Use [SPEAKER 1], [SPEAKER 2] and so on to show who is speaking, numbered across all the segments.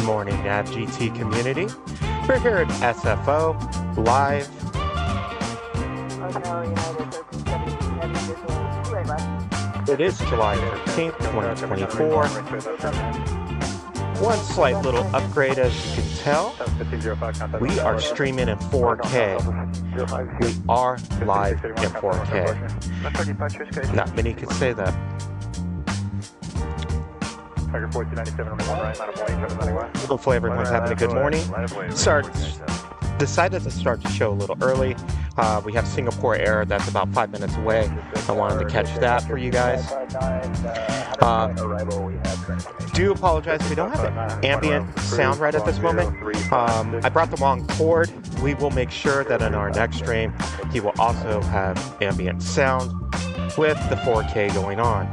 [SPEAKER 1] morning, AVGT community. We're here at SFO, live. It is July 13th, 2024. One slight little upgrade, as you can tell. We are streaming in 4K. We are live in 4K. Not many could say that. Hopefully everyone's having a good morning. Decided to start the show a little early. We have Singapore Air that's about 5 minutes away. I wanted to catch that for you guys. Do apologize if we don't have ambient sound right at this moment. I brought the wrong cord. We will make sure that in our next stream, he will also have ambient sound with the 4K going on.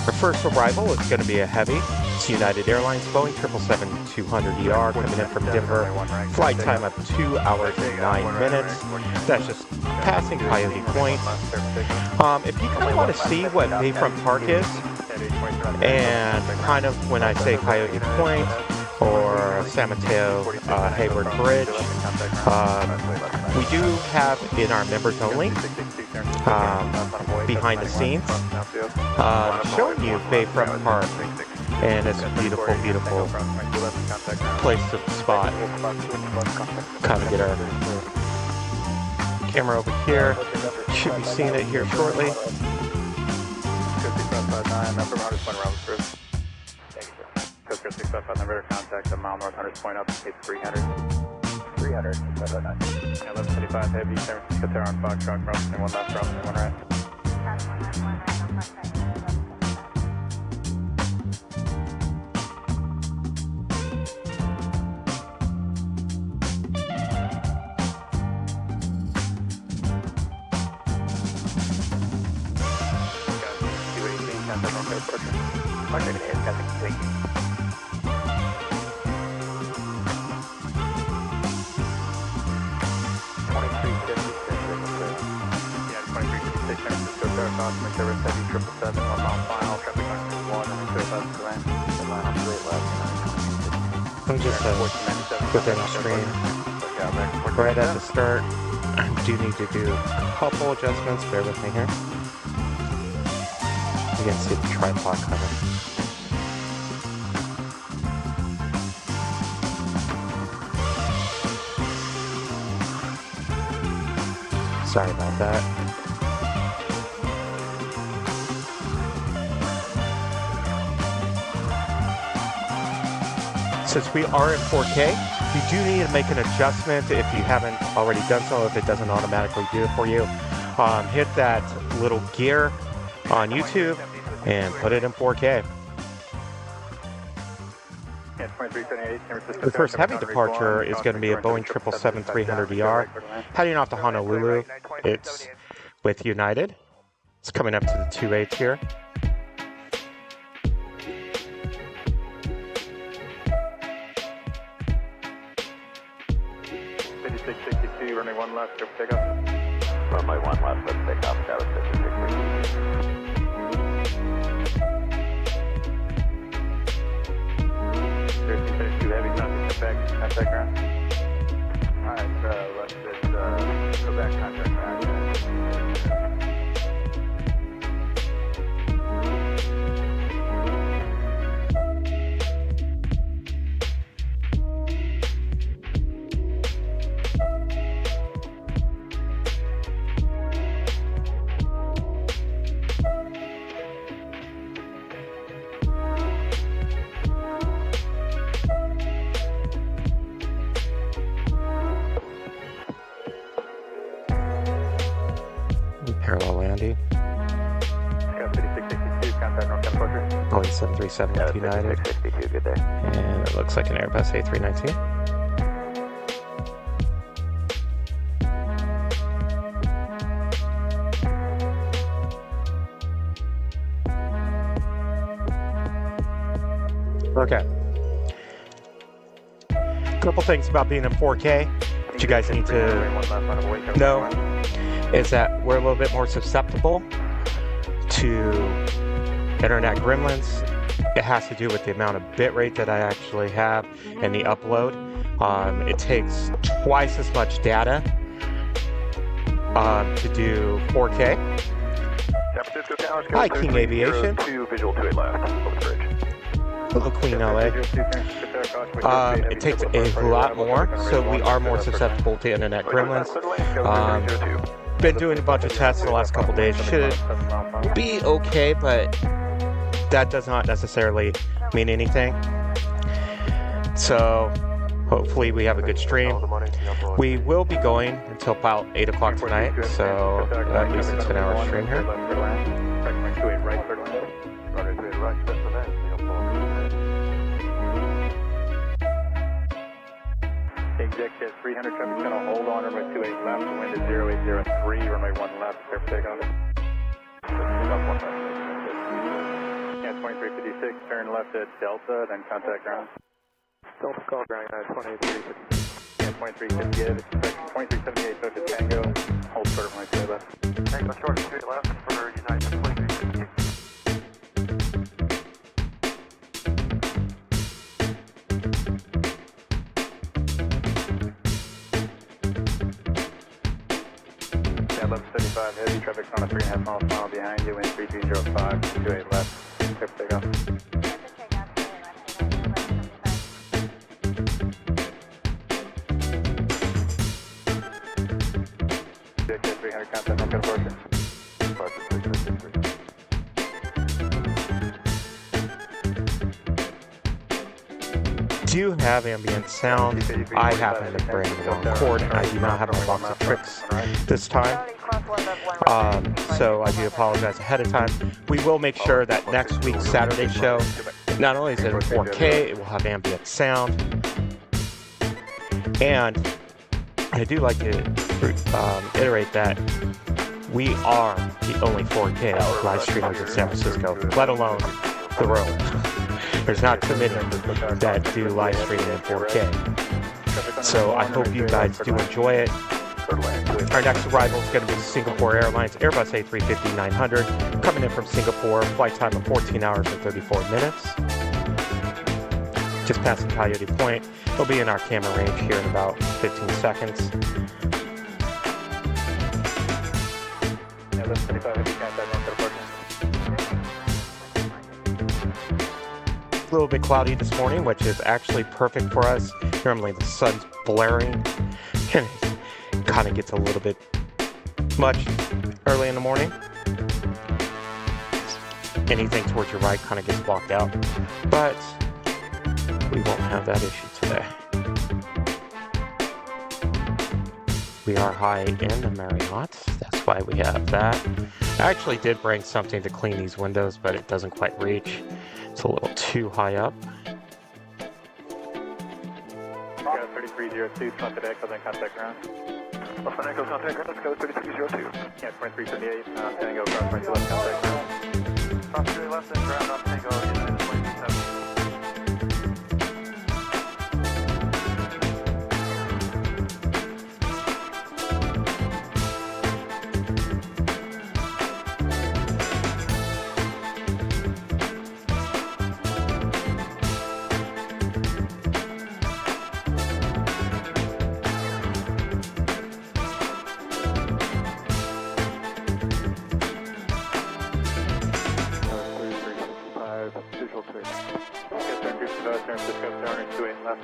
[SPEAKER 1] Our first arrival is going to be a Heavy. It's United Airlines Boeing 777-200ER coming in from Denver. Flight time of 2 hours and 9 minutes. That's just passing Coyote Point. If you kind of want to see what Bayfront Park is, and kind of when I say Coyote Point or San Mateo Hayward Bridge, we do have in our members only behind the scenes showing you Bayfront Park, and it's a beautiful, beautiful place to spot. Kind of get our camera over here. Should be seeing it here shortly.
[SPEAKER 2] Contact a mile north, Hunters Point up, it's 300. 300, 1175 Heavy, San Francisco Tower on Foxtrot, crossing 1 left, crossing 1 right.
[SPEAKER 1] I'm just within the stream. Right at the start, I do need to do a couple adjustments. Bear with me here. You can see the tripod cover. Sorry about that. Since we are in 4K, you do need to make an adjustment if you haven't already done so, if it doesn't automatically do it for you. Hit that little gear on YouTube and put it in 4K. The first Heavy departure is going to be a Boeing 777-300ER. Heading off to Honolulu. It's with United. It's coming up to the 28 here.
[SPEAKER 2] Runway 1 left, go pick up.
[SPEAKER 3] Runway 1 left, let's pick up. That was
[SPEAKER 2] 1332 Heavy, not to back, contact ground. Alright, let's just go back, contact ground.
[SPEAKER 1] Parallel landing. Boeing 737 with United.
[SPEAKER 3] good day.
[SPEAKER 1] And it looks like an Airbus A319. Okay. Couple things about being in 4K that you guys need to know is that we're a little bit more susceptible to internet gremlins it has to do with the amount of bit rate that I actually have and the upload. It takes twice as much data to do 4K. Hi, King Aviation.
[SPEAKER 2] Visual 28 left, over the bridge.
[SPEAKER 1] Hello, Queen LA. It takes a lot more, so we are more susceptible to internet gremlins. Been doing a bunch of tests the last couple days. Should be okay, but that does not necessarily mean anything. So hopefully we have a good stream. We will be going until about 8 o'clock tonight, so at least it's an hour stream here.
[SPEAKER 2] Executive 300 traffic channel, hold on, runway 28 left, wind is 0803, runway 1 left, prepare for takeoff. Yeah, 2356, turn left at Delta, then contact ground. Delta call ground, 2350. Yeah, 2358, so to Tango, hold short of runway 28 left. Tango short of 28 left for United 2358. Yeah, 1175, heavy traffic on a 3.5 mile behind you, wind 3205, 28 left, prepare for takeoff. Executive 300, contact, no code portion.
[SPEAKER 1] Do have ambient sound. I happen to bring the wrong cord, and I do not have my box of tricks this time. So I do apologize ahead of time. We will make sure that next week's Saturday show, not only is it in 4K, it will have ambient sound. And I do like to iterate that we are the only 4K live streamers in San Francisco, let alone the world. There's not too many that do live streaming in 4K. So I hope you guys do enjoy it. Our next arrival is going to be Singapore Airlines Airbus A380-900, coming in from Singapore, flight time of 14 hours and 34 minutes. Just passing Coyote Point. It'll be in our camera range here in about 15 seconds.
[SPEAKER 2] Yeah, 1125, heavy contact, no code portion.
[SPEAKER 1] A little bit cloudy this morning, which is actually perfect for us. Normally the sun's blaring and it kind of gets a little bit much early in the morning. Anything towards your right kind of gets blocked out, but we won't have that issue today. We are high in the Marriott, that's why we have that. I actually did bring something to clean these windows, but it doesn't quite reach. It's a little too high up.
[SPEAKER 2] 3302, contact Echo, then contact ground. Echo, contact ground, let's go 3302. Yeah, 2378, Tango, cross 22 left, contact ground. Cross 2 left, then ground on Tango, United 2370.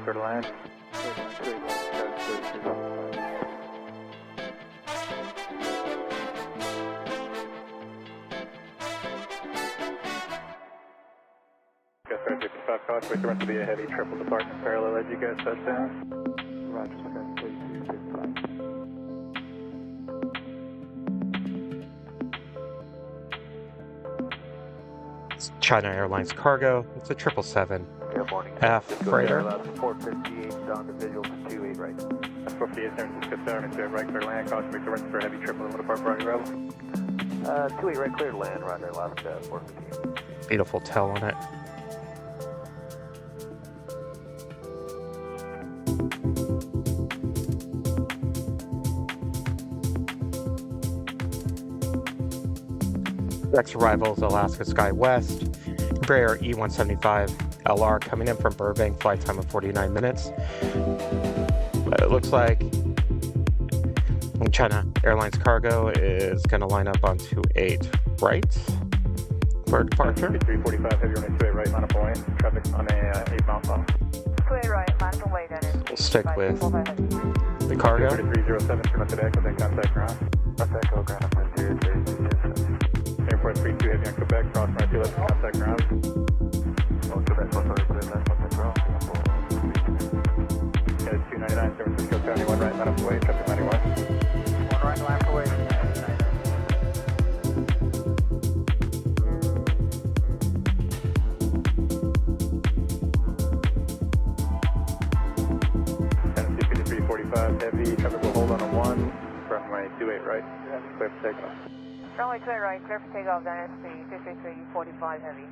[SPEAKER 2] Clear to land. Gus 55 caution, we can be a heavy triple department parallel as you guys touch down. Roger, Gus 3255.
[SPEAKER 1] China Airlines Cargo. It's a 777 F freighter.
[SPEAKER 2] 458 down to visual to 28 right. That's 458 San Francisco 728 right, clear land. Caution, we can for heavy triple. What depart for arrival?
[SPEAKER 3] 28 right, clear to land, roger, last 415.
[SPEAKER 1] Beautiful tail on it. Next arrival is Alaska Sky West, Embraer E175 LR coming in from Burbank, flight time of 49 minutes. It looks like China Airlines cargo is going to line up on 28 right for departure.
[SPEAKER 2] 345 heavy runway 28 right, line up away. Traffic on a 8-mile funnel.
[SPEAKER 3] 28 right, line up away, that is.
[SPEAKER 1] We'll stick with the cargo.
[SPEAKER 2] 3307, turn left at Echo, then contact ground.
[SPEAKER 3] Left Echo, ground up on 3327.
[SPEAKER 2] Airport 32 heavy on Quebec, cross runway 2 left, contact ground.
[SPEAKER 3] Quebec, left 2 ground.
[SPEAKER 2] It's 299, San Francisco County, 1 right, line up away, traffic 91.
[SPEAKER 3] 1 right, line up away.
[SPEAKER 2] Tennessee 5345 heavy, traffic will hold on a 1, runway 28 right, clear for takeoff.
[SPEAKER 3] Runway 28 right, clear for takeoff, Dynasty 5345 heavy.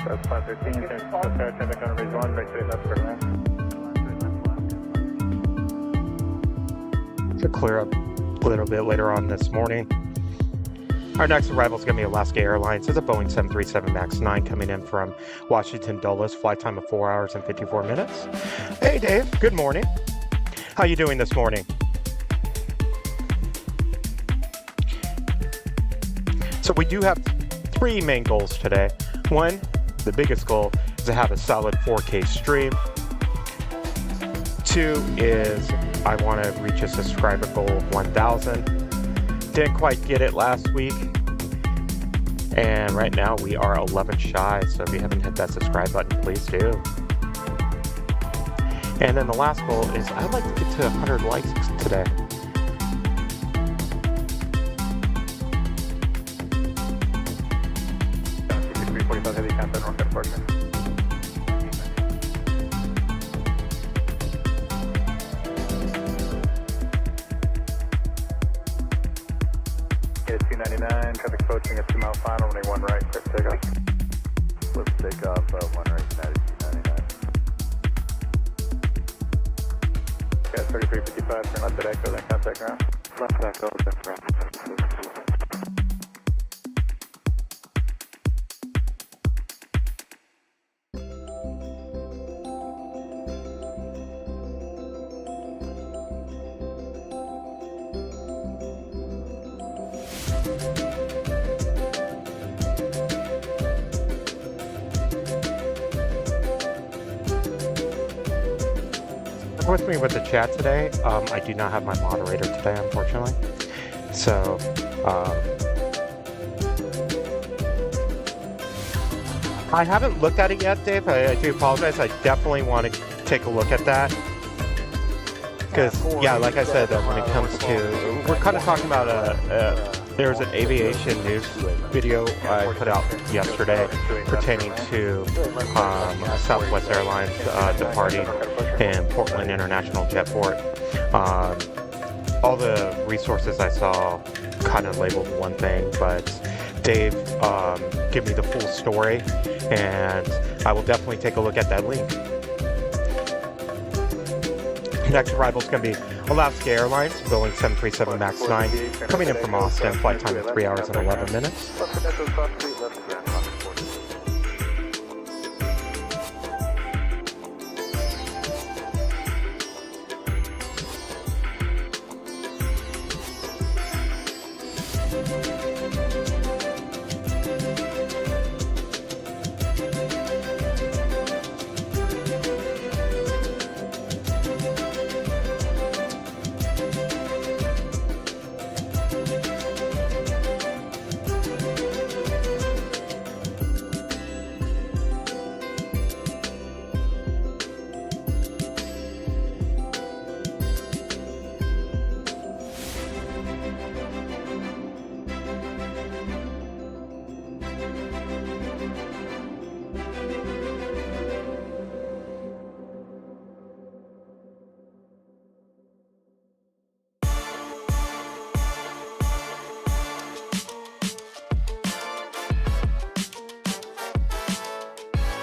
[SPEAKER 2] That's 513, San Francisco Tower, traffic on raise 1, right 28 left for land.
[SPEAKER 1] To clear up a little bit later on this morning. Our next arrival is going to be Alaska Airlines. It's a Boeing 737 MAX 9 coming in from Washington Dulles, flight time of 4 hours and 54 minutes. Hey Dave, good morning. How you doing this morning? So we do have 3 main goals today. One, the biggest goal is to have a solid 4K stream. 2 is I want to reach a subscriber goal of 1,000. Didn't quite get it last week. And right now we are 11 shy. So if you haven't hit that subscribe button, please do. And then the last goal is I'd like to get to 100 likes today.
[SPEAKER 2] Tennessee 345 heavy, contact north departure. It's 299, traffic approaching a 2-mile final, runway 1 right, clear for takeoff.
[SPEAKER 3] Let's take off 1 right, United 299.
[SPEAKER 2] Yeah, 3355, turn left at Echo, then contact ground.
[SPEAKER 3] Left Echo, then ground.
[SPEAKER 1] With me with the chat today, I do not have my moderator today, unfortunately. So, I haven't looked at it yet, Dave. I do apologize. I definitely want to take a look at that. Because, yeah, like I said, when it comes to, we're kind of talking about there's an aviation news video I put out yesterday pertaining to Southwest Airlines departing in Portland International Jetport. All the resources I saw kind of labeled one thing, but Dave give me the full story, and I will definitely take a look at that link. Next arrival is going to be Alaska Airlines, Boeing 737 MAX 9, coming in from Austin, flight time of 3 hours and 11 minutes.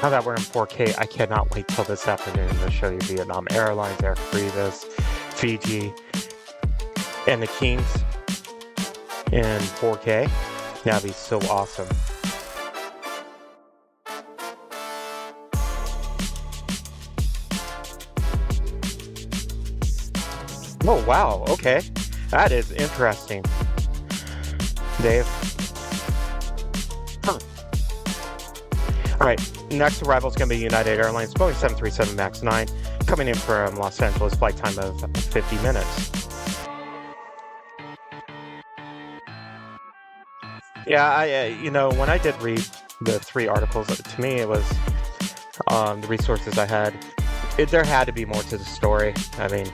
[SPEAKER 1] Now that we're in 4K, I cannot wait till this afternoon to show you Vietnam Airlines, Air Heavies, Fiji, and the Kings in 4K. That'd be so awesome. Oh, wow. Okay. That is interesting. Dave. Huh. All right. Next arrival is going to be United Airlines, Boeing 737 MAX 9, coming in from Los Angeles, flight time of 50 minutes. Yeah, you know, when I did read the 3 articles, to me it was the resources I had. There had to be more to the story. I mean,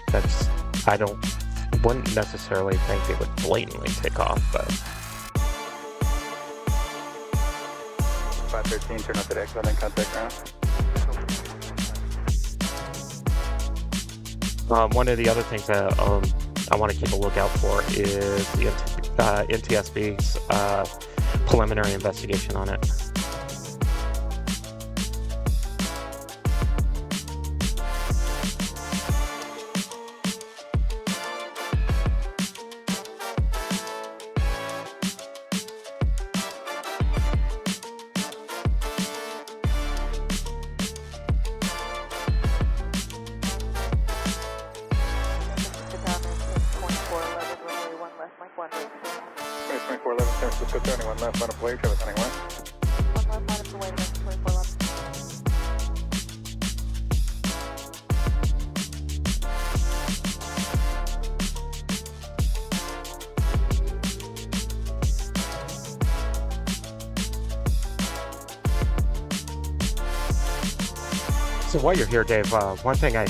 [SPEAKER 1] wouldn't necessarily think they would blatantly take off, but.
[SPEAKER 2] 513, turn up at exit and contact ground.
[SPEAKER 1] One of the other things that I want to keep a lookout for is the NTSB's preliminary investigation on it. So while you're here, Dave, one thing I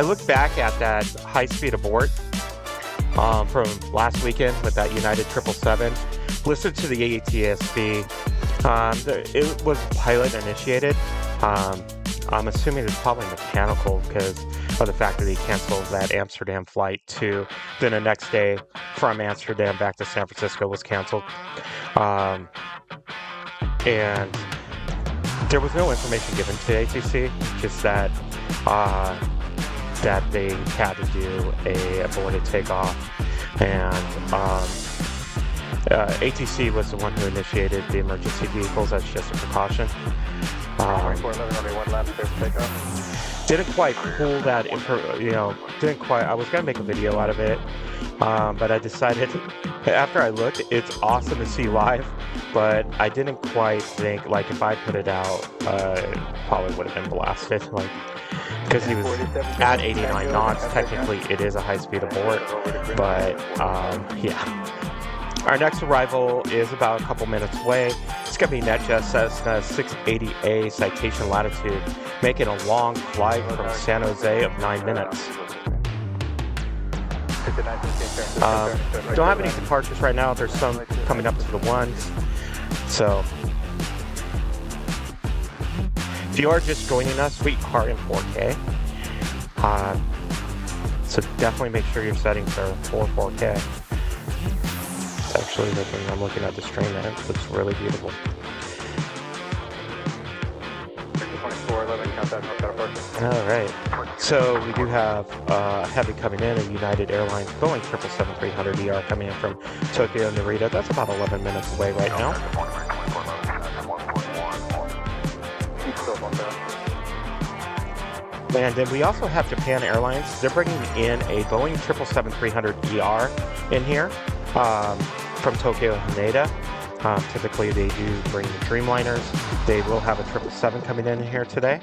[SPEAKER 1] looked back at that high-speed abort from last weekend with that United 777. Listened to the ATSB. It was pilot initiated. I'm assuming it's probably mechanical because of the fact that he canceled that Amsterdam flight too. Then the next day from Amsterdam back to San Francisco was canceled. And there was no information given to ATC, just that that they had to do a aborted takeoff, and ATC was the one who initiated the emergency vehicles as just a precaution. Didn't quite pull that didn't quite. I was gonna make a video out of it, but I decided after I looked, it's awesome to see live, but I didn't quite think, like, if I put it out, it probably would have been blasted, like, because he was at 89 knots. Technically, it is a high-speed abort, but yeah. Our next arrival is about a couple minutes away. It's going to be NetJet Cessna 680A citation latitude, making a long flight from San Jose of 9 minutes. Don't have any departures right now. There's some coming up to the ones. So if you are just joining us, we are in 4K. So definitely make sure your settings are for 4K. Actually, I'm looking at the stream and it looks really beautiful.
[SPEAKER 2] 2411, contact North California.
[SPEAKER 1] All right. So we do have Heavy coming in, a United Airlines Boeing 777-300ER coming in from Tokyo, Narita. That's about 11 minutes away right now. And then we also have Japan Airlines. They're bringing in a Boeing 777-300ER in here. From Tokyo, Haneda. Typically they do bring the Dreamliners. They will have a 777 coming in here today.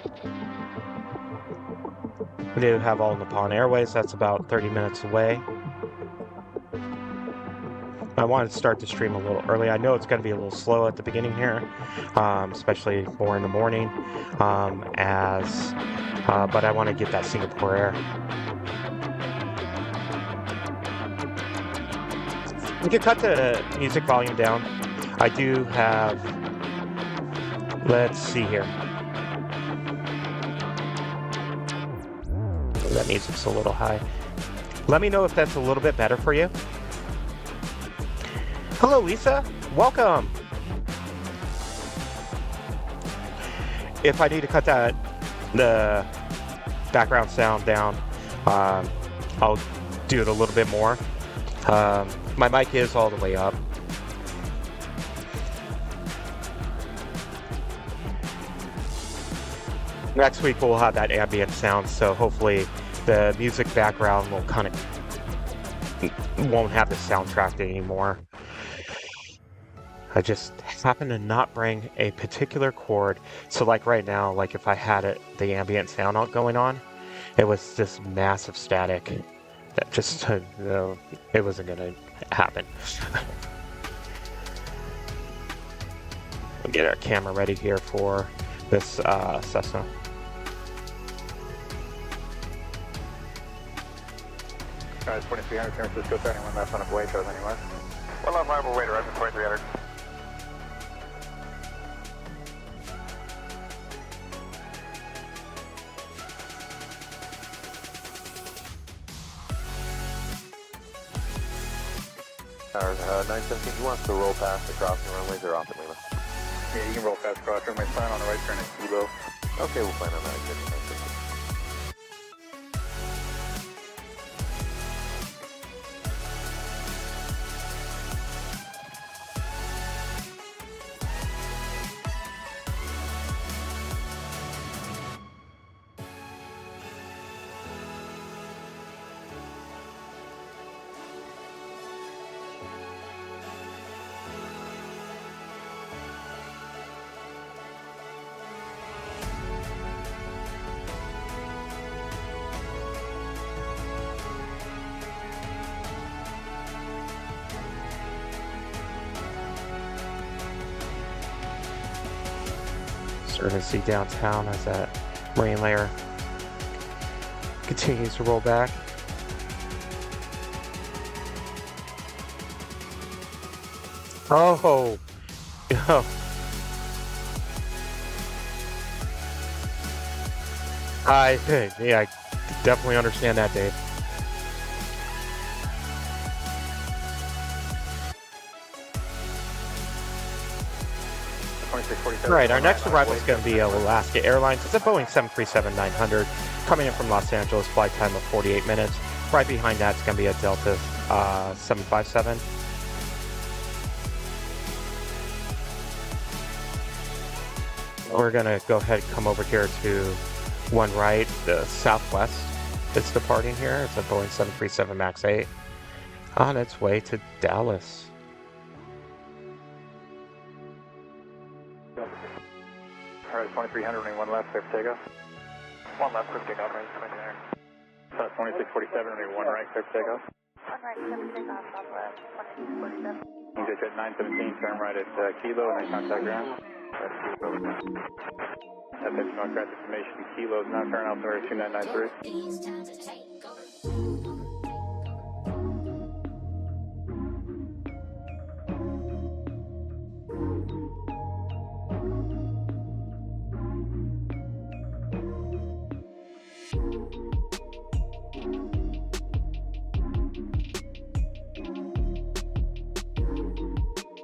[SPEAKER 1] They do have all Nippon Airways. That's about 30 minutes away. I wanted to start the stream a little early. I know it's going to be a little slow at the beginning here, especially more in the morning, but I want to get that Singapore Air. We can cut the music volume down. I do have, let's see here. That music's a little high. Let me know if that's a little bit better for you. Hello, Lisa. Welcome. if I need to cut the background sound down, I'll do it a little bit more. My mic is all the way up. Next week we'll have that ambient sound, so hopefully the music background will won't have the soundtrack anymore. I just happen to not bring a particular cord, so like right now, like if I had the ambient sound out going on, it was just massive static. That just it wasn't gonna happen. We'll get our camera ready here for this Cessna.
[SPEAKER 2] Alright, 2300 San Francisco, turning one left on a blade, shows anywhere. One left line, wait, right to 2300.
[SPEAKER 3] Tower 917, he wants to roll past the crossing runways or off at Lima.
[SPEAKER 2] Yeah, you can roll past cross runway, plan on the right turn at Kilo.
[SPEAKER 3] Okay, we'll plan on that again. 917.
[SPEAKER 1] Starting to see downtown as that marine layer continues to roll back. Oh, oh. Yeah, I definitely understand that, Dave. Right, our next arrival is going to be Alaska Airlines. It's a Boeing 737-900 coming in from Los Angeles, flight time of 48 minutes. Right behind that is going to be a Delta 757. We're going to go ahead and come over here to one right. The Southwest is departing here. It's a Boeing 737 MAX 8 on its way to Dallas.
[SPEAKER 2] Alright, 2300, running one left, clear for takeoff. One left, clear for takeoff, right, 20 there. 2647, running one right, clear for takeoff.
[SPEAKER 4] One right, clear for takeoff, southwest, 2647.
[SPEAKER 2] You get at 917, turn right at Kilo, and then contact ground. That's it, no crash information. Kilo's now turn altimeter 2993.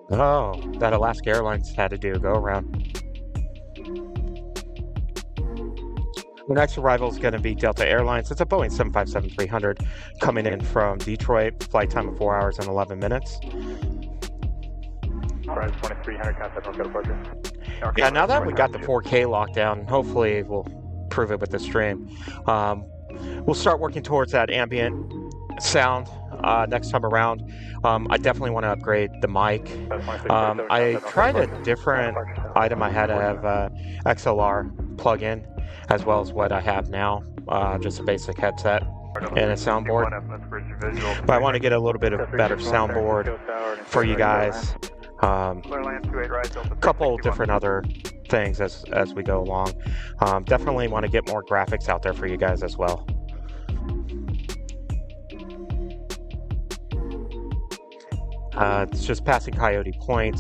[SPEAKER 1] Oh, that Alaska Airlines had to do a go around. The next arrival is going to be Delta Airlines. It's a Boeing 757-300 coming in from Detroit. Flight time of 4 hours and 11 minutes.
[SPEAKER 2] Alright, 2300, contact North Dakota approach.
[SPEAKER 1] Yeah, now that we got the 4K lockdown, hopefully we'll prove it with the stream. We'll start working towards that ambient sound next time around. I definitely want to upgrade the mic. I tried a different item. I had to have XLR plug-in as well as what I have now, just a basic headset and a soundboard. But I want to get a little bit of better soundboard for you guys. A couple different other things as we go along. Definitely want to get more graphics out there for you guys as well. It's just passing Coyote Point.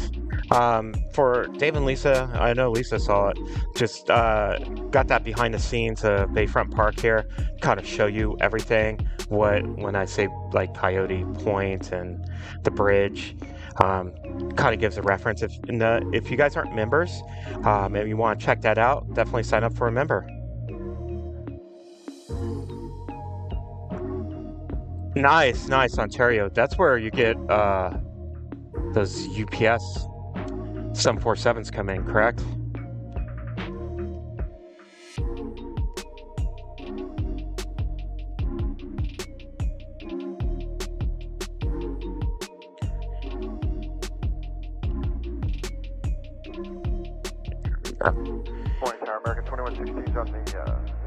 [SPEAKER 1] For Dave and Lisa, I know Lisa saw it, just got that behind the scenes Bayfront Park here, kind of show you everything, when I say like Coyote Point and the bridge. kind of gives a reference. If you guys aren't members, maybe you want to check that out, definitely sign up for a member. Nice, Ontario. That's where you get those UPS 747s come in, correct?
[SPEAKER 3] Morning, Tower American 2116 on the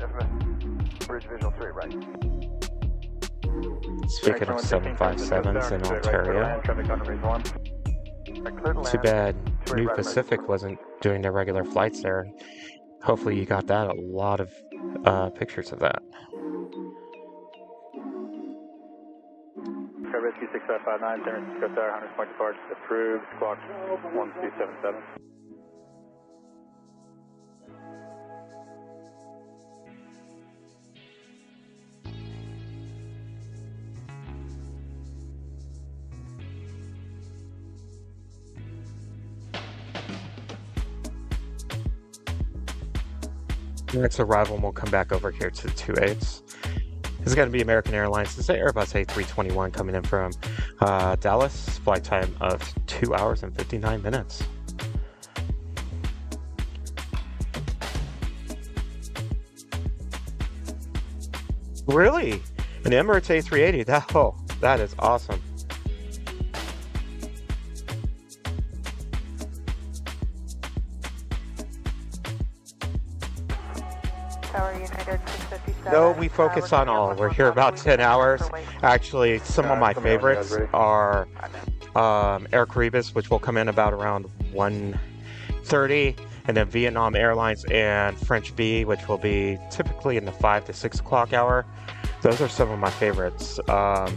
[SPEAKER 3] FMS Bridge Visual 3 right.
[SPEAKER 1] Speaking of 757s in Ontario, too bad New Pacific wasn't doing their regular flights there. Hopefully you got that, a lot of pictures of that.
[SPEAKER 2] Rescue 6559, San Francisco Tower, 100 point departure, approved, squawk 1277.
[SPEAKER 1] Next arrival, we'll come back over here to the 28s. This is going to be American Airlines. This is Airbus A321 coming in from Dallas. Flight time of 2 hours and 59 minutes. Really? An Emirates A380? That is awesome.
[SPEAKER 4] Tower United 657.
[SPEAKER 1] No, we focus on all. We're here about 10 hours. Actually, some of my favorites are Air Caribbean, which will come in about around 1:30, and then Vietnam Airlines and French B, which will be typically in the 5 to 6 o'clock hour. Those are some of my favorites. I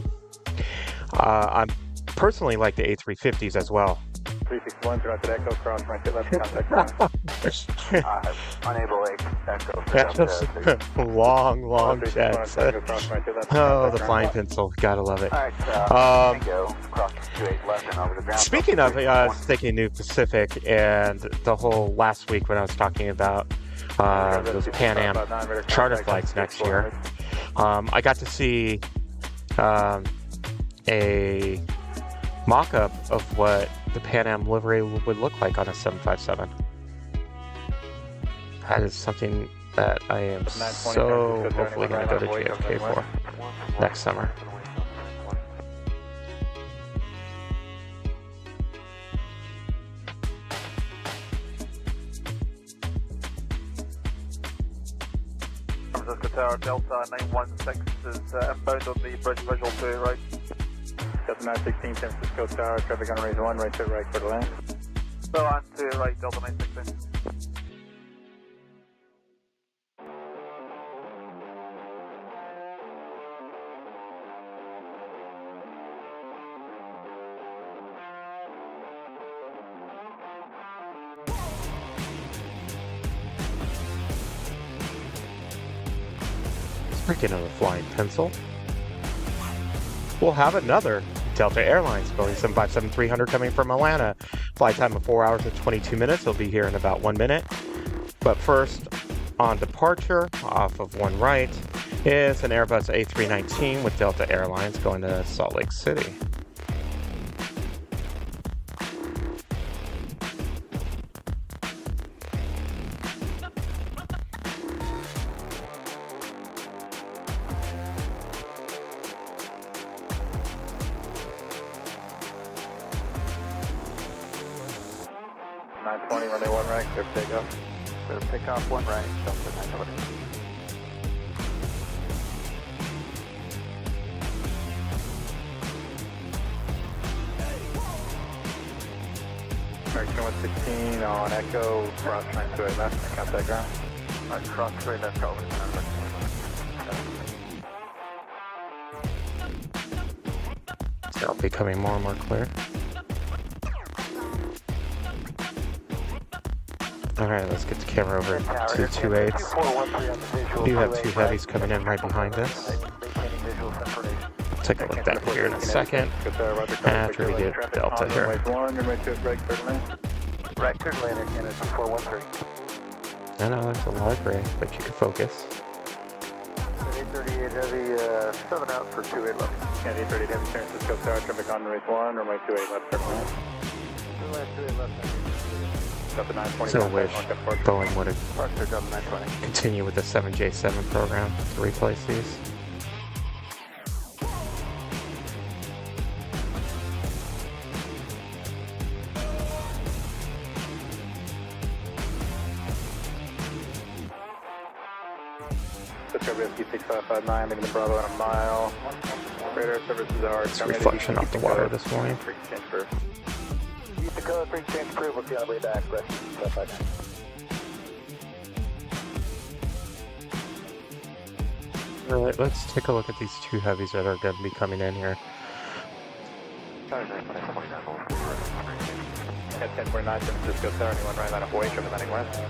[SPEAKER 1] personally like the A350s as well.
[SPEAKER 2] 361, throughout the echo, cross right to left, contact ground.
[SPEAKER 3] Unable echo.
[SPEAKER 1] Long jets. Oh, the flying pencil. Gotta love it. Speaking of thinking New Pacific and the whole last week when I was talking about those Pan Am charter flights next year, I got to see a mock-up of what the Pan Am livery would look like on a 757. That is something that I am so hopefully going to go to JFK for next summer.
[SPEAKER 3] San Francisco Tower, Delta 916 is inbound on the bridge visual 2, right?
[SPEAKER 2] Delta 916, San Francisco Tower, traffic on raise 1, right to right for the land.
[SPEAKER 3] So on to right, Delta 916.
[SPEAKER 1] Speaking of the flying pencil, we'll have another Delta Airlines Boeing 757-300 coming from Atlanta. Flight time of 4 hours and 22 minutes. It'll be here in about 1 minute. But first, on departure, off of one right, is an Airbus A319 with Delta Airlines going to Salt Lake City.
[SPEAKER 2] Runway 1 right, clear for takeoff.
[SPEAKER 3] Clear for takeoff, 1 right, Delta 920.
[SPEAKER 2] American 116 on echo, cross right to right left, contact ground.
[SPEAKER 3] Alright, cross right left, over.
[SPEAKER 1] It'll be becoming more and more clear. Alright, let's get the camera over to 28s. We do have two heavies coming in right behind us. Take a look back here in a second after we get Delta here.
[SPEAKER 2] Right, clear to land in Canada 2413.
[SPEAKER 1] I know there's a lot of gray, but you can focus.
[SPEAKER 2] 838 Heavy, 7 out for 28 left.
[SPEAKER 3] And 838 Heavy, San Francisco Tower, traffic on runway 1, runway 28 left, clear to land.
[SPEAKER 2] Runway 28 left.
[SPEAKER 3] Delta 920.
[SPEAKER 1] So wish Boeing would have
[SPEAKER 2] Departure Delta 920.
[SPEAKER 1] continued with the 7J7 program to replace these.
[SPEAKER 3] Cisco Whiskey 6559, leaving the Bravo in a mile. Radar services are...
[SPEAKER 1] It's reflection off the water this morning.
[SPEAKER 2] East Dakota, free exchange crew, we'll see on the way back, rest 559.
[SPEAKER 1] All right, let's take a look at these two heavies that are going to be coming in here.
[SPEAKER 3] At 1049, San Francisco Tower, anyone right line of Hawaii, triple landing west.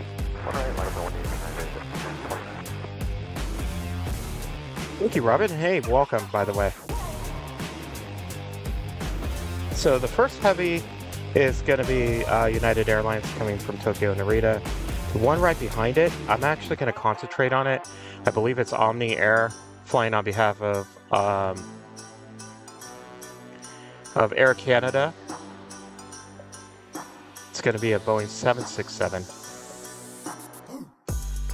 [SPEAKER 1] Thank you, Robin. Hey, welcome, by the way. So the first heavy is going to be United Airlines coming from Tokyo Narita. The one right behind it, I'm actually going to concentrate on it. I believe it's Omni Air flying on behalf of Air Canada. It's going to be a Boeing 767.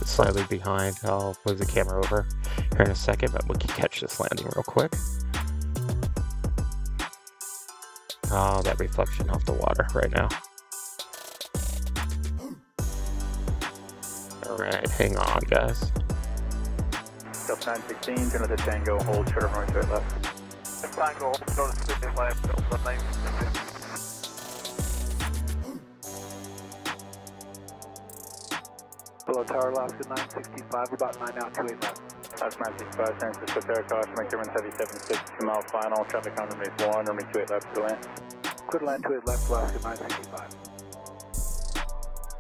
[SPEAKER 1] It's slightly behind. I'll move the camera over here in a second, but we can catch this landing real quick. Oh, that reflection off the water right now. All right, hang on, guys.
[SPEAKER 3] Delta 916, turn to Tango, hold short of runway 28 left.
[SPEAKER 2] Tango, hold short of Sydney left, Delta 916. Below Tower, Alaska 965, about 9 out, 28 left.
[SPEAKER 3] Alaska 965, San Francisco Tower, caution, make turns heavy 76, 2 mile final, traffic on runway 1, runway 28 left, clear to land.
[SPEAKER 2] Clear to land, 28 left, Alaska 965.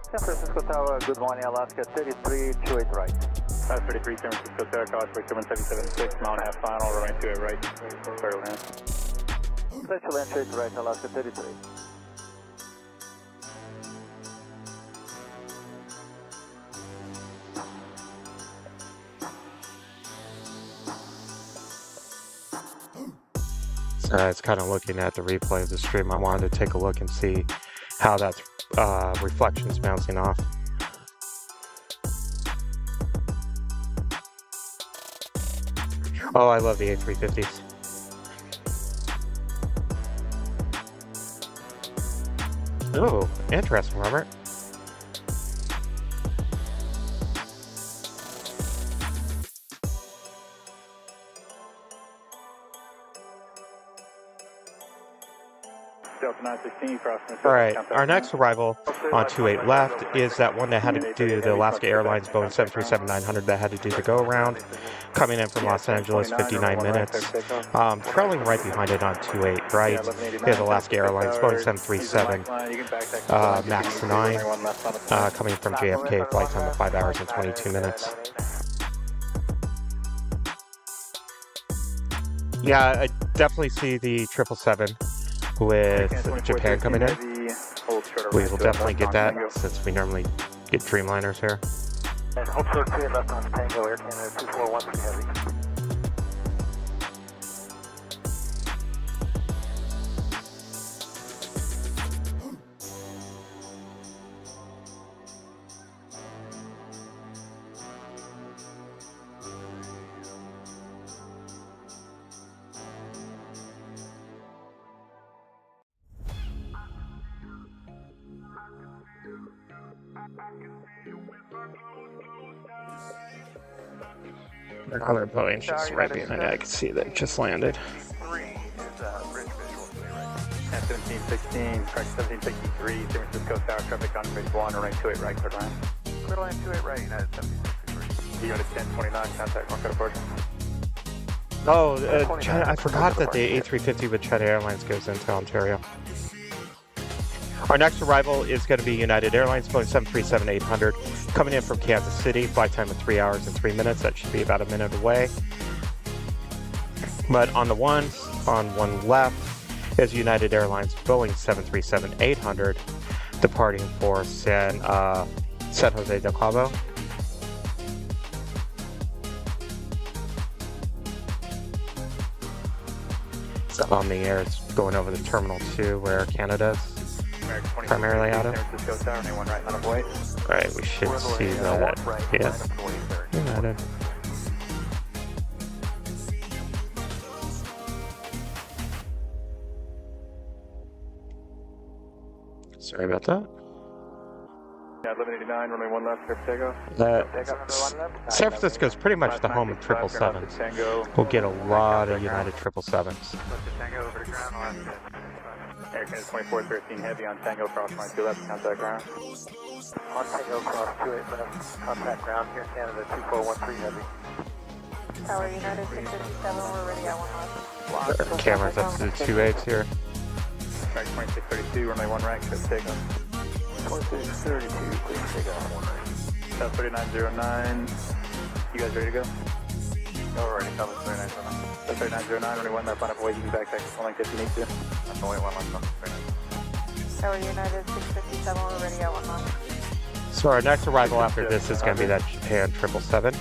[SPEAKER 2] San Francisco Tower, good morning, Alaska 33, 28 right.
[SPEAKER 3] Alaska 33, San Francisco Tower, caution, make turns heavy 76, mile and a half final, runway 28 right, clear to land.
[SPEAKER 2] Clear to land, 28 right, Alaska 33.
[SPEAKER 1] It's kind of looking at the replay of the stream. I wanted to take a look and see how that reflection's bouncing off. Oh, I love the A350s. Oh, interesting, Robert.
[SPEAKER 3] Delta 916, crossing the...
[SPEAKER 1] All right, our next arrival on 28 left is that one that had to do the Alaska Airlines Boeing 737-900 that had to do the go-around, coming in from Los Angeles, 59 minutes. Trailing right behind it on 28 right is Alaska Airlines Boeing 737 MAX 9, coming from JFK, flight time of 5 hours and 22 minutes. Yeah, I definitely see the 777 with Japan coming in. We will definitely get that since we normally get Dreamliners here.
[SPEAKER 2] And hold short 28 left on Tango, Air Canada 2413 heavy.
[SPEAKER 1] Our other Boeing's just right behind it. I can see that it just landed.
[SPEAKER 3] 1716, correct 1763, San Francisco Tower, traffic on runway 1, runway 28 right, clear to land.
[SPEAKER 2] Clear to land, 28 right, United 1763.
[SPEAKER 3] Unit 1029, contact North Dakota.
[SPEAKER 1] Oh, I forgot that the A350 with China Airlines goes into Ontario. Our next arrival is going to be United Airlines Boeing 737-800, coming in from Kansas City, flight time of 3 hours and 3 minutes. That should be about a minute away. But on one left is United Airlines Boeing 737-800 departing for San Jose del Cabo. It's on the air. It's going over the Terminal 2 where Canada's primarily out of. Right, we should see that. Yeah. United. Sorry about that.
[SPEAKER 2] Yeah, 1189, runway 1 left, clear for takeoff.
[SPEAKER 1] San Francisco is pretty much the home of 777s. We'll get a lot of United 777s.
[SPEAKER 2] Air Canada 2413 Heavy on Tango, cross line 2 left, contact ground.
[SPEAKER 3] On Tango, cross 28 left, contact ground, Air Canada 2413 Heavy.
[SPEAKER 4] Tower United 657, we're ready at 1 left.
[SPEAKER 1] Cameras up to the 28s here.
[SPEAKER 2] American 2632, runway 1 right, clear for takeoff.
[SPEAKER 3] 2632, clear for takeoff, 1 right.
[SPEAKER 2] South 3909, you guys ready to go?
[SPEAKER 3] Already, South 3909.
[SPEAKER 2] South 3909, runway 1 left, line up away, you can back taxi 1 length if you need to.
[SPEAKER 3] That's only 1 left, South 3909.
[SPEAKER 4] Tower United 657, we're ready at 1 left.
[SPEAKER 1] So our next arrival after this is going to be that Japan 777.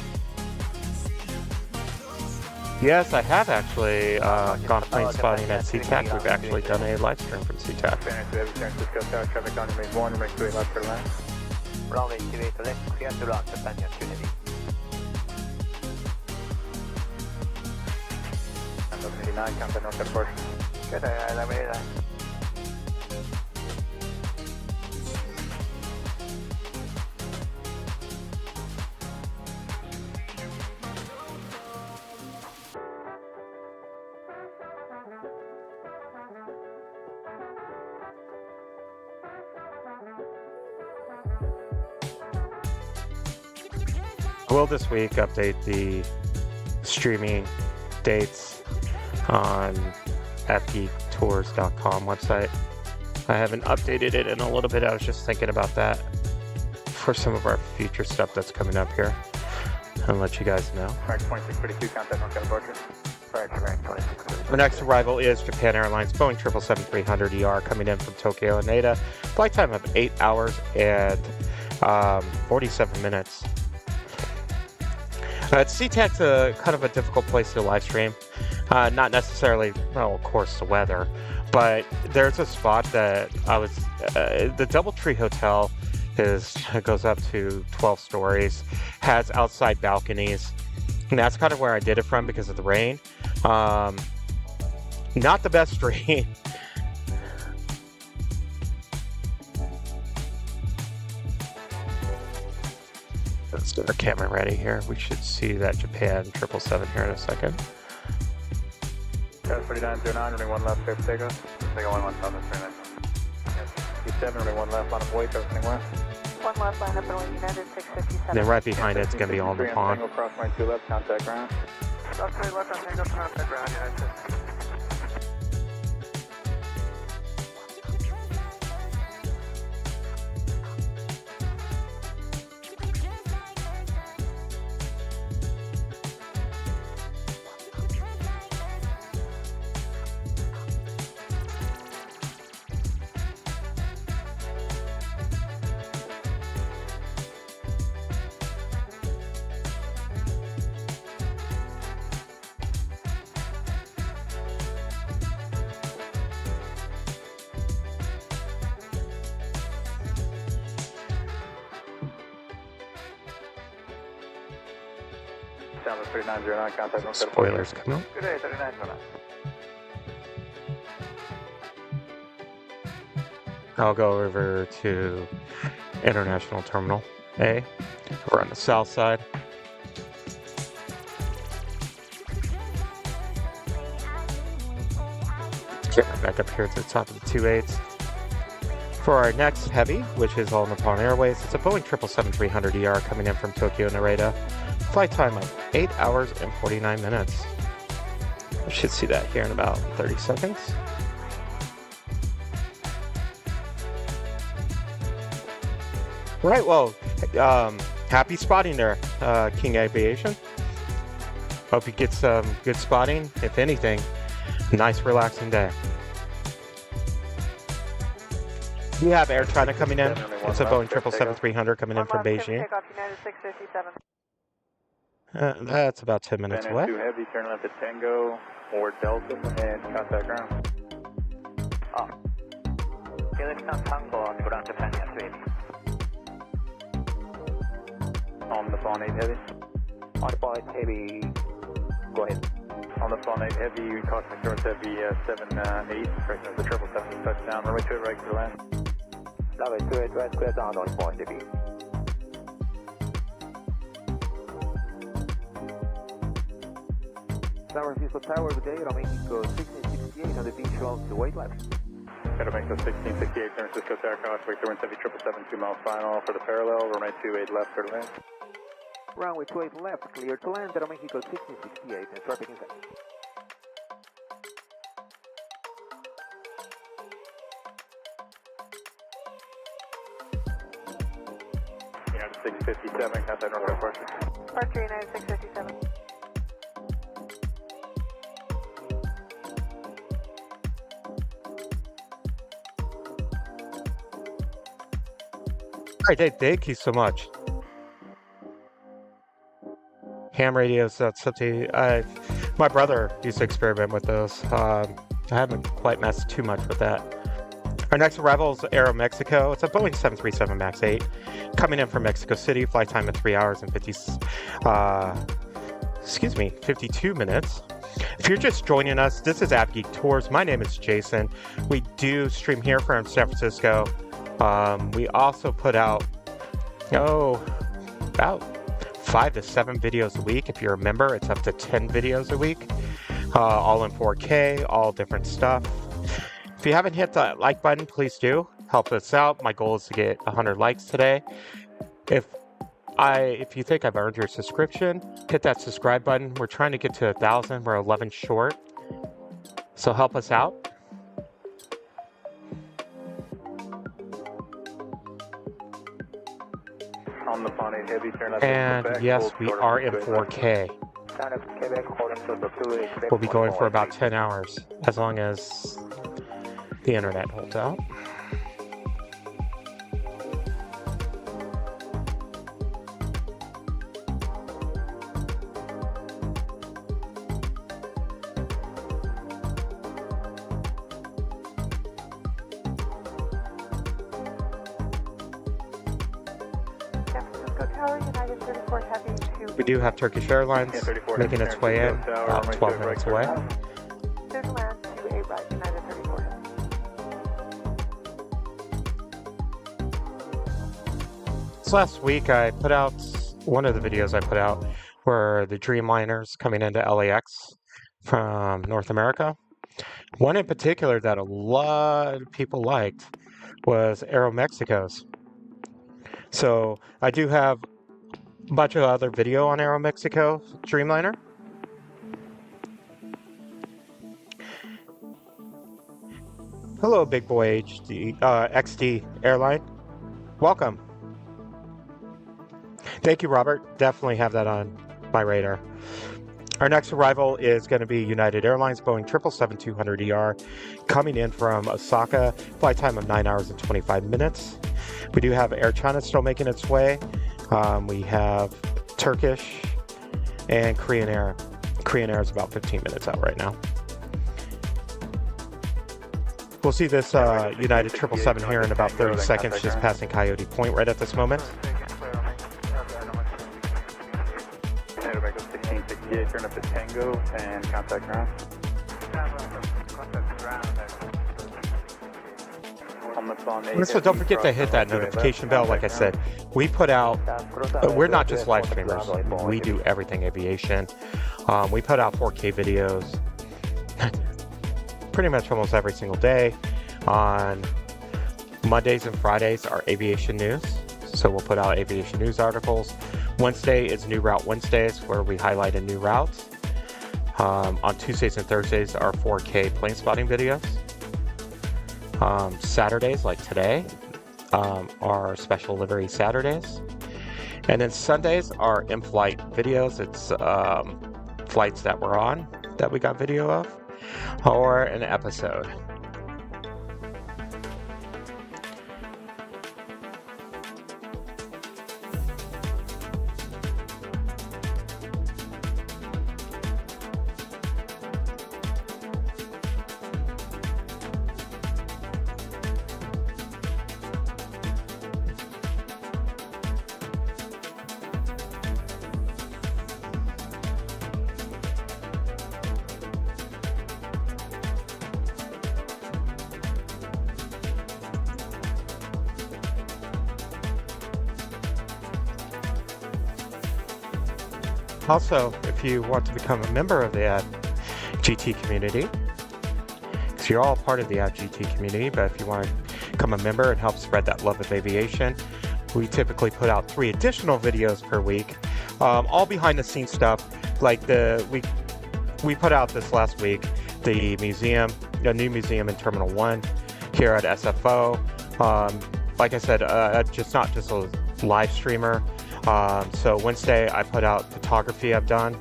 [SPEAKER 1] Yes, I have actually gone plane spotting at SeaTac. We've actually done a live stream from SeaTac.
[SPEAKER 2] San Francisco Tower, traffic on runway 1, runway 28 left, clear to land.
[SPEAKER 3] Runway 28 left, clear to land, Japan Trinity.
[SPEAKER 2] 1189, contact north airport.
[SPEAKER 3] Good, I made that.
[SPEAKER 1] I will this week update the streaming dates on AVGeekTours.com website. I haven't updated it in a little bit. I was just thinking about that for some of our future stuff that's coming up here. I'll let you guys know.
[SPEAKER 2] American 2632, contact north departure.
[SPEAKER 3] American 2632.
[SPEAKER 1] Our next arrival is Japan Airlines Boeing 777-300ER coming in from Tokyo, Haneda. Flight time of 8 hours and 47 minutes. SeaTac's a kind of a difficult place to live stream. Not necessarily, well, of course, the weather, but there's a spot that I was, the DoubleTree Hotel goes up to 12 stories, has outside balconies, and that's kind of where I did it from because of the rain. Not the best stream. Let's get our camera ready here. We should see that Japan 777 here in a second.
[SPEAKER 2] South 3909, runway 1 left, clear for takeoff.
[SPEAKER 3] Take 1 left, South 3909.
[SPEAKER 2] T7, runway 1 left, line up away, everything west.
[SPEAKER 4] 1 left, line up and away, United 657.
[SPEAKER 1] Then right behind it's going to be on the pond.
[SPEAKER 2] Tango, cross line 2 left, contact ground.
[SPEAKER 3] South 3 left on Tango, contact ground, United 6.
[SPEAKER 2] Down to 3909, contact north
[SPEAKER 1] Spoilers coming up.
[SPEAKER 3] Good day, 3909.
[SPEAKER 1] I'll go over to International Terminal A. We're on the south side. Get back up here to the top of the 28s. For our next heavy, which is All Nippon Airways, it's a Boeing 777-300ER coming in from Tokyo, Narita. Flight time of 8 hours and 49 minutes. I should see that here in about 30 seconds. Right, well, happy spotting there, King Aviation. Hope you get some good spotting. If anything, nice relaxing day. We have Air China coming in. It's a Boeing 777-300 coming in from Beijing.
[SPEAKER 4] Takeoff United 657.
[SPEAKER 1] That's about 10 minutes away.
[SPEAKER 2] Too heavy, turn left at Tango or Delta and contact ground.
[SPEAKER 3] Felixstown Tango on ground Japan 380.
[SPEAKER 2] On the Fawn 8 Heavy.
[SPEAKER 3] On the Fawn 8 Heavy, go ahead.
[SPEAKER 2] On the Fawn 8 Heavy, you caught McDormand's Heavy 7-8, correct, the 777 touchdown, runway 28 right to land.
[SPEAKER 3] Runway 28 right, clear down on Fawn 8 Heavy. San Francisco Tower, good day, Aeromexico 1668 on the beach road to wait left.
[SPEAKER 2] Aeromexico 1668, San Francisco Tower, caught McDormand's Heavy 777, 2 miles final for the parallel, runway 28 left, clear to land.
[SPEAKER 3] Runway 28 left, clear to land, Aeromexico 1668, and traffic inside.
[SPEAKER 2] United 657, contact north departure.
[SPEAKER 4] Departure United 657.
[SPEAKER 1] All right, Dave, thank you so much. Ham radios, that's something my brother used to experiment with those. I haven't quite messed too much with that. Our next arrival is Aeromexico. It's a Boeing 737 MAX 8 coming in from Mexico City. Flight time of 3 hours and 52 minutes. If you're just joining us, this is AVGeek Tours. My name is Jason. We do stream here from San Francisco. We also put out, about 5 to 7 videos a week. If you're a member, it's up to 10 videos a week, all in 4K, all different stuff. If you haven't hit the like button, please do. Help us out. My goal is to get 100 likes today. If you think I've earned your subscription, hit that subscribe button. We're trying to get to 1,000. We're 11 short. So help us out.
[SPEAKER 2] On the Fawn 8 Heavy, turn left.
[SPEAKER 1] And yes, we are in 4K. We'll be going for about 10 hours, as long as the internet holds out.
[SPEAKER 4] San Francisco Tower, United 34 Heavy to...
[SPEAKER 1] We do have Turkish Airlines making its way in, about 12 minutes away.
[SPEAKER 4] Clear to land to A right, United 34 Heavy.
[SPEAKER 1] So last week I put out, one of the videos I put out were the Dreamliners coming into LAX from North America. One in particular that a lot of people liked was Aeromexico's. So I do have a bunch of other video on Aeromexico Dreamliner. Hello, Big Boy XD Airline. Welcome. Thank you, Robert. Definitely have that on my radar. Our next arrival is going to be United Airlines Boeing 777-200ER coming in from Osaka. Flight time of 9 hours and 25 minutes. We do have Air China still making its way. We have Turkish and Korean Air. Korean Air is about 15 minutes out right now. We'll see this United 777 here in about 30 seconds, just passing Coyote Point right at this moment.
[SPEAKER 2] Aeromexico 1668, turn up at Tango and contact ground.
[SPEAKER 1] So don't forget to hit that notification bell. Like I said, we put out, we're not just live streamers, we do everything aviation. We put out 4K videos pretty much almost every single day. On Mondays and Fridays are aviation news, so we'll put out aviation news articles. Wednesday is New Route Wednesdays, where we highlight a new route. On Tuesdays and Thursdays are 4K plane spotting videos. Saturdays, like today, are special livery Saturdays. And then Sundays are in-flight videos. It's flights that we're on that we got video of, or an episode. Also, if you want to become a member of the GT community, because you're all part of the AVGeek community, but if you want to become a member and help spread that love of aviation, we typically put out 3 additional videos per week, all behind the scenes stuff. Like we put out this last week, the museum, a new museum in Terminal 1 here at SFO. Like I said, just not just a live streamer. So Wednesday I put out photography I've done,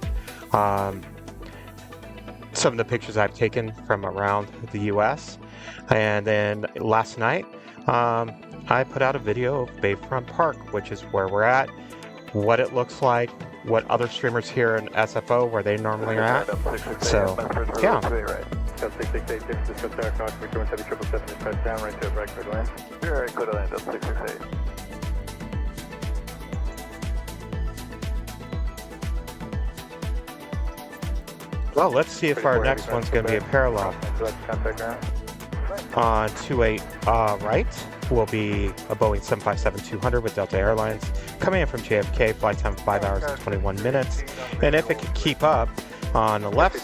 [SPEAKER 1] some of the pictures I've taken from around the US, and then last night I put out a video of Bayfront Park, which is where we're at, what it looks like, what other streamers here in SFO where they normally are at. So yeah. Well, let's see if our next one's going to be a parallel. On 28 right will be a Boeing 757-200 with Delta Airlines, coming in from JFK, flight time 5 hours and 21 minutes. And if it can keep up, on the left,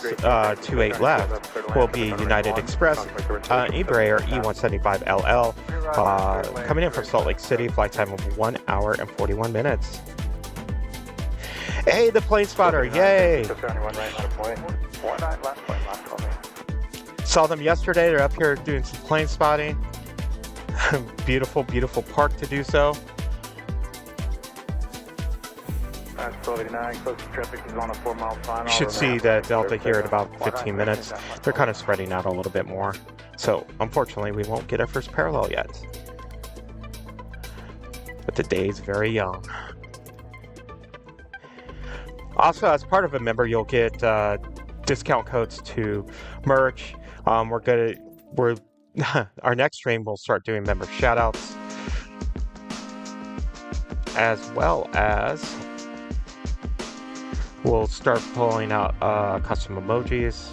[SPEAKER 1] 28 left, will be United Express, Embraer E175LL, coming in from Salt Lake City, flight time of 1 hour and 41 minutes. Hey, the plane spotter, yay! Saw them yesterday, they're up here doing some plane spotting. Beautiful, beautiful park to do so. You should see that Delta here in about 15 minutes. They're kind of spreading out a little bit more. So, unfortunately, we won't get our first parallel yet. But the day is very young. Also, as part of a member, you'll get discount codes to merch. Our next stream we'll start doing member shoutouts, as well as we'll start pulling out custom emojis,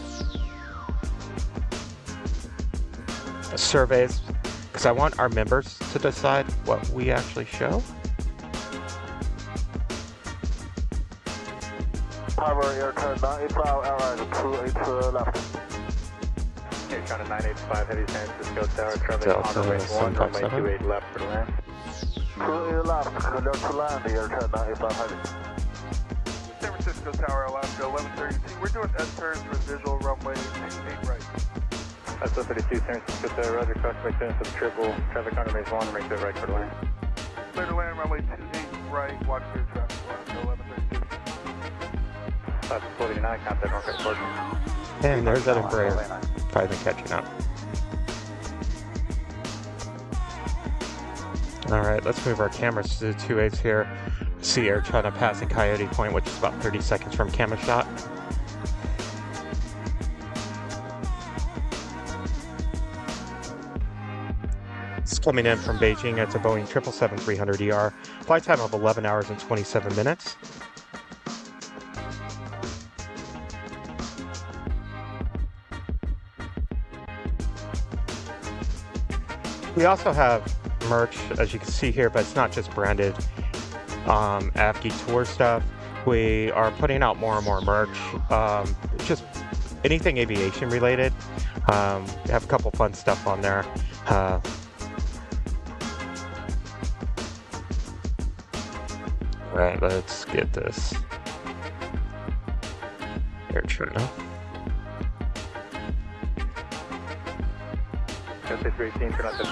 [SPEAKER 1] surveys, because I want our members to decide what we actually show.
[SPEAKER 3] Power air turn 985, Airline 28 left. Here, China 985, Heavy San Francisco Tower, traveling on the way 1, runway 28 left for land. 28 left, clear to land, air turn 985 Heavy. San Francisco Tower, Alaska, 1132. We're doing S-turns for visual runway 28 right. SO32, San Francisco Tower, Roger, crossway 10 for the triple, traffic on runway 1, runway 2 right for land. Clear to land, runway 28 right, watch clear traffic, Alaska, 1132. 49, contact Norfolk Port.
[SPEAKER 1] And there's that Embraer, finally catching up. Alright, let's move our cameras to the 2.8s here. See Air China passing Coyote Point, which is about 30 seconds from camera shot. It's coming in from Beijing. It's a Boeing 777-300ER. Flight time of 11 hours and 27 minutes. We also have merch, as you can see here, but it's not just branded AVGeek Tours stuff. We are putting out more and more merch, just anything aviation related. We have a couple fun stuff on there. Right, let's get this. Air China.
[SPEAKER 3] SA318, turn out the...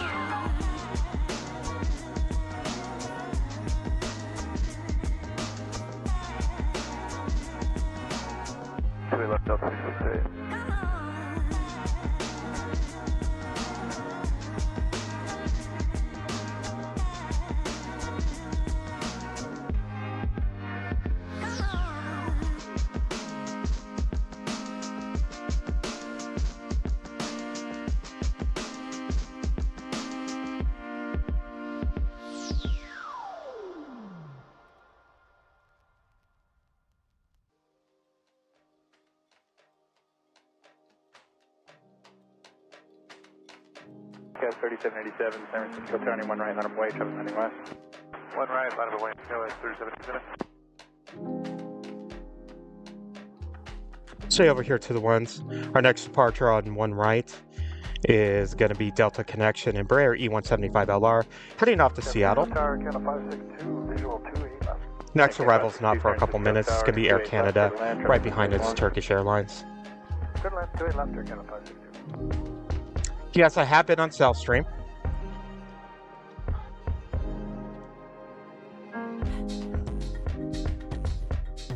[SPEAKER 2] Gas 3787, San Francisco, turning one right, let him wait, traffic landing west. One right, let him wait, go at 3787.
[SPEAKER 1] Stay over here to the ones. Our next departure on one right is going to be Delta Connection Embraer E175LR, heading off to Seattle. Next arrival is not for a couple minutes. It's going to be Air Canada. Right behind it's Turkish Airlines. Yes, I have been on Southstream.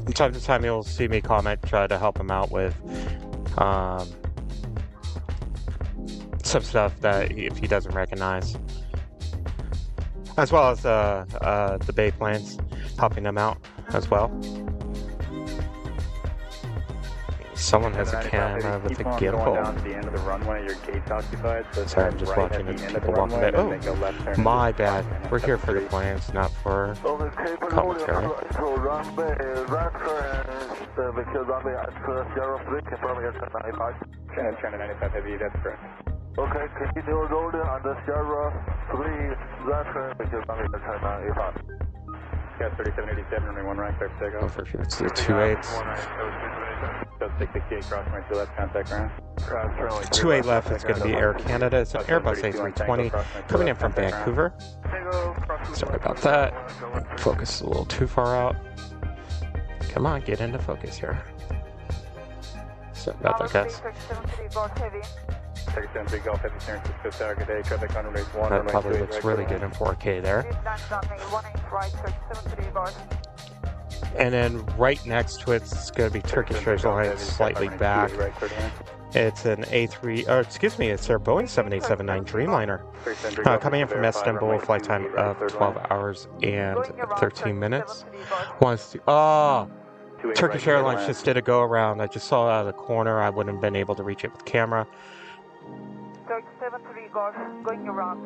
[SPEAKER 1] From time to time, you'll see me comment, try to help him out with some stuff that if he doesn't recognize, as well as the Bay planes, helping them out as well. Someone has a camera with a gimbal.
[SPEAKER 2] Down to the end of the runway, your gate's occupied, so
[SPEAKER 1] sorry, I'm just watching as people walking by. Oh, my bad. We're here for the planes, not for commentary.
[SPEAKER 2] China 95 Heavy, that's correct.
[SPEAKER 3] Okay, continue rolling on the Sierra 3 Zachary, because I'm in the China 95.
[SPEAKER 2] Gas 3787, runway 1 right, clear for takeoff.
[SPEAKER 1] Oh, for sure. It's the 28s.
[SPEAKER 2] 668, crossing right to left, contact ground.
[SPEAKER 1] 28 left is going to be Air Canada. It's an Airbus A380 coming in from Vancouver. Sorry about that. Focus is a little too far out. Come on, get into focus here. Sorry about that, guys.
[SPEAKER 2] 37 Golf Heavy, San Francisco Tower, good day, traffic on runway 1.
[SPEAKER 1] That probably looks really good in 4K there. And then right next to it's going to be Turkish Airlines, slightly back. It's an it's their Boeing 7879 Dreamliner. Coming in from Istanbul, flight time of 12 hours and 13 minutes. Turkish Airlines just did a go around. I just saw it out of the corner. I wouldn't have been able to reach it with camera.
[SPEAKER 4] 73 Golf, going around.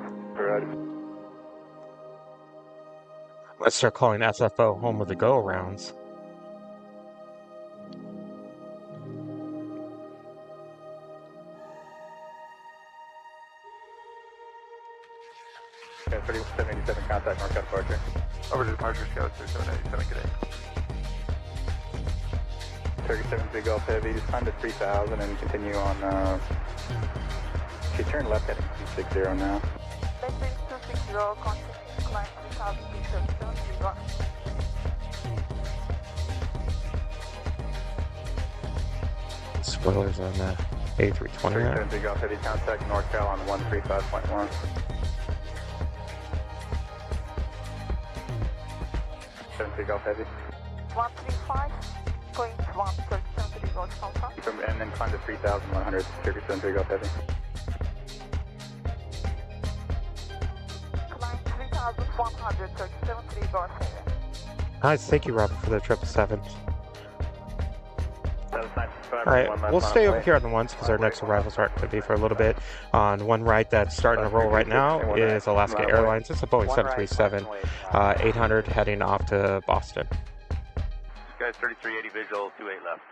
[SPEAKER 1] Let's start calling SFO home of the go-arounds.
[SPEAKER 2] Okay, 3787, contact northbound departure. Over to departure, Scout 3787, good day. Turkish 73 Golf Heavy, just climb to 3000 and continue on, should turn left heading 260 now.
[SPEAKER 4] Backwind 260, continue to climb 3000 meters, 73 Golf.
[SPEAKER 1] Spoilers on the A320 there.
[SPEAKER 2] 73 Golf Heavy, contact NorCal on 135.1. 73 Golf Heavy.
[SPEAKER 4] 135, going to 137 Golf confirm.
[SPEAKER 2] And then climb to 3100, Turkish 73 Golf Heavy.
[SPEAKER 4] Climb 3100, 37 Golf Heavy.
[SPEAKER 1] Nice, thank you, Robert, for the 777. Alright, we'll stay over here on the ones because our next arrivals aren't going to be for a little bit. On one right that's starting to roll right now is Alaska Airlines. It's a Boeing 737 800 heading off to Boston.
[SPEAKER 2] Guys, 3380 visual, 28 left.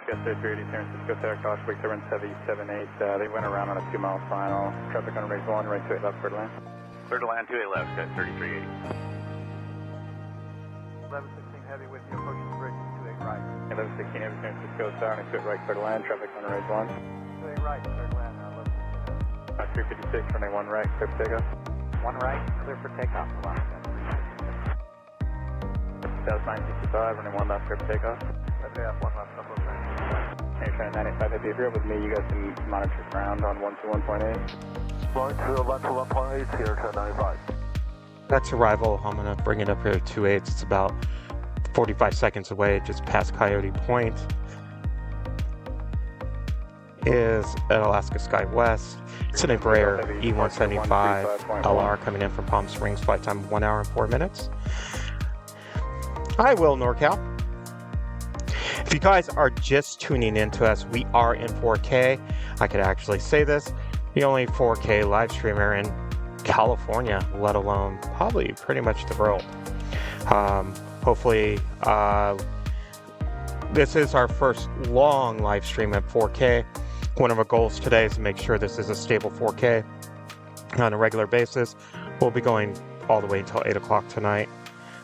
[SPEAKER 2] Guys, 3380 San Francisco Tower, Cost Break, Turbine 778. They went around on a 2-mile final. Traffic on race 1, right 28 left, clear to land. Clear to land, 28 left, guys, 3380. 1116 Heavy with you, approaching bridge, 28 right. 1116 Heavy, San Francisco Tower, and 28 right, clear to land. Traffic on race 1. 28 right, clear to land, 1116. 356, runway 1 right, clear for takeoff. 1 right, clear for takeoff, Alaska. South 965, running 1 left, clear for takeoff. Okay, F1 left, couple of times. You're trying 95 Heavy, if you're up with me, you guys can monitor ground on 121.8.
[SPEAKER 3] 121.8 here, 1095.
[SPEAKER 1] Next arrival, I'm going to bring it up here to 28. It's about 45 seconds away, just past Coyote Point. Is at Alaska Sky West. It's an Embraer E175 LR coming in from Palm Springs, flight time 1 hour and 4 minutes. Hi, Will NorCal. If you guys are just tuning in to us, we are in 4K. I could actually say this, the only 4K live streamer in California, let alone probably pretty much the world. Hopefully, this is our first long live stream at 4K. One of our goals today is to make sure this is a stable 4K. on a regular basis. We'll be going all the way until 8 o'clock tonight.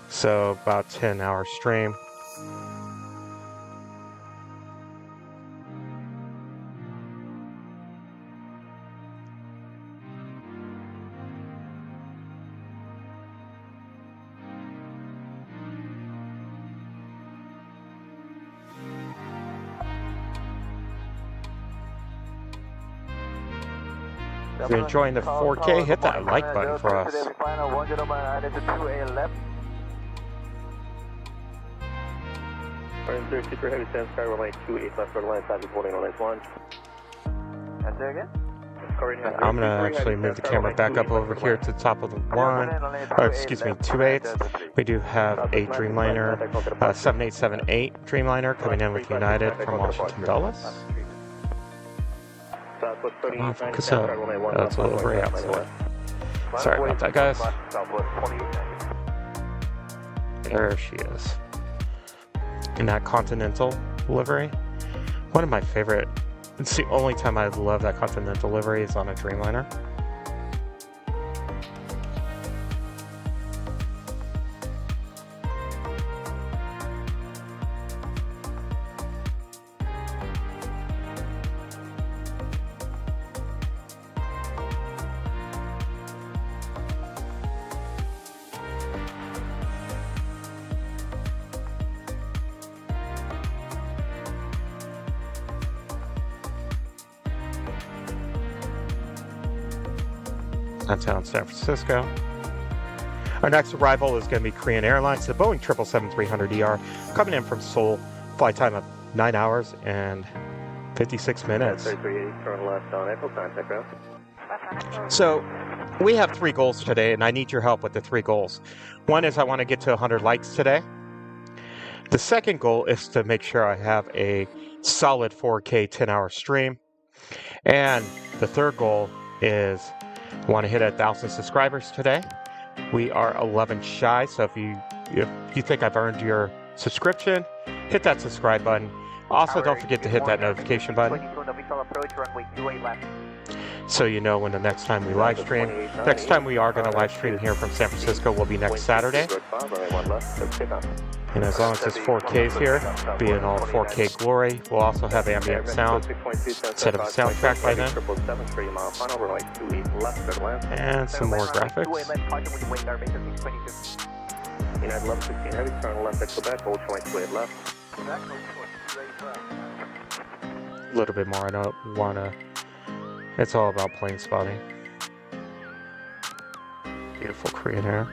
[SPEAKER 1] So about 10-hour stream. If you're enjoying the 4K, hit that like button for us.
[SPEAKER 2] Super heavy stands, Skyline line 28 left, line side reporting on line 1.
[SPEAKER 3] And there again?
[SPEAKER 1] I'm gonna actually move the camera back up over here to the top of the 28. We do have a Dreamliner 7878 Dreamliner coming in with United from Washington Dulles. Focus up. That's a little very outside. Sorry about that, guys. There she is. In that Continental livery. One of my favorite. It's the only time I love that Continental livery is on a Dreamliner. Downtown San Francisco. Our next arrival is going to be Korean Airlines, the Boeing 777-300ER, coming in from Seoul. Flight time of 9 hours and 56 minutes. So we have 3 goals today, and I need your help with the 3 goals. One is I want to get to 100 likes today. The second goal is to make sure I have a solid 4K 10-hour stream. And the third goal is I want to hit 1,000 subscribers today. We are 11 shy, so if you think I've earned your subscription, hit that subscribe button. Also, don't forget to hit that notification button so you know when the next time we live stream. Next time we are going to live stream here from San Francisco will be next Saturday. And as long as it's 4Ks here, be in all 4K glory, we'll also have ambient sound instead of a soundtrack by then. And some more graphics. A little bit more, I don't want to... It's all about plane spotting. Beautiful Korean Air.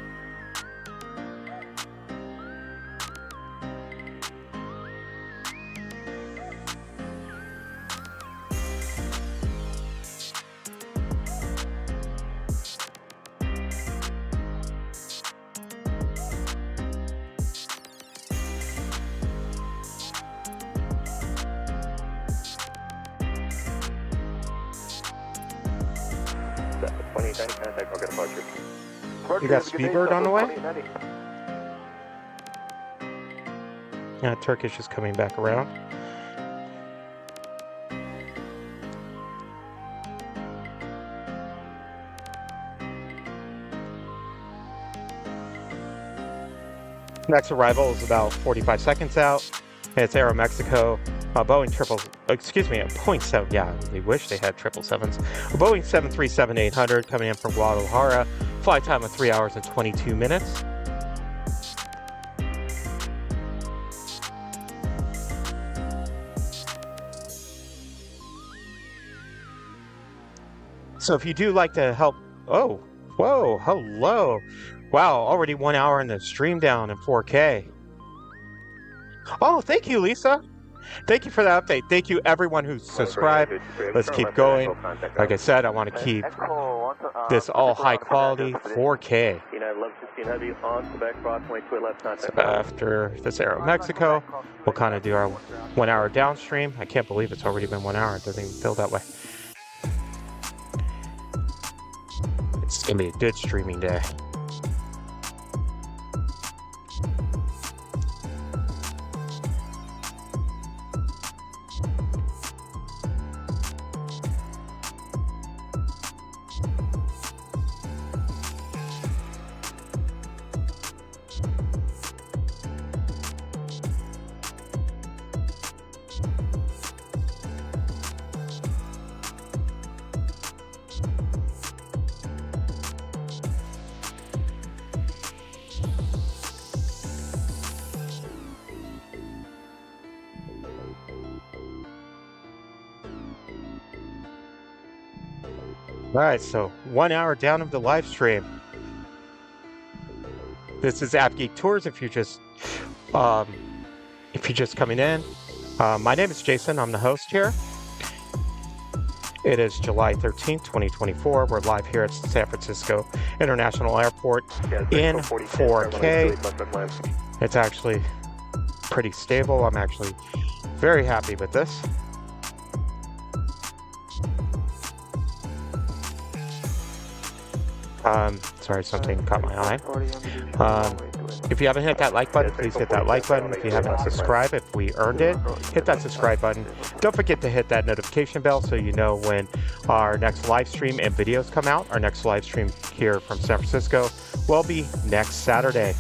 [SPEAKER 1] You got Speedbird on the way? Yeah, Turkish is coming back around. Next arrival is about 45 seconds out. It's Aeromexico. Boeing a 0.7, yeah, they wish they had 777s. A Boeing 737-800 coming in from Guadalajara. Flight time of 3 hours and 22 minutes. So if you do like to help, oh, whoa, hello. Wow, already 1 hour in the stream down in 4K. Oh, thank you, Lisa. Thank you for the update. Thank you, everyone who's subscribed. Let's keep going. Like I said, I want to keep this all high quality 4K. So after this Aeromexico, we'll kind of do our 1 hour downstream. I can't believe it's already been 1 hour. It doesn't even feel that way. It's going to be a good streaming day. All right, so 1 hour down of the live stream. This is AVGeek Tours. If you're just coming in, my name is Jason. I'm the host here. It is July 13th, 2024. We're live here at San Francisco International Airport in 4K. It's actually pretty stable. I'm actually very happy with this. Sorry, something caught my eye. If you haven't hit that like button, please hit that like button. If you haven't subscribed, if we earned it, hit that subscribe button. Don't forget to hit that notification bell so you know when our next live stream and videos come out. Our next live stream here from San Francisco will be next Saturday.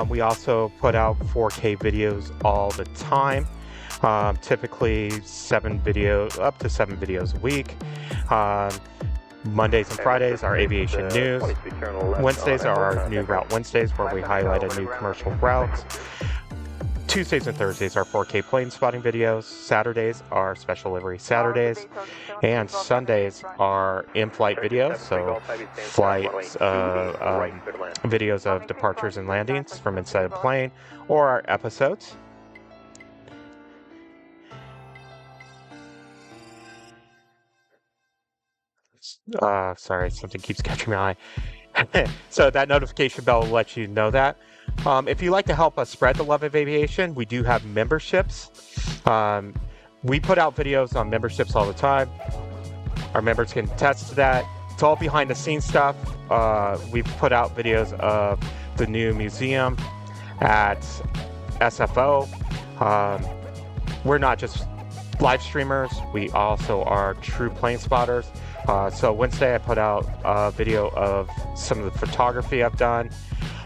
[SPEAKER 1] We also put out 4K videos all the time. Typically up to 7 videos a week. Mondays and Fridays are aviation news. Wednesdays are our new Route Wednesdays where we highlight a new commercial routes. Tuesdays and Thursdays are 4K plane spotting videos. Saturdays are special livery Saturdays. And Sundays are in-flight videos, so flights, videos of departures and landings from inside a plane, or our episodes. Sorry, something keeps catching my eye. So that notification bell will let you know that. If you'd like to help us spread the love of aviation, we do have memberships. We put out videos on memberships all the time. Our members can attest to that. It's all behind the scenes stuff. We've put out videos of the new museum at SFO. We're not just live streamers, we also are true plane spotters. So Wednesday I put out a video of some of the photography I've done,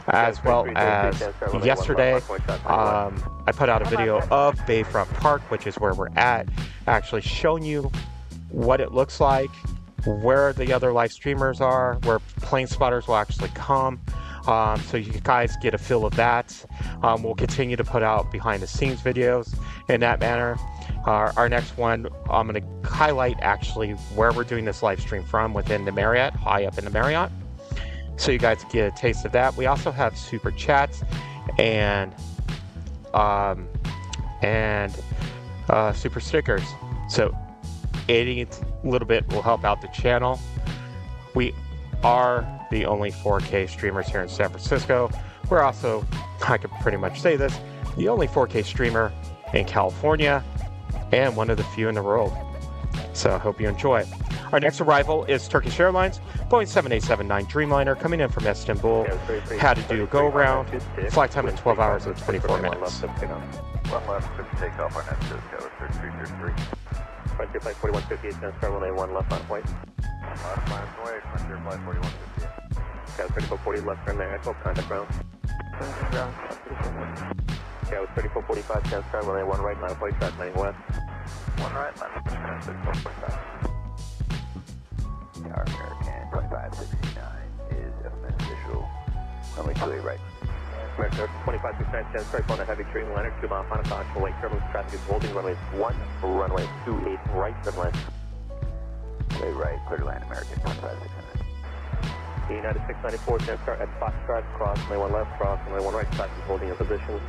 [SPEAKER 1] as well as yesterday I put out a video of Bayfront Park, which is where we're at, actually showing you what it looks like, where the other live streamers are, where plane spotters will actually come, so you guys get a feel of that. We'll continue to put out behind the scenes videos in that manner. Our next one, I'm going to highlight actually where we're doing this live stream from within the Marriott, high up in the Marriott, so you guys get a taste of that. We also have super chats and super stickers, so any little bit will help out the channel. We are the only 4K streamers here in San Francisco. We're also, I can pretty much say this, the only 4K streamer in California, and one of the few in the world. So I hope you enjoy. Our next arrival is Turkish Airlines, Boeing 7879 Dreamliner, coming in from Istanbul. Had to do a go-around. Flight time of 12 hours and 24 minutes.
[SPEAKER 3] One left, good takeoff on Cisco, 3333. Frontier flight 4158, transfer 181 left on white. Left minus white, Frontier flight 4158. Got 3440 left turn there, echo, contact ground. Yeah, with 3445, transfer 181 right, line of white, track 90 west. 1 right, line of white, 3445. Our American 2569 is FMS official, runway 28 right. American 2569, transfer on a heavy Dreamliner, 2 mile final caution, white turbulence, traffic is holding, runway 1, runway 28 right, runway. Way right, clear to land, American 25600. United 694, transfer at Foxtrot, cross, runway 1 left, cross, runway 1 right, traffic is holding in position.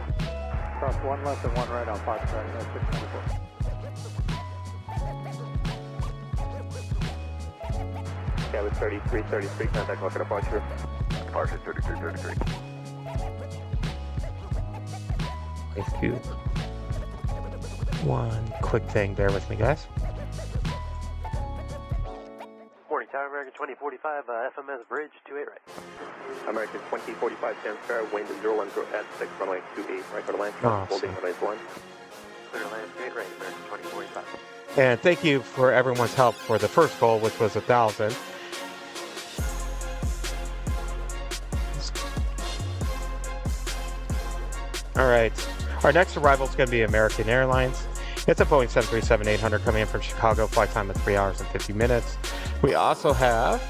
[SPEAKER 3] Cross 1 left and 1 right on Foxtrot, United 694. Yeah, with 3333, contact local departure. Departure 3333.
[SPEAKER 1] Thank you. One quick thing, bear with me, guys.
[SPEAKER 5] Morning, Tower American 2045, FMS Bridge 28 right.
[SPEAKER 2] American 2045, transfer, wind 010 at 6, runway 28 right for the land. Holding runway 1.
[SPEAKER 5] Clear land straight right, American 2045.
[SPEAKER 1] And thank you for everyone's help for the first goal, which was 1,000. All right, our next arrival is going to be American Airlines. It's a Boeing 737-800 coming in from Chicago, flight time of 3 hours and 50 minutes. We also have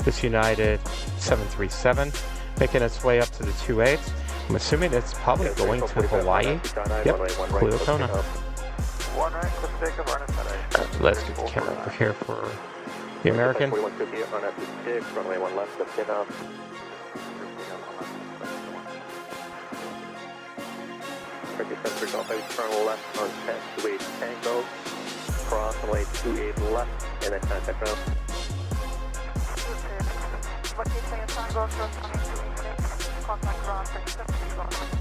[SPEAKER 1] this United 737 making its way up to the 28s. I'm assuming it's probably going to Hawaii. Yep, Cleotona.
[SPEAKER 3] One right, click take of Arnhem.
[SPEAKER 1] Let's get the camera over here for the American.
[SPEAKER 5] 4150 on SFO, runway 1 left, lift it up. Sensor Golf, turn left on 1028 Tango, cross runway 28 left, and then contact ground.
[SPEAKER 4] What do you say, Tango, cross runway 286, contact ground, 3731.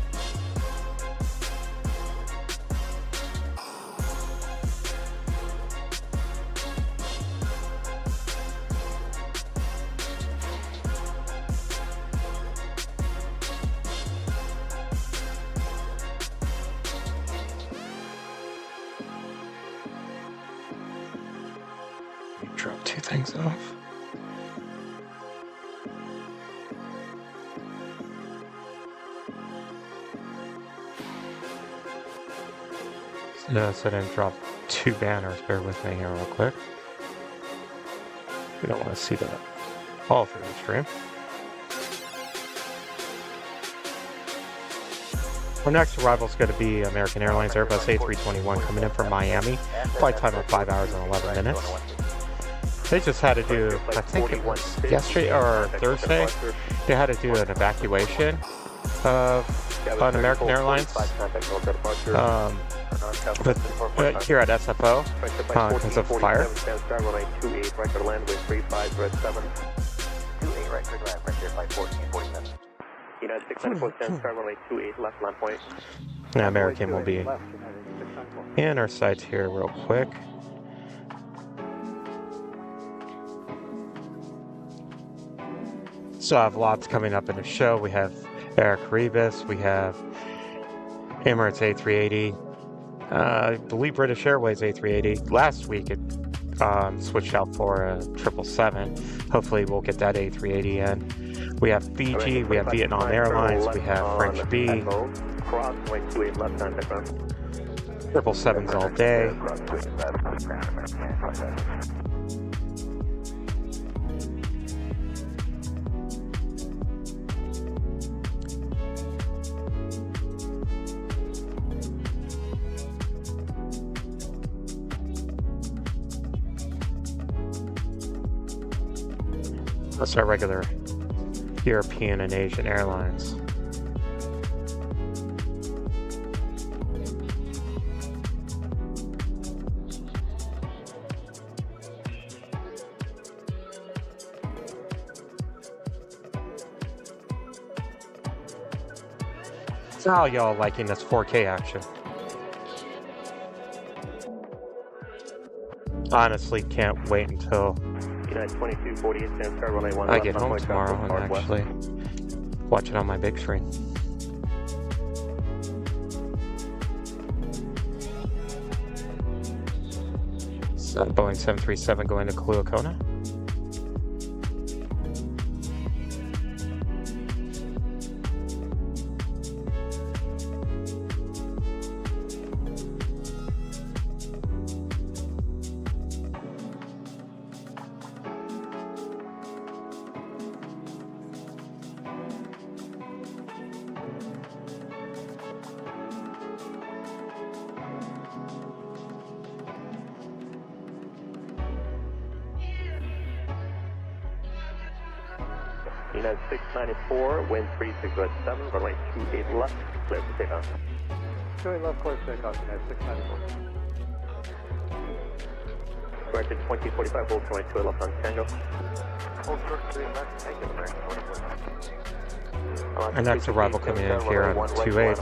[SPEAKER 1] Drop two things off. Notice I didn't drop two banners. Bear with me here real quick. We don't want to see that all through the stream. Our next arrival is going to be American Airlines Airbus A321 coming in from Miami. Flight time of 5 hours and 11 minutes. They just had to do, I think it was yesterday or Thursday, they had to do an evacuation on American Airlines here at SFO because of fire. American will be in our sights here real quick. So I have lots coming up in the show. We have Heavies, we have Emirates A380, I believe British Airways A380. Last week it switched out for a 777. Hopefully we'll get that A380 in. We have Fiji, we have Vietnam Airlines, we have French B. 777s all day. That's our regular European and Asian airlines. So how y'all liking this 4K action? Honestly, can't wait until I get home tomorrow and actually watch it on my big screen. So Boeing 737 going to Kaluakona.
[SPEAKER 5] United 694, wind 3607, runway 28 left, clear for takeoff.
[SPEAKER 2] 28 left, clear for takeoff, United 694.
[SPEAKER 5] Directed 2045, hold 22 left on Tango.
[SPEAKER 2] Hold short 3 left, thank you, American 24.
[SPEAKER 1] Our next arrival coming in here on 28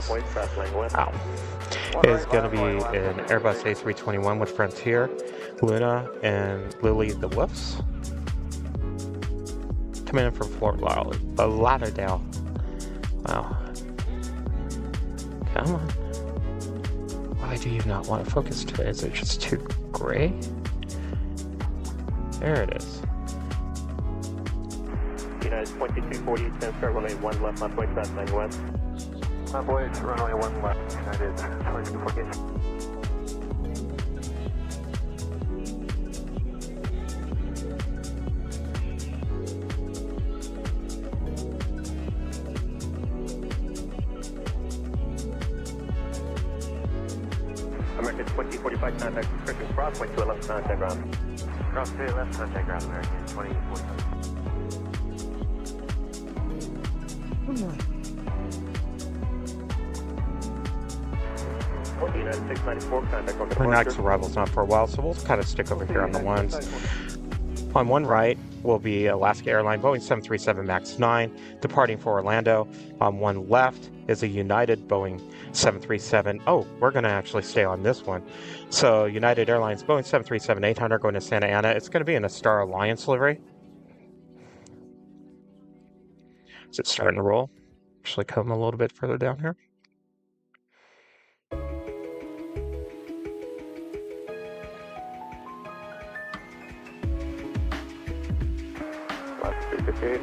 [SPEAKER 1] is going to be an Airbus A321 with Frontier, Luna, and Lily the Wolves. Coming in from Fort Lauderdale. Wow. Come on. Why do you not want to focus today? Is it just too gray? There it is.
[SPEAKER 5] United 2240, transfer runway 1 left, my point, fast 9 west.
[SPEAKER 3] My boys, runway 1 left, United 2248.
[SPEAKER 5] American 2045, 25 contact, restricting crosswind to 11 contact ground.
[SPEAKER 2] Cross 2 left contact ground, American 2045.
[SPEAKER 5] United 694 contact on the
[SPEAKER 1] Our next arrival's not for a while, so we'll kind of stick over here on the ones. On one right will be Alaska Airlines Boeing 737 MAX 9 departing for Orlando. On one left is a United Boeing 737. Oh, we're going to actually stay on this one. So United Airlines Boeing 737-800 going to Santa Ana. It's going to be in a Star Alliance livery. Is it starting to roll? Actually come a little bit further down here.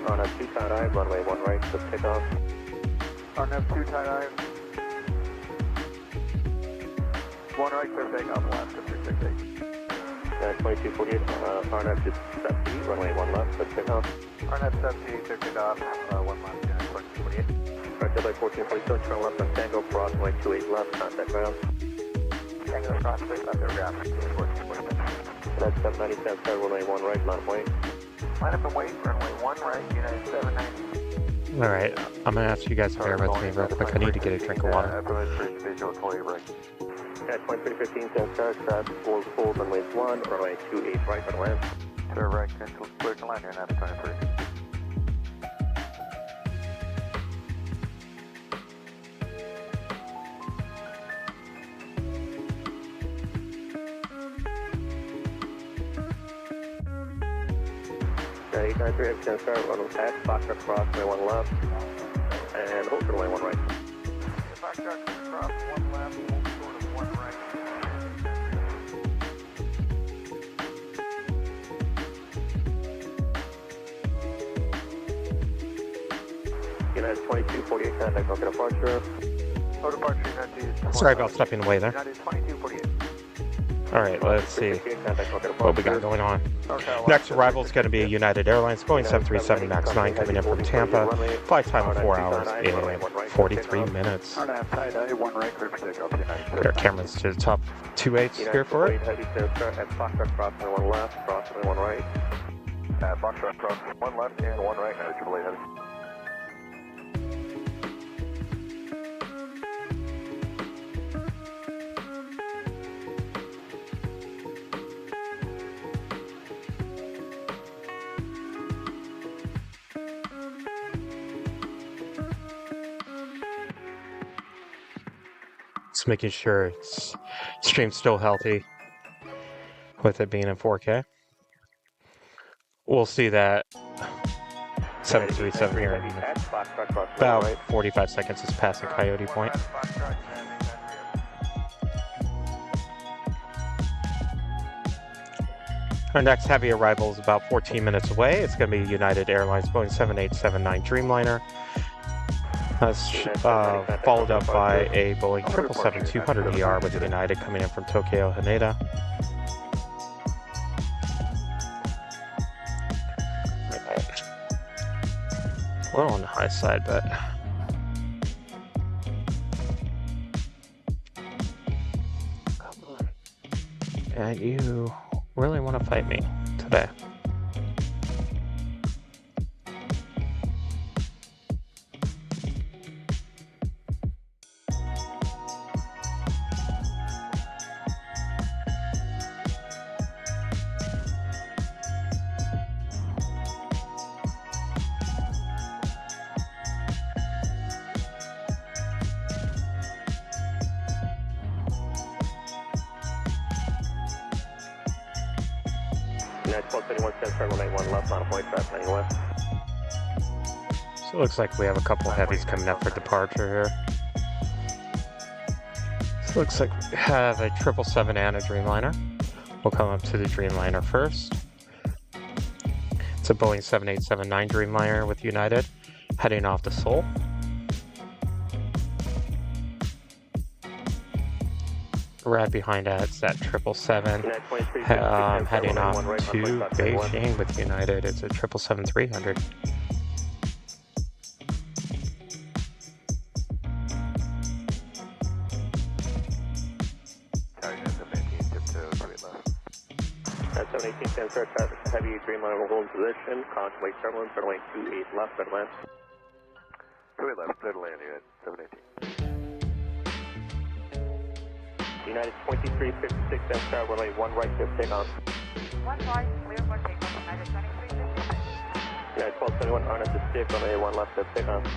[SPEAKER 5] On a 2 tight eye, runway 1 right, so takeoff.
[SPEAKER 3] On a 2 tight eye. 1 right, clear takeoff, left, 368.
[SPEAKER 5] 2248, RNF is 70, runway 1 left, so takeoff.
[SPEAKER 3] RNF 70, clear takeoff, 1 left, 2248.
[SPEAKER 5] Delay 1447, turn left on Tango, cross runway 28 left, contact ground.
[SPEAKER 3] Tango cross 6 left, aircraft, 1447.
[SPEAKER 5] That's 797, turn runway 1 right, line of weight.
[SPEAKER 3] Line up and wait, runway 1 right, United 790.
[SPEAKER 1] All right, I'm going to ask you guys to bear with me real quick. I need to get a drink of water.
[SPEAKER 5] At 2315, San Stars, traffic full runway 1, runway 28 right, runway land.
[SPEAKER 3] To our right, cancel, clear to land, you're not 23.
[SPEAKER 5] Yeah, 893, San Stars, runway at Foxtrot, cross runway 1 left, and hold runway 1 right.
[SPEAKER 3] Foxtrot, cross 1 left, hold short of 1 right.
[SPEAKER 5] United 2248, contact on departure.
[SPEAKER 3] Oh, departure, United.
[SPEAKER 1] Sorry about stepping away there.
[SPEAKER 3] United 2248.
[SPEAKER 1] All right, let's see what we got going on. Next arrival is going to be a United Airlines Boeing 737 MAX 9 coming in from Tampa. Flight time of 4 hours and 43 minutes.
[SPEAKER 3] RNF tight eye, 1 right, clear for takeoff, United.
[SPEAKER 1] Put our cameras to the top 2/8 here for it.
[SPEAKER 5] Heavy San Stars at Foxtrot, cross runway 1 left, cross runway 1 right.
[SPEAKER 3] Foxtrot, cross 1 left and 1 right, United 888 heavy.
[SPEAKER 1] Just making sure stream's still healthy with it being in 4K. We'll see that 737 here in about 45 seconds is passing Coyote Point. Our next heavy arrival is about 14 minutes away. It's going to be United Airlines Boeing 7879 Dreamliner. That's followed up by a Boeing 777-200ER with United coming in from Tokyo, Haneda. A little on the high side, but come on. And you really want to fight me today.
[SPEAKER 5] United 1231, Terminal 91 left, on a point, traffic heading west.
[SPEAKER 1] So it looks like we have a couple heavies coming up for departure here. So it looks like we have a 777 and a Dreamliner. We'll come up to the Dreamliner first. It's a Boeing 7879 Dreamliner with United heading off to Seoul. Right behind that, it's that 777 heading off to Beijing with United. It's a 777-300.
[SPEAKER 5] At 718, stand start, traffic heavy, Dreamliner will hold position, contemplate turbulence, runway 28 left, clear to land.
[SPEAKER 3] 28 left, clear to land, Unit 718.
[SPEAKER 5] United 2356, stand start, runway 1 right, clear for takeoff.
[SPEAKER 4] 1 right, clear for takeoff, United 2356.
[SPEAKER 5] United 1271, RNS to stick, runway 1 left, clear for takeoff.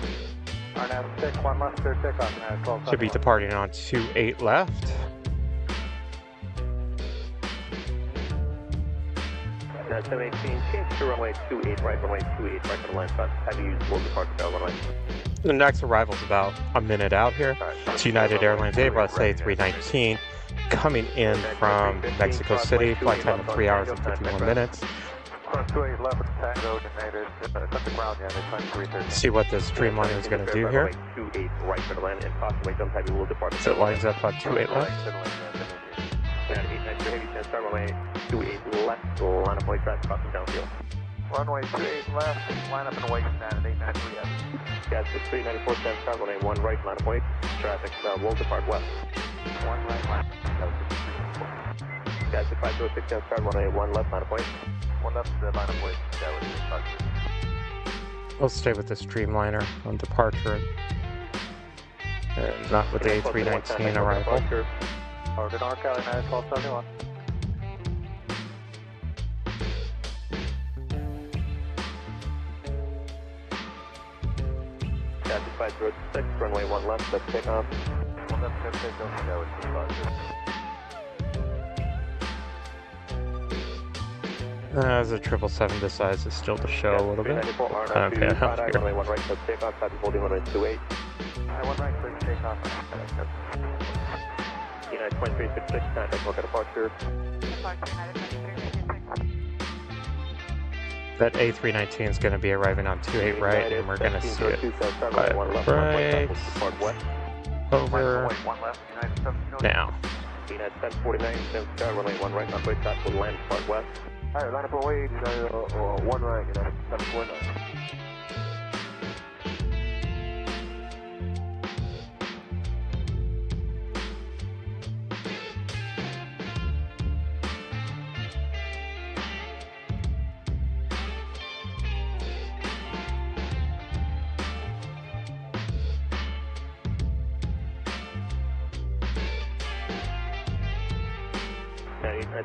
[SPEAKER 3] RNS stick, 1 left, clear takeoff, United 1271.
[SPEAKER 1] Should be departing on 28 left.
[SPEAKER 5] United 718, change to runway 28 right, runway 28 right for the land spot. Have you used will depart the runway?
[SPEAKER 1] The next arrival is about a minute out here. It's United Airlines Emirates A380 coming in from Mexico City. Flight time of 3 hours and 51 minutes.
[SPEAKER 3] 28 left, Tango, United, it's at the ground, United 2330.
[SPEAKER 1] See what this Dreamliner is going to do here.
[SPEAKER 5] 28 right for the land and possibly don't have you will depart the
[SPEAKER 1] So it lines up on 28 left.
[SPEAKER 5] United 893 Heavy, stand start, runway 28 left, line up white traffic crossing downfield.
[SPEAKER 3] Runway 28 left, line up and wait, United 893 Heavy.
[SPEAKER 5] Gas 6394, stand start, runway 1 right, line up white, traffic will depart west.
[SPEAKER 3] 1 right, line.
[SPEAKER 5] Gas 506, stand start, runway 1 left, line up white.
[SPEAKER 3] 1 left, line up wait, that was departure.
[SPEAKER 1] We'll stay with this Dreamliner on departure. And not with the A319 arrival.
[SPEAKER 3] Orbit NorCal, United 1271.
[SPEAKER 5] Gas 506, runway 1 left, let's take off.
[SPEAKER 3] 1 left, clear takeoff, that was departure.
[SPEAKER 1] As the 777 decides to still to show a little bit. Okay, out here.
[SPEAKER 5] Runway 1 right, let's take off. Traffic holding runway 28.
[SPEAKER 3] 1 right, clear takeoff.
[SPEAKER 5] United 2366, contact local departure.
[SPEAKER 4] Departure, United 2356.
[SPEAKER 1] That A319 is going to be arriving on 28 right, and we're going to see it.
[SPEAKER 5] Right.
[SPEAKER 1] Over
[SPEAKER 3] 1 left, United 17.
[SPEAKER 1] now.
[SPEAKER 5] United 1049, stand runway 1 right, on way traffic will land part west.
[SPEAKER 3] Alright, line up and wait, United 1 right, United 749.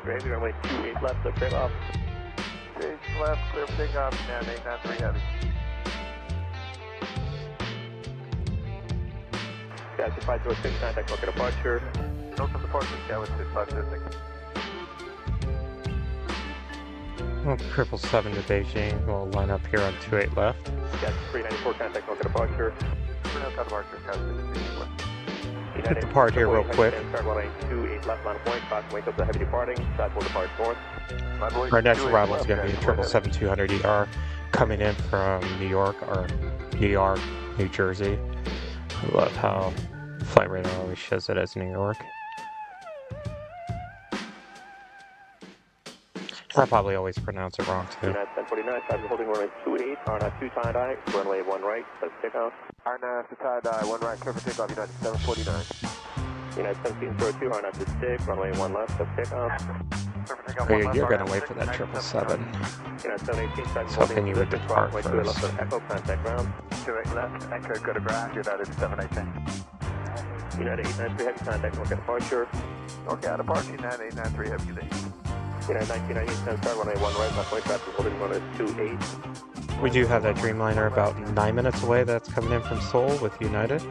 [SPEAKER 5] Heavy, runway 28 left, let's take off.
[SPEAKER 3] 28 left, clear for takeoff, United 893 Heavy.
[SPEAKER 5] Gas 506, contact local departure.
[SPEAKER 3] Note from departure, Scout 6526.
[SPEAKER 1] 777 to Beijing. We'll line up here on 28 left.
[SPEAKER 5] Gas 394, contact local departure.
[SPEAKER 3] Departure, Scout 66.
[SPEAKER 1] Hit the part here real quick.
[SPEAKER 5] Start runway 28 left, line of point, cross wake up the heavy departing, traffic will depart north.
[SPEAKER 1] Our next arrival is going to be 777-200ER coming in from New York, or New York, New Jersey. I love how Flight Radar always shows it as New York. I probably always pronounce it wrong too.
[SPEAKER 5] United 1049, traffic holding runway 28, RNS 2 tie-dye, runway 1 right, let's take off.
[SPEAKER 3] RNS to tie-dye, 1 right, clear for takeoff, United 749.
[SPEAKER 5] United 1702, RNS to stick, runway 1 left, let's take off.
[SPEAKER 1] You're going to wait for that 777.
[SPEAKER 5] United 718, traffic
[SPEAKER 1] So
[SPEAKER 5] holding
[SPEAKER 1] then you would depart
[SPEAKER 5] runway 2
[SPEAKER 1] first.
[SPEAKER 5] left, echo, contact ground.
[SPEAKER 3] 28 left, anchor, go to ground, United 718.
[SPEAKER 5] United 893, heavy contact, local departure.
[SPEAKER 3] Okay, departure, United 893 Heavy, good day.
[SPEAKER 5] United 1998, stand start, runway 1 right, left point, traffic holding runway 28.
[SPEAKER 1] We do have that Dreamliner about 9 minutes away that's coming in from Seoul with United.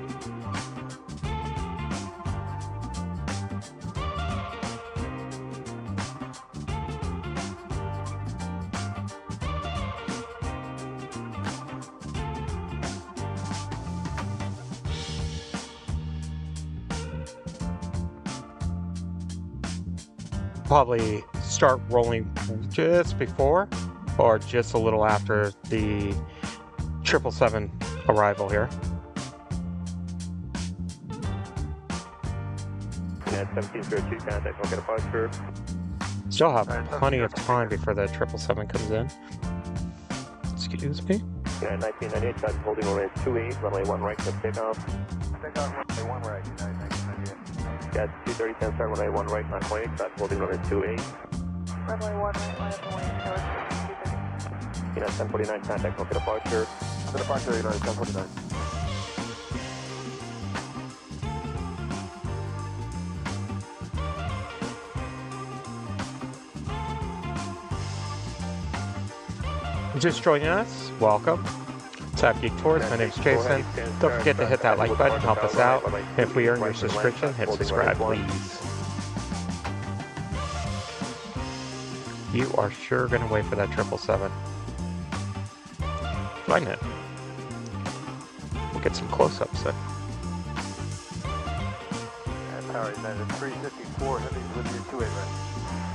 [SPEAKER 1] Probably start rolling just before or just a little after the 777 arrival here.
[SPEAKER 5] United 1702, contact local departure.
[SPEAKER 1] Still have plenty of time before the 777 comes in. Excuse me.
[SPEAKER 5] United 1998, traffic holding runway 28, runway 1 right, let's take off.
[SPEAKER 3] Take off, runway 1 right, United 1998.
[SPEAKER 5] Gas 230, stand start, runway 1 right, line point, traffic holding runway 28.
[SPEAKER 4] Runway 1 right, line up and wait until it's 230.
[SPEAKER 5] United 1049, contact for departure.
[SPEAKER 3] The departure, United 1049.
[SPEAKER 1] Just joining us, welcome. It's AVGeek Tours, my name's Jason. Don't forget to hit that like button, help us out. And if we earn your subscription, hit subscribe, please. You are sure going to wait for that 777. Find it. We'll get some close-ups then.
[SPEAKER 3] And power United 354, Heavies with you 28 right.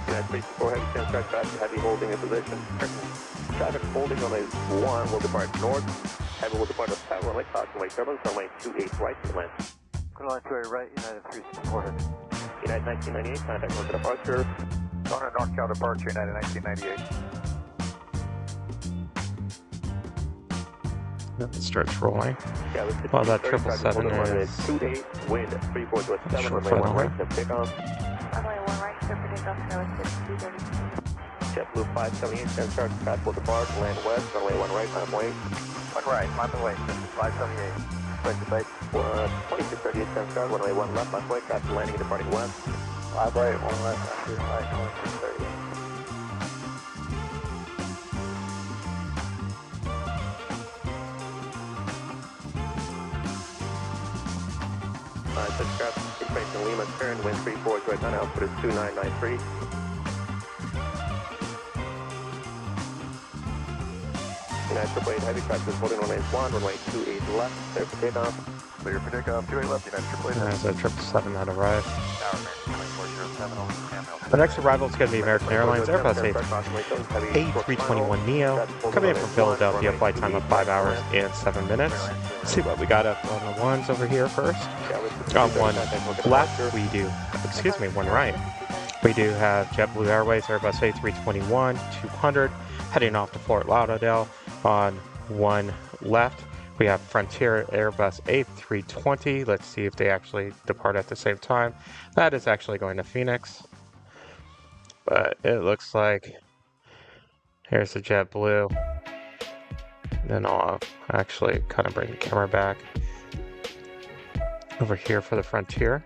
[SPEAKER 5] United 354, heavy stand track back to heavy holding in position. Traffic holding runway 1 will depart north. Heavy will depart north south runway, caution runway turbulence, runway 28 right to land.
[SPEAKER 3] Line 28 right, United 364 Heavy.
[SPEAKER 5] United 1998, contact for departure.
[SPEAKER 2] On a north south departure, United 1998.
[SPEAKER 1] Then it starts rolling.
[SPEAKER 5] Yeah,
[SPEAKER 1] Well, that 777 is
[SPEAKER 5] 28, wind 3427,
[SPEAKER 1] short
[SPEAKER 5] runway 1
[SPEAKER 1] final
[SPEAKER 5] right, set takeoff.
[SPEAKER 4] Runway 1 right, clear for takeoff, snow is 230.
[SPEAKER 5] JetBlue 578, stand start, crash will depart, land west, runway 1 right, climb wait.
[SPEAKER 2] 1 right, line and wait, 578.
[SPEAKER 5] Right to base, 2638, stand start, runway 1 left, left way, crash landing and departing west.
[SPEAKER 2] 5 right, 1 left, after 2638.
[SPEAKER 5] Subscribe, information Lima, turn, wind 34, right now, output is 2993. United 888 heavy traffic is holding runway 1, runway 28 left, clear for takeoff.
[SPEAKER 2] Clear for takeoff, 28 left, United 888.
[SPEAKER 1] There's a 777 that arrived.
[SPEAKER 2] Tower American 2407, over
[SPEAKER 1] The next arrival is going to be American Airlines Airbus A321neo, coming in from Philadelphia, flight time of 5 hours and 7 minutes. Let's see what we got up on the ones over here first. On one left, we do, one right. We do have JetBlue Airways Airbus A321-200 heading off to Fort Lauderdale. On one left, we have Frontier Airbus A320. Let's see if they actually depart at the same time. That is actually going to Phoenix. But it looks like here's the JetBlue. Then I'll actually kind of bring the camera back over here for the Frontier.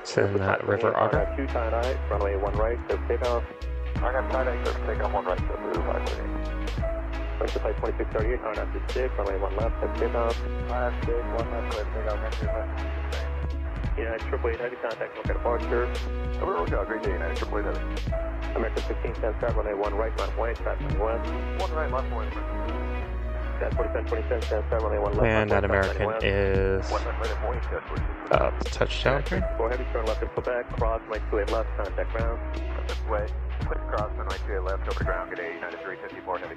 [SPEAKER 1] It's in that River Otter.
[SPEAKER 5] 2 tie-eye, runway 1 right, clear for takeoff.
[SPEAKER 2] I got tie-eye, clear for takeoff, 1 right, JetBlue 578.
[SPEAKER 5] Right to flight 2638, RNF 6, runway 1 left, clear for takeoff.
[SPEAKER 2] RNF 6, 1 left, clear for takeoff, entry left.
[SPEAKER 5] United 888 heavy contact, look at departure.
[SPEAKER 2] Overall, great day, United 888 heavy.
[SPEAKER 5] American 15, stand start, runway 1 right, left way, traffic west.
[SPEAKER 2] 1 right, left way.
[SPEAKER 5] Stand 4727, stand start, runway 1 left.
[SPEAKER 1] And that American is
[SPEAKER 2] 1 left, right at point,
[SPEAKER 1] touchdown here.
[SPEAKER 5] 4 heavy, turn left in Quebec, cross, runway 28 left, contact ground.
[SPEAKER 2] this way. Click across, runway 28 left, over to ground, good day, United 354 heavy.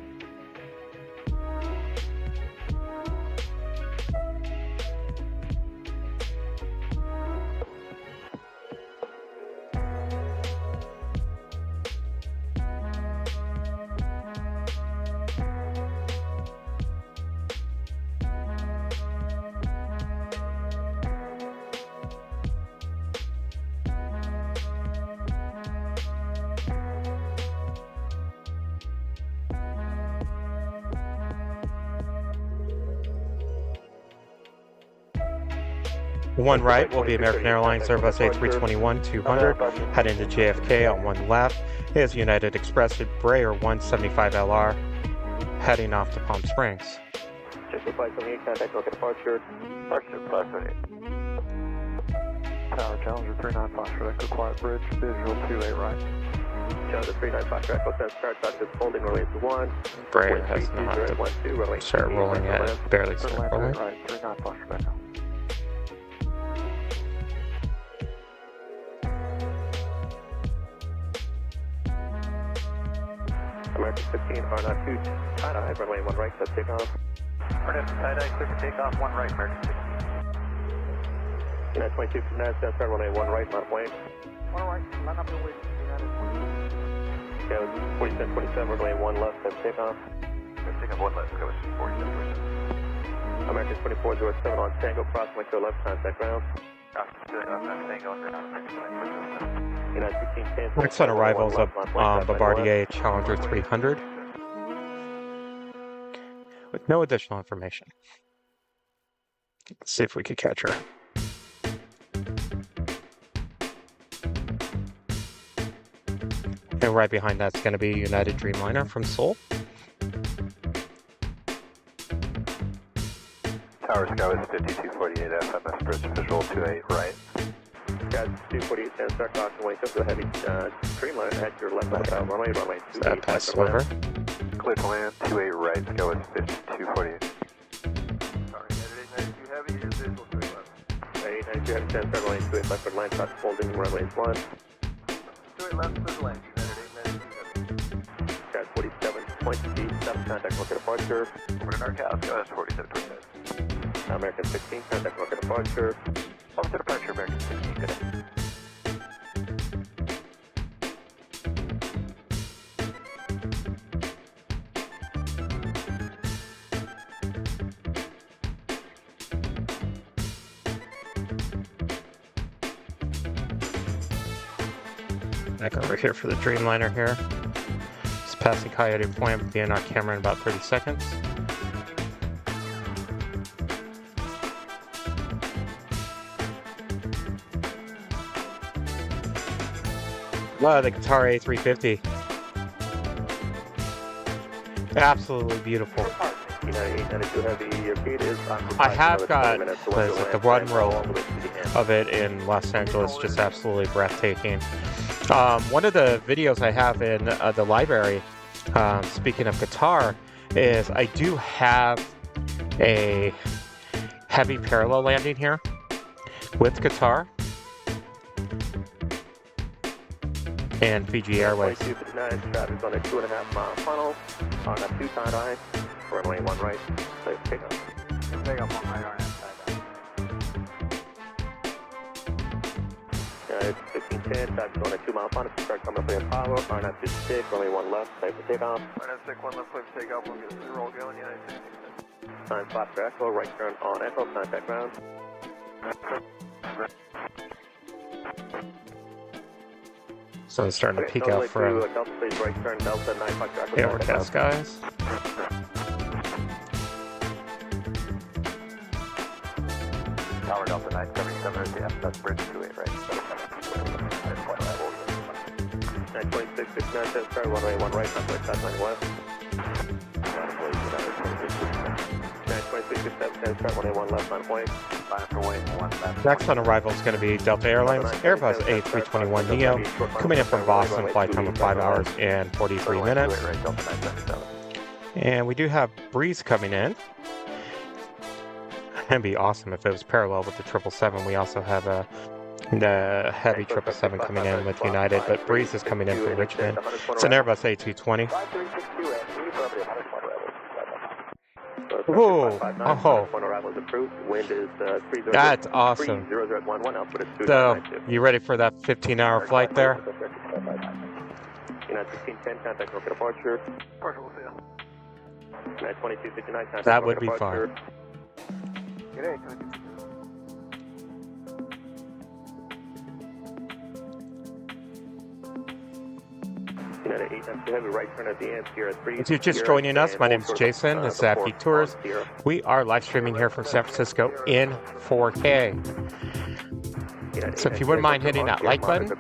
[SPEAKER 1] One right will be American Airlines Airbus A321-200 heading to JFK. On one left is United Express Embraer 175LR heading off to Palm Springs.
[SPEAKER 5] Just reply from the contact, look at departure.
[SPEAKER 2] Departure, 578. Tower Challenger 39 for Echo Quiet Bridge, visual 28 right.
[SPEAKER 5] Challenger 395 Echo, stand start, is holding runway 1.
[SPEAKER 1] Embraer has not started rolling yet, barely started rolling.
[SPEAKER 2] Right, 39 for Echo.
[SPEAKER 5] American 15, RNF 2, tie-eye, runway 1 right, set takeoff.
[SPEAKER 2] RNF tie-eye, clear for takeoff, 1 right, American 16.
[SPEAKER 5] United 22 from United, stand start, runway 1 right, left wing.
[SPEAKER 2] 1 right, line up your way, United
[SPEAKER 5] Yeah, 4727, runway 1 left, set takeoff.
[SPEAKER 2] Let's take up 1 left, go 4727.
[SPEAKER 5] American 2407 on Tango, cross, runway 2 left, contact ground.
[SPEAKER 1] Next on arrivals up Bombardier Challenger 300 with no additional information. Let's see if we could catch her. And right behind that's going to be United Dreamliner from Seoul.
[SPEAKER 3] Tower Sky is 5248 FMS bridge visual 28 right.
[SPEAKER 5] Guys, 248 San Star caution wake up to the heavy Dreamliner head to your left about runway 28.
[SPEAKER 1] That pass sliver.
[SPEAKER 3] Clear to land 28 right, Sky is 5248. Sorry, United 892 Heavy is visual 28 left.
[SPEAKER 5] 892 Heavy San Star runway 28 left for line cross holding runway 1.
[SPEAKER 3] 28 left for the lane, United 892 Heavy.
[SPEAKER 5] Guys, 47.7 contact marker departure.
[SPEAKER 3] We're in our cast, Sky is 4728.
[SPEAKER 5] American 16, contact marker departure.
[SPEAKER 3] Over to departure, American 16, good day.
[SPEAKER 1] Back over here for the Dreamliner here. Just passing Coyote Point with the NR camera in about 30 seconds. Wow, the Qatar A380. Absolutely beautiful. I have got the one row of it in Los Angeles, just absolutely breathtaking. One of the videos I have in the library, speaking of Qatar, is I do have a heavy parallel landing here with Qatar and Fiji Airways.
[SPEAKER 5] 259, traffic on a 2.5 mile funnel on a 2 tie line, runway 1 right, safe pickup.
[SPEAKER 3] Pick up 1 right on that
[SPEAKER 5] It's 1510, traffic on a 2 mile funnel, start coming up with Apollo, RNF 56, runway 1 left, safe for takeoff.
[SPEAKER 3] RNF 61 left, safe for takeoff, we'll get the roll going, United 16.
[SPEAKER 5] Time spot for Echo, right turn on Echo, contact ground.
[SPEAKER 1] So it's starting to peek out from the overcast skies.
[SPEAKER 3] Tower Delta 977 is the FS bridge 28 right.
[SPEAKER 5] 926, 69, start runway 1 right, runway 59 west. 926, 67, start runway 1 left, on point.
[SPEAKER 1] Next on arrival is going to be Delta Airlines Airbus A321neo, coming in from Boston, flight time of 5 hours and 43 minutes. And we do have Breeze coming in. It'd be awesome if it was parallel with the 777. We also have the heavy 777 coming in with United, but Breeze is coming in from Richmond. It's an Airbus A220. Whoa! Oh, that's awesome. So, you ready for that 15-hour flight there? That would be fun. If you're just joining us, my name is Jason. This is AVGeek Tours. We are live streaming here from San Francisco in 4K. So if you wouldn't mind hitting that like button,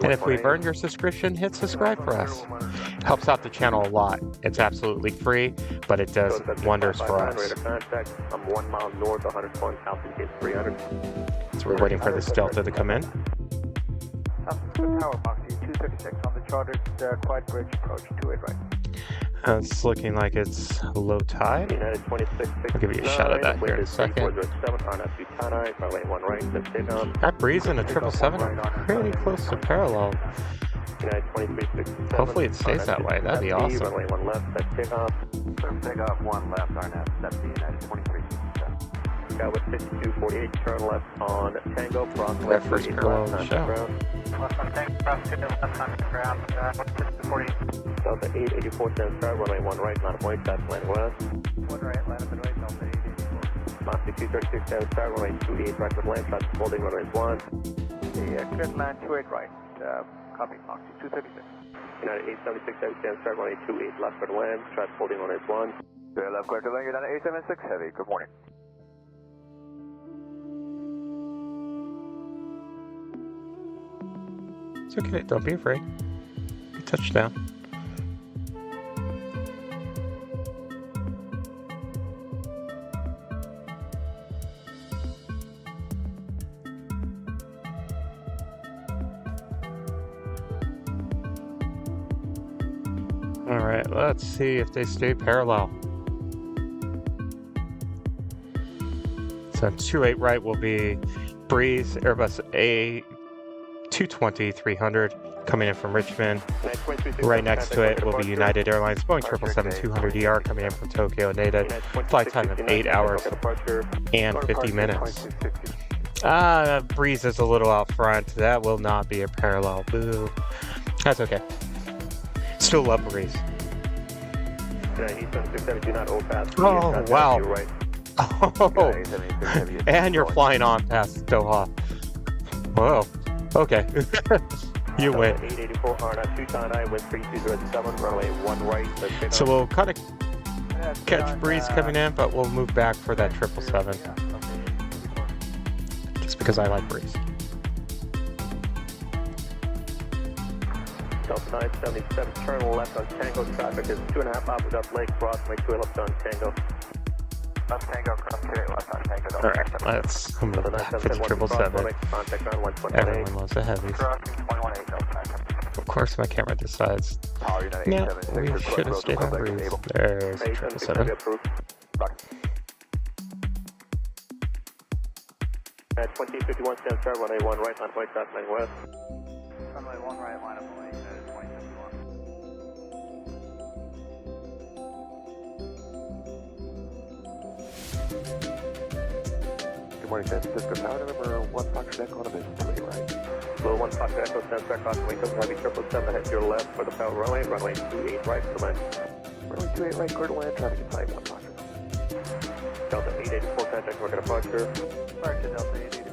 [SPEAKER 1] and if we've earned your subscription, hit subscribe for us. It helps out the channel a lot. It's absolutely free, but it does wonders for us.
[SPEAKER 5] I'm 1 mile north, 101, altitude 300.
[SPEAKER 1] So we're waiting for this Delta to come in.
[SPEAKER 3] Tower Box 236 on the chartered Quiet Bridge approach 28 right.
[SPEAKER 1] It's looking like it's low tide. I'll give you a shot of that here in a second. That Breeze and a 777 are pretty close to parallel. Hopefully it stays that way. That'd be awesome.
[SPEAKER 3] Takeoff 1 left, RNF, that's the United 2367.
[SPEAKER 5] Got with 5248, turn left on Tango, crossing
[SPEAKER 1] That first parallel of the show.
[SPEAKER 3] Left on Tango, crossing left on ground, 5248.
[SPEAKER 5] Delta 884, 7 start, runway 1 right, line of point, fast landing west.
[SPEAKER 3] 1 right, line up and right, Delta 884.
[SPEAKER 5] Mosty 236 down start, runway 28 right with land, traffic holding runway 1.
[SPEAKER 3] Yeah, clear to land 28 right. Copy, Mosty 236.
[SPEAKER 5] United 876 heavy stand start, runway 28 left for the land, traffic holding runway 1.
[SPEAKER 3] Clear left, clear to land, United 876 heavy. Good morning.
[SPEAKER 1] It's okay, don't be afraid. Touchdown. Alright, let's see if they stay parallel. So 28 right will be Breeze, Airbus A220-300 coming in from Richmond. Right next to it will be United Airlines Boeing 777-200ER coming in from Tokyo, native. Flight time of 8 hours and 50 minutes. Breeze is a little out front. That will not be a parallel. Boo. That's okay. Still love Breeze. Oh, wow. Oh, and you're flying on past Doha. Whoa. Okay. You win.
[SPEAKER 5] 884 R.2 wind 3207, runway 1 right.
[SPEAKER 1] So we'll kind of catch Breeze coming in, but we'll move back for that 777. Just because I like Breeze.
[SPEAKER 5] Delta 977, turn left on Tango, traffic is 2.5 hours up Lake Cross, make 2 left on Tango.
[SPEAKER 3] Left Tango, cross 2 left on Tango.
[SPEAKER 1] Alright, let's move back for the 777. Everyone loves the heavies. Of course my camera decides, no, we should have stayed on Breeze. There's the 777.
[SPEAKER 5] At 2051, stand start, runway 1 right, on point, cross 9 west.
[SPEAKER 3] Runway 1 right, line up away, United 2051.
[SPEAKER 5] Good morning, San Francisco Tower, number 1 Fox Echo on a visit to me, right? Little 1 Fox Echo, stand start, crossing wing, heavy 777, head to your left for the power runway, runway 28 right for the land. Runway 28 right, clear to land, traffic inside 1 Fox Echo. Delta 884, contact market departure.
[SPEAKER 3] Start to Delta 884.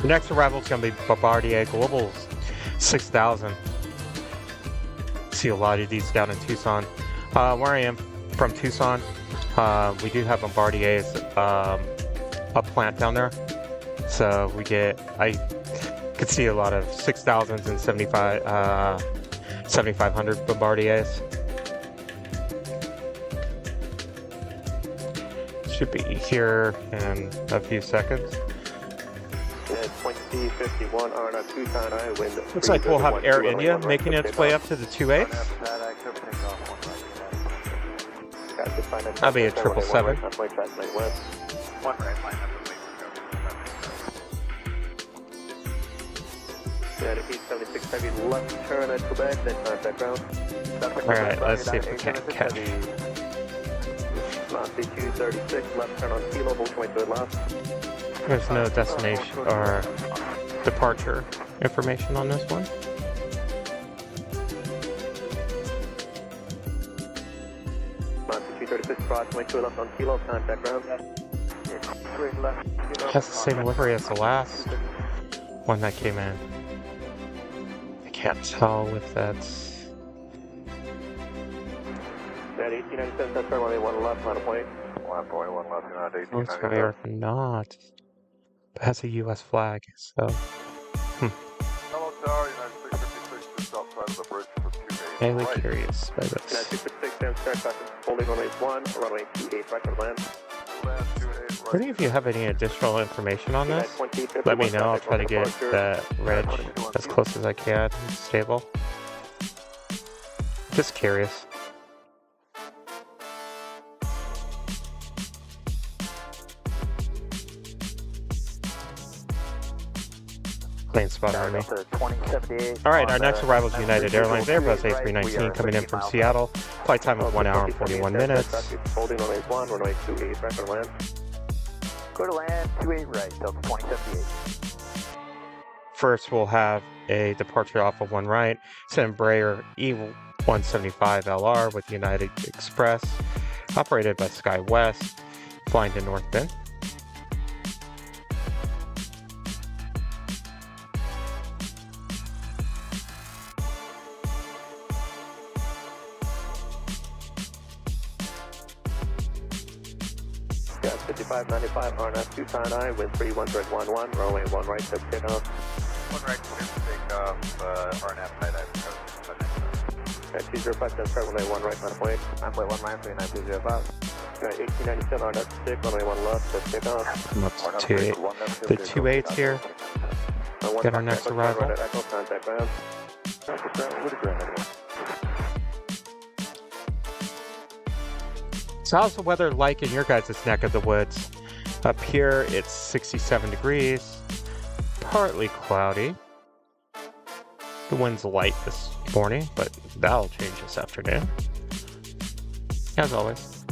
[SPEAKER 1] The next arrival is going to be Bombardier Global 6000. See a lot of these down in Tucson. Where I am from Tucson, we do have Bombardier's a plant down there. So we get, I could see a lot of 6000s and 7500 Bombardiers. Should be here in a few seconds.
[SPEAKER 5] 2051 R.2 China, wind.
[SPEAKER 1] Looks like we'll have Air India making its way up to the 28. That'll be a 777.
[SPEAKER 3] One right, line up
[SPEAKER 5] United 876 heavy left turn at Quebec, then contact ground.
[SPEAKER 1] Alright, let's see if we can catch.
[SPEAKER 5] Mosty 236, left turn on Kilo, hold 22 left.
[SPEAKER 1] There's no destination or departure information on this one.
[SPEAKER 5] Mosty 236, cross 22 left on Kilo, contact ground.
[SPEAKER 1] It has the same livery as the last one that came in. I can't tell if that's...
[SPEAKER 5] United 1897, that's runway 1 left, line of point.
[SPEAKER 3] 1 left, United
[SPEAKER 1] Looks like or not. It has a US flag, so...
[SPEAKER 3] Hello, Tower, United 656, just outside of the bridge for 2 days.
[SPEAKER 1] Mainly curious by this.
[SPEAKER 5] United 656, stand start, holding runway 1, runway 28 right for land.
[SPEAKER 3] Land 28 right.
[SPEAKER 1] If any of you have any additional information on this, let me know. I'll try to get that reg as close as I can, stable. Just curious. Plane spotter on me. Alright, our next arrival is United Airlines Airbus A380 coming in from Seattle. Flight time of 1 hour and 41 minutes.
[SPEAKER 5] Holding runway 1, runway 28 right for land.
[SPEAKER 3] Go to land 28 right, Delta 2078.
[SPEAKER 1] First, we'll have a departure off of 1 right. It's an Embraer E175LR with United Express, operated by SkyWest, flying to North Bend.
[SPEAKER 5] Yeah, 5595, RNF 2 Sinai, wind 3111, runway 1 right, set takeoff.
[SPEAKER 2] 1 right, clear for takeoff, RNF tight eye.
[SPEAKER 5] Okay, 205, start runway 1 right, runway. Runway 1 right, 39205. Okay, 1897, RNF 6, runway 1 left, set takeoff.
[SPEAKER 1] Come up to the 28s here. Get our next arrival.
[SPEAKER 5] Echo, contact ground.
[SPEAKER 1] So how's the weather like in your guys' neck of the woods? Up here, it's 67 degrees, partly cloudy. The wind's light this morning, but that'll change this afternoon. As always.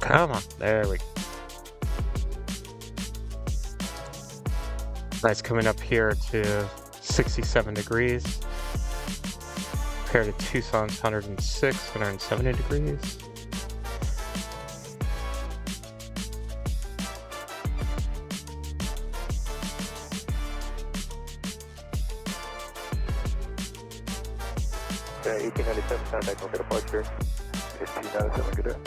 [SPEAKER 1] Come on, there we go. Nice coming up here to 67 degrees. Compared to Tucson's 106, 170 degrees.
[SPEAKER 5] Okay, 1897, contact local departure. 1597, good day.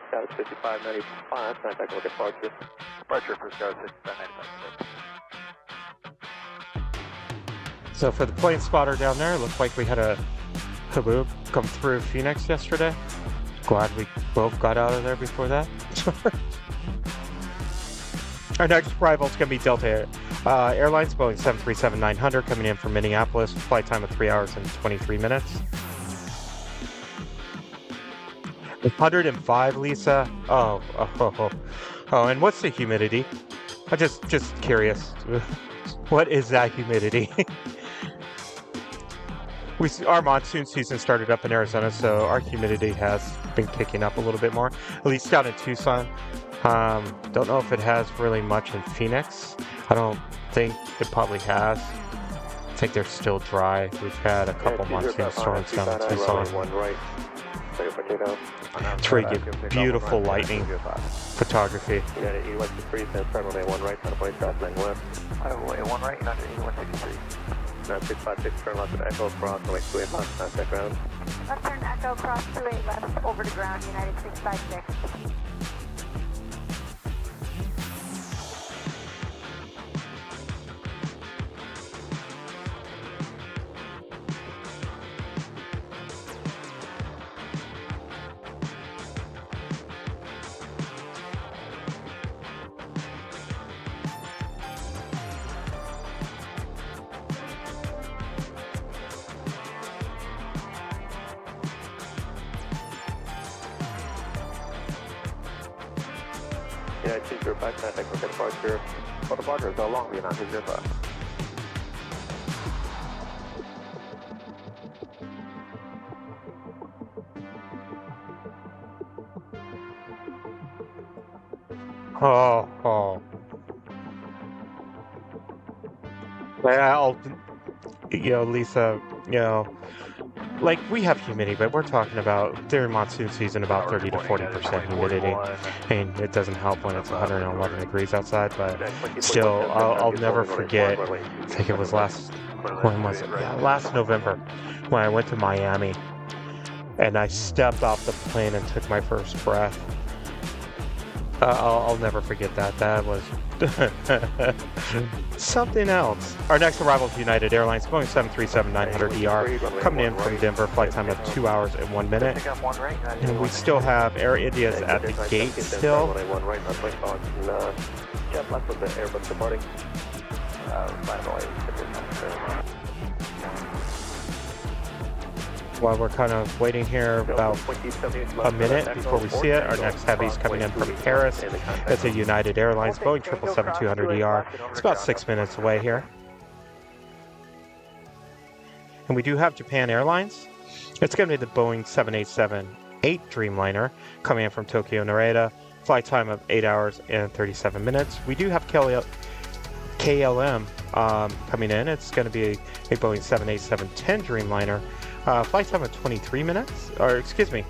[SPEAKER 5] Scout 5595, contact local departure.
[SPEAKER 2] Departure for Scout 6595.
[SPEAKER 1] So for the plane spotter down there, it looked like we had a haboob come through Phoenix yesterday. Glad we both got out of there before that. Our next arrival is going to be Delta Airlines, Boeing 737-900, coming in from Minneapolis. Flight time of 3 hours and 23 minutes. 105, Lisa. Oh, and what's the humidity? I'm just curious. What is that humidity? Our monsoon season started up in Arizona, so our humidity has been kicking up a little bit more, at least down in Tucson. Don't know if it has really much in Phoenix. I don't think it probably has. I think they're still dry. We've had a couple monsoon storms down in Tucson. It's really good, beautiful lightning photography.
[SPEAKER 5] You got an E163, start runway 1 right, runway cross lane left.
[SPEAKER 2] Highway 1 right, not E163.
[SPEAKER 5] 9656, turn left at Echo, cross, runway 28 left, contact ground.
[SPEAKER 4] Left turn Echo, cross 28 left, over to ground, United 656.
[SPEAKER 5] Yeah, 205, contact local departure. For departure, how long will you not 205?
[SPEAKER 1] Oh. Well, Lisa, like we have humidity, but we're talking about during monsoon season about 30 to 40% humidity. And it doesn't help when it's 111 degrees outside, but still, I'll never forget, I think it was last November when I went to Miami and I stepped off the plane and took my first breath. I'll never forget that. That was something else. Our next arrival is United Airlines, Boeing 737-900ER, coming in from Denver, flight time of 2 hours and 1 minute. And we still have Air India's at the gate still. While we're kind of waiting here about a minute before we see it, our next Heavies coming in from Paris. It's a United Airlines Boeing 777-200ER. It's about 6 minutes away here. And we do have Japan Airlines. It's going to be the Boeing Dreamliner coming in from Tokyo Narita. Flight time of 8 hours and 37 minutes. We do have KLM coming in. It's going to be a Boeing 787-10 Dreamliner. Flight time of 23 minutes, or excuse me,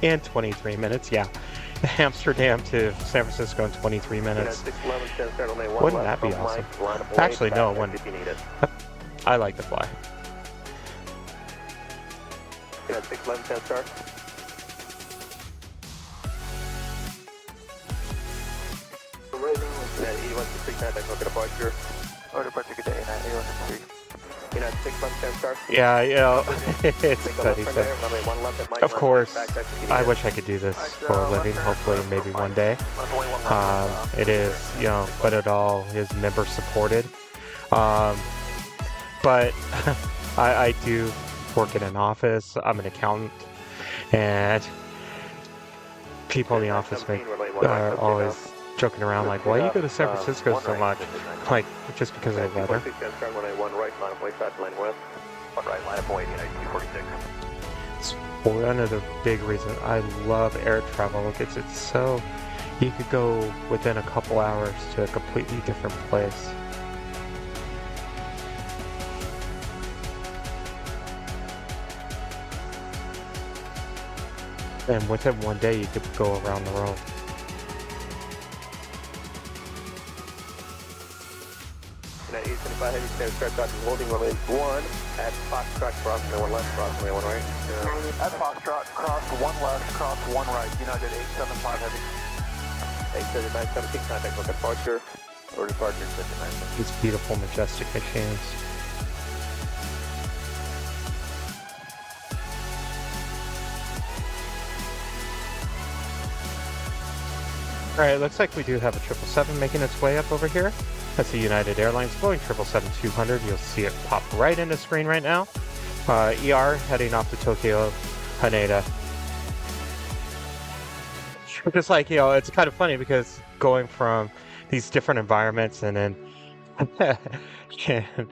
[SPEAKER 1] in 23 minutes, yeah. Amsterdam to San Francisco in 23 minutes. Wouldn't that be awesome? Actually, no, it wouldn't. I like to fly.
[SPEAKER 5] 611 start. E163 contact, look at departure.
[SPEAKER 3] Order departure, good day, 8163.
[SPEAKER 5] United 611 start.
[SPEAKER 1] Yeah, you know, it's funny. Of course, I wish I could do this for a living, hopefully, maybe one day. It is, you know, but it all is member supported. But I do work in an office. I'm an accountant, and people in the office are always joking around like, why you go to San Francisco so much? Like, just because of the weather. It's one of the big reasons I love air travel. It's so, you could go within a couple hours to a completely different place. And within one day, you could go around the world.
[SPEAKER 5] Heavy stand start out holding runway 1 at Foxtrot, cross runway 1 left, cross runway 1 right.
[SPEAKER 3] At Foxtrot, cross 1 left, cross 1 right, United 875 Heavy.
[SPEAKER 5] 87917, contact with departure. Or departure 59.
[SPEAKER 1] These beautiful, majestic machines. Alright, looks like we do have a 777 making its way up over here. That's the United Airlines Boeing 777-200. You'll see it pop right in the screen right now. ER heading off to Tokyo Haneda. Just like, you know, it's kind of funny because going from these different environments and then and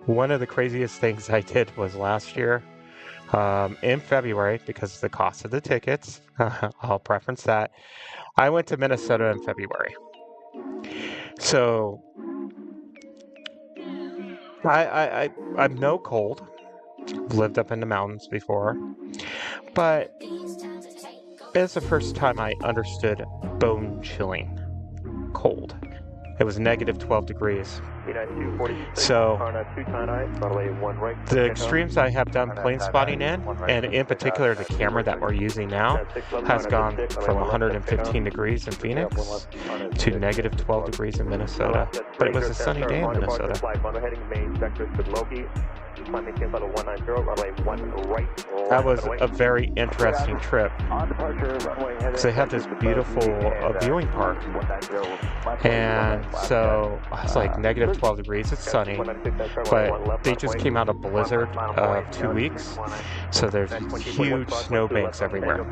[SPEAKER 1] one of the craziest things I did was last year in February, because of the cost of the tickets, I'll preference that. I went to Minnesota in February. So I'm no cold. Lived up in the mountains before, but it's the first time I understood bone chilling cold. It was negative 12 degrees. So the extremes I have done plane spotting in, and in particular the camera that we're using now, has gone from 115 degrees in Phoenix to negative 12 degrees in Minnesota. But it was a sunny day in Minnesota. That was a very interesting trip, because they have this beautiful viewing park, and so I was like negative 12 degrees, it's sunny, but they just came out of a blizzard of 2 weeks, so there's huge snowbanks everywhere.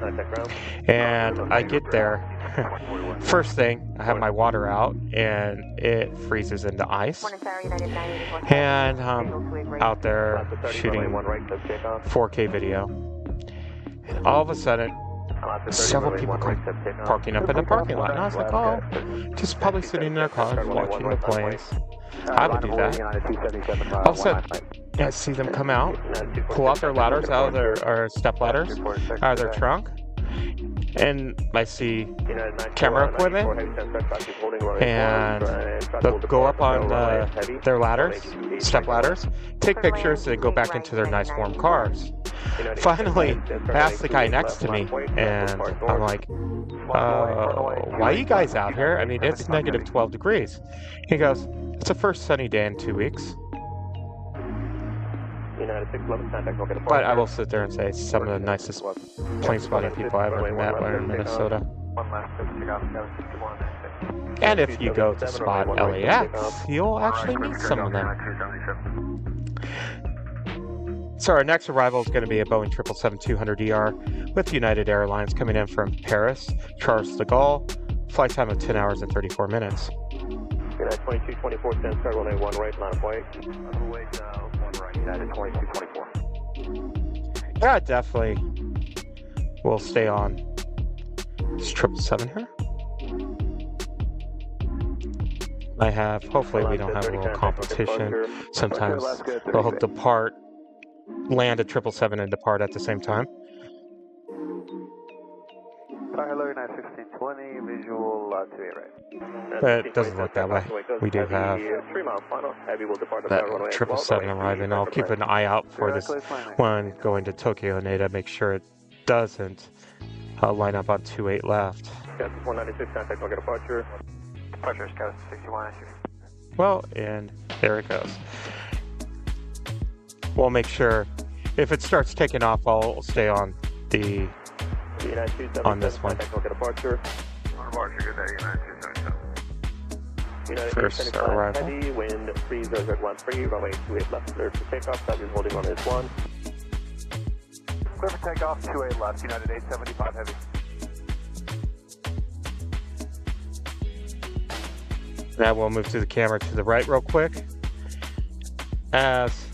[SPEAKER 1] And I get there, first thing, I have my water out, and it freezes into ice, and out there shooting 4K video, and all of a sudden several people come parking up in the parking lot, and I was like, oh, just probably sitting in their cars watching the planes. I would do that. All of a sudden, I see them come out, pull out their ladders out of their, or step ladders out of their trunk, and I see camera equipment, and they'll go up on their ladders, step ladders, take pictures, and go back into their nice warm cars. Finally, I asked the guy next to me, and I'm like, why are you guys out here? I mean, it's negative 12 degrees. He goes, it's the first sunny day in 2 weeks. But I will sit there and say some of the nicest plane spotting people I've ever met were in Minnesota. And if you go to spot LAX, you'll actually meet some of them. So our next arrival is going to be a Boeing 777-200ER with United Airlines coming in from Paris, Charles de Gaulle. Flight time of 10 hours and 34 minutes.
[SPEAKER 5] United 2224, stand start, runway 1 right, line of white. 1 right, United 2224.
[SPEAKER 1] Yeah, definitely we'll stay on. Is 777 here? I have, hopefully we don't have a little competition. Sometimes they'll depart, land a 777 and depart at the same time.
[SPEAKER 3] Hello, 91620, visual 28 right.
[SPEAKER 1] But it doesn't look that way. We do have
[SPEAKER 3] 3 miles final. Heavy will depart
[SPEAKER 1] that 777 arriving. I'll keep an eye out for this one going to Tokyo Haneda, make sure it doesn't line up on 28 left.
[SPEAKER 3] Yes, 196, contact local departure. Departure is Scout 61.
[SPEAKER 1] Well, and there it goes. We'll make sure if it starts taking off, I'll stay on the on this one.
[SPEAKER 3] Departure. Departure, good day, 9277.
[SPEAKER 1] First arrival.
[SPEAKER 3] Heavy, wind 3013, runway 28 left, clear for takeoff, Dodgers holding on is 1. Clear for takeoff, 28 left, United 875 heavy.
[SPEAKER 1] Now we'll move to the camera to the right real quick, as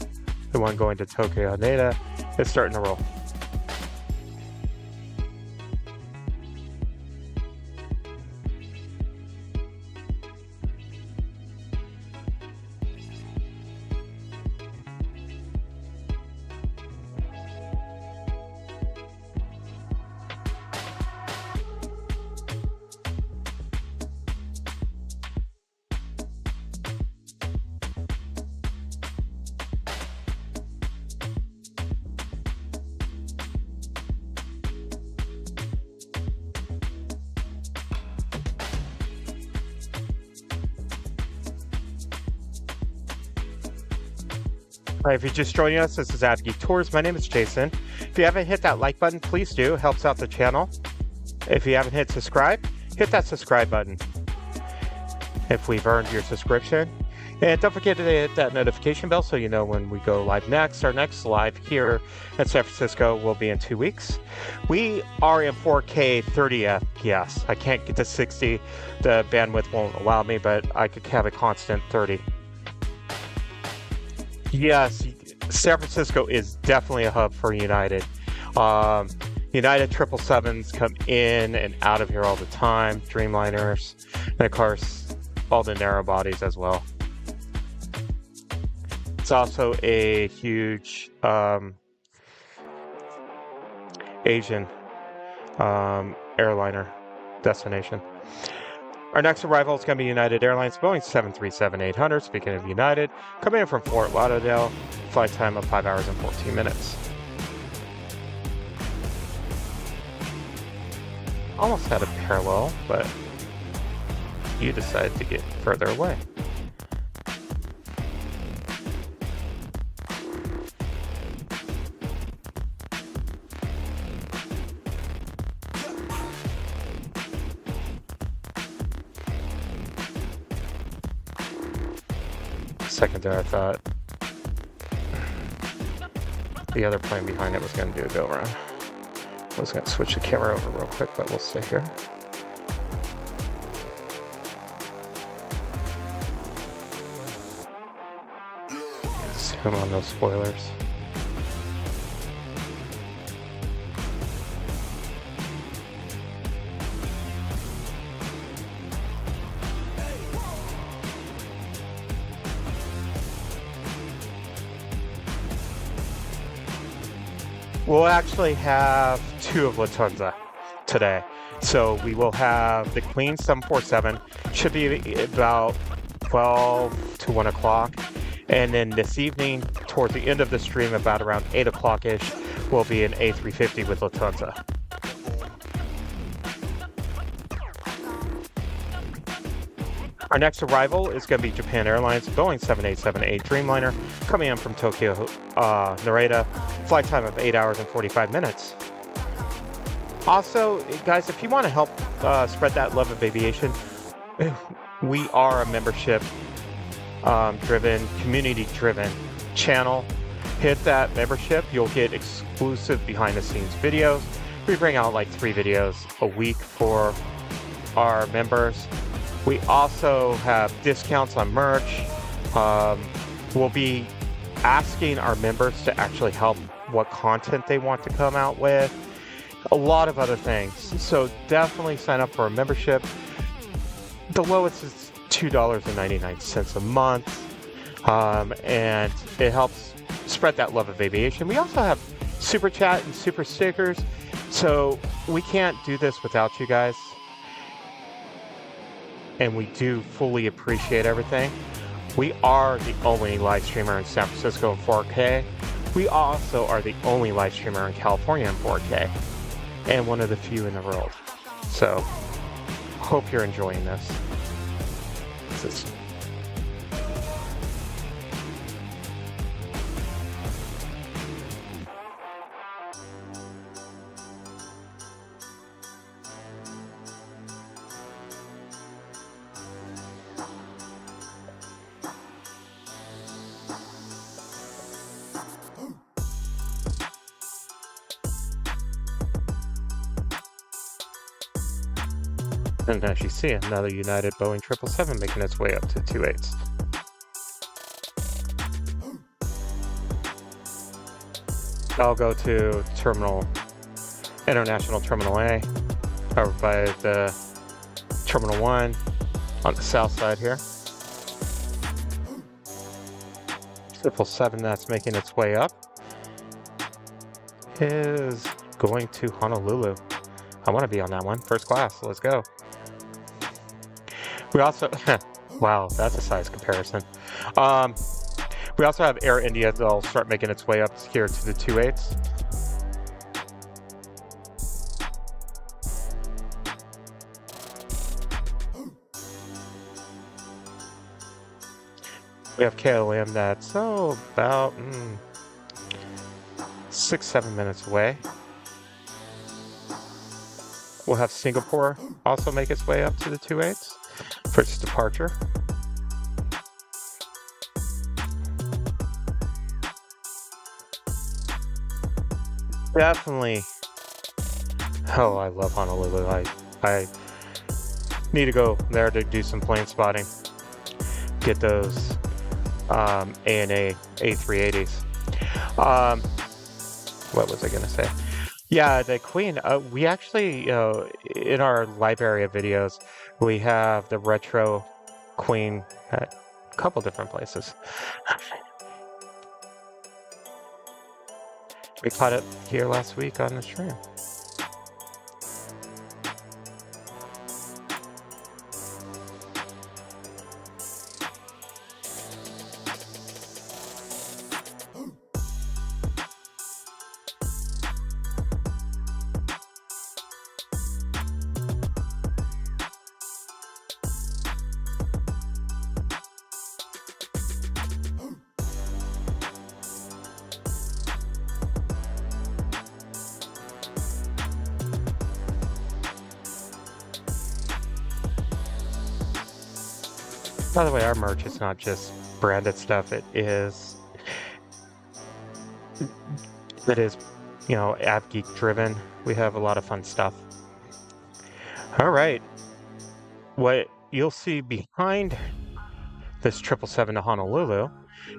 [SPEAKER 1] the one going to Tokyo Haneda is starting to roll. All right, if you're just joining us, this is AVGeek Tours. My name is Jason. If you haven't hit that like button, please do. It helps out the channel. If you haven't hit subscribe, hit that subscribe button if we've earned your subscription. And don't forget to hit that notification bell so you know when we go live next. Our next live here in San Francisco will be in 2 weeks. We are in 4K 30 FPS. I can't get to 60. The bandwidth won't allow me, but I could have a constant 30. Yes, San Francisco is definitely a hub for United. United 777s come in and out of here all the time, Dreamliners, and of course, all the narrow bodies as well. It's also a huge Asian airliner destination. Our next arrival is going to be United Airlines, Boeing 737-800. Speaking of United, coming in from Fort Lauderdale, flight time of 5 hours and 14 minutes. Almost had a parallel, but you decided to get further away. Second there, I thought the other plane behind it was going to do a go around. I was going to switch the camera over real quick, but we'll stay here. Zoom on those spoilers. We'll actually have 2 of Lufthansa today. So we will have the Queen 747, should be about 12 to 1 o'clock. And then this evening, towards the end of the stream, about around 8 o'clock-ish, will be an A350 with Lufthansa. Our next arrival is going to be Japan Airlines, Boeing 787-8 Dreamliner, coming in from Tokyo Narita, flight time of 8 hours and 45 minutes. Also, guys, if you want to help spread that love of aviation, we are a membership-driven, community-driven channel. Hit that membership. You'll get exclusive behind-the-scenes videos. We bring out like 3 videos a week for our members. We also have discounts on merch. We'll be asking our members to actually help what content they want to come out with. a lot of other things. So definitely sign up for a membership. The lowest is $2.99 a month, and it helps spread that love of aviation. We also have super chat and super stickers, so we can't do this without you guys, and we do fully appreciate everything. We are the only live streamer in San Francisco in 4K. We also are the only live streamer in California in 4K, and one of the few in the world. So hope you're enjoying this. And as you see, another United Boeing 777 making its way up to 28s. I'll go to International Terminal A, over by the Terminal 1 on the south side here. 777 that's making its way up is going to Honolulu. I want to be on that one, first class, let's go. We also, wow, that's a size comparison. We also have Air India that'll start making its way up here to the 28s. We have KLM that's about 6-7 minutes away. We'll have Singapore also make its way up to the 28s for its departure. Definitely. Oh, I love Honolulu. I need to go there to do some plane spotting. Get those ANA A380s. What was I gonna say? Yeah, the Queen. We actually, in our live area videos, we have the retro Queen at a couple different places. We caught it here last week on the stream. By the way, our merch is not just branded stuff. It is, AVGeek driven. We have a lot of fun stuff. All right. What you'll see behind this 777 to Honolulu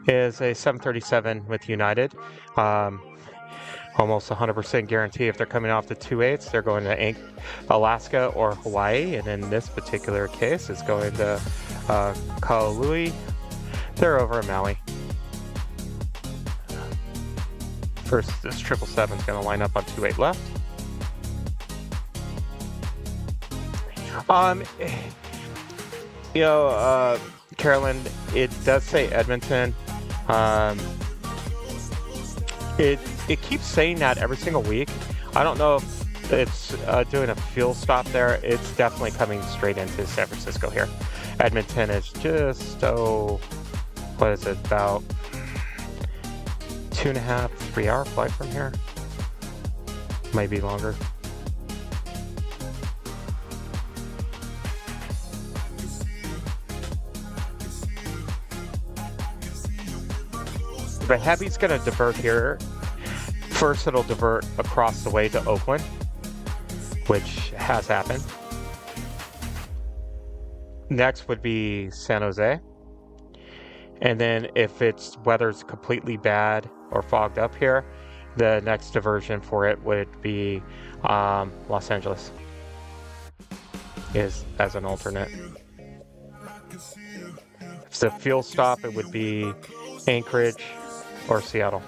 [SPEAKER 1] is a 737 with United. Almost 100% guarantee if they're coming off the 28s, they're going to Alaska or Hawaii. And in this particular case, it's going to Kaului. They're over in Maui. First, this 777 is going to line up on 28 left. Carolyn, it does say Edmonton. It keeps saying that every single week. I don't know if it's doing a fuel stop there. It's definitely coming straight into San Francisco here. Edmonton is just, what is it, about 2.5, 3 hour flight from here. Maybe longer. The Heavy's going to divert here. First, it'll divert across the way to Oakland, which has happened. Next would be San Jose. And then if weather's completely bad or fogged up here, the next diversion for it would be Los Angeles is as an alternate. If it's a fuel stop, it would be Anchorage or Seattle.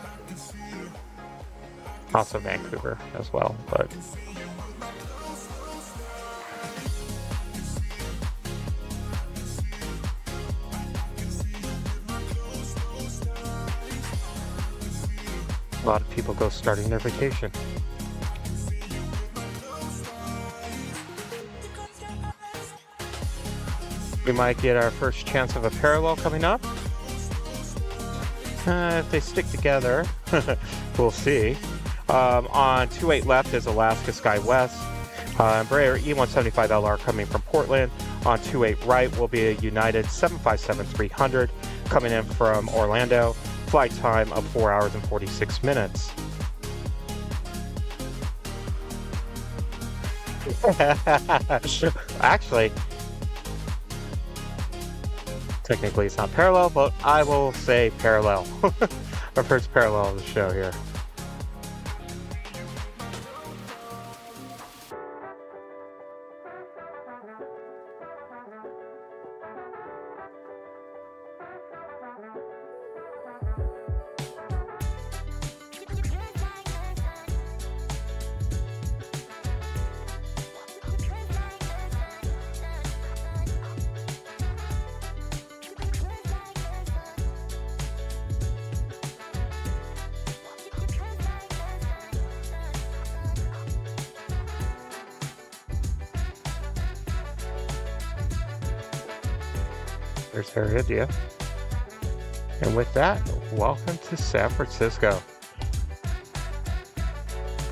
[SPEAKER 1] Also Vancouver as well, but a lot of people go starting their vacation. We might get our first chance of a parallel coming up. If they stick together, we'll see. On 28 left is Alaska Sky West. Embraer E175LR coming from Portland. On 28 right will be a United 757-300 coming in from Orlando. Flight time of 4 hours and 46 minutes. Actually, technically it's not parallel, but I will say parallel. Our first parallel of the show here. There's Heredia. And with that, welcome to San Francisco.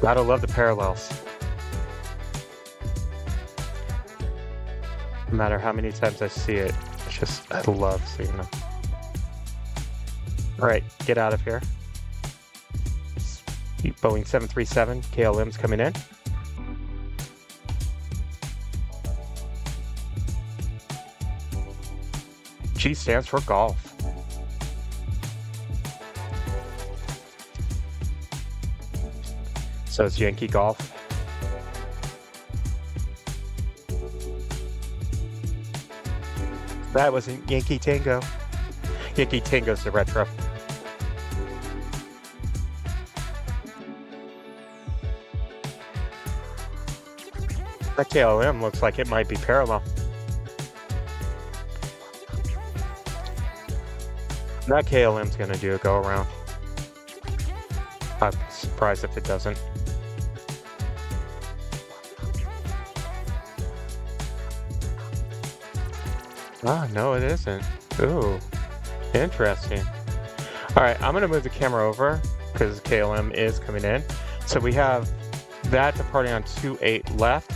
[SPEAKER 1] Gotta love the parallels. No matter how many times I see it, it's just, I love seeing them. All right, get out of here. Boeing 737, KLM's coming in. G stands for golf. So it's Yankee Golf. That wasn't Yankee Tango. Yankee Tango's the retro. That KLM looks like it might be parallel. That KLM's gonna do a go around. I'd be surprised if it doesn't. Ah, no, it isn't. Ooh, interesting. All right, I'm gonna move the camera over because KLM is coming in. So we have that departing on 28 left,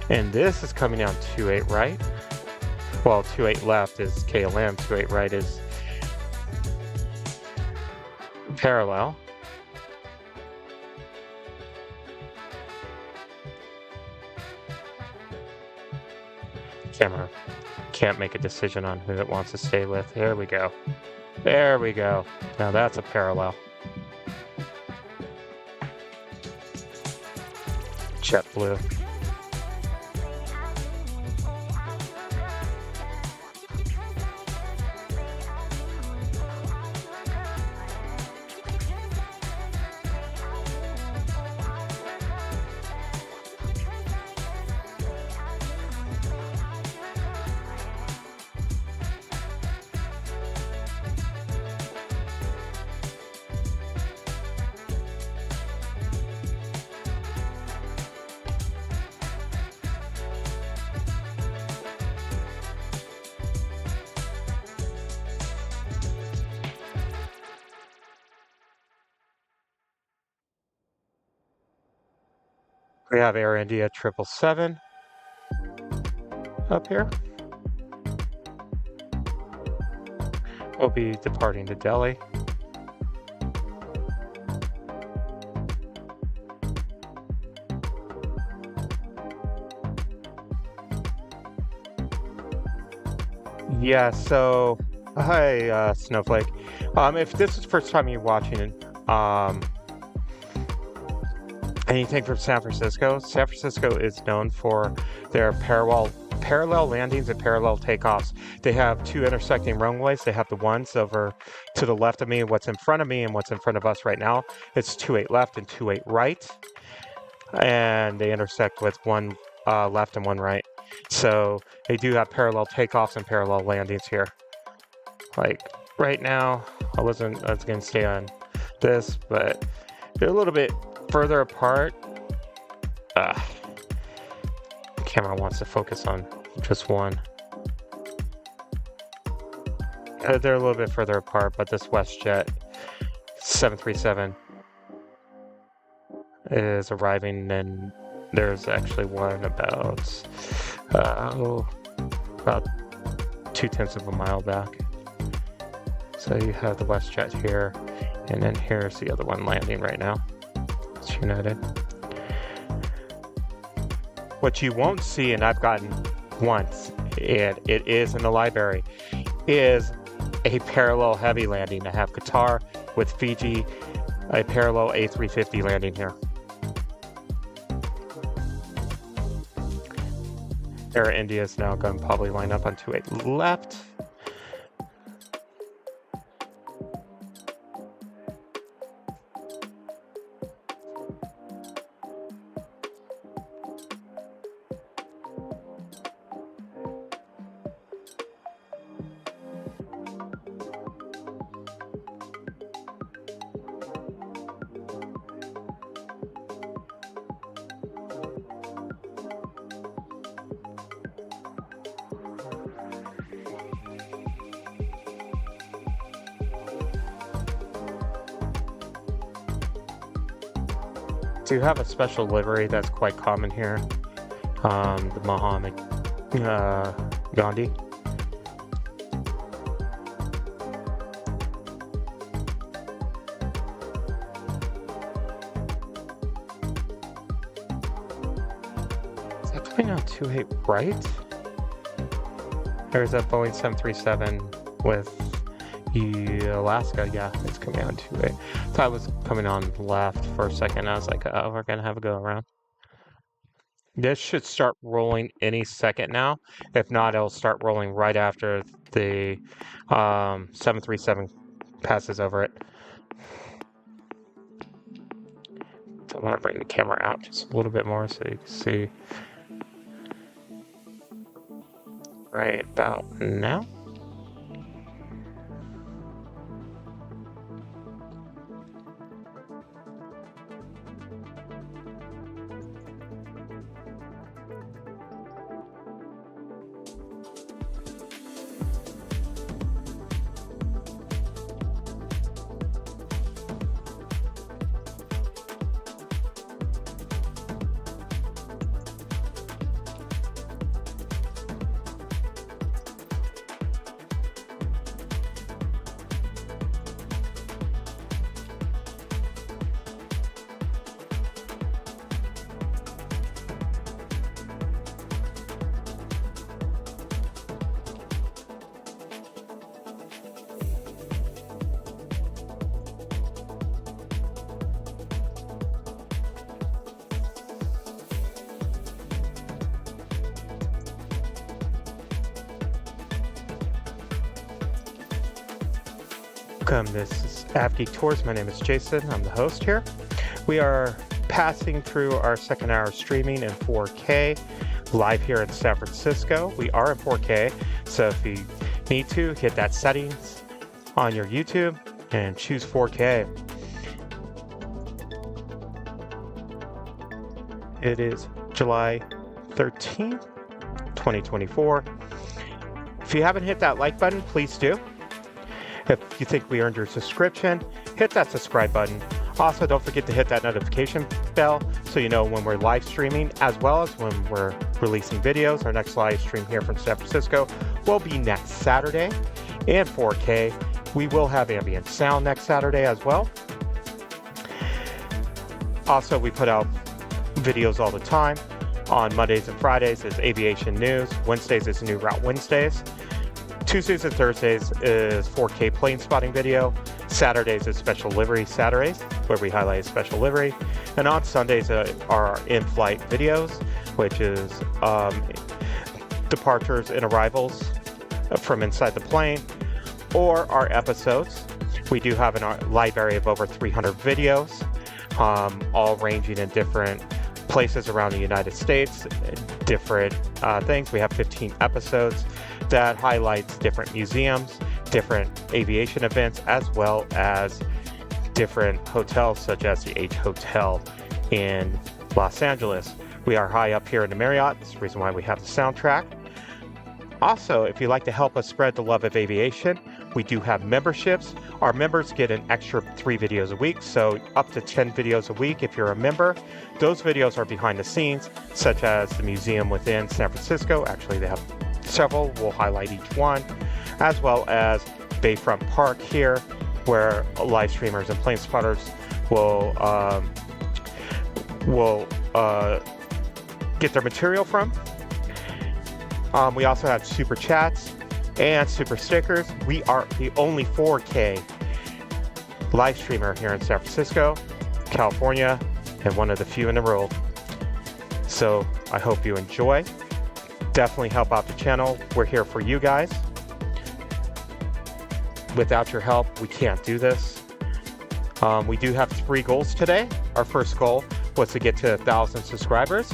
[SPEAKER 1] and this is coming down 28 right. Well, 28 left is KLM, 28 right is parallel. Camera can't make a decision on who it wants to stay with. There we go. There we go. Now that's a parallel. JetBlue. We have Air India 777 up here. We'll be departing to Delhi. Yeah, so hi Snowflake. If this is the first time you're watching, anything from San Francisco. San Francisco is known for their parallel landings and parallel takeoffs. They have two intersecting runways. They have the ones over to the left of me, what's in front of me, and what's in front of us right now. It's 28 left and 28 right. And they intersect with one left and one right. So they do have parallel takeoffs and parallel landings here. Like right now, I was going to stay on this, but they're a little bit further apart. The camera wants to focus on just one. They're a little bit further apart, but this WestJet 737 is arriving, and there's actually one about 0.2 of a mile back. So you have the WestJet here, and then here's the other one landing right now. It's United. What you won't see, and I've gotten once, and it is in the library, is a parallel heavy landing. I have Qatar with Fiji, a parallel A350 landing here. Air India is now going to probably line up on 28 left. Do have a special livery that's quite common here, the Muhammad Gandhi. Is that coming out 28 right? Or is that Boeing 737 with Alaska? Yeah, it's coming out 28. I thought it was coming on left for a second. I was like, oh, we're going to have a go around. This should start rolling any second now. If not, it'll start rolling right after the 737 passes over it. So I'm going to bring the camera out just a little bit more so you can see right about now. Welcome, this is AVGeek Tours. My name is Jason. I'm the host here. We are passing through our second hour streaming in 4K live here in San Francisco. We are in 4K, so if you need to, hit that settings on your YouTube and choose 4K. It is July 13th, 2024. If you haven't hit that like button, please do. If you think we earned your subscription, hit that subscribe button. Also, don't forget to hit that notification bell so you know when we're live streaming, as well as when we're releasing videos. Our next live stream here from San Francisco will be next Saturday in 4K. We will have ambient sound next Saturday as well. Also, we put out videos all the time. On Mondays and Fridays is Aviation News. Wednesdays is New Route Wednesdays. Tuesdays and Thursdays is 4K plane spotting video. Saturdays is special livery Saturdays, where we highlight special livery. And on Sundays are our in-flight videos, which is departures and arrivals from inside the plane, or our episodes. We do have a library of over 300 videos, all ranging in different places around the United States, different things. We have 15 episodes that highlights different museums, different aviation events, as well as different hotels such as the H Hotel in Los Angeles. We are high up here in the Marriott. That's the reason why we have the soundtrack. Also, if you'd like to help us spread the love of aviation, we do have memberships. Our members get an extra 3 videos a week, so up to 10 videos a week if you're a member. Those videos are behind the scenes, such as the museum within San Francisco. Actually, they have several. We'll highlight each one, as well as Bayfront Park here, where live streamers and plane spotters will get their material from. We also have super chats and super stickers. We are the only 4K live streamer here in San Francisco, California, and one of the few in the world. So I hope you enjoy. Definitely help out the channel. We're here for you guys. Without your help, we can't do this. We do have 3 goals today. Our first goal was to get to 1,000 subscribers.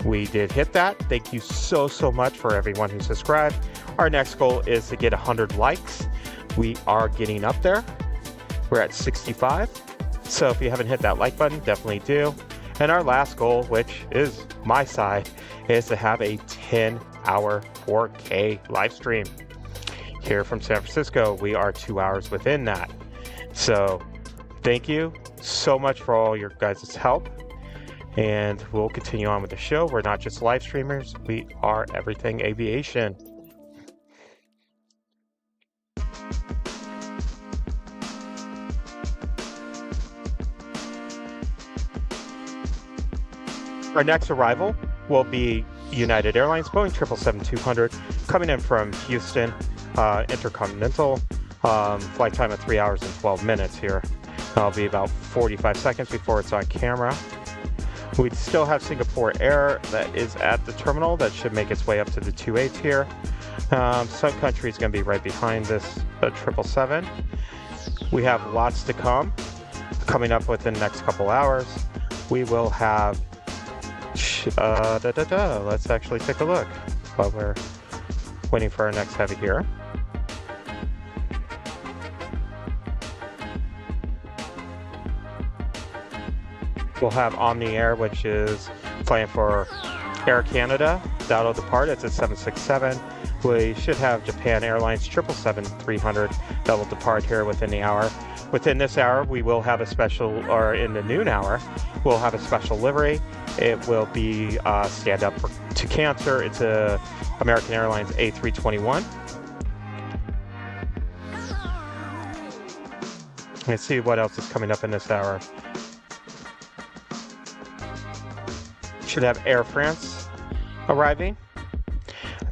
[SPEAKER 1] We did hit that. Thank you so much for everyone who subscribed. Our next goal is to get 100 likes. We are getting up there. We're at 65. So if you haven't hit that like button, definitely do. And our last goal, which is my side, is to have a 10-hour 4K live stream. Here from San Francisco, we are 2 hours within that. So thank you so much for all your guys' help. And we'll continue on with the show. We're not just live streamers, we are everything aviation. Our next arrival will be United Airlines Boeing 777-200 coming in from Houston, Intercontinental. Flight time of 3 hours and 12 minutes here. That'll be about 45 seconds before it's on camera. We still have Singapore Air that is at the terminal that should make its way up to the 28 here. Sun Country is going to be right behind this 777. We have lots to come coming up within the next couple hours. We will have let's actually take a look while we're waiting for our next heavy here. We'll have Omni Air, which is flying for Air Canada. That'll depart. It's at 767. We should have Japan Airlines 777-300 that will depart here within the hour. Within this hour, we will have a special, or in the noon hour, we'll have a special livery. It will be Stand Up to Cancer. It's a American Airlines A321. Let's see what else is coming up in this hour. Should have Air France arriving.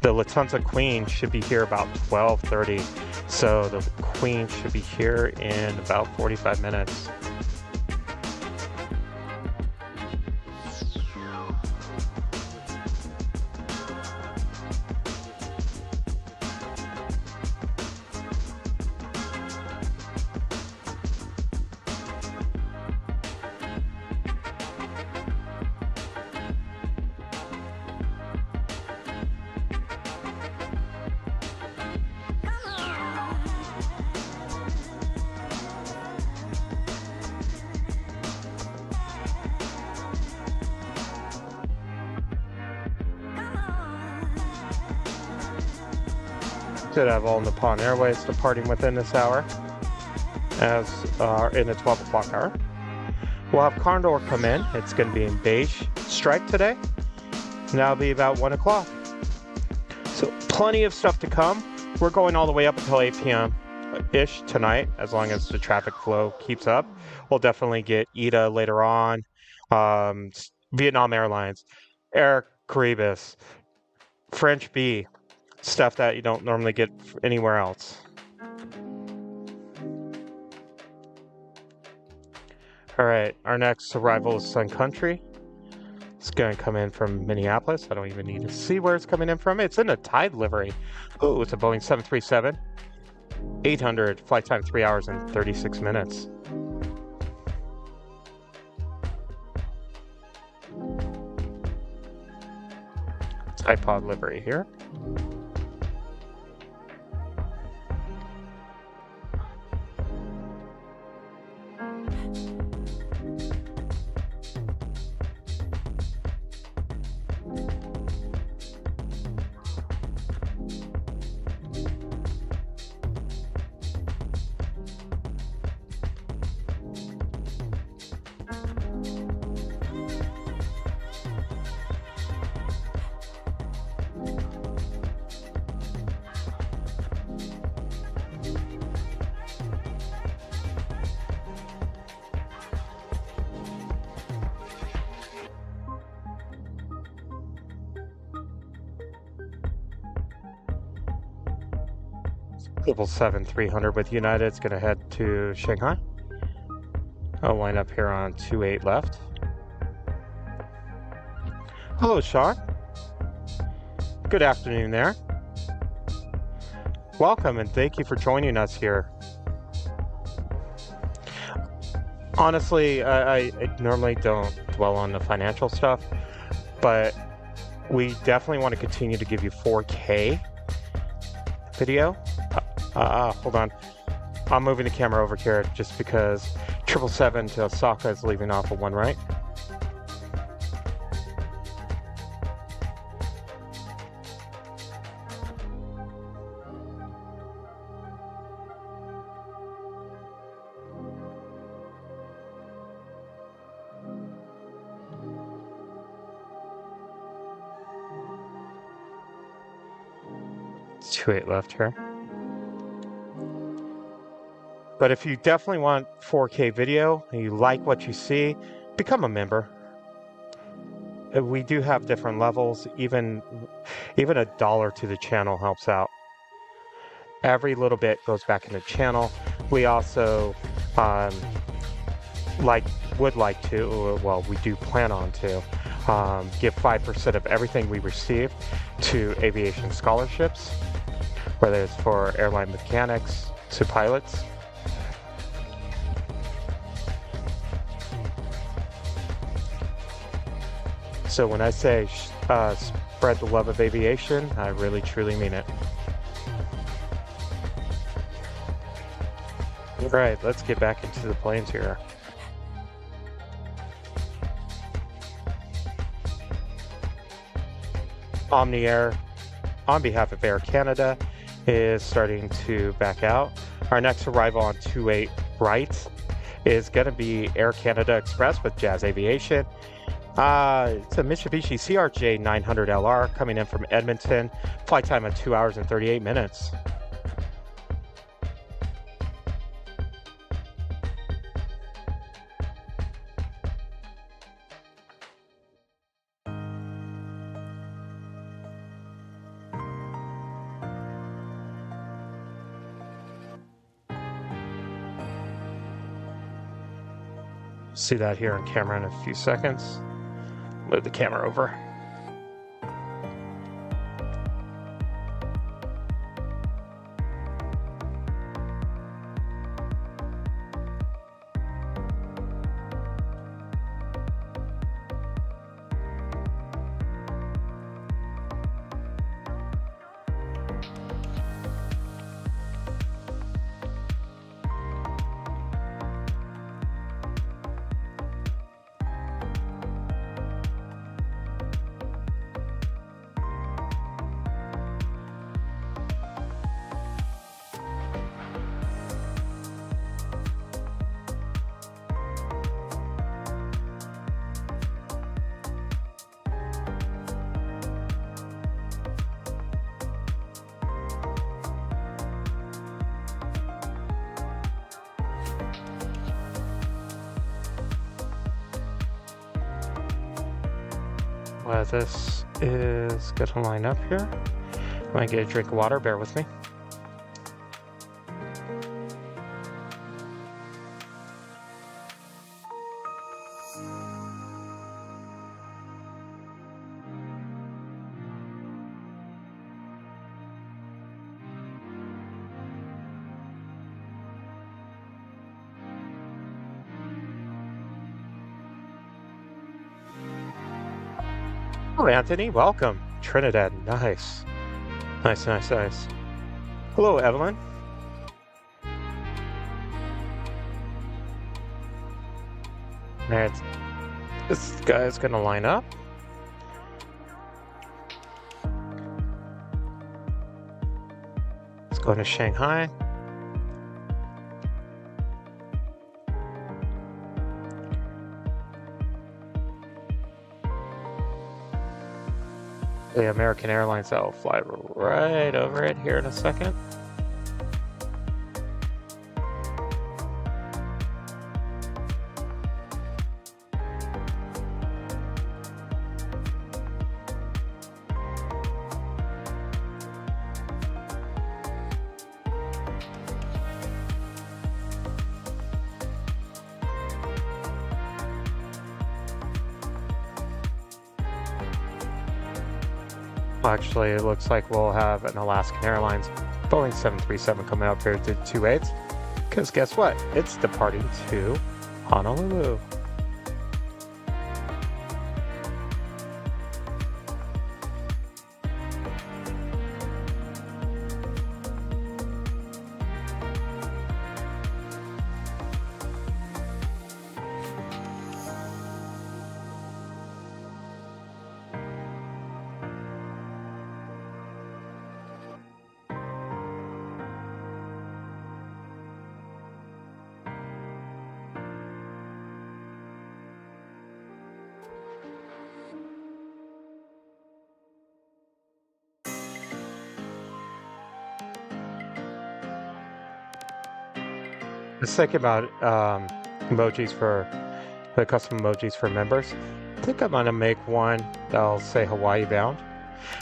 [SPEAKER 1] The Lufthansa Queen should be here about 12:30, so the Queen should be here in about 45 minutes. Should have all Nippon Airways departing within this hour, as in the 12 o'clock hour. We'll have Condor come in. It's going to be in beige stripe today, and that'll be about 1 o'clock. So plenty of stuff to come. We're going all the way up until 8 p.m.-ish tonight, as long as the traffic flow keeps up. We'll definitely get ETA later on, Vietnam Airlines, Air Caribbean, French Bee, stuff that you don't normally get anywhere else. All right, our next arrival is Sun Country. It's going to come in from Minneapolis. I don't even need to see where it's coming in from. It's in a Tide livery. Oh, it's a Boeing 737. 800, flight time 3 hours and 36 minutes. iPod livery here. Triple 300 with United. It's going to head to Shanghai. I'll line up here on 28 left. Hello, Sean. Good afternoon there. Welcome and thank you for joining us here. Honestly, I normally don't dwell on the financial stuff, but we definitely want to continue to give you 4K video. Hold on. I'm moving the camera over here just because 777 to Osaka is leaving off of one right. It's 28 left here. But if you definitely want 4K video and you like what you see, become a member. We do have different levels. Even $1 to the channel helps out. Every little bit goes back in the channel. We also would like to, well, we do plan on to give 5% of everything we receive to aviation scholarships, whether it's for airline mechanics to pilots. So when I say spread the love of aviation, I really truly mean it. All right, let's get back into the planes here. Omni Air, on behalf of Air Canada, is starting to back out. Our next arrival on 28 right is going to be Air Canada Express with Jazz Aviation. It's a Mitsubishi CRJ 900LR coming in from Edmonton. Flight time of 2 hours and 38 minutes. See that here on camera in a few seconds. Move the camera over. This is going to line up here. I might get a drink of water, bear with me. Oh, Anthony, welcome. Trinidad, nice. Nice, nice, nice. Hello, Evelyn. Alright, this guy's gonna line up. Let's go to Shanghai. The American Airlines, that'll fly right over it here in a second. Actually, it looks like we'll have an Alaskan Airlines Boeing 737 coming up here to 28. Because guess what? It's departing to Honolulu. Let's think about emojis for the custom emojis for members. I think I'm gonna make one that'll say Hawaii bound.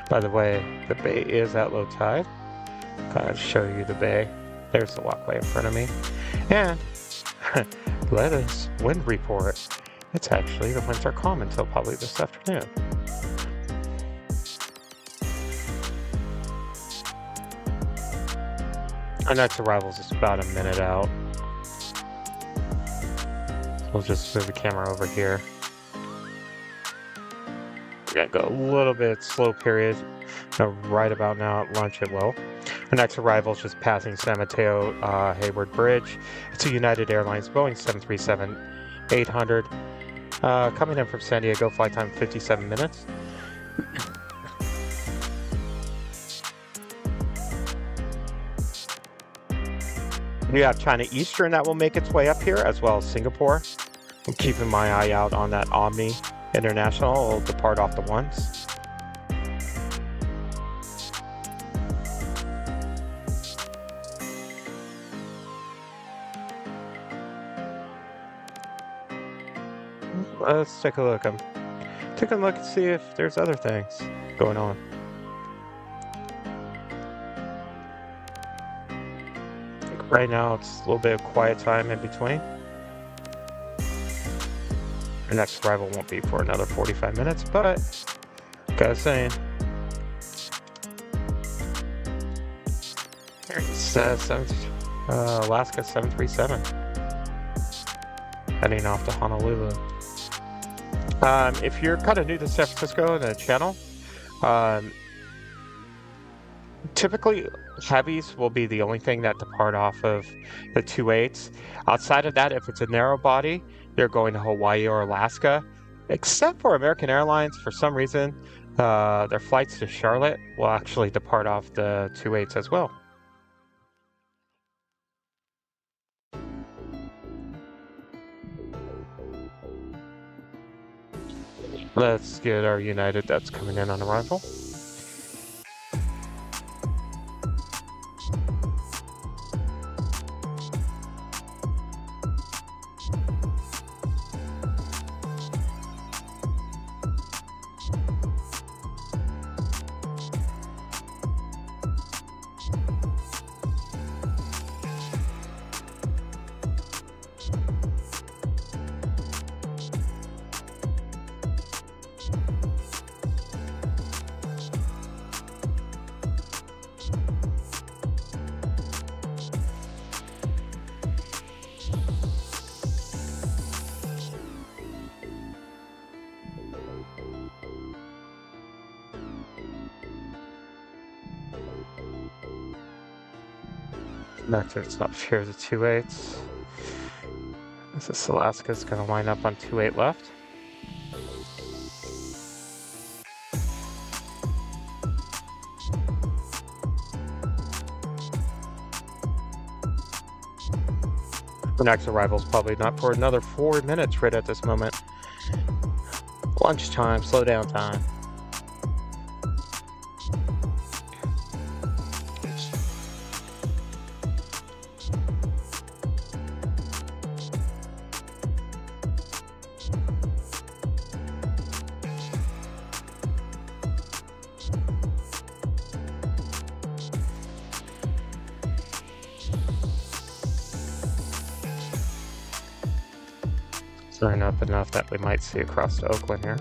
[SPEAKER 1] By the way, the bay is at low tide. Kind of show you the bay. There's the walkway in front of me. And latest wind report. It's actually the winds are calm until probably this afternoon. Our next arrival is about a minute out. We'll just move the camera over here. We're gonna go a little bit slow period. Right about now at lunch it will. Our next arrival is just passing San Mateo Hayward Bridge. It's a United Airlines Boeing 737-800. Coming in from San Diego, flight time 57 minutes. We have China Eastern that will make its way up here, as well as Singapore. I'm keeping my eye out on that Omni International. It'll depart off the ones. Let's take a look. I'm taking a look and see if there's other things going on. Right now, it's a little bit of quiet time in between. Our next arrival won't be for another 45 minutes, but gotta say, here it says Alaska 737 heading off to Honolulu. If you're kind of new to San Francisco and the channel, typically Heavies will be the only thing that depart off of the 28s. Outside of that, if it's a narrow body, they're going to Hawaii or Alaska. Except for American Airlines, for some reason, their flights to Charlotte will actually depart off the 28s as well. Let's get our United that's coming in on arrival. Next, it's up here to 28s. This Alaska's going to line up on 28 left. The next arrival is probably not for another 4 minutes right at this moment. Lunchtime, slow down time. Turn up enough that we might see across to Oakland here.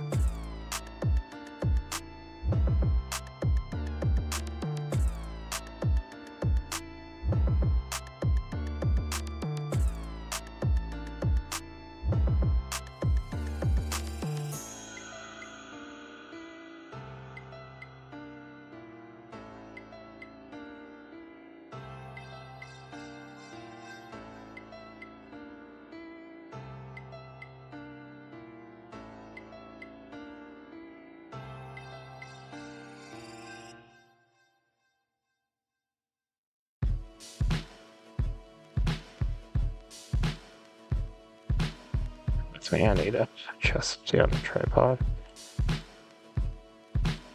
[SPEAKER 1] I need to just stay on the tripod.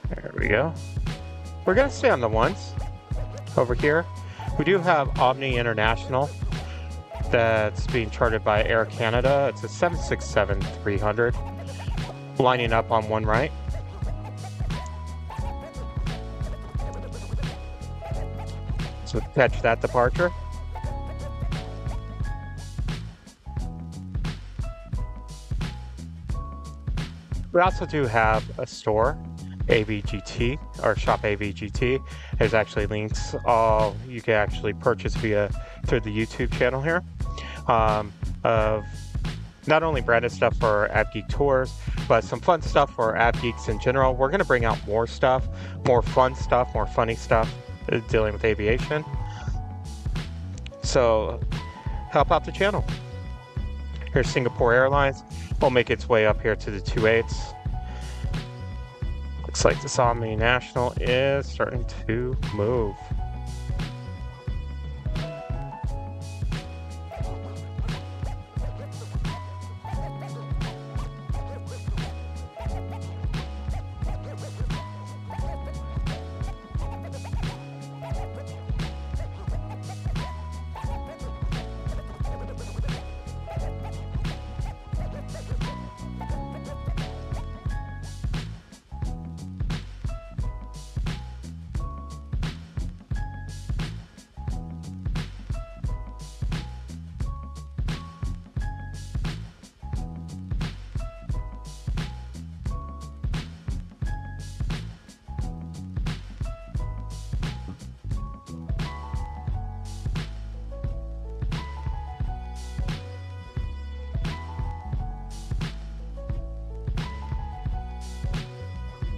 [SPEAKER 1] There we go. We're going to stay on the ones over here. We do have Omni International that's being chartered by Air Canada. It's a 767-300 lining up on one right. So catch that departure. We also do have a store, AVGT, or Shop AVGT. There's actually links you can actually purchase through the YouTube channel here of not only branded stuff for AVGeek Tours, but some fun stuff for AVGeeks in general. We're going to bring out more stuff, more fun stuff, more funny stuff dealing with aviation. So help out the channel. Here's Singapore Airlines. Will make its way up here to the 28s. Looks like this Omni National is starting to move.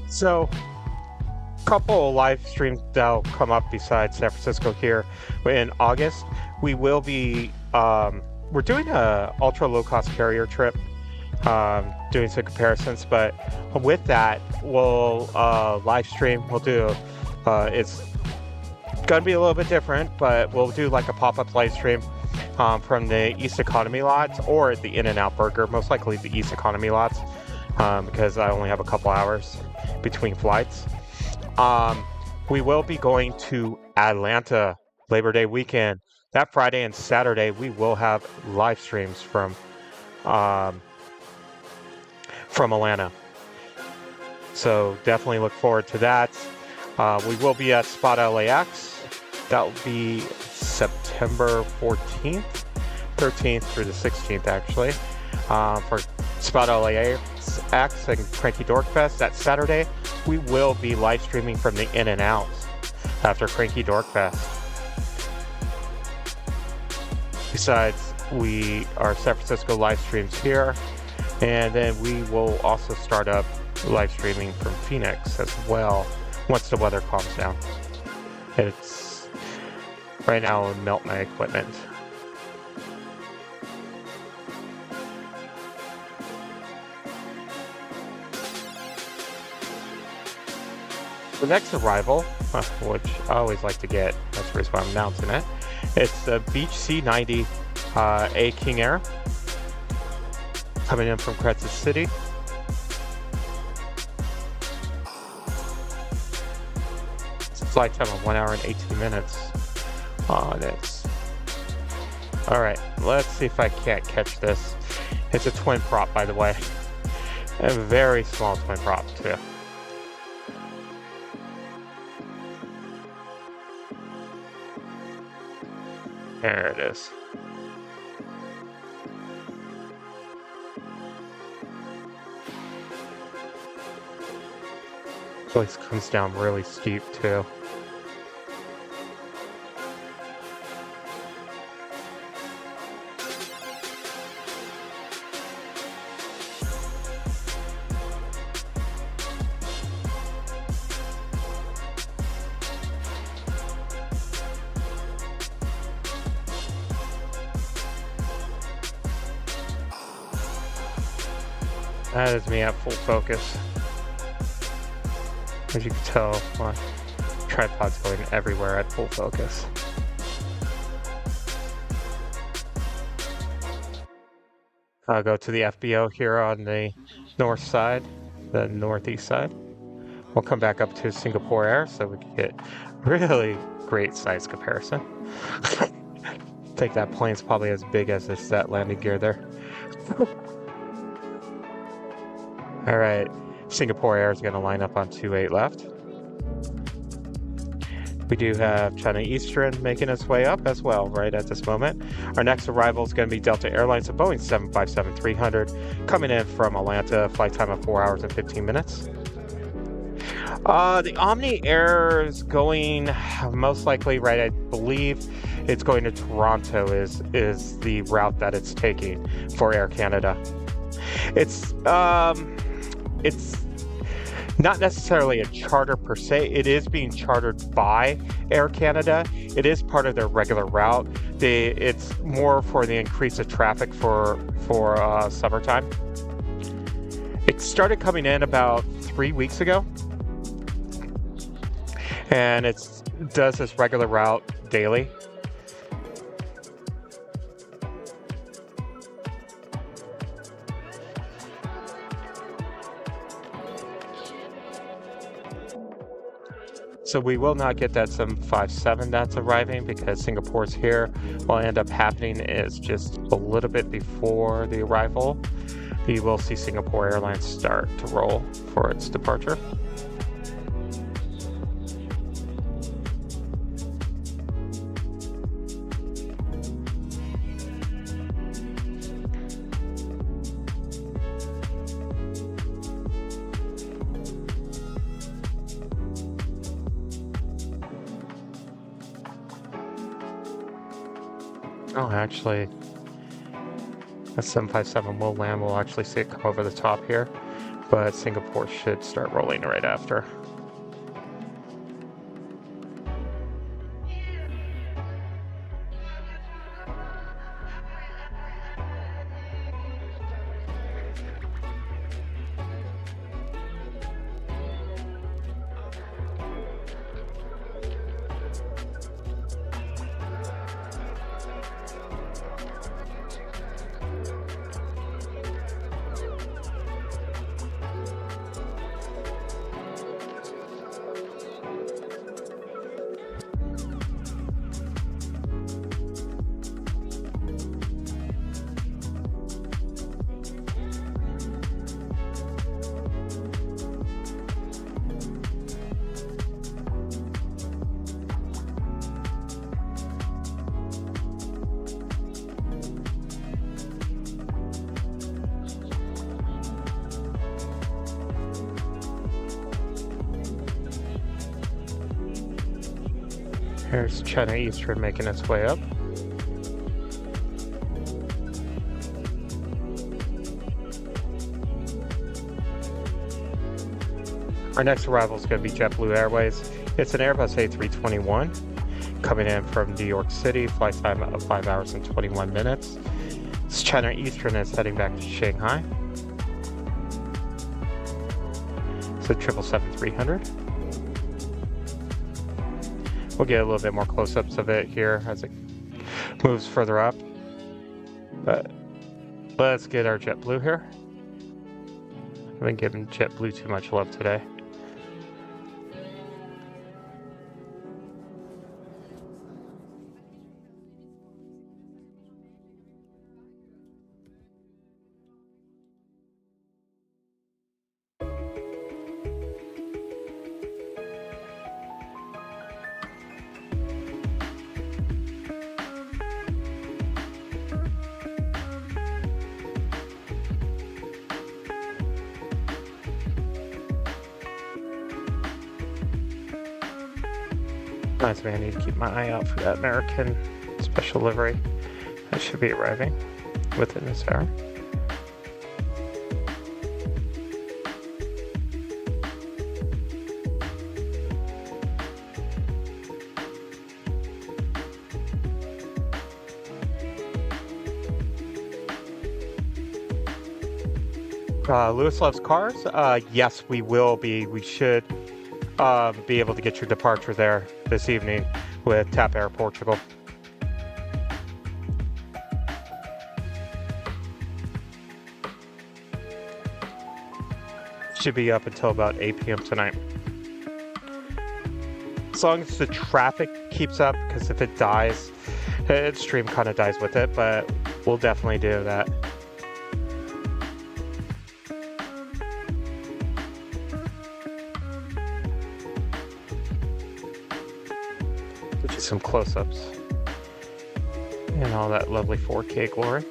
[SPEAKER 1] So, a couple of live streams that'll come up besides San Francisco here in August. We will be, we're doing a ultra low cost carrier trip, doing some comparisons, but with that, we'll live stream, we'll do, it's gonna be a little bit different, but we'll do like a pop-up live stream from the East Economy lots or the In-N-Out Burger, most likely the East Economy lots, because I only have a couple hours between flights. We will be going to Atlanta Labor Day weekend. That Friday and Saturday, we will have live streams from Atlanta. So definitely look forward to that. We will be at Spot LAX. That will be September 13th through the 16th, actually, for Spot LAX and Cranky Dork Fest. That Saturday, we will be live streaming from the In-N-Out after Cranky Dork Fest. Besides, our San Francisco live streams here, and then we will also start up live streaming from Phoenix as well once the weather calms down. Right now I'll melt my equipment. The next arrival, which I always like to get, that's the reason why I'm announcing it, it's the Beech C90 A King Air, coming in from Kansas City. It's a flight time of 1 hour and 18 minutes on it. Alright, let's see if I can't catch this. It's a twin prop, by the way. A very small twin prop, too. There it is. Place comes down really steep too. That is me at full focus. As you can tell, my tripod's going everywhere at full focus. I'll go to the FBO here on the north side, the northeast side. We'll come back up to Singapore Air so we can get really great size comparison. I think that plane's probably as big as that landing gear there. All right, Singapore Air is going to line up on 28 left. We do have China Eastern making its way up as well right at this moment. Our next arrival is going to be Delta Airlines, a Boeing 757-300, coming in from Atlanta, flight time of 4 hours and 15 minutes. The Omni Air is going most likely, right, I believe it's going to Toronto is the route that it's taking for Air Canada. It's not necessarily a charter per se. It is being chartered by Air Canada. It is part of their regular route. It's more for the increase of traffic for summertime. It started coming in about 3 weeks ago, and it does this regular route daily. So we will not get that 757 that's arriving because Singapore's here. What will end up happening is just a little bit before the arrival, you will see Singapore Airlines start to roll for its departure. Oh, actually, a 757 will land. We'll actually see it come over the top here, but Singapore should start rolling right after. Here's China Eastern making its way up. Our next arrival is going to be JetBlue Airways. It's an Airbus A321 coming in from New York City, flight time of 5 hours and 21 minutes. It's China Eastern is heading back to Shanghai. So 777-300. We'll get a little bit more close-ups of it here as it moves further up. But let's get our JetBlue here. I've been giving JetBlue too much love today. Reminds me I need to keep my eye out for that American special livery. That should be arriving within this hour. Lewis loves cars. Yes, we will be. We should be able to get your departure there this evening with TAP Air Portugal. Should be up until about 8 p.m. tonight. As long as the traffic keeps up, because if it dies, its stream kind of dies with it, but we'll definitely do that. Some close-ups and all that lovely 4K glory.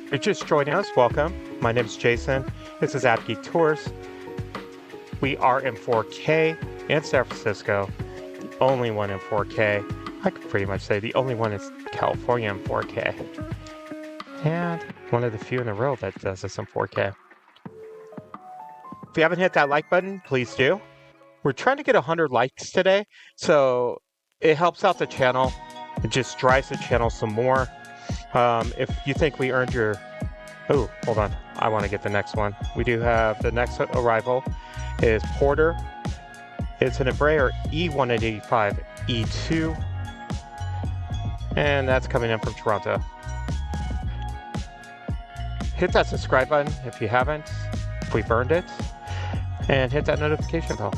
[SPEAKER 1] If you're just joining us, welcome. My name is Jason. This is AVGeek Tours. We are in 4K in San Francisco. The only one in 4K. I could pretty much say the only one is California in 4K. And one of the few in a row that does this in 4K. If you haven't hit that like button, please do. We're trying to get 100 likes today, so it helps out the channel. It just drives the channel some more. If you think we earned your... Oh, hold on. I want to get the next one. We do have the next arrival is Porter. It's an Embraer E185 E2. And that's coming in from Toronto. Hit that subscribe button if you haven't, if we've earned it. And hit that notification bell.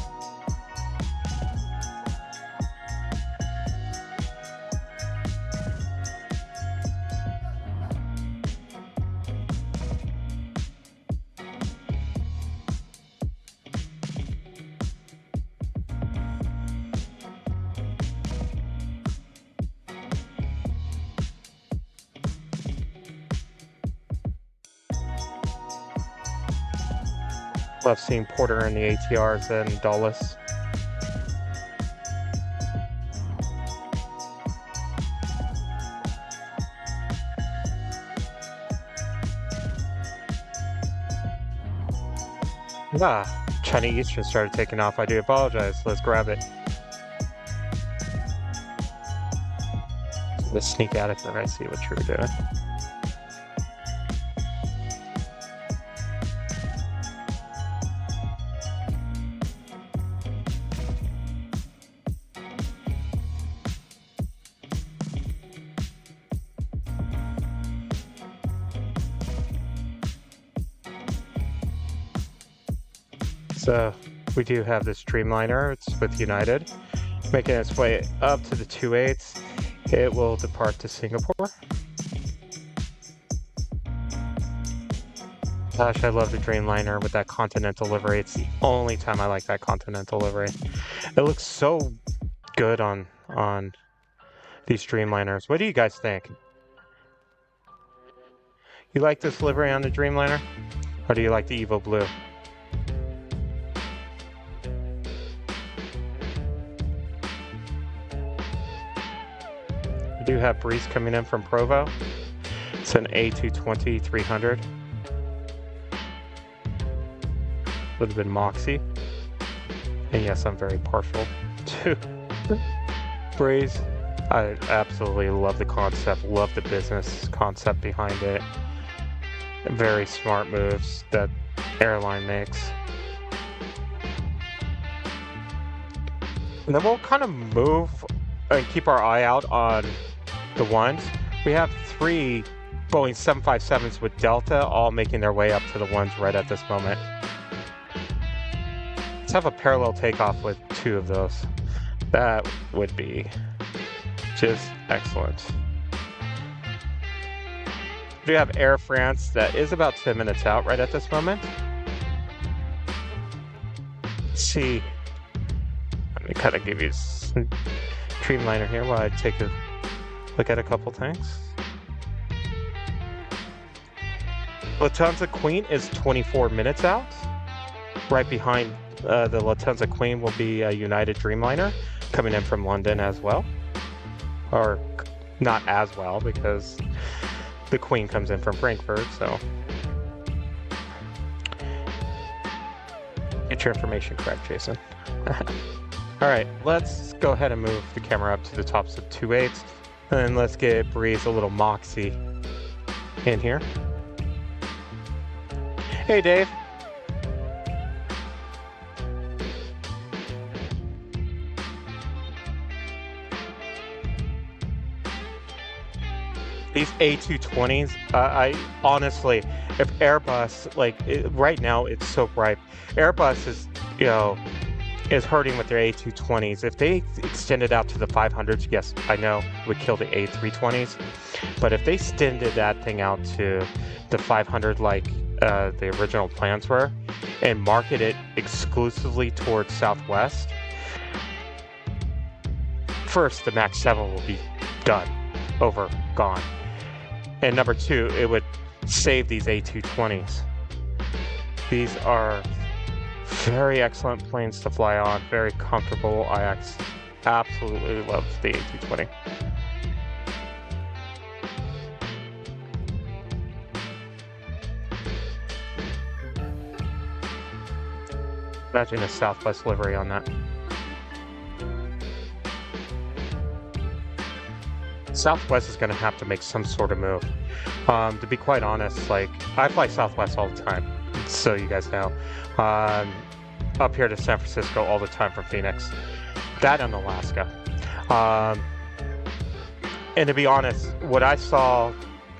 [SPEAKER 1] Love seeing Porter in the ATRs and Dulles. China Eastern started taking off. I do apologize. Let's grab it. The sneak at it, then I see what you were doing. So we do have this Dreamliner. It's with United, making its way up to the 28s. It will depart to Singapore. Gosh, I love the Dreamliner with that Continental livery. It's the only time I like that Continental livery. It looks so good on these Dreamliners. What do you guys think? You like this livery on the Dreamliner? Or do you like the Evo Blue? We do have Breeze coming in from Provo. It's an A220 300. A little bit Moxie. And yes, I'm very partial to Breeze. I absolutely love the concept, love the business concept behind it. Very smart moves that airline makes. And then we'll kind of move and keep our eye out on the ones. We have 3 Boeing 757s with Delta all making their way up to the ones right at this moment. Let's have a parallel takeoff with 2 of those. That would be just excellent. We do have Air France that is about 10 minutes out right at this moment. Let's see. Let me kind of give you a Dreamliner here while I take a look at a couple things. Lufthansa Queen is 24 minutes out. Right behind the Lufthansa Queen will be a United Dreamliner coming in from London as well. Or not as well, because the Queen comes in from Frankfurt, so get your information correct, Jason. Alright, let's go ahead and move the camera up to the tops of 2.8s, and let's get Breeze a little Moxie in here. Hey, Dave. These A220s, I honestly, if Airbus, like right now, it's so bright. Airbus is, is hurting with their A220s. If they extended out to the 500s, yes, I know it would kill the A320s. But if they extended that thing out to the 500 like the original plans were, and market it exclusively towards Southwest, first, the MAX 7 will be done, over, gone. And number 2, it would save these A220s. These are very excellent planes to fly on, very comfortable. I absolutely love the A220. Imagine a Southwest livery on that. Southwest is going to have to make some sort of move. To be quite honest, like, I fly Southwest all the time, so you guys know. Up here to San Francisco all the time from Phoenix. That and Alaska. And to be honest, what I saw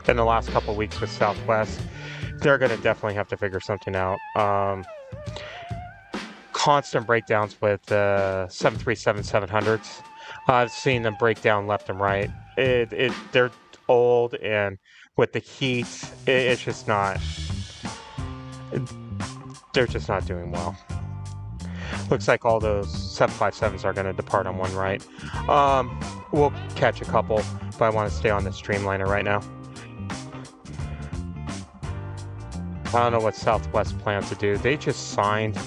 [SPEAKER 1] in the last couple of weeks with Southwest, they're going to definitely have to figure something out. Constant breakdowns with 737-700s. I've seen them break down left and right. They're old, and with the heat, it's just not. They're just not doing well. Looks like all those 757s are going to depart on one right. We'll catch a couple, but I want to stay on this Dreamliner right now. I don't know what Southwest plans to do. They just signed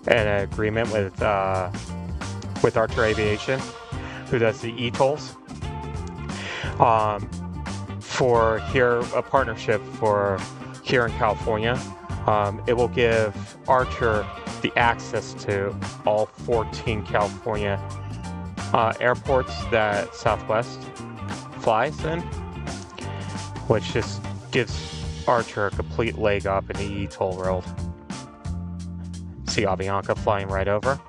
[SPEAKER 1] an agreement with Archer Aviation, who does the ETOLs, for here, a partnership for here in California. It will give Archer the access to all 14 California airports that Southwest flies in, which just gives Archer a complete leg up in the ETOL world. See Avianca flying right over.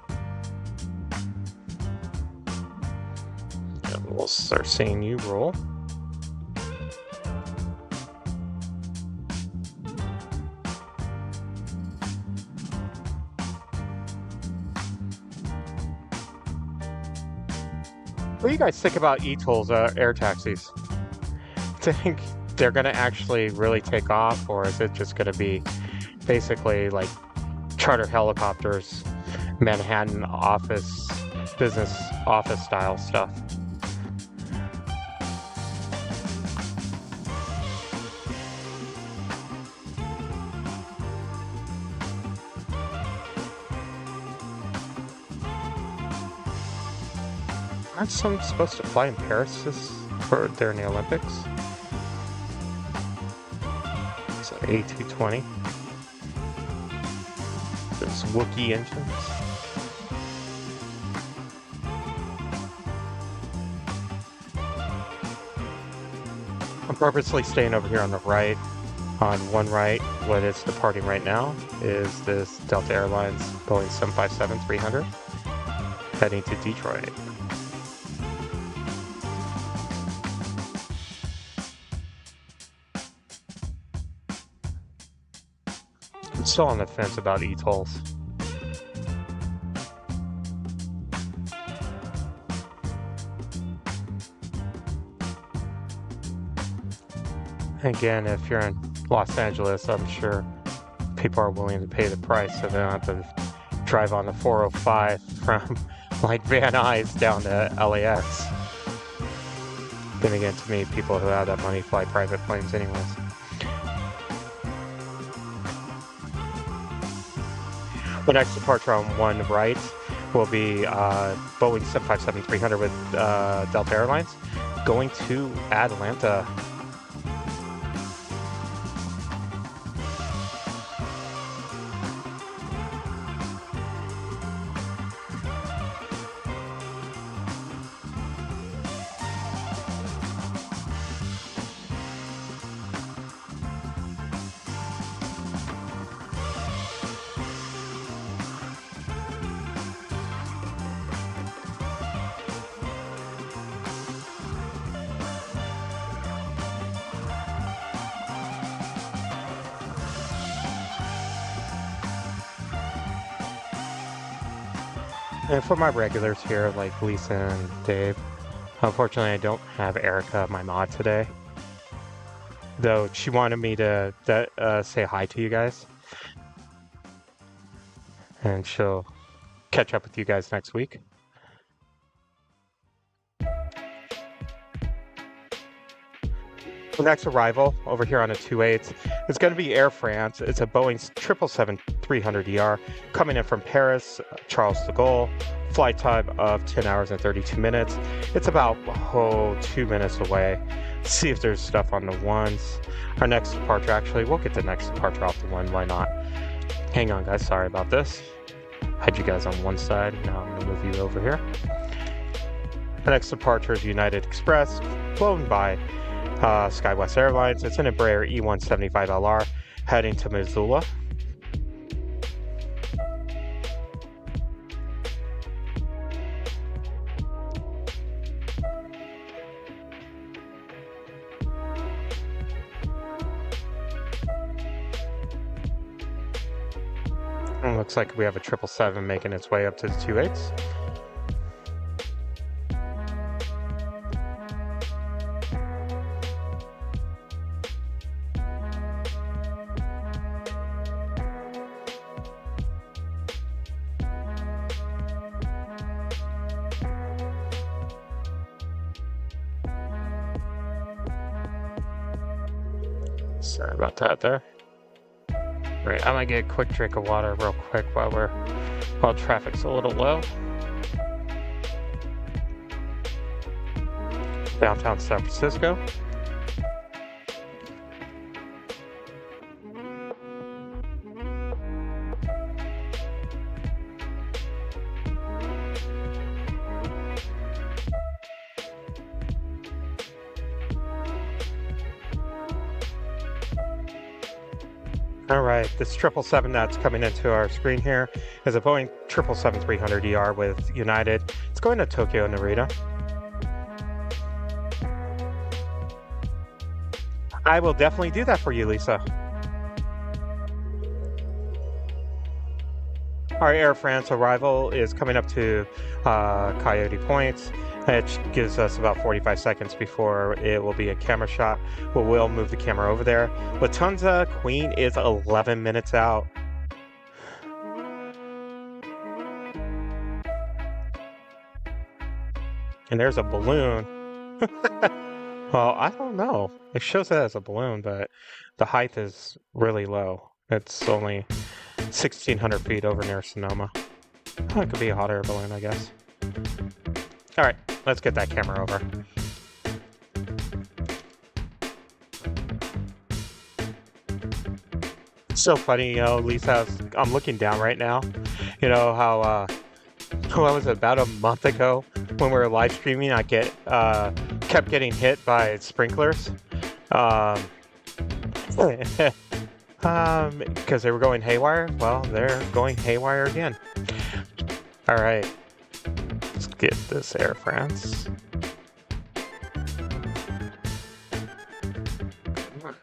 [SPEAKER 1] And we'll start seeing you roll. What do you guys think about ETOLs, air taxis? Think they're going to actually really take off, or is it just going to be basically like charter helicopters, Manhattan office business office style stuff. Aren't some supposed to fly in Paris during the Olympics? It's an A220. Those Wookiee engines. I'm purposely staying over here on the right. On one right, what is departing right now is this Delta Airlines Boeing 757-300 heading to Detroit. I'm still on the fence about eTolls. Again, if you're in Los Angeles, I'm sure people are willing to pay the price so they don't have to drive on the 405 from like Van Nuys down to LAX. Then again, to me, people who have that money fly private planes anyways. The next departure on one right will be Boeing 757-300 with Delta Airlines going to Atlanta. And for my regulars here, like Lisa and Dave, unfortunately I don't have Erica, my mod, today. Though she wanted me to say hi to you guys. And she'll catch up with you guys next week. The next arrival over here on a 28 is going to be Air France. It's a Boeing 777-300ER coming in from Paris, Charles de Gaulle. Flight time of 10 hours and 32 minutes. It's about 2 minutes away. See if there's stuff on the ones. Our next departure, actually, we'll get the next departure off the one. Why not? Hang on, guys. Sorry about this. Had you guys on one side. Now I'm going to move you over here. The next departure is United Express, flown by SkyWest Airlines. It's an Embraer E175LR heading to Missoula. And looks like we have a 777 making its way up to the 28s. Sorry about that there. Right, I'm gonna get a quick drink of water real quick while traffic's a little low. Downtown San Francisco. All right, this 777 that's coming into our screen here is a Boeing 777-300ER with United. It's going to Tokyo Narita. I will definitely do that for you, Lisa. Our Air France arrival is coming up to Coyote Point. It gives us about 45 seconds before it will be a camera shot. We'll move the camera over there. Lufthansa Queen is 11 minutes out. And there's a balloon. Well, I don't know. It shows it as a balloon, but the height is really low. It's only 1,600 feet over near Sonoma. Oh, it could be a hot air balloon, I guess. All right, let's get that camera over. It's so funny, you know, Lisa, I'm looking down right now. You know how, what was it, about a month ago when we were live streaming, I kept getting hit by sprinklers. Because they were going haywire. Well, they're going haywire again. All right, let's get this Air France. There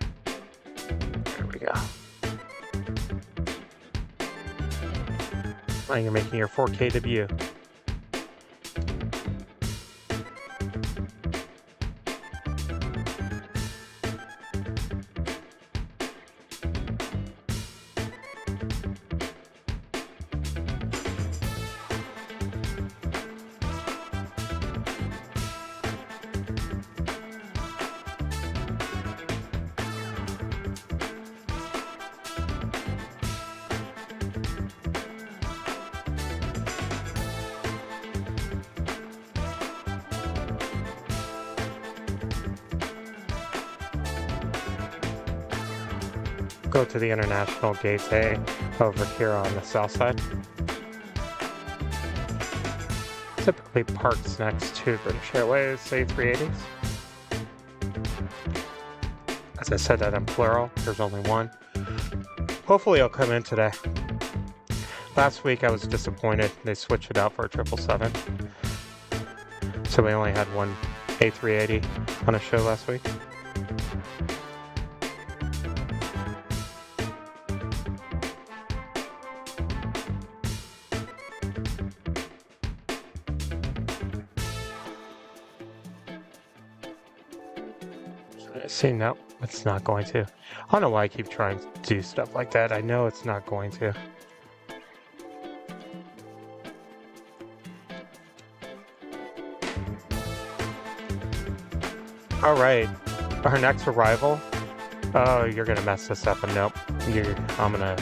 [SPEAKER 1] we go. Oh, you're making your 4K debut. Go to the International Gate A over here on the south side. Typically parks next to British Airways A380s. As I said that in plural, there's only one. Hopefully it'll come in today. Last week I was disappointed. They switched it out for a 777. So we only had one A380 on a show last week. See, no, it's not going to. I don't know why I keep trying to do stuff like that. I know it's not going to. All right, our next arrival. Oh, you're gonna mess this up, and nope. I'm gonna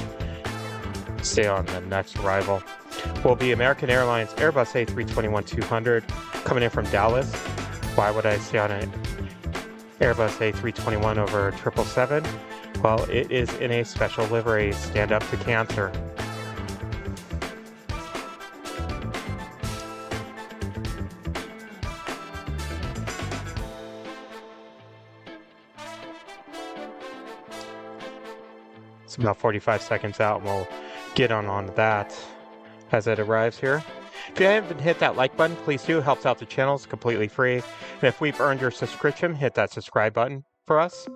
[SPEAKER 1] stay on the next arrival. Will be American Airlines Airbus A321-200 coming in from Dallas. Why would I stay on it? Airbus A321 over 777? Well, it is in a special livery, Stand Up to Cancer. It's about 45 seconds out, and we'll get on that as it arrives here. If you haven't hit that like button, please do. It helps out the channel. It's completely free. And if we've earned your subscription, hit that subscribe button for us.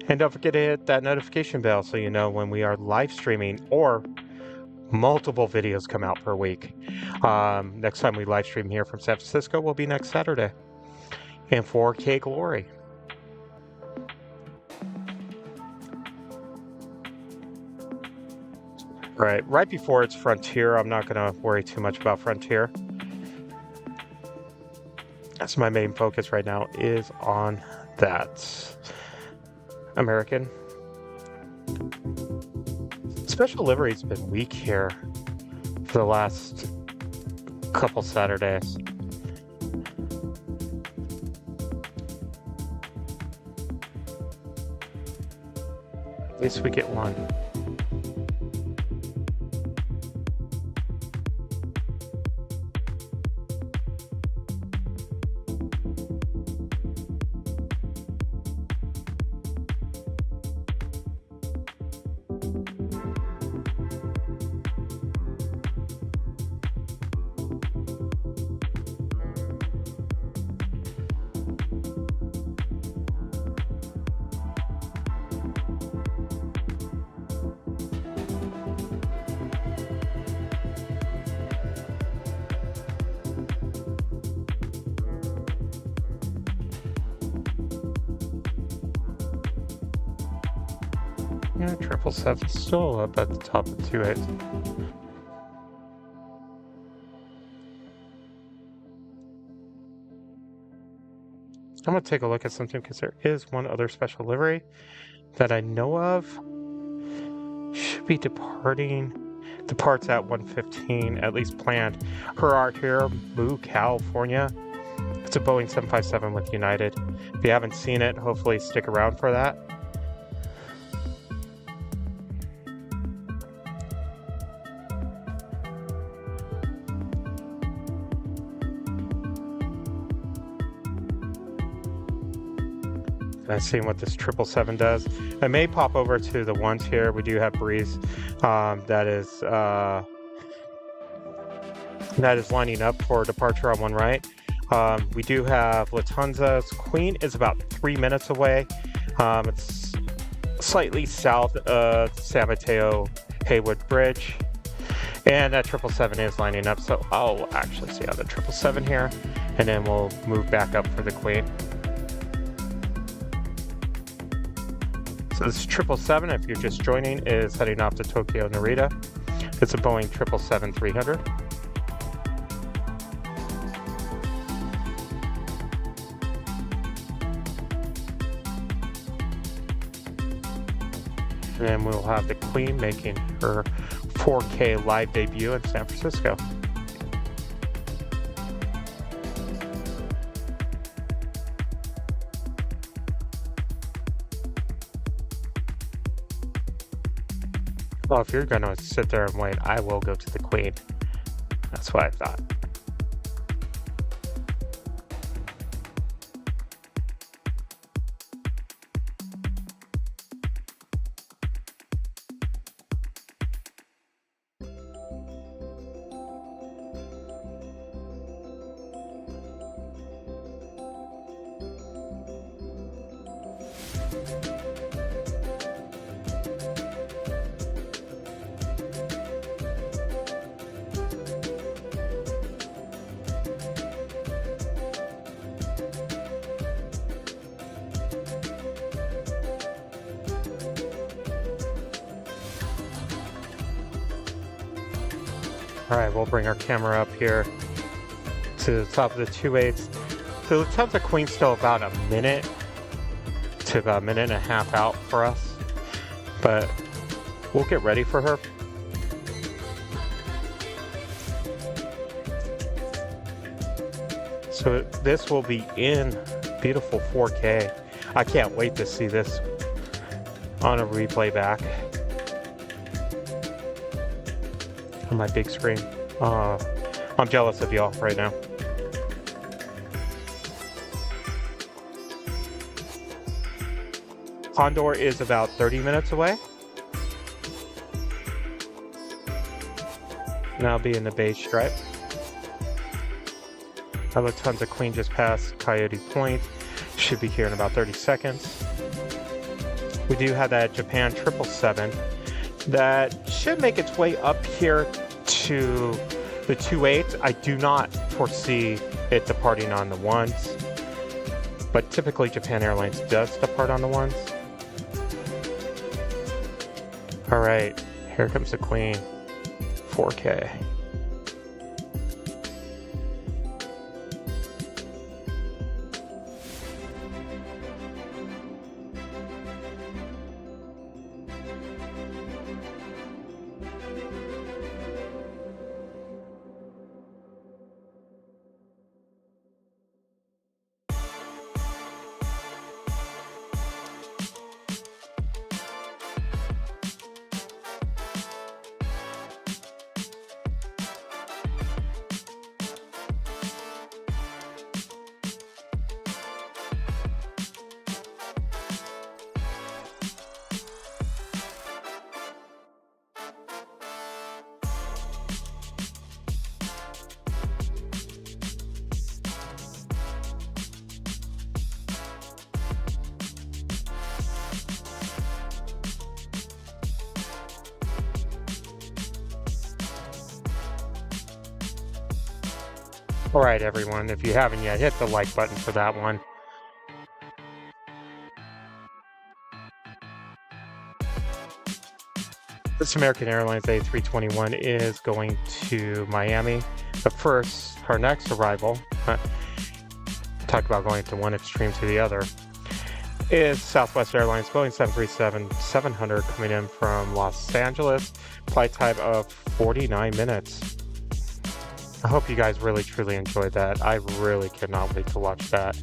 [SPEAKER 1] And don't forget to hit that notification bell so you know when we are live streaming or multiple videos come out per week. Next time we live stream here from San Francisco will be next Saturday in 4K glory. Right before it's Frontier. I'm not going to worry too much about Frontier. That's my main focus right now is on that. American. Special livery's been weak here for the last couple Saturdays. At least we get one. Yeah, 777 still up at the top of 28. I'm going to take a look at something because there is one other special livery that I know of. Should be departing. Departs at 1:15, at least planned. Her art here, Moo, California. It's a Boeing 757 with United. If you haven't seen it, hopefully stick around for that. I've seen what this 777 does. I may pop over to the ones here. We do have Breeze that is lining up for departure on one right. We do have Lufthansa's Queen is about 3 minutes away. It's slightly south of San Mateo Haywood Bridge. And that 777 is lining up. So I'll actually see out the 777 here. And then we'll move back up for the Queen. So this 777, if you're just joining, is heading off to Tokyo Narita. It's a Boeing 777-300. And then we'll have the Queen making her 4K live debut in San Francisco. Well, if you're going to sit there and wait, I will go to the Queen. That's what I thought. All right, we'll bring our camera up here to the top of the 28s. The Lufthansa Queen's still about a minute to about a minute and a half out for us, but we'll get ready for her. So this will be in beautiful 4K. I can't wait to see this on a replay back. On my big screen. I'm jealous of y'all right now. Condor is about 30 minutes away. And I'll be in the beige stripe. Our Lufthansa Queen just passed Coyote Point. Should be here in about 30 seconds. We do have that Japan 777 that should make its way up here to the 28s. I do not foresee it departing on the ones, but typically Japan Airlines does depart on the ones. All right, here comes the Queen, 4K. All right, everyone, if you haven't yet, hit the like button for that one. This American Airlines A321 is going to Miami. But first, our next arrival Talk about going to one extreme to the other. Is Southwest Airlines Boeing 737-700 coming in from Los Angeles. Flight time of 49 minutes. I hope you guys really truly enjoyed that. I really cannot wait to watch that.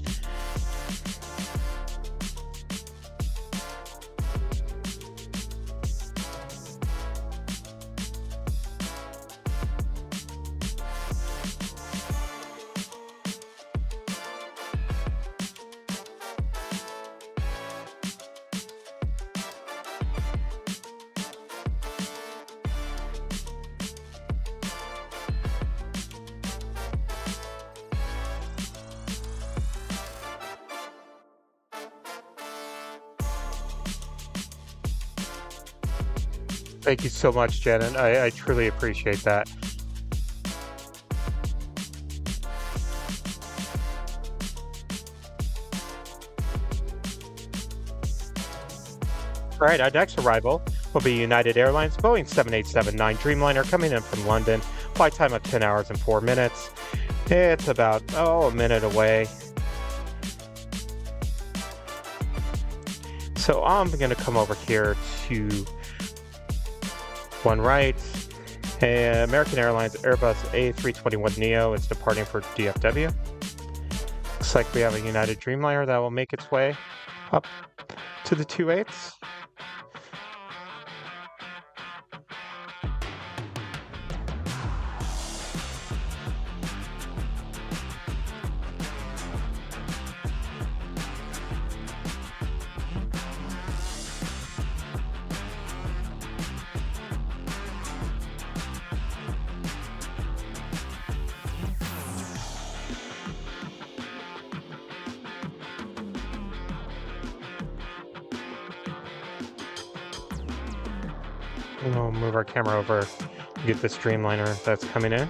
[SPEAKER 1] Thank you so much, Janet. I truly appreciate that. All right, our next arrival will be United Airlines Boeing 787-9 Dreamliner coming in from London. Flight time of 10 hours and 4 minutes. It's about, a minute away. So I'm going to come over here to one right. American Airlines Airbus A321neo is departing for DFW. Looks like we have a United Dreamliner that will make its way up to the 28s. We'll move our camera over and get this Dreamliner that's coming in.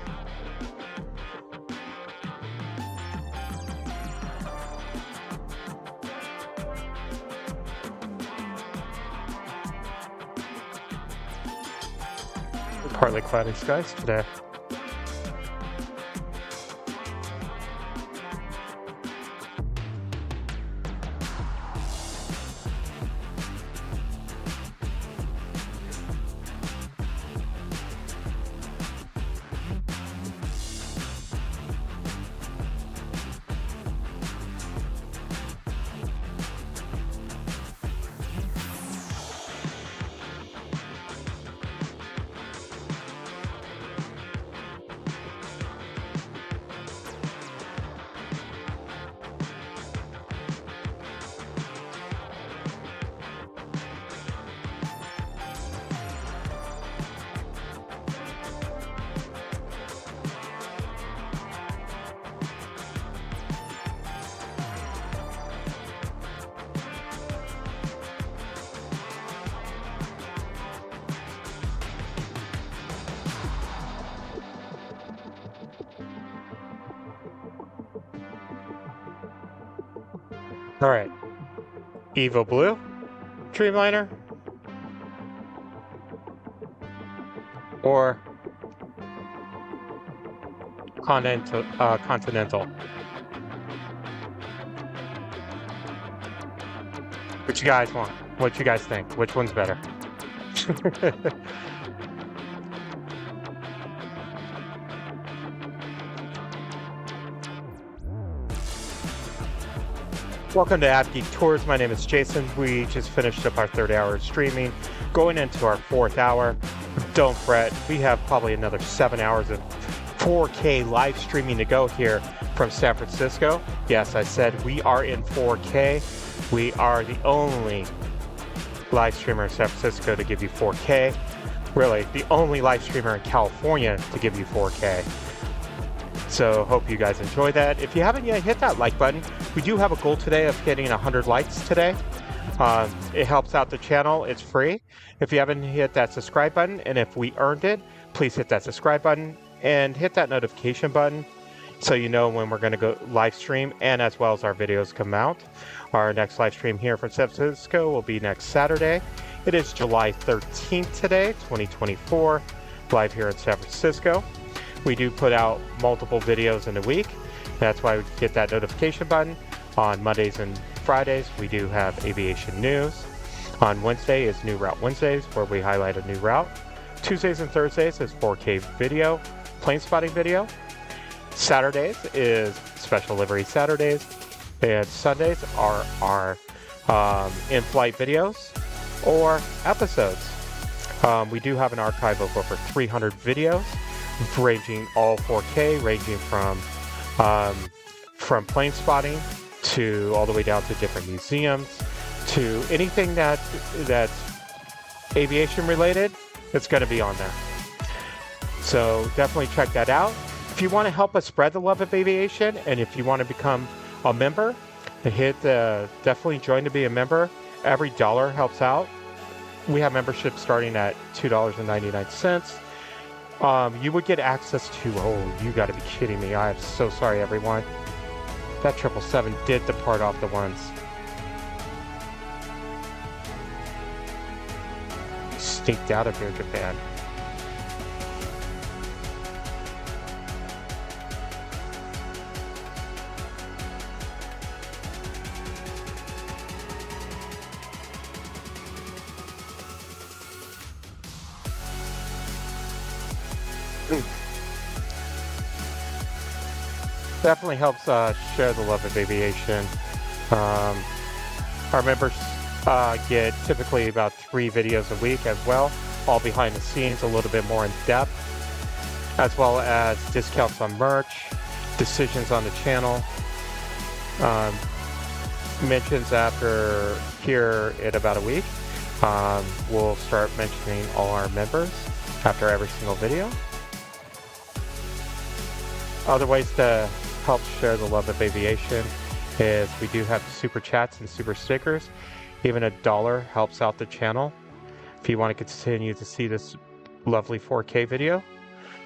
[SPEAKER 1] Partly cloudy skies today. All right, Evo Blue, Dreamliner, or Continental. What you guys want? What you guys think? Which one's better? Welcome to AVGeek Tours. My name is Jason. We just finished up our third hour of streaming, going into our fourth hour. Don't fret, we have probably another 7 hours of 4K live streaming to go here from San Francisco. Yes, I said we are in 4K. We are the only live streamer in San Francisco to give you 4K. Really, the only live streamer in California to give you 4K. So hope you guys enjoy that. If you haven't yet, hit that like button. We do have a goal today of getting 100 likes today. It helps out the channel. It's free. If you haven't hit that subscribe button, and if we earned it, please hit that subscribe button and hit that notification button so you know when we're going to go live stream, and as well as our videos come out. Our next live stream here from San Francisco will be next Saturday. It is July 13th today, 2024, live here in San Francisco. We do put out multiple videos in a week. That's why we get that notification button. On Mondays and Fridays, we do have aviation news. On Wednesday is New Route Wednesdays, where we highlight a new route. Tuesdays and Thursdays is 4K video, plane spotting video. Saturdays is special livery Saturdays. And Sundays are our in-flight videos or episodes. We do have an archive of over 300 videos, ranging all 4K, ranging from plane spotting to all the way down to different museums, to anything that's aviation related. It's going to be on there. So definitely check that out. If you want to help us spread the love of aviation, and if you want to become a member, definitely join to be a member. Every dollar helps out. We have memberships starting at $2.99. You would get access to, you got to be kidding me. I am so sorry, everyone. That 777 did depart off the ones. Sneaked out of here, Japan. Definitely helps share the love of aviation. Our members get typically about 3 videos a week as well, all behind the scenes, a little bit more in depth, as well as discounts on merch, decisions on the channel, mentions after here in about a week. We'll start mentioning all our members after every single video. Other ways to help share the love of aviation is we do have super chats and super stickers. Even $1 helps out the channel. If you want to continue to see this lovely 4K video,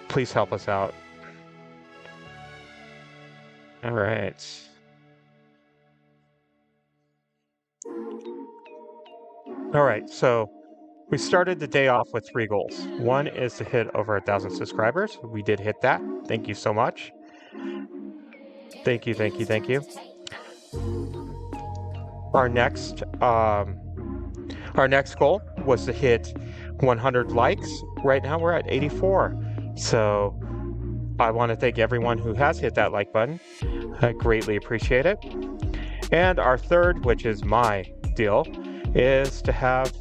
[SPEAKER 1] please help us out. All right. All right, so we started the day off with 3 goals. One is to hit over 1,000 subscribers. We did hit that. Thank you so much. Thank you, thank you, thank you. Our next goal was to hit 100 likes. Right now we're at 84. So I want to thank everyone who has hit that like button. I greatly appreciate it. And our third, which is my deal, is to have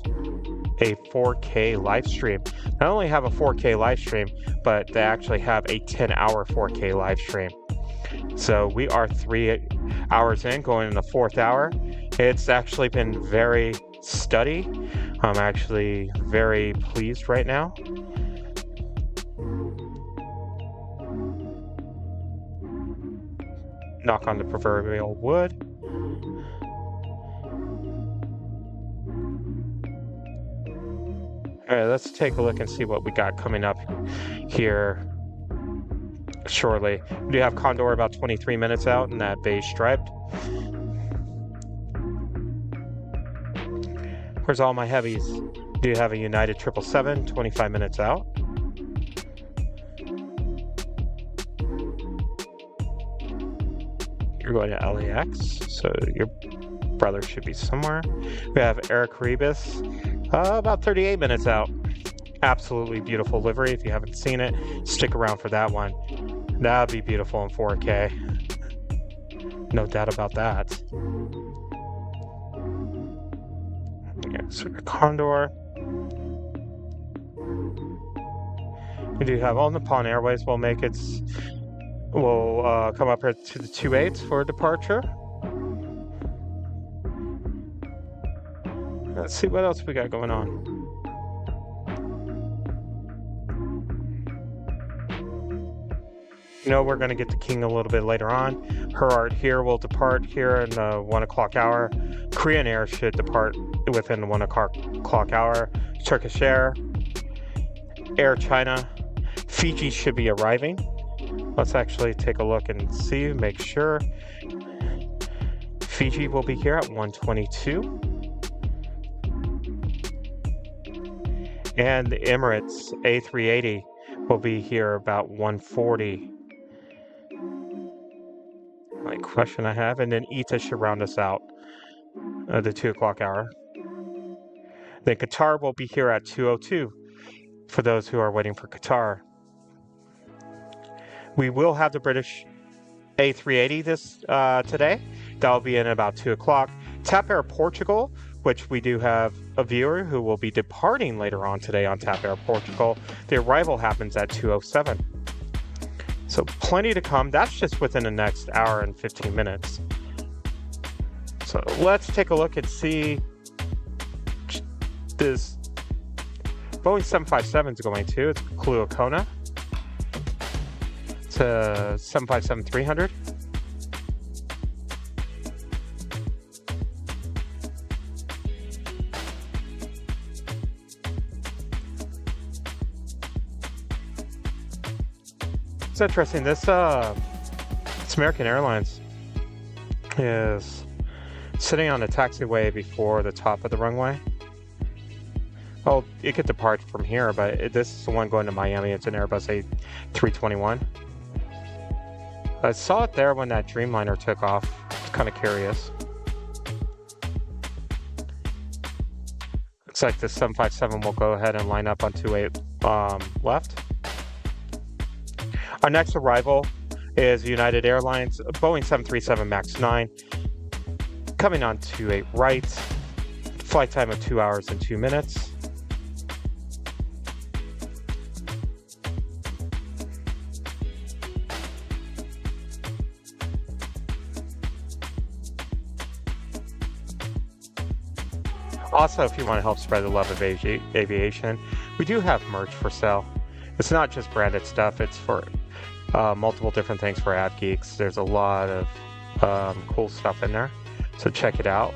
[SPEAKER 1] a 4K live stream. Not only have a 4K live stream, but to actually have a 10-hour 4K live stream. So we are 3 hours in, going in the 4th hour. It's actually been very steady. I'm actually very pleased right now. Knock on the proverbial wood. All right, let's take a look and see what we got coming up here shortly. We do have Condor about 23 minutes out in that beige striped. Where's all my heavies? Do you have a United 777, 25 minutes out? You're going to LAX, so your brother should be somewhere. We have Air Caribbean, about 38 minutes out. Absolutely beautiful livery. If you haven't seen it, stick around for that one. That'd be beautiful in 4K. No doubt about that. Okay, so the Condor. We do have all Nippon Airways will make it. We'll come up here to the 28 for departure. Let's see what else we got going on. You know, we're going to get the King a little bit later on. Her Art here will depart here in the 1 o'clock hour. Korean Air should depart within the 1 o'clock hour. Turkish Air, Air China, Fiji should be arriving. Let's actually take a look and see, make sure. Fiji will be here at 1:22. And the Emirates A380 will be here about 1:40. only question I have. And then ETA should round us out at the 2 o'clock hour. Then Qatar will be here at 2:02 for those who are waiting for Qatar. We will have the British A380 today. That'll be in about 2 o'clock. TAP Air Portugal, which we do have a viewer who will be departing later on today on TAP Air Portugal. The arrival happens at 2:07. So plenty to come. That's just within the next hour and 15 minutes. So let's take a look and see this Boeing 757 is going to. It's Kailua Kona. It's a 757-300. It's interesting. This American Airlines is sitting on the taxiway before the top of the runway. Well, it could depart from here, but this is the one going to Miami. It's an Airbus A321. I saw it there when that Dreamliner took off. It's kind of curious. Looks like the 757 will go ahead and line up on 28 left. Our next arrival is United Airlines, Boeing 737 MAX 9, coming on 28 right, flight time of 2 hours and 2 minutes. Also, if you want to help spread the love of aviation, we do have merch for sale. It's not just branded stuff, it's for multiple different things for AVGeeks. There's a lot of cool stuff in there, so check it out.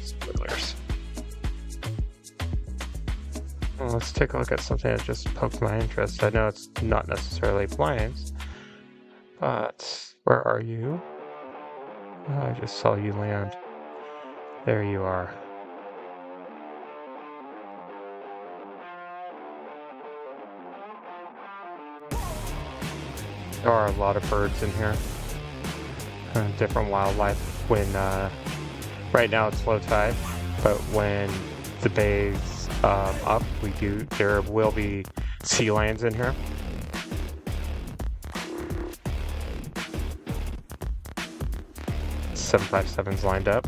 [SPEAKER 1] Spoilers. Well, let's take a look at something that just poked my interest. I know it's not necessarily planes, but where are you? Oh, I just saw you land. There you are. There are a lot of birds in here. Different wildlife. When right now it's low tide, but when the bay's up, there will be sea lions in here. The 757's lined up.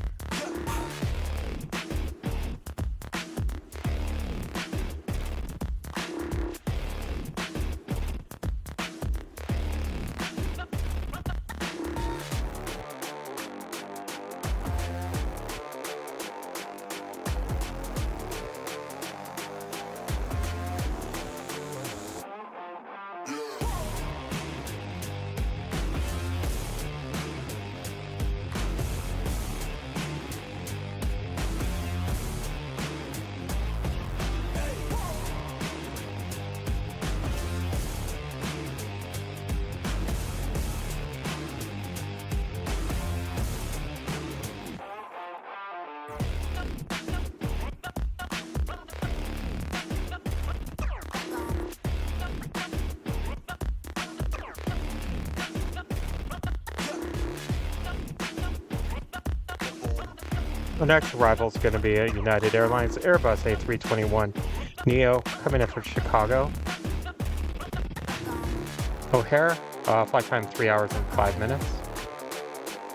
[SPEAKER 1] The next arrival is going to be a United Airlines Airbus A321 Neo coming in from Chicago. O'Hare, flight time 3 hours and 5 minutes.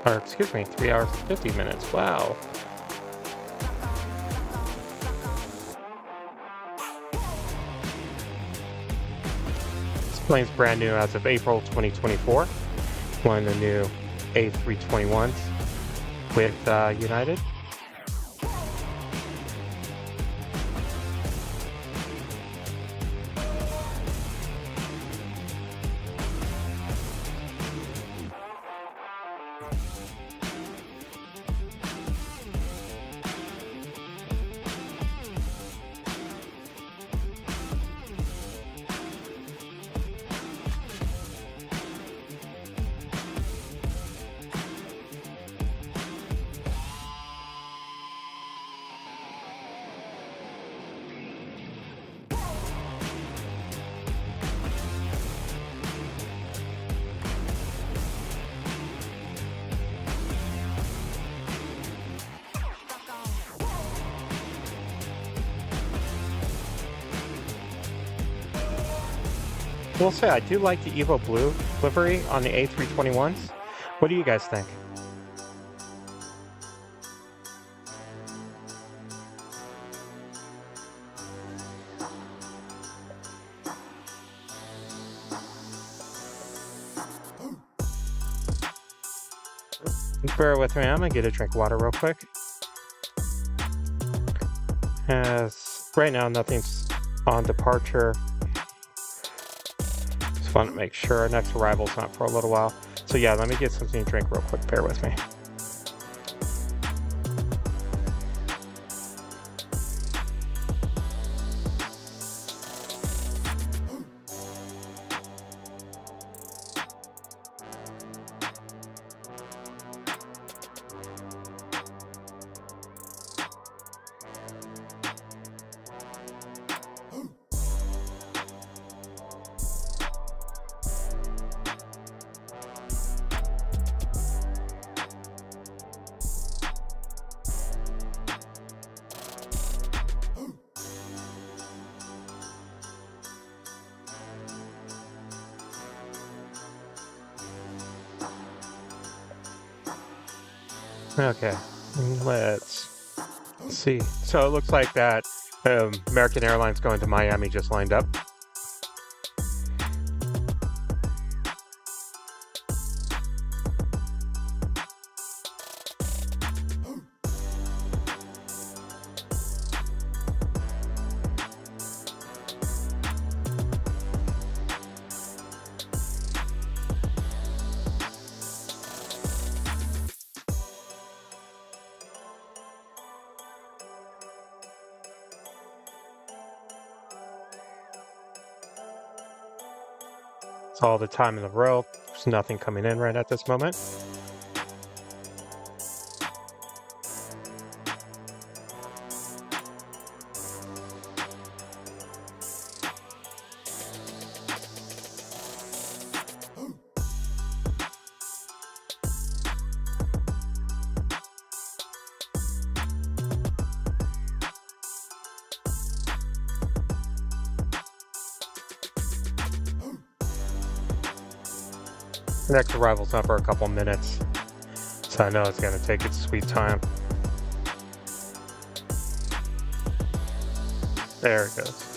[SPEAKER 1] Or, excuse me, 3 hours and 50 minutes. Wow. This plane's brand new as of April 2024. One of the new A321s with United. will say I do like the Evo Blue livery on the A321s. What do you guys think? Bear with me, I'm gonna get a drink of water real quick. As right now nothing's on departure. Just want to make sure our next arrival's not for a little while. So yeah, let me get something to drink real quick, bear with me. Okay, let's see. So it looks like that American Airlines going to Miami just lined up. It's all the time in the world. There's nothing coming in right at this moment. The next arrival's not for a couple minutes, so I know it's going to take its sweet time. There it goes.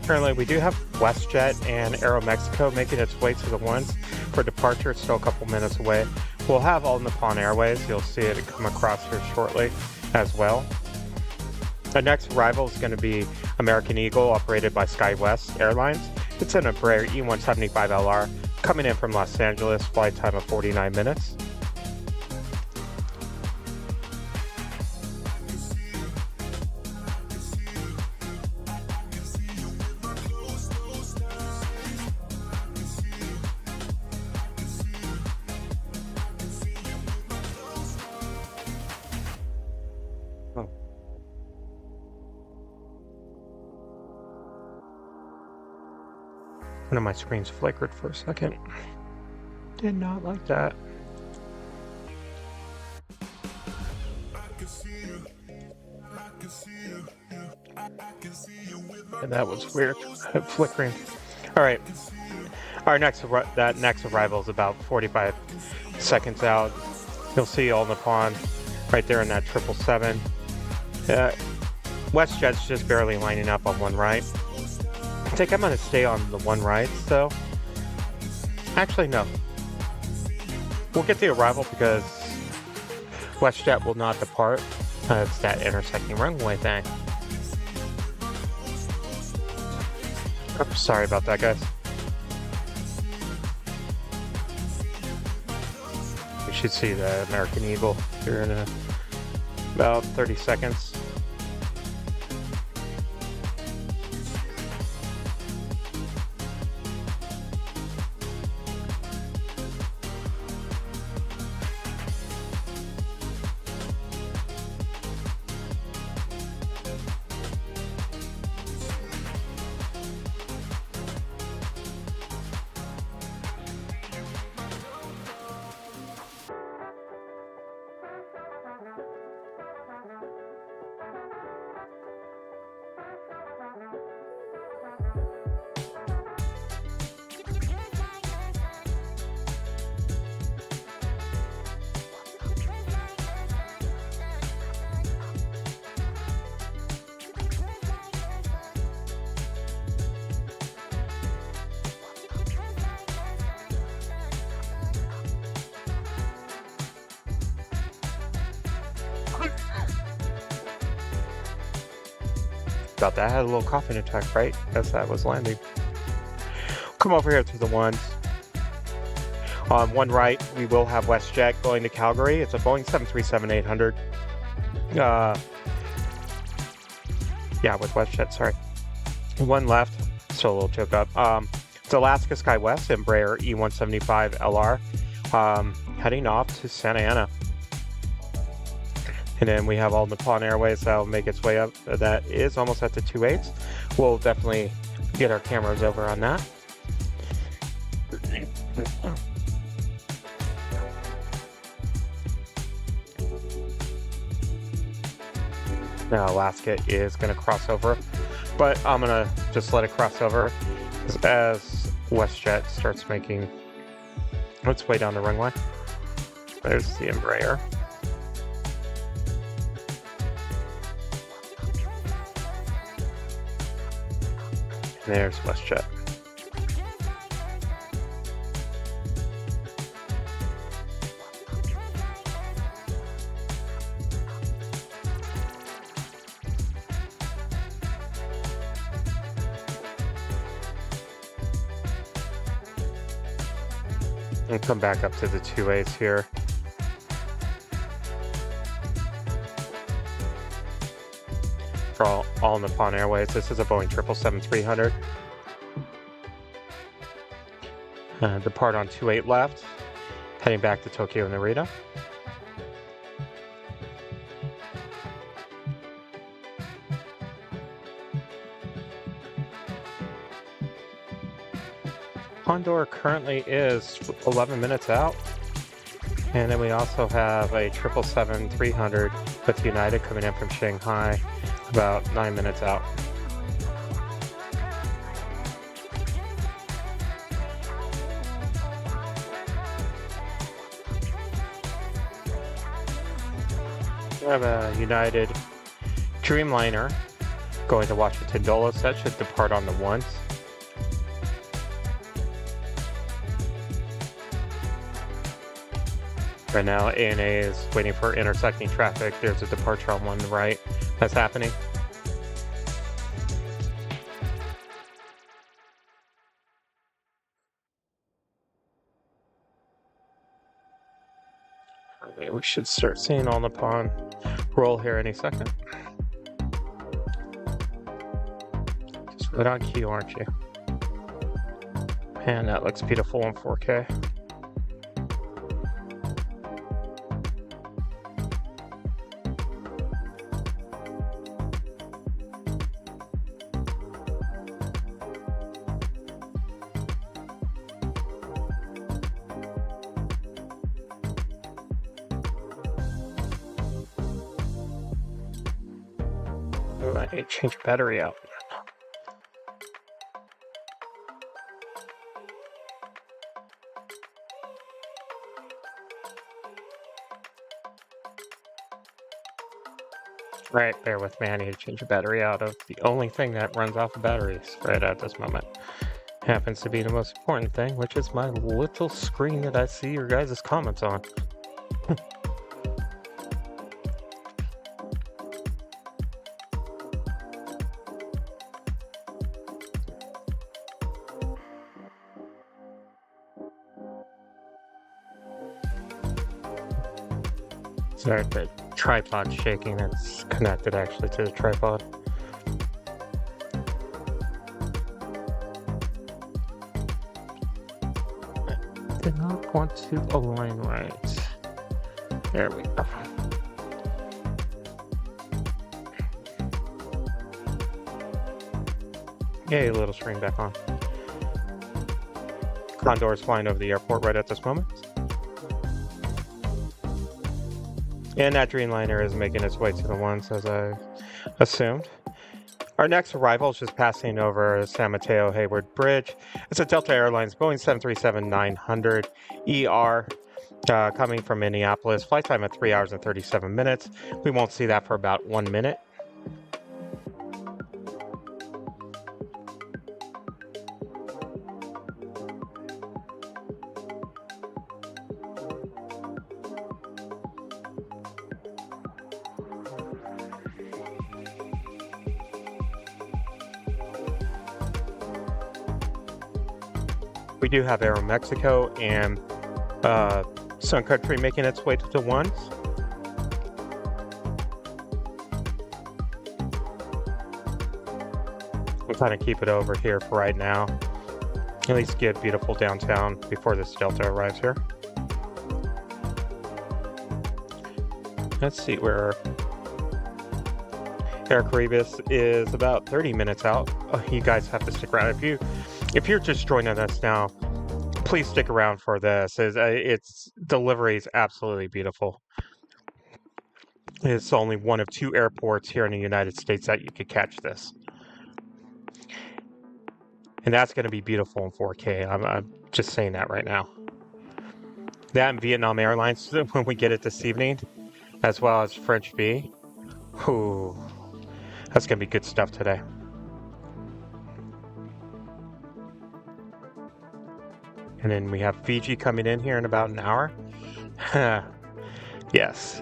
[SPEAKER 1] Currently, we do have WestJet and Aeromexico making its way to the ones for departure. It's still a couple minutes away. We'll have All Nippon Airways. You'll see it come across here shortly as well. The next arrival is going to be American Eagle, operated by SkyWest Airlines. It's an Embraer E175LR coming in from Los Angeles, flight time of 49 minutes. One of my screens flickered for a second. Did not like that. And that was weird, flickering. All right, our next arrival is about 45 seconds out. You'll see All Nippon right there in that 777. WestJet's just barely lining up on one right. I think I'm going to stay on the one right, so actually no. We'll get the arrival because WestJet will not depart. It's that intersecting runway thing. Sorry about that, guys. We should see the American Eagle here in about 30 seconds. Thought that had a little coughing attack, right? As that was landing. Come over here to the ones. On one right, we will have WestJet going to Calgary. It's a Boeing 737-800. Yeah, with WestJet, sorry. One left, still a little choked up. It's Alaska SkyWest, Embraer E175 LR, heading off to Santa Ana. And then we have All Nippon Airways that'll make its way up. That is almost at the 2.8s. We'll definitely get our cameras over on that. Now Alaska is going to cross over, but I'm going to just let it cross over as WestJet starts making its way down the runway. There's the Embraer. There's WestJet. And come back up to the 2.8s here. For all Nippon Airways, this is a Boeing 777-300. Depart on 2.8 left, heading back to Tokyo Narita. Condor currently is 11 minutes out. And then we also have a 777-300 with United coming in from Shanghai, about 9 minutes out. We have a United Dreamliner going to Washington Dulles. That should depart on the ones. Right now, ANA is waiting for intersecting traffic. There's a departure on one right that's happening. Okay, we should start seeing All Nippon roll here any second. Just right on cue, aren't you? Man, that looks beautiful in 4K. I need to change the battery out. Right, bear with me. I need to change the battery out of the only thing that runs off of batteries right at this moment. Happens to be the most important thing, which is my little screen that I see your guys' comments on. Sorry, the tripod's shaking. It's connected actually to the tripod. I did not want to align right. There we go. Yay, little screen back on. Condor is flying over the airport right at this moment. And that Dreamliner is making its way to the ones, as I assumed. Our next arrival is just passing over San Mateo Hayward Bridge. It's a Delta Airlines Boeing 737-900 ER coming from Minneapolis. Flight time at 3 hours and 37 minutes. We won't see that for about 1 minute. We do have Aeromexico and Sun Country making its way to the ones. We'll kind of keep it over here for right now. At least get beautiful downtown before this Delta arrives here. Let's see where Air Caribbean is about 30 minutes out. Oh, you guys have to stick around. If you're just joining us now, please stick around for this. Its delivery is absolutely beautiful. It's only one of 2 airports here in the United States that you could catch this. And that's going to be beautiful in 4K. I'm just saying that right now. That and Vietnam Airlines, when we get it this evening, as well as French B. Ooh, that's going to be good stuff today. And then we have Fiji coming in here in about an hour. Yes.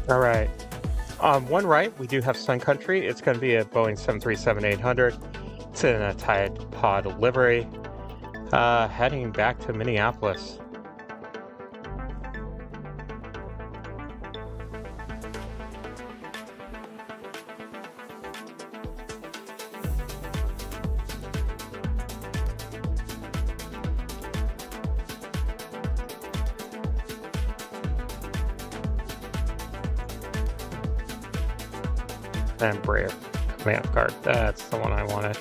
[SPEAKER 1] All right. On one right, we do have Sun Country. It's going to be a Boeing 737-800. It's in a Tide Pod livery, heading back to Minneapolis. And Brave Command Card. That's the one I wanted.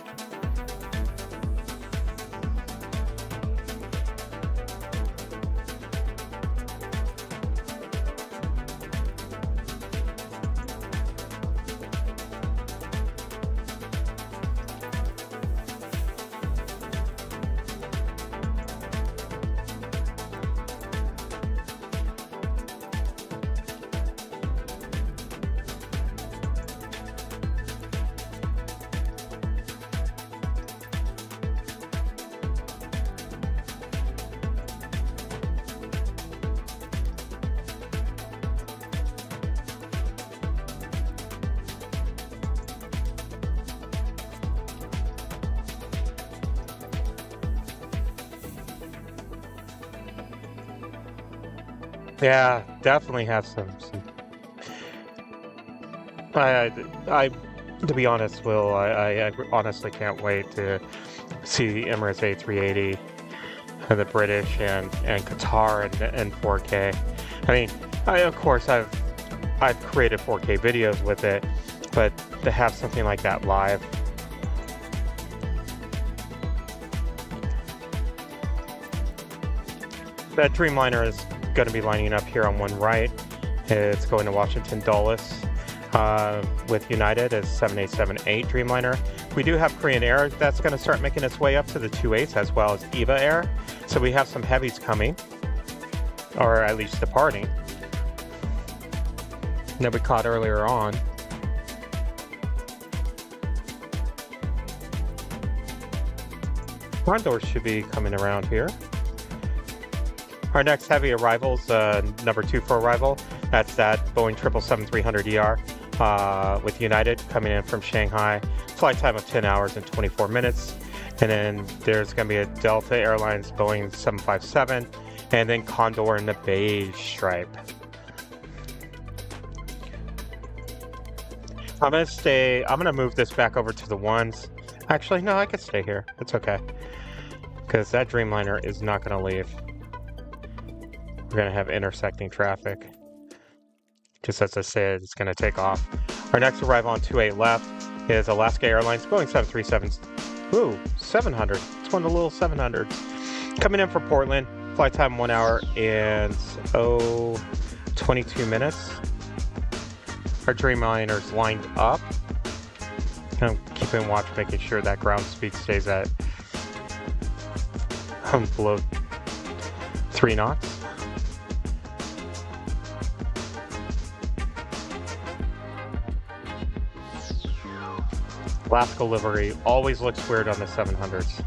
[SPEAKER 1] Yeah, definitely have some. I to be honest, Will, I honestly can't wait to see the Emirates A380 the British and Qatar and 4K. I mean, of course I've created 4K videos with it, but to have something like that live. That Dreamliner is going to be lining up here on one right. It's going to Washington Dulles with United as 7878 Dreamliner. We do have Korean Air that's going to start making its way up to the 28s, as well as EVA Air. So we have some heavies coming, or at least departing, that we caught earlier on. Condors should be coming around here. Our next heavy arrivals, number 2 for arrival, that's that Boeing 777-300ER with United coming in from Shanghai. Flight time of 10 hours and 24 minutes. And then there's going to be a Delta Airlines Boeing 757, and then Condor in the beige stripe. I'm going to move this back over to the ones. Actually, no, I could stay here. It's okay. Because that Dreamliner is not going to leave. We're going to have intersecting traffic. Just as I said, it's going to take off. Our next arrival on 28 left is Alaska Airlines Boeing 737. Ooh, 700. It's one of the little 700s. Coming in from Portland. Flight time 1 hour and 22 minutes. Our Dreamliner's lined up. I'm keeping watch, making sure that ground speed stays at below 3 knots. Alaska livery always looks weird on the 700s.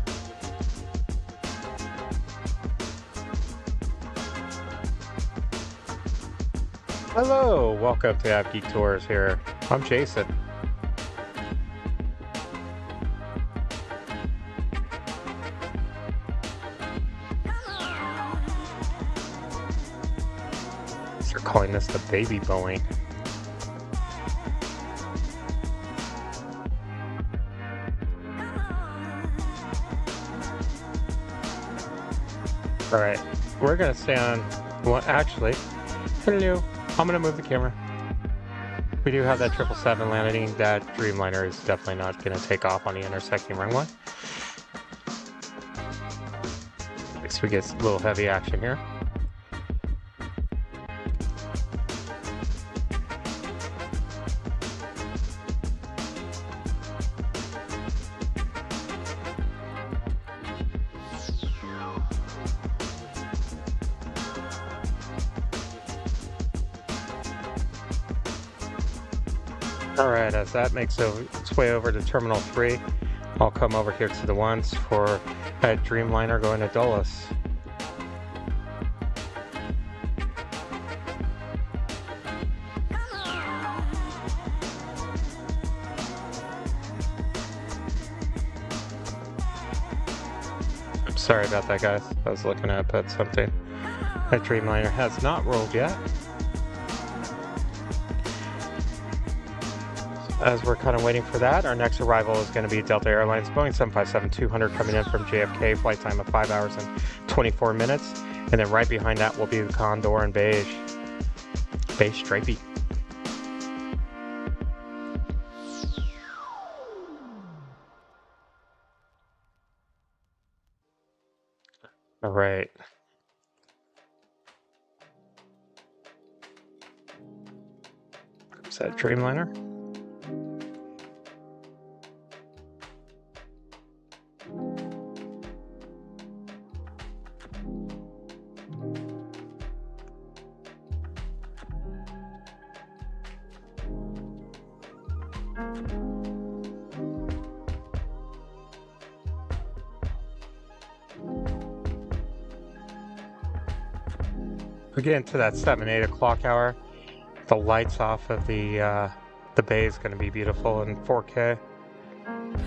[SPEAKER 1] Hello, welcome to AVGeek Tours here. I'm Jason. They're calling this the baby Boeing. All right, we're gonna stay on. Well, actually, hello. I'm gonna move the camera. We do have that 777 landing. That Dreamliner is definitely not gonna take off on the intersecting runway. At least we get a little heavy action here. Alright, as that makes its way over to Terminal 3, I'll come over here to the ones for a Dreamliner going to Dulles. I'm sorry about that, guys. I was looking at something. That Dreamliner has not rolled yet. As we're kind of waiting for that, our next arrival is going to be Delta Airlines Boeing 757-200 coming in from JFK, flight time of 5 hours and 24 minutes. And then right behind that will be the Condor in beige. Beige stripey. All right. Is that Dreamliner? We get into that 7-8 o'clock hour. The lights off of the bay is going to be beautiful in 4K.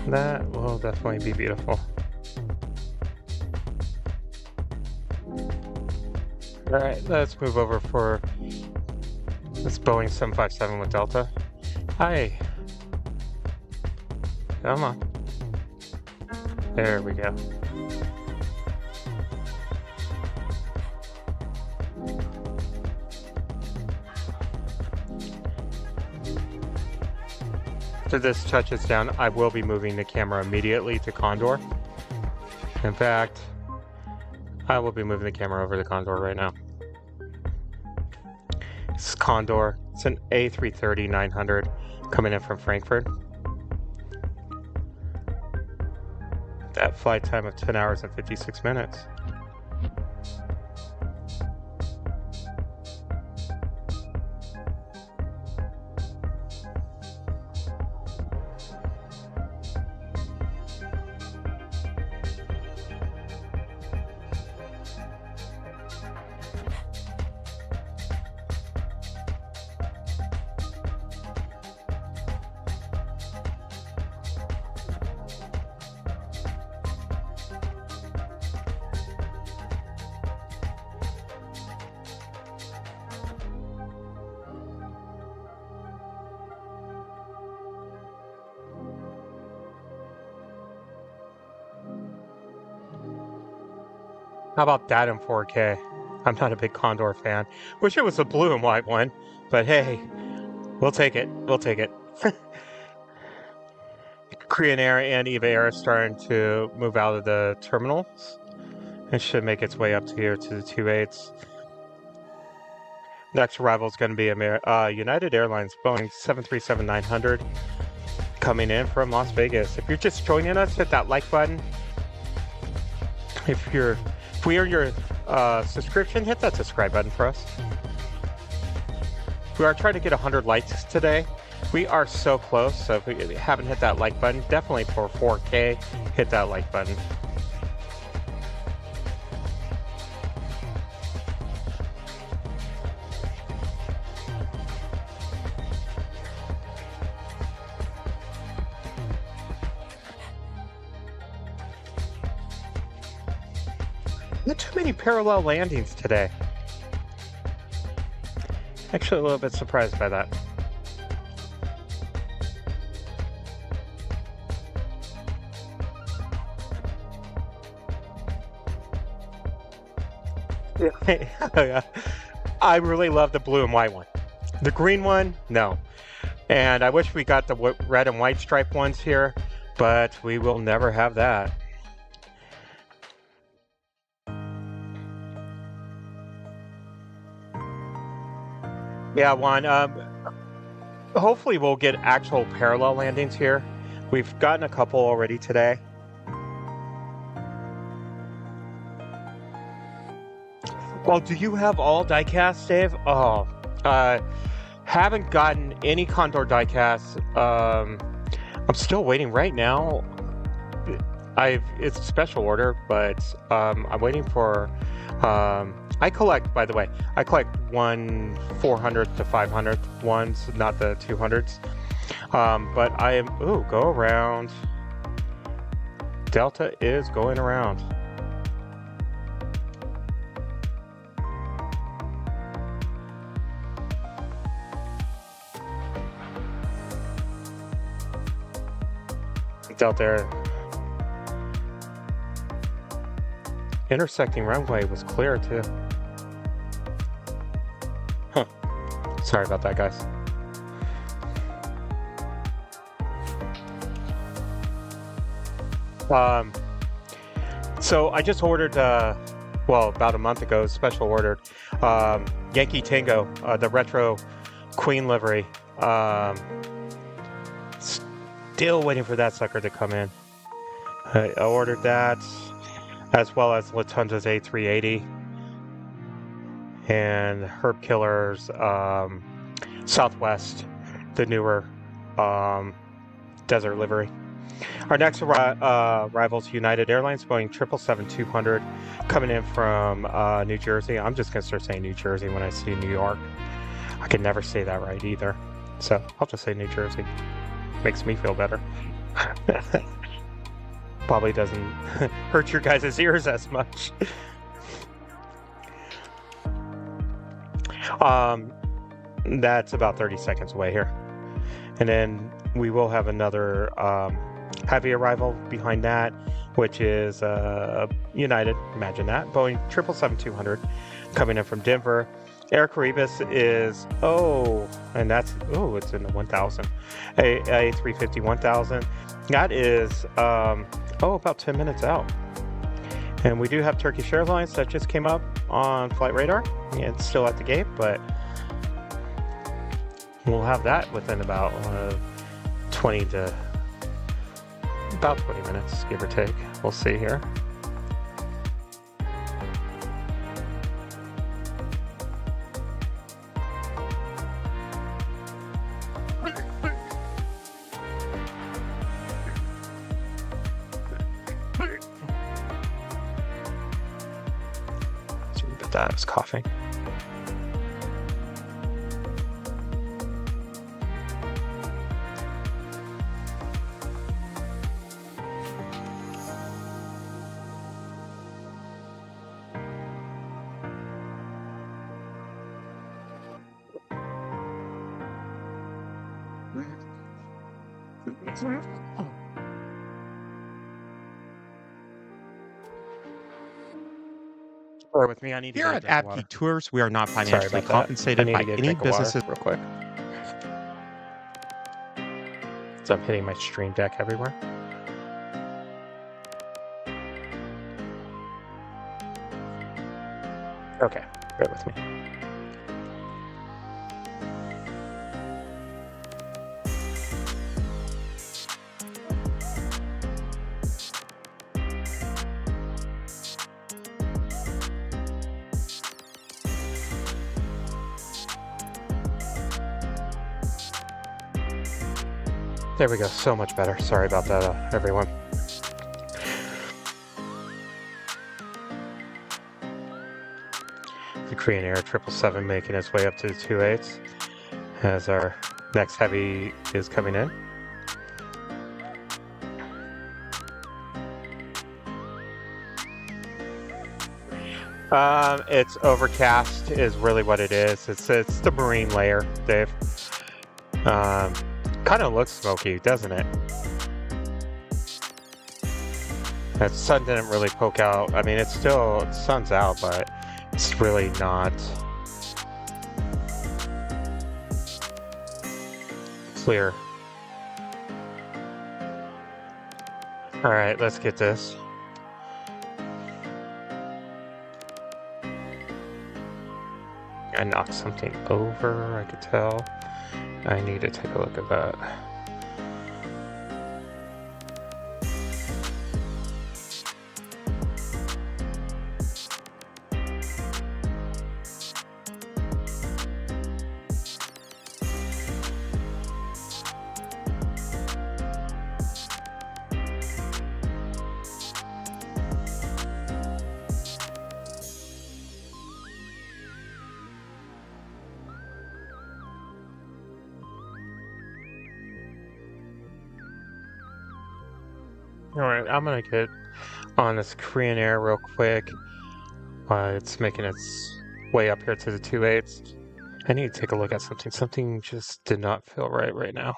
[SPEAKER 1] That will definitely be beautiful. All right, let's move over for this Boeing 757 with Delta. Hi. Come on. There we go. After this touches down, I will be moving the camera immediately to Condor. In fact, I will be moving the camera over to Condor right now. This is Condor. It's an A330-900 coming in from Frankfurt. That flight time of 10 hours and 56 minutes. How about that in 4K? I'm not a big Condor fan. Wish it was a blue and white one, but hey, we'll take it. We'll take it. Korean Air and EVA Air are starting to move out of the terminals. It should make its way up to here to the 28s. Next arrival is going to be United Airlines Boeing 737-900 coming in from Las Vegas. If you're just joining us, hit that like button. If we earn your subscription, hit that subscribe button for us. We are trying to get 100 likes today. We are so close, so if you haven't hit that like button, definitely for 4K, hit that like button. Not too many parallel landings today. Actually, a little bit surprised by that. Yeah. I really love the blue and white one. The green one, no. And I wish we got the red and white stripe ones here, but we will never have that. Yeah, Juan, hopefully we'll get actual parallel landings here. We've gotten a couple already today. Well, do you have all diecast, Dave? Oh, haven't gotten any Condor diecast. I'm still waiting right now. It's a special order, but I'm waiting for. I collect, by the way, I collect 1/400th to 500th ones, not the 200s. But I am. Ooh, go around. Delta is going around. Out there. Intersecting runway was clear too. Huh. Sorry about that, guys. So I just ordered, well, about a month ago, special ordered Yankee Tango, the retro Queen livery. Still waiting for that sucker to come in. I ordered that, as well as Lufthansa's A380 and Herb Killer's Southwest, the newer desert livery. Our next arrival is United Airlines Boeing 777-200 coming in from New Jersey. I'm just going to start saying New Jersey when I see New York. I can never say that right either. So I'll just say New Jersey. Makes me feel better. Probably doesn't hurt your guys' ears as much. That's about 30 seconds away here. And then we will have another heavy arrival behind that, which is United, imagine that, Boeing 777-200 coming in from Denver. Air Caribbeas is, and that's, it's in the 1000. A350 1000. That is, about 10 minutes out. And we do have Turkish Airlines that just came up on flight radar. It's still at the gate, but we'll have that within about 20 minutes, give or take. We'll see here. That I was coughing. Bear with me, I need to
[SPEAKER 6] Here
[SPEAKER 1] get
[SPEAKER 6] at
[SPEAKER 1] a water.
[SPEAKER 6] AVGeek Tours, we are not
[SPEAKER 1] Sorry
[SPEAKER 6] financially
[SPEAKER 1] about that.
[SPEAKER 6] compensated
[SPEAKER 1] I
[SPEAKER 6] by
[SPEAKER 1] need to get a
[SPEAKER 6] any
[SPEAKER 1] drink of water
[SPEAKER 6] businesses.
[SPEAKER 1] real quick. So I'm hitting my stream deck everywhere. Okay, bear with me. There we go, so much better. Sorry about that, everyone. The Korean Air 777 making its way up to the 28s as our next heavy is coming in. It's overcast is really what it is. It's the marine layer, Dave. Kind of looks smoky, doesn't it? That sun didn't really poke out. I mean, it's still, the sun's out, but it's really not clear. All right, let's get this. I knocked something over, I could tell. I need to take a look at that. Alright, I'm gonna get on this Korean Air real quick. It's making its way up here to the 28s. I need to take a look at something. Something just did not feel right now.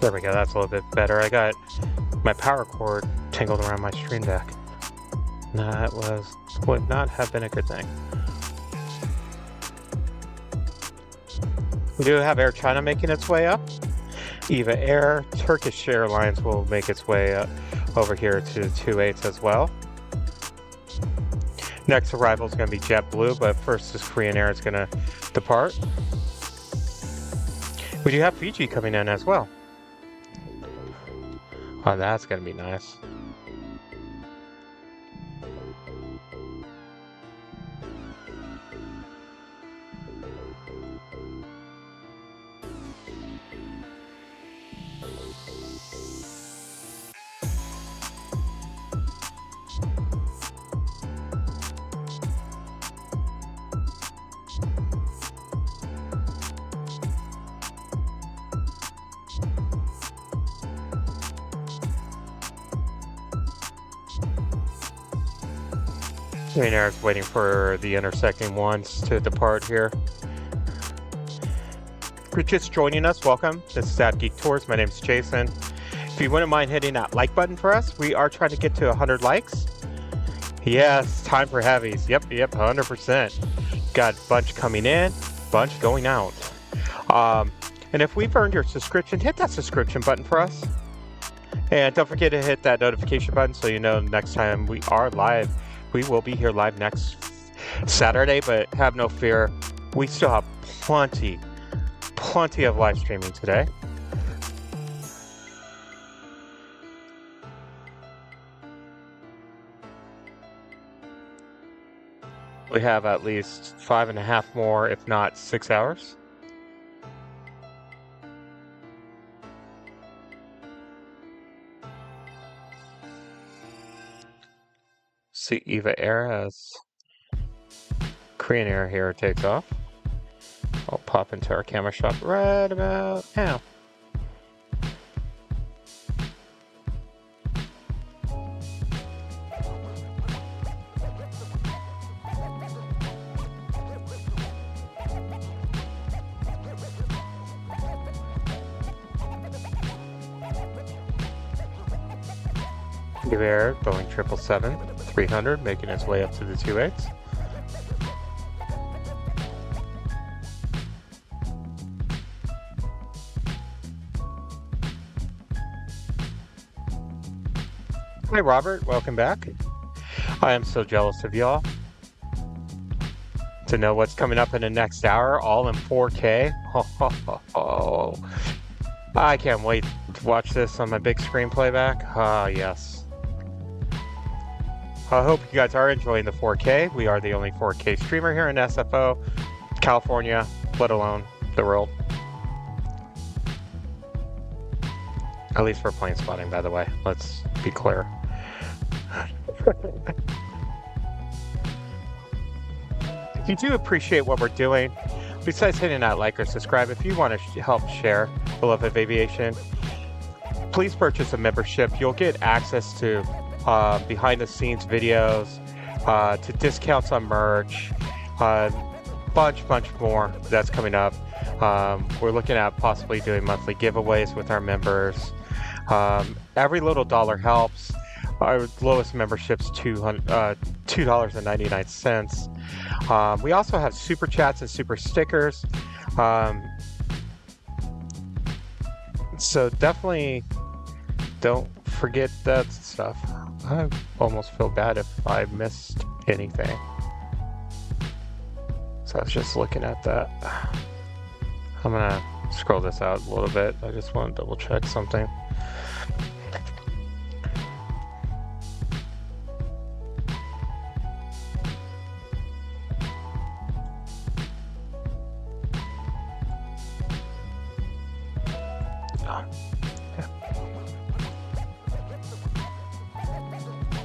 [SPEAKER 1] There we go, that's a little bit better. I got my power cord tangled around my stream deck. That would not have been a good thing. We do have Air China making its way up. EVA Air, Turkish Airlines will make its way up over here to the 28s as well. Next arrival is going to be JetBlue, but first this Korean Air is going to depart. We do have Fiji coming in as well. Oh, that's going to be nice. Green Air is waiting for the intersecting ones to depart here. If you're just joining us, welcome. This is AVGeek Tours. My name is Jason. If you wouldn't mind hitting that like button for us, we are trying to get to 100 likes. Yes, time for heavies. Yep, 100%. Got a bunch coming in, bunch going out. And if we've earned your subscription, hit that subscription button for us. And don't forget to hit that notification button so you know next time we are live. We will be here live next Saturday, but have no fear. We still have plenty of live streaming today. We have at least 5.5 more, if not 6 hours. See Eva Air as Korean Air here takes off. I'll pop into our camera shop right about now. Give Air, Boeing 777-300, making its way up to the 28s. Hi Robert, welcome back. I am so jealous of y'all. To know what's coming up in the next hour, all in 4K. I can't wait to watch this on my big screen playback. Ah, yes. I hope you guys are enjoying the 4K. We are the only 4K streamer here in SFO, California, let alone the world. At least for plane spotting, by the way. Let's be clear. If you do appreciate what we're doing, besides hitting that like or subscribe, if you want to help share the love of aviation, please purchase a membership. You'll get access to behind the scenes videos, to discounts on merch, bunch more that's coming up. We're looking at possibly doing monthly giveaways with our members. Every little dollar helps. Our lowest membership's $2.99. We also have super chats and super stickers. So definitely don't forget that stuff. I almost feel bad if I missed anything. So I was just looking at that. I'm gonna scroll this out a little bit. I just want to double check something.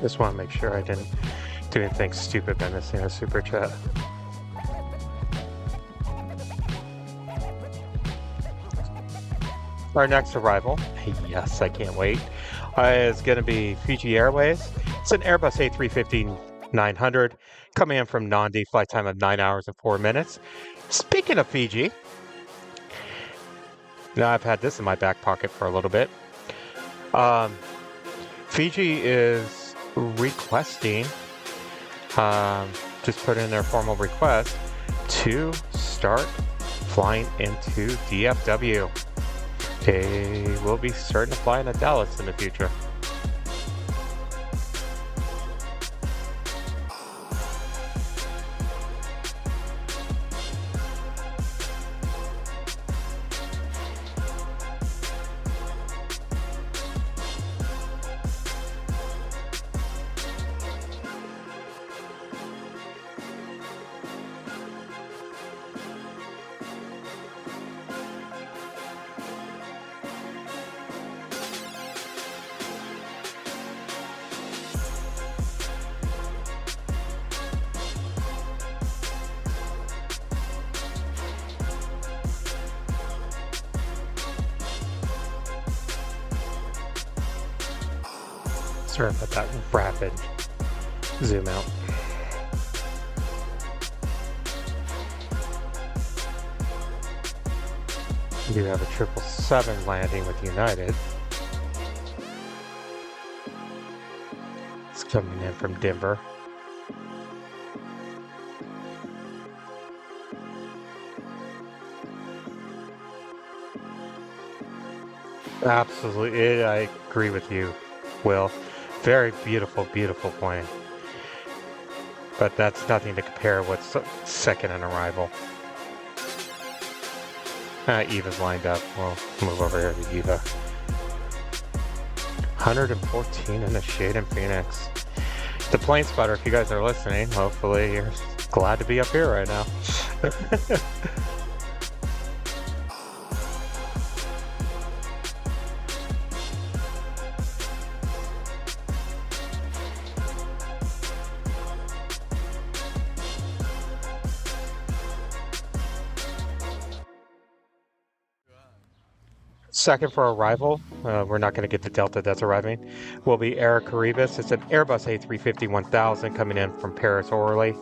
[SPEAKER 1] Just want to make sure I didn't do anything stupid by missing a super chat. Our next arrival, yes, I can't wait, is going to be Fiji Airways. It's an Airbus A380-900 coming in from Nandi, flight time of 9 hours and 4 minutes. Speaking of Fiji, now I've had this in my back pocket for a little bit. Fiji is requesting, just put in their formal request to start flying into DFW. They will be starting to fly into Dallas in the future. Sorry about that rapid zoom out. We do have a 777 landing with United. It's coming in from Denver. Absolutely, I agree with you, Will. Very beautiful, beautiful plane. But that's nothing to compare with second in arrival. Eva's lined up. We'll move over here to Eva. 114 in the shade in Phoenix. The plane spotter, if you guys are listening, hopefully you're glad to be up here right now. Second for arrival, we're not going to get the Delta that's arriving, will be Air Caribbean. It's an Airbus A350 1000 coming in from Paris Orly.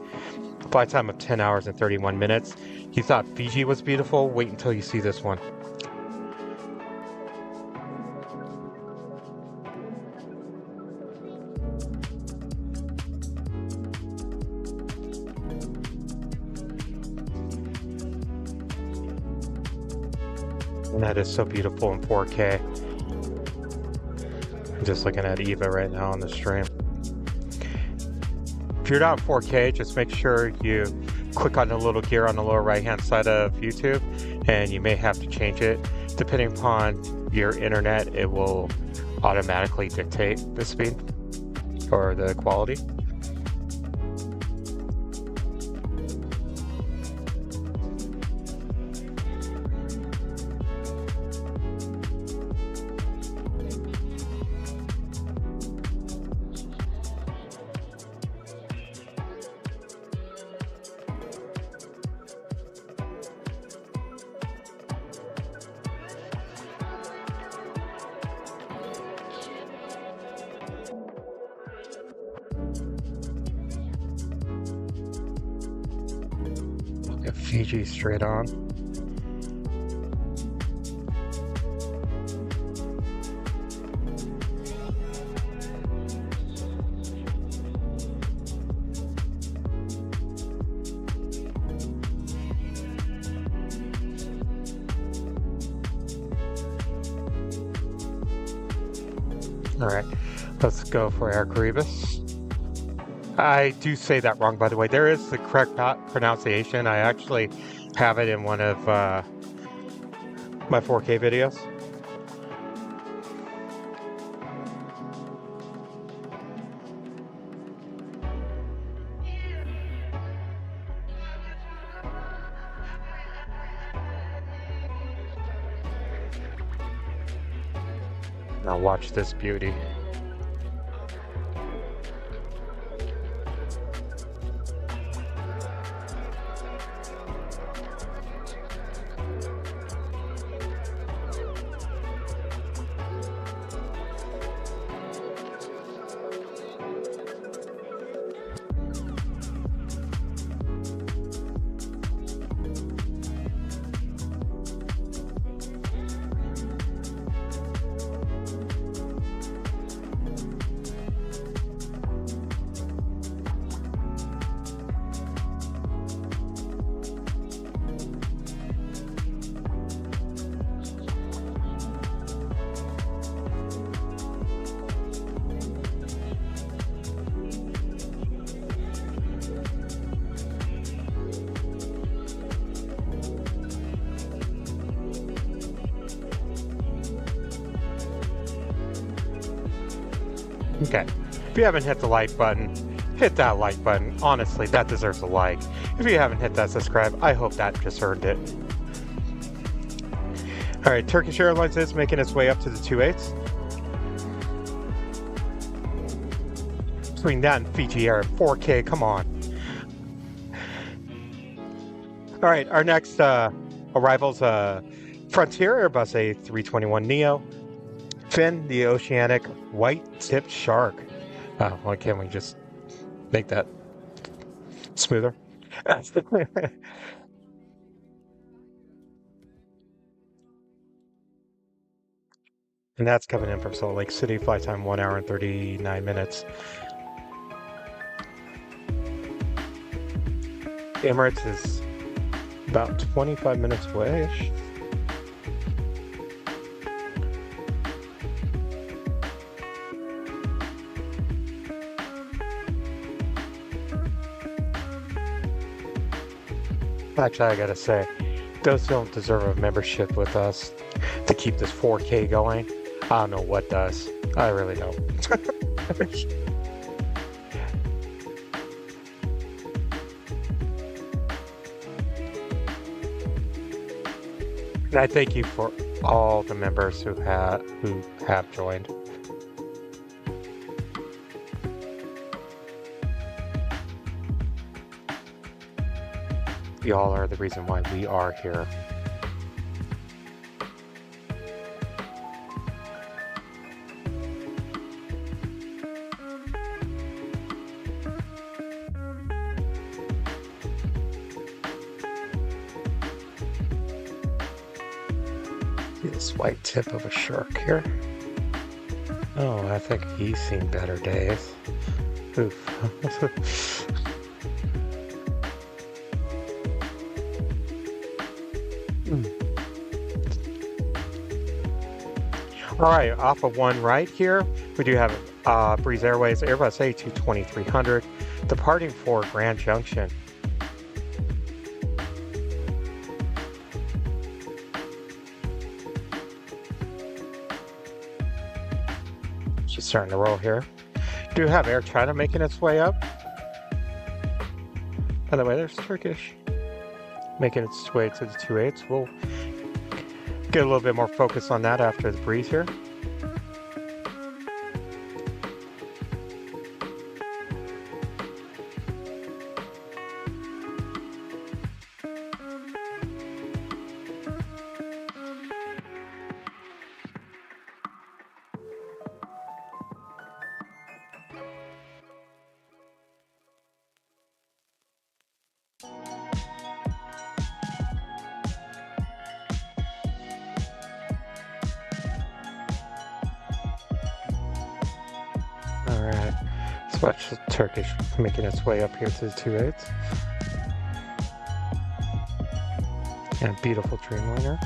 [SPEAKER 1] Flight time of 10 hours and 31 minutes. You thought Fiji was beautiful? Wait until you see this one. And that is so beautiful in 4K. I'm just looking at Eva right now on the stream. If you're not in 4K, just make sure you click on the little gear on the lower right hand side of YouTube, and you may have to change it. Depending upon your internet, it will automatically dictate the speed or the quality. Fiji straight on. All right, let's go for Air Caribbean. I do say that wrong, by the way. There is the correct pronunciation. I actually have it in one of my 4K videos. Now watch this beauty. Okay, if you haven't hit the like button, hit that like button. Honestly, that deserves a like. If you haven't hit that subscribe, I hope that just earned it. All right, Turkish Airlines is making its way up to the 28s. Between that and Fiji Air, 4K, come on. All right, our next arrival's Frontier Airbus A321neo. Finn, the Oceanic white-tipped shark. Why can't we just make that smoother? And that's coming in from Salt Lake City, flight time 1 hour and 39 minutes. Emirates is about 25 minutes away-ish. Actually, I gotta say, those don't deserve a membership with us to keep this 4K going. I don't know what does. I really don't. And I thank you for all the members who have joined. Y'all are the reason why we are here. See this white tip of a shark here. Oh, I think he's seen better days. Oof. All right, off of one right here, we do have Breeze Airways Airbus A220-300 departing for Grand Junction. She's starting to roll here. Do have Air China making its way up. By the way, there's Turkish making its way to the 28s. We'll get a little bit more focus on that after the breeze here. Alright, let's watch the Turkish making its way up here to the 28s. And a beautiful Dreamliner.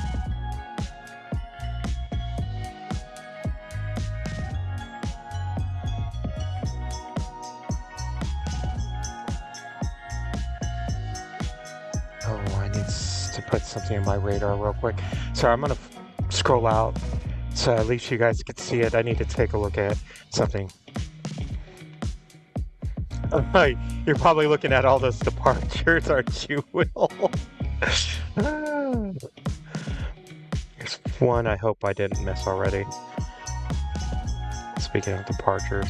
[SPEAKER 1] Oh, I need to put something in my radar real quick. So I'm going to scroll out so at least you guys can see it. I need to take a look at something. You're probably looking at all those departures, aren't you, Will? There's one I hope I didn't miss already. Speaking of departures.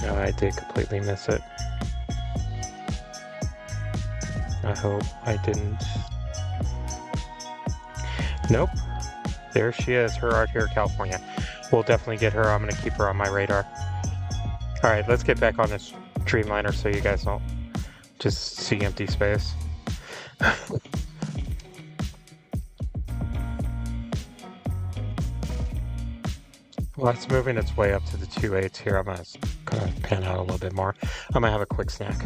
[SPEAKER 1] No, I did completely miss it. I hope I didn't. Nope. There she is, her Art here, California. We'll definitely get her. I'm going to keep her on my radar. Alright, let's get back on this Dreamliner so you guys don't just see empty space. Well, it's moving its way up to the 28s here. I'm going to kind of pan out a little bit more. I'm going to have a quick snack.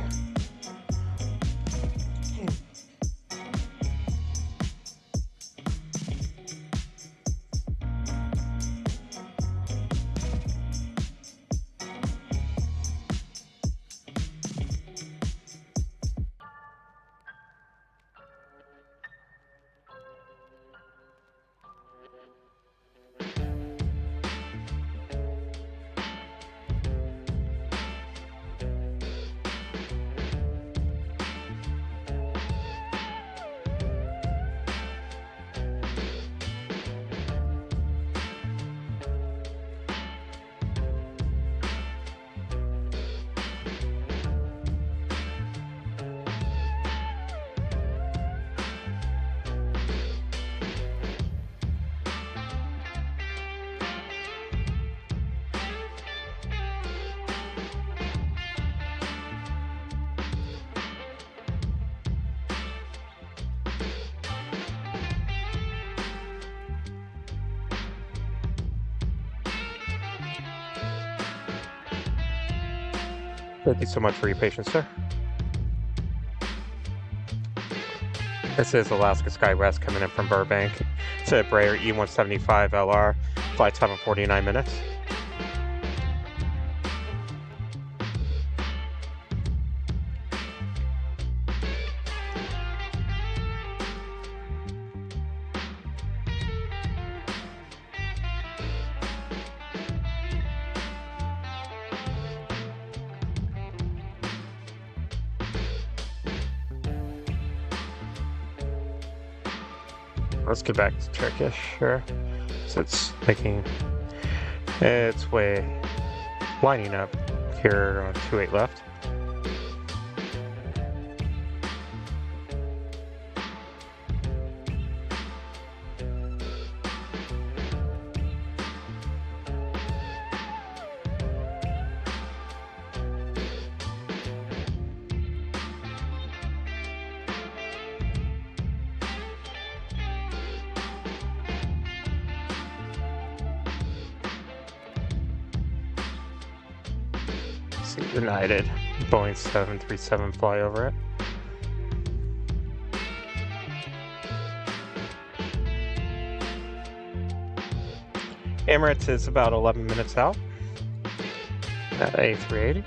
[SPEAKER 1] Thank you so much for your patience, sir. This is Alaska Skywest coming in from Burbank. It's a Brayer E175 LR, flight time of 49 minutes. Let's get back to Turkish, sure. So it's making its way, lining up here on 28 left. United Boeing 737 fly over it. Emirates is about 11 minutes out at A380.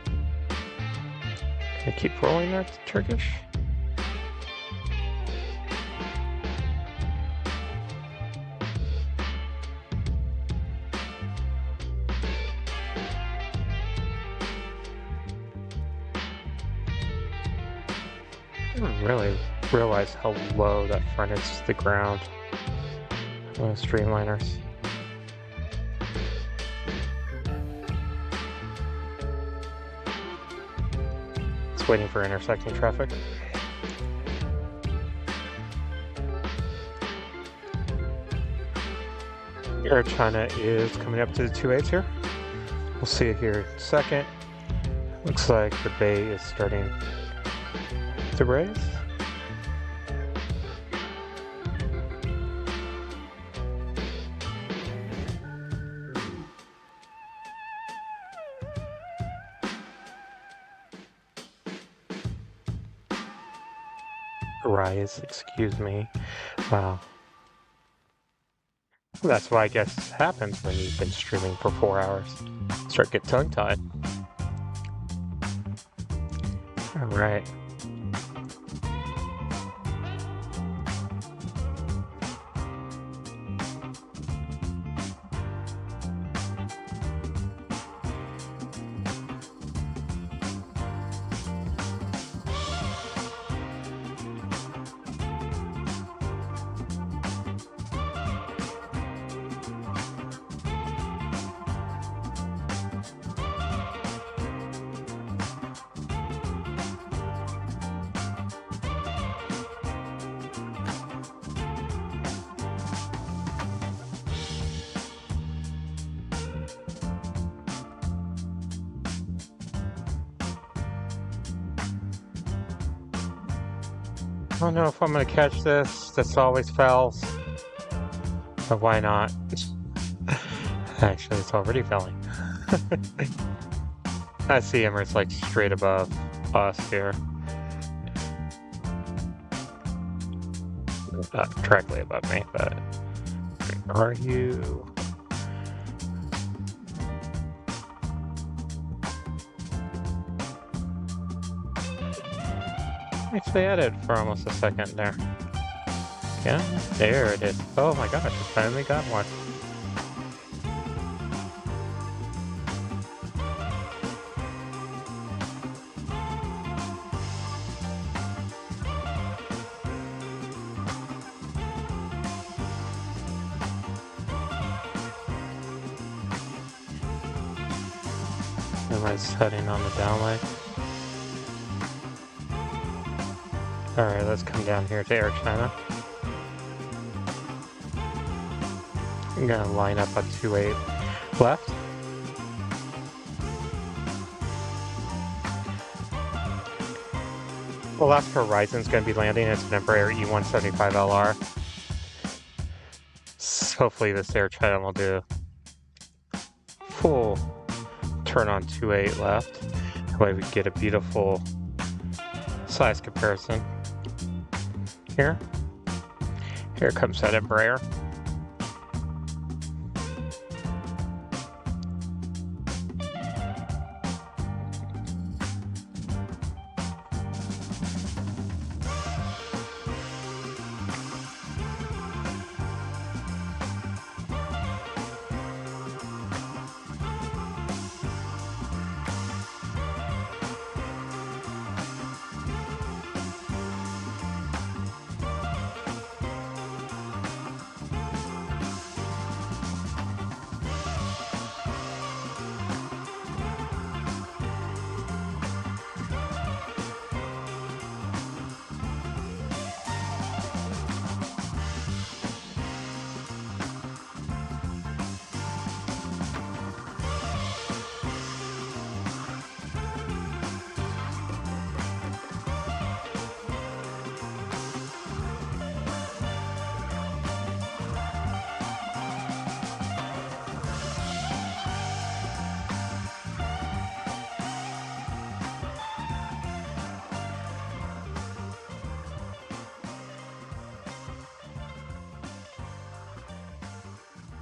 [SPEAKER 1] Can I keep rolling there to Turkish? I didn't really realize how low that front is to the ground. Streamliners. It's waiting for intersecting traffic. Air China is coming up to the 28s here. We'll see it here in a second. Looks like the bay is starting to raise. Rise, excuse me. Wow. That's what I guess happens when you've been streaming for 4 hours. Start getting tongue-tied. All right. I don't know if I'm gonna catch this. This always fails. But why not? Actually, it's already failing. I see Emirates like straight above us here. Not directly above me, but where are you? Actually added for almost a second there. Yeah, there it is. Oh my gosh, I finally got one. Everyone's heading on the downlight. Alright, let's come down here to Air China. I'm gonna line up a 28 left. Alaska Horizon's gonna be landing. It's an Embraer E175 LR. So hopefully this Air China will do full turn on 28 left. way we get a beautiful size comparison. Here comes that Embraer.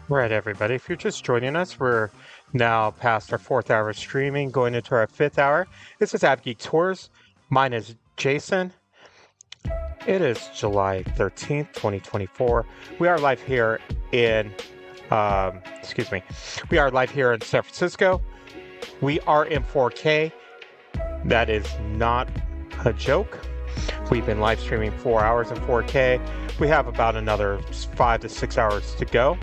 [SPEAKER 1] Right, everybody. If you're just joining us, we're now past our 4th hour of streaming, going into our 5th hour. This is AVGeek Tours. Mine is Jason. It is July 13th, 2024. We are live here in, we are live here in San Francisco. We are in 4K. That is not a joke. We've been live streaming 4 hours in 4K. We have about another 5 to 6 hours to go.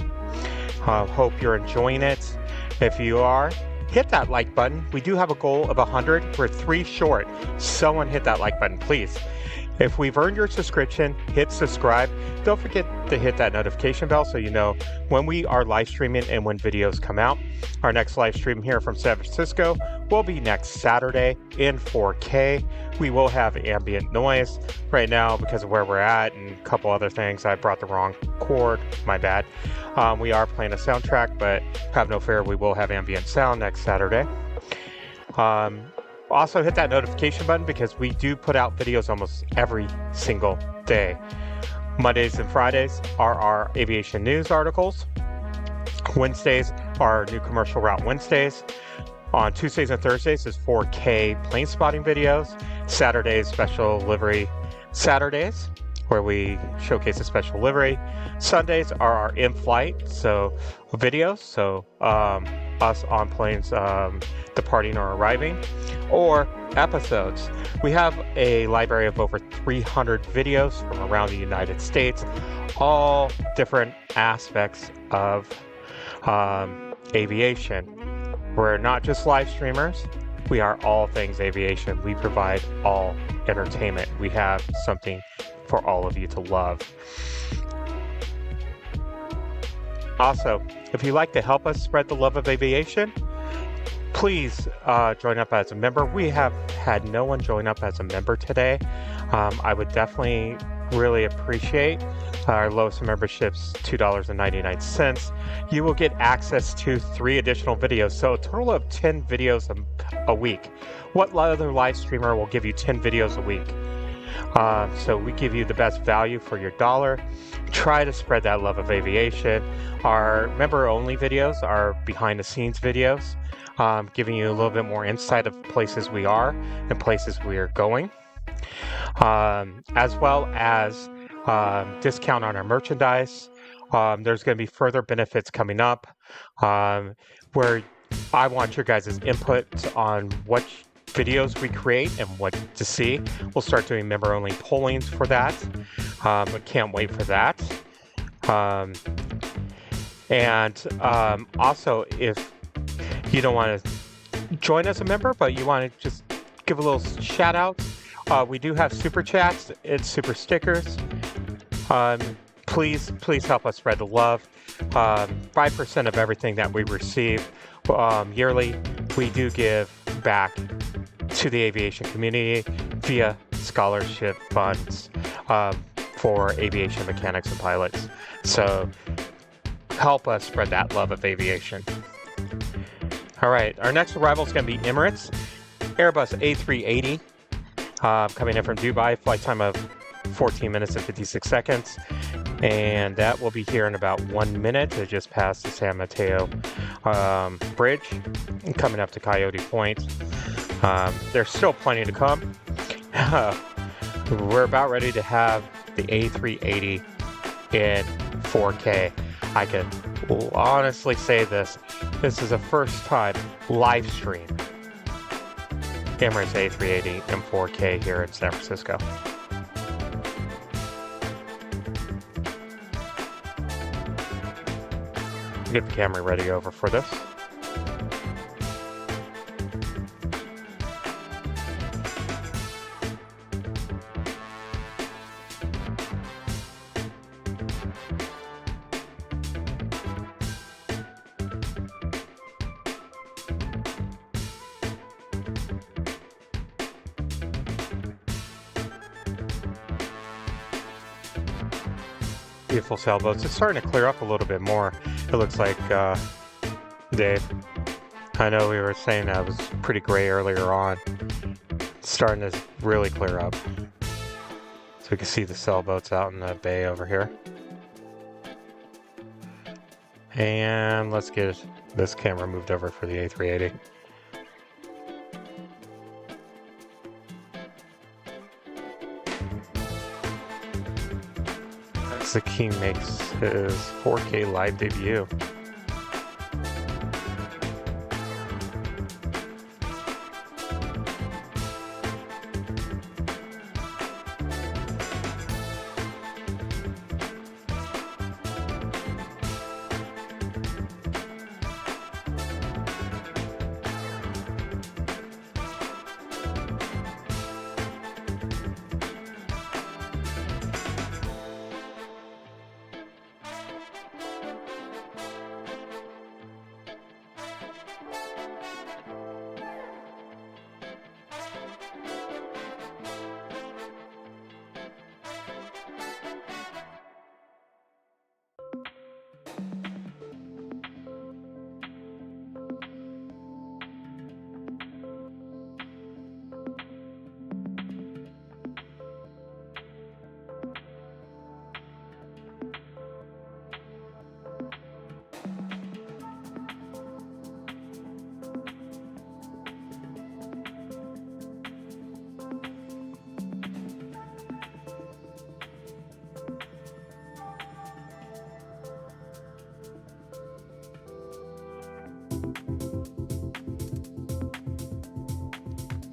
[SPEAKER 1] Hope you're enjoying it. If you are, hit that like button. We do have a goal of 100. We're 3 short. Someone hit that like button, please. If we've earned your subscription, hit subscribe. Don't forget to hit that notification bell so you know when we are live streaming and when videos come out. Our next live stream here from San Francisco will be next Saturday in 4K. We will have ambient noise. Right now, because of where we're at and a couple other things, I brought the wrong cord. My bad. We are playing a soundtrack, but have no fear, we will have ambient sound next Saturday. Also hit that notification button because we do put out videos almost every single day. Mondays and Fridays are our aviation news articles. Wednesdays are new commercial route Wednesdays. On Tuesdays and Thursdays is 4K plane spotting videos. Saturdays, special livery Saturdays, where we showcase a special livery. Sundays are our in-flight videos, so us on planes departing or arriving, or episodes. We have a library of over 300 videos from around the United States, all different aspects of aviation. We're not just live streamers, we are all things aviation. We provide all entertainment. We have something for all of you to love. Also, if you'd like to help us spread the love of aviation, please join up as a member. We have had no one join up as a member today. I would definitely really appreciate our lowest membership's $2.99. You will get access to 3 additional videos, so a total of 10 videos a week. What other live streamer will give you 10 videos a week? So we give you the best value for your dollar. Try to spread that love of aviation. Our member-only videos are behind-the-scenes videos, giving you a little bit more insight of places we are and places we are going, as well as discount on our merchandise. There's going to be further benefits coming up, where I want your guys' input on what videos we create and what to see. We'll start doing member-only pollings for that. I can't wait for that. Also, if you don't want to join as a member, but you want to just give a little shout out, we do have super chats and super stickers. Please help us spread the love. 5% of everything that we receive yearly, we do give back to the aviation community via scholarship funds for aviation mechanics and pilots. So help us spread that love of aviation. All right, our next arrival is going to be Emirates Airbus A380 coming in from Dubai, flight time of 14 minutes and 56 seconds. And that will be here in about 1 minute. It just passed the San Mateo bridge, coming up to Coyote Point. There's still plenty to come. We're about ready to have the A380 in 4K. I can honestly say this. This is the first time live stream Emirates A380 in 4K here in San Francisco. Get the camera ready over for this. Beautiful sailboats. It's starting to clear up a little bit more. It looks like, Dave, I know we were saying that it was pretty gray earlier on. It's starting to really clear up. So we can see the sailboats out in the bay over here. And let's get this camera moved over for the A380. The King makes his 4K live debut.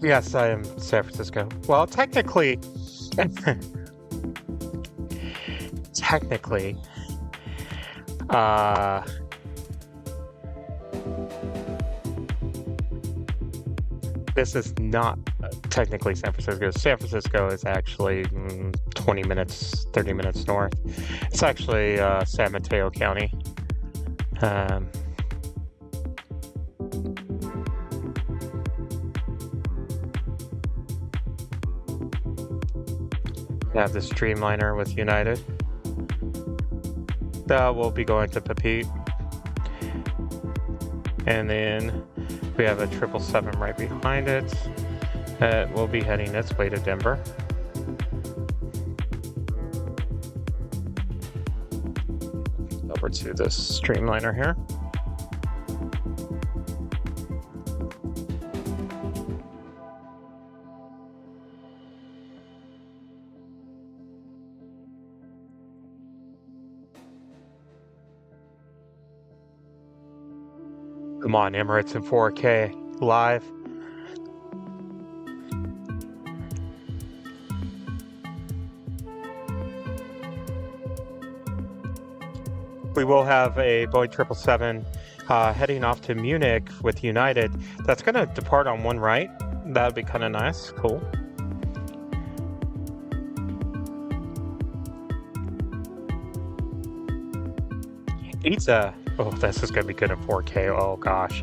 [SPEAKER 1] Yes, I am San Francisco. Well, technically, this is not technically San Francisco. San Francisco is actually 20 minutes, 30 minutes north. It's actually San Mateo County. We have the Streamliner with United. We'll be going to Papeete. And then we have a 777 right behind it that will be heading its way to Denver. Over to this Streamliner here. Come on, Emirates in 4K live. We will have a Boeing 777 heading off to Munich with United. That's going to depart on one right. That would be kind of nice. Cool. ITA. Oh, this is going to be good in 4K. Oh, gosh.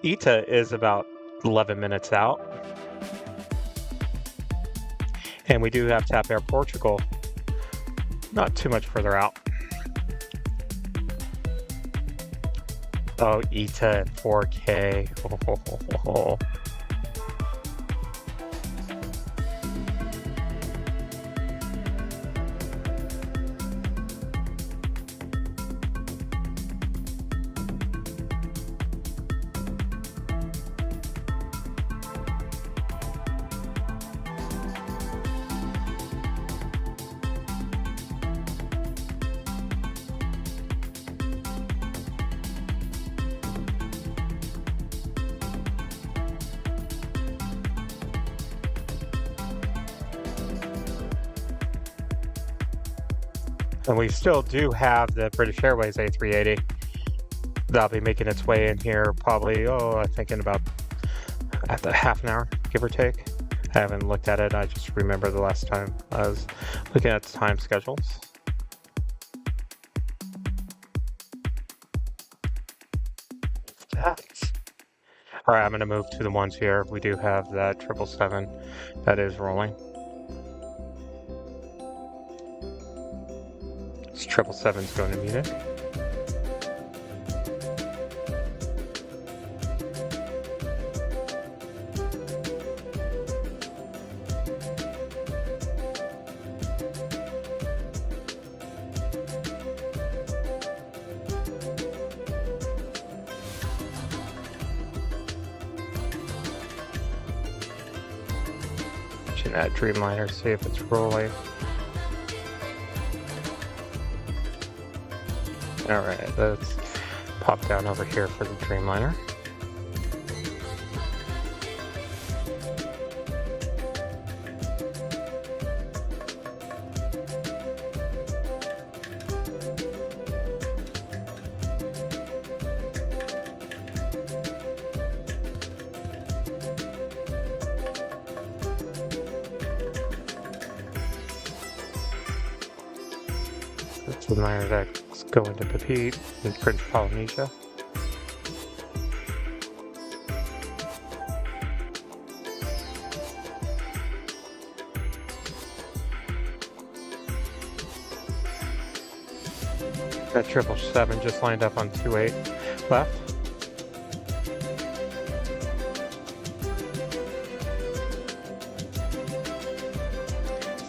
[SPEAKER 1] ITA is about 11 minutes out. And we do have TAP Air Portugal. Not too much further out. Oh, ETA at 4K. Oh. And we still do have the British Airways A380. That'll be making its way in here probably, I think in about at half an hour, give or take. I haven't looked at it. I just remember the last time I was looking at the time schedules. All right, I'm going to move to the ones here. We do have that 777 that is rolling. This 777's going to Munich. That Dreamliner, see if it's rolling. All right, let's pop down over here for the Dreamliner. That's the miner that's going to Papeete in French Polynesia. That 777 just lined up on 28 left.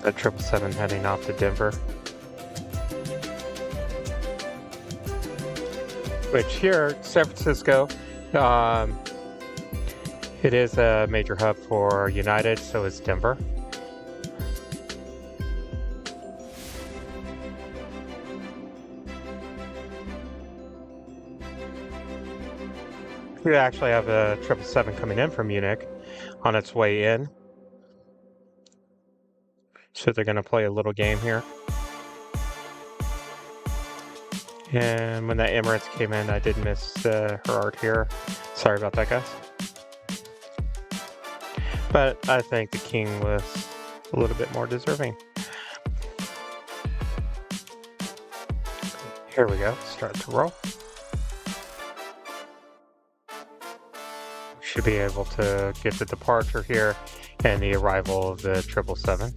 [SPEAKER 1] That 777 heading off to Denver. Which here, San Francisco, it is a major hub for United, so is Denver. We actually have a 777 coming in from Munich on its way in. So they're going to play a little game here. And when that Emirates came in, I did miss her art here. Sorry about that, guys. But I think the King was a little bit more deserving. Here we go, start to roll. We should be able to get the departure here and the arrival of the 777.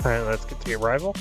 [SPEAKER 1] All right, let's get the arrival.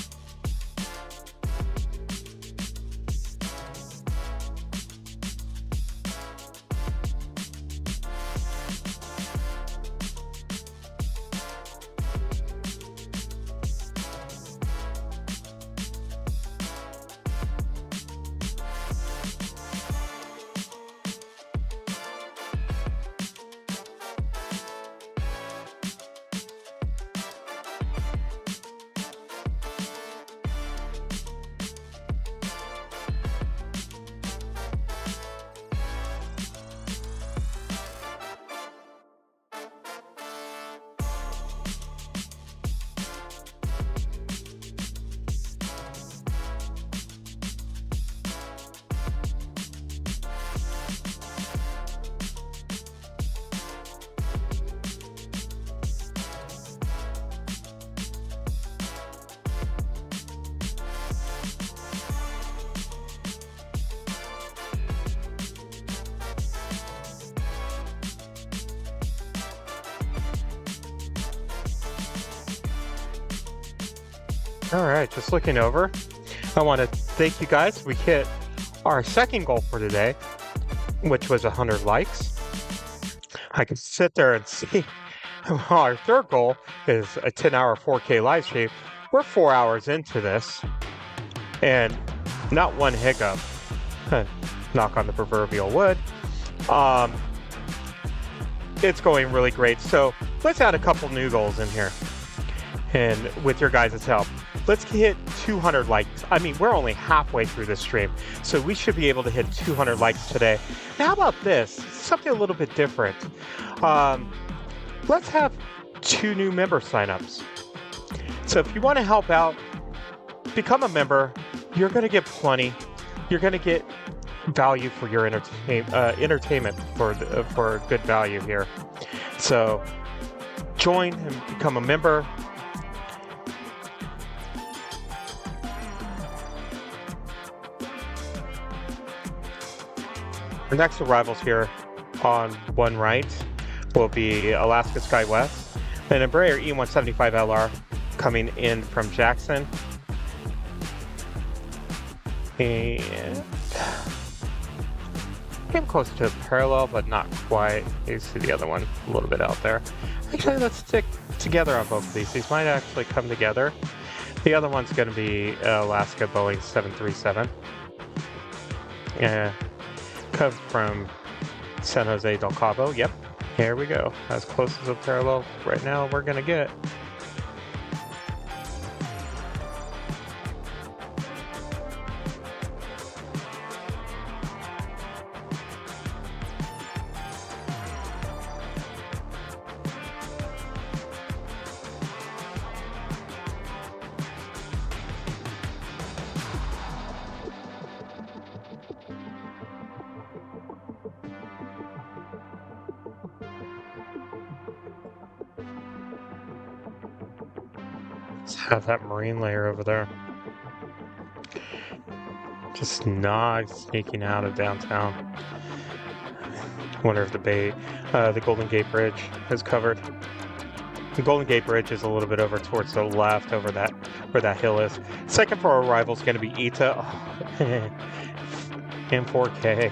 [SPEAKER 1] All right, just looking over. I want to thank you guys. We hit our second goal for today, which was 100 likes. I can sit there and see our third goal is a 10-hour 4K live stream. We're 4 hours into this, and not one hiccup. Knock on the proverbial wood. It's going really great. So let's add a couple new goals in here, and with your guys' help. Let's hit 200 likes. I mean, we're only halfway through this stream, so we should be able to hit 200 likes today. Now, how about this? Something a little bit different. Let's have 2 new member signups. So if you want to help out, become a member. You're going to get plenty. You're going to get value for your entertainment for good value here. So join and become a member. Our next arrivals here on one right will be Alaska SkyWest, an Embraer E175LR coming in from Jackson. And came close to parallel, but not quite. You see the other one a little bit out there. Actually, let's stick together on both of these. These might actually come together. The other one's going to be Alaska Boeing 737. Yeah. Come from San Jose del Cabo. Yep, here we go. As close as a parallel right now we're gonna get. Have that marine layer over there. Just not sneaking out of downtown. I wonder if the Golden Gate Bridge is covered. The Golden Gate Bridge is a little bit over towards the left, over that where that hill is. Second for our arrival is going to be Ita. In 4K.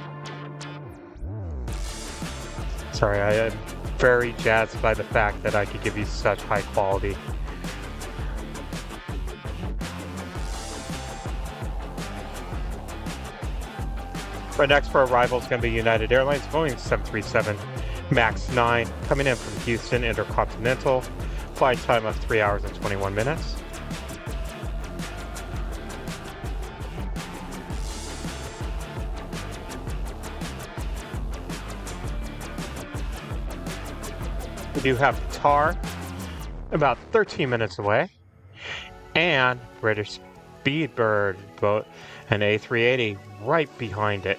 [SPEAKER 1] Sorry, I am very jazzed by the fact that I could give you such high quality. Our next for arrival is going to be United Airlines Boeing 737 MAX 9 coming in from Houston Intercontinental. Flight time of 3 hours and 21 minutes. We do have Qatar about 13 minutes away, and British Speedbird boat, an A380 right behind it.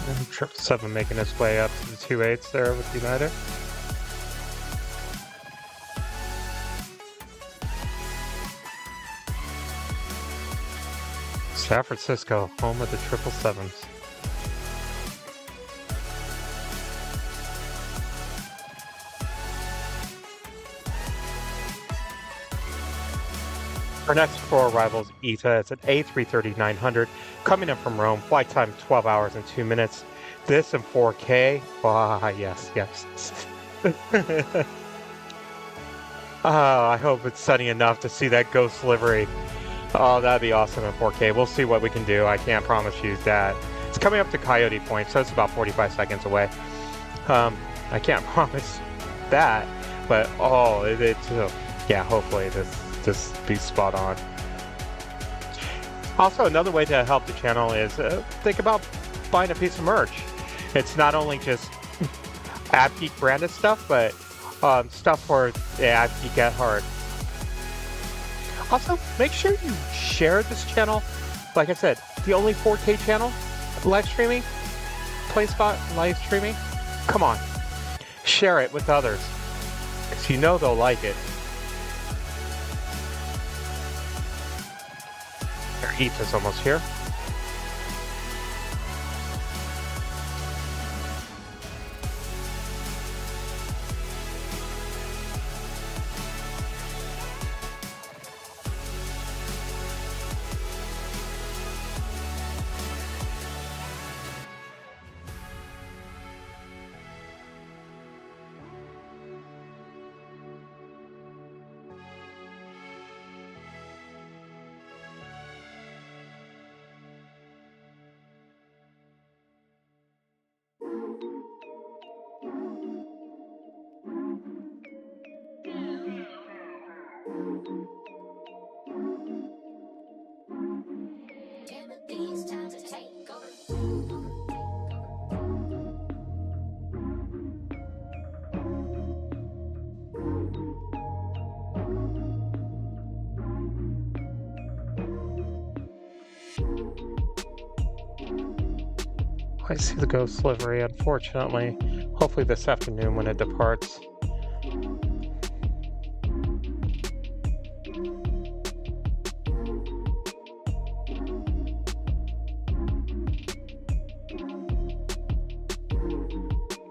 [SPEAKER 1] And 777 making its way up to the 28s there with United. San Francisco, home of the 777s. Our next 4 arrivals, Ita. It's an A330-900 coming in from Rome. Flight time 12 hours and 2 minutes. This in 4K. Ah, yes. I hope it's sunny enough to see that ghost livery. Oh, that'd be awesome in 4K. We'll see what we can do. I can't promise you that. It's coming up to Coyote Point, so it's about 45 seconds away. I can't promise that, but yeah, hopefully this be spot on. Also, another way to help the channel is think about buying a piece of merch. It's not only just AVGeek branded stuff, but stuff for the AVGeekTours. Also, make sure you share this channel. Like I said, the only 4K channel, live streaming, PlaySpot live streaming. Come on, share it with others, because you know they'll like it. Their heat is almost here. I see the ghost livery, unfortunately. Hopefully this afternoon when it departs.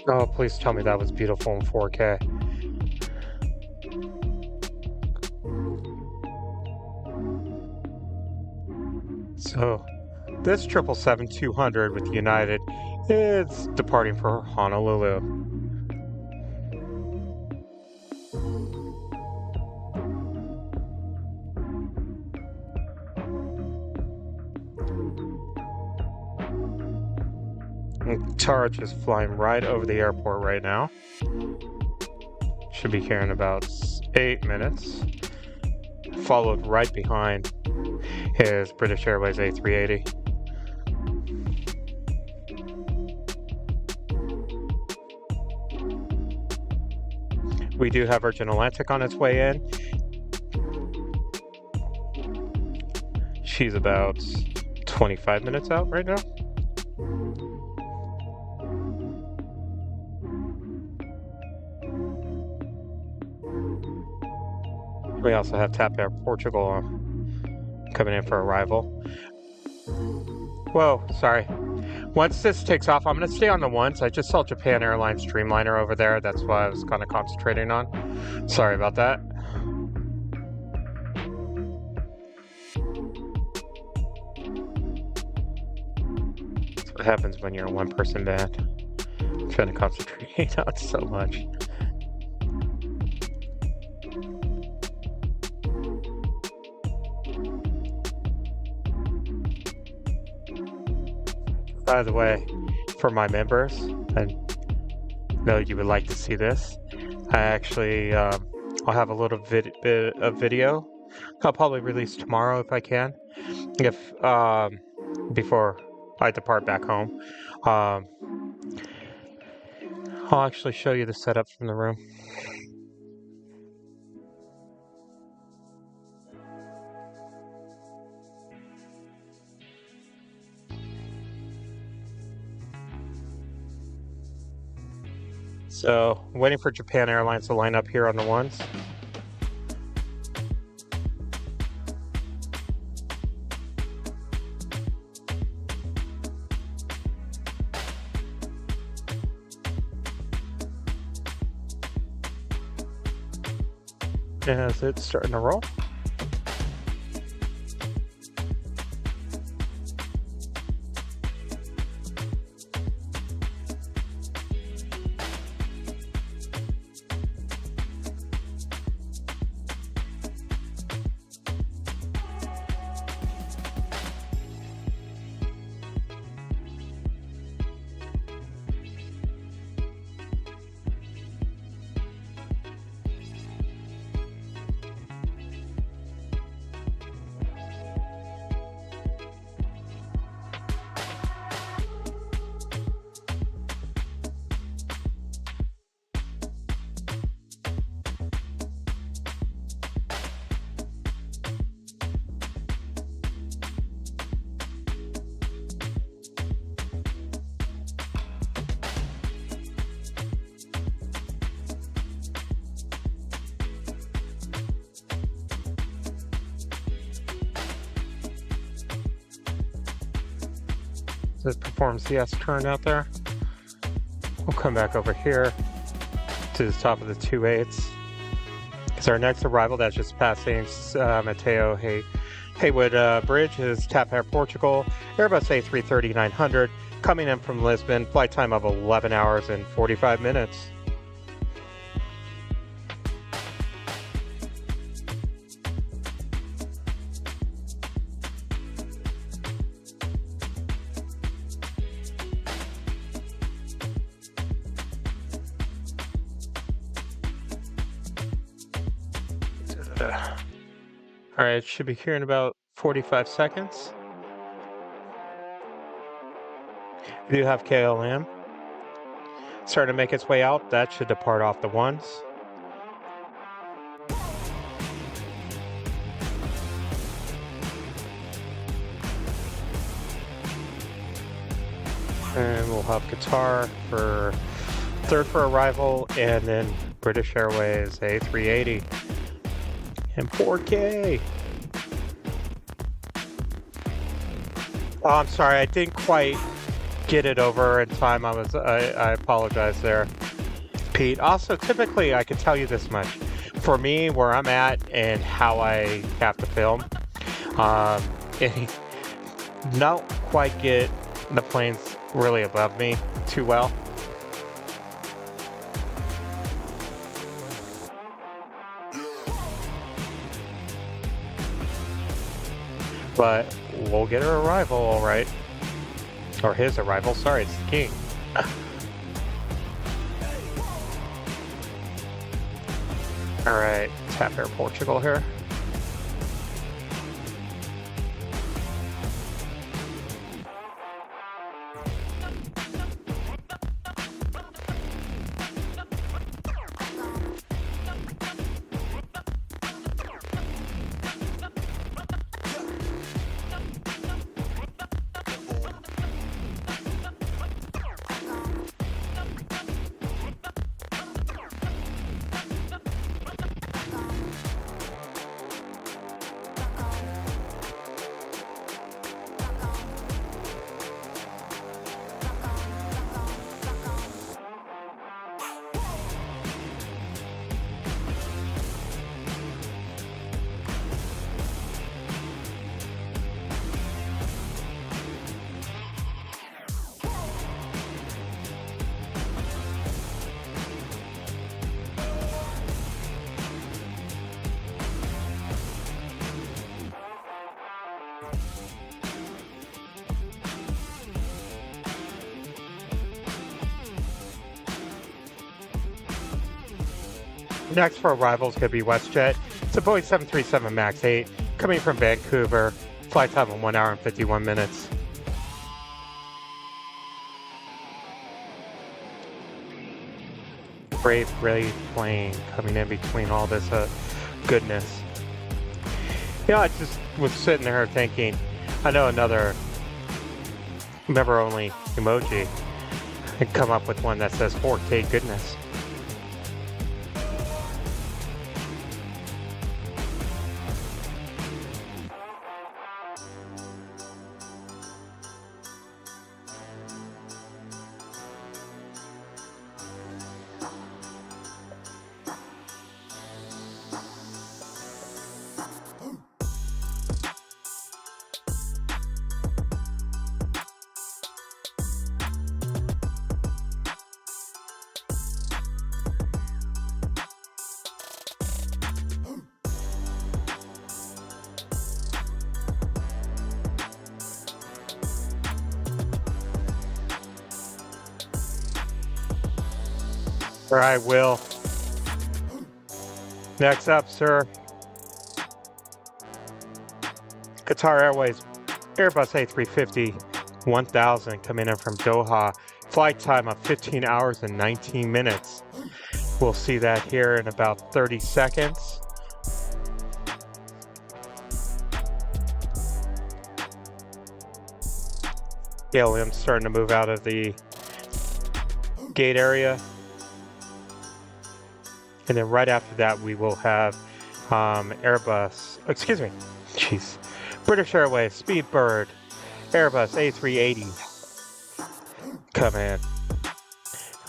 [SPEAKER 1] Oh, please tell me that was beautiful in 4K. So, this 777-200 with United is departing for Honolulu. Targe is flying right over the airport right now. Should be here in about 8 minutes. Followed right behind is British Airways A380. We do have Virgin Atlantic on its way in. She's about 25 minutes out right now. We also have TAP Air Portugal coming in for arrival. Whoa, sorry. Once this takes off, I'm going to stay on the ones. I just saw Japan Airlines Dreamliner over there. That's what I was kind of concentrating on. Sorry about that. That's what happens when you're a one-person band. I'm trying to concentrate on so much. By the way, for my members, I know you would like to see this. I actually, I'll have a little bit of video. I'll probably release tomorrow if I can, if before I depart back home. I'll actually show you the setup from the room. So, waiting for Japan Airlines to line up here on the ones. As it's starting to roll. It performs the S turn out there. We'll come back over here to the top of the 2.8s. It's our next arrival that's just passing Mateo Haywood Bridge is TAP Air Portugal, Airbus A330-900, coming in from Lisbon, flight time of 11 hours and 45 minutes. All right, should be here in about 45 seconds. We do have KLM starting to make its way out. That should depart off the ones. And we'll have Qatar for third for arrival, and then British Airways A380 and 4K. Oh, I'm sorry, I didn't quite get it over in time. I apologize there, Pete. Also, typically, I can tell you this much. For me, where I'm at and how I have to film, don't quite get the planes really above me too well. But we'll get her arrival all right. Or his arrival, sorry, it's the king. All right, TAP Air Portugal here. Next for arrival is going to be WestJet. It's a Boeing 737 MAX 8 coming from Vancouver. Flight time of 1 hour and 51 minutes. Brave plane coming in between all this goodness. You know, I just was sitting there thinking, I know another member-only emoji and come up with one that says 4K goodness. All right, Will. Next up, sir. Qatar Airways Airbus A350-1000 coming in from Doha. Flight time of 15 hours and 19 minutes. We'll see that here in about 30 seconds. KLM starting to move out of the gate area. And then right after that, we will have British Airways Speedbird Airbus A380 coming in.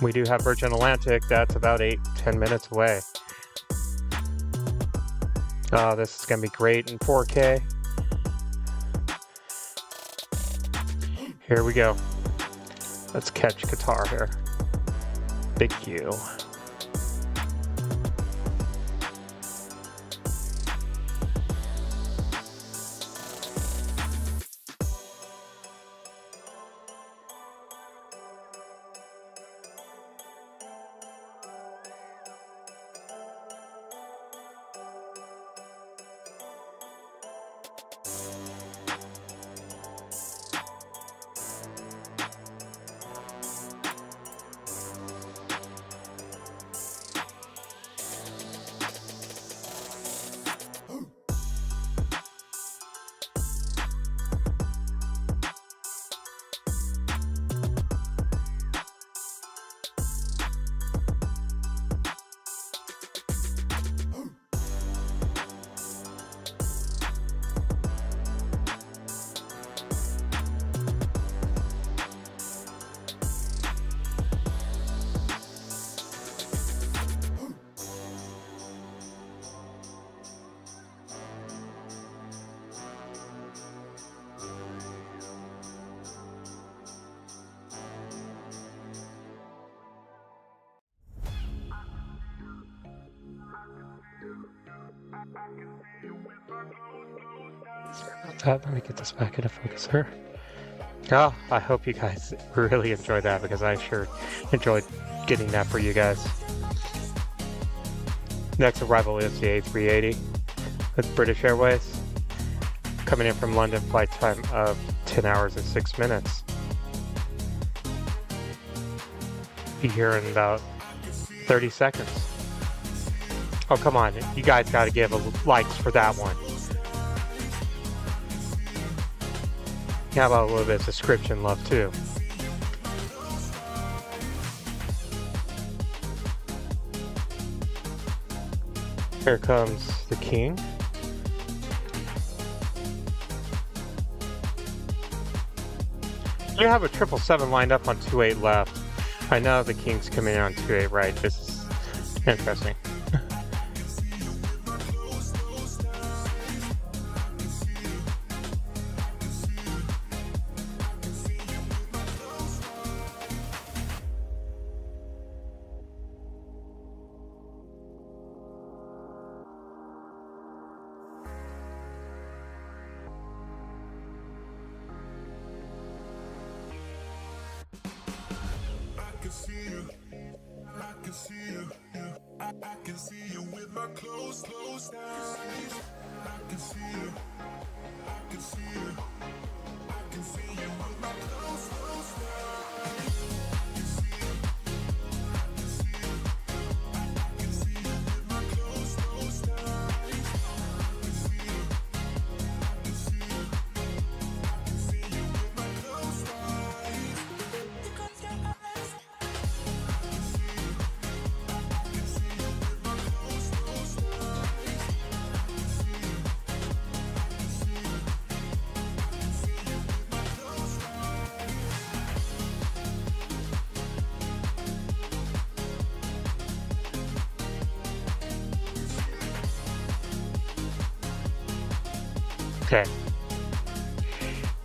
[SPEAKER 1] We do have Virgin Atlantic, that's about 8-10 minutes away. Oh, this is gonna be great in 4K. Here we go. Let's catch Qatar here. Big Q. Let me get this back into focus here. Oh, I hope you guys really enjoyed that because I sure enjoyed getting that for you guys. Next arrival is the A380 with British Airways. Coming in from London, flight time of 10 hours and 6 minutes. Be here in about 30 seconds. Oh, come on. You guys got to give likes for that one. How about a little bit of subscription love too? Here comes the King. You have a 777 lined up on 28 left. I know the King's coming in on 28 right. This is interesting. Okay.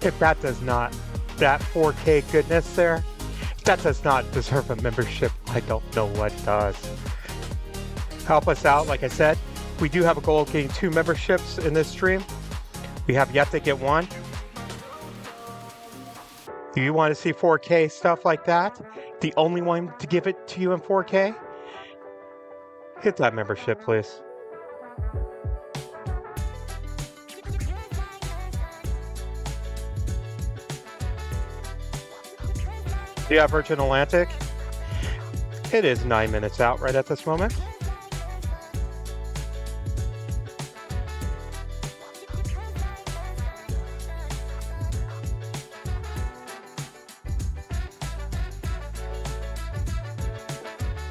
[SPEAKER 1] If that does not, that 4K goodness there, if that does not deserve a membership, I don't know what does. Help us out, like I said. We do have a goal of getting 2 memberships in this stream. We have yet to get 1. Do you want to see 4K stuff like that? The only one to give it to you in 4K? Hit that membership, please. Do you have Virgin Atlantic? It is 9 minutes out right at this moment.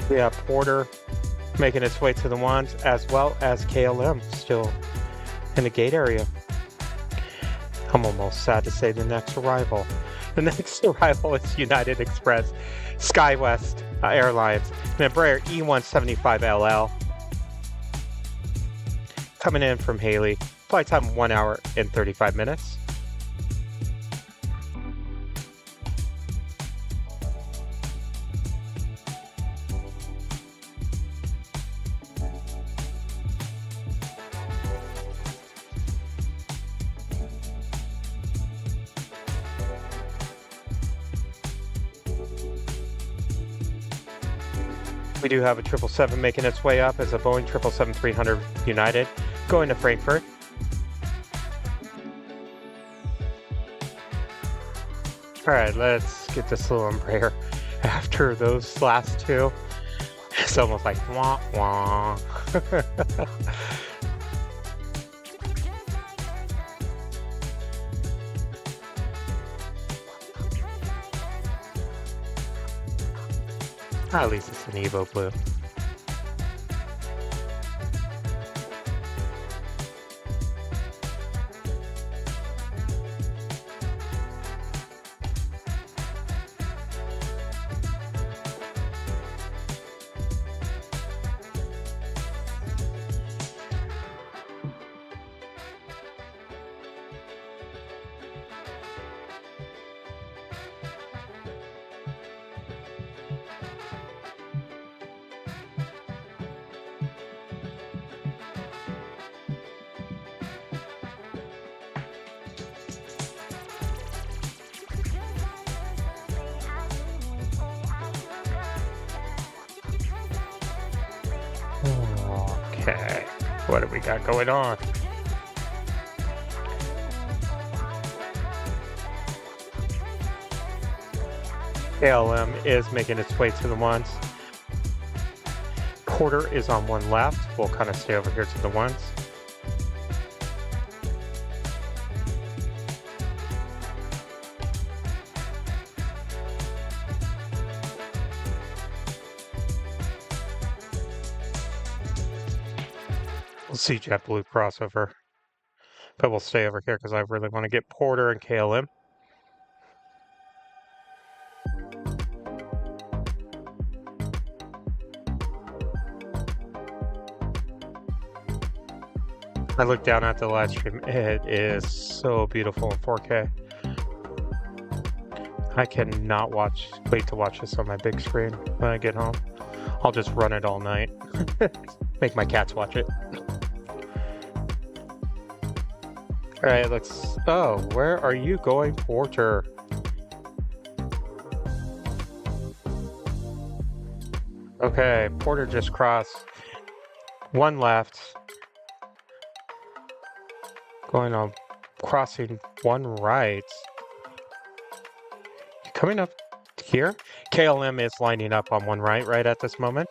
[SPEAKER 1] We have Porter making its way to the ones, as well as KLM still in the gate area. I'm almost sad to say the next arrival The next arrival is United Express SkyWest Airlines, an Embraer E175LL. Coming in from Haley. Flight time 1 hour and 35 minutes. We do have a 777 making its way up as a Boeing 777-300 United going to Frankfurt. All right, let's get this little Embraer after those last two. It's almost like wah wah. At least it's an Evo Blue. Okay, what do we got going on? KLM is making its way to the ones. Porter is on one left. We'll kind of stay over here to the ones. We'll see JetBlue crossover, but we'll stay over here because I really want to get Porter and KLM. I look down at the live stream. It is so beautiful in 4K. I cannot wait to watch this on my big screen when I get home. I'll just run it all night. Make my cats watch it. All right, let's... Oh, where are you going, Porter? Okay, Porter just crossed. One left. Going on, crossing one right. You coming up here? KLM is lining up on one right at this moment.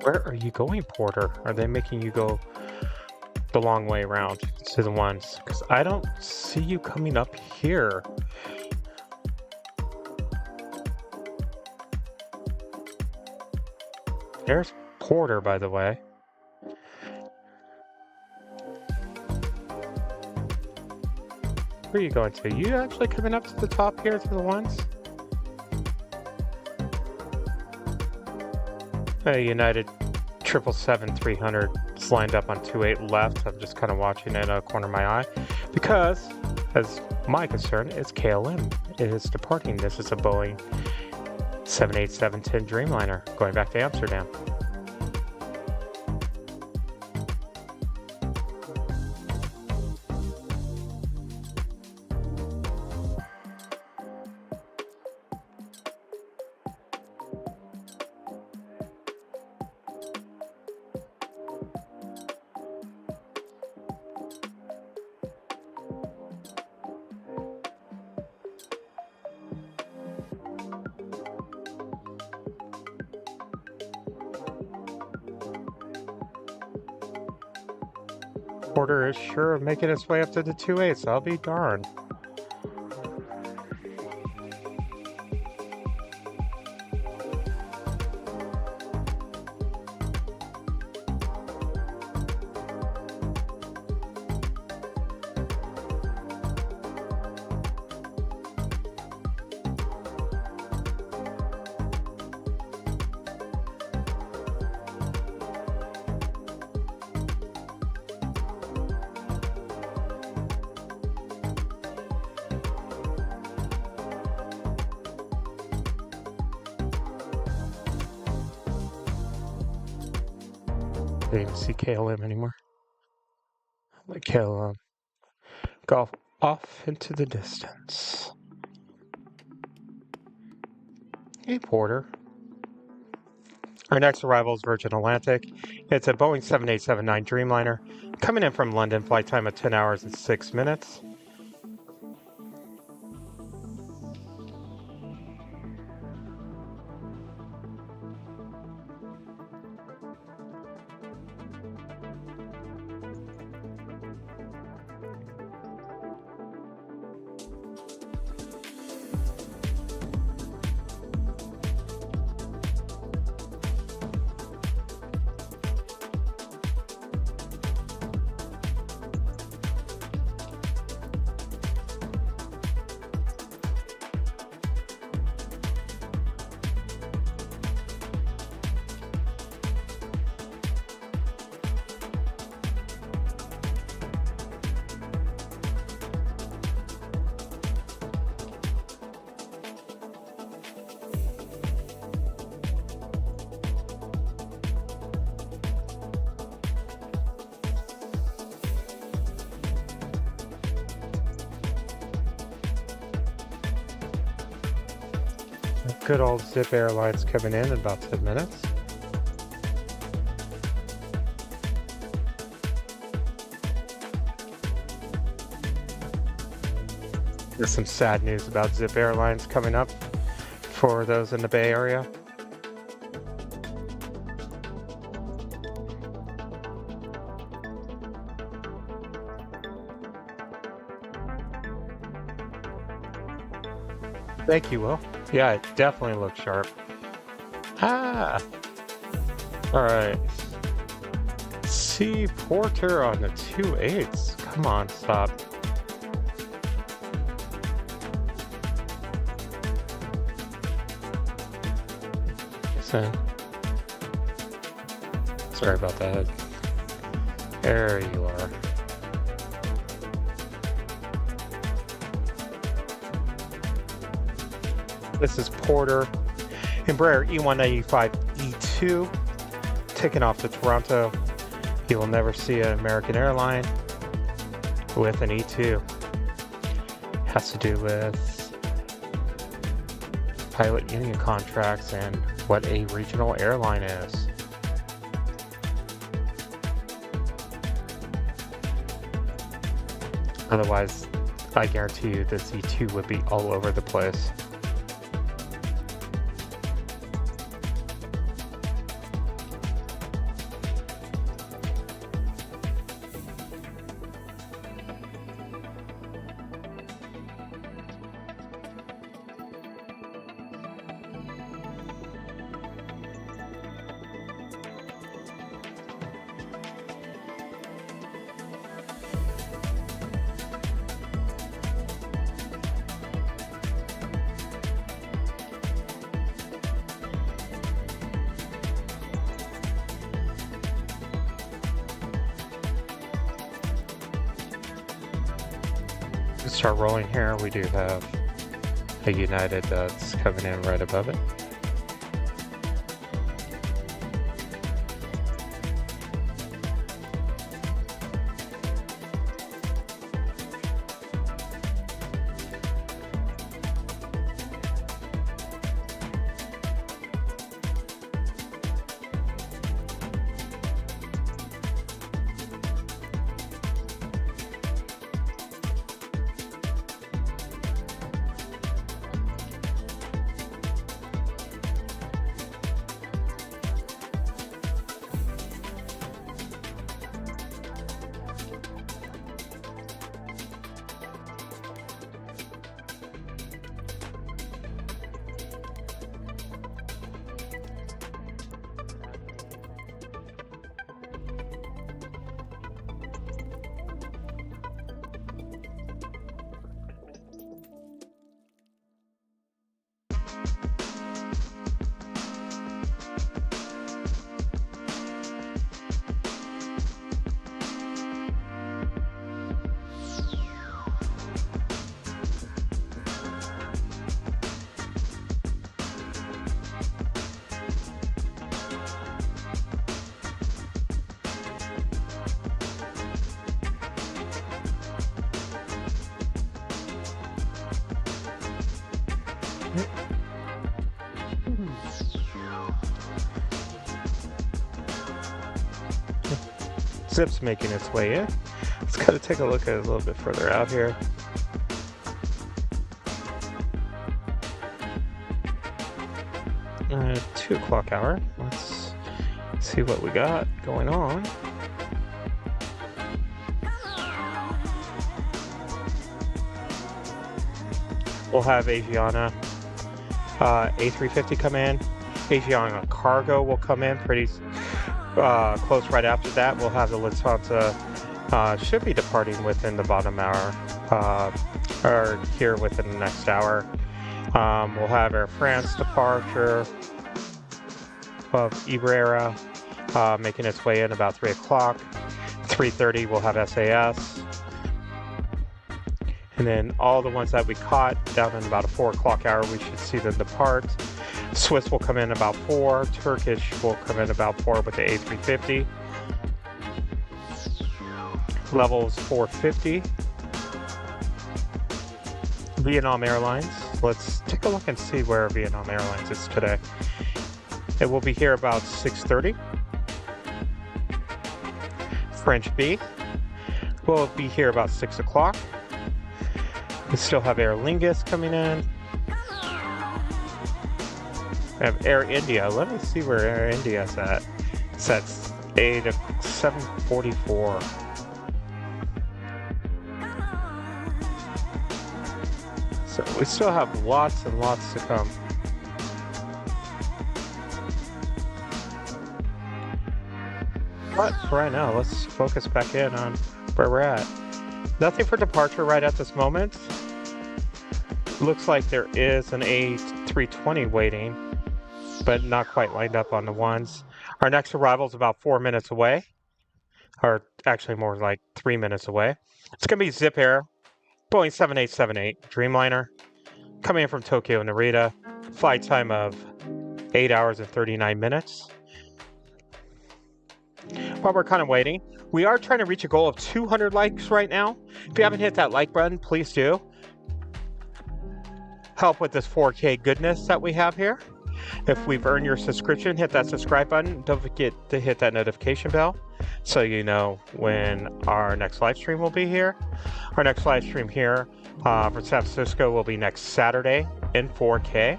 [SPEAKER 1] Where are you going, Porter? Are they making you go the long way around to the ones? Because I don't see you coming up here. There's Porter, by the way. Where are you going to? You actually coming up to the top here to the ones? United 777-300 is lined up on 28 left. I'm just kind of watching it out of the corner of my eye because, as my concern, is KLM. It is departing. This is a Boeing 787-10 Dreamliner going back to Amsterdam. Porter is sure of making its way up to the 2.8s. I'll be darned. can't even see KLM anymore. Let KLM go off into the distance. Hey, Porter. Our next arrival is Virgin Atlantic. It's a Boeing 7879 Dreamliner coming in from London, flight time of 10 hours and 6 minutes. Good old Zip Airlines coming in about 10 minutes. There's some sad news about Zip Airlines coming up for those in the Bay Area. Thank you, Will. Yeah, it definitely looks sharp. Ah! Alright. C. Porter on the 2.8s. Come on, stop. Listen. Sorry about that. There you are. This is Porter, Embraer E195-E2, taking off to Toronto. You will never see an American airline with an E2. Has to do with pilot union contracts and what a regional airline is. Otherwise, I guarantee you this E2 would be all over the place. Start rolling here. We do have a United that's coming in right above it. Zip's making its way in. Let's kind of take a look at it a little bit further out here. 2 o'clock hour. Let's see what we got going on. We'll have Aviana A380 come in. Aviana Cargo will come in pretty close right after that. We'll have the Lufthansa should be departing within the bottom hour, or here within the next hour. We'll have Air France departure of Iberra making its way in about 3 o'clock. 3:30 we'll have SAS. And then all the ones that we caught down in about a 4 o'clock hour, we should see them depart. Swiss will come in about 4. Turkish will come in about 4 with the A350. Levels 450. Vietnam Airlines. Let's take a look and see where Vietnam Airlines is today. It will be here about 6:30. French B will be here about 6 o'clock. We still have Aer Lingus coming in. We have Air India. Let me see where Air India is at. It's at 7:44. So we still have lots and lots to come. But for right now, let's focus back in on where we're at. Nothing for departure right at this moment. Looks like there is an A320 waiting, but not quite lined up on the ones. Our next arrival is about 4 minutes away, or actually more like 3 minutes away. It's going to be Zip Air, Boeing 7878 Dreamliner, coming in from Tokyo, Narita. Flight time of 8 hours and 39 minutes. While we're kind of waiting, we are trying to reach a goal of 200 likes right now. If you haven't hit that like button, please do. Help with this 4K goodness that we have here. If we've earned your subscription, hit that subscribe button. Don't forget to hit that notification bell so you know when our next live stream will be here. Our next live stream here for San Francisco will be next Saturday in 4K.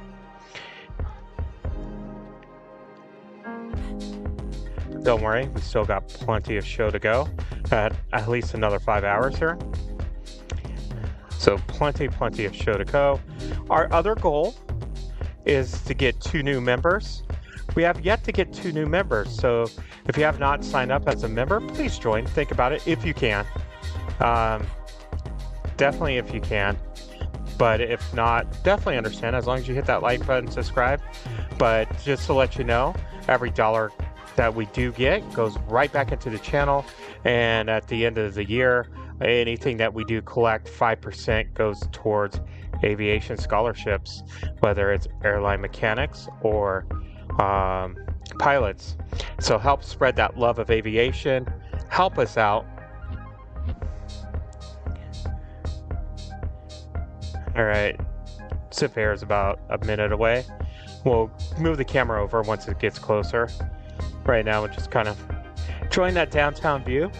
[SPEAKER 1] Don't worry, we still got plenty of show to go, at least another 5 hours here. So plenty of show to go. Our other goal is to get 2 new members. We have yet to get 2 new members, so if you have not signed up as a member, please join. Think about it if you can. Definitely if you can. But if not, definitely understand as long as you hit that like button, subscribe. But just to let you know, every dollar that we do get goes right back into the channel, and at the end of the year, anything that we do collect, 5% goes towards aviation scholarships, whether it's airline mechanics or pilots. So help spread that love of aviation. Help us out. All right, Zip Air is about a minute away. We'll move the camera over once it gets closer. Right now, we're just kind of enjoying that downtown view.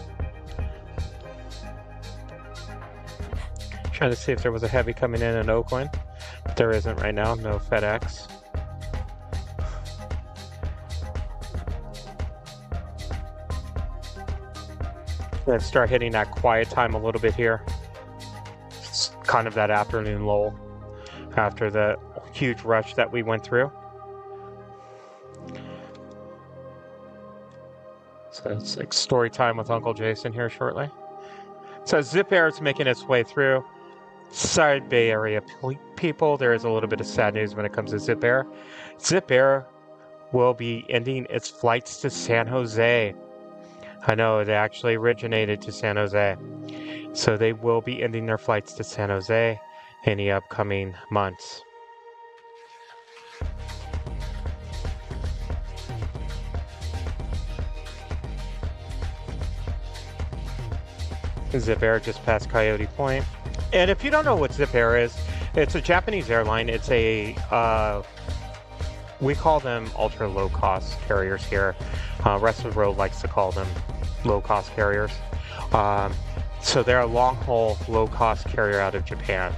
[SPEAKER 1] Trying to see if there was a heavy coming in Oakland. But there isn't right now, no FedEx. Let's start hitting that quiet time a little bit here. It's kind of that afternoon lull after the huge rush that we went through. So it's like story time with Uncle Jason here shortly. So Zip Air is making its way through. Sorry, Bay Area people, there is a little bit of sad news when it comes to Zip Air. Zip Air will be ending its flights to San Jose. I know, they actually originated to San Jose. So they will be ending their flights to San Jose in the upcoming months. Zip Air just past Coyote Point. And if you don't know what Zip Air is, it's a Japanese airline. It's a, we call them ultra low cost carriers here. Rest of the world likes to call them low-cost carriers. So they're a long-haul, low-cost carrier out of Japan.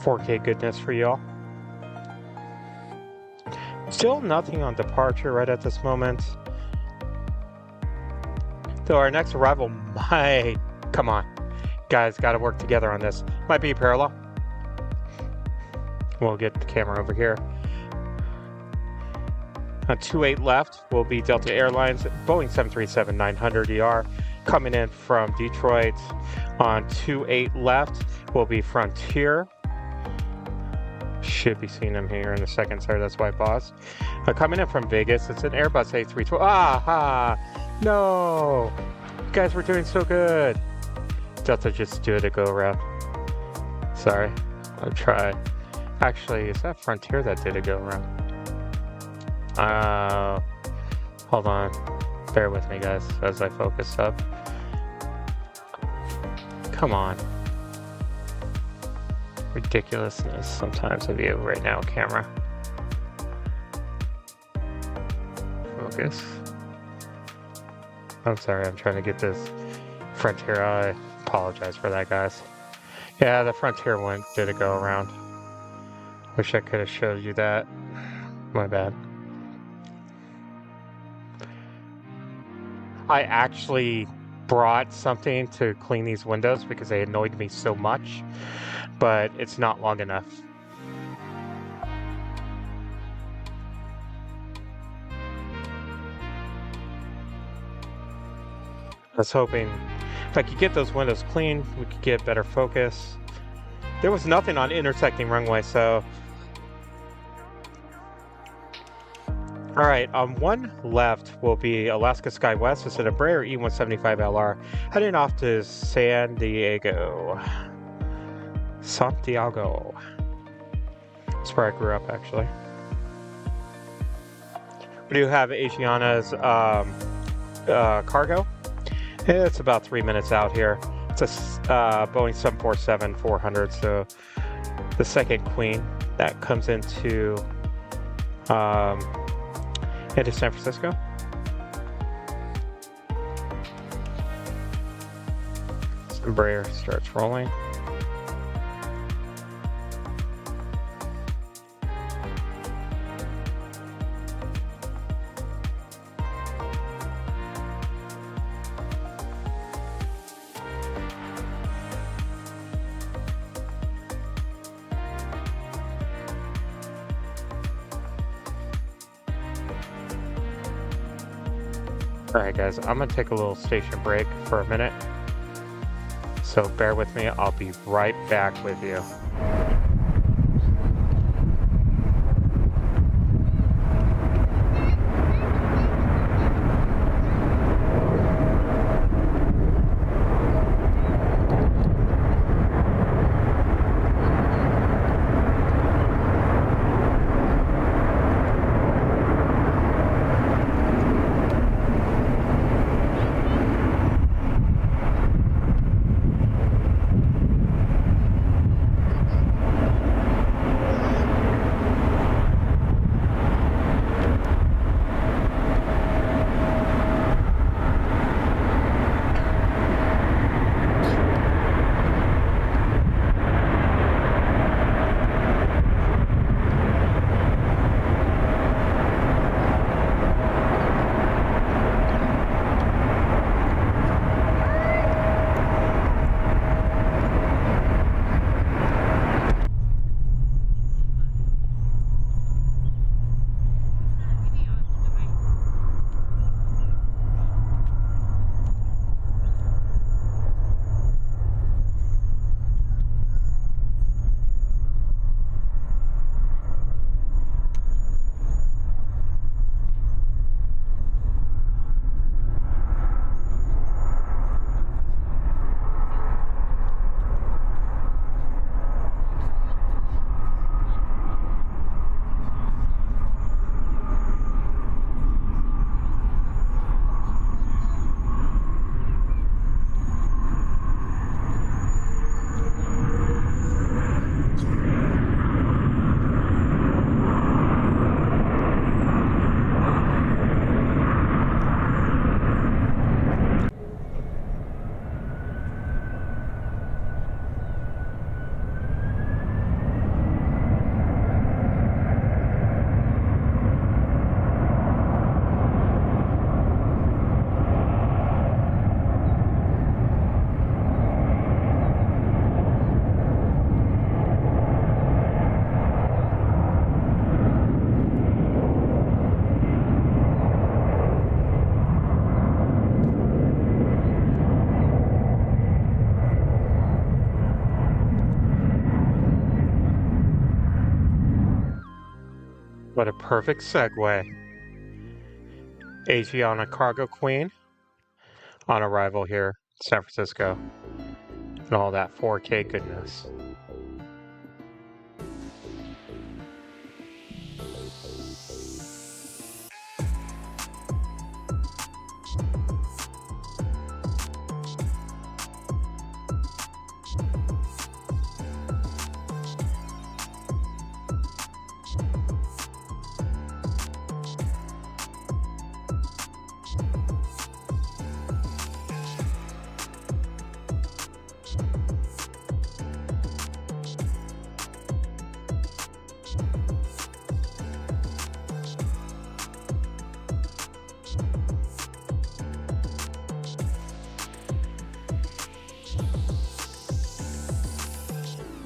[SPEAKER 1] .4K goodness for y'all. Still nothing on departure right at this moment. Though our next arrival might... Come on. Guys, gotta work together on this. Might be parallel. We'll get the camera over here. 28 left will be Delta Airlines, Boeing 737-900ER coming in from Detroit. On 28 left will be Frontier. Should be seeing them here in a second, sorry, that's why boss. Coming in from Vegas, it's an Airbus A380. Aha! No! You guys were doing so good. Delta just do it a go around. Sorry, I'll try. Actually, is that Frontier that did a go around? Hold on. Bear with me, guys, as I focus up. Come on. Ridiculousness sometimes of you right now, camera. Focus. I'm sorry, I'm trying to get this Frontier. I apologize for that, guys. Yeah, the Frontier one did a go around. Wish I could have showed you that. My bad. I actually brought something to clean these windows because they annoyed me so much, but it's not long enough. I was hoping if I could get those windows clean, we could get better focus. There was nothing on intersecting runway, so... Alright, on one left will be Alaska Skywest. It's an Embraer E175LR heading off to San Diego. Santiago. That's where I grew up, actually. We do have Asiana's cargo. It's about 3 minutes out here. It's a Boeing 747-400, so the second queen that comes into San Francisco. Embraer starts rolling. Alright guys, I'm going to take a little station break for a minute. So bear with me, I'll be right back with you. What a perfect segue. Aviation Cargo Queen on arrival here in San Francisco. And all that 4K goodness.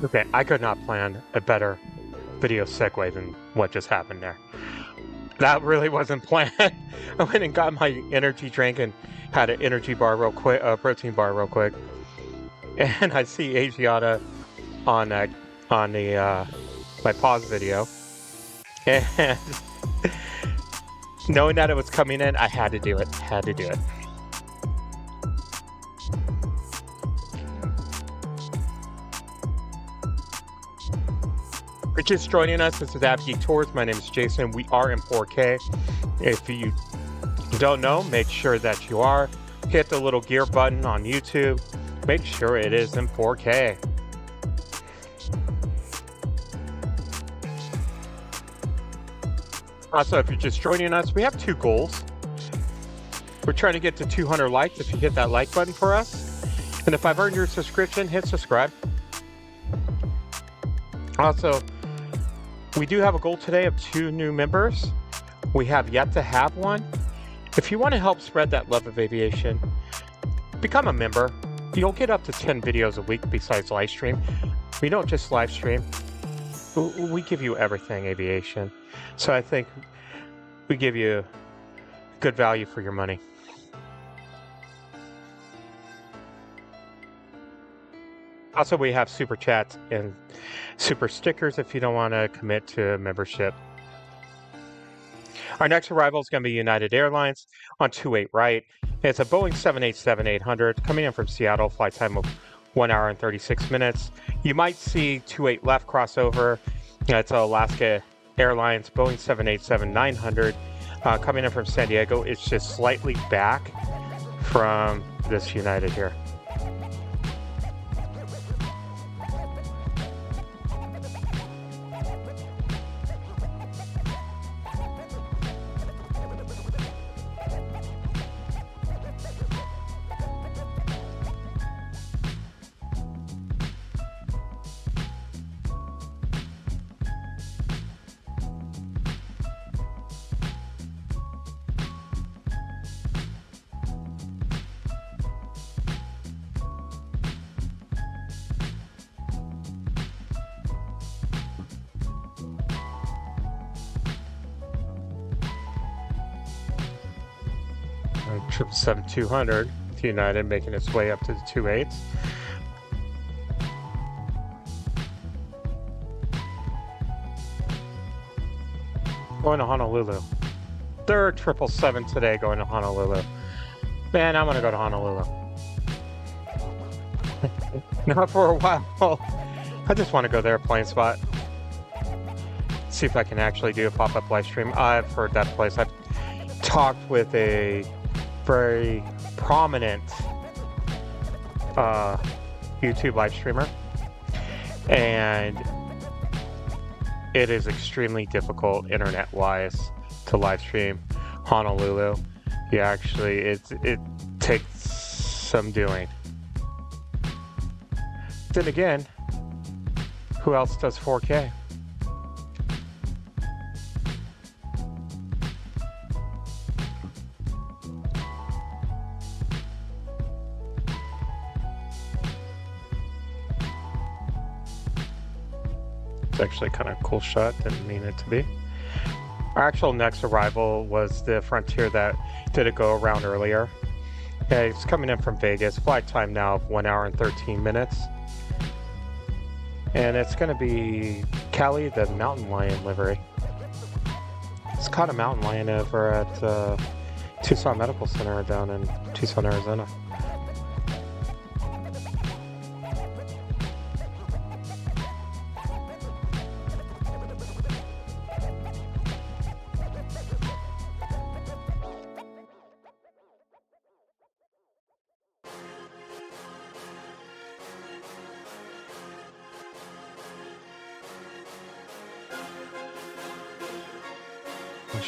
[SPEAKER 1] Okay, I could not plan a better video segue than what just happened there. That really wasn't planned. I went and got my energy drink and had an energy bar real quick, protein bar real quick, and I see Asiata on the my pause video, and knowing that it was coming in, I had to do it. If you're just joining us, this is AVGeek Tours. My name is Jason. We are in 4K. If you don't know, make sure that you are. Hit the little gear button on YouTube. Make sure it is in 4K. Also, if you're just joining us, we have 2 goals. We're trying to get to 200 likes. If you hit that like button for us, and if I've earned your subscription, hit subscribe. Also, we do have a goal today of 2 new members. We have yet to have one. If you want to help spread that love of aviation, become a member. You'll get up to 10 videos a week besides live stream. We don't just live stream. We give you everything aviation. So I think we give you good value for your money. Also, we have super chats and super stickers if you don't want to commit to a membership. Our next arrival is going to be United Airlines on 28 right. It's a Boeing 787-800 coming in from Seattle, flight time of 1 hour and 36 minutes. You might see 28 left crossover. It's Alaska Airlines Boeing 787-900 coming in from San Diego. It's just slightly back from this United here. Triple 7-200 with United making its way up to the 28s. Going to Honolulu. Third 777 today going to Honolulu. Man, I want to go to Honolulu. Not for a while. I just want to go there, plane spot. See if I can actually do a pop-up live stream. I've heard that place. I've talked with a very prominent YouTube live streamer, and it is extremely difficult internet-wise to live stream Honolulu. You actually, it takes some doing. Then again, who else does 4K? It's actually kind of a cool shot, didn't mean it to be. Our actual next arrival was the Frontier that did a go around earlier. Yeah, it's coming in from Vegas. Flight time now of 1 hour and 13 minutes. And it's going to be Cali, the Mountain Lion livery. It's caught a mountain lion over at Tucson Medical Center down in Tucson, Arizona.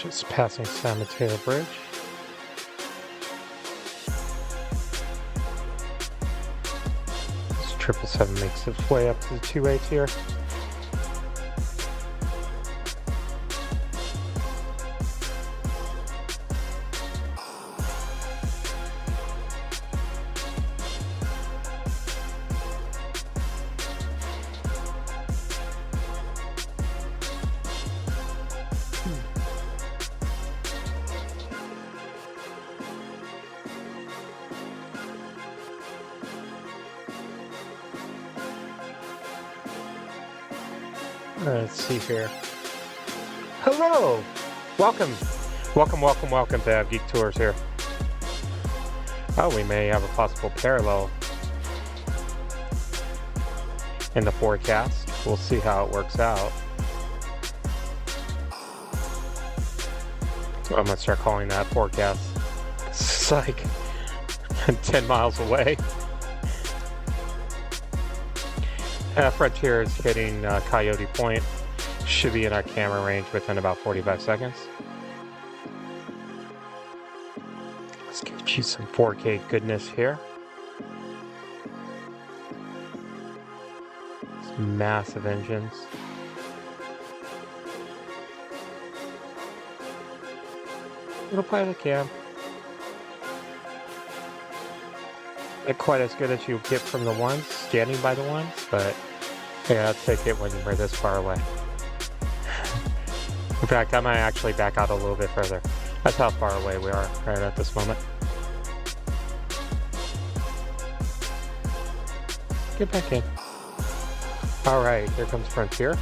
[SPEAKER 1] Just passing San Mateo Bridge. This 777 makes its way up to the 28 here. Let's see here. Hello! Welcome to AVGeek Tours here. Oh, we may have a possible parallel in the forecast. We'll see how it works out. So I'm going to start calling that forecast. It's like 10 miles away. Frontier is hitting Coyote Point. Should be in our camera range within about 45 seconds. Let's get you some 4K goodness here. Some massive engines. Little pilot cam. Not quite as good as you get from the ones, standing by the ones, but yeah, I'll take it when we're this far away. In fact, I might actually back out a little bit further. That's how far away we are right at this moment. Get back in. All right, here comes Frontier.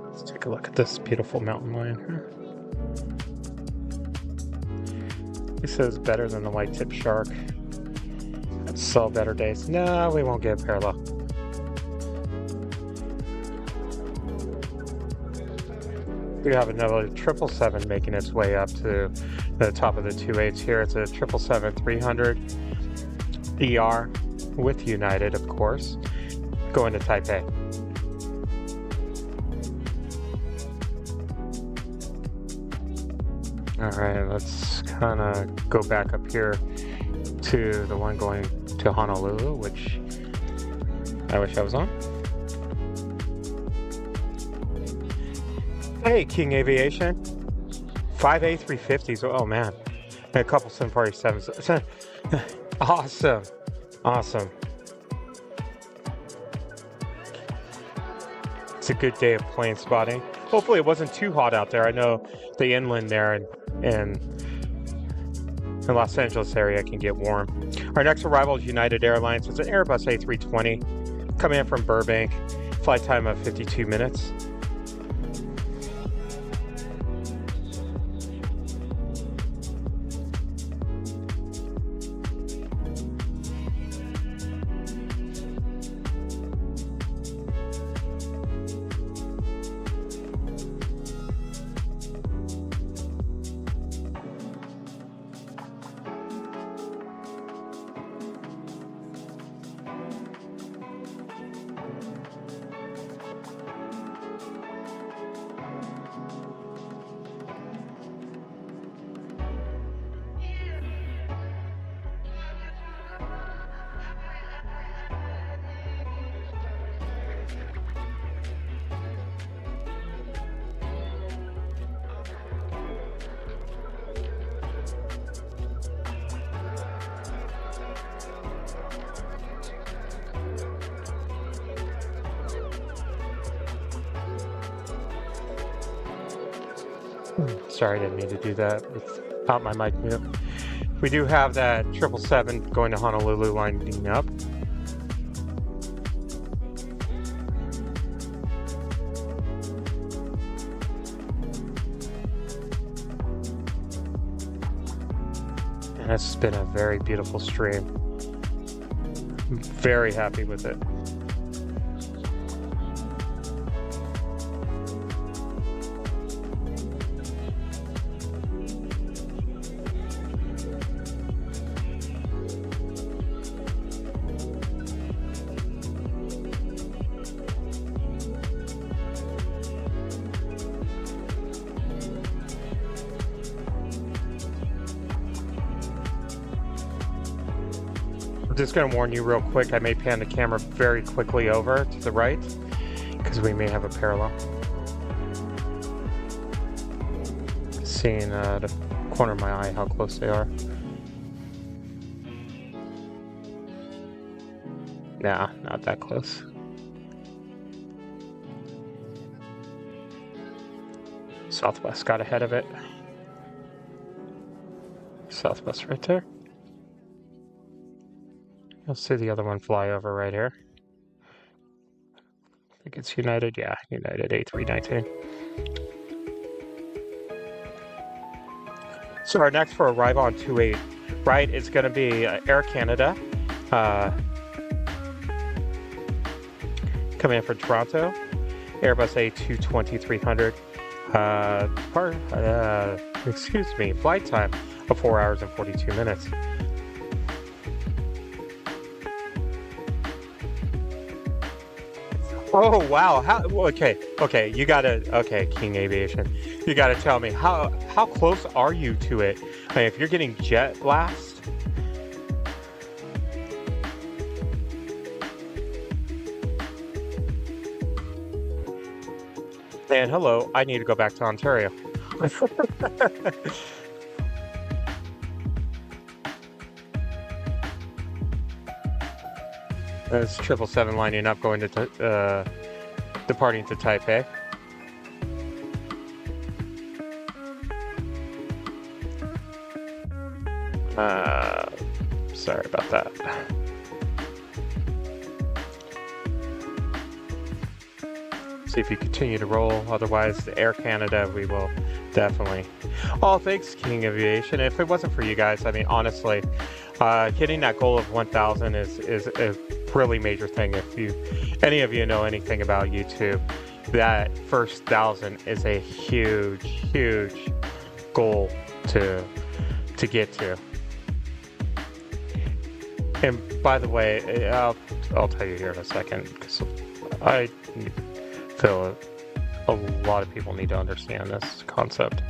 [SPEAKER 1] Let's take a look at this beautiful mountain lion here. He says better than the white-tipped shark. Saw better days. No, we won't get parallel. We have another 777 making its way up to the top of the 28s here. It's a 777-300 ER with United, of course, going to Taipei. All right, let's kind of go back up here to the one going to Honolulu, which I wish I was on. Hey, King Aviation. 5 A350s. Oh, man. And a couple 747s. Awesome. Awesome. It's a good day of plane spotting. Hopefully it wasn't too hot out there. I know the inland there in Los Angeles area can get warm. Our next arrival is United Airlines. It's an Airbus A320 coming in from Burbank. Flight time of 52 minutes. Sorry, I didn't mean to do that without my mic mute. We do have that 777 going to Honolulu lining up. And it's been a very beautiful stream. I'm very happy with it. I'm just going to warn you real quick, I may pan the camera very quickly over to the right, because we may have a parallel. Seeing the corner of my eye how close they are. Nah, not that close. Southwest got ahead of it. Southwest right there. You'll see the other one fly over right here. I think it's United. Yeah, United A380. So our next for arrival on 28, right, is going to be Air Canada. Coming in from Toronto. Airbus A220-300. Flight time of 4 hours and 42 minutes. Oh wow! Okay, you gotta. Okay, King Aviation, you gotta tell me how close are you to it? I mean, if you're getting jet blast. And hello, I need to go back to Ontario. That's 777 lining up, going to departing to Taipei. Sorry about that. See if you continue to roll. Otherwise, the Air Canada, we will definitely. Oh, thanks, King Aviation. If it wasn't for you guys, I mean, honestly, hitting that goal of 1,000 is a really major thing. If any of you know anything about YouTube, that first 1,000 is a huge goal to get to. And by the way, I'll tell you here in a second, because I feel a lot of people need to understand this concept.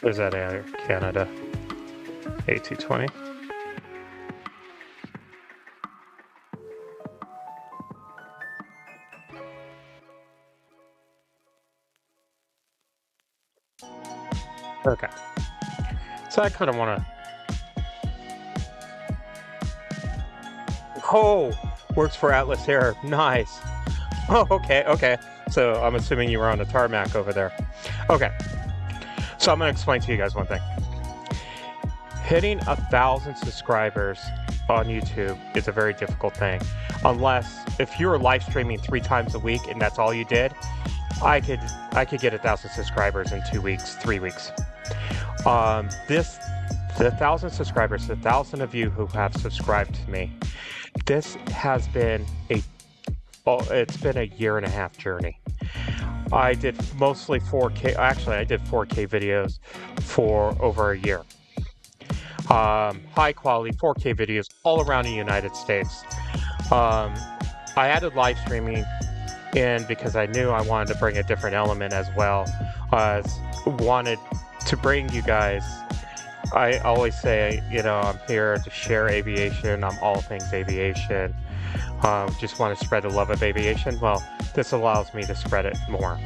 [SPEAKER 1] There's that Air Canada A220. Okay. So I kind of want to... Oh! Works for Atlas Air. Nice. Oh, okay. So I'm assuming you were on the tarmac over there. Okay. So I'm going to explain to you guys one thing. Hitting 1,000 subscribers on YouTube is a very difficult thing. Unless, if you were live streaming 3 times a week and that's all you did, I could get 1,000 subscribers in 2 weeks, 3 weeks. The 1,000 subscribers, the 1,000 of you who have subscribed to me, this has been it's been a 1.5-year journey. I did mostly 4K. Actually, I did 4K videos for over a year. High quality 4K videos all around the United States. I added live streaming in because I knew I wanted to bring a different element as well. Wanted to bring you guys. I always say, I'm here to share aviation. I'm all things aviation. just want to spread the love of aviation, well, this allows me to spread it more.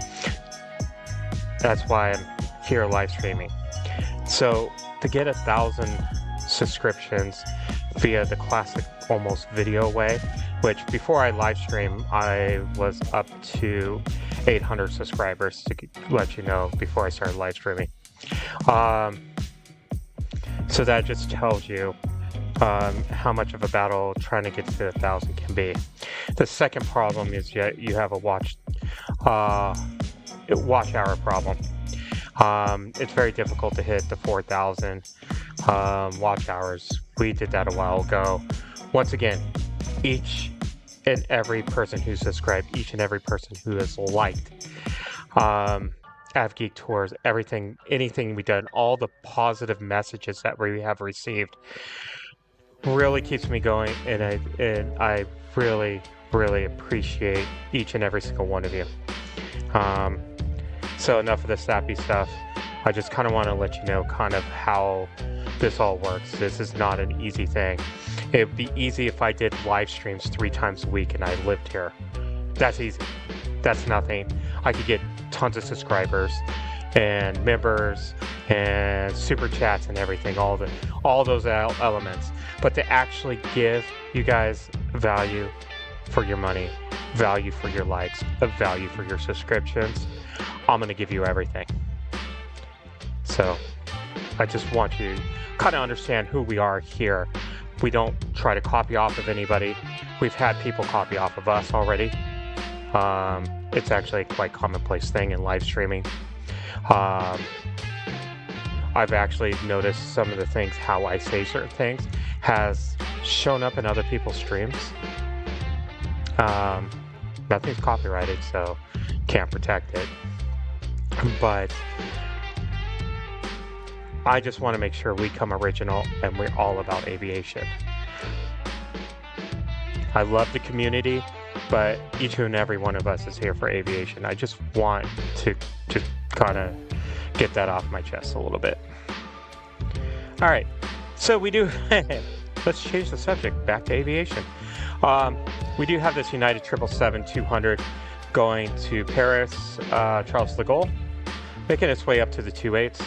[SPEAKER 1] That's why I'm here live streaming. So to get 1,000 subscriptions via the classic almost video way, which before I live stream, I was up to 800 subscribers, to let you know, before I started live streaming. So that just tells you how much of a battle trying to get to 1,000 can be. The second problem is you have a watch hour problem. It's very difficult to hit the 4,000 watch hours. We did that a while ago. Once again, each and every person who subscribed, each and every person who has liked AVGeek Tours, everything, anything we've done, all the positive messages that we have received really keeps me going, and I really, really appreciate each and every single one of you. So enough of the sappy stuff. I just kind of want to let you know kind of how this all works. This is not an easy thing. It would be easy if I did live streams 3 times a week and I lived here. That's easy. That's nothing. I could get tons of subscribers and members and super chats and everything, all those elements. But to actually give you guys value for your money, value for your likes, value for your subscriptions, I'm going to give you everything. So I just want you to kind of understand who we are here. We don't try to copy off of anybody. We've had people copy off of us already. It's actually a quite commonplace thing in live streaming. I've actually noticed some of the things, how I say certain things, has shown up in other people's streams. Nothing's copyrighted, so can't protect it. But I just want to make sure we come original and we're all about aviation. I love the community, but each and every one of us is here for aviation. I just want to just kind of get that off my chest a little bit. All right, so we do, let's change the subject back to aviation. We do have this United 777-200 going to Paris, Charles de Gaulle, making its way up to the 28s.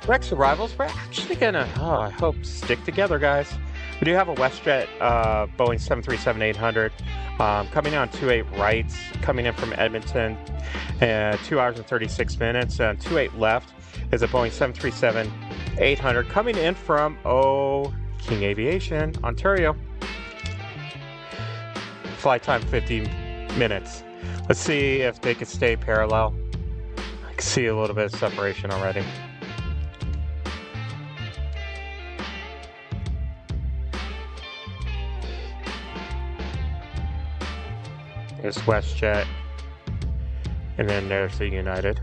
[SPEAKER 1] Rex arrivals, we're actually gonna, I hope, stick together, guys. We do have a WestJet Boeing 737-800 coming on 28 rights, coming in from Edmonton, 2 hours and 36 minutes, and 28 left is a Boeing 737-800 coming in from King Aviation, Ontario. Flight time 50 minutes. Let's see if they could stay parallel. I can see a little bit of separation already. There's WestJet, and then there's the United.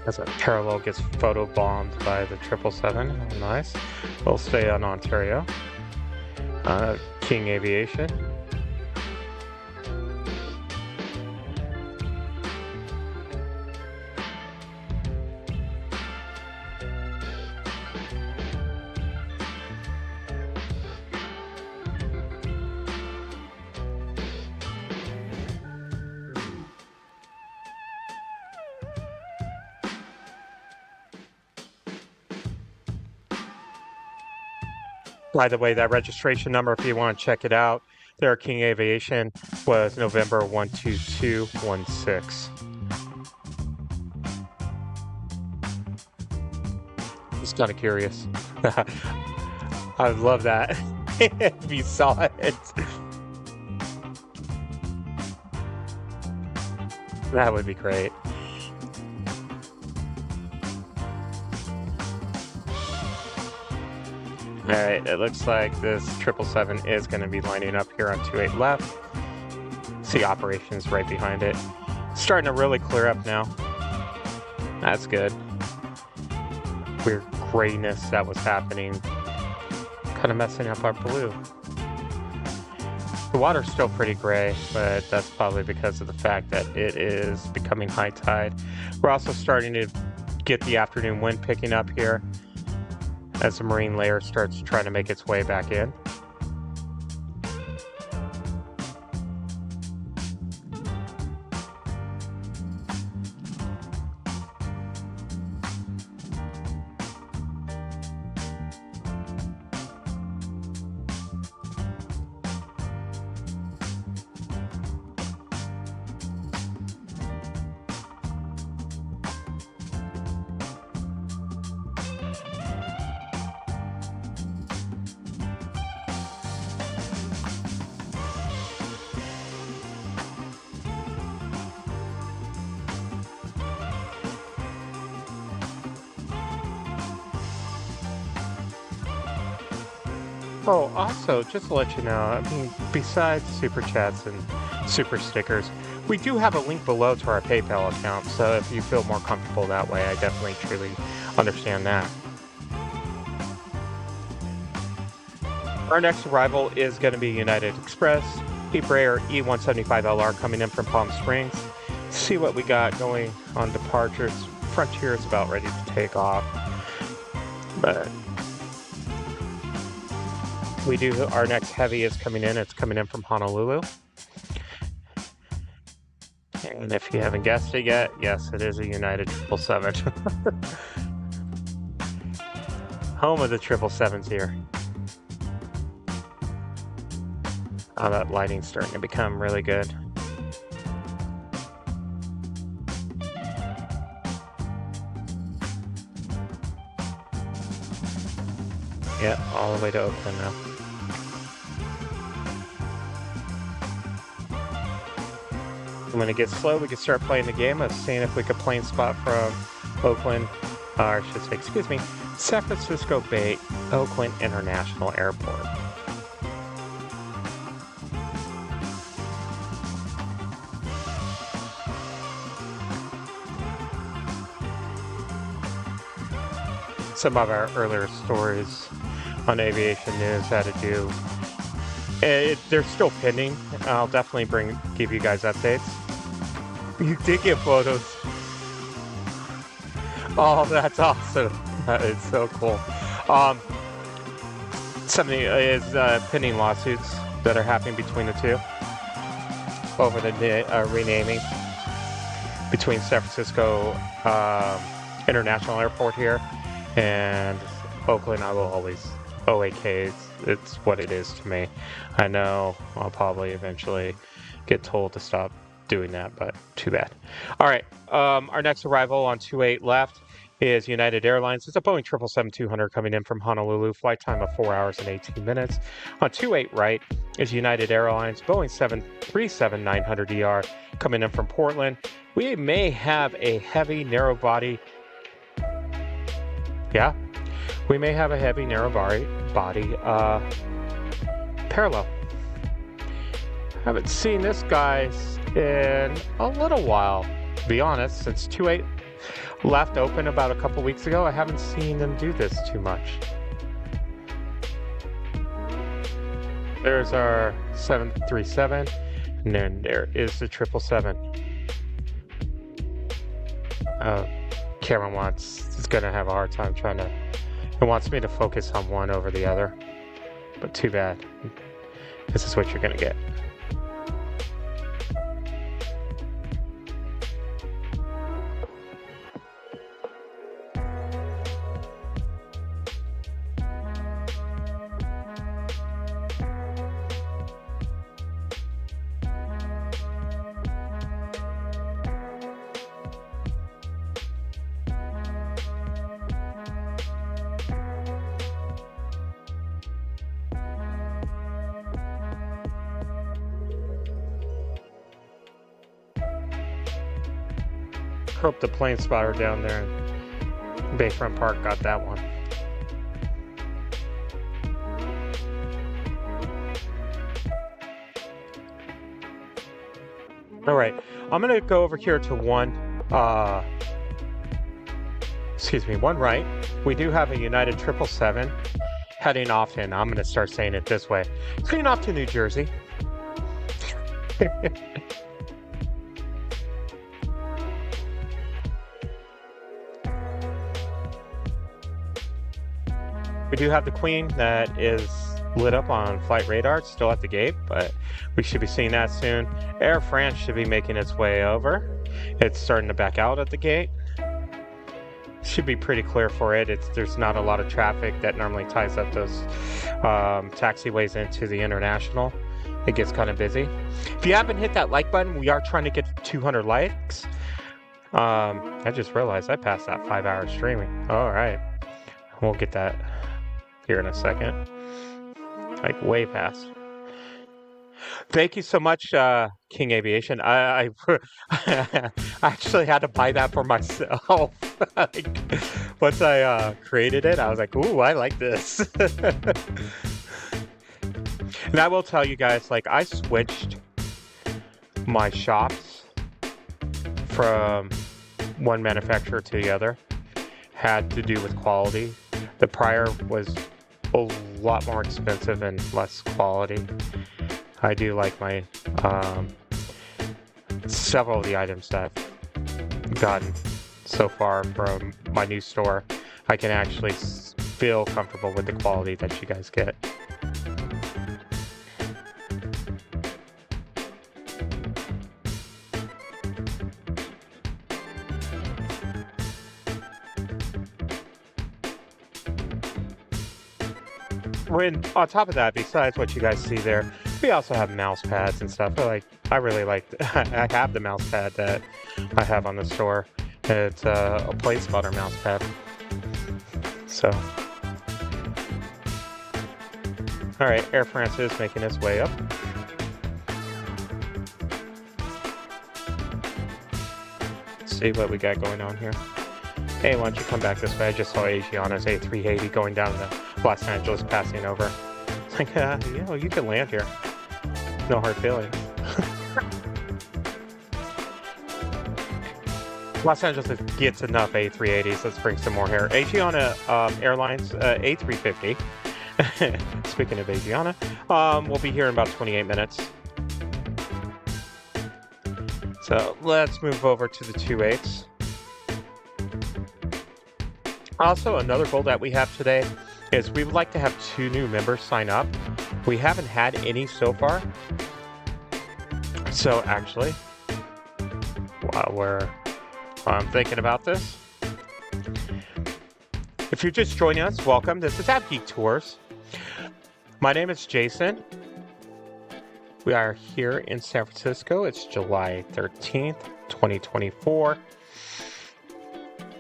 [SPEAKER 1] As a parallel gets photobombed by the 777. Oh, nice. We'll stay on Ontario. King Aviation. By the way, that registration number, if you want to check it out, there, King Aviation, was November 12216. Just kind of curious. I love that. If you saw it. That would be great. Alright, it looks like this 777 is going to be lining up here on 28 left. See operations right behind it. Starting to really clear up now. That's good. Weird grayness that was happening. Kind of messing up our blue. The water's still pretty gray, but that's probably because of the fact that it is becoming high tide. We're also starting to get the afternoon wind picking up here as the marine layer starts trying to make its way back in. Oh, also, just to let you know, I mean, besides super chats and super stickers, we do have a link below to our PayPal account, so if you feel more comfortable that way, I definitely truly understand that. Our next arrival is going to be United Express, Embraer E175LR coming in from Palm Springs. See what we got going on departures. Frontier is about ready to take off, but we do, our next heavy is coming in. It's coming in from Honolulu. And if you haven't guessed it yet, yes, it is a United 777. Home of the 777s here. Oh, that lighting's starting to become really good. Yeah, all the way to Oakland now. When it gets slow, we can start playing the game of seeing if we could plane spot from Oakland, or I should say, excuse me, San Francisco Bay, Oakland International Airport. Some of our earlier stories on aviation news had to do. They're still pending. I'll definitely give you guys updates. You did get photos. Oh, that's awesome. That is so cool. Something is pending lawsuits that are happening between the two over the renaming between San Francisco International Airport here and Oakland. I will always OAK. It's what it is to me. I know I'll probably eventually get told to stop doing that, but too bad. All right, our next arrival on 28 left is United Airlines. It's a Boeing 777-200 coming in from Honolulu. Flight time of 4 hours and 18 minutes. On 28 right is United Airlines Boeing 737-900ER coming in from Portland. We may have a heavy narrow body. Yeah, we may have a heavy narrow body parallel. Haven't seen this guy in a little while, to be honest. Since 28 left open about a couple weeks ago, I haven't seen them do this too much. There's our 737, and then there is the 777. Camera is going to have a hard time trying to. It wants me to focus on one over the other, but too bad. This is what you're going to get. Hope the plane spotter down there in Bayfront Park got that one. All right, I'm gonna go over here to one right. We do have a United 777 heading off, and I'm gonna start saying it this way. It's heading off to New Jersey. We do have the Queen that is lit up on flight radar. It's still at the gate, but we should be seeing that soon. Air France should be making its way over. It's starting to back out at the gate. Should be pretty clear for it. There's not a lot of traffic that normally ties up those taxiways into the international. It gets kind of busy. If you haven't hit that like button, we are trying to get 200 likes. I just realized I passed that 5-hour streaming. All right, we'll get that here in a second. Like way past. Thank you so much, King Aviation. I actually had to buy that for myself. Like, once I created it, I was like, ooh, I like this. And I will tell you guys, like, I switched my shops from one manufacturer to the other. Had to do with quality. The prior was a lot more expensive and less quality. I do like my several of the items that I've gotten so far from my new store. I can actually feel comfortable with the quality that you guys get. When on top of that, besides what you guys see there, we also have mouse pads and stuff. I really like. I have the mouse pad that I have on the store. It's a plate spotter mouse pad. So, all right, Air France is making its way up. Let's see what we got going on here. Hey, why don't you come back this way? I just saw Asiana's A380 going down to Los Angeles, passing over. It's like, you can land here. No hard feelings. Los Angeles gets enough A380s. Let's bring some more here. Asiana Airlines A350. Speaking of Asiana, we'll be here in about 28 minutes. So let's move over to the 28s. Also, another goal that we have today is we would like to have 2 new members sign up. We haven't had any so far. So actually, while I'm thinking about this, if you're just joining us, welcome. This is AVGeek Tours. My name is Jason. We are here in San Francisco. It's July 13th, 2024.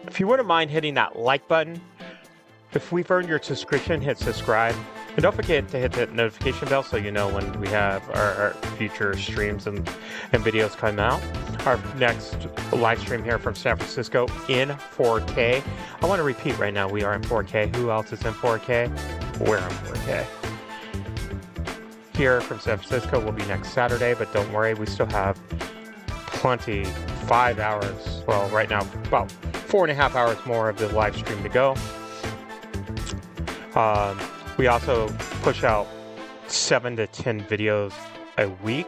[SPEAKER 1] If you wouldn't mind hitting that like button, if we've earned your subscription, hit subscribe. And don't forget to hit that notification bell so you know when we have our future streams and videos come out. Our next live stream here from San Francisco in 4K. I want to repeat right now, we are in 4K. Who else is in 4K? We're in 4K. Here from San Francisco will be next Saturday, but don't worry, we still have plenty, 5 hours. Well, right now, about 4.5 hours more of the live stream to go. We also push out 7 to 10 videos a week.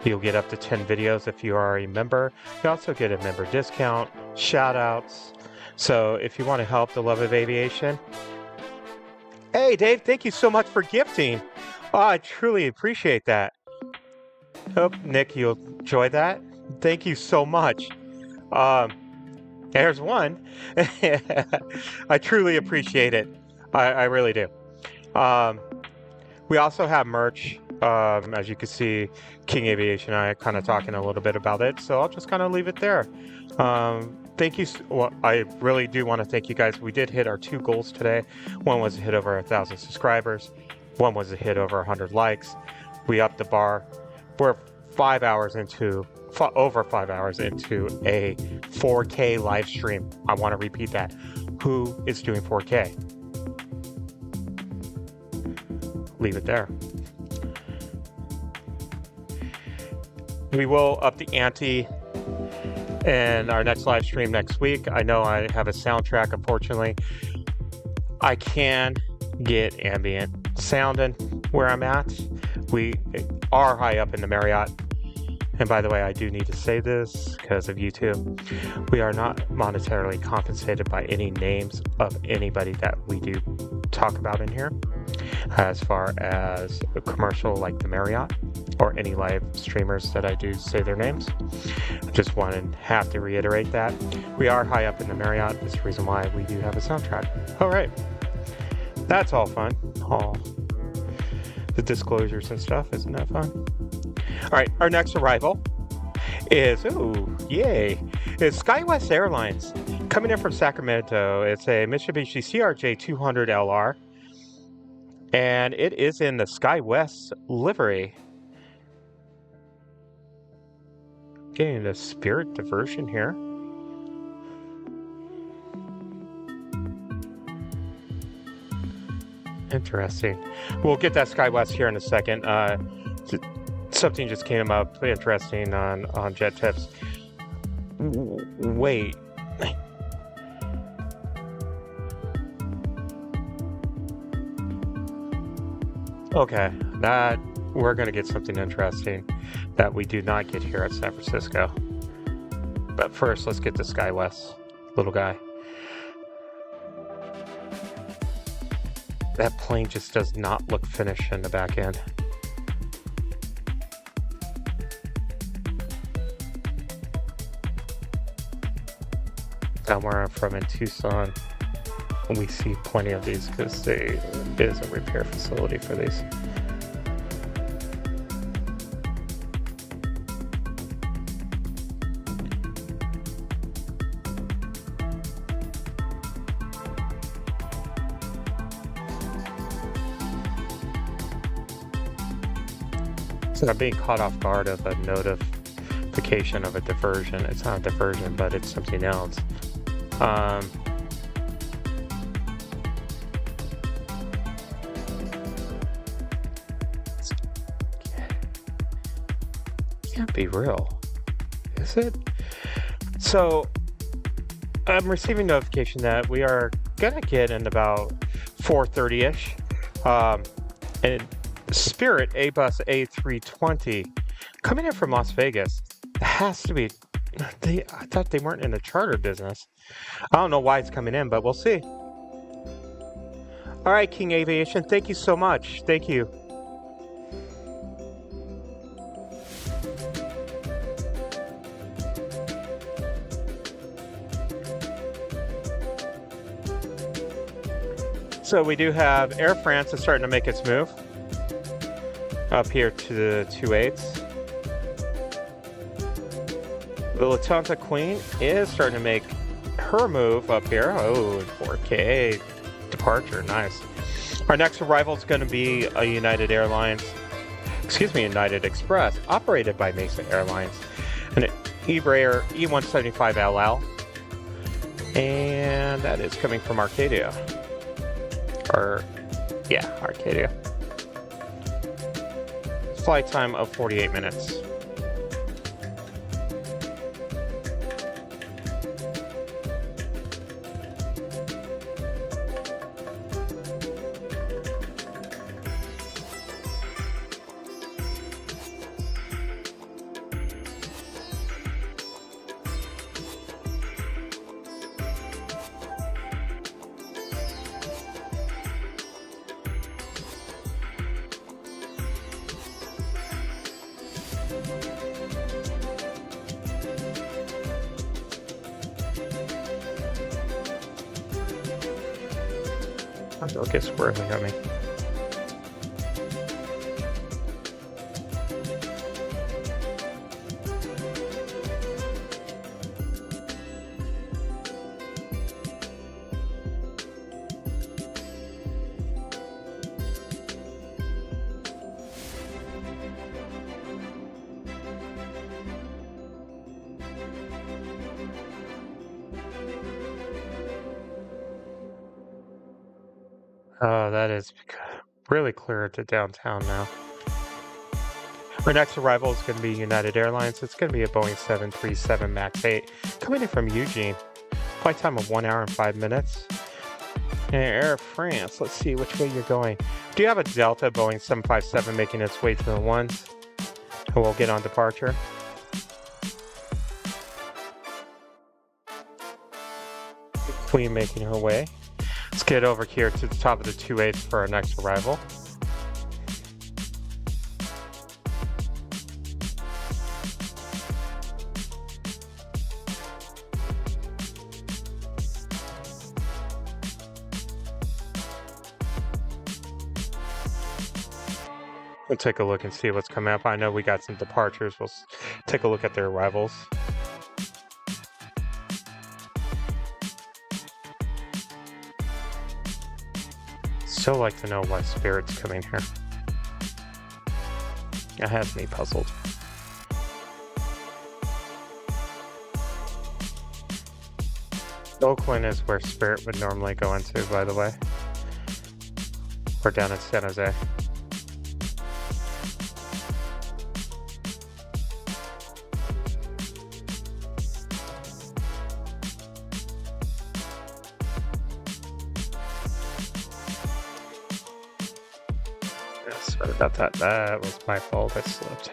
[SPEAKER 1] You'll get up to 10 videos if you are a member. You also get a member discount, shout outs. So if you want to help the love of aviation. Hey, Dave, thank you so much for gifting. Oh, I truly appreciate that. Hope, Nick, you'll enjoy that. Thank you so much. There's one. I truly appreciate it. I really do. We also have merch. As you can see, King Aviation and I are kind of talking a little bit about it, so I'll just kind of leave it there. Thank you. Well, I really do want to thank you guys. We did hit our 2 goals today. One was to hit over 1,000 subscribers. One was to hit over 100 likes. We upped the bar. We're over 5 hours into a 4K live stream. I want to repeat that. Who is doing 4K? Leave it there. We will up the ante in our next live stream next week. I know I have a soundtrack, unfortunately. I can get ambient sounding where I'm at. We are high up in the Marriott. And by the way, I do need to say this because of YouTube. We are not monetarily compensated by any names of anybody that we do talk about in here, as far as a commercial like the Marriott or any live streamers that I do say their names. I just have to reiterate that. We are high up in the Marriott. That's the reason why we do have a soundtrack. All right. That's all fun. All the disclosures and stuff. Isn't that fun? All right, our next arrival is, is SkyWest Airlines coming in from Sacramento. It's a Mitsubishi CRJ200LR, and it is in the SkyWest livery. Getting the Spirit diversion here. Interesting. We'll get that SkyWest here in a second. Something just came up interesting on Jet Tips. Wait. Okay, that we're going to get something interesting that we do not get here at San Francisco. But first, let's get the SkyWest little guy. That plane just does not look finished in the back end. Down where I'm from in Tucson, we see plenty of these because there is a repair facility for these. So I'm being caught off guard of a notification of a diversion. It's not a diversion, but it's something else. Can't be real, is it? So I'm receiving notification that we are gonna get in about 4:30ish, and Spirit Airbus A380 coming in from Las Vegas. It has to be. I thought they weren't in the charter business. I don't know why it's coming in, but we'll see. All right, King Aviation, thank you so much. Thank you. So we do have Air France is starting to make its move up here to the 28s. The Lufthansa Queen is starting to make her move up here. Oh, 4K departure, nice. Our next arrival is going to be a United Express, operated by Mesa Airlines, an Embraer E175LL, and that is coming from Arcadia. Arcadia. Flight time of 48 minutes. Don't get squirrely on me. Oh, that is really clear to downtown now. Our next arrival is going to be United Airlines. It's going to be a Boeing 737 MAX 8 coming in from Eugene. Flight time of 1 hour and 5 minutes. And Air France, let's see which way you're going. Do you have a Delta Boeing 757 making its way to the ones? And we'll get on departure. Queen making her way. Let's get over here to the top of the 28th for our next arrival. We'll take a look and see what's coming up. I know we got some departures. We'll take a look at their arrivals. Still like to know why Spirit's coming here. It has me puzzled. Oakland is where Spirit would normally go into, by the way. We're down in San Jose. Sorry about that. That was my fault. I slipped.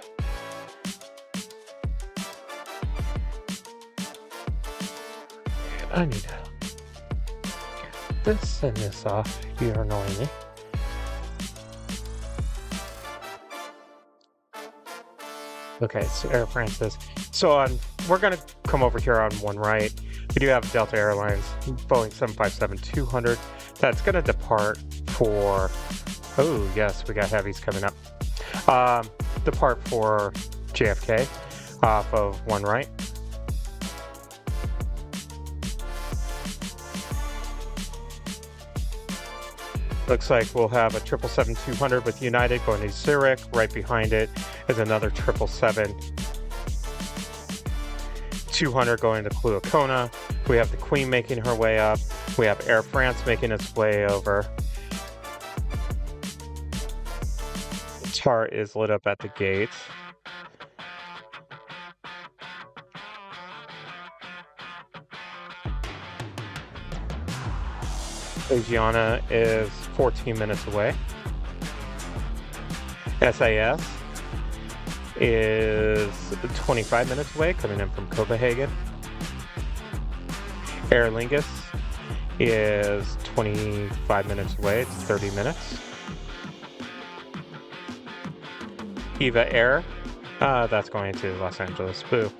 [SPEAKER 1] And I need to this and this off. You're annoying me. Okay, so Air France is. So we're going to come over here on one right. We do have Delta Airlines, Boeing 757-200. That's going to depart for... Oh, yes, we got Heavies coming up. Depart for JFK off of one right. Looks like we'll have a 777-200 with United going to Zurich. Right behind it is another 777-200 going to Cluacona. We have the Queen making her way up. We have Air France making its way over. Tar is lit up at the gate. Asiana is 14 minutes away. SAS is 25 minutes away, coming in from Copenhagen. Aer Lingus is 25 minutes away. It's 30 minutes. Eva Air, that's going to Los Angeles. Boo.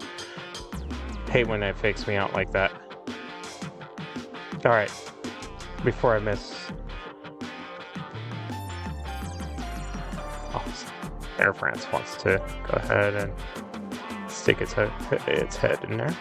[SPEAKER 1] Hate when it fakes me out like that. All right. Before I miss... Oh, Air France wants to go ahead and stick its head in there.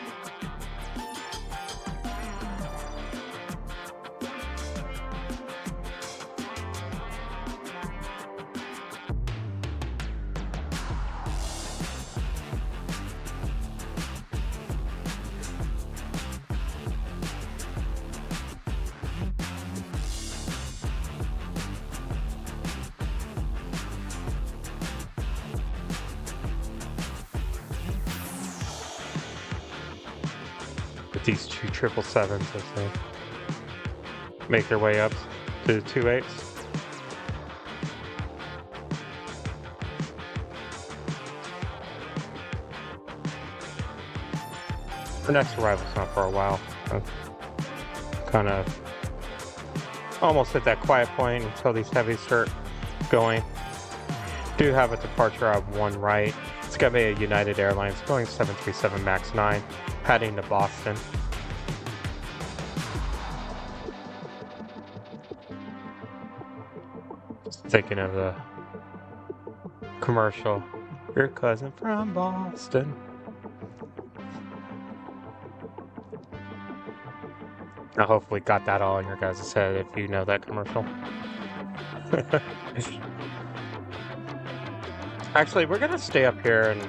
[SPEAKER 1] These two 777s as they make their way up to the 28s. The next arrival's not for a while. I'm kind of almost at that quiet point until these Heavies start going. Do have a departure on one right. It's going to be a United Airlines Boeing 737 MAX 9 heading to Boston. Just thinking of the commercial. Your cousin from Boston. I hopefully got that all in your guys' head if you know that commercial. Actually, we're going to stay up here and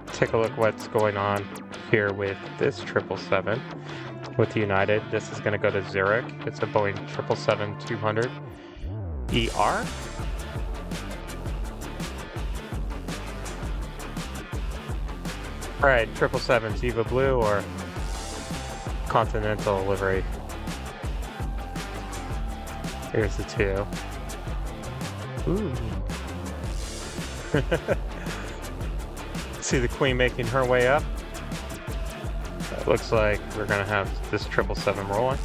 [SPEAKER 1] take a look what's going on here with this 777 with United. This is going to go to Zurich. It's a Boeing 777-200 ER. Alright, 777's Eva Blue or Continental livery. Here's the two. Ooh. See the Queen making her way up. It looks like we're gonna have this 777 rolling.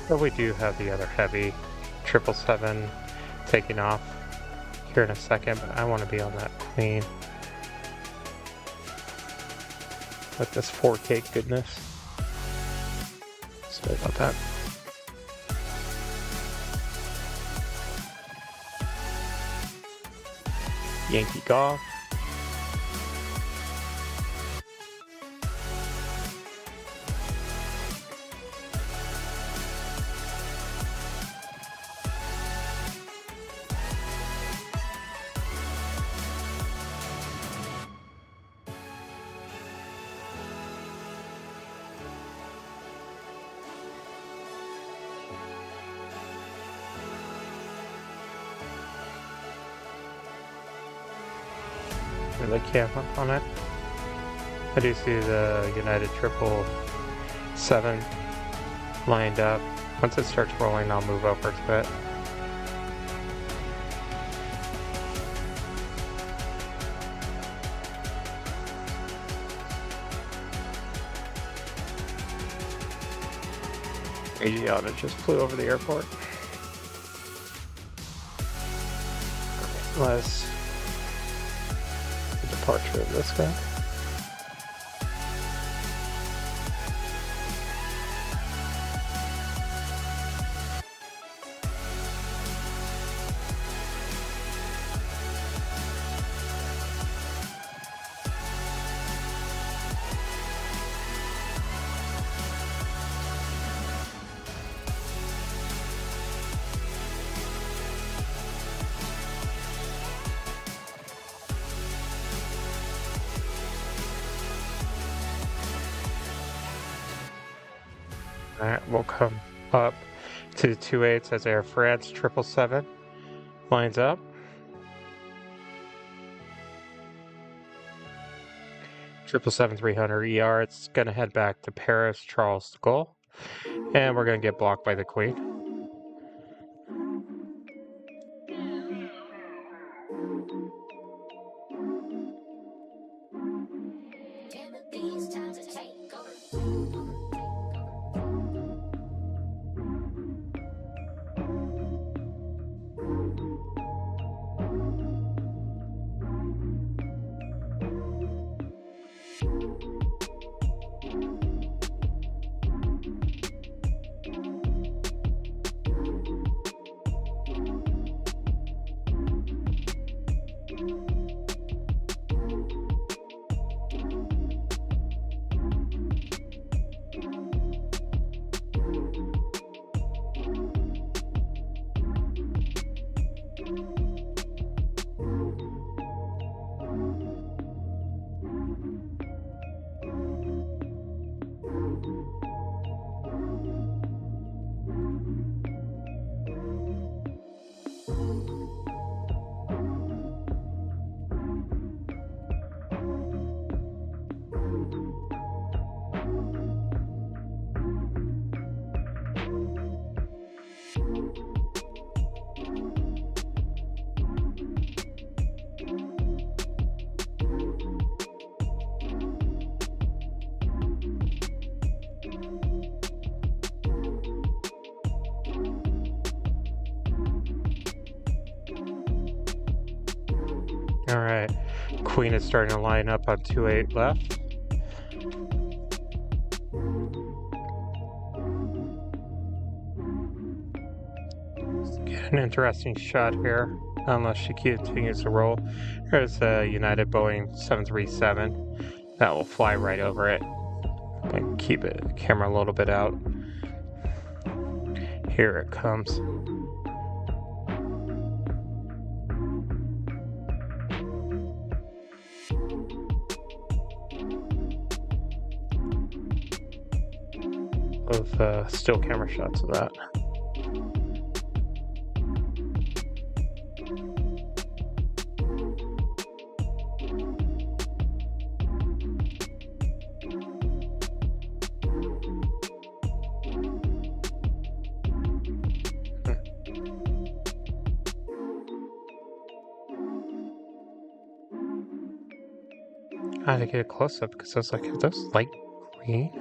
[SPEAKER 1] But we do have the other heavy 777 taking off here in a second, but I want to be on that Queen with this 4K goodness. Sorry about that. Yankee Golf. The cam up on it. I do see the United 777 lined up. Once it starts rolling, I'll move over to it. Aviation just flew over the airport. Let's departure of this guy. Alright, we'll come up to the 28s as Air France 777 lines up. Triple 7-300 ER, it's going to head back to Paris, Charles de Gaulle, and we're going to get blocked by the Queen. Alright, Queen is starting to line up on 28 left. Get an interesting shot here, unless she continues to roll. Here's a United Boeing 737 that will fly right over it. And keep it camera a little bit out. Here it comes. With still camera shots of that. I had to get a close up because I was like, are those light green?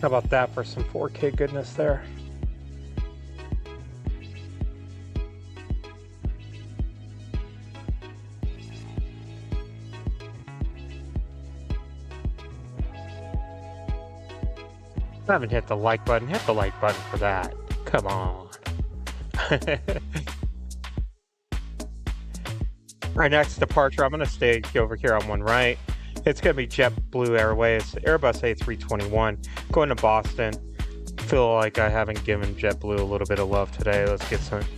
[SPEAKER 1] How about that for some 4K goodness there? I haven't hit the like button. Hit the like button for that. Come on. Our next departure, I'm going to stay over here on one right. It's going to be JetBlue Airways, Airbus A321, going to Boston. Feel like I haven't given JetBlue a little bit of love today. Let's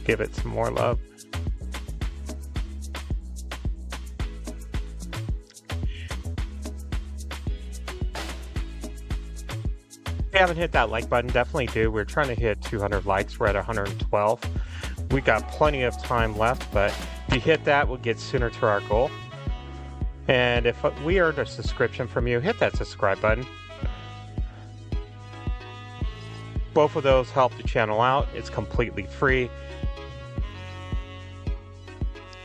[SPEAKER 1] give it some more love. If you haven't hit that like button, definitely do. We're trying to hit 200 likes. We're at 112. We got plenty of time left, but if you hit that, we'll get sooner to our goal. And if we earned a subscription from you, hit that subscribe button. Both of those help the channel out. It's completely free.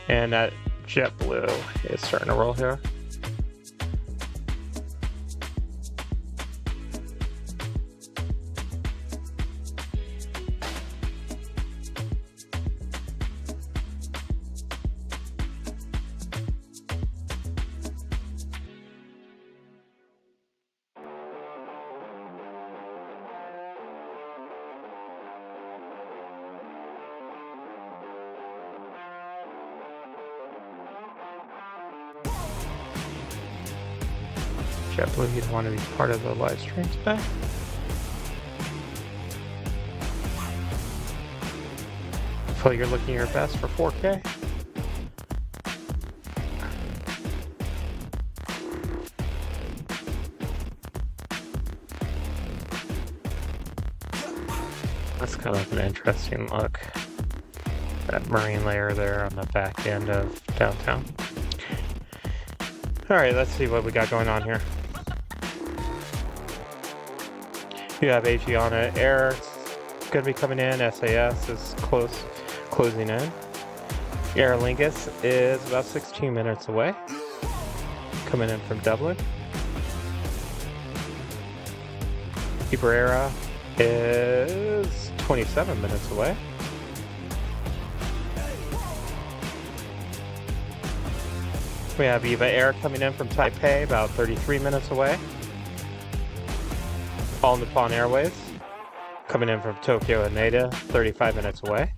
[SPEAKER 1] And that JetBlue is starting to roll here. JetBlue, you don't want to be part of the live stream today. Hopefully you're looking your best for 4K. That's kind of an interesting look. That marine layer there on the back end of downtown. Alright, let's see what we got going on here. You have Aviation Air going to be coming in. SAS is closing in. Aer Lingus is about 16 minutes away, coming in from Dublin. Iberera is 27 minutes away. We have Eva Air coming in from Taipei, about 33 minutes away. All Nippon Airways coming in from Tokyo and Haneda, 35 minutes away.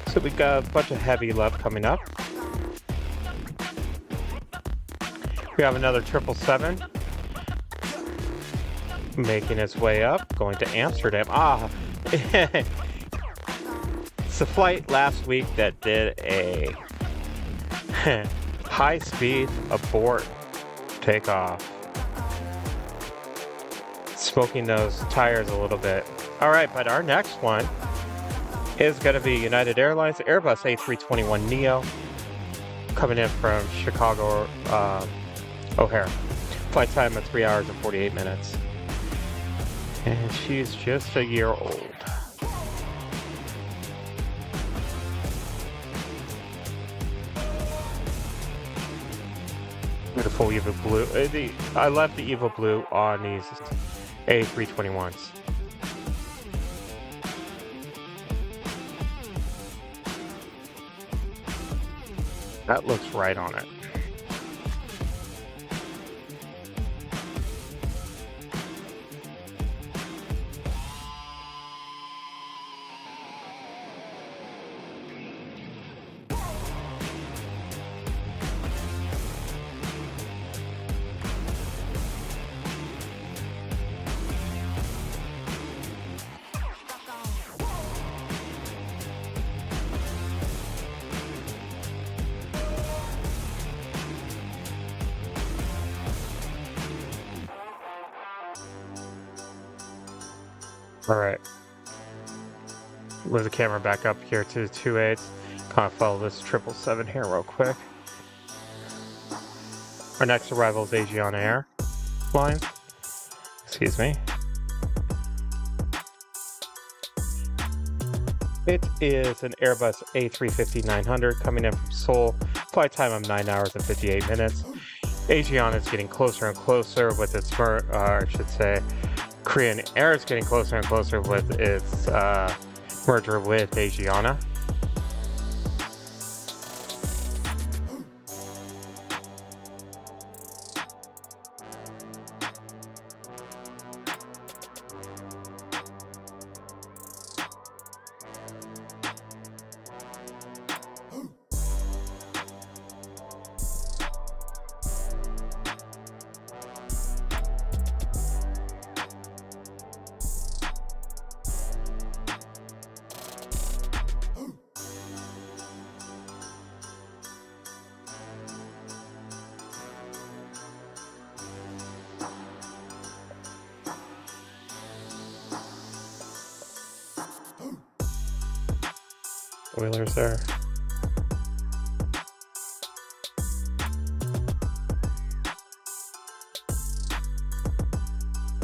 [SPEAKER 1] So we've got a bunch of heavy love coming up. We have another 777 making its way up, going to Amsterdam. It's a flight last week that did a High speed abort takeoff. Smoking those tires a little bit. All right, but our next one is going to be United Airlines Airbus A321neo coming in from Chicago O'Hare. Flight time of 3 hours and 48 minutes. And she's just a year old. Beautiful Eva Blue. I left the Eva Blue on these A321s. That looks right on it. All right. Move the camera back up here to the 2.8s. Kind of follow this 777 here real quick. Our next arrival is Aviation Airlines. Excuse me. It is an Airbus A350-900 coming in from Seoul. Flight time of 9 hours and 58 minutes. Aviation is getting closer and closer with its, Korean Air is getting closer and closer with its merger with Aviation. Wheelers there.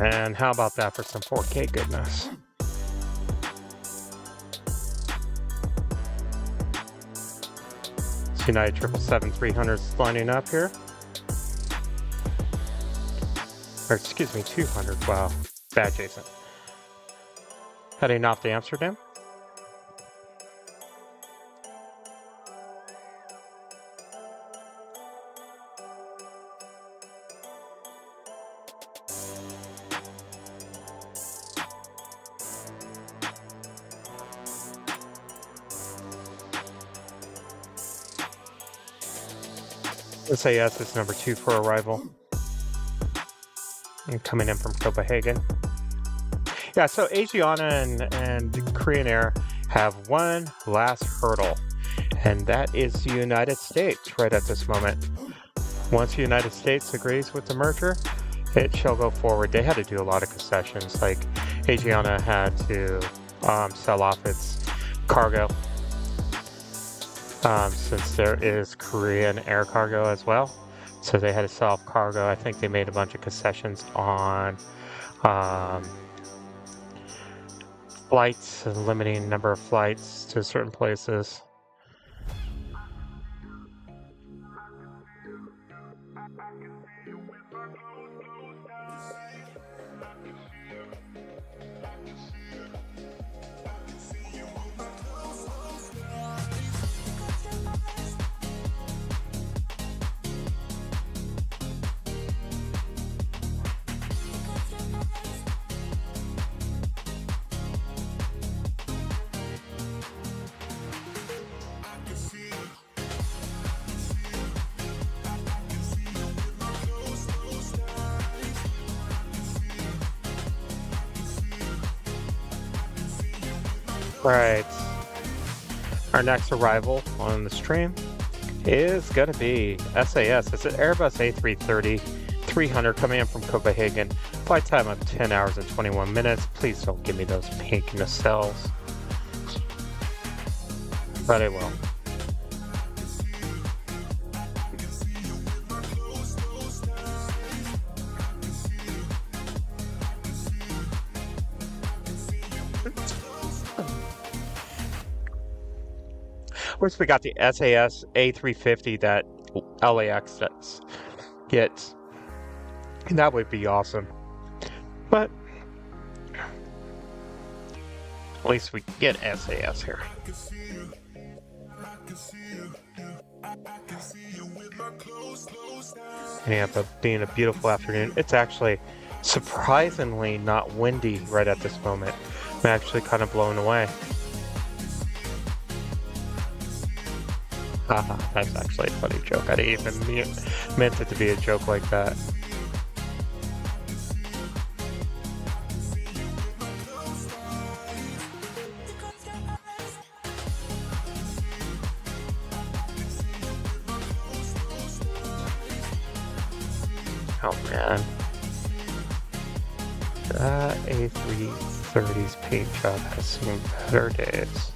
[SPEAKER 1] And how about that for some 4K goodness? It's United 777-300s lining up here. Or excuse me, 200. Wow, bad Jason. Heading off to Amsterdam. SAS is number 2 for arrival. And coming in from Copenhagen. Yeah, so Aviation and Korean Air have one last hurdle, and that is the United States right at this moment. Once the United States agrees with the merger, it shall go forward. They had to do a lot of concessions, like Aviation had to sell off its cargo. Since there is Korean air cargo as well. So they had to sell off cargo. I think they made a bunch of concessions on flights and limiting number of flights to certain places. Right. Our next arrival on the stream is going to be SAS. It's an Airbus A330 300 coming in from Copenhagen. Flight time of 10 hours and 21 minutes. Please don't give me those pink nacelles. But it will. Of course, we got the SAS A350 that LAX gets. And that would be awesome. But at least we get SAS here. Yeah, but being a beautiful afternoon, it's actually surprisingly not windy right at this moment. I'm actually kind of blown away. Haha, that's actually a funny joke. I didn't even meant it to be a joke like that. Oh man. That A330's paint job has seen better days.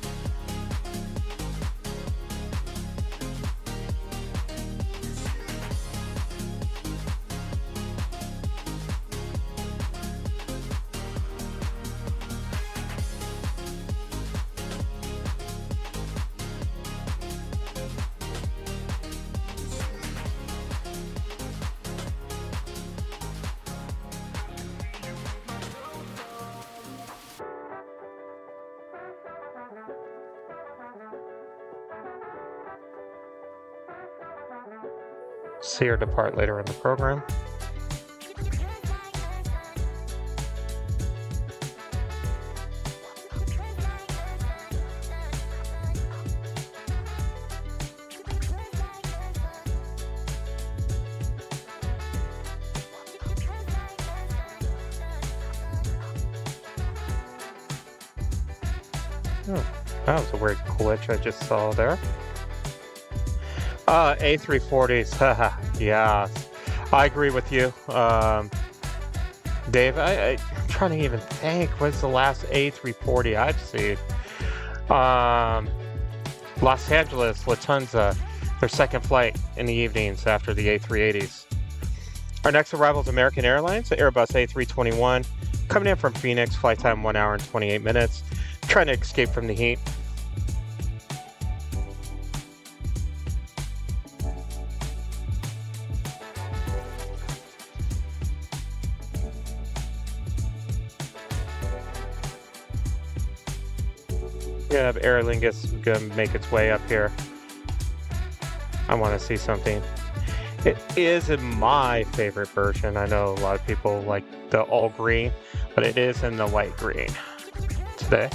[SPEAKER 1] See her depart later in the program. Oh, that was a weird glitch I just saw there. A340s, haha, yeah, I agree with you, Dave. I'm trying to even think, what's the last A340 I've seen? Los Angeles, Lufthansa, their second flight in the evenings after the A380s. Our next arrival is American Airlines, Airbus A321, coming in from Phoenix, flight time 1 hour and 28 minutes, trying to escape from the heat. Yeah, Aer Lingus is going to make its way up here. I want to see something. It is in my favorite version. I know a lot of people like the all green, but it is in the light green today.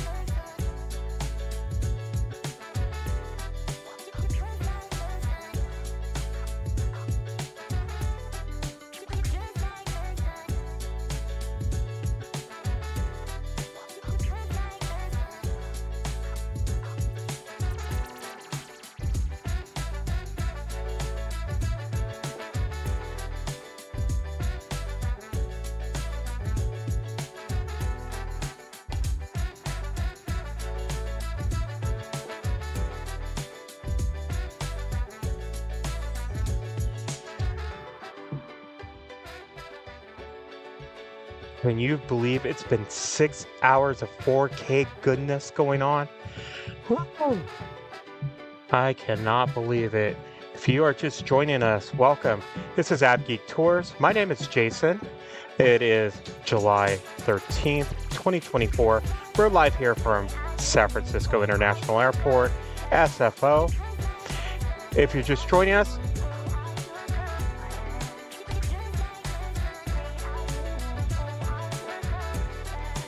[SPEAKER 1] Can you believe it's been 6 hours of 4K goodness going on? Woo! I cannot believe it. If you are just joining us, welcome. This is AVGeek Tours. My name is Jason. It is July 13th, 2024. We're live here from San Francisco International Airport, SFO. If you're just joining us,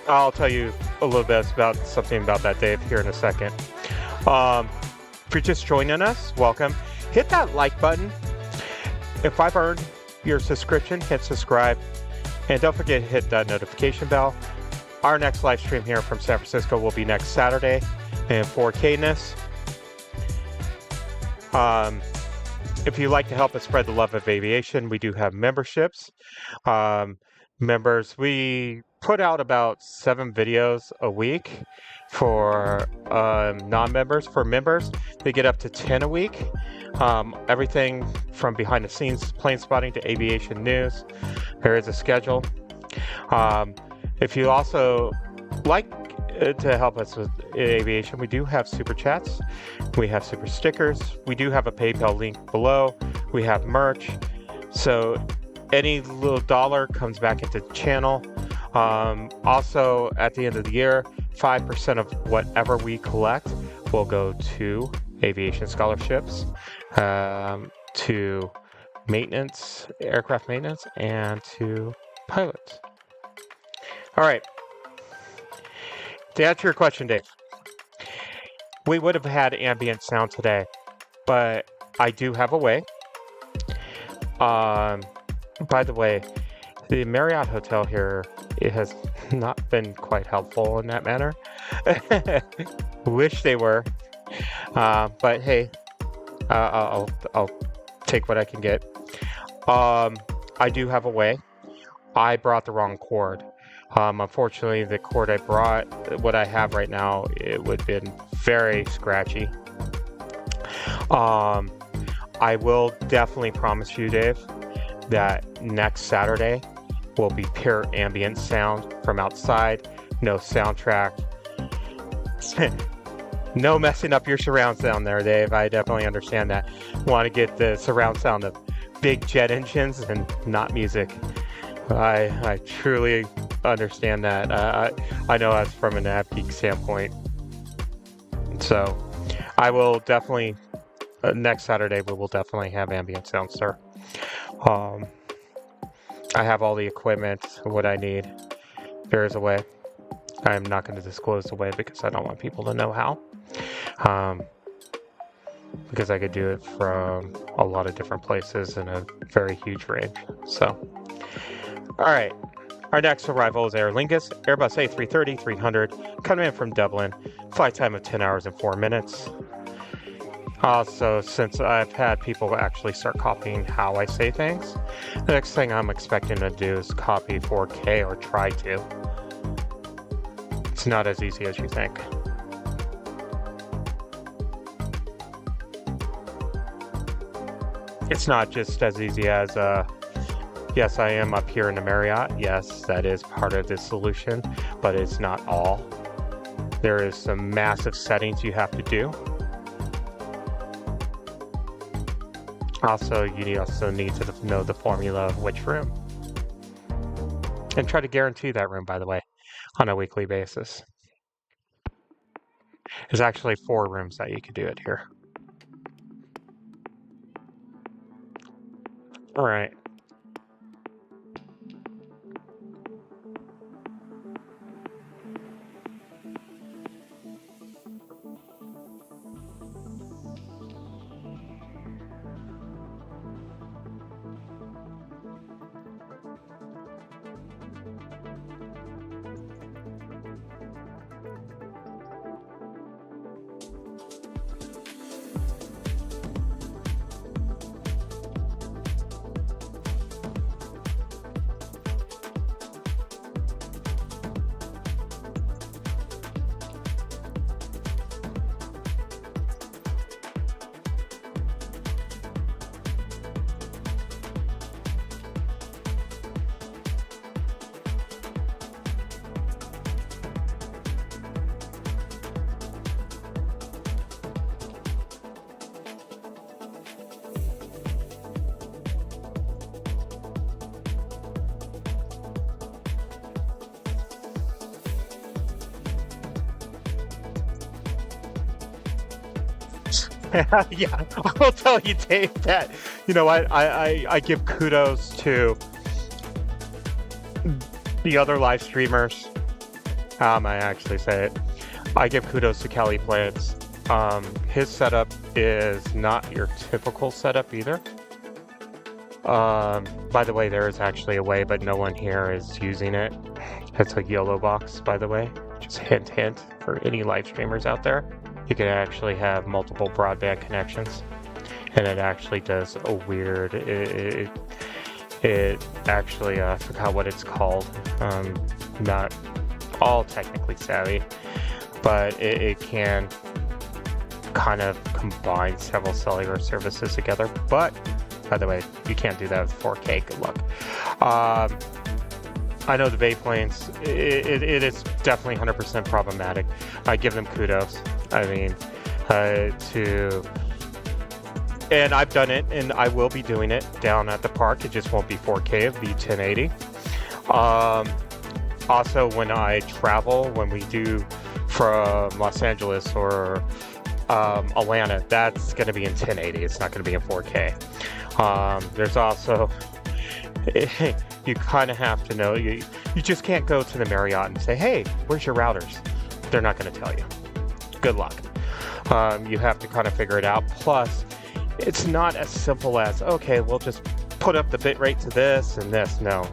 [SPEAKER 1] I'll tell you a little bit about something about that, Dave, here in a second. If you're just joining us, welcome. Hit that like button. If I've earned your subscription, hit subscribe. And don't forget to hit that notification bell. Our next live stream here from San Francisco will be next Saturday in 4K-ness. if you'd like to help us spread the love of aviation, we do have memberships. Members, we put out about 7 videos a week for non-members. For members, they get up to 10 a week. Everything from behind the scenes plane spotting to aviation news. There is a schedule. If you also like to help us with aviation, we do have super chats. We have super stickers. We do have a PayPal link below. We have merch. So any little dollar comes back into the channel. Also, at the end of the year, 5% of whatever we collect will go to aviation scholarships, to maintenance, aircraft maintenance, and to pilots. All right. To answer your question, Dave, we would have had ambient sound today, but I do have a way. By the way, the Marriott Hotel here, it has not been quite helpful in that manner. Wish they were, but hey, I'll take what I can get. I do have a way. I brought the wrong cord. Unfortunately, the cord I brought, what I have right now, it would have been very scratchy. I will definitely promise you, Dave, that next Saturday will be pure ambient sound from outside, no soundtrack. No messing up your surround sound there, Dave. I definitely understand that. Want to get the surround sound of big jet engines and not music. I truly understand that. I know that's from an AVGeek standpoint. So I will definitely, next Saturday, we will definitely have ambient sound, sir. I have all the equipment, what I need. There is a way. I'm not going to disclose the way because I don't want people to know how. Because I could do it from a lot of different places in a very huge range. So, all right. Our next arrival is Aer Lingus, Airbus A330-300, coming in from Dublin. Flight time of 10 hours and 4 minutes. Also, since I've had people actually start copying how I say things, the next thing I'm expecting to do is copy 4K or try to. It's not as easy as you think. It's not just as easy as, yes, I am up here in the Marriott. Yes, that is part of the solution, but it's not all. There is some massive settings you have to do. Also, you also need to know the formula of which room. And try to guarantee that room, by the way, on a weekly basis. There's actually 4 rooms that you can do it here. All right. Yeah, I'll tell you, Dave, that, you know what, I give kudos to the other live streamers. I actually say it. I give kudos to Kelly Plants. His setup is not your typical setup either. By the way, there is actually a way, but no one here is using it. It's a YOLO box, by the way. Just hint, hint, for any live streamers out there. You can actually have multiple broadband connections. and it actually does a weird. It actually I forgot what it's called. Not all technically savvy, but it can kind of combine several cellular services together. But by the way, you can't do that with 4K. Good luck. I know the Bayplanes, it is definitely 100% problematic. I give them kudos. I mean, and I've done it, and I will be doing it down at the park. It just won't be 4K, it'll be 1080. Also, when I travel, when we do from Los Angeles or Atlanta, that's going to be in 1080. It's not going to be in 4K. There's also, you kind of have to know, you just can't go to the Marriott and say, hey, where's your routers? They're not going to tell you. Good luck. You have to kind of figure it out. Plus, it's not as simple as, okay, we'll just put up the bit rate to this and this. No,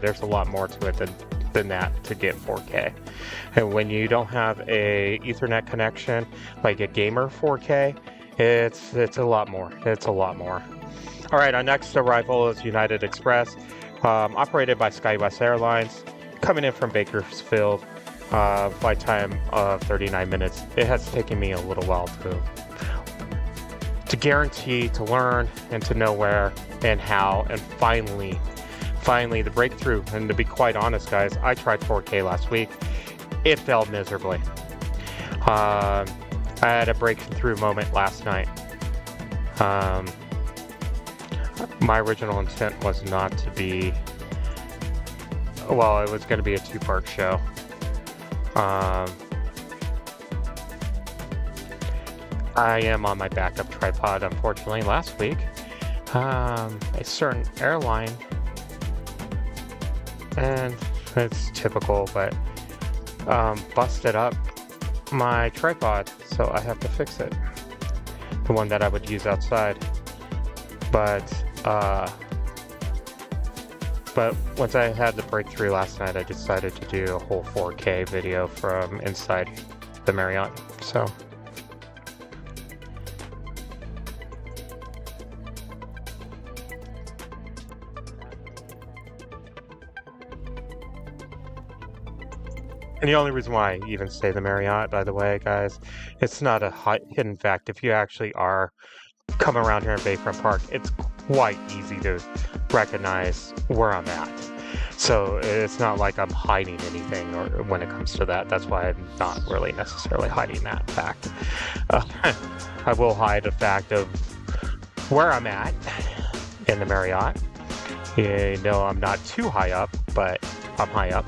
[SPEAKER 1] there's a lot more to it than that to get 4K. And when you don't have a Ethernet connection, like a gamer 4K, it's a lot more. It's a lot more. All right, our next arrival is United Express, operated by SkyWest Airlines, coming in from Bakersfield. Flight time of 39 minutes. It has taken me a little while to guarantee, to learn, and to know where and how, and finally the breakthrough. And to be quite honest, guys, I tried 4K last week. It failed miserably. I had a breakthrough moment last night. My original intent was not to be, well, it was going to be a two-part show. I am on my backup tripod, unfortunately. Last week, a certain airline, and it's typical, but busted up my tripod, so I have to fix it. The one that I would use outside. But once I had the breakthrough last night, I decided to do a whole 4K video from inside the Marriott. So and the only reason why I even say the Marriott, by the way, guys, it's not a hidden fact. If you actually are coming around here in Bayfront Park, it's quite easy to recognize where I'm at. So it's not like I'm hiding anything or when it comes to that. That's why I'm not really necessarily hiding that fact. I will hide the fact of where I'm at in the Marriott. You know, I'm not too high up, but I'm high up.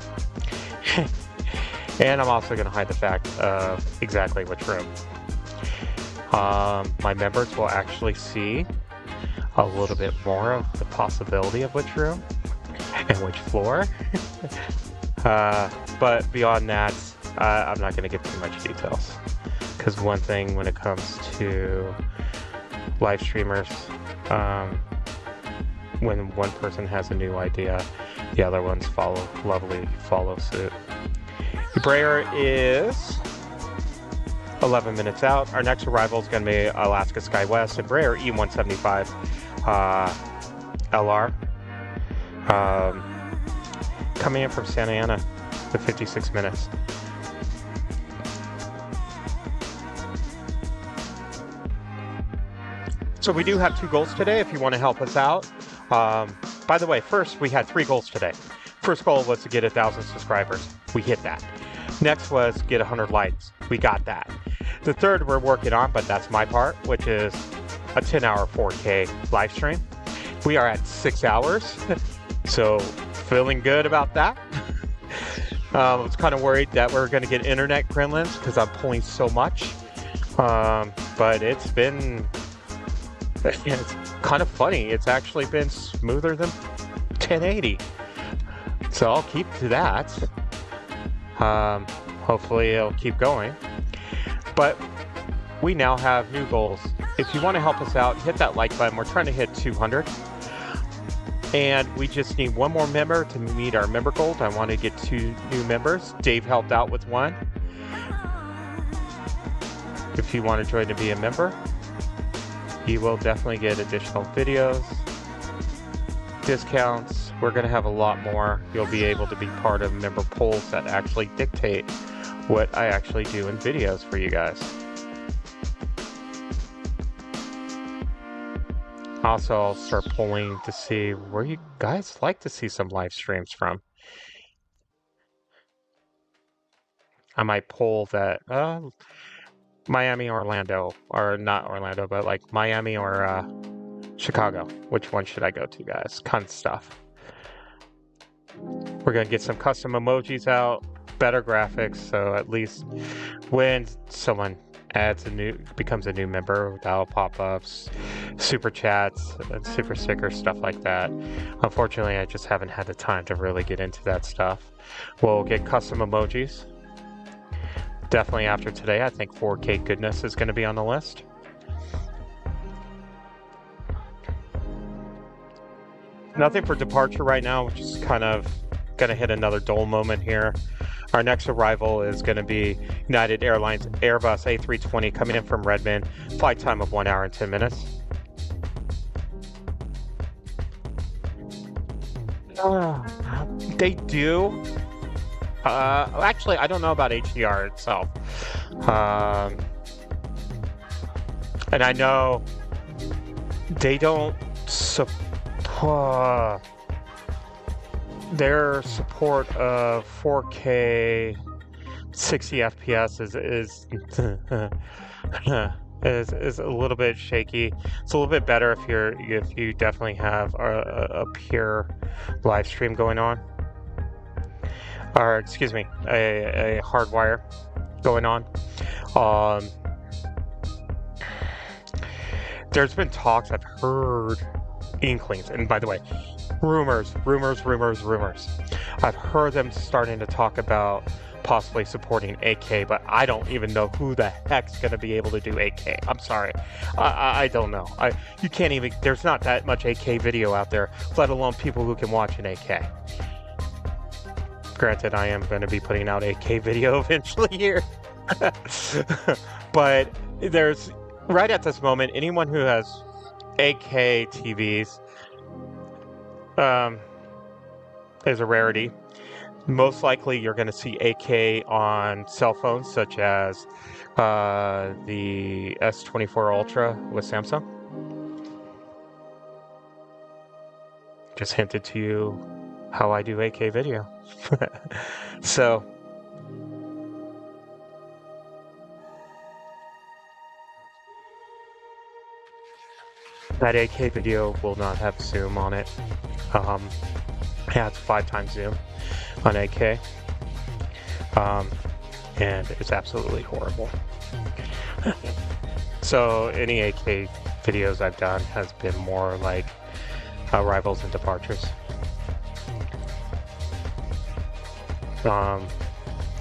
[SPEAKER 1] And I'm also going to hide the fact of exactly which room. My members will actually see a little bit more of the possibility of which room and which floor. But beyond that, I'm not going to give too much details. Because one thing when it comes to live streamers, when one person has a new idea, the other ones follow suit. Embraer is 11 minutes out. Our next arrival is going to be Alaska SkyWest Embraer E175 LR. Coming in from Santa Ana to 56 minutes. So we do have 2 goals today if you want to help us out. By the way, first we had 3 goals today. First goal was to get 1,000 subscribers. We hit that. Next was get 100 likes. We got that. The third we're working on, but that's my part, which is a 10-hour 4K live stream. We are at 6 hours, so feeling good about that. I was kind of worried that we were going to get internet gremlins because I'm pulling so much, but it's kind of funny. It's actually been smoother than 1080, so I'll keep to that. Hopefully it'll keep going. But we now have new goals. If you want to help us out, hit that like button. We're trying to hit 200. And we just need 1 more member to meet our member goals. I want to get 2 new members. Dave helped out with 1. If you want to join to be a member, you will definitely get additional videos, discounts. We're going to have a lot more. You'll be able to be part of member polls that actually dictate what I actually do in videos for you guys. Also, I'll start polling to see where you guys like to see some live streams from. I might poll that Miami, Orlando, or not Orlando, but like Miami or Chicago. Which one should I go to, guys? Kind of stuff. We're going to get some custom emojis out, better graphics, so at least when someone becomes a new member, that'll pop-ups, super chats, and super stickers, stuff like that. Unfortunately, I just haven't had the time to really get into that stuff. We'll get custom emojis. Definitely after today, I think 4K goodness is going to be on the list. Nothing for departure right now, which is kind of going to hit another dull moment here. Our next arrival is going to be United Airlines Airbus A380 coming in from Redmond. Flight time of 1 hour and 10 minutes. They do. Actually, I don't know about HDR itself. And I know they don't support their support of 4K 60 FPS is a little bit shaky. It's a little bit better if you definitely have a pure live stream going on, or excuse me, a hardwire going on. There's been talks, I've heard inklings, and by the way, rumors. I've heard them starting to talk about possibly supporting 8K, but I don't even know who the heck's going to be able to do 8K. I'm sorry. I don't know. You can't even, there's not that much 8K video out there, let alone people who can watch an 8K. Granted, I am going to be putting out 8K video eventually here. But there's, right at this moment, anyone who has 8K TVs is a rarity. Most likely you're going to see 8K on cell phones such as the S24 Ultra with Samsung. Just hinted to you how I do 8K video. So that 8K video will not have zoom on it. Yeah, it's 5 times zoom on 8K. And it's absolutely horrible. So any 8K videos I've done has been more like arrivals and departures.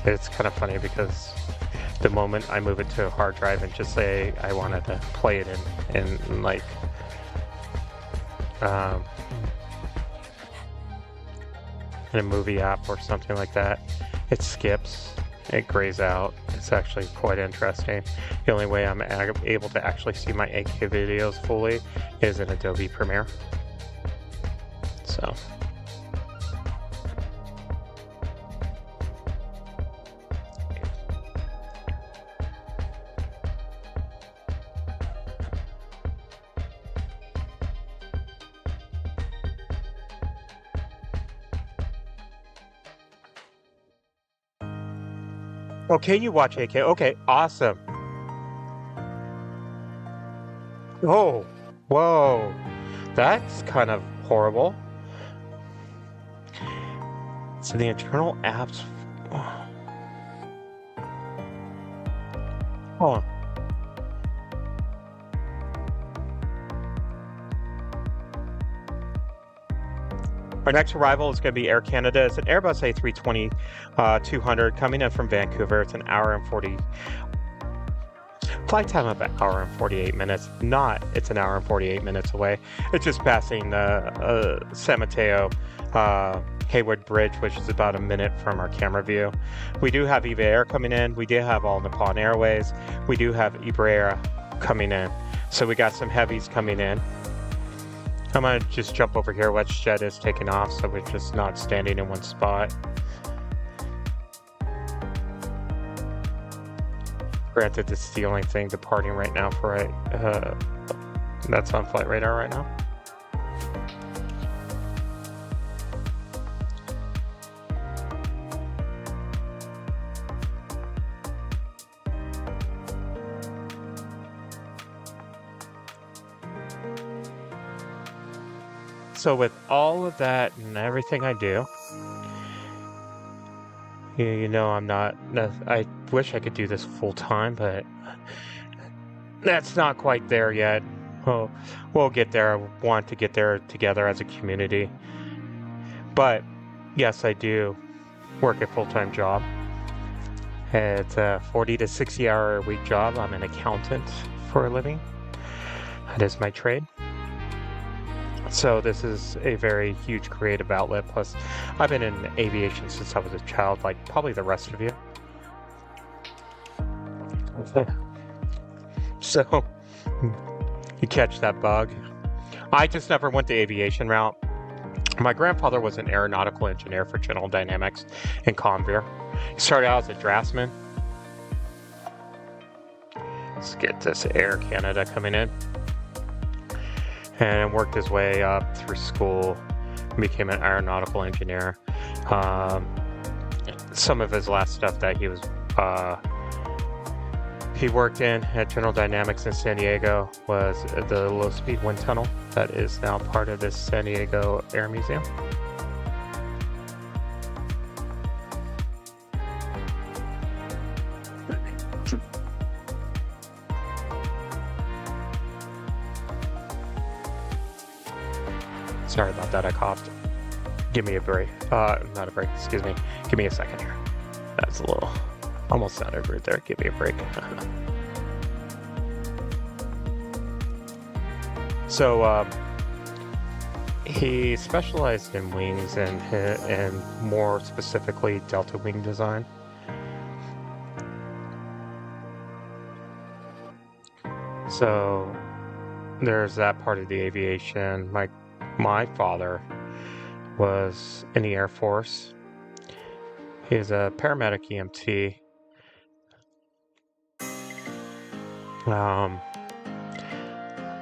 [SPEAKER 1] It's kind of funny because the moment I move it to a hard drive and just say I wanted to play it in like in a movie app or something like that, it skips, it grays out. It's actually quite interesting. The only way I'm able to actually see my 8K videos fully is in Adobe Premiere. So oh, can you watch 8K? Okay, awesome. Oh, whoa. That's kind of horrible. So the internal apps... Hold on. Our next arrival is going to be Air Canada. It's an Airbus A320 200 coming in from Vancouver. It's an hour and 40. Flight time of an hour and 48 minutes. It's an hour and 48 minutes away. It's just passing the San Mateo Haywood Bridge, which is about a minute from our camera view. We do have EVA Air coming in. We do have All Nippon Airways. We do have Iberia coming in. So we got some heavies coming in. I'm gonna just jump over here. WestJet is taking off, so we're just not standing in one spot. Granted, this is the only thing departing right now for it. That's on flight radar right now. So with all of that and everything I do, you know, I wish I could do this full time, but that's not quite there yet. We'll get there. I want to get there together as a community. But yes, I do work a full-time job. It's a 40 to 60 hour a week job. I'm an accountant for a living. That is my trade. So this is a very huge creative outlet. Plus, I've been in aviation since I was a child, like probably the rest of you. So, you catch that bug. I just never went the aviation route. My grandfather was an aeronautical engineer for General Dynamics in Convair. He started out as a draftsman. Let's get this Air Canada coming in. And worked his way up through school, became an aeronautical engineer. Some of his last stuff that he worked in at General Dynamics in San Diego was the low-speed wind tunnel that is now part of this San Diego Air Museum. Sorry about that, I coughed. Give me a break. Not a break, excuse me. Give me a second here. That's a little, almost sounded rude there. Give me a break. So, he specialized in wings and more specifically delta wing design. So, there's that part of the aviation. My father was in the Air Force. He was a paramedic EMT.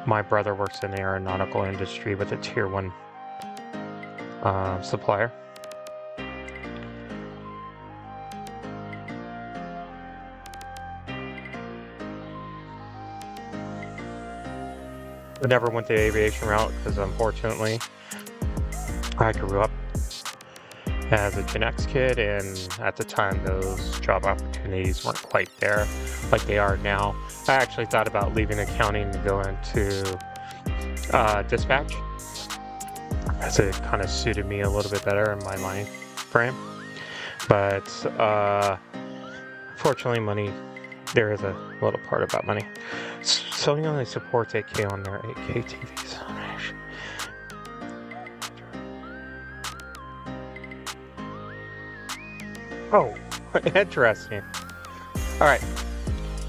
[SPEAKER 1] My brother works in the aeronautical industry with a Tier 1 supplier. I never went the aviation route because unfortunately I grew up as a Gen X kid, and at the time those job opportunities weren't quite there like they are now. I actually thought about leaving accounting and going to dispatch, as it kind of suited me a little bit better in my mind frame. But fortunately, money, there is a little part about money. Sony only supports 8K on their 8K TVs. Oh, interesting. All right,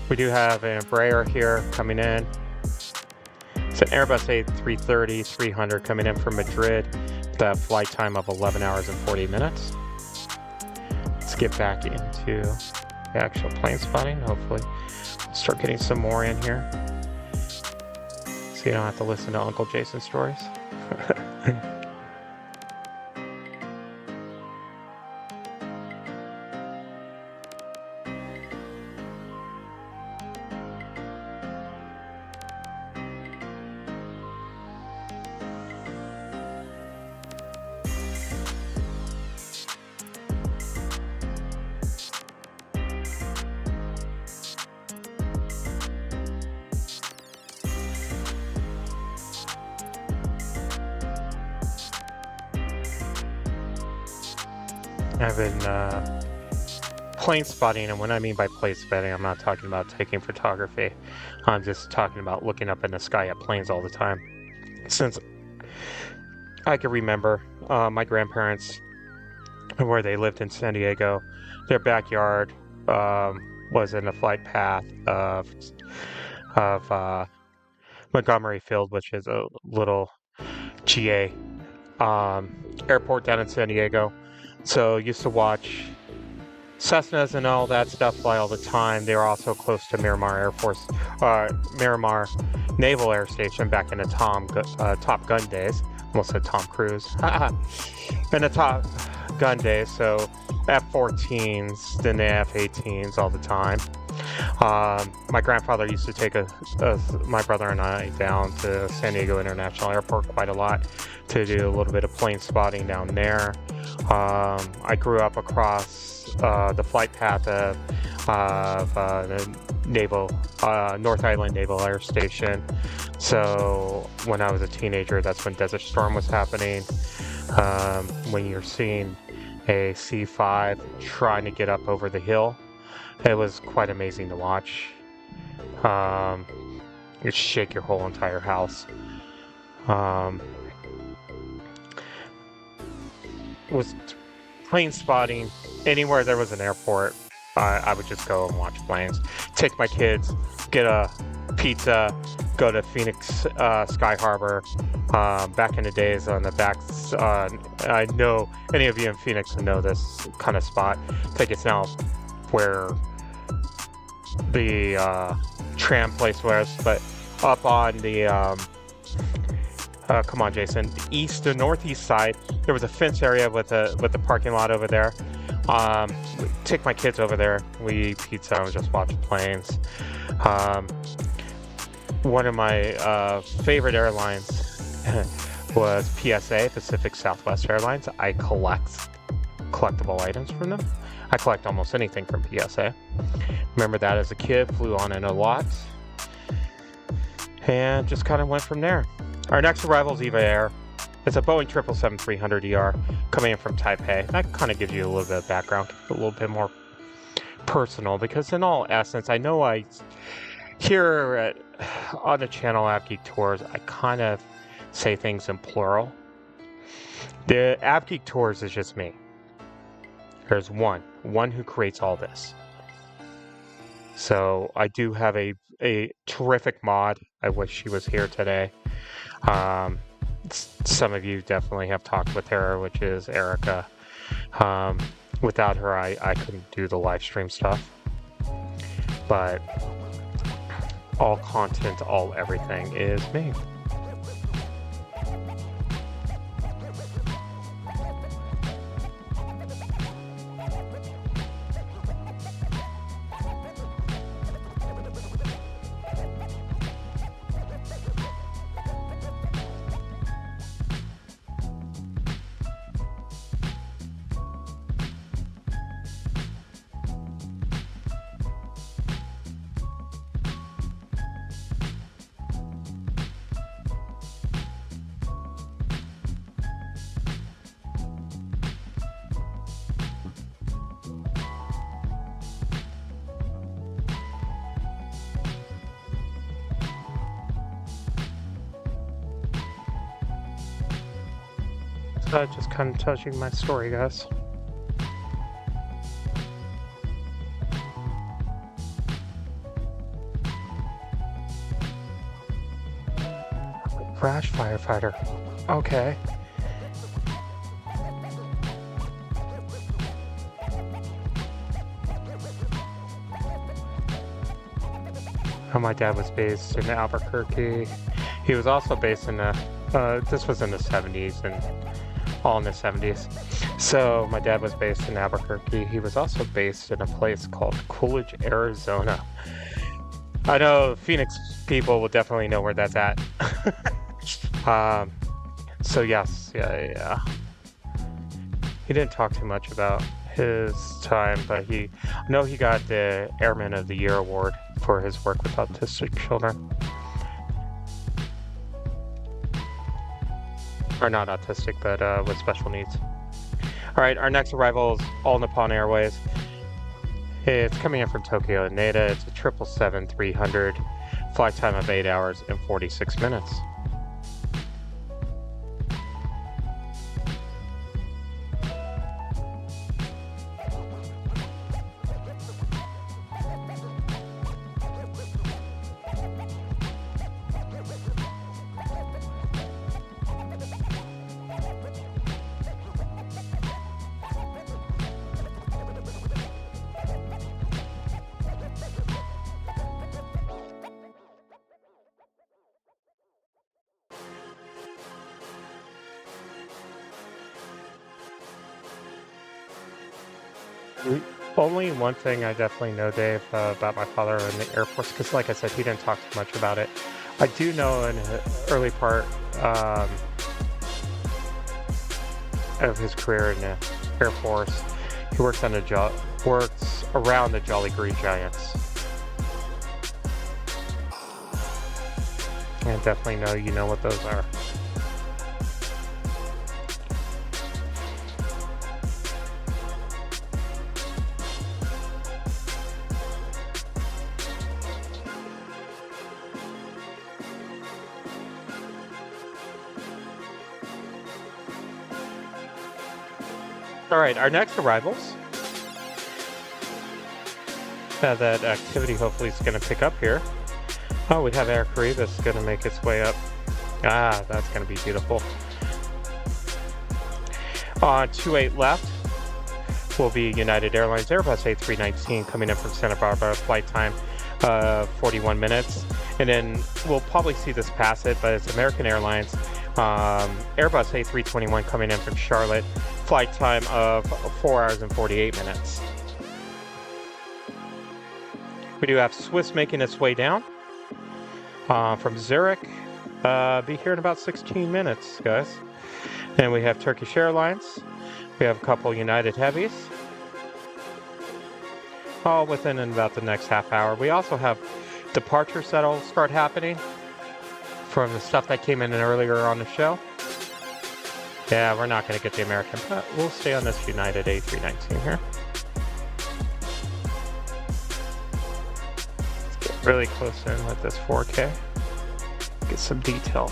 [SPEAKER 1] we do have an Embraer here coming in. It's an Airbus A380 300 coming in from Madrid with a flight time of 11 hours and 40 minutes. Let's get back into the actual plane spotting. Hopefully start getting some more in here, so you don't have to listen to Uncle Jason's stories. I've been plane spotting, and when I mean by plane spotting, I'm not talking about taking photography. I'm just talking about looking up in the sky at planes all the time. Since I can remember, my grandparents, where they lived in San Diego, their backyard was in a flight path of Montgomery Field, which is a little GA airport down in San Diego. So used to watch Cessnas and all that stuff fly all the time. They were also close to Miramar Miramar Naval Air Station back in the Top Gun days. Almost said Tom Cruise. In the Top Gun days, so F-14s, then the F-18s all the time. My grandfather used to take my brother and I down to San Diego International Airport quite a lot to do a little bit of plane spotting down there. I grew up across the flight path of the North Island Naval Air Station. So when I was a teenager, that's when Desert Storm was happening. When you're seeing a C-5 trying to get up over the hill, it was quite amazing to watch. It'd shake your whole entire house. Was plane spotting anywhere there was an airport. I would just go and watch planes. Take my kids, get a pizza, go to Phoenix Sky Harbor. Back in the days on the backs, I know any of you in Phoenix know this kind of spot. I think it's now where the tram place was, but up on the come on, Jason, the northeast side, there was a fence area with the parking lot over there. Take my kids over there. We eat pizza and just watch planes. One of my favorite airlines was PSA, Pacific Southwest Airlines. I collect collectible items from them. I collect almost anything from PSA. Remember that as a kid, flew on it a lot, and just kind of went from there. Our next arrival is EVA Air. It's a Boeing 777-300ER coming in from Taipei. That kind of gives you a little bit of background, a little bit more personal, because in all essence, I know here on the channel AVGeek Tours, I kind of say things in plural. The AVGeek Tours is just me. There's one who creates all this. So I do have a terrific mod. I wish she was here today. Some of you definitely have talked with her, which is Erica. Without her, I couldn't do the live stream stuff. But all content, all everything is me. Just kind of tells you my story, guys. Crash firefighter. Okay. My dad was based in Albuquerque. He was also based in this was in the 70s and all in the 70s. So my dad was based in Albuquerque. He was also based in a place called Coolidge, Arizona. I know Phoenix people will definitely know where that's at. So yes, yeah. He didn't talk too much about his time, but I know he got the Airman of the Year award for his work with autistic children. Or not autistic, but with special needs. All right, our next arrival is All Nippon Airways. It's coming in from Tokyo Haneda. It's a 777-300, flight time of 8 hours and 46 minutes. Only one thing I definitely know, Dave, about my father in the Air Force, because like I said, he didn't talk too much about it. I do know in the early part of his career in the Air Force, he works on works around the Jolly Green Giants. I definitely know you know what those are. All right, our next arrivals. That activity hopefully is going to pick up here. Oh, we have Air Korea that's going to make its way up. Ah, that's going to be beautiful. On 28 left will be United Airlines Airbus A380 coming in from Santa Barbara, flight time 41 minutes. And then we'll probably see this pass it, but it's American Airlines Airbus A321 coming in from Charlotte, flight time of 4 hours and 48 minutes. We do have Swiss making its way down from Zurich. Be here in about 16 minutes, guys. And we have Turkish Airlines. We have a couple United Heavies. All within about the next half hour. We also have departures that'll start happening from the stuff that came in earlier on the show. Yeah, we're not going to get the American, but we'll stay on this United A319 here. Let's get really close in with this 4K. Get some detail.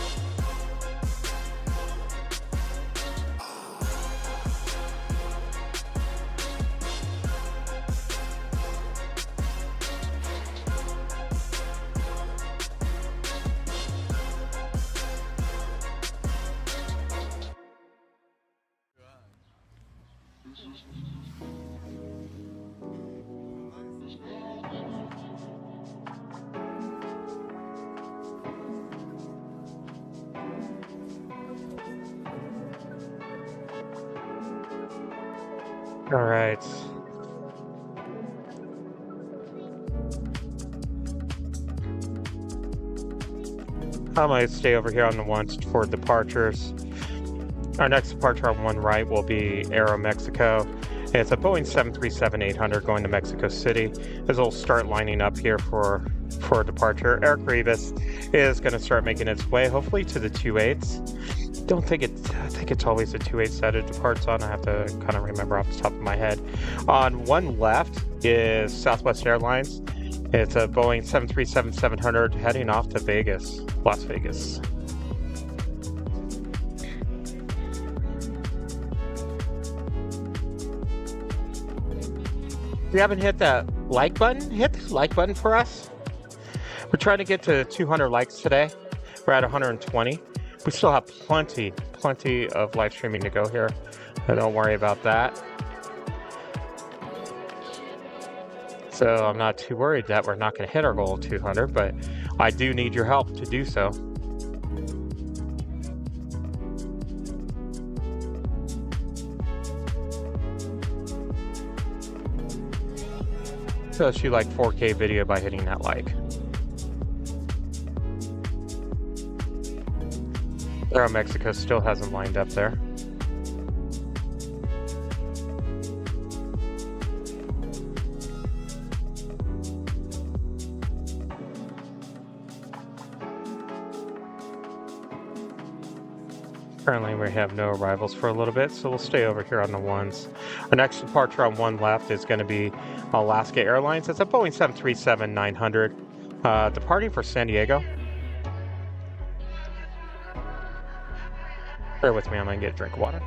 [SPEAKER 1] All right. I might stay over here on the ones for departures. Our next departure on one right will be Aeromexico. It's a Boeing 737-800 going to Mexico City. As it'll start lining up here for departure. Air Caribbean is going to start making its way, hopefully to the 28s. I think it's always the 28s that it departs on. I have to kind of remember off the top of my head. On one left is Southwest Airlines. It's a Boeing 737-700 heading off to Vegas, Las Vegas. If you haven't hit that like button, hit the like button for us. We're trying to get to 200 likes today. We're at 120. We still have plenty of live streaming to go here. So don't worry about that. So I'm not too worried that we're not going to hit our goal of 200, but I do need your help to do so. So shoot like 4K video by hitting that like. Aeromexico still hasn't lined up there. Currently we have no arrivals for a little bit, so we'll stay over here on the ones. Our next departure on one left is going to be Alaska Airlines. It's a Boeing 737-900 departing for San Diego. Bear with me, I'm going to get a drink of water.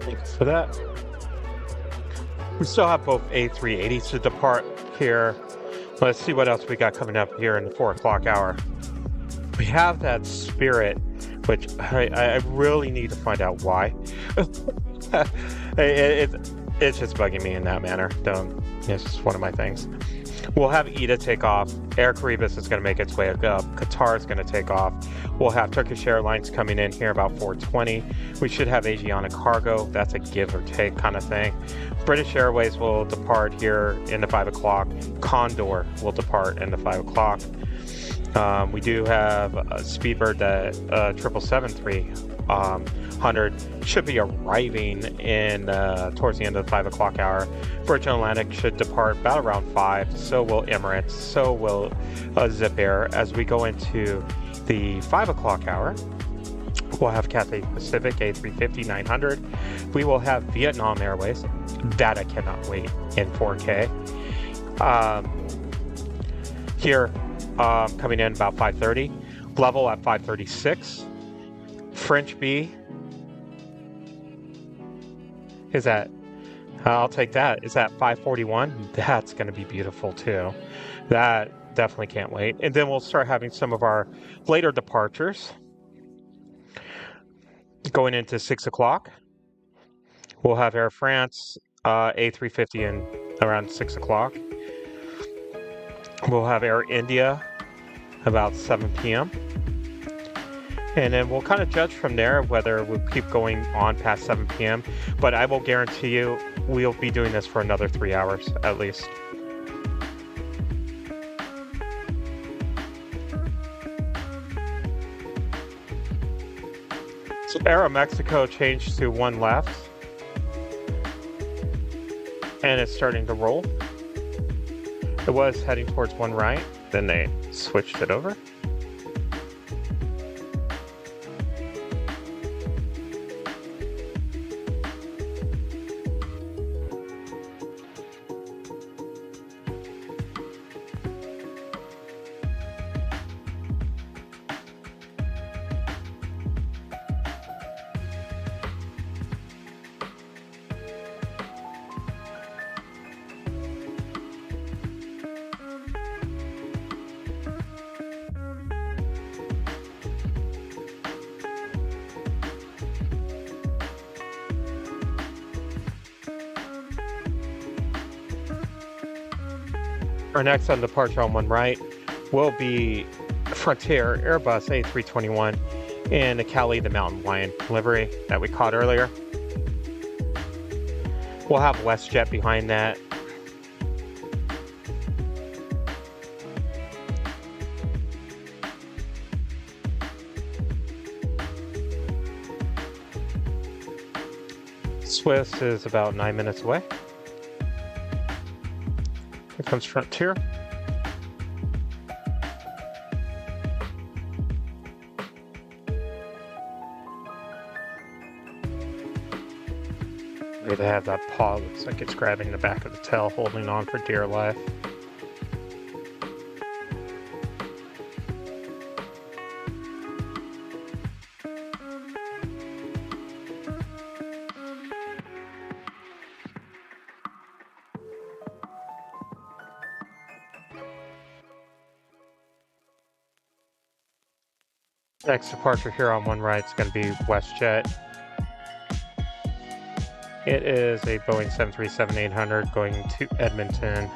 [SPEAKER 1] Thanks for that. We still have both A380s to depart here. Let's see what else we got coming up here in the 4 o'clock hour. We have that Spirit, which I really need to find out why. it's just bugging me in that manner. It's just one of my things. We'll have ETA take off. Air Caribbean is going to make its way up. Qatar is going to take off. We'll have Turkish Airlines coming in here about 4:20. We should have Asiana Cargo. That's a give or take kind of thing. British Airways will depart here in the 5 o'clock. Condor will depart in the 5 o'clock. We do have a Speedbird that 777-300 should be arriving in towards the end of the 5 o'clock hour. Virgin Atlantic should depart about around 5. So will Emirates. So will Zip Air. As we go into the 5 o'clock hour, we'll have Cathay Pacific A350-900. We will have Vietnam Airways. That I cannot wait in 4K. Here. Coming in about 5:30, level at 5:36. French B is at, I'll take that, is at 5:41. That's going to be beautiful too. That definitely can't wait. And then we'll start having some of our later departures going into 6 o'clock. We'll have Air France A350 in around 6 o'clock. We'll have Air India about 7 p.m. And then we'll kind of judge from there whether we'll keep going on past 7 p.m. But I will guarantee you we'll be doing this for another 3 hours at least. So Aeromexico changed to one left. And it's starting to roll. It was heading towards one right, then they switched it over. Our next on departure on one right will be Frontier Airbus A321 in the Cali, the Mountain Lion livery that we caught earlier. We'll have WestJet behind that. Swiss is about 9 minutes away. Here comes Frontier. They have that paw, looks like it's grabbing the back of the tail, holding on for dear life. Next departure here on one right is going to be WestJet. It is a Boeing 737-800 going to Edmonton.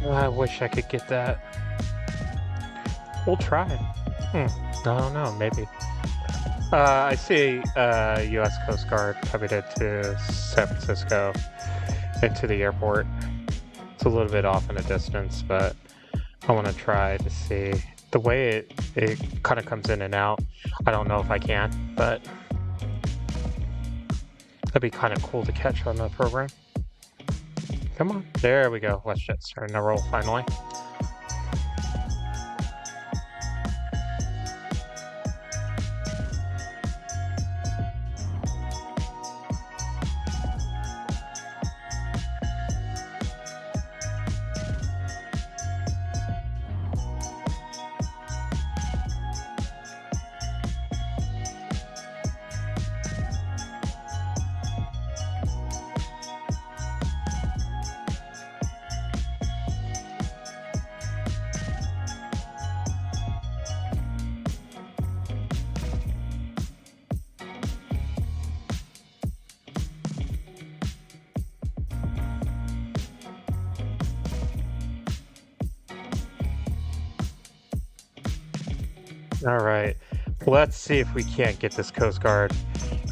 [SPEAKER 1] I wish I could get that. We'll try. I don't know, maybe. I see U.S. Coast Guard coming into San Francisco, into the airport. It's a little bit off in a distance, but I want to try to see. The way it kind of comes in and out, I don't know if I can, but that'd be kind of cool to catch on the program. Come on, there we go. WestJet's starting to roll finally. All right, let's see if we can't get this Coast Guard.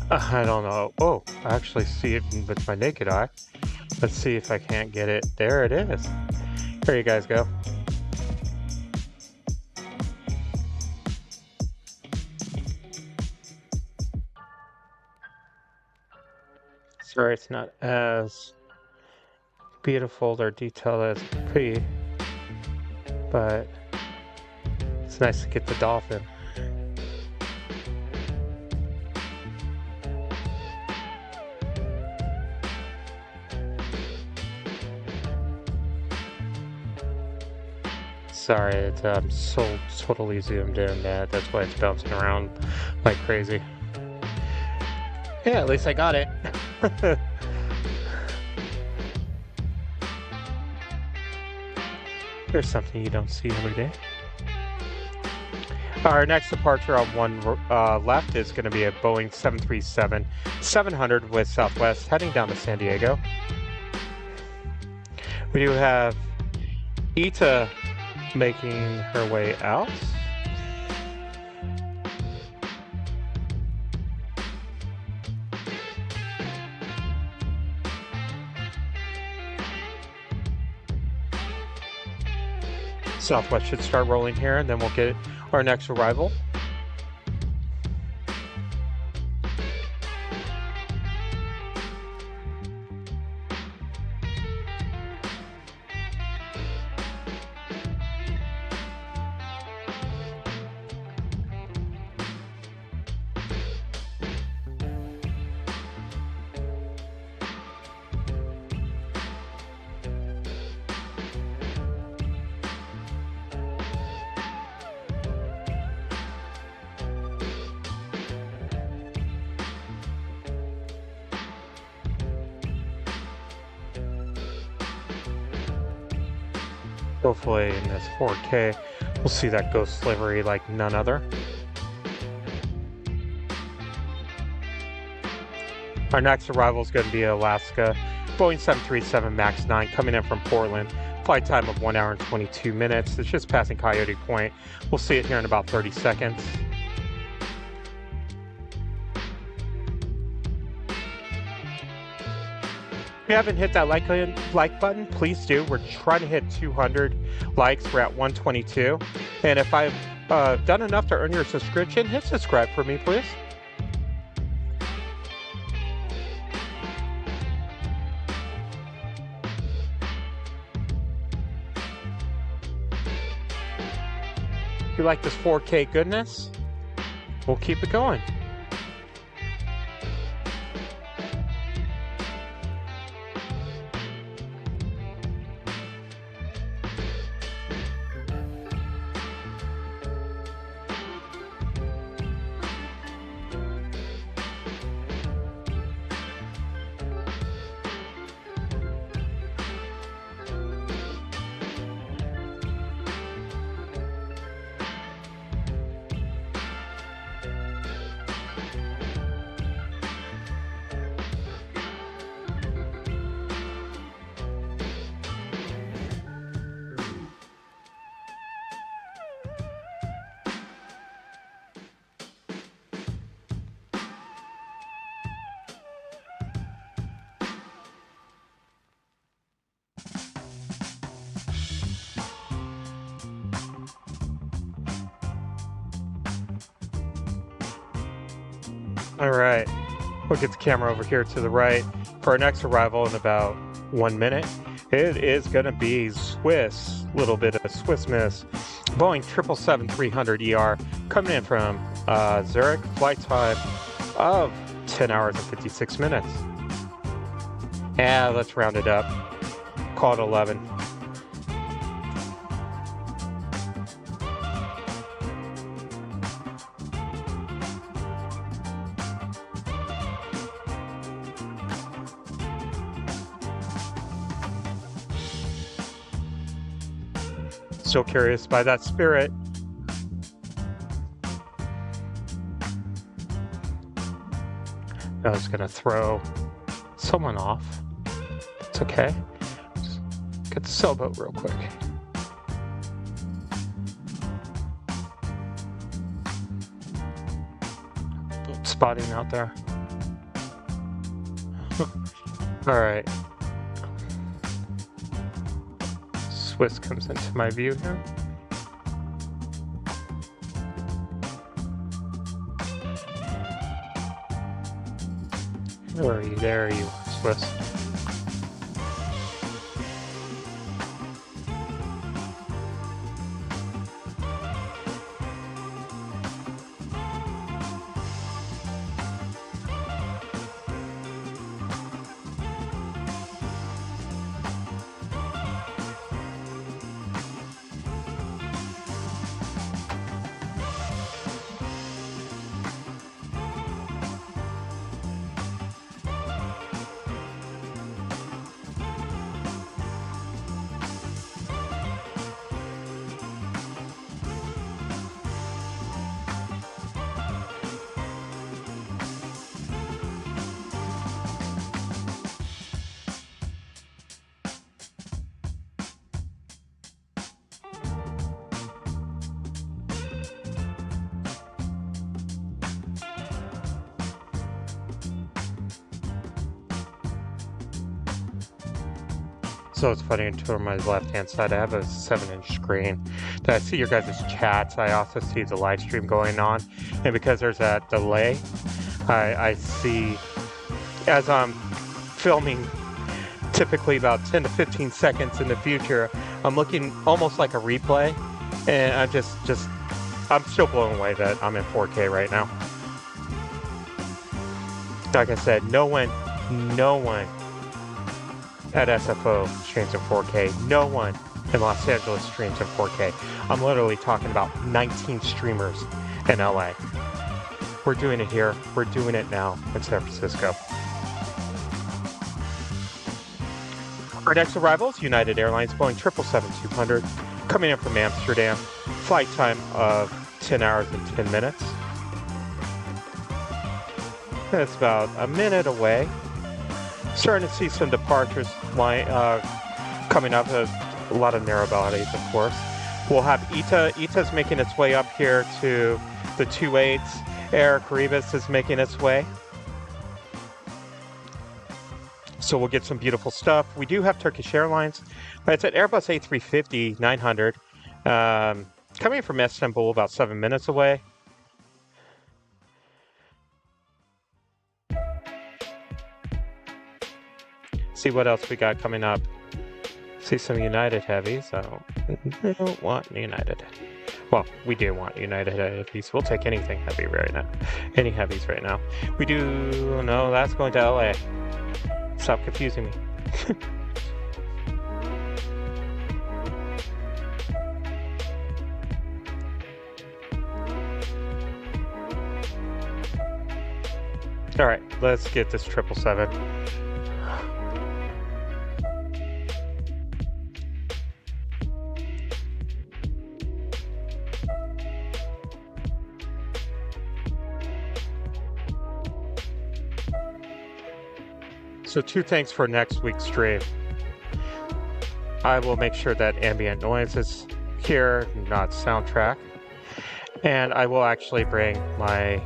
[SPEAKER 1] I don't know. Oh, I actually see it with my naked eye. Let's see if I can't get it. There it is. There you guys go. Sorry, it's not as beautiful or detailed as it could be, but it's nice to get the dolphin. Sorry, it's so totally zoomed in that that's why it's bouncing around like crazy. Yeah, at least I got it. There's something you don't see every day. Our next departure on one left is going to be a Boeing 737-700 with Southwest heading down to San Diego. We do have Ita making her way out. Southwest should start rolling here, and then we'll get our next arrival. Hopefully in this 4K, we'll see that ghost livery like none other. Our next arrival is going to be Alaska, Boeing 737 MAX 9 coming in from Portland. Flight time of 1 hour and 22 minutes. It's just passing Coyote Point. We'll see it here in about 30 seconds. If you haven't hit that like button, please do. We're trying to hit 200 likes. We're at 122. And if I've done enough to earn your subscription, hit subscribe for me, please. If you like this 4K goodness, we'll keep it going. All right, we'll get the camera over here to the right for our next arrival in about 1 minute. It is going to be Swiss, little bit of Swiss miss. Boeing 777-300ER coming in from Zurich, flight time of 10 hours and 56 minutes. And let's round it up, call it 11. So curious by that Spirit. I was gonna throw someone off. It's okay. Just get the sailboat real quick. spotting out there. Alright. Swiss comes into my view here. Where are you? There you are, Swiss. So it's funny, to my left-hand side, I have a 7-inch screen. I see your guys' chats. I also see the live stream going on. And because there's that delay, I see, as I'm filming typically about 10 to 15 seconds in the future, I'm looking almost like a replay. And I'm still blown away that I'm in 4K right now. Like I said, no one at SFO streams in 4K. No one in Los Angeles streams in 4K. I'm literally talking about 19 streamers in LA. We're doing it here. We're doing it now in San Francisco. Our next arrival is United Airlines Boeing 777-200, coming in from Amsterdam. Flight time of 10 hours and 10 minutes. It's about a minute away. Starting to see some departures coming up. A lot of narrow bodies, of course. We'll have ITA. ITA's making its way up here to the 28s. Air Caribbean is making its way. So we'll get some beautiful stuff. We do have Turkish Airlines. It's at Airbus A380-900. Coming from Istanbul, about 7 minutes away. See what else we got coming up. See some United Heavies. So we don't want United. Well, we do want United Heavies. We'll take anything heavy right now. Any Heavies right now. We do. No, that's going to LA. Stop confusing me. All right, let's get this 777. So 2 things for next week's stream. I will make sure that ambient noise is here, not soundtrack. And I will actually bring my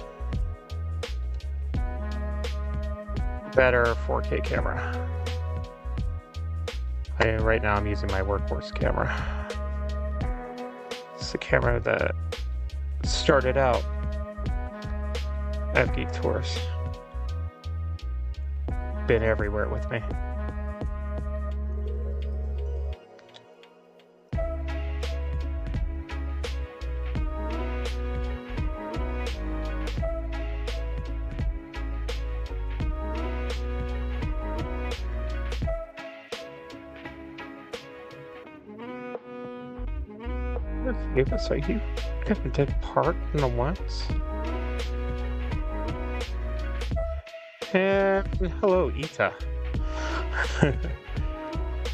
[SPEAKER 1] better 4K camera. Right now I'm using my workhorse camera. It's the camera that started out AVGeek Tours. Been everywhere with me. Davis, are you going to depart in the once? And hello, ITA.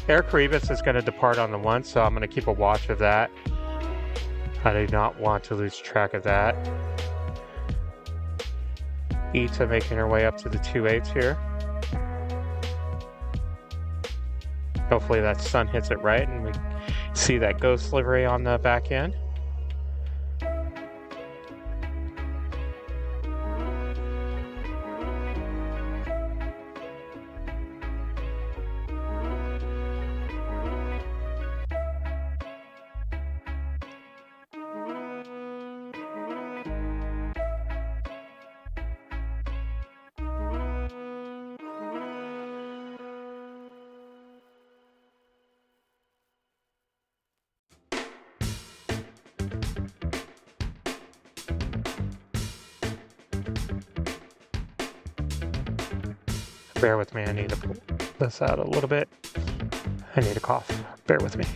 [SPEAKER 1] Air Caribbean is going to depart on the one, so I'm going to keep a watch of that. I do not want to lose track of that. ITA making her way up to the 28s here. Hopefully that sun hits it right and we see that ghost livery on the back end. Bear with me, I need to pull this out a little bit. I need a cough. Bear with me.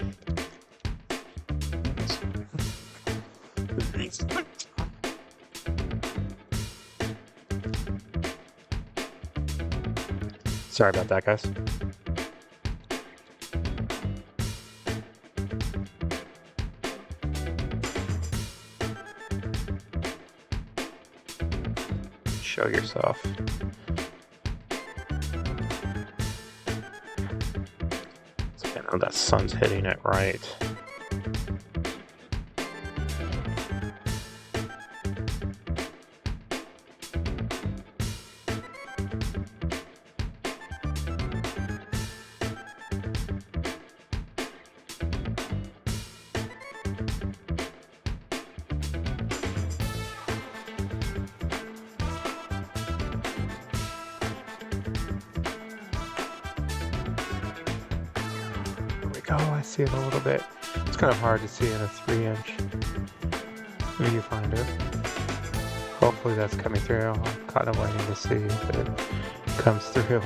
[SPEAKER 1] Sorry about that, guys. Show yourself. I know that sun's hitting it right. Oh, I see it a little bit. It's kind of hard to see in a 3-inch viewfinder. Hopefully that's coming through. I'm kind of waiting to see if it comes through.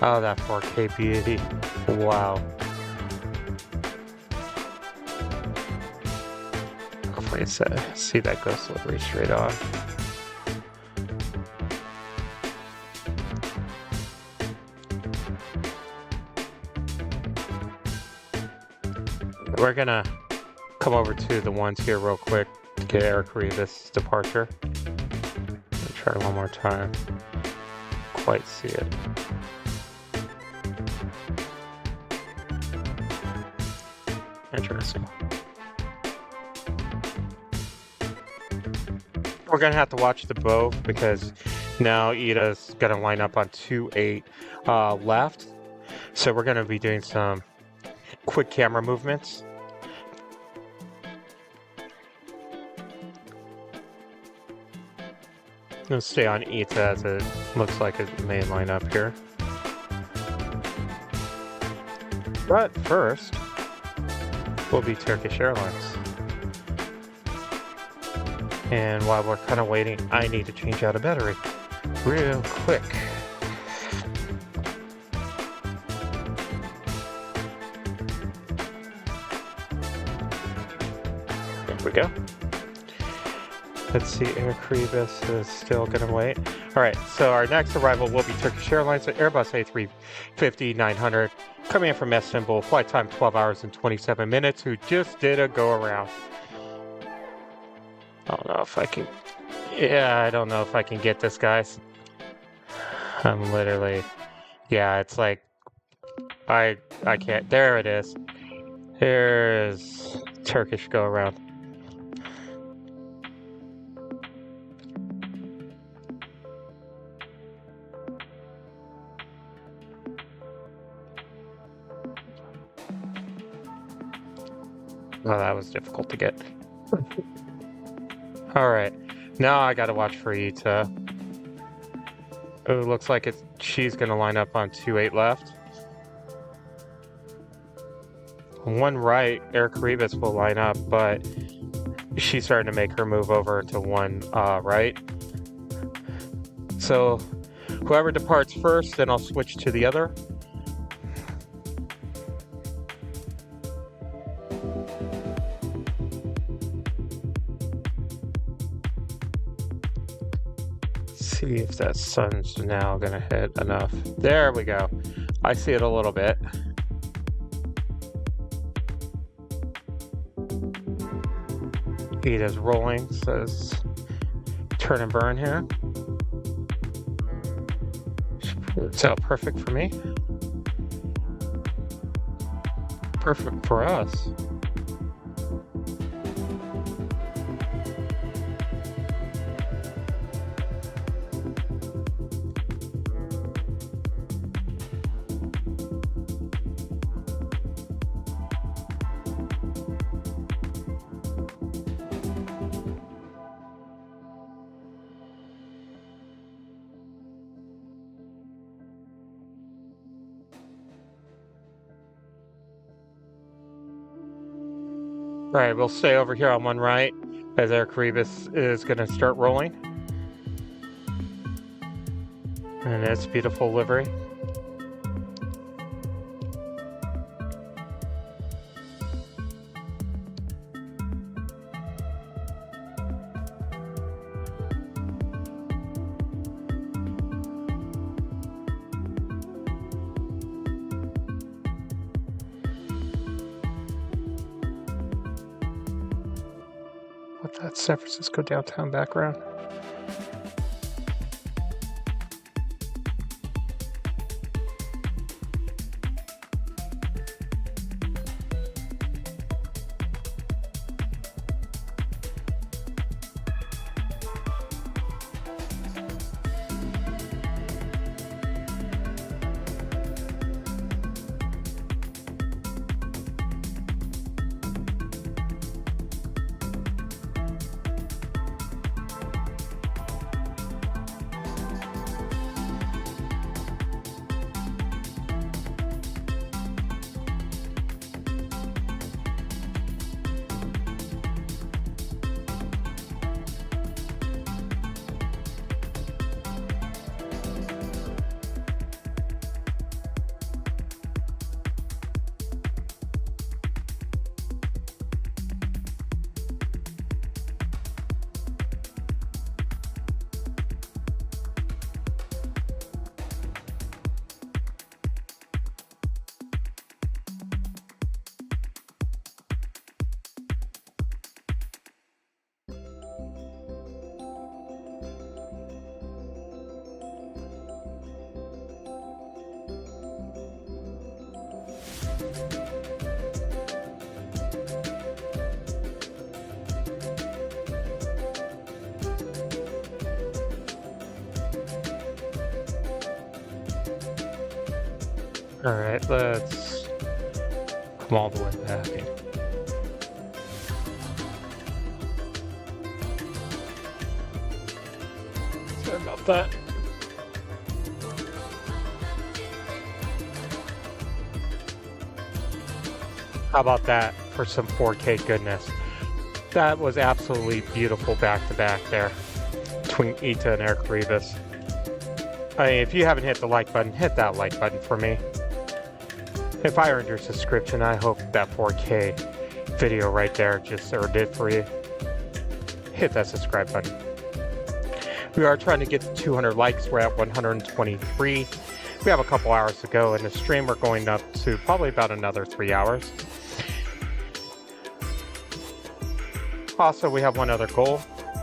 [SPEAKER 1] Oh, that 4K beauty. Wow. Hopefully it's see that ghost delivery straight on. We're gonna come over to the ones here real quick to get Eric Revis departure. Try one more time. Quite see it. Interesting. We're gonna have to watch the both because now Ida's gonna line up on 2-8 left. So we're gonna be doing some quick camera movements. Let's stay on Ita as it looks like it may line up here. But first, will be Turkish Airlines. And while we're kind of waiting, I need to change out a battery real quick. There we go. Let's see, Air Revis is still going to wait. All right, so our next arrival will be Turkish Airlines, Airbus A380-900, coming in from Istanbul, flight time 12 hours and 27 minutes, who just did a go-around. I don't know if I can... Yeah, I don't know if I can get this, guys. I'm literally... Yeah, it's like... I can't... There it is. Here's Turkish go-around. Oh, that was difficult to get. Alright, now I gotta watch for Ita. Oh, looks like she's gonna line up on 2-8 left. One right, Eric Revis will line up, but she's starting to make her move over to one right. So, whoever departs first, then I'll switch to the other. See if that sun's now gonna hit enough. There we go. I see it a little bit. Heat is rolling, says turn and burn here. It's out perfect for me. Perfect for us. All right, we'll stay over here on one right as Eric Revis is going to start rolling. And its beautiful livery. With that San Francisco downtown background. Alright, let's come all the way back. Sorry about that. How about that for some 4K goodness? That was absolutely beautiful back to back there between Ita and Air Caribbean. I mean, if you haven't hit the like button, hit that like button for me. If I earned your subscription, I hope that 4K video right there just earned it for you. Hit that subscribe button. We are trying to get to 200 likes. We're at 123. We have a couple hours to go in the stream. We're going up to probably about another 3 hours. Also, we have one other goal.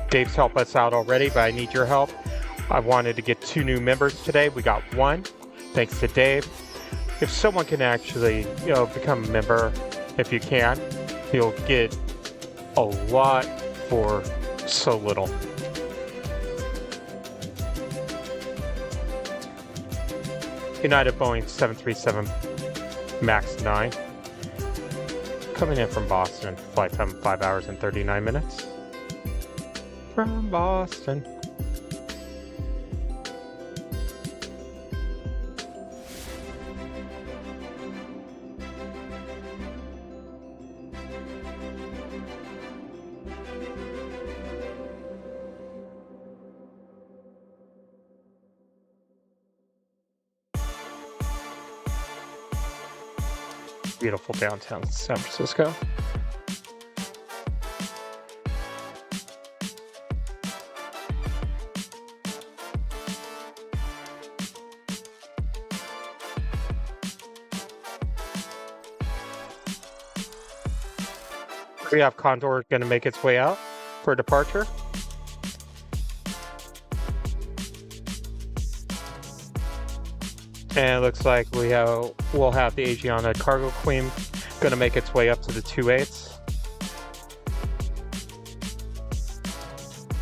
[SPEAKER 1] Dave's helped us out already, but I need your help. I wanted to get 2 new members today. We got 1, thanks to Dave. If someone can actually, become a member, if you can, you'll get a lot for so little. United Boeing 737 MAX 9. Coming in from Boston, flight time 5 hours and 39 minutes. From Boston. Beautiful downtown San Francisco. We have Condor going to make its way out for departure. And it looks like we'll have the Asiana Cargo Queen going to make its way up to the 28s.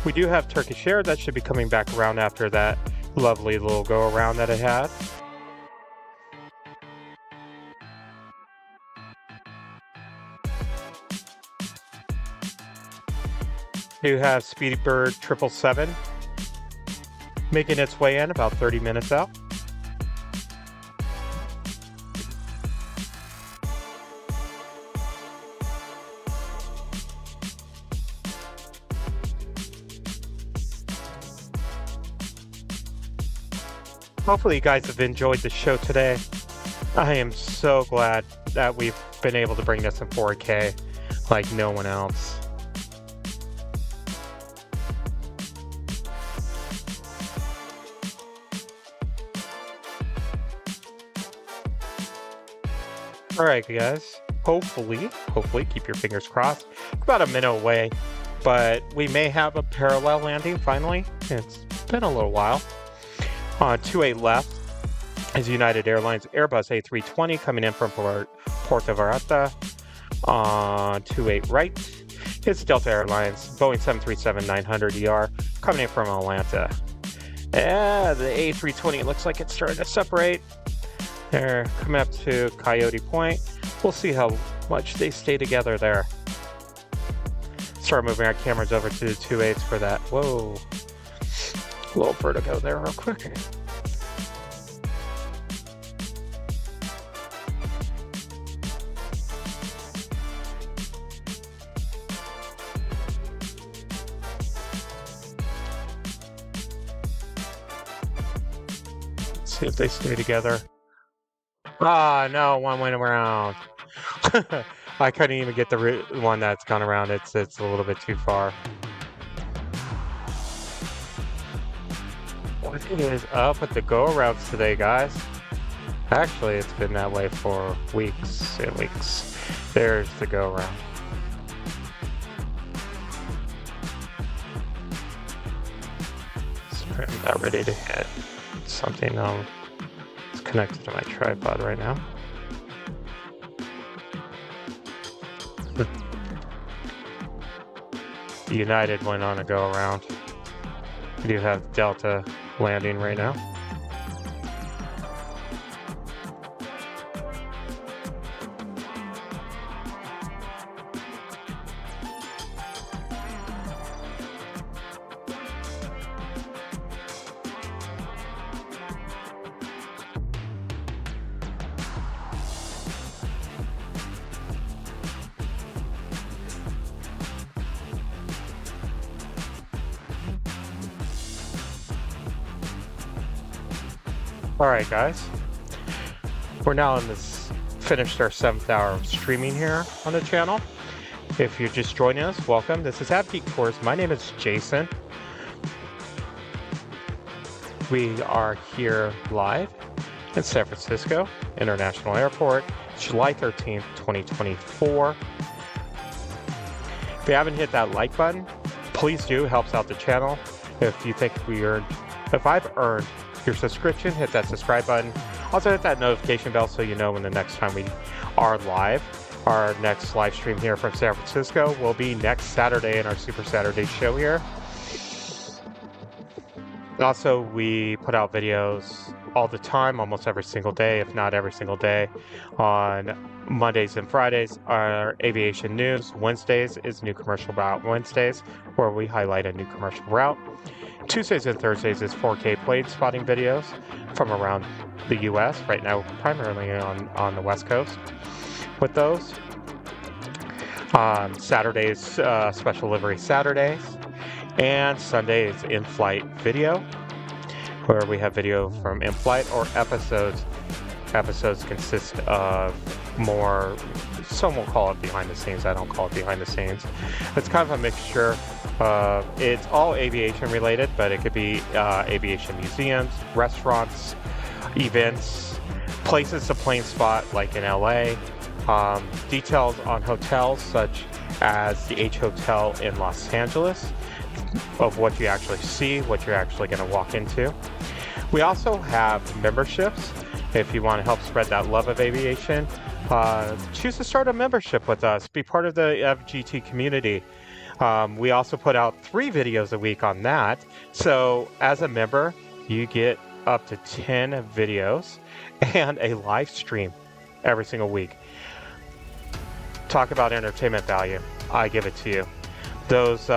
[SPEAKER 1] We do have Turkish Air that should be coming back around after that lovely little go around that it had. You have Speedy Bird 777 making its way in about 30 minutes out. Hopefully you guys have enjoyed the show today. I am so glad that we've been able to bring this in 4K like no one else. Alright guys, hopefully, keep your fingers crossed. About a minute away, but we may have a parallel landing finally. It's been a little while. 28 left is United Airlines Airbus A380 coming in from Puerto Vallarta. 28 right is Delta Airlines Boeing 737-900ER coming in from Atlanta. Yeah, the A320 looks like it's starting to separate. They're coming up to Coyote Point. We'll see how much they stay together there. Start moving our cameras over to the 28s for that. Whoa. A little vertigo there real quick. Let's see if they stay together. Ah, no, one went around. I couldn't even get the one that's gone around. It's a little bit too far. What is up with the go-arounds today, guys? Actually, it's been that way for weeks and weeks. There's the go-around. So I'm about ready to hit something it's connected to my tripod right now. United went on a go-around. We do have Delta landing right now. Alright guys, we're now in this, finished our 7th hour of streaming here on the channel. If you're just joining us, welcome. This is AVGeek Tours. My name is Jason. We are here live in San Francisco International Airport, July 13th, 2024. If you haven't hit that like button, please do, helps out the channel. If you think if I've earned your subscription, hit that subscribe button. Also hit that notification bell so you know when the next time we are live. Our next live stream here from San Francisco will be next Saturday in our Super Saturday show here. Also, we put out videos all the time, almost every single day, if not every single day, on Mondays and Fridays. Our aviation news. Wednesdays is New Commercial Route Wednesdays, where we highlight a new commercial route. Tuesdays and Thursdays is 4K plane spotting videos from around the U.S. Right now, primarily on the West Coast with those. Saturdays, special livery Saturdays. And Sunday is in-flight video, where we have video from in-flight or episodes. Episodes consist of more, some will call it behind the scenes, I don't call it behind the scenes. It's kind of a mixture. It's all aviation related, but it could be aviation museums, restaurants, events, places to plane spot like in LA, details on hotels such as the H Hotel in Los Angeles, of what you actually see, what you're actually going to walk into. We also have memberships. If you want to help spread that love of aviation, choose to start a membership with us. Be part of the FGT community. We also put out 3 videos a week on that. So as a member, you get up to 10 videos and a live stream every single week. Talk about entertainment value. I give it to you. Those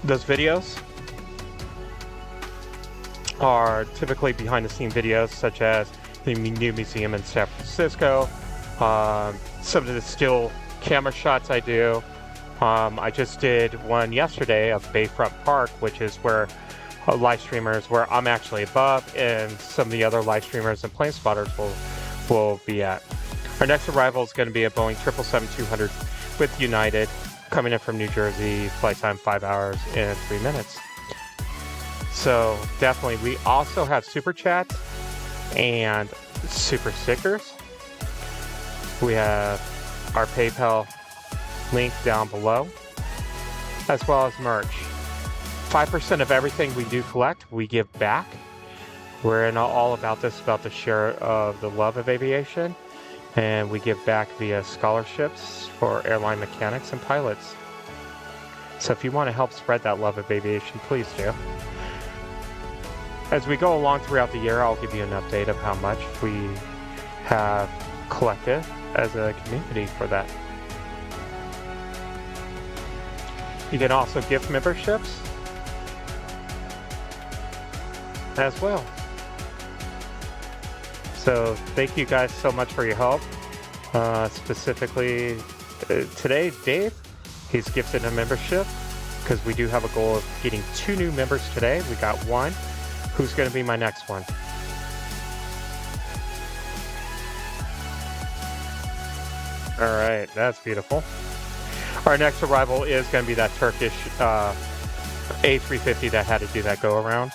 [SPEAKER 1] videos are typically behind-the-scenes videos, such as the new museum in San Francisco, some of the still camera shots I do. I just did one yesterday of Bayfront Park, which is where live streamers where I'm actually above, and some of the other live streamers and plane spotters will be at. Our next arrival is going to be a Boeing 777-200 with United, coming in from New Jersey, flight time 5 hours and 3 minutes. So definitely, we also have super chats and super stickers. We have our PayPal link down below, as well as merch. 5% of everything we do collect, we give back. We're all about this, about the share of the love of aviation, and we give back via scholarships for airline mechanics and pilots. So if you want to help spread that love of aviation, please do. As we go along throughout the year, I'll give you an update of how much we have collected as a community for that. You can also gift memberships as well. So thank you guys so much for your help. Specifically today, Dave, he's gifted a membership because we do have a goal of getting 2 new members today. We got 1. Who's going to be my next one? All right, that's beautiful. Our next arrival is going to be that Turkish A380 that had to do that go-around.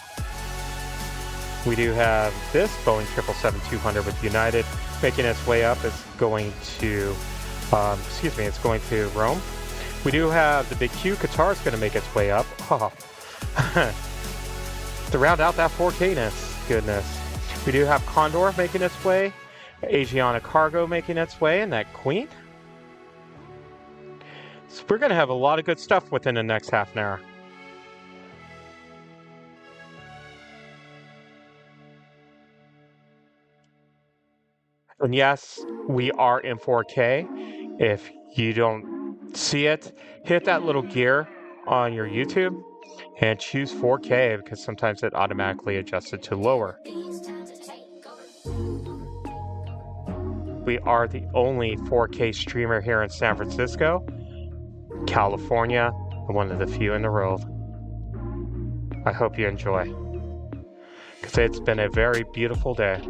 [SPEAKER 1] We do have this Boeing 777-200 with United making its way up. It's going to, it's going to Rome. We do have the Big Q Qatar is going to make its way up. Oh. To round out that 4K-ness, goodness. We do have Condor making its way, Asiana Cargo making its way, and that Queen. So we're going to have a lot of good stuff within the next half an hour. And yes, we are in 4K. If you don't see it, hit that little gear on your YouTube and choose 4K because sometimes it automatically adjusts it to lower. We are the only 4K streamer here in San Francisco, California, and one of the few in the world. I hope you enjoy, because it's been a very beautiful day.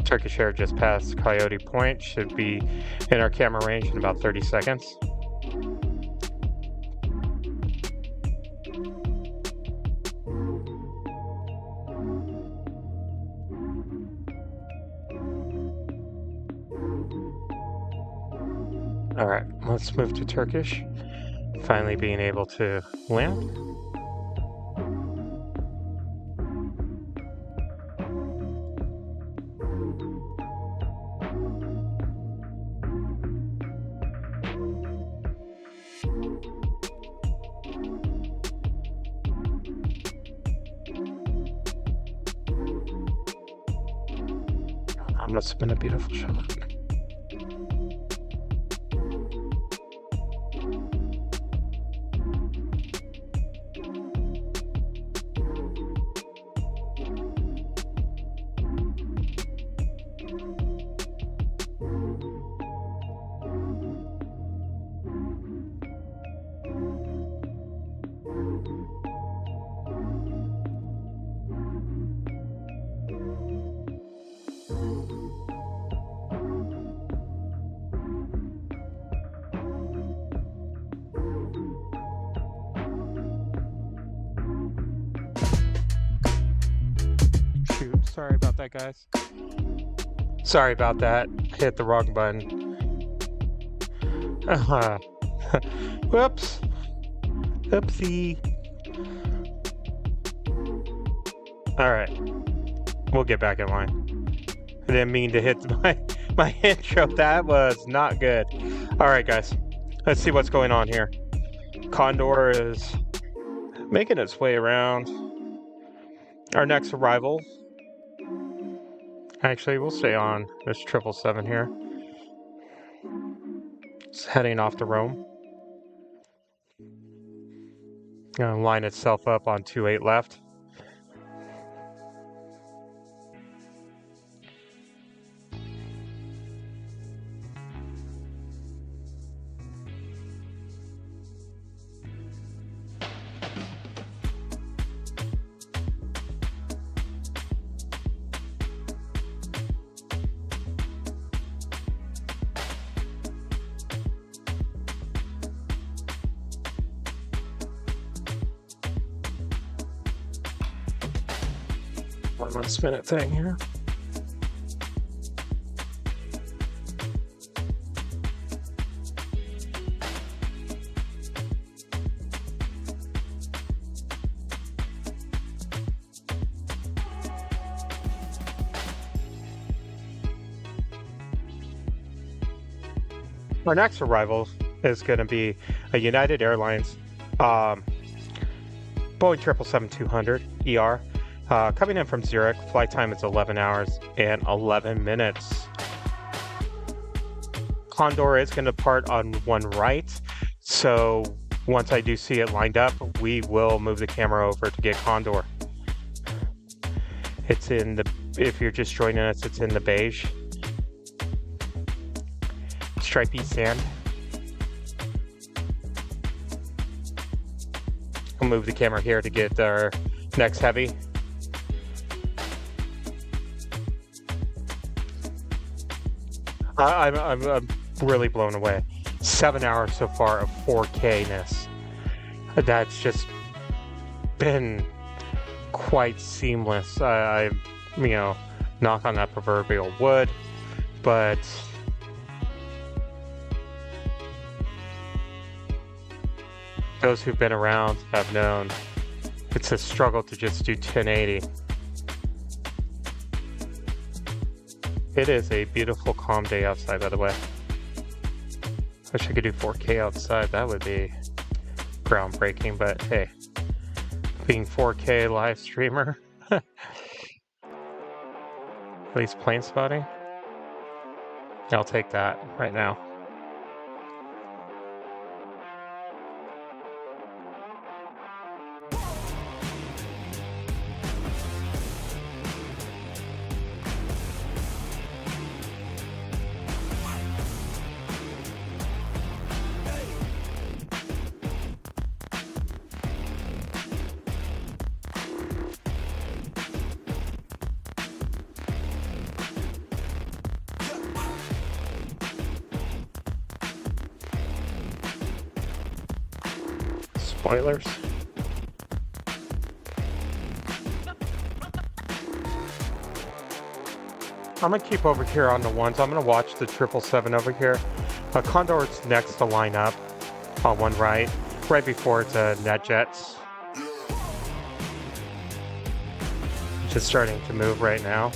[SPEAKER 1] Turkish Air just passed Coyote Point, should be in our camera range in about 30 seconds. All right, let's move to Turkish. Finally being able to land. Must have been a beautiful shot. Sorry about that, guys. Sorry about that. Hit the wrong button. Whoops. Oopsie. Alright. We'll get back in line. I didn't mean to hit my intro. That was not good. Alright, guys. Let's see what's going on here. Condor is making its way around. Our next arrival. Actually, we'll stay on this 777 here. It's heading off to Rome. Gonna line itself up on 28 left. almost minute thing here. Our next arrival is going to be a United Airlines Boeing 777-200 ER coming in from Zurich. Flight time is 11 hours and 11 minutes. Condor is going to depart on one right, so once I do see it lined up, we will move the camera over to get Condor. It's in the, if you're just joining us, it's in the beige stripy sand. I'll move the camera here to get our next heavy. I'm really blown away. 7 hours so far of 4K-ness. That's just been quite seamless. I you know, knock on that proverbial wood, but those who've been around have known it's a struggle to just do 1080. It is a beautiful, calm day outside, by the way. Wish I could do 4K outside. That would be groundbreaking, but hey, being 4K live streamer, at least plane spotting, I'll take that right now. Spoilers. I'm gonna keep over here on the ones. I'm gonna watch the 777 over here. Condor's next to line up on one right before it's NetJets. Just starting to move right now.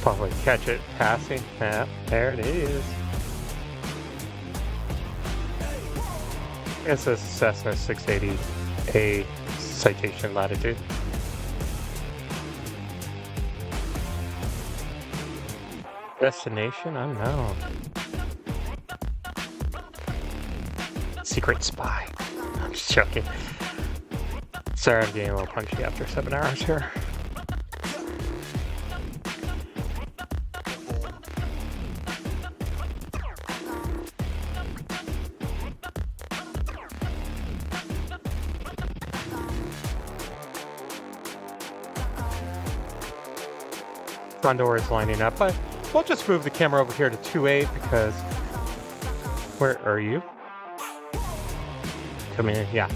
[SPEAKER 1] Probably catch it passing. Yeah, there it is. It's a Cessna 680A citation latitude. Destination unknown. Secret spy. I'm just joking. Sorry, I'm getting a little punchy after 7 hours here. Condor is lining up, but we'll just move the camera over here to 2.8 because where are you? Coming in, yeah.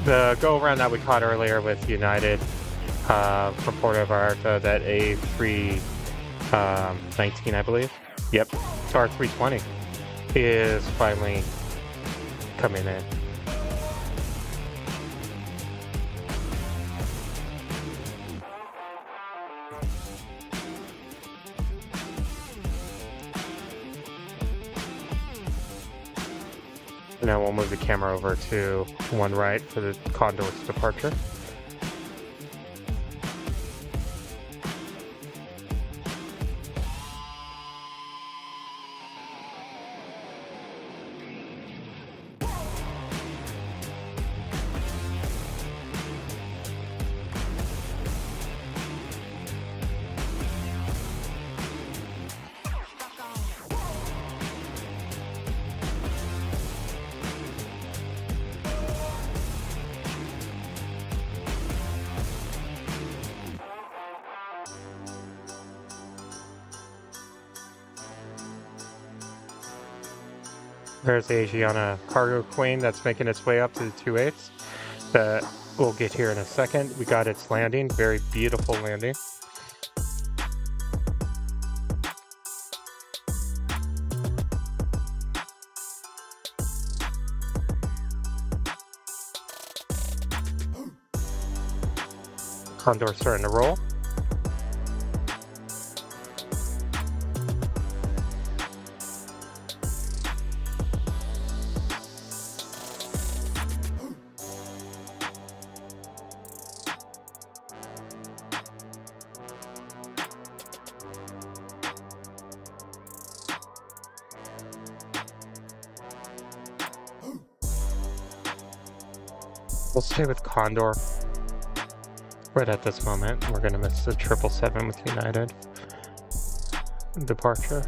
[SPEAKER 1] The go around that we caught earlier with United from Puerto Vallarta, that A319, I believe. Yep, R320 is finally coming in. Now we'll move the camera over to one right for the Condor's departure. There's the Asiana Cargo Queen that's making its way up to the 2.8s. The We'll get here in a second. We got its landing, very beautiful landing. Condor starting to roll. We'll stay with Condor. Right at this moment, we're going to miss the 777 with United departure.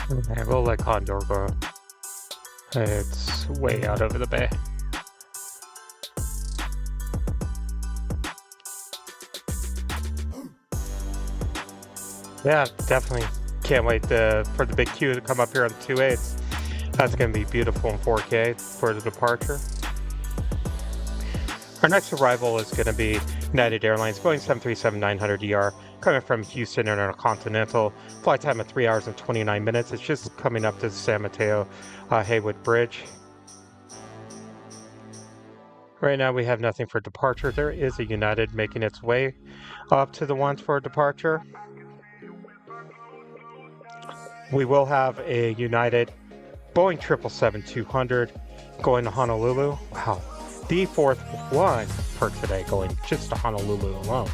[SPEAKER 1] Okay, we'll let Condor go. It's way out over the bay. Yeah, definitely can't wait for the big queue to come up here on 2.8. That's going to be beautiful in 4K for the departure. Our next arrival is going to be United Airlines Boeing 737-900ER coming from Houston Intercontinental. Flight time of 3 hours and 29 minutes. It's just coming up to San Mateo Haywood Bridge. Right now we have nothing for departure. There is a United making its way up to the ones for departure. We will have a United Boeing 777-200 going to Honolulu. Wow. The fourth one for today going just to Honolulu alone.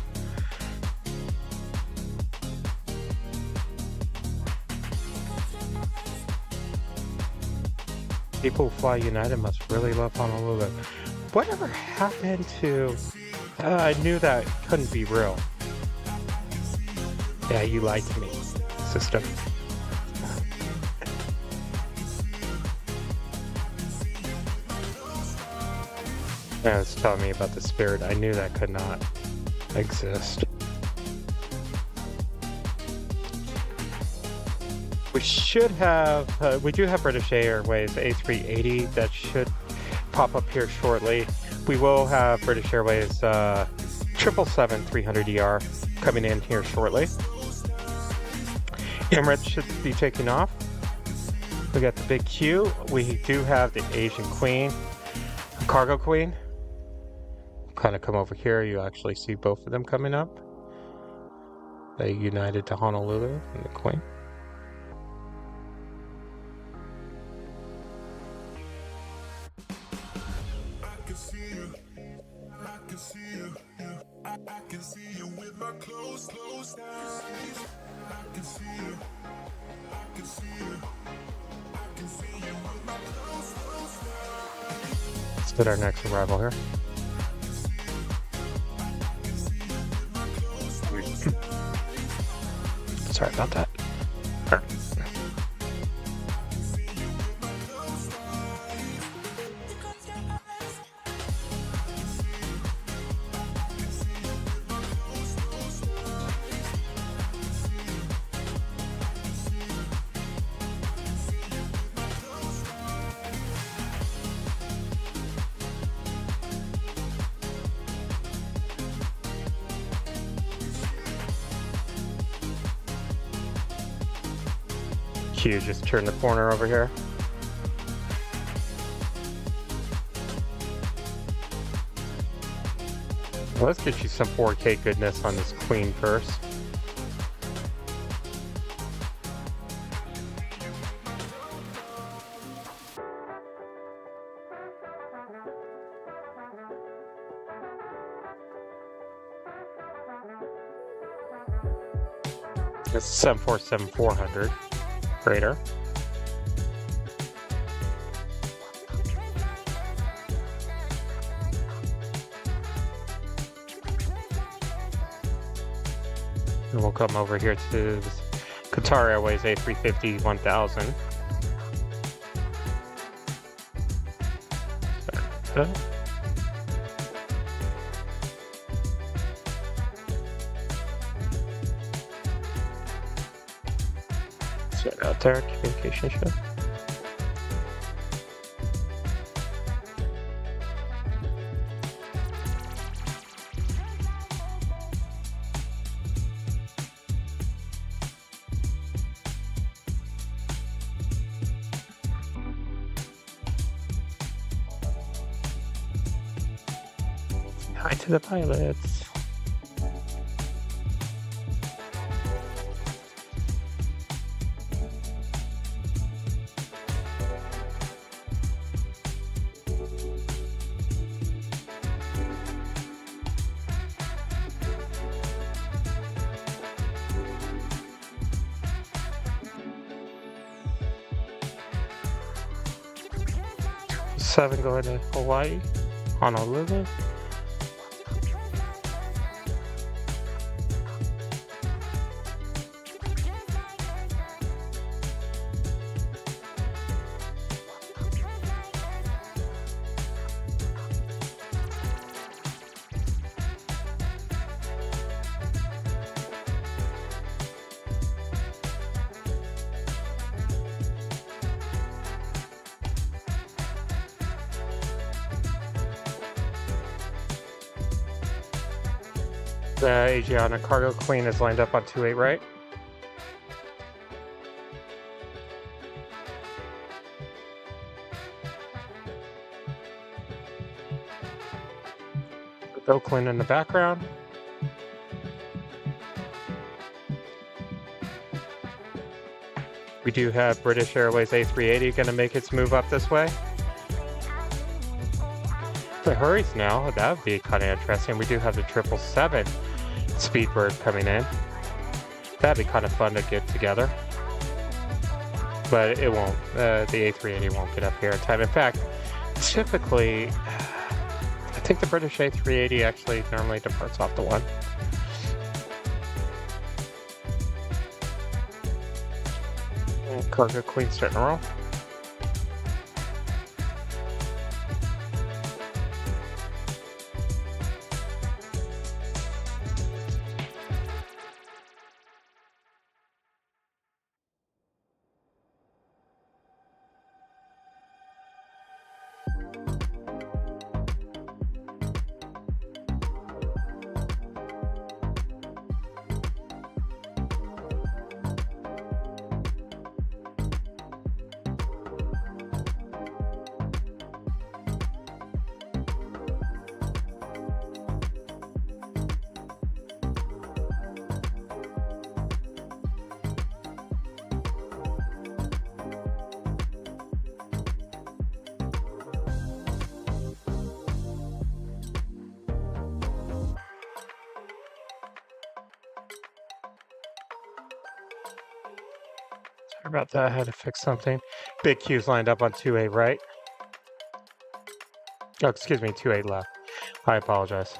[SPEAKER 1] People who fly United must really love Honolulu. Whatever happened to... I knew that couldn't be real. Yeah, you lied to me, system. Yeah, it's telling me about the Spirit. I knew that could not exist. We should have, we do have British Airways A380 that should pop up here shortly. We will have British Airways 777-300ER coming in here shortly. Emirates should be taking off. We got the big queue. We do have the Asian Queen, Cargo Queen. Kind of come over here, you actually see both of them coming up. They united to Honolulu and the Queen.
[SPEAKER 6] I can see you, I can see you, I can see you with my closed eyes. I can see you, I can see you, I can see you with my closed eyes.
[SPEAKER 1] Let's get our next arrival here. Sorry about that. All right. Q, just turn the corner over here. Well, let's get you some 4K goodness on this Queen first. It's 747-400 freighter. And we'll come over here to this Qatar Airways A350-1000. Set out there, communication ship. Hi to the pilots. Seven going to Hawaii, Honolulu. The Asiana Cargo Queen is lined up on 28 right. With Oakland in the background. We do have British Airways A380 going to make its move up this way. The hurries now, that would be kind of interesting. We do have the 777 Speedbird coming in. That'd be kind of fun to get together. But it won't, the A380 won't get up here in time. In fact, typically, I think the British A380 actually normally departs off the one. And Cargo Queen starting to roll. Sorry about that, I had to fix something. Big Q's lined up on 2A right. Oh, excuse me, 2A left. I apologize.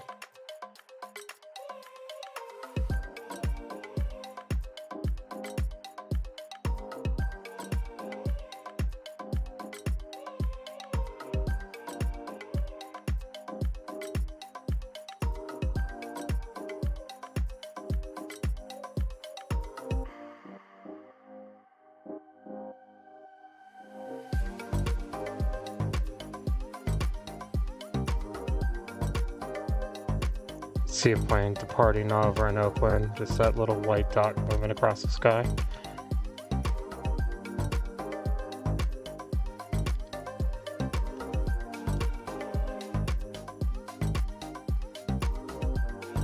[SPEAKER 1] See a plane departing over in Oakland, just that little white dot moving across the sky.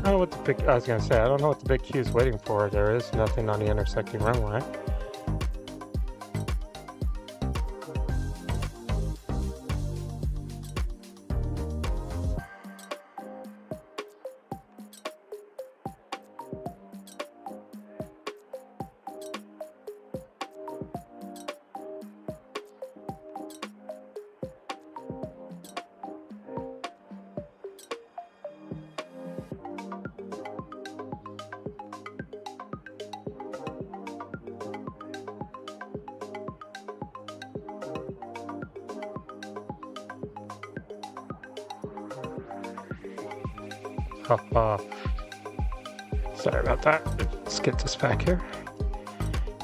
[SPEAKER 1] don't know what the big, I was going to say, I don't know what the big Q is waiting for. There is nothing on the intersecting runway. Sorry about that. Let's get this back here.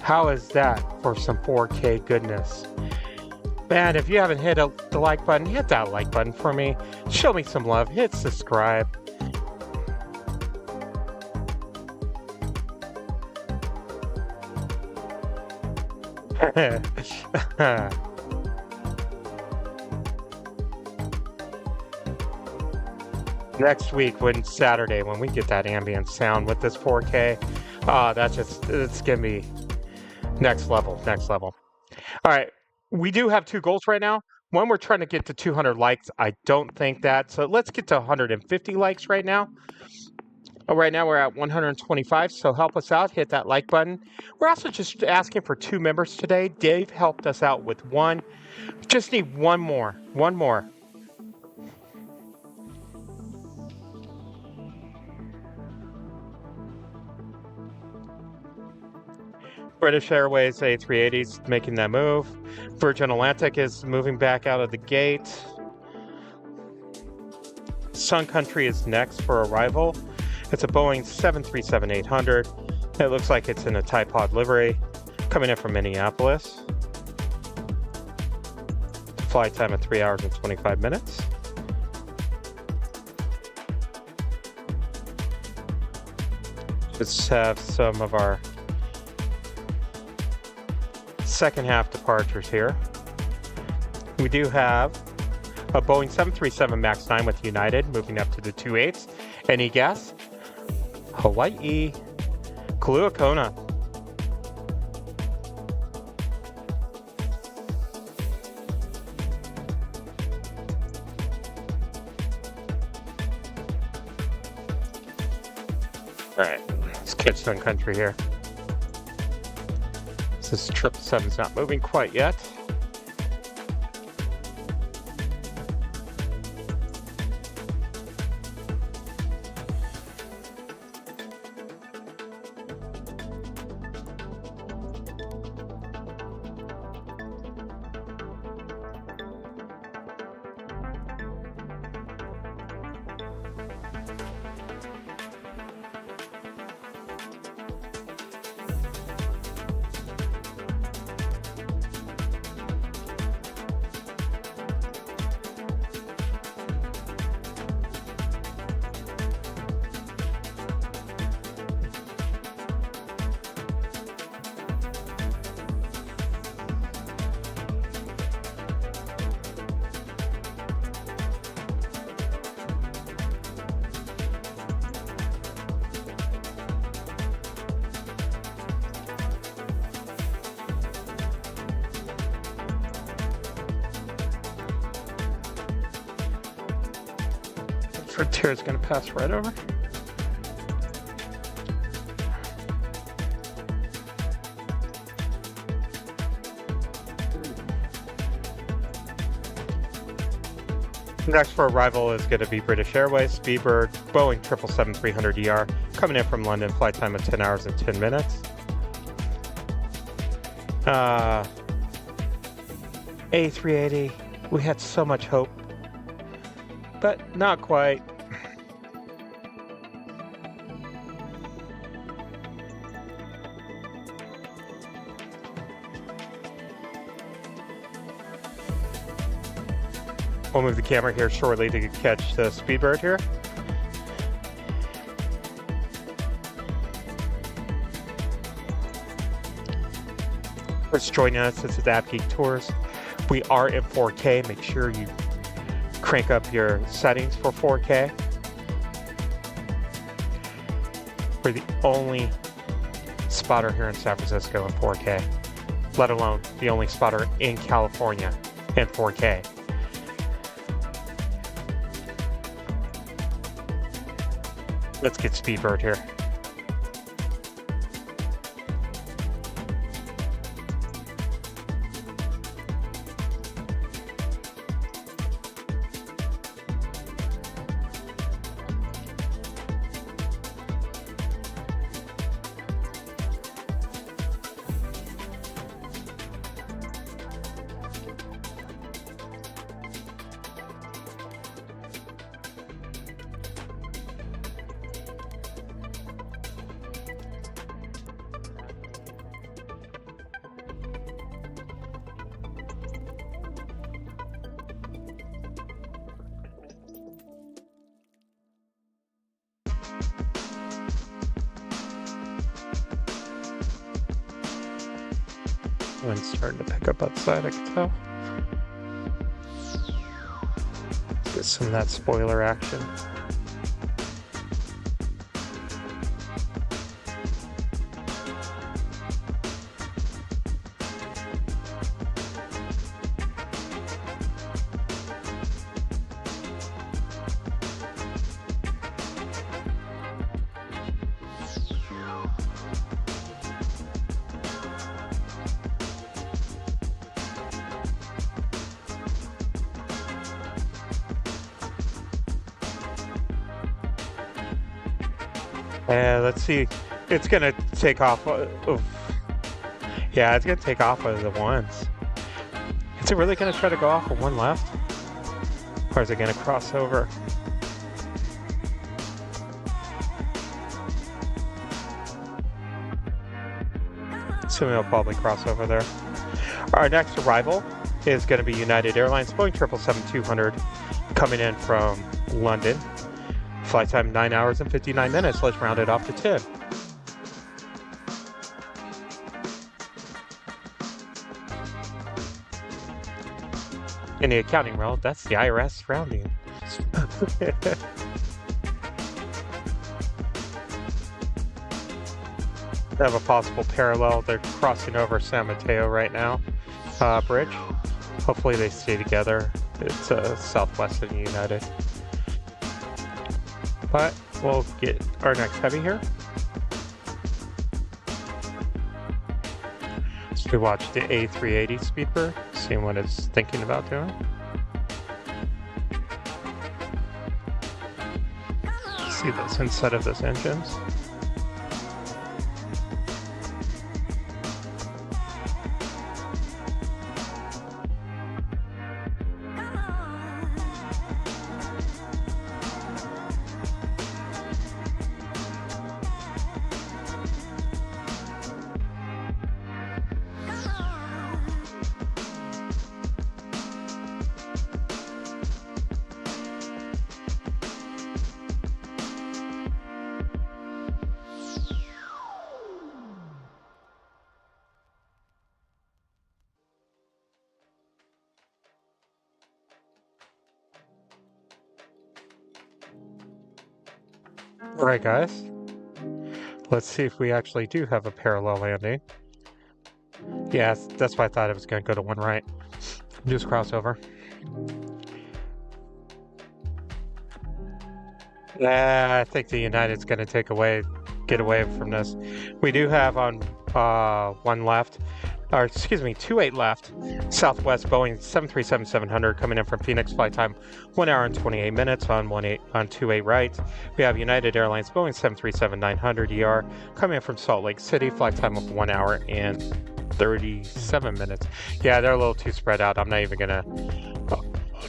[SPEAKER 1] How is that for some 4K goodness? Man, if you haven't hit the like button, hit that like button for me. Show me some love. Hit subscribe. Next week, Saturday, when we get that ambient sound with this 4K, it's gonna be next level. All right, we do have two goals right now. One, we're trying to get to 200 likes. I don't think that, so let's get to 150 likes right now. Right now we're at 125, so help us out. Hit that like button. We're also just asking for 2 members today. Dave helped us out with 1. Just need one more. British Airways A380s making that move. Virgin Atlantic is moving back out of the gate. Sun Country is next for arrival. It's a Boeing 737-800. It looks like it's in a Type Pod livery, coming in from Minneapolis. Flight time of 3 hours and 25 minutes. Let's have some of our second half departures here. We do have a Boeing 737 MAX 9 with United moving up to the 28s. Any guess? Hawaii, Kailua Kona. All right, let's catch Sun Country here. This 777's not moving quite yet. Frontier is going to pass right over. Next for arrival is going to be British Airways, Speedbird, Boeing 777-300ER, coming in from London, flight time of 10 hours and 10 minutes. A380, we had so much hope, but not quite. We'll move the camera here shortly to catch the Speedbird here. First joining us, this is AVGeek Tours. We are in 4K. Make sure you crank up your settings for 4K. We're the only spotter here in San Francisco in 4K, let alone the only spotter in California in 4K. Let's get Speedbird here. Wind's starting to pick up outside, I can tell. Let's get some of that spoiler action. Let's see. It's gonna take off yeah, it's gonna take off of the ones. Is it really gonna try to go off of one left? Or is it gonna cross over? Assuming it'll probably cross over there. Our next arrival is gonna be United Airlines Boeing 777-200 coming in from London. Flight time 9 hours and 59 minutes. Let's round it off to 10. In the accounting world, that's the IRS rounding. They have a possible parallel. They're crossing over San Mateo right now. Bridge. Hopefully they stay together. It's Southwestern United. But we'll get our next heavy here. So we watch the A380 Speedbird, seeing what it's thinking about doing. See this inside of those engines. Alright guys, let's see if we actually do have a parallel landing. Yeah, that's why I thought it was going to go to one right. Just cross over. I think the United's going to get away from this. We do have on one left, or excuse me, 28 left. Southwest Boeing 737-700 coming in from Phoenix, flight time 1 hour and 28 minutes on 28 right. We have United Airlines Boeing 737-900 ER coming in from Salt Lake City, flight time of 1 hour and 37 minutes. Yeah, they're a little too spread out. I'm not even gonna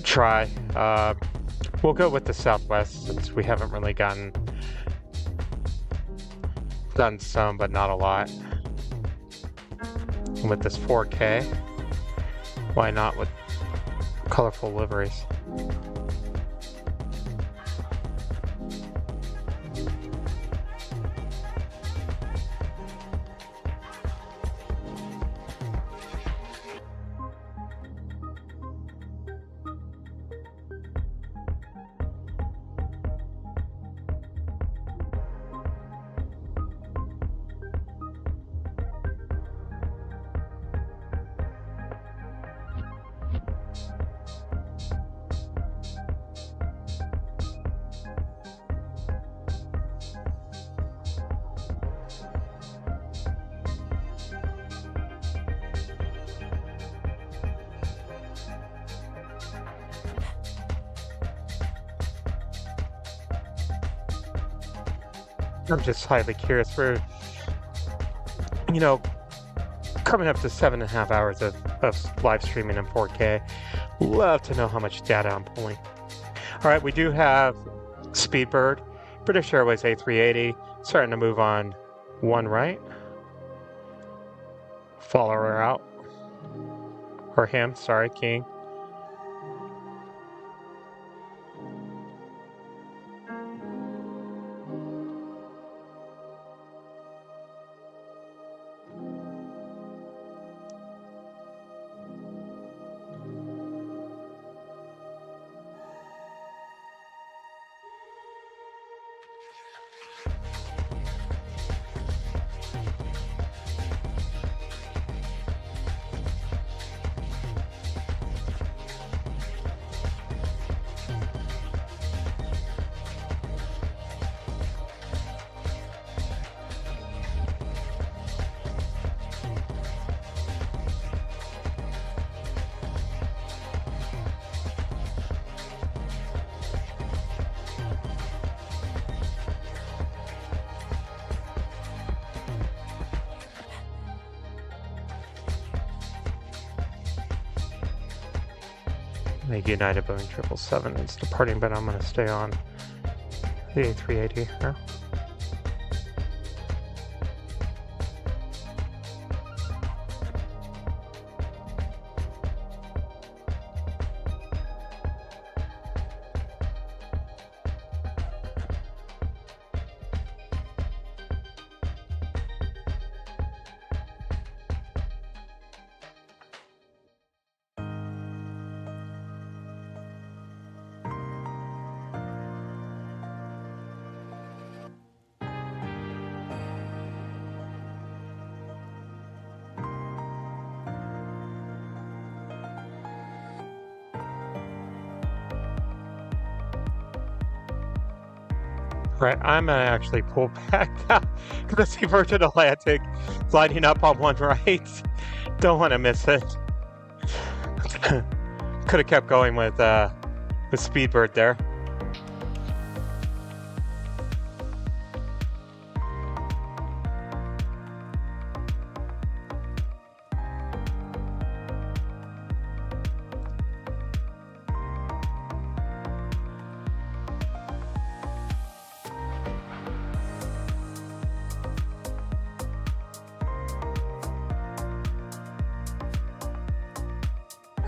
[SPEAKER 1] try. We'll go with the Southwest since we haven't really done some, but not a lot. And with this 4K, why not with colorful liveries? I'm just highly curious. We're, you know, coming up to 7.5 hours of live streaming in 4K. Love to know how much data I'm pulling. All right, we do have Speedbird, British Airways A380, starting to move on one right. Follow her out. Or him, sorry, King. The United Boeing 777 is departing, but I'm going to stay on the A380 here. Right, I'm gonna actually pull back now because I see Virgin Atlantic lining up on one right. Don't want to miss it. Could have kept going with Speedbird there.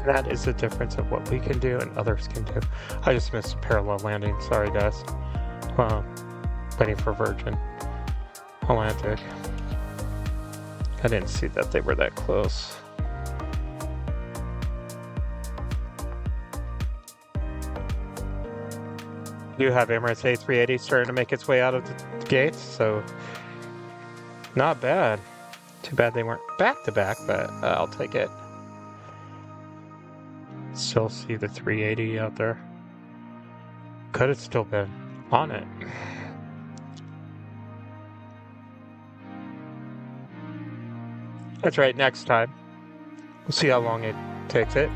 [SPEAKER 1] That is the difference of what we can do and others can do. I just missed a parallel landing. Sorry, guys. Waiting for Virgin Atlantic. I didn't see that they were that close. You have Emirates A380 starting to make its way out of the gates, so not bad. Too bad they weren't back-to-back, but I'll take it. Still see the 380 out there. Could have still been on it. That's right, next time. We'll see how long it takes it.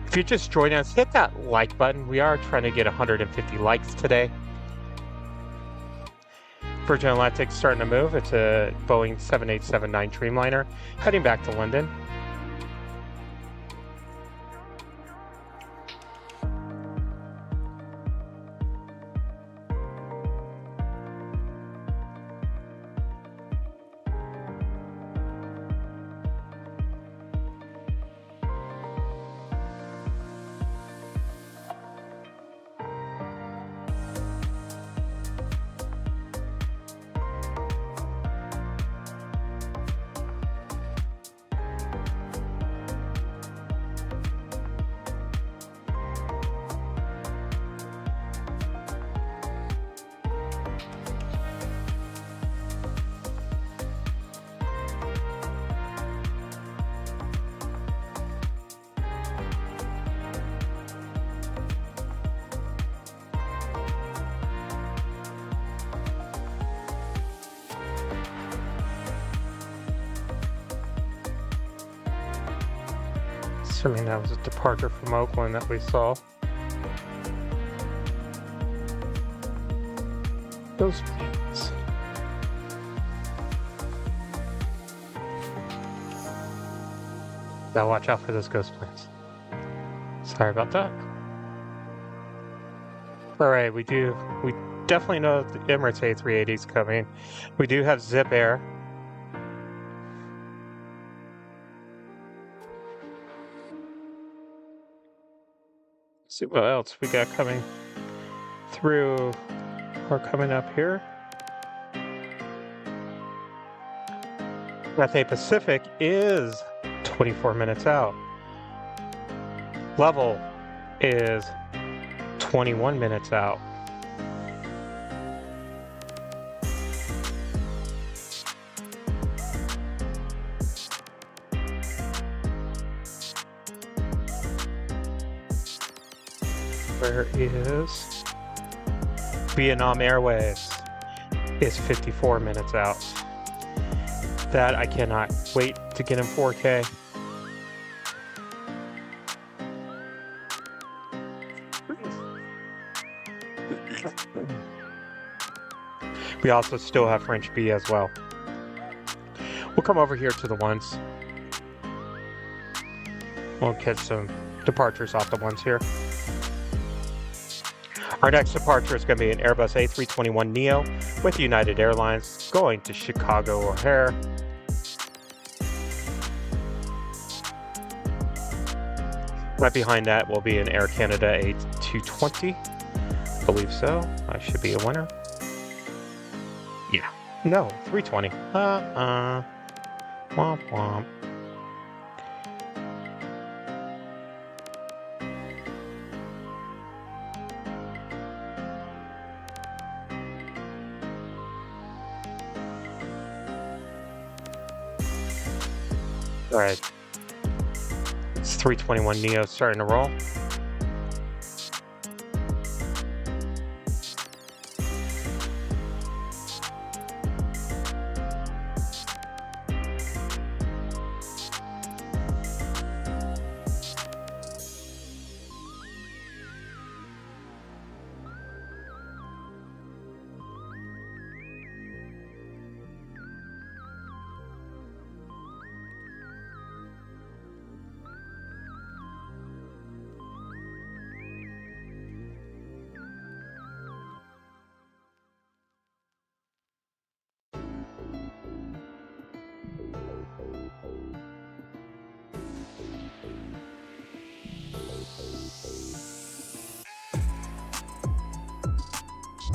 [SPEAKER 1] If you're just joining us, hit that like button. We are trying to get 150 likes today. Virgin Atlantic's starting to move. It's a Boeing 787-9 Dreamliner heading back to London. Assuming that was a departure from Oakland that we saw. Those planes. Gotta watch out for those ghost planes. Sorry about that. Alright, we definitely know the Emirates A380 is coming. We do have Zip Air. Let's see what else we got coming through or coming up here. Cathay Pacific is 24 minutes out. Level is 21 minutes out. Where is Vietnam Airways is 54 minutes out. That I cannot wait to get in 4K. We also still have French B as well. We'll come over here to the ones. We'll get some departures off the ones here. Our next departure is going to be an Airbus A321neo with United Airlines going to Chicago O'Hare. Right behind that will be an Air Canada A220. I believe so. I should be a winner. Yeah. No, 320. Womp womp. All right. It's 321 Neo starting to roll.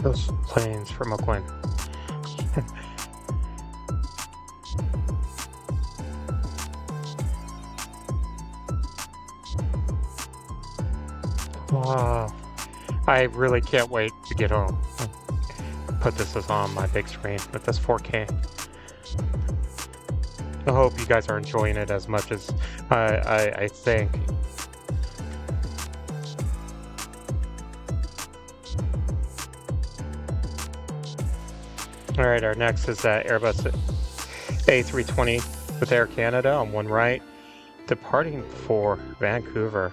[SPEAKER 1] Those planes from Oakland. Wow. I really can't wait to get home. Put this on my big screen with this 4K. I hope you guys are enjoying it as much as I think. All right, our next is Airbus A320 with Air Canada on one right, departing for Vancouver.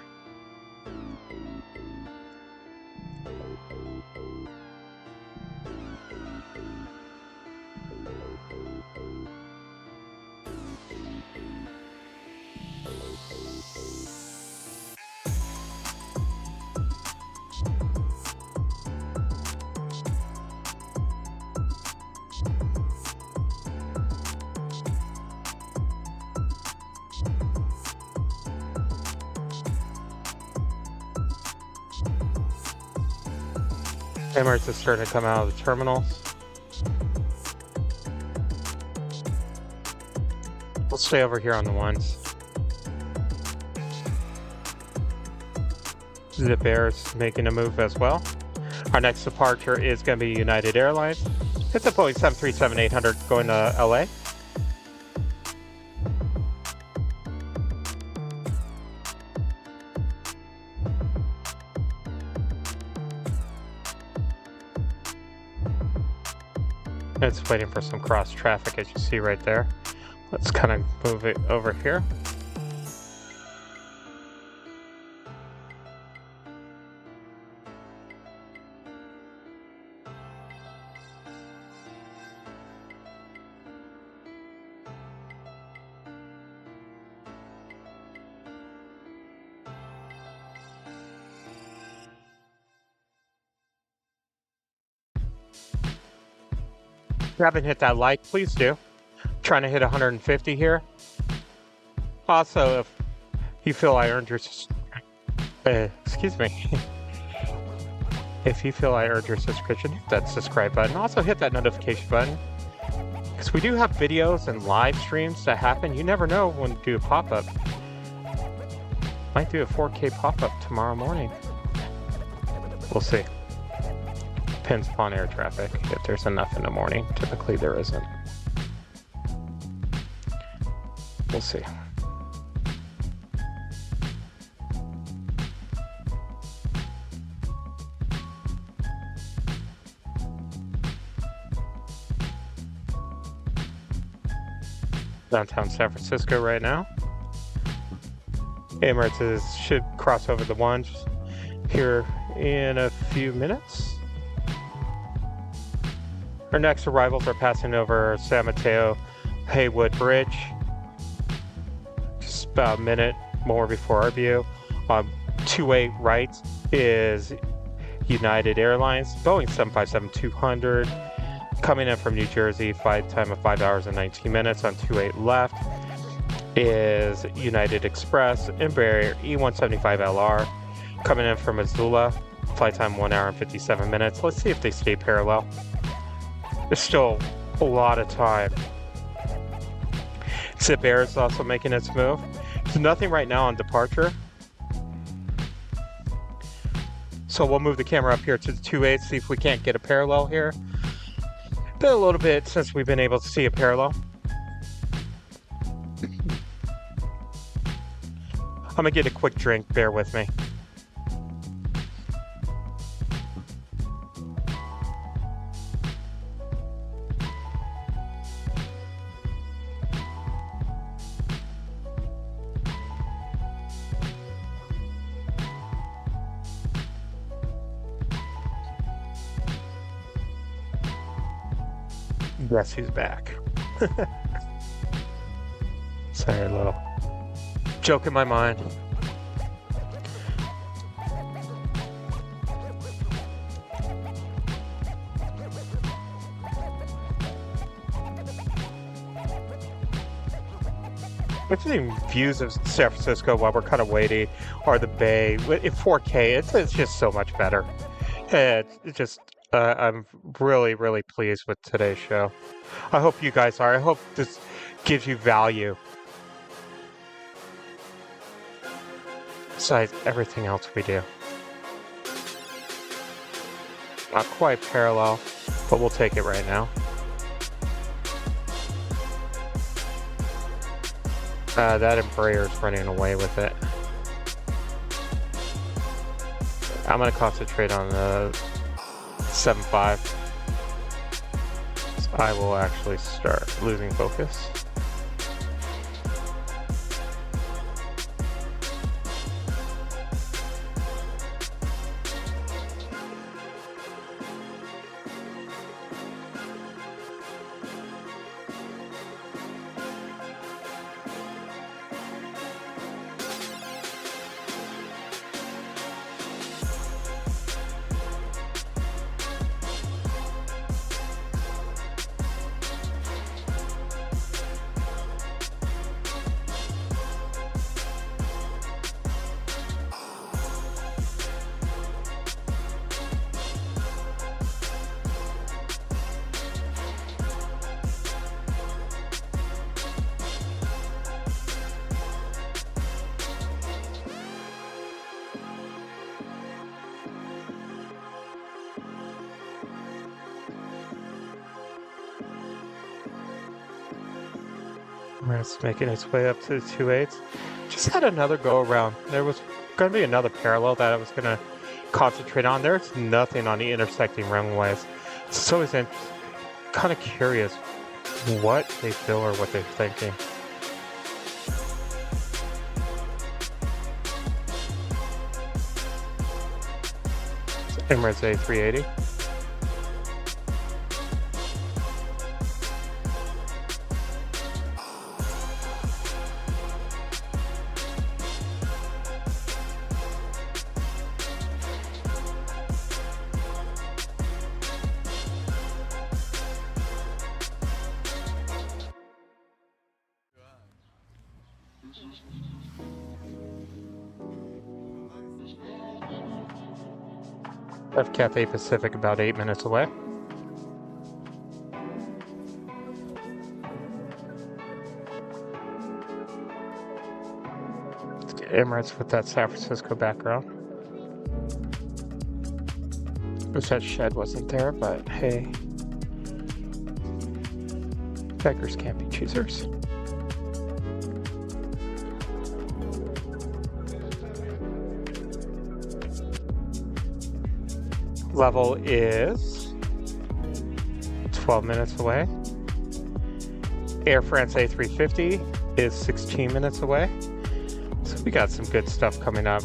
[SPEAKER 1] Emirates is starting to come out of the terminals. We'll stay over here on the ones. Zip Air's making a move as well. Our next departure is going to be United Airlines. It's a Boeing 737-800 going to LA. It's waiting for some cross traffic, as you see right there. Let's kind of move it over here. If you haven't hit that like, please do. I'm trying to hit 150 here. Also, if you feel I earned your... excuse me. If you feel I earned your subscription, hit that subscribe button. Also hit that notification button. Because we do have videos and live streams that happen. You never know when to do a pop-up. Might do a 4K pop-up tomorrow morning. We'll see. Depends upon air traffic. If there's enough in the morning. Typically there isn't. We'll see. Downtown San Francisco right now. Emirates should cross over the ones here in a few minutes. Our next arrivals are passing over San Mateo Haywood Bridge. Just about a minute more before our view. 28 right is United Airlines, Boeing 757-200. Coming in from New Jersey, flight time of 5 hours and 19 minutes. On 28 left is United Express, Embraer E175LR. Coming in from Missoula, flight time 1 hour and 57 minutes. Let's see if they stay parallel. There's still a lot of time. Zip Air is also making its move. There's nothing right now on departure. So we'll move the camera up here to the 28, see if we can't get a parallel here. Been a little bit since we've been able to see a parallel. I'm gonna get a quick drink, bear with me. Guess who's back? Sorry, a little joke in my mind. Between views of San Francisco while we're kind of waiting, or the Bay, in 4K, it's just so much better. It's just, I'm really, really pleased with today's show. I hope you guys are. I hope this gives you value. Besides everything else we do. Not quite parallel, but we'll take it right now. That Embraer is running away with it. I'm going to concentrate on the 7.5. So I will actually start losing focus. It's making its way up to the 2.8s. Just had another go around. There was going to be another parallel that I was going to concentrate on. There's nothing on the intersecting runways. It's always kind of curious what they feel or what they're thinking. Emirates A380. F Cathay Pacific about 8 minutes away. Let's get Emirates with that San Francisco background. Wish that shed wasn't there, but hey. Beggars can't be choosers. Level is 12 minutes away. Air France A380 is 16 minutes away. So we got some good stuff coming up.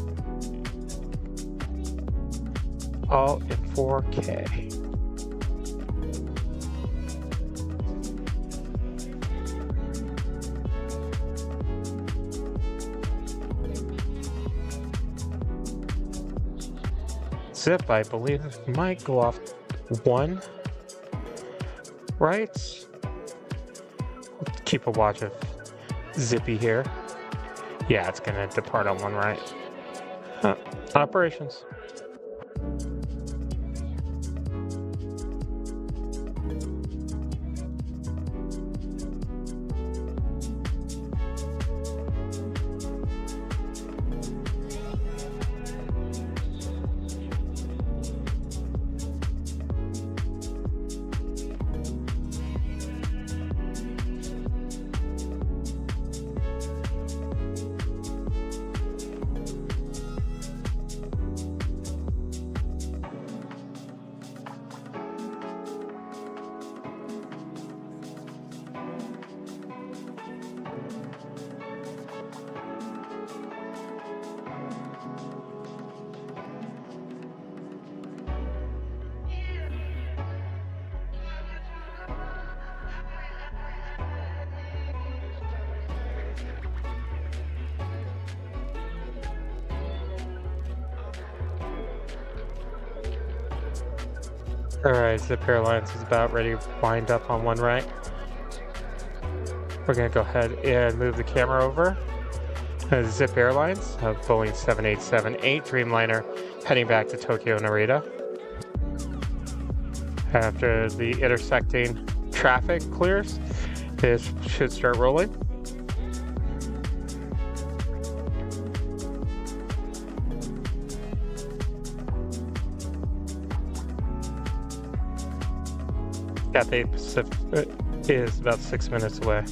[SPEAKER 1] All in 4K. Zip, I believe, might go off 1, right? Keep a watch of Zippy here. Yeah, it's gonna depart on 1 right. Operations. Alright, Zip Airlines is about ready to wind up on 1 right. We're going to go ahead and move the camera over. Zip Airlines of Boeing 787-8 Dreamliner heading back to Tokyo Narita. After the intersecting traffic clears, this should start rolling. Cathay Pacific is about 6 minutes away.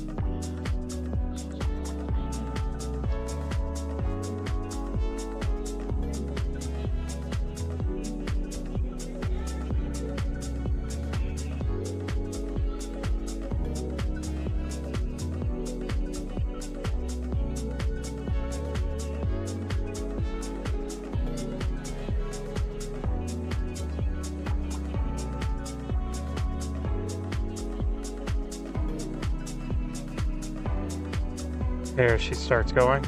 [SPEAKER 1] There she starts going.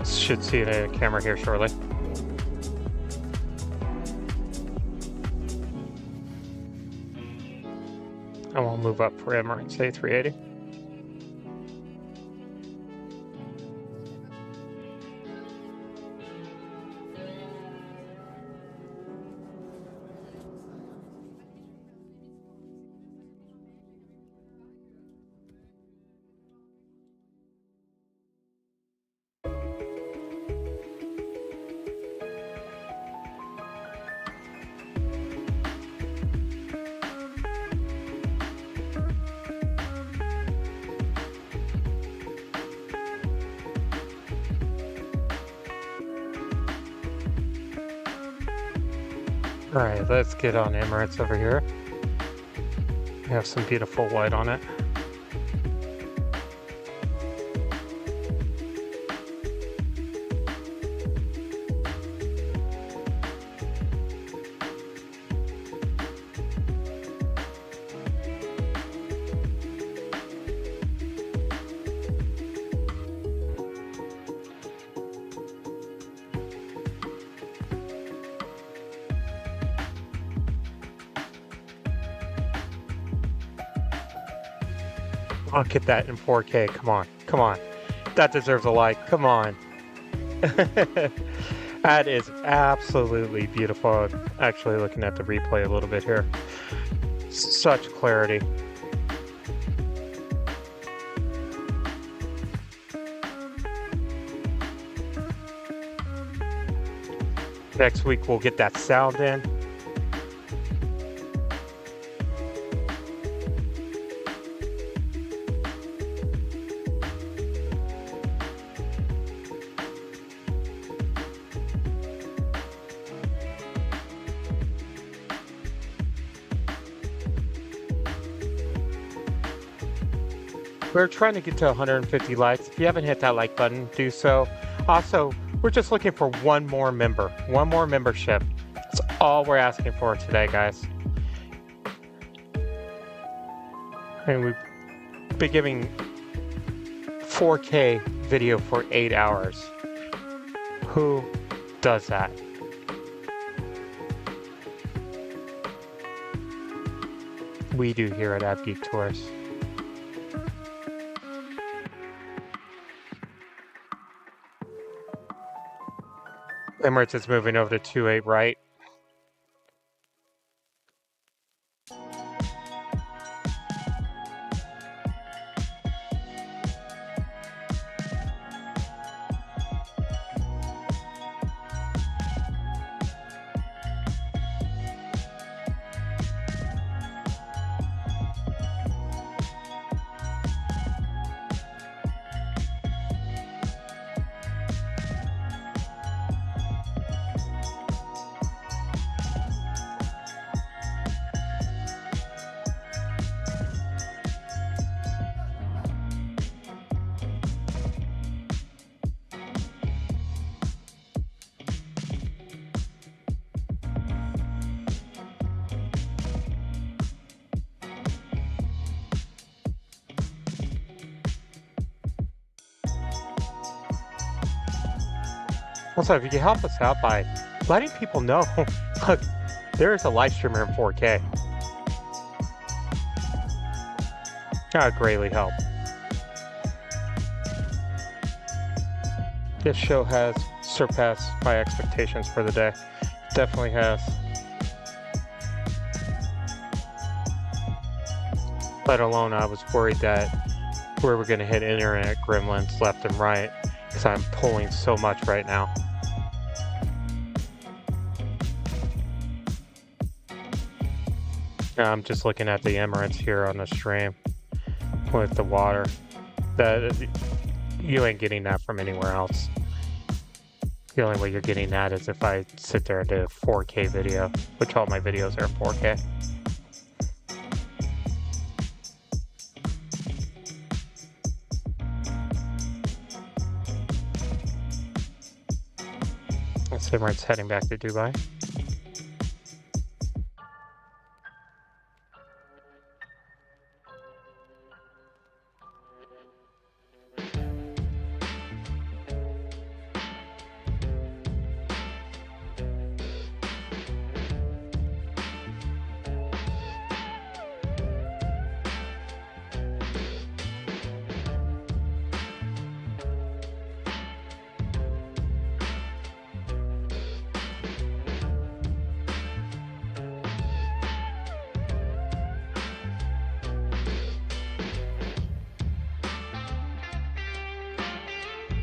[SPEAKER 1] Should see the camera here shortly. And we'll move up for Emirates A380. Alright, let's get on Emirates over here. We have some beautiful white on it. I'll get that in 4K. Come on, come on. That deserves a like. Come on. That is absolutely beautiful. I'm actually looking at the replay a little bit here. Such clarity. Next week we'll get that sound in. We're trying to get to 150 likes. If you haven't hit that like button, do so. Also, we're just looking for one more member, one more membership. That's all we're asking for today, guys. And we've been giving 4K video for 8 hours. Who does that? We do here at AVGeek Tours. Emirates is moving over to 28 right. Also, if you can help us out by letting people know, look, there is a live streamer in 4K. That would greatly help. This show has surpassed my expectations for the day. Definitely has. Let alone I was worried that we were going to hit internet gremlins left and right because I'm pulling so much right now. Now I'm just looking at the Emirates here on the stream with the water. You ain't getting that from anywhere else. The only way you're getting that is if I sit there and do a 4K video, which all my videos are in 4K. That's Emirates heading back to Dubai.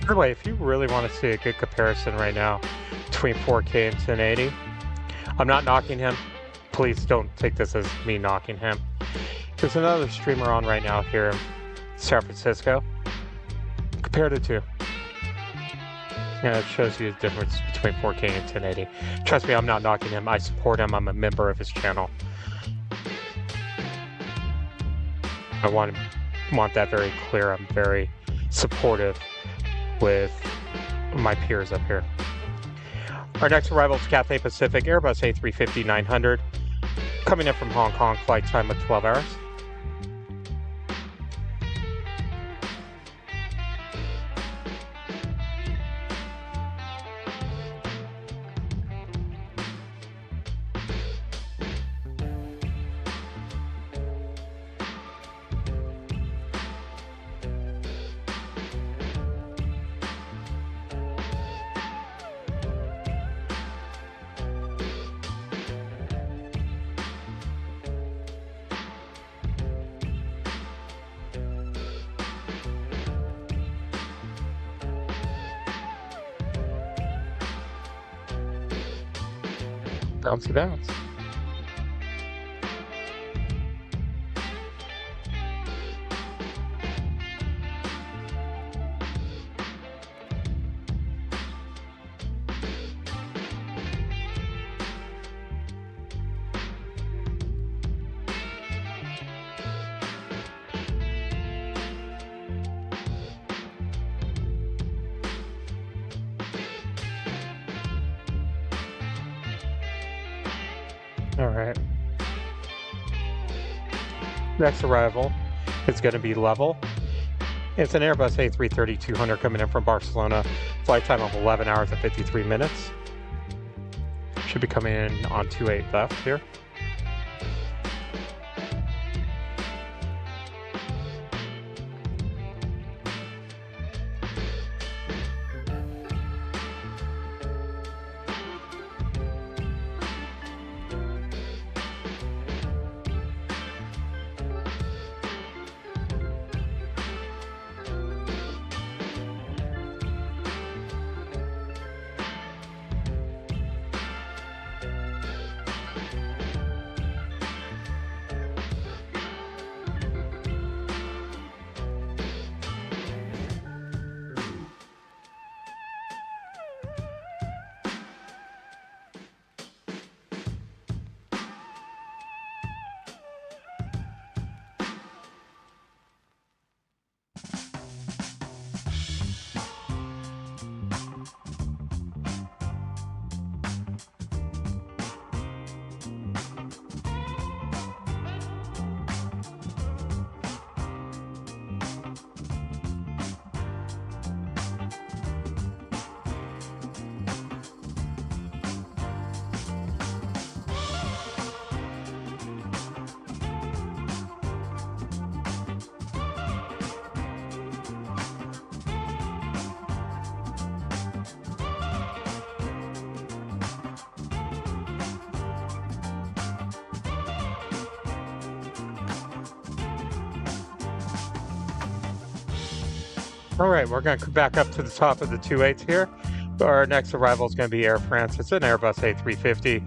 [SPEAKER 1] By the way, if you really want to see a good comparison right now between 4K and 1080, I'm not knocking him. Please don't take this as me knocking him. There's another streamer on right now here in San Francisco. Compare the two. And it shows you the difference between 4K and 1080. Trust me, I'm not knocking him. I support him. I'm a member of his channel. I want that very clear. I'm very supportive with my peers up here. Our next arrival is Cathay Pacific Airbus A350-900, coming in from Hong Kong, flight time of 12 hours. Bouncy bounce. All right. Next arrival is going to be level. It's an Airbus A380-200 coming in from Barcelona. Flight time of 11 hours and 53 minutes. Should be coming in on 28 left here. All right, we're going to come back up to the top of the 28s here. Our next arrival is going to be Air France. It's an Airbus A350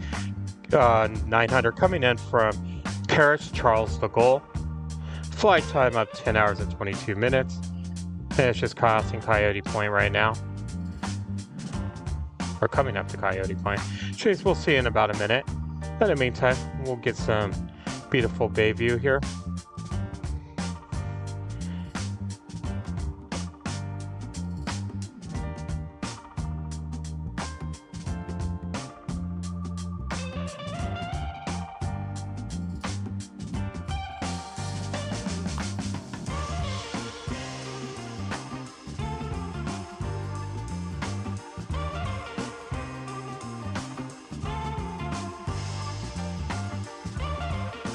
[SPEAKER 1] 900 coming in from Paris Charles de Gaulle. Flight time of 10 hours and 22 minutes. And it's just crossing Coyote Point right now. Or coming up to Coyote Point. Chase, we'll see in about a minute. In the meantime, we'll get some beautiful bay view here.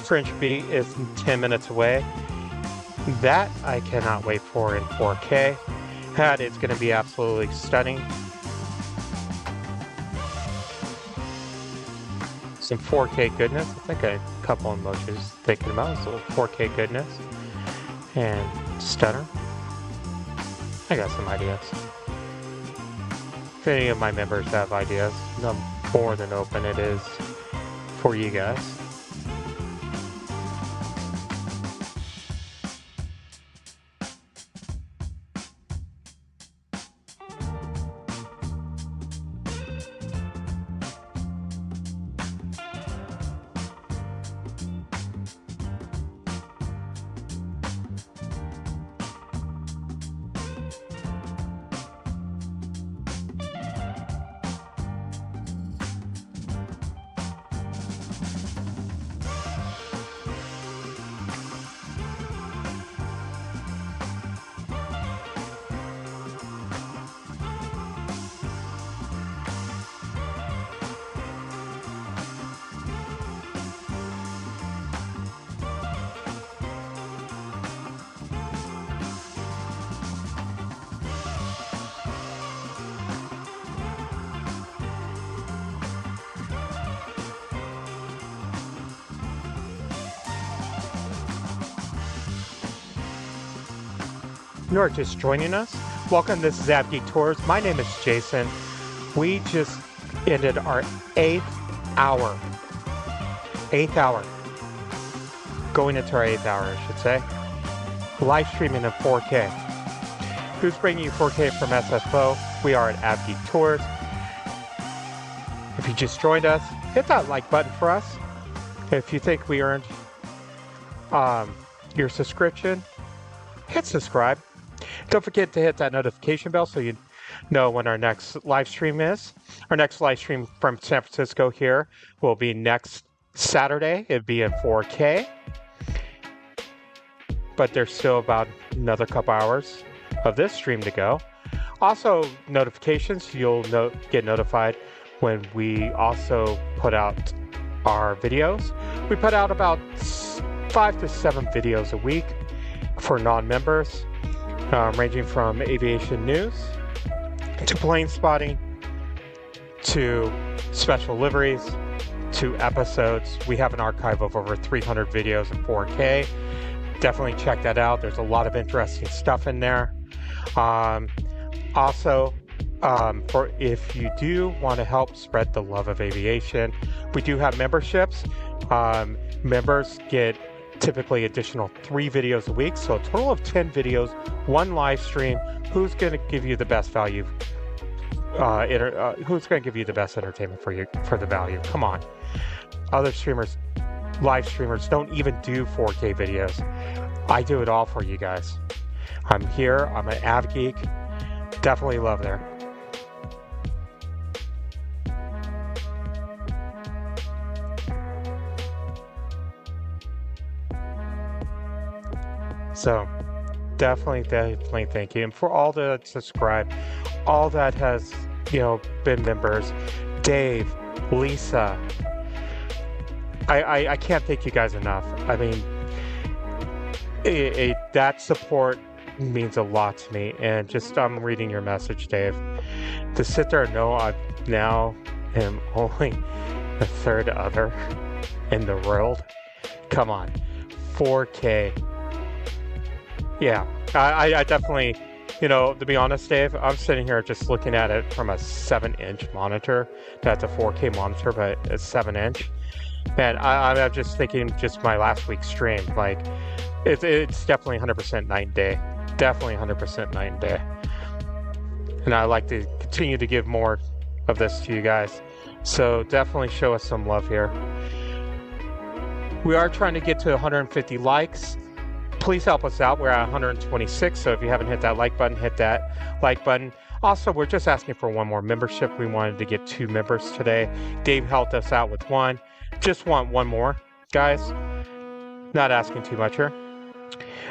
[SPEAKER 1] French B is 10 minutes away. That I cannot wait for in 4K. That is going to be absolutely stunning. Some 4K goodness. I think a couple emojis thinking about is a little 4K goodness. And stunner. I got some ideas. If any of my members have ideas, I'm more than open it is for you guys. You are just joining us. Welcome, this is AVGeek Tours. My name is Jason. We just ended our 8th hour. 8th hour. Going into our 8th hour, I should say. Live streaming in 4K. Who's bringing you 4K from SFO? We are at AVGeek Tours. If you just joined us, hit that like button for us. If you think we earned your subscription, hit subscribe. Don't forget to hit that notification bell so you know when our next live stream is. Our next live stream from San Francisco here will be next Saturday. It'll be in 4K. But there's still about another couple hours of this stream to go. Also, notifications. You'll get notified when we also put out our videos. We put out about 5 to 7 videos a week for non-members, ranging from aviation news to plane spotting to special liveries to episodes. We have an archive of over 300 videos in 4K. Definitely check that out. There's a lot of interesting stuff in there. Also, for if you do want to help spread the love of aviation, we do have memberships. Members get typically additional 3 videos a week, so a total of 10 videos, 1 live stream. Who's going to give you the best value? Who's going to give you the best entertainment for the value? Come on. Other streamers, live streamers, don't even do 4K videos. I do it all for you guys. I'm here. I'm an AVGeek. Definitely love there. So definitely thank you. And for all that subscribe, all that has, been members, Dave, Lisa, I can't thank you guys enough. I mean, that support means a lot to me. And just I'm reading your message, Dave. To sit there and know I now am only the 3rd other in the world. Come on, 4K. Yeah, I definitely, to be honest, Dave, I'm sitting here just looking at it from a 7-inch monitor. That's a 4K monitor, but it's 7-inch. Man, I'm just thinking just my last week's stream. Like, it's definitely 100% night and day. Definitely 100% night and day. And I like to continue to give more of this to you guys. So definitely show us some love here. We are trying to get to 150 likes. Please help us out. We're at 126, so if you haven't hit that like button, hit that like button. Also, we're just asking for 1 more membership. We wanted to get 2 members today. Dave helped us out with 1. Just want 1 more, guys. Not asking too much here.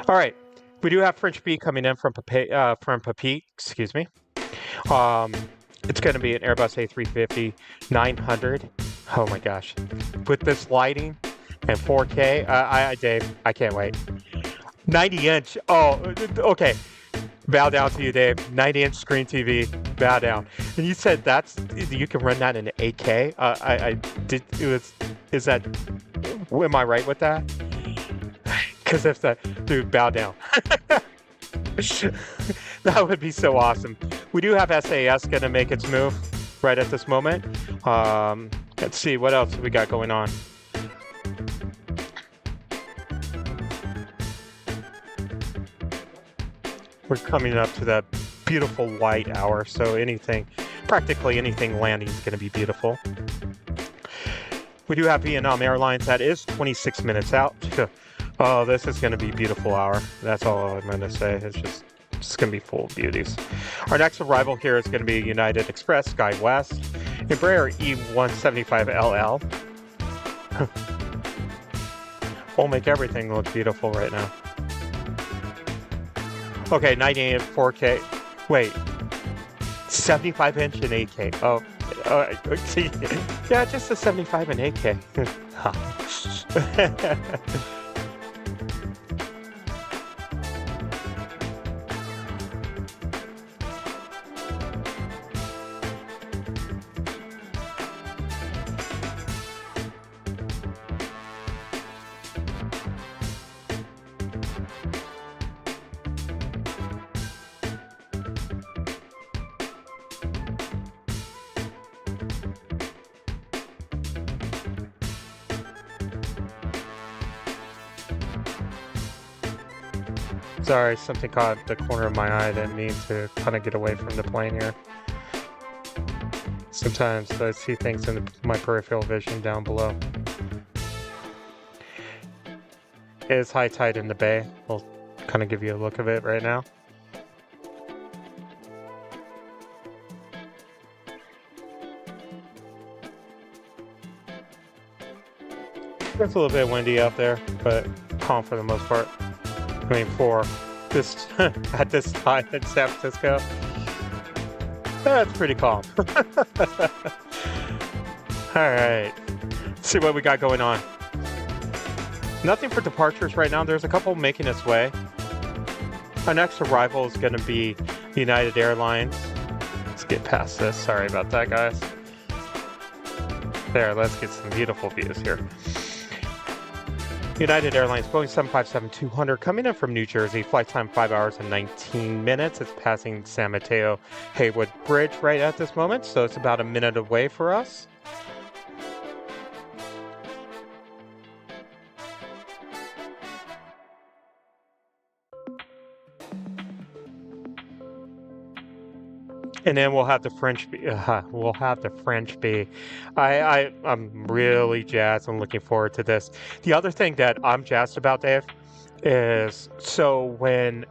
[SPEAKER 1] All right, we do have French B coming in from Papi, excuse me. It's going to be an Airbus A380 900. Oh my gosh, with this lighting and 4K, Dave, I can't wait. 90-inch. Oh, okay. Bow down to you, Dave. 90-inch screen TV. Bow down. And you said you can run that in 8K. Is that? Am I right with that? Because if that, dude, bow down. That would be so awesome. We do have SAS going to make its move right at this moment. Let's see what else we got going on. We're coming up to that beautiful white hour, so practically anything landing is going to be beautiful. We do have Vietnam Airlines. That is 26 minutes out. Oh, this is going to be a beautiful hour. That's all I'm going to say. It's going to be full of beauties. Our next arrival here is going to be United Express, SkyWest, Embraer E175LL. We'll make everything look beautiful right now. Okay, 98 4K. Wait, 75-inch and 8K. Oh, see, yeah, just a 75 and 8K. Sorry, something caught the corner of my eye. I didn't mean to kind of get away from the plane here. Sometimes I see things in my peripheral vision down below. It is high tide in the bay. I'll kind of give you a look of it right now. It's a little bit windy out there, but calm for the most part. I mean, for this at this time in San Francisco, that's pretty calm. All right, let's see what we got going on. Nothing for departures right now. There's a couple making its way. Our next arrival is going to be United Airlines. Let's get past this. Sorry about that, guys. There, let's get some beautiful views here. United Airlines Boeing 757-200 coming in from New Jersey. Flight time 5 hours and 19 minutes. It's passing San Mateo Haywood Bridge right at this moment, so it's about a minute away for us. And then we'll have the French bee. I'm really jazzed. I'm looking forward to this. The other thing that I'm jazzed about, Dave, is so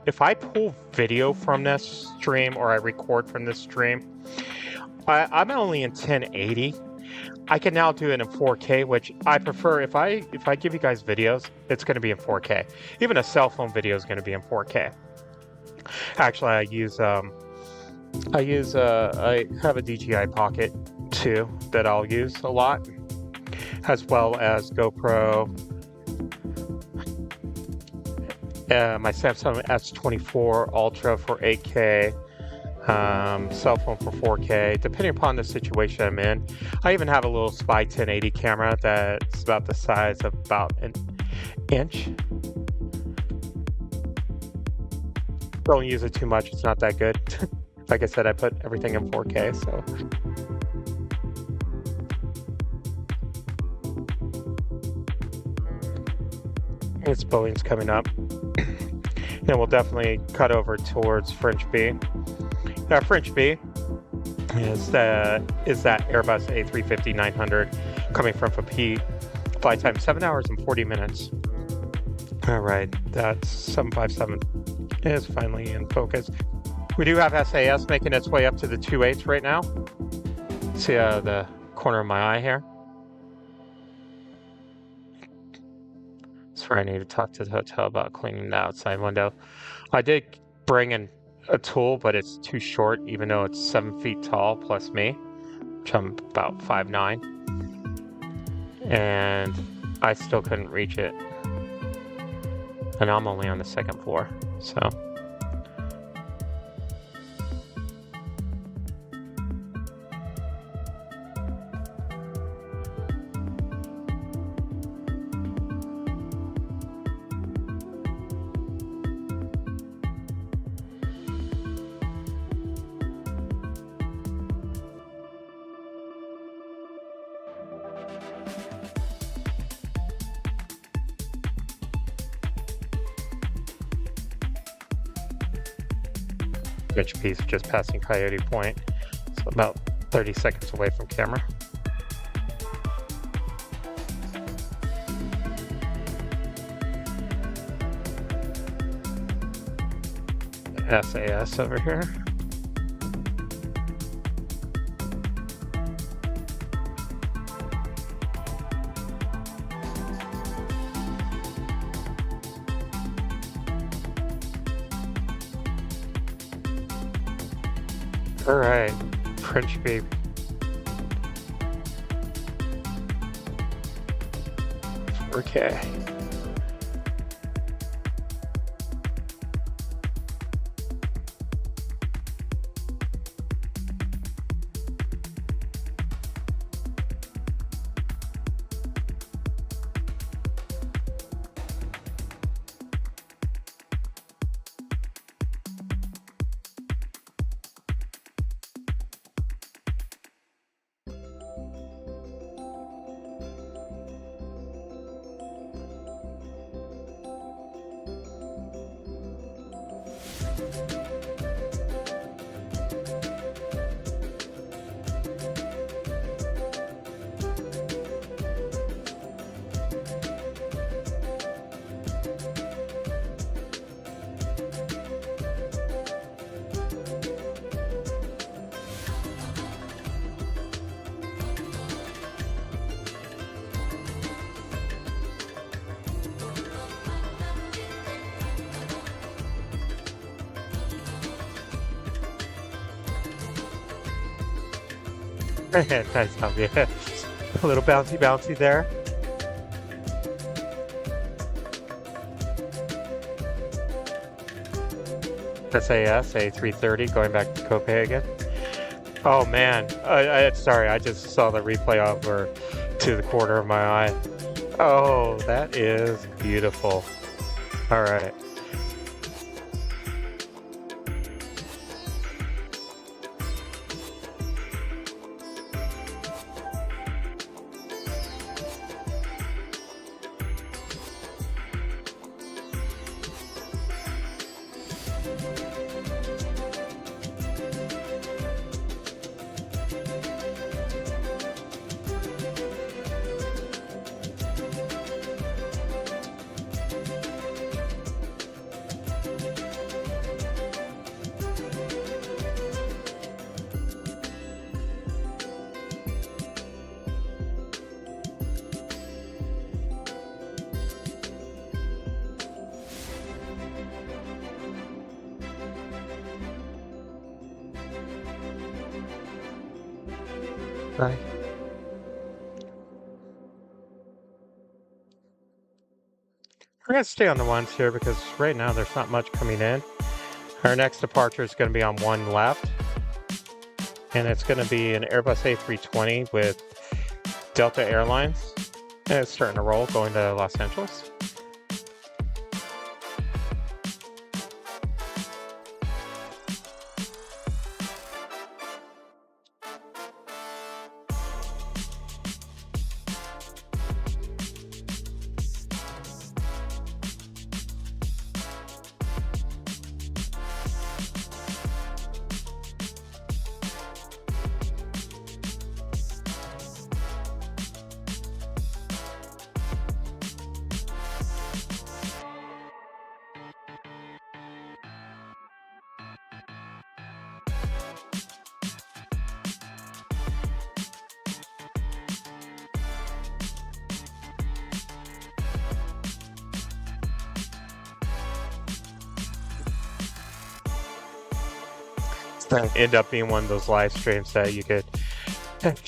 [SPEAKER 1] if I pull video from this stream or I record from this stream, I'm only in 1080. I can now do it in 4K, which I prefer. If I give you guys videos, it's going to be in 4K. Even a cell phone video is going to be in 4K. Actually, I have a DJI Pocket 2 that I'll use a lot, as well as GoPro, my Samsung S24 Ultra for 8K, cell phone for 4K, depending upon the situation I'm in. I even have a little Spy 1080 camera that's about the size of about an inch. Don't use it too much, it's not that good. Like I said, I put everything in 4K, so. This Boeing's coming up. Then we'll definitely cut over towards French B. Now, French B is that Airbus A350-900 coming from Papeete. Flight time 7 hours and 40 minutes. All right, that's 757 is finally in focus. We do have SAS making its way up to the 28s right now. See the corner of my eye here? That's where I need to talk to the hotel about cleaning the outside window. I did bring in a tool, but it's too short, even though it's 7 feet tall plus me, which I'm about 5'9". And I still couldn't reach it. And I'm only on the second floor, so. French piece just passing Coyote Point, so about 30 seconds away from camera. SAS over here. All right, French B. Okay. Nice help, yeah. A little bouncy bouncy there. SAS A380 going back to Copenhagen. Oh man, sorry, I just saw the replay over to the corner of my eye. Oh, that is beautiful. All right. Bye. We're going to stay on the ones here because right now there's not much coming in. Our next departure is going to be on one left. And it's going to be an Airbus A320 with Delta Airlines. And it's starting to roll going to Los Angeles. End up being one of those live streams that you could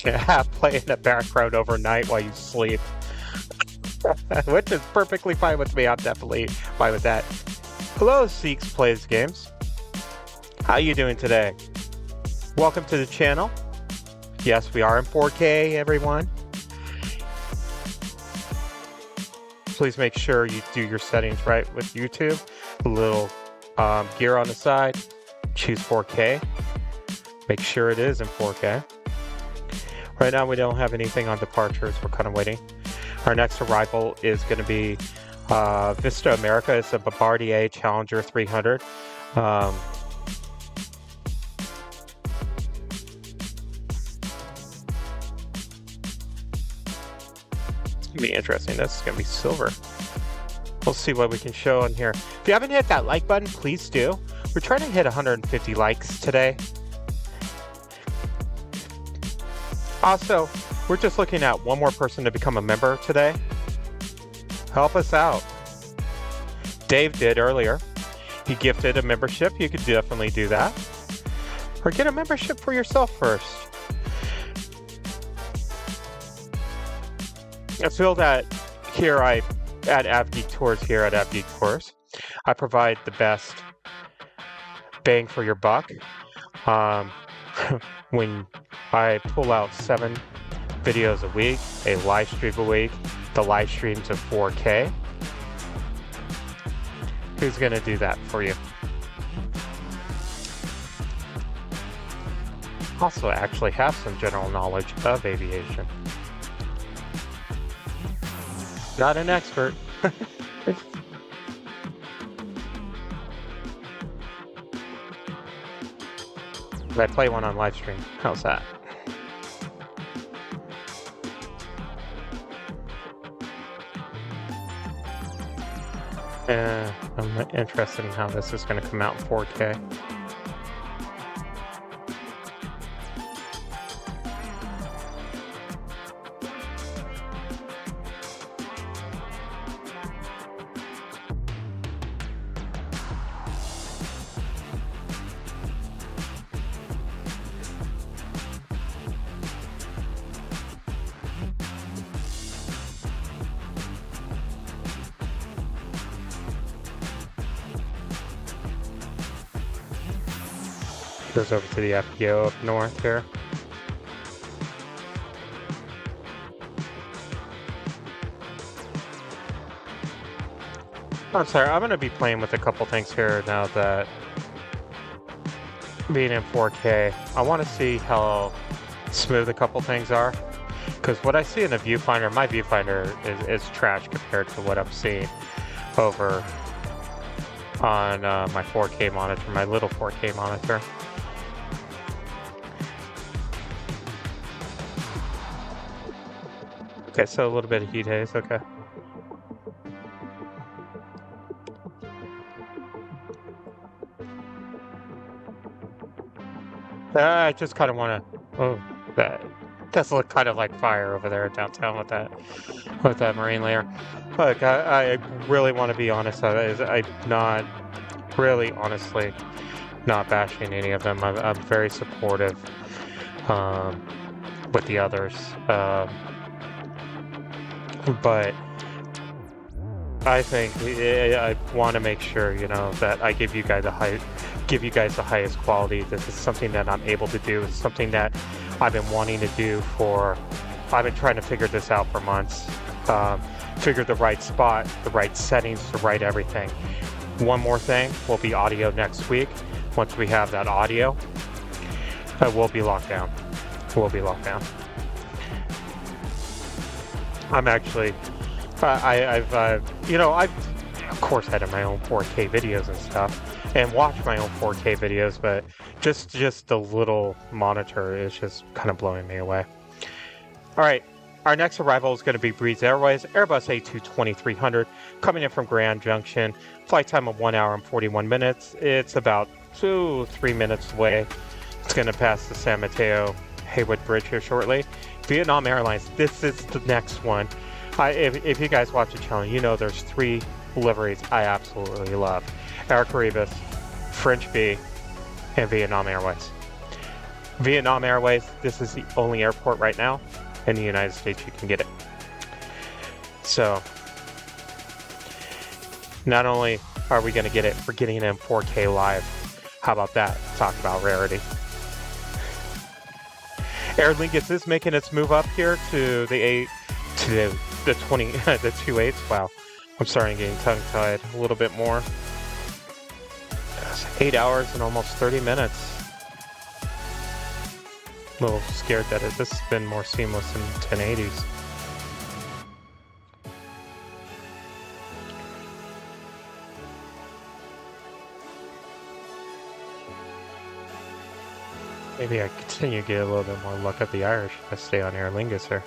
[SPEAKER 1] have play in the background overnight while you sleep, which is perfectly fine with me. I'm definitely fine with that. Hello, Seeks Plays Games. How you doing today? Welcome to the channel. Yes, we are in 4K, everyone. Please make sure you do your settings right with YouTube. A little gear on the side. Choose 4K. Make sure it is in 4K. Right now we don't have anything on departures. We're kind of waiting. Our next arrival is going to be Vista America. It's a Bombardier Challenger 300. It's going to be interesting. This is going to be silver. We'll see what we can show on here. If you haven't hit that like button, please do. We're trying to hit 150 likes today. Also, we're just looking at one more person to become a member today. Help us out. Dave did earlier. He gifted a membership. You could definitely do that. Or get a membership for yourself first. I feel that here at AVGeek Tours, here at AVGeek Tours, I provide the best bang for your buck. When I pull out 7 videos a week, a live stream a week, the live streams of 4K. Who's going to do that for you? Also actually have some general knowledge of aviation. Not an expert. I play one on live stream. How's that? I'm interested in how this is going to come out in 4K. Goes over to the FPO up north here. I'm sorry, I'm going to be playing with a couple things here now that being in 4K. I want to see how smooth a couple things are. Because what I see in the viewfinder, my viewfinder is trash compared to what I'm seeing over on my 4K monitor, my little 4K monitor. Okay, so a little bit of heat haze, okay. I just kind of want to, oh, that does look kind of like fire over there downtown with that marine layer. Look, I really want to be honest, I'm not, really honestly, not bashing any of them. I'm very supportive with the others. But I think I want to make sure, you know, that I give you guys the highest quality. This is something that I'm able to do. It's something that I've been wanting to do I've been trying to figure this out for months. Figure the right spot, the right settings, the right everything. One more thing will be audio next week. Once we have that audio, we'll be locked down. We'll be locked down. I'm actually, I've of course had my own 4K videos and stuff, and watched my own 4K videos, but just the little monitor is just kind of blowing me away. All right, our next arrival is going to be Breeze Airways, Airbus A220-300, coming in from Grand Junction. Flight time of 1 hour and 41 minutes. It's about 2-3 minutes away. It's going to pass the San Mateo Haywood Bridge here shortly. Vietnam Airlines, this is the next one. If you guys watch the channel, you know there's 3 liveries I absolutely love. Air Caribbean, French Bee, and Vietnam Airways. Vietnam Airways, this is the only airport right now in the United States you can get it. So, not only are we going to get it, we're getting it in 4K live. How about that? Talk about rarity. Aer Lingus is making its move up here to the 28s. Wow, I'm starting getting tongue-tied a little bit more. 8 hours and almost 30 minutes. A little scared that this has been more seamless than 1080s. Maybe I continue to get a little bit more luck at the Irish if I stay on Aer Lingus here.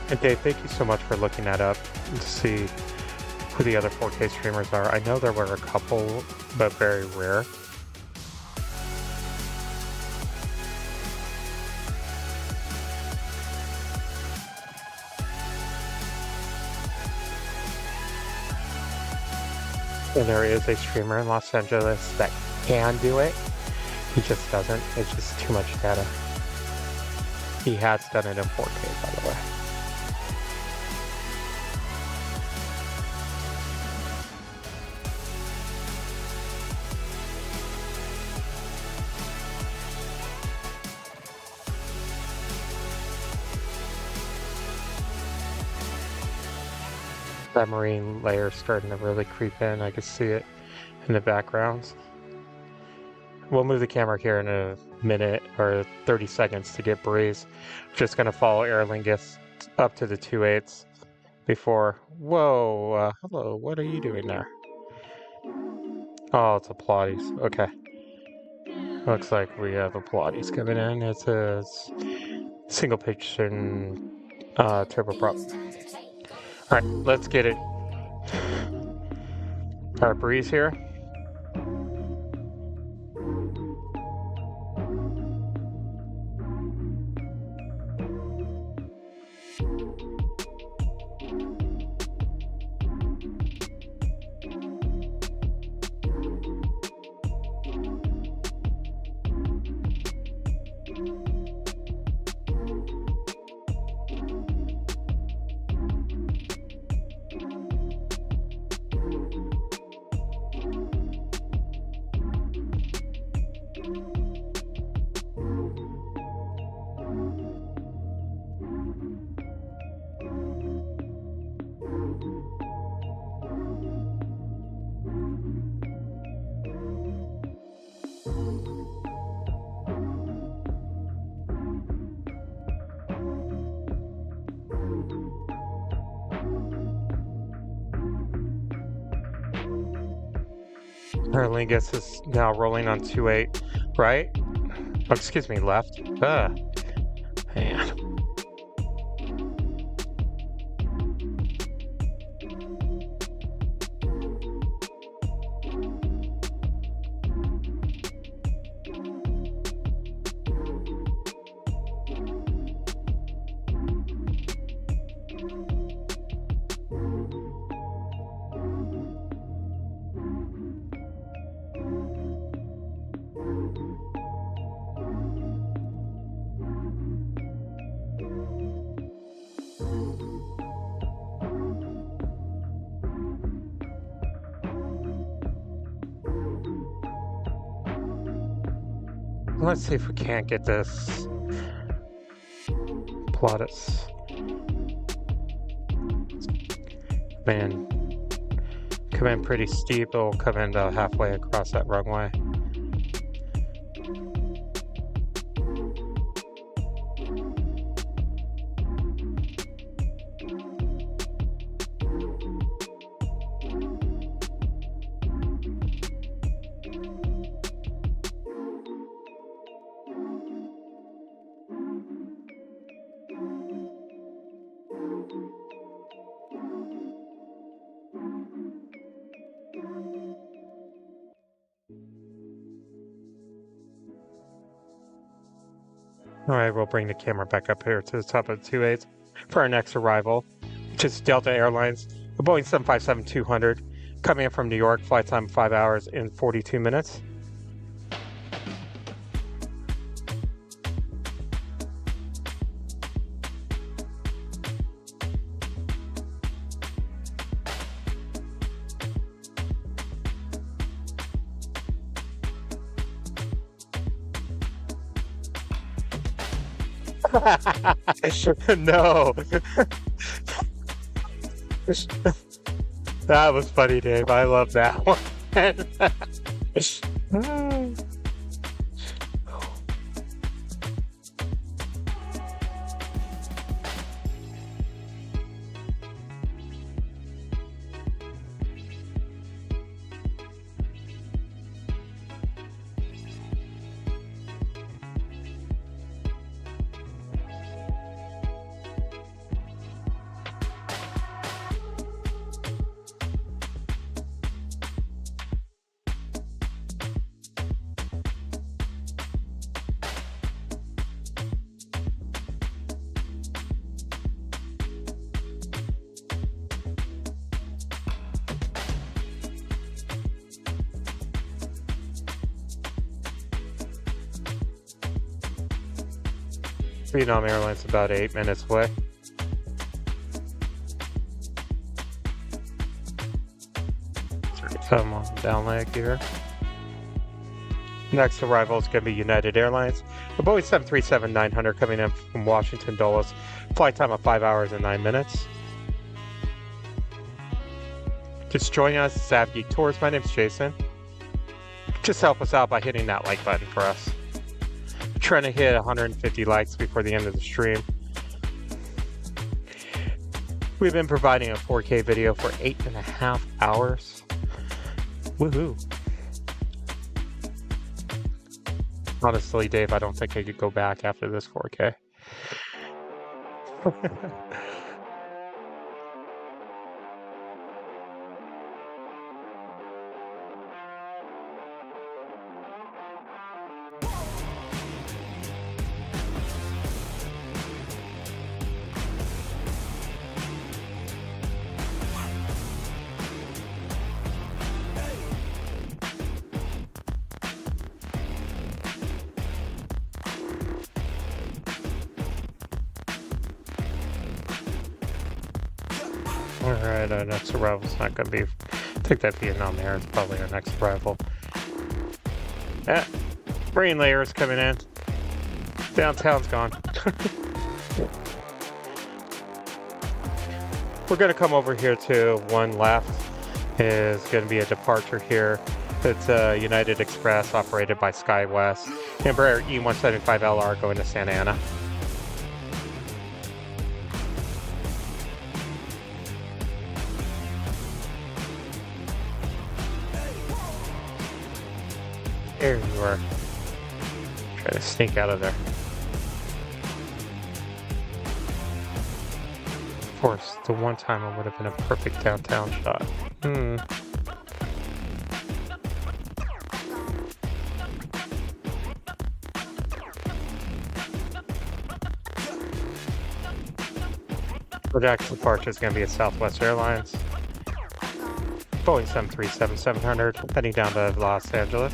[SPEAKER 1] And Dave, thank you so much for looking that up to see who the other 4K streamers are. I know there were a couple, but very rare. And there is a streamer in Los Angeles that can do it. He just doesn't. It's just too much data. He has done it in 4K, by the way. That marine layer is starting to really creep in. I can see it in the backgrounds. we'll move the camera here in a minute or 30 seconds to get breeze. Just gonna follow Aer Lingus up to the 2.8s before. Whoa, hello, what are you doing there? Oh, it's Applaudis. Okay. Looks like we have Applaudis coming in. It's a single piston turboprop. Alright, let's get it. Alright, breeze here. Aer Lingus is now rolling on 2.8, right? Oh, excuse me, left. Man. Let's see if we can't get this Plautus. Man, come in pretty steep. It'll come in halfway across that runway. Alright, we'll bring the camera back up here to the top of the 2.8 for our next arrival, which is Delta Airlines, a Boeing 757-200, coming in from New York, flight time 5 hours and 42 minutes. No. That was funny, Dave. I love that one. Vietnam Airlines about 8 minutes away. Come on, down leg here. Next arrival is going to be United Airlines. A Boeing 737-900 coming in from Washington Dulles. Flight time of 5 hours and 9 minutes. Just joining us, AVGeek Tours. My name's Jason. just help us out by hitting that like button for us. Trying to hit 150 likes before the end of the stream. We've been providing a 4K video for 8.5 hours. Woohoo. Honestly, Dave, I don't think I could go back after this 4K. Alright, our next arrival's not gonna be... I think that Vietnam Air is probably our next arrival. Yeah, rain layers coming in. Downtown's gone. We're gonna come over here to one left. Is gonna be a departure here. It's United Express operated by SkyWest. Embraer E175LR going to Santa Ana. There you are. Try to sneak out of there. Of course, the one time it would have been a perfect downtown shot. The next departure is going to be at Southwest Airlines. Boeing 737-700, heading down to Los Angeles.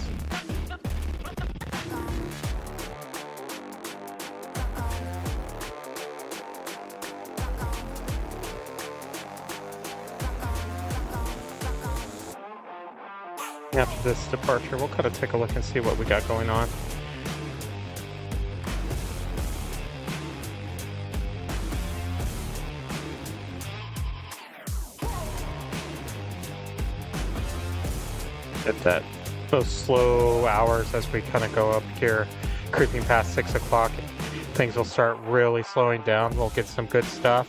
[SPEAKER 1] After this departure, we'll kind of take a look and see what we got going on. At those slow hours as we kind of go up here, creeping past 6 o'clock, things will start really slowing down. We'll get some good stuff,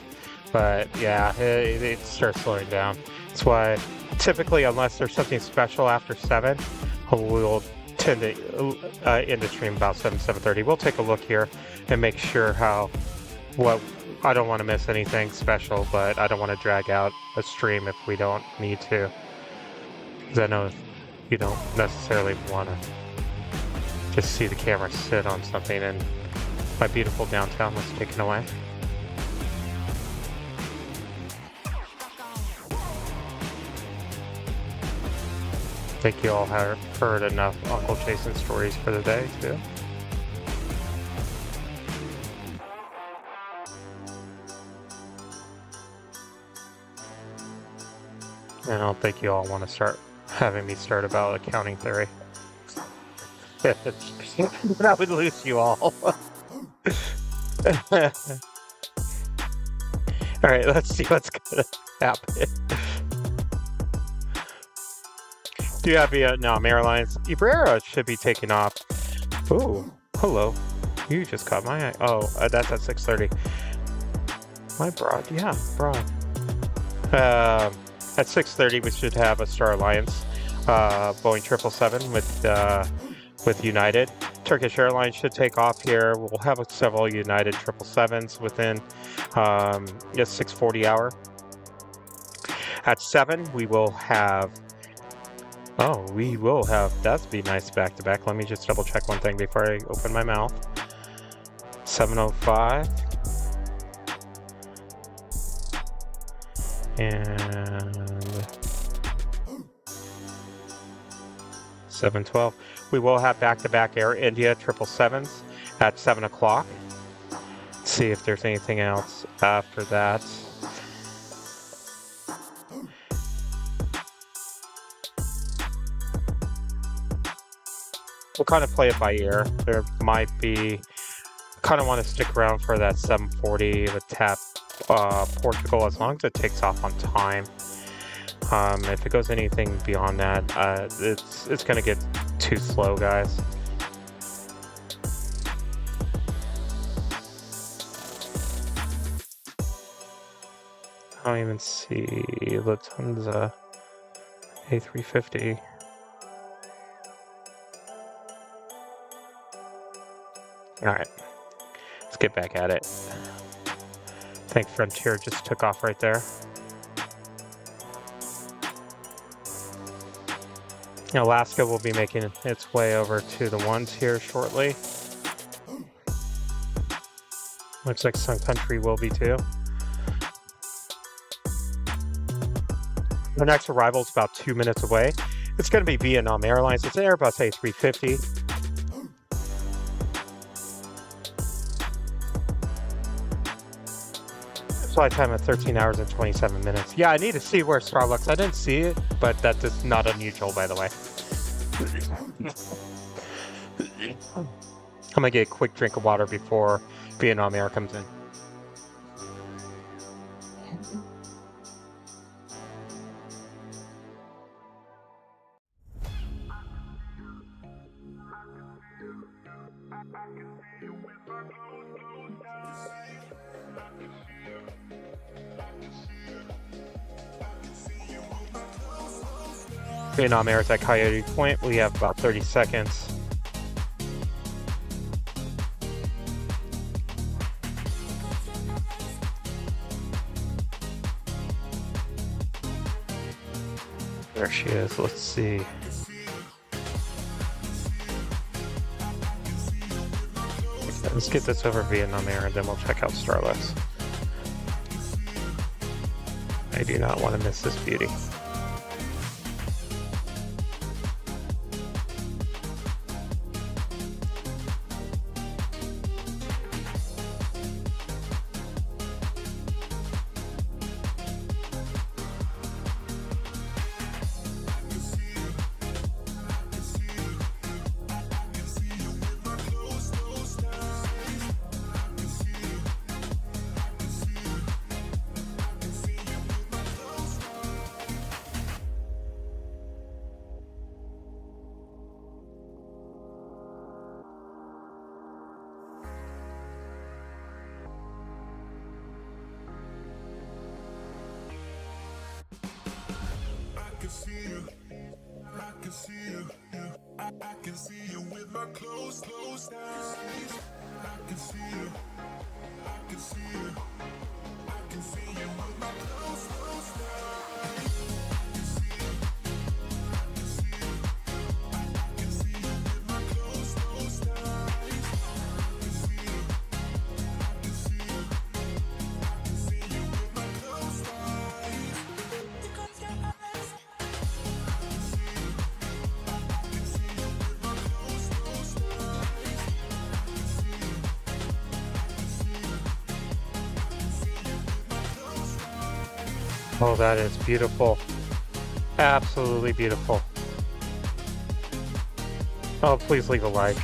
[SPEAKER 1] but yeah, it starts slowing down. That's why typically, unless there's something special after 7, we'll tend to end the stream about 7:30. We'll take a look here and make sure I don't want to miss anything special, but I don't want to drag out a stream if we don't need to. Because I know you don't necessarily want to just see the camera sit on something and my beautiful downtown was taken away. I think you all have heard enough Uncle Jason stories for the day, too. And I don't think you all want to start having me start about accounting theory. That would lose you all. Alright, let's see what's gonna happen. Do you have Vietnam Airlines? Embraer should be taking off. Ooh, hello. You just caught my eye. Oh, that's at 6:30. My broad? Yeah, broad. At 6:30, we should have a Star Alliance, Boeing 777 with United. Turkish Airlines should take off here. We'll have several United 777s within a 6:40 hour. At 7, we will have. Oh, we will have. That'd be nice back to back. Let me just double check one thing before I open my mouth. 7:05. And 7:12. We will have back-to-back Air India 777s at 7 o'clock. See if there's anything else after that. We'll kind of play it by ear. There might be... kind of want to stick around for that 740 with TAP Portugal as long as it takes off on time. If it goes anything beyond that, it's gonna get too slow, guys. I don't even see Lufthansa A350. All right, let's get back at it. I think Frontier just took off right there. Alaska will be making its way over to the ones here shortly. Looks like Sun Country will be too. Our next arrival is about 2 minutes away. It's going to be Vietnam Airlines. It's an Airbus A350. Flight time at 13 hours and 27 minutes. Yeah, I need to see where Starbucks. I didn't see it, but that is not unusual, by the way. I'm gonna get a quick drink of water before Vietnam Air comes in. Vietnam Air is at Coyote Point. We have about 30 seconds. There she is. Let's see. Let's get this over Vietnam Air and then we'll check out Starlux. I do not want to miss this beauty. Oh, that is beautiful. Absolutely beautiful. Oh, please leave a like,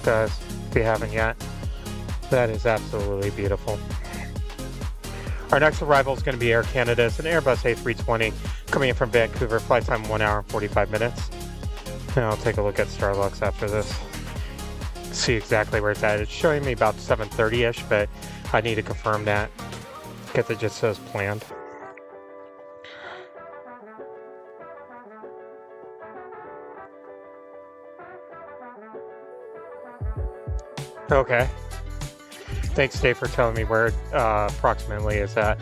[SPEAKER 1] guys, if you haven't yet. That is absolutely beautiful. Our next arrival is going to be Air Canada. It's an Airbus A320 coming in from Vancouver. Flight time 1 hour and 45 minutes. And I'll take a look at Starlux after this. See exactly where it's at. It's showing me about 7:30-ish, but I need to confirm that because it just says planned. Okay. Thanks, Dave, for telling me where it approximately is at.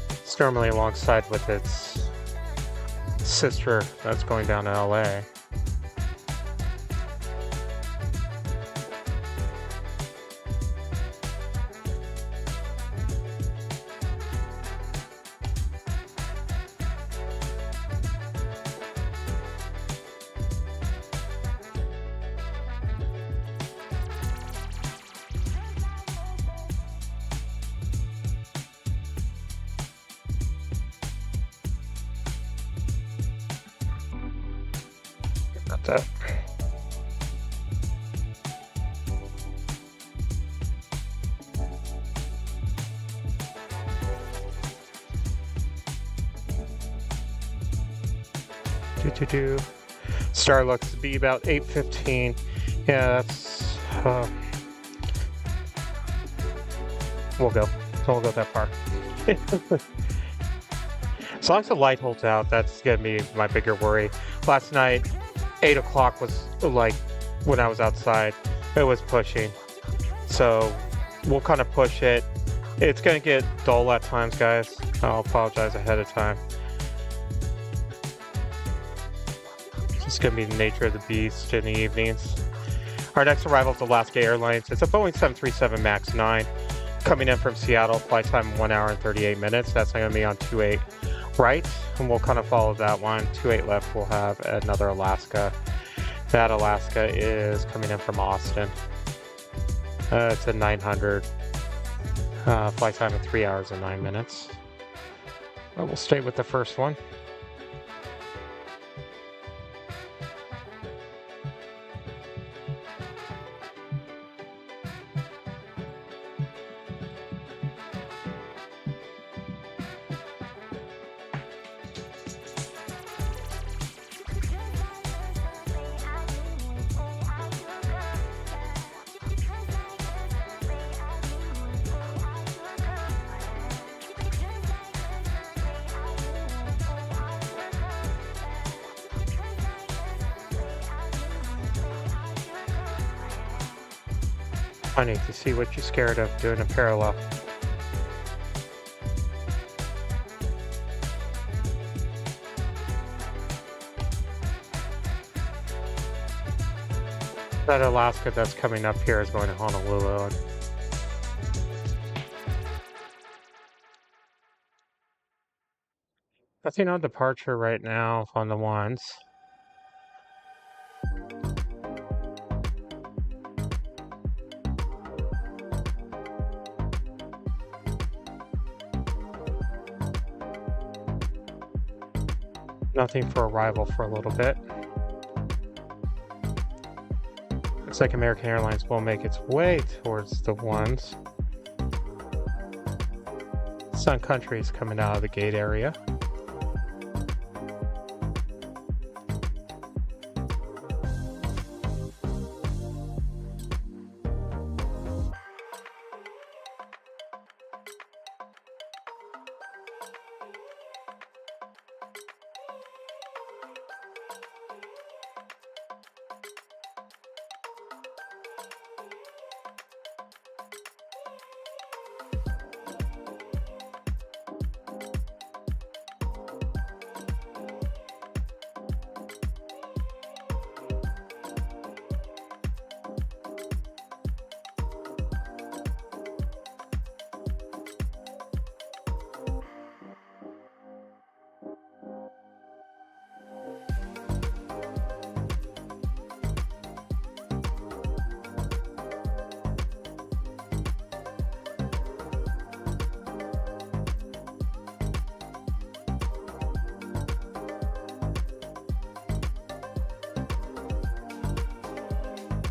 [SPEAKER 1] It's normally alongside with its sister that's going down to LA. That. Star looks to be about 8:15. Yeah, that's we'll go that far. As long as the light holds out, that's gonna be my bigger worry. Last night, 8 o'clock was like when I was outside, it was pushing. So we'll kind of push it. It's gonna get dull at times, guys. I'll apologize ahead of time. It's gonna be the nature of the beast in the evenings. Our next arrival is Alaska Airlines. It's a Boeing 737 MAX 9 coming in from Seattle. Flight time 1 hour and 38 minutes. That's gonna be on 28 right, and we'll kind of follow that one. 28 left, we'll have another Alaska. That Alaska is coming in from Austin. It's a 900. Flight time of 3 hours and 9 minutes. But we'll stay with the first one. Funny to see what you're scared of doing a parallel. That Alaska that's coming up here is going to Honolulu. Nothing on departure right now on the ones. Nothing for arrival for a little bit. Looks like American Airlines will make its way towards the ones. Sun Country is coming out of the gate area.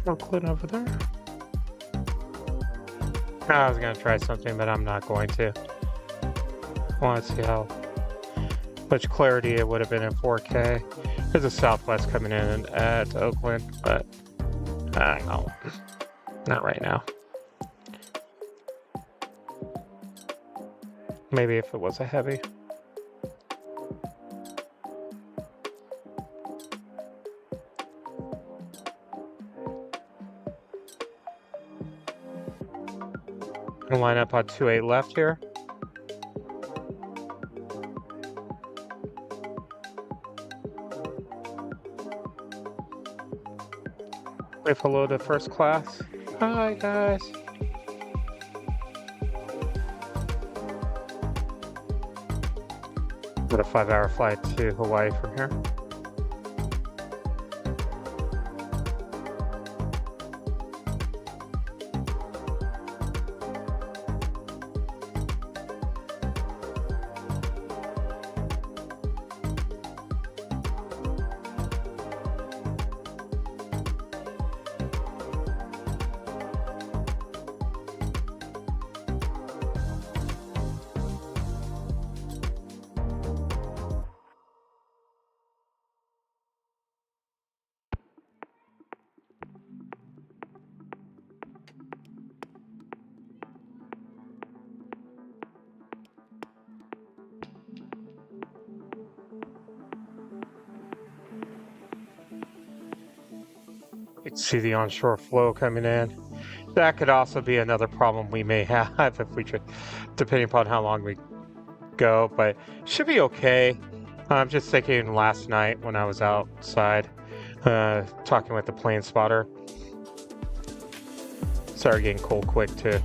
[SPEAKER 1] Brooklyn over there. I was gonna try something, but I'm not going to. I want to see how much clarity it would have been in 4K. There's a Southwest coming in at Oakland, but I don't know. Not right now. Maybe if it was a heavy. We'll line up on 28 left here. Wait for load of first class. Hi guys. Got a 5-hour flight to Hawaii from here. You can see the onshore flow coming in. That could also be another problem we may have if we try, depending upon how long we go, but should be okay. I'm just thinking last night when I was outside talking with the plane spotter. Started getting cold quick too.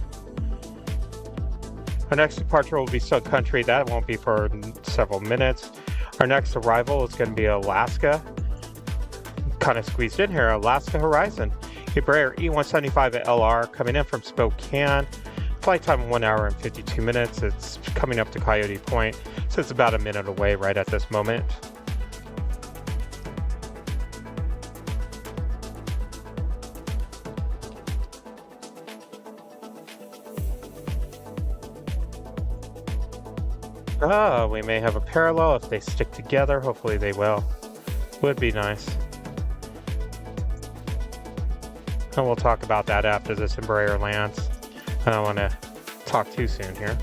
[SPEAKER 1] Our next departure will be Sun Country. That won't be for several minutes. Our next arrival is going to be Alaska. Kind of squeezed in here, Alaska Horizon. Embraer E175 LR coming in from Spokane. Flight time 1 hour and 52 minutes. It's coming up to Coyote Point, so it's about a minute away right at this moment. We may have a parallel if they stick together. Hopefully they will. Would be nice. And we'll talk about that after this Embraer lands. I don't want to talk too soon here.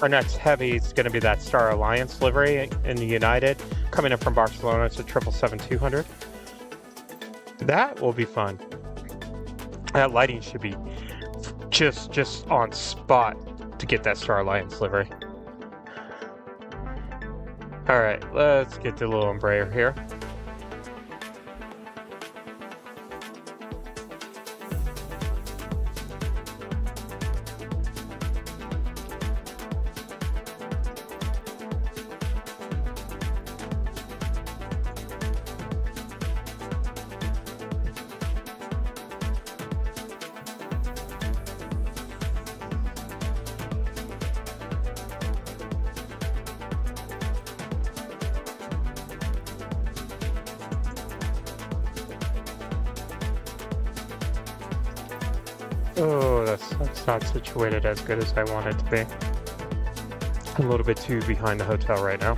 [SPEAKER 1] Our next heavy is going to be that Star Alliance livery in the United, coming in from Barcelona. It's a 777-200. That will be fun. That lighting should be just on spot to get that Star Alliance livery. All right, let's get the little Embraer here. Oh, that's not situated as good as I want it to be. A little bit too behind the hotel right now.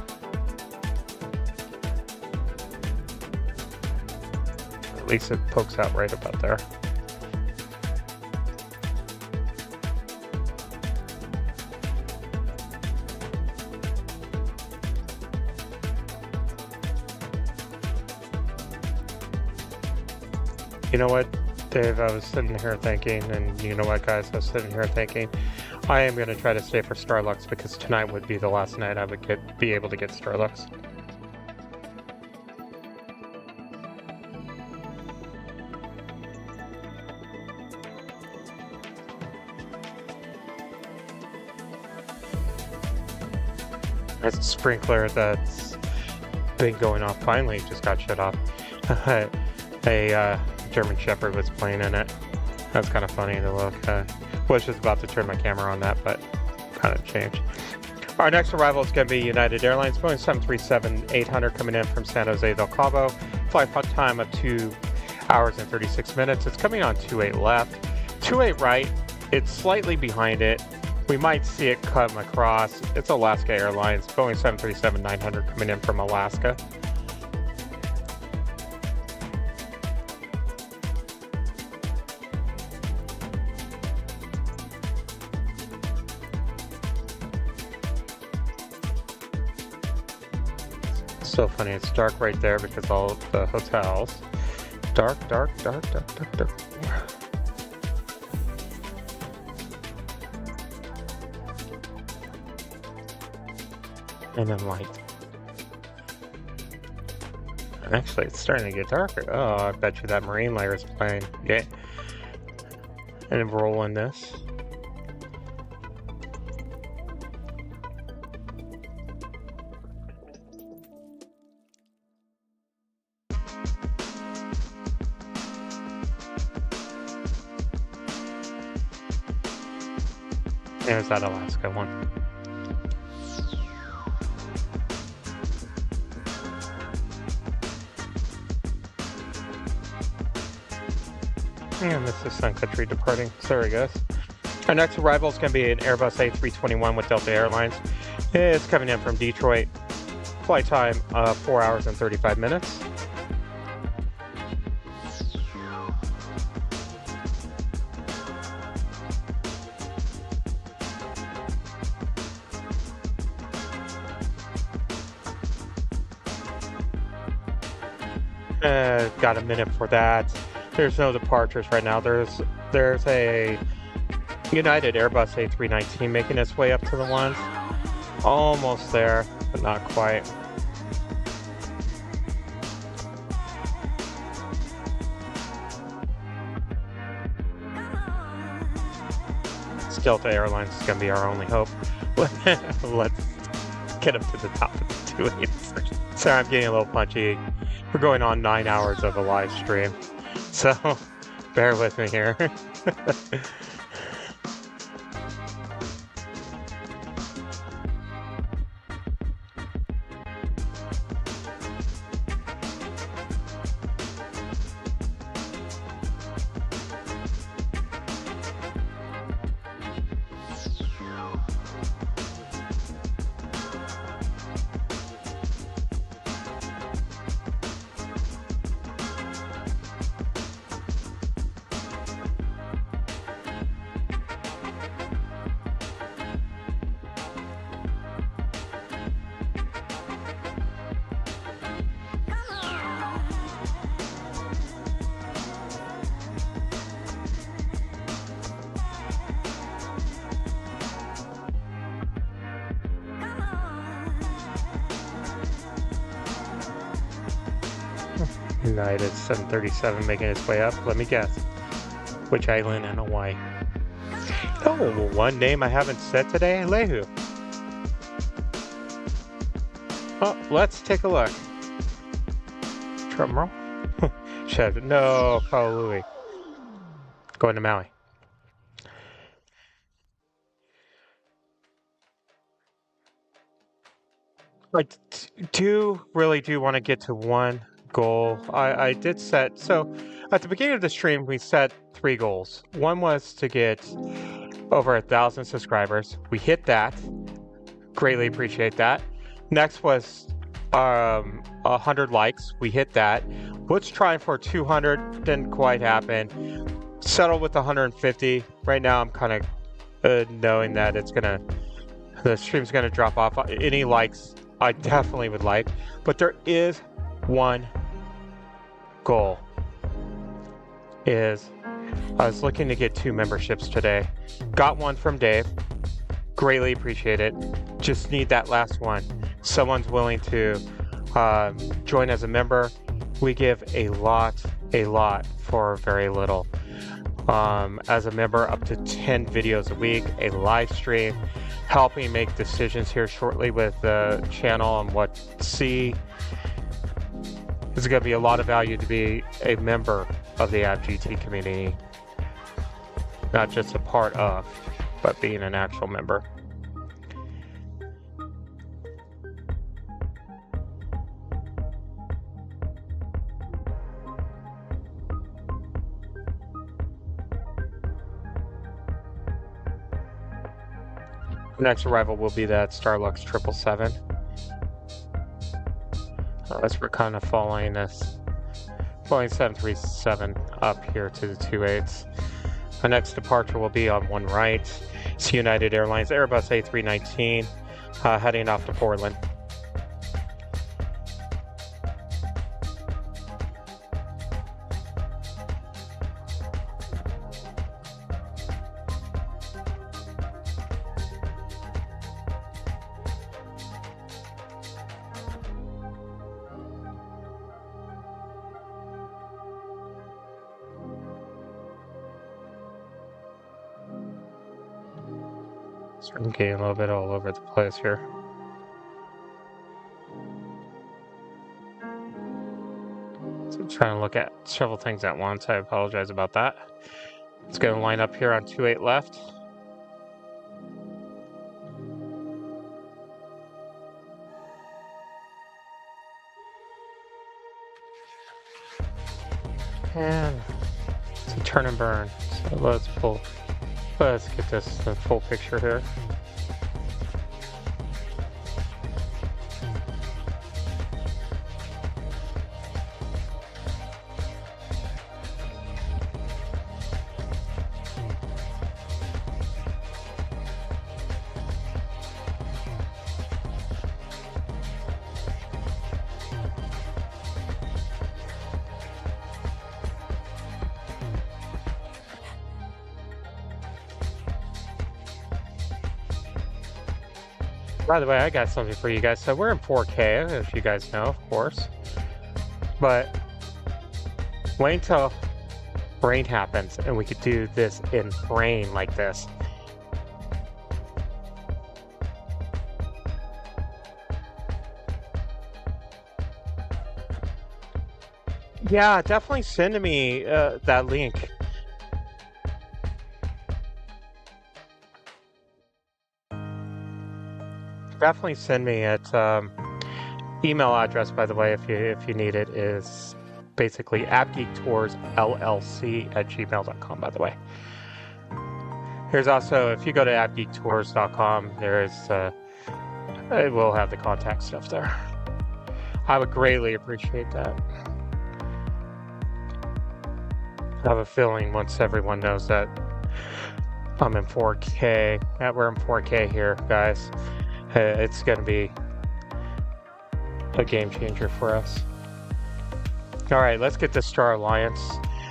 [SPEAKER 1] At least it pokes out right about there. You know what, Dave, I was sitting here thinking, and you know what, guys, I was sitting here thinking, I am going to try to stay for Starlux because tonight would be the last night I would be able to get Starlux. That's a sprinkler that's been going off. Finally, just got shut off. A German Shepherd was playing in it. That's kind of funny to look. Was just about to turn my camera on that, but kind of changed. Our next arrival is going to be United Airlines, Boeing 737-800 coming in from San Jose del Cabo. Flight time of 2 hours and 36 minutes. It's coming on 28 left, 28 right. It's slightly behind it. We might see it come across. It's Alaska Airlines, Boeing 737-900 coming in from Alaska. So funny, it's dark right there because all of the hotels. Dark. And then light. Actually, it's starting to get darker. Oh, I bet you that marine layer is playing. Yeah. And rolling this. There's that Alaska one. And this is Sun Country departing. Sorry, guys. Our next arrival is going to be an Airbus A321 with Delta Airlines. It's coming in from Detroit. Flight time 4 hours and 35 minutes. Got a minute for that. There's no departures right now. There's a United Airbus A380 making its way up to the ones. Almost there, but not quite. Delta Airlines is going to be our only hope. Let's get up to the top of the 28s. Sorry, I'm getting a little punchy. We're going on 9 hours of a live stream, so bear with me here. United 737 making its way up. Let me guess. Which island in Hawaii? Oh, one name I haven't said today, Lehu. Oh, let's take a look. Drum roll. No, Kaului. Going to Maui. I really do want to get to one goal. I did set, so at the beginning of the stream we set 3 goals. One was to get over 1,000 subscribers. We hit that. Greatly appreciate that. Next was 100 likes. We hit that. Let's try for 200. Didn't quite happen. Settled with 150. Right now I'm kind of knowing that the stream's gonna drop off. Any likes I definitely would like, but there is one goal. I was looking to get 2 memberships today. Got one from Dave. Greatly appreciate it. Just need that last one. Someone's willing to join as a member. We give a lot for very little. As a member, up to 10 videos a week, a live stream, helping make decisions here shortly with the channel and what to see. There's going to be a lot of value to be a member of the AVGT community. Not just a part of, but being an actual member. Next arrival will be that Starlux 777. As we're kind of following this Boeing 737 up here to the 28s. Our next departure will be on one right. It's United Airlines Airbus A319 heading off to Portland. So I'm getting a little bit all over the place here. So I'm trying to look at several things at once. I apologize about that. It's going to line up here on 28 left. And it's a turn and burn. So let's get this the full picture here. By the way, I got something for you guys. So we're in 4K, if you guys know, of course. But wait until rain happens and we could do this in rain like this. Yeah, definitely send me that link. Definitely send me it. Email address, by the way, if you need it, is basically AVGeekToursLLC@gmail.com, by the way. There's also, if you go to AVGeekTours.com, there's it will have the contact stuff there. I would greatly appreciate that. I have a feeling once everyone knows that I'm in 4K, that we're in 4K here, guys, it's going to be a game changer for us. All right, let's get this Star Alliance.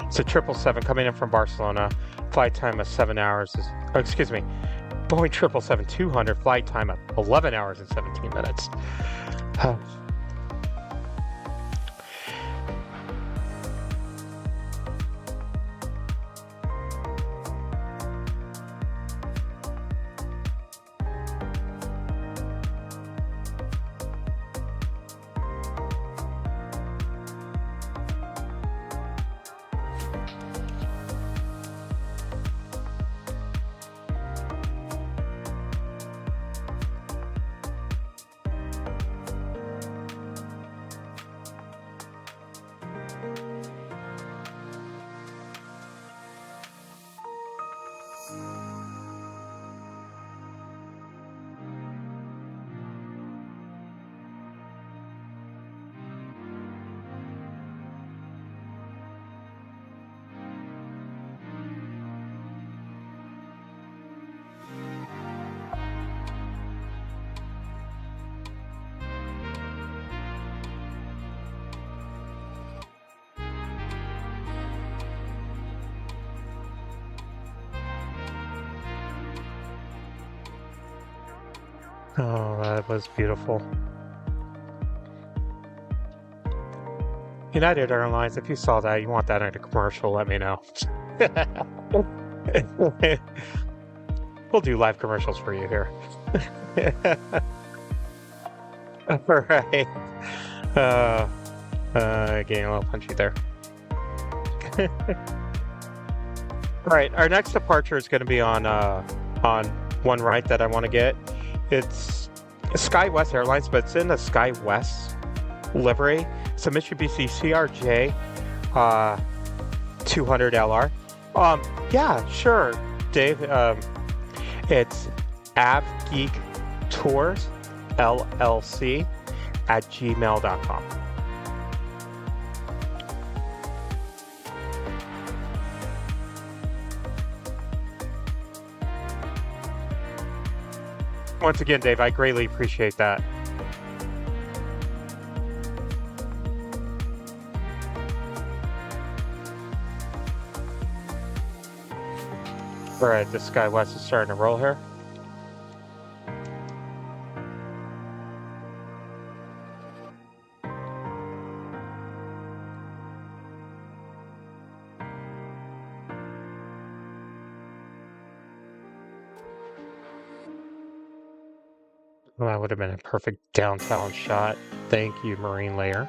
[SPEAKER 1] It's a 777 coming in from Barcelona. Flight time of 7 hours. Excuse me, Boeing 777-200. Flight time of 11 hours and 17 minutes. Oh, that was beautiful. United Airlines, if you saw that, you want that in a commercial, let me know. We'll do live commercials for you here. All right. Getting a little punchy there. All right, our next departure is going to be on one right that I want to get. It's SkyWest Airlines, but it's in the SkyWest livery. It's a Mitsubishi CRJ 200LR. Yeah, sure, Dave. It's AVGeekTours LLC@gmail.com. Once again, Dave, I greatly appreciate that. All right, the SkyWest is starting to roll here. Well, that would have been a perfect downtown shot. Thank you, Marine Layer.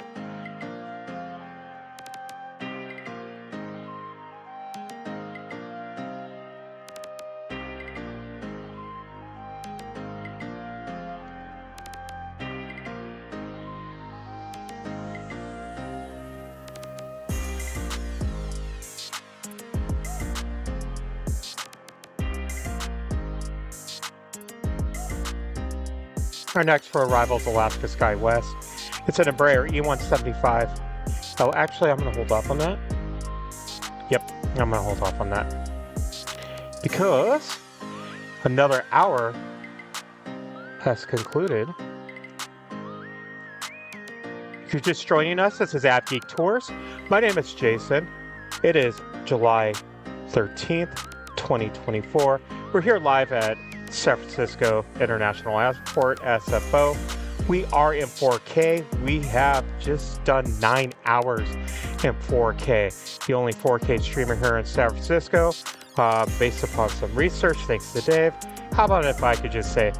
[SPEAKER 1] Our next for arrival is Alaska SkyWest. It's an Embraer E175. Oh, actually, I'm going to hold off on that. Yep, I'm going to hold off on that. Because another hour has concluded. If you're just joining us, this is AVGeek Tours. My name is Jason. It is July 13th, 2024. We're here live at San Francisco International Airport, SFO. We are in 4K. We have just done 9 hours in 4K. The only 4K streamer here in San Francisco, based upon some research, thanks to Dave. How about if I could just say,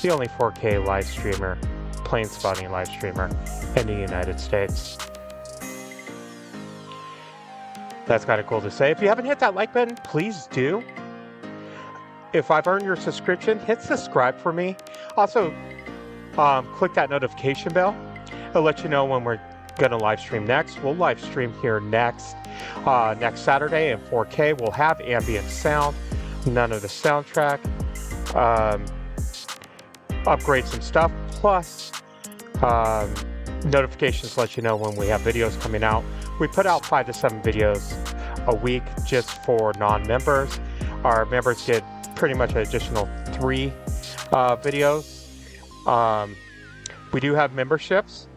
[SPEAKER 1] the only 4K live streamer, plane spotting live streamer in the United States. That's kind of cool to say. If you haven't hit that like button, please do. If I've earned your subscription, hit subscribe for me. Also, click that notification bell. It'll let you know when we're going to live stream next. We'll live stream here next Saturday in 4K. We'll have ambient sound, none of the soundtrack. Upgrade some stuff, plus notifications let you know when we have videos coming out. We put out 5 to 7 videos a week just for non-members. Our members get pretty much an additional 3 videos. We do have memberships.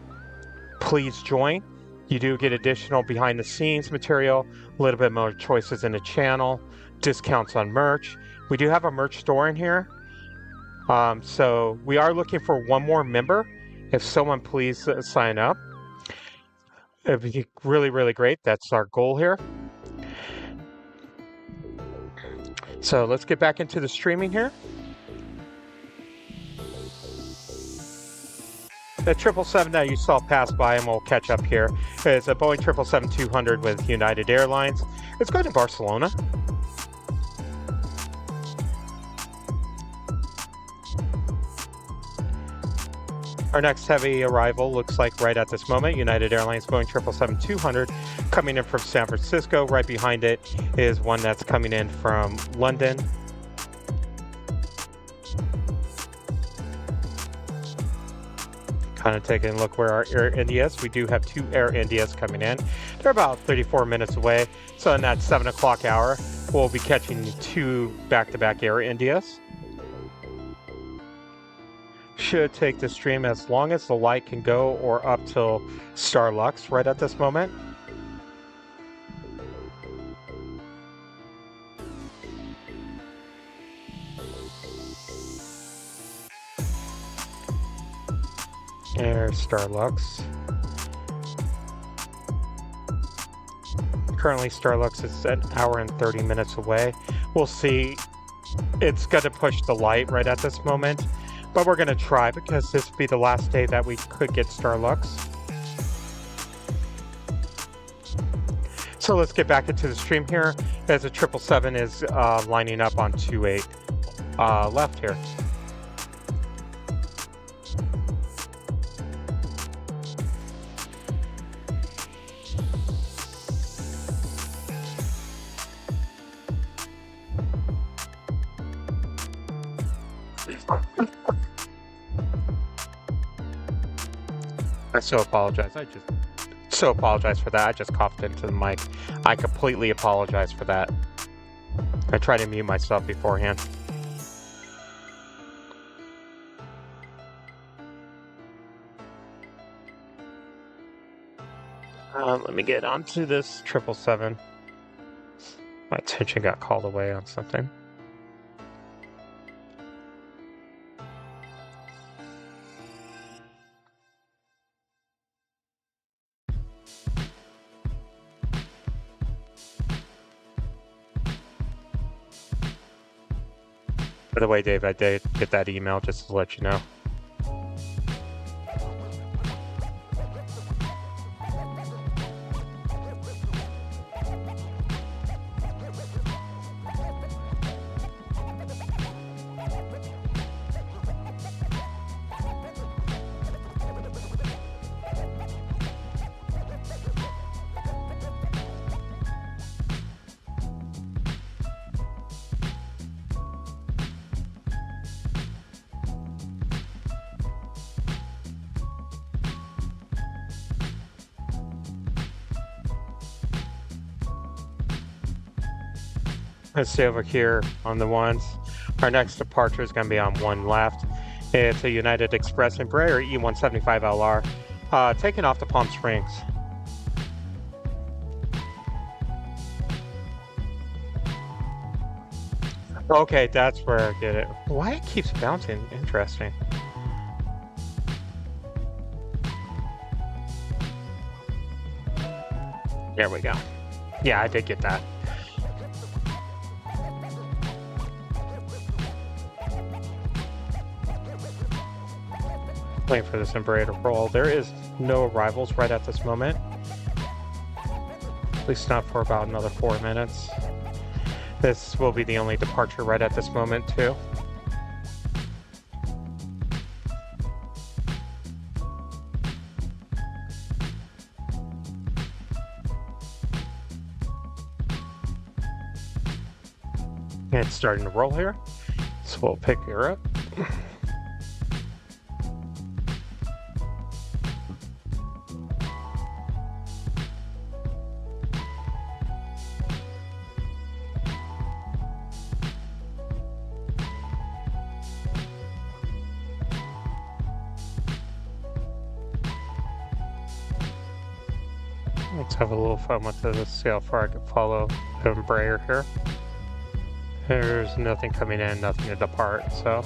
[SPEAKER 1] Please join. You do get additional behind the scenes material, a little bit more choices in the channel, discounts on merch. We do have a merch store in here. So we are looking for one more member. If someone please sign up. It'd be really, really great. That's our goal here. So let's get back into the streaming here. The 777 that you saw pass by, and we'll catch up here, is a Boeing 777-200 with United Airlines. It's going to Barcelona. Our next heavy arrival looks like right at this moment, United Airlines Boeing 777-200 coming in from San Francisco. Right behind it is one that's coming in from London. Kind of taking a look where our Air Indias. We do have 2 Air Indias coming in. They're about 34 minutes away. So in that 7 o'clock hour, we'll be catching 2 back-to-back Air Indias. Should take the stream as long as the light can go, or up till Starlux right at this moment. There's Starlux. Currently Starlux is an hour and 30 minutes away. We'll see. It's going to push the light right at this moment. But we're going to try, because this will be the last day that we could get Starlux. So let's get back into the stream here, as the 777 is lining up on 28 left here. I so apologize. So apologize for that. I just coughed into the mic. I completely apologize for that. I tried to mute myself beforehand. Let me get onto this 777. My attention got called away on something. By the way, Dave, I did get that email, just to let you know. Let's stay over here on the ones. Our next departure is going to be on 1 left. It's a United Express Embraer E175LR, taking off to Palm Springs. Okay, that's where I get it. Why it keeps bouncing? Interesting. There we go. Yeah, I did get that. Waiting for this Embraer to roll. There is no arrivals right at this moment. At least not for about another 4 minutes. This will be the only departure right at this moment, too. It's starting to roll here, so we'll pick her up. Let's have a little fun with this, see how far I can follow the Embraer here. There's nothing coming in, nothing to depart, so.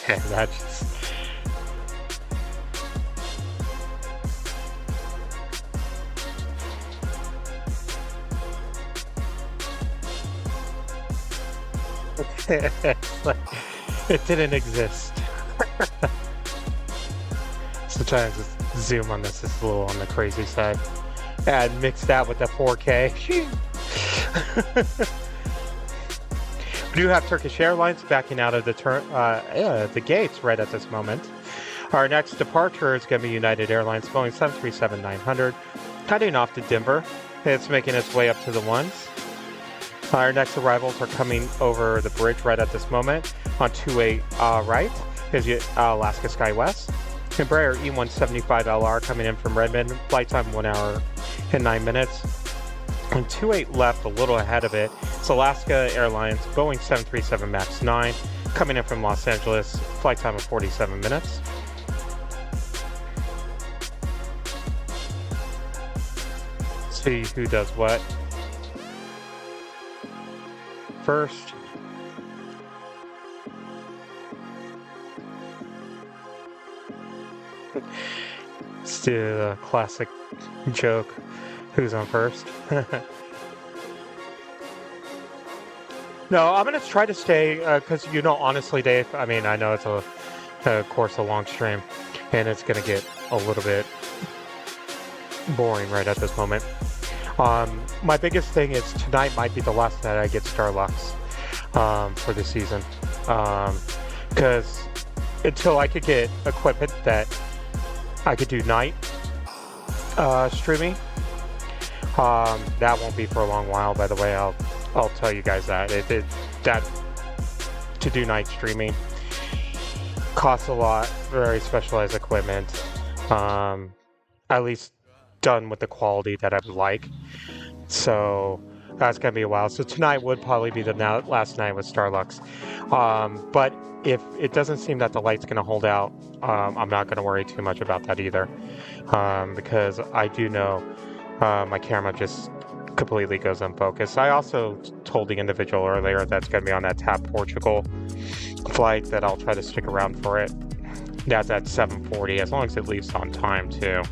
[SPEAKER 1] Okay, that just... it didn't exist. Sometimes just zoom on this is a little on the crazy side. And mix that with the 4K. We do have Turkish Airlines backing out of the gates right at this moment. Our next departure is going to be United Airlines Boeing 737-900, heading off to Denver. It's making its way up to the ones. Our next arrivals are coming over the bridge right at this moment. On 28 right is Alaska SkyWest. Embraer E175LR coming in from Redmond. Flight time 1 hour and 9 minutes. On 28 left, a little ahead of it, it's Alaska Airlines Boeing 737 MAX 9 coming in from Los Angeles. Flight time of 47 minutes. See who does what first. Let's do the classic joke. Who's on first? No, I'm going to try to stay, because, honestly, Dave, I mean, I know it's of course, a long stream, and it's going to get a little bit boring right at this moment. My biggest thing is tonight might be the last night I get Starlux for the season. Because until I could get equipment that I could do night streaming, that won't be for a long while, by the way. I'll tell you guys that. That to do night streaming costs a lot, very specialized equipment, at least done with the quality that I would like. So that's going to be a while. So tonight would probably be the last night with Starlux. But if it doesn't seem that the light's going to hold out, I'm not going to worry too much about that either, because I do know my camera just completely goes unfocused. I also told the individual earlier that's going to be on that TAP Portugal flight that I'll try to stick around for it. That's at 7:40, as long as it leaves on time too.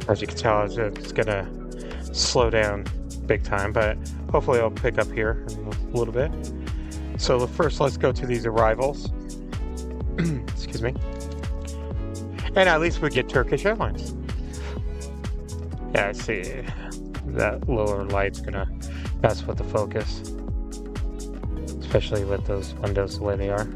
[SPEAKER 1] As you can tell, it's going to slow down big time, but hopefully I'll pick up here in a little bit. So first, let's go to these arrivals. Excuse me. And at least we get Turkish Airlines. Yeah, I see. That lower light's gonna mess with the focus, especially with those windows the way they are.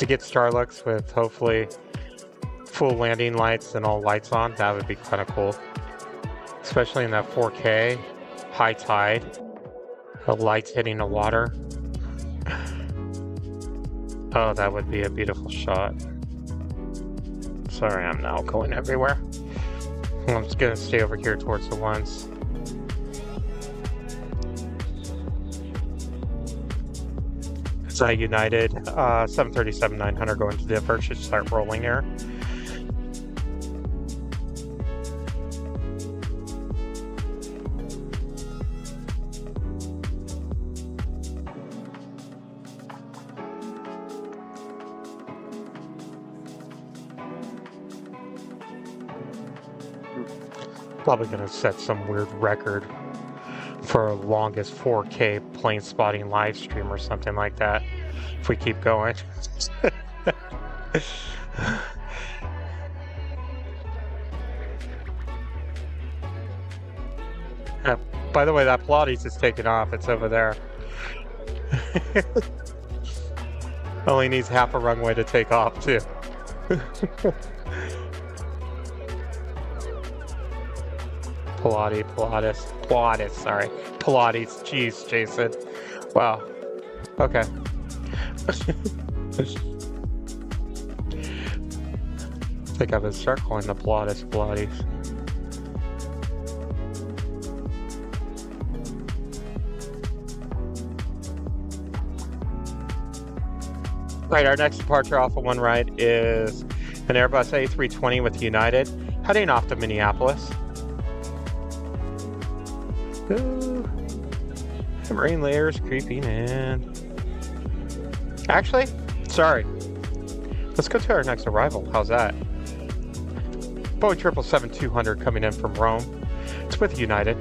[SPEAKER 1] to get Starlux with hopefully full landing lights and all lights on. That would be kind of cool, especially in that 4K high tide, the lights hitting the water. Oh, that would be a beautiful shot. Sorry, I'm now going everywhere. I'm just gonna stay over here towards the ones. It's United 737-900 going to differ. Should start rolling here. Probably gonna set some weird record for longest 4K plane spotting live stream or something like that if we keep going. By the way, that Pilates is taking off. It's over there. Only needs half a runway to take off too. Pilates, sorry. Pilates, jeez, Jason. Wow. Okay. I think I'm gonna start calling the Pilates. Right, our next departure off of one right is an Airbus A320 with United, heading off to Minneapolis. Ooh, the rain layers creeping in. Actually, sorry. Let's go to our next arrival. How's that? Boeing 777-200 coming in from Rome. It's with United.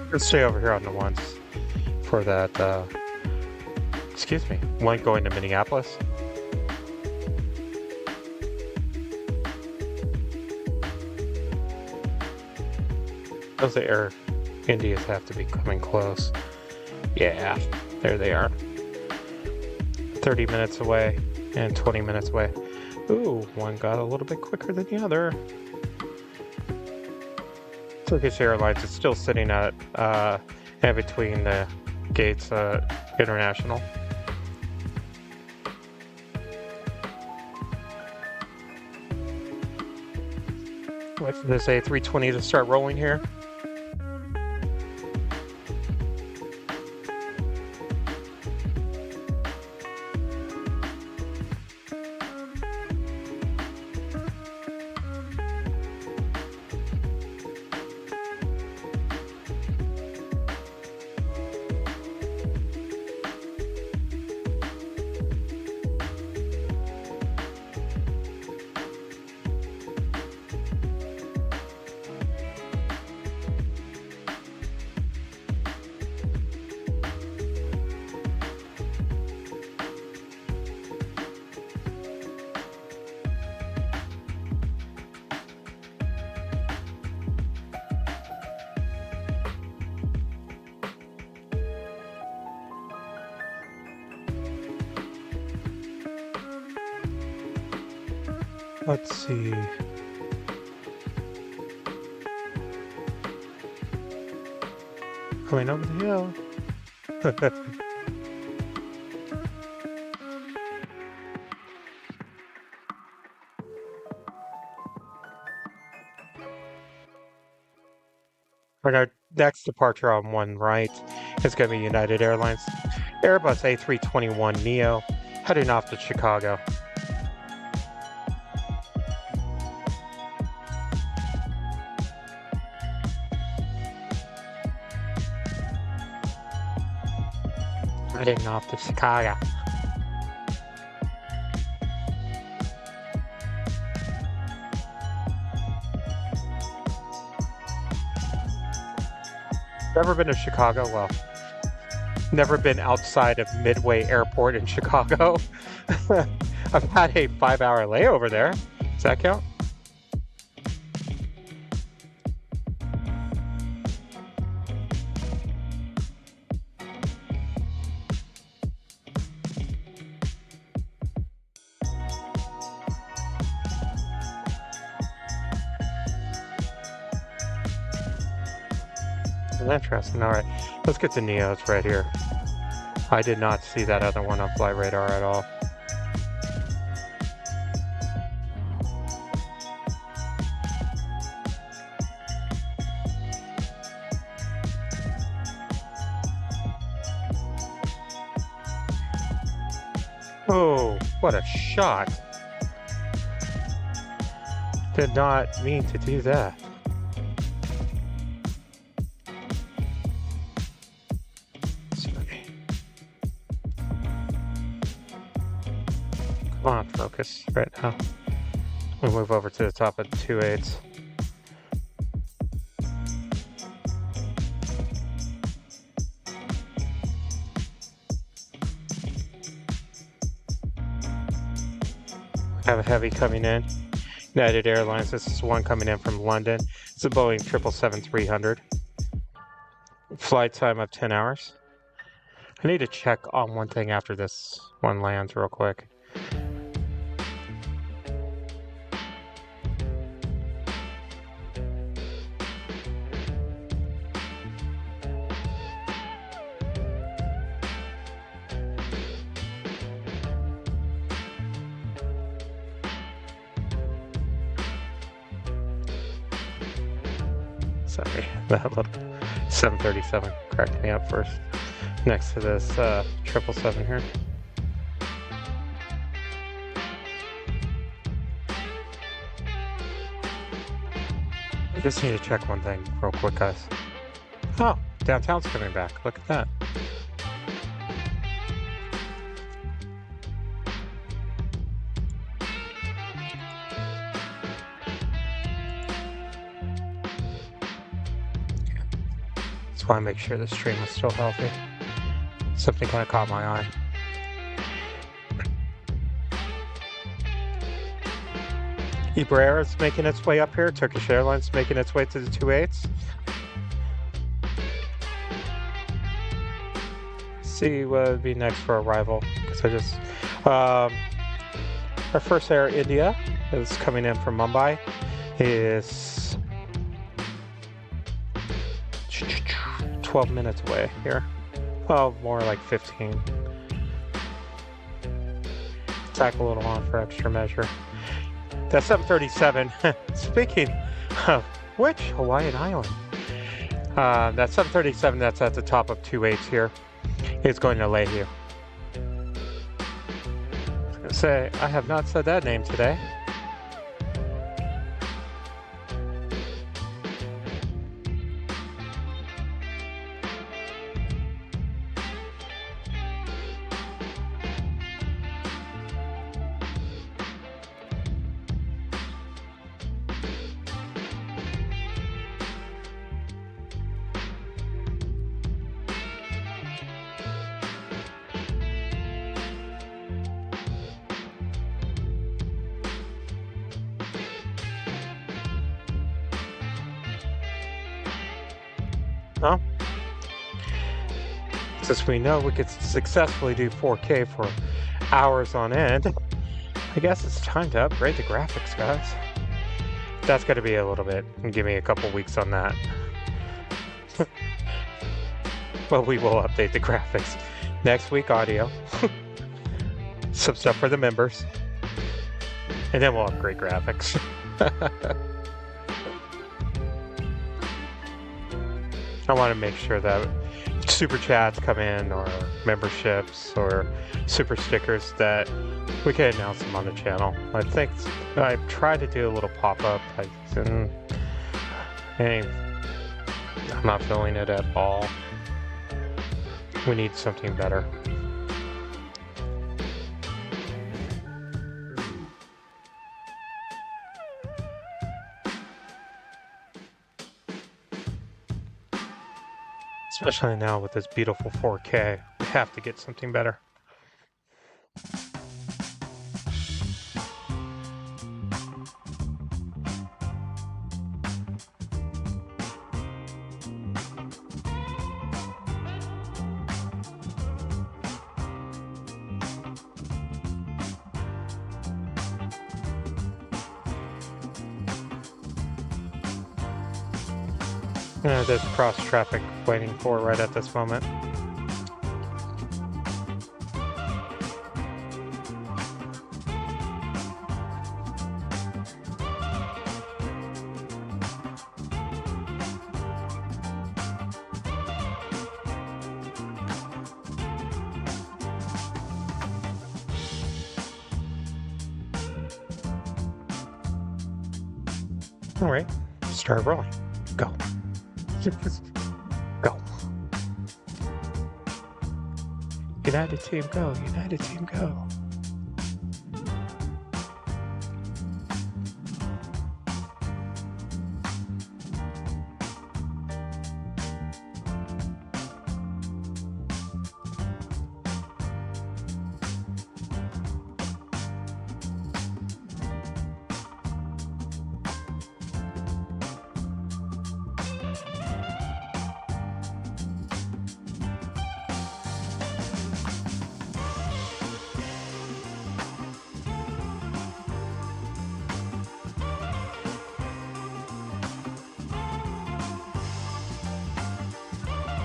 [SPEAKER 1] Let's stay over here on the ones for that, excuse me, one going to Minneapolis. Those Air Indias have to be coming close. Yeah, there they are. 30 minutes away and 20 minutes away. Ooh, one got a little bit quicker than the other. Turkish Airlines is still sitting at in between the gates international. Wait for this A320 to start rolling here. Let's see. Coming over the hill. For our next departure on one right is going to be United Airlines Airbus A321neo heading off to Chicago. Heading off to Chicago. Never been to Chicago? Well, never been outside of Midway Airport in Chicago. I've had a 5-hour layover there. Does that count? Interesting. All right, let's get to Neos right here. I did not see that other one on flight radar at all. Oh, what a shot. Did not mean to do that. Come on, focus right now. We'll move over to the top of 2.8s. Have a heavy coming in. United Airlines, this is one coming in from London. It's a Boeing 777-300. Flight time of 10 hours. I need to check on one thing after this one lands real quick. Sorry, that little 737 cracked me up first. Next to this 777 here. I just need to check one thing real quick, guys. Oh, downtown's coming back. Look at that. That's why I make sure the stream is still healthy. Something kind of caught my eye. Iberia is making its way up here. Turkish Airlines making its way to the 2.8s. See what would be next for arrival. Because I just our first Air India is coming in from Mumbai. Is 12 minutes away here. Well, more like 15. Tack a little on for extra measure. That 737, speaking of which Hawaiian island, that 737 that's at the top of 2.8s here is going to Leahy. I was going to say, I have not said that name today. No? Since we know we could successfully do 4K for hours on end, I guess it's time to upgrade the graphics, guys. That's going to be a little bit. Give me a couple weeks on that. but we will update the graphics. Next week, audio. Some stuff for the members. And then we'll upgrade graphics. I want to make sure that super chats come in, or memberships, or super stickers, that we can announce them on the channel. I think I've tried to do a little pop-up. I'm not feeling it at all. We need something better. Especially now with this beautiful 4K, we have to get something better. There's cross traffic waiting for right at this moment. All right, start rolling. Go. Go. United team, go. United team, go.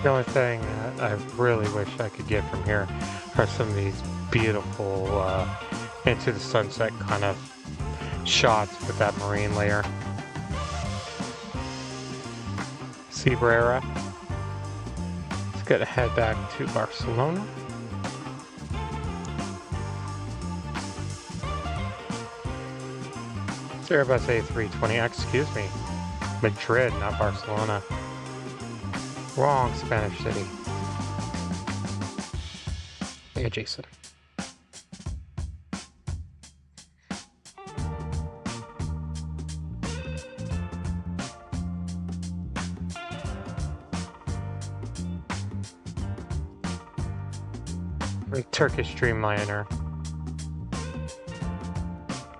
[SPEAKER 1] The only thing I really wish I could get from here are some of these beautiful into the sunset kind of shots with that marine layer. Cabrera. Let's get head back to Barcelona. It's Airbus A380, excuse me. Madrid, not Barcelona. Wrong Spanish city. Hey, Jason. Turkish Dreamliner.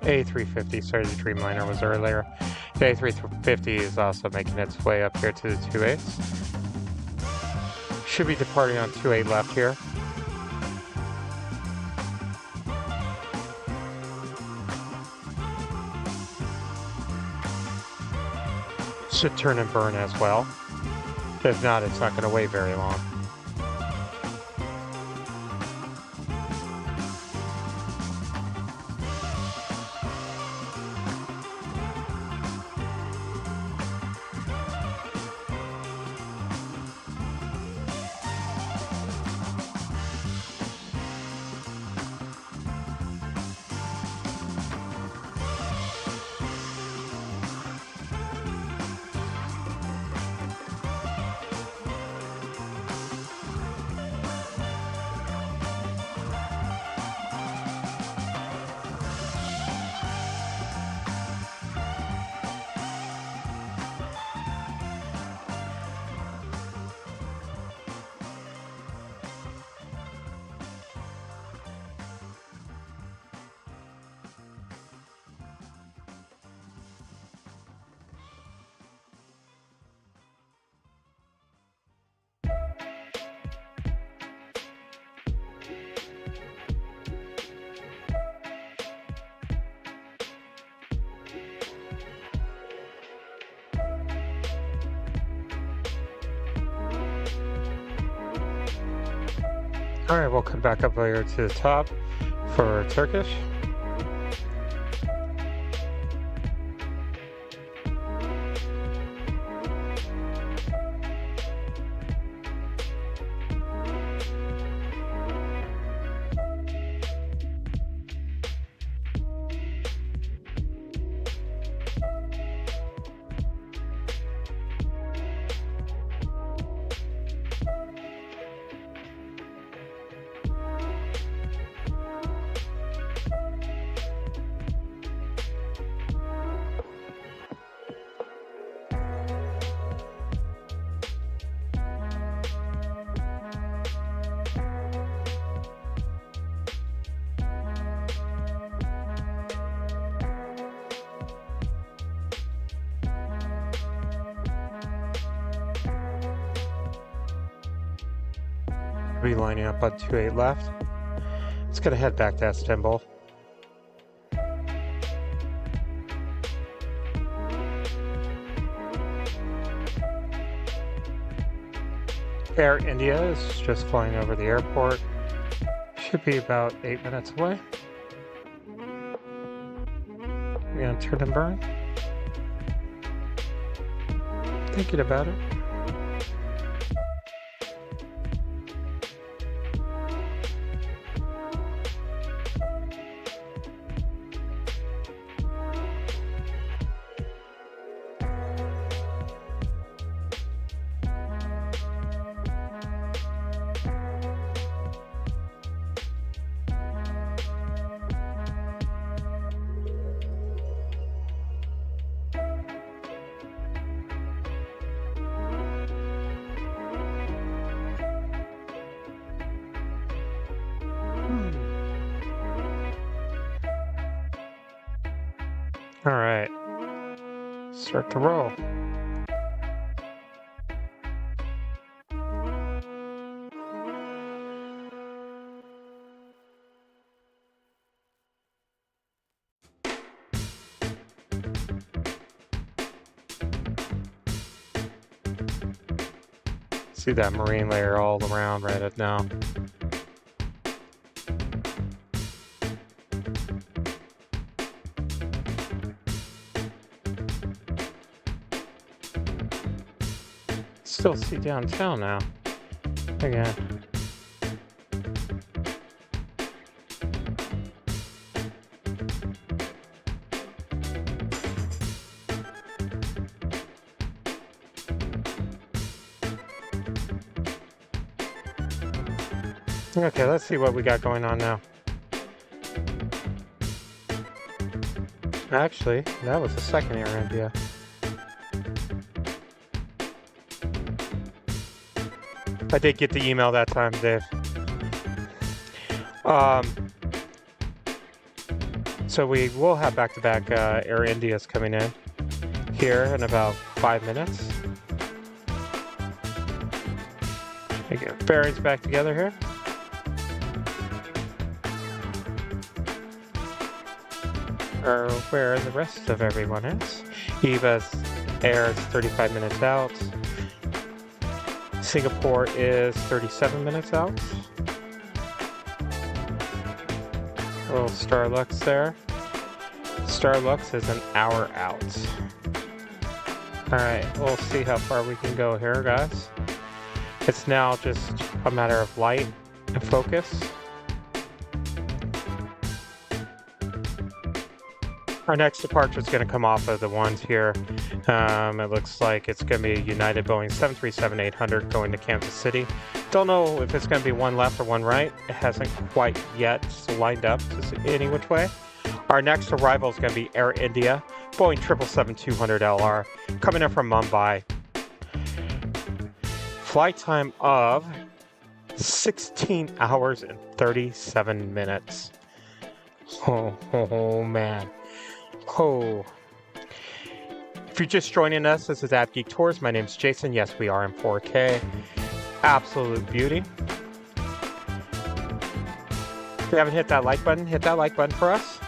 [SPEAKER 1] A350, sorry, the Dreamliner was earlier. The A350 is also making its way up here to the 28s. Should be departing on 28 left here. Should turn and burn as well. If not, it's not going to wait very long. Alright, we'll come back up here to the top for Turkish. Relining up on 28 left. It's gonna head back to Istanbul. Air India is just flying over the airport. Should be about 8 minutes away. We're gonna turn and burn. Thinking about it. All right, start to roll. See that marine layer all around right now. Still see downtown now. Again. Okay, let's see what we got going on now. Actually, that was the second Air India. I did get the email that time, Dave. So we will have back-to-back Air Indias coming in here in about 5 minutes. Get bearings back together here. Or where the rest of everyone is. Eva's air is 35 minutes out. Singapore is 37 minutes out. Little Starlux there. Starlux is an hour out. Alright, we'll see how far we can go here, guys. It's now just a matter of light and focus. Our next departure is going to come off of the ones here. It looks like it's going to be United Boeing 737-800 going to Kansas City. Don't know if it's going to be one left or one right. It hasn't quite yet lined up to any which way. Our next arrival is going to be Air India, Boeing 777-200LR, coming in from Mumbai. Flight time of 16 hours and 37 minutes. Oh man. Oh. If you're just joining us, this is AVGeek Tours. My name's Jason. Yes, we are in 4K. Absolute beauty. If you haven't hit that like button for us.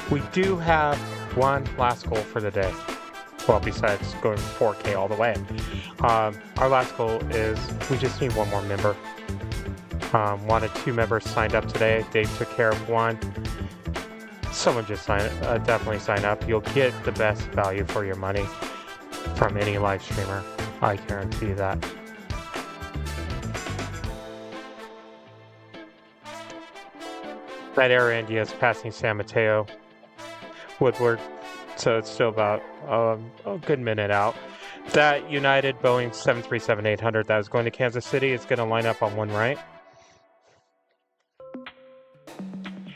[SPEAKER 1] We do have one last goal for the day. Well, besides going 4K all the way. Our last goal is we just need one more member. Wanted 2 members signed up today. Dave took care of 1. Someone just definitely sign up. You'll get the best value for your money from any live streamer. I guarantee that. That Air India is passing San Mateo, Woodward, so it's still about a good minute out. That United Boeing 737-800 that was going to Kansas City is going to line up on one right.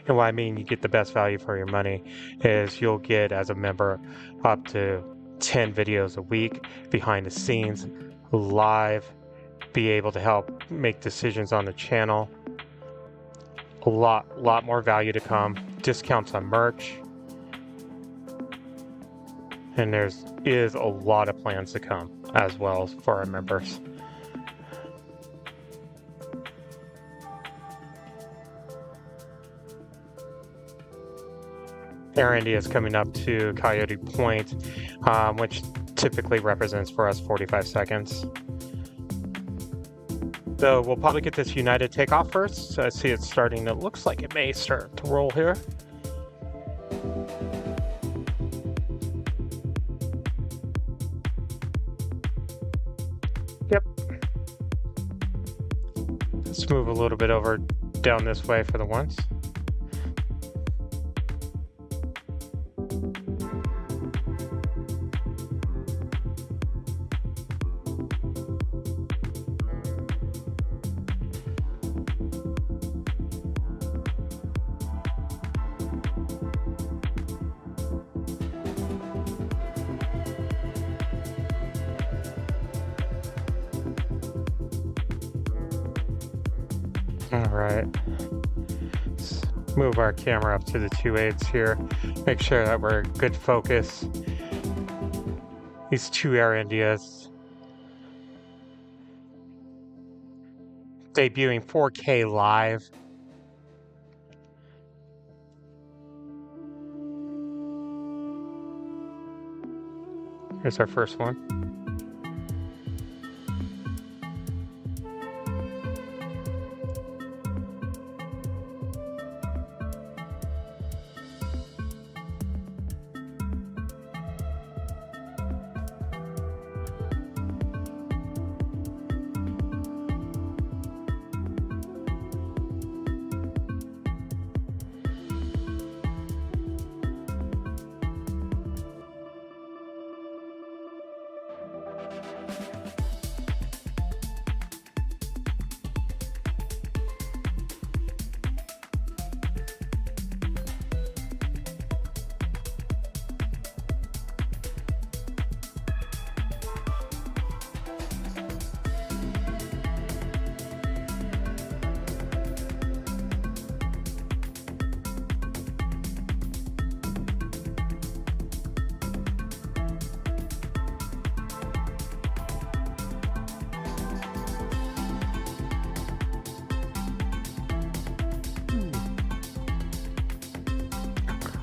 [SPEAKER 1] And what I mean you get the best value for your money is you'll get, as a member, up to 10 videos a week, behind the scenes, live, be able to help make decisions on the channel. A lot more value to come, discounts on merch, and is a lot of plans to come as well for our members. Air India is coming up to Coyote Point, which typically represents for us 45 seconds. So we'll probably get this United takeoff first. So I see it's starting. It looks like it may start to roll here. Yep. Let's move a little bit over down this way for the ones. Alright, let's move our camera up to the 2.8s here, make sure that we're good focus. These 2 Air Indias debuting 4K live. Here's our first one.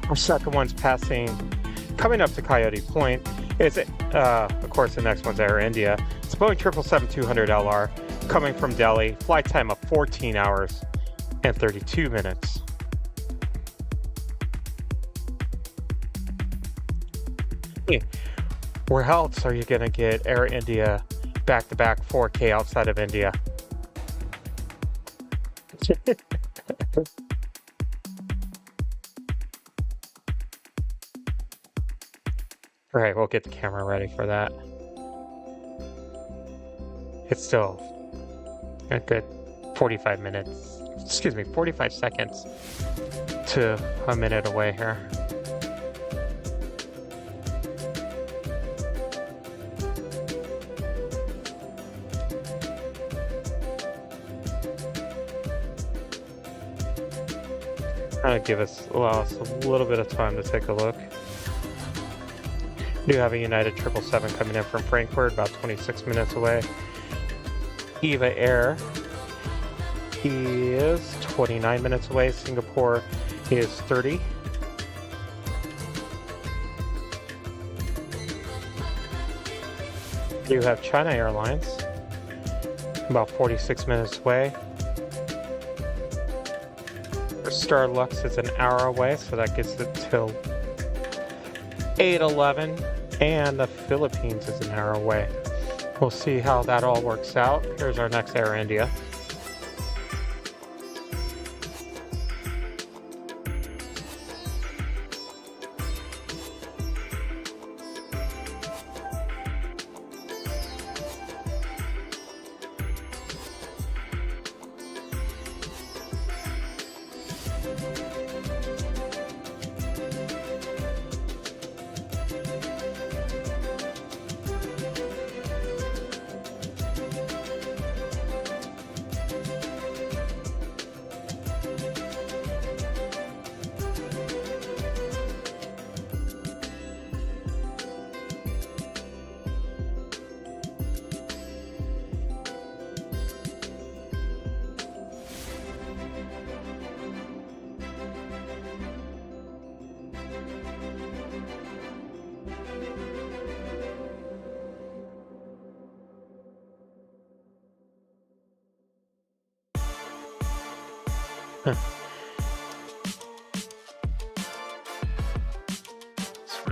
[SPEAKER 1] Our second one's coming up to Coyote Point. It's, of course, the next one's Air India. It's Boeing 777-200LR coming from Delhi. Flight time of 14 hours and 32 minutes. Where else are you going to get Air India back-to-back 4K outside of India? All right, we'll get the camera ready for that. It's still a good 45 seconds to a minute away here. Kind of allow us a little bit of time to take a look. We do have a United 777 coming in from Frankfurt, about 26 minutes away. EVA Air is 29 minutes away. Singapore is 30. You have China Airlines, about 46 minutes away. Starlux is an hour away, so that gets it till 8:11, and the Philippines is an hour away. We'll see how that all works out. Here's our next Air India.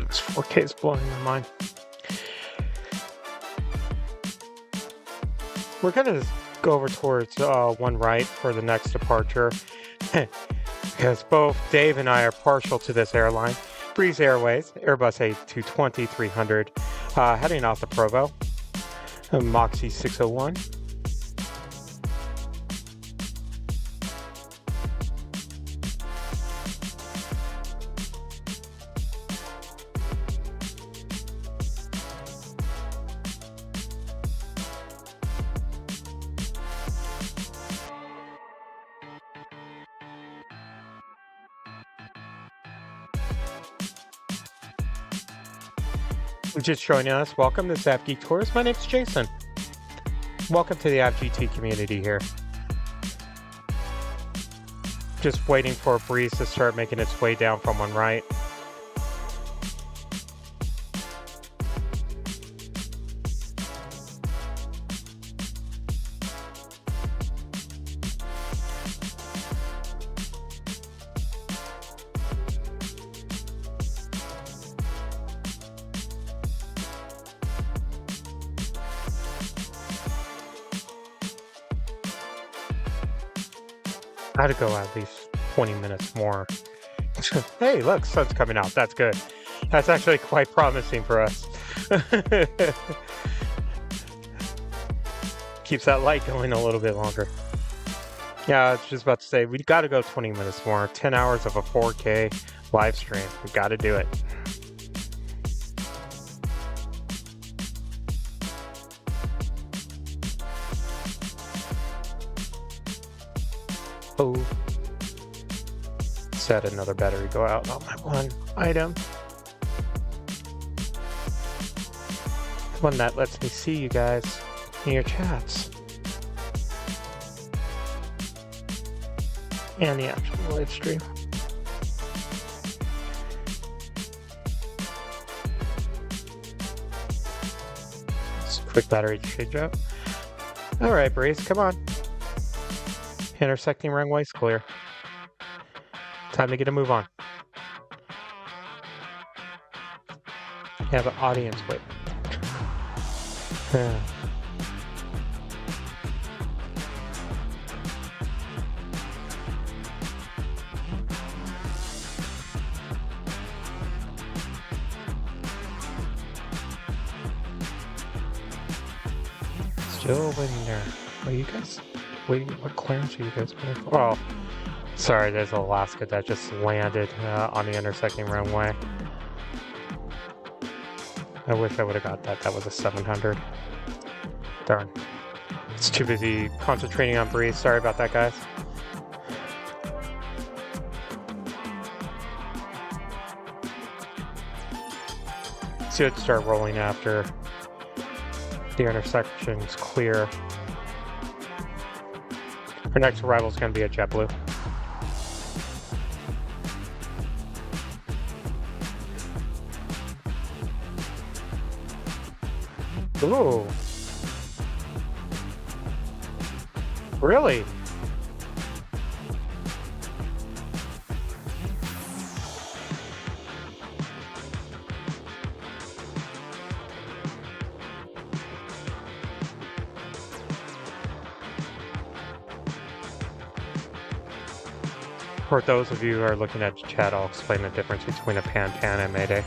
[SPEAKER 1] This 4K is blowing my mind. We're gonna go over towards one right for the next departure because both Dave and I are partial to this airline. Breeze Airways, Airbus A320-300, heading off the Provo, Moxie 601. Just joining us, welcome to AVGeek Tours. My name's Jason. Welcome to the AVGT community here. Just waiting for a breeze to start making its way down from one right. I had to go at least 20 minutes more. Hey, look, sun's coming out. That's good. That's actually quite promising for us. Keeps that light going a little bit longer. Yeah, I was just about to say, we got to go 20 minutes more. 10 hours of a 4K live stream. We got to do it. Oh, set another battery go out on my one item. One that lets me see you guys in your chats. And the actual live stream. Just a quick battery change up. All right, Breeze, come on. Intersecting runway's clear. Time to get a move on. Have an audience wait. Still waiting there. Are you guys waiting? What clearance are you guys waiting for? Oh, sorry, there's Alaska that just landed on the intersecting runway. I wish I would have got that. That was a 700. Darn. It's too busy concentrating on breeze. Sorry about that, guys. Should start rolling after the intersection's clear. Our next arrival is going to be at JetBlue. Ooh. Really? For those of you who are looking at the chat, I'll explain the difference between a pan-pan and Mayday.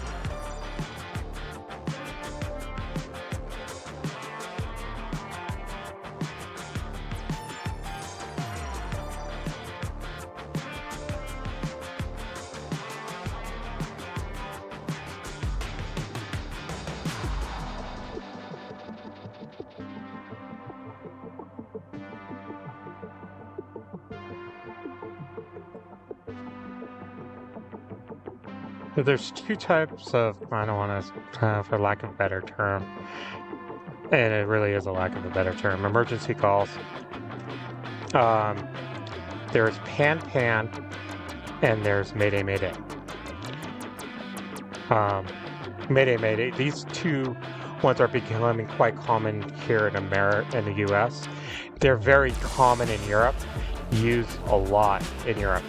[SPEAKER 1] There's two types of, I don't want to, for lack of a better term, and it really is a lack of a better term, emergency calls. There's pan-pan and there's mayday-mayday. Mayday-mayday, these two ones are becoming quite common here in the US. They're very common in Europe, used a lot in Europe.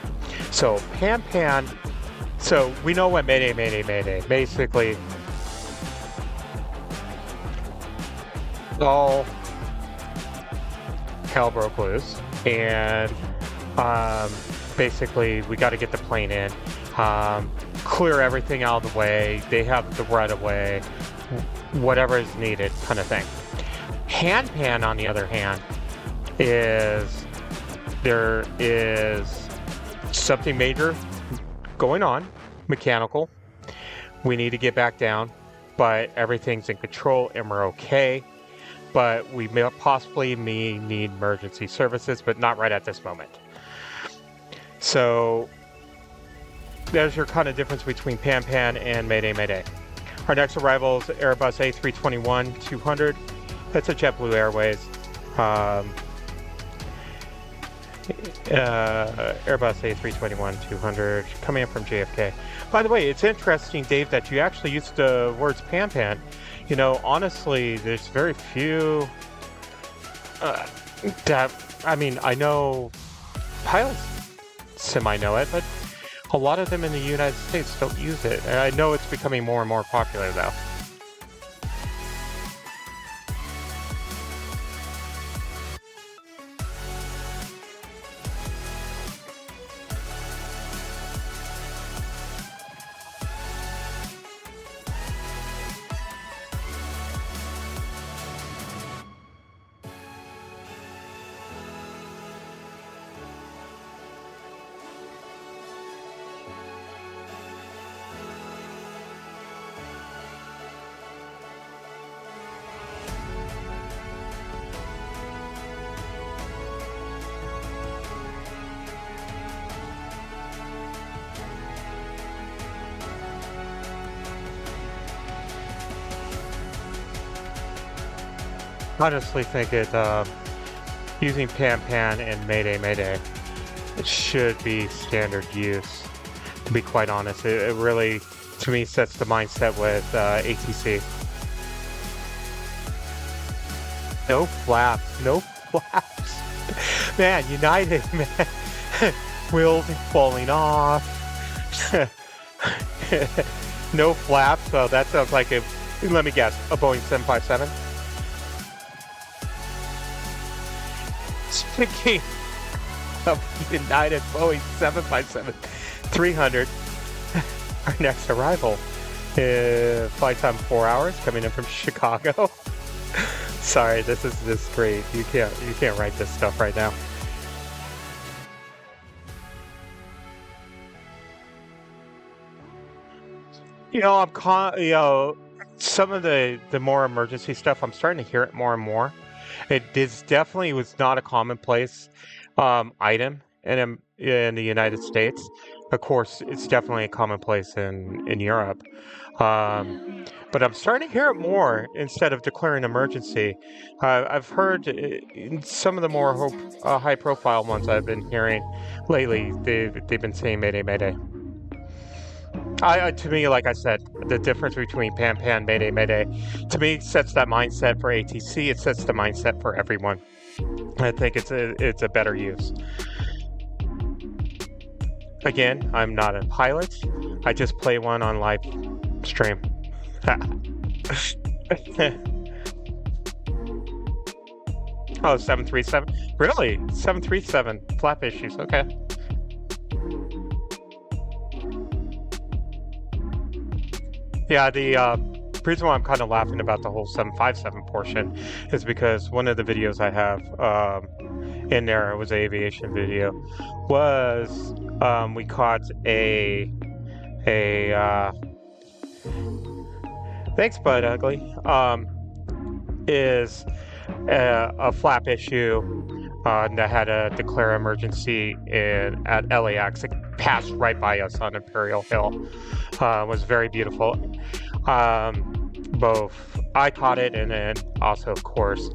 [SPEAKER 1] So pan-pan, so we know what mayday. Basically, all hell broke loose, and basically we got to get the plane in, clear everything out of the way. They have the right of way, whatever is needed, kind of thing. Pan, on the other hand, is there is something major going on, mechanical. We need to get back down, but everything's in control and we're okay. But we may possibly need emergency services, but not right at this moment. So there's your kind of difference between pan and mayday. Our next arrival is Airbus A321-200. That's a JetBlue Airways. Airbus A321-200 coming in from JFK. By the way, it's interesting, Dave, that you actually used the words pan. You know, honestly, there's very few that, I mean, I know pilots semi-know it, but a lot of them in the United States don't use it. And I know it's becoming more and more popular, though. Honestly think it, using pan and mayday, it should be standard use, to be quite honest. It really, to me, sets the mindset with ATC. No flaps. Man, United, man. Wheels falling off. No flaps, so that sounds like a, let me guess, a Boeing 757? Speaking of United Boeing 757-300, our next arrival is flight time 4 hours, coming in from Chicago. Sorry, this is just great. You can't write this stuff right now. You know, some of the more emergency stuff, I'm starting to hear it more and more. It definitely was not a commonplace item in the United States. Of course, it's definitely a commonplace in Europe. But I'm starting to hear it more instead of declaring emergency. I've heard in some of the more high-profile ones I've been hearing lately, they've been saying mayday. To me, like I said, the difference between pan, mayday, to me sets that mindset for ATC. It sets the mindset for everyone. I think it's a better use. Again, I'm not a pilot. I just play one on live stream. Oh, 737? Really? 737 flap issues. Okay. Yeah, the reason why I'm kind of laughing about the whole 757 portion is because one of the videos I have in there, it was an aviation video, was we caught a thanks Bud Ugly, is a flap issue that had to declare emergency at LAX. It passed right by us on Imperial Hill. Was very beautiful. Both I caught it, and then also, of course,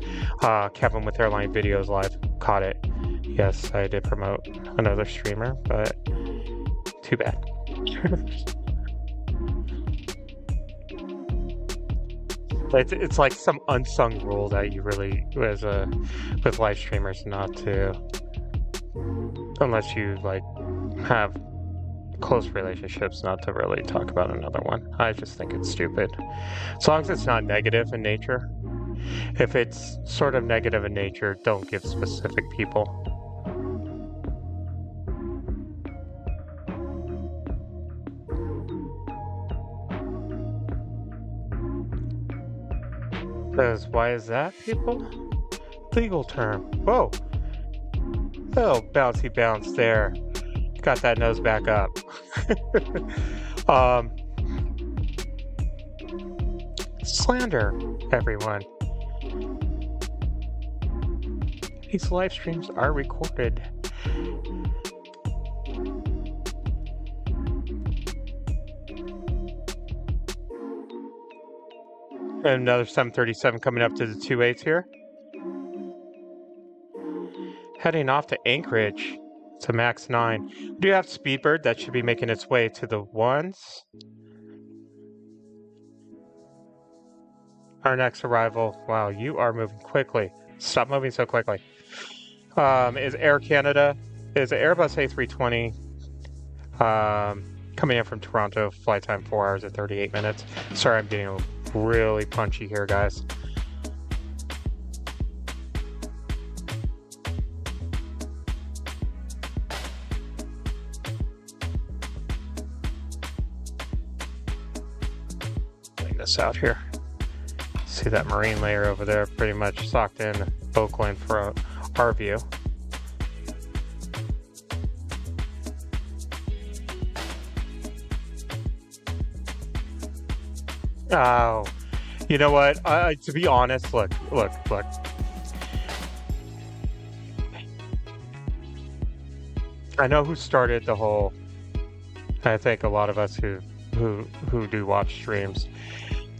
[SPEAKER 1] Kevin with Airline Videos Live caught it. Yes, I did promote another streamer, but too bad. It's like some unsung rule that you really, with live streamers, not to, unless you like have close relationships, not to really talk about another one. I just think it's stupid. As long as it's not negative in nature. If it's sort of negative in nature, don't give specific people. Because why is that, people? Legal term. Whoa. Oh, bouncy bounce there. Got that nose back up. Slander, everyone. These live streams are recorded. And another 737 coming up to the 28s here. Heading off to Anchorage. It's a MAX 9. We do have Speedbird that should be making its way to the ones. Our next arrival. Wow, you are moving quickly. Stop moving so quickly. Is Air Canada. Is Airbus A380 coming in from Toronto. Flight time 4 hours and 38 minutes. Sorry, I'm getting really punchy here, guys. Out here. See that marine layer over there pretty much socked in Oakland for our view. Oh, you know what? To be honest, look. I know who started the whole. I think a lot of us who do watch streams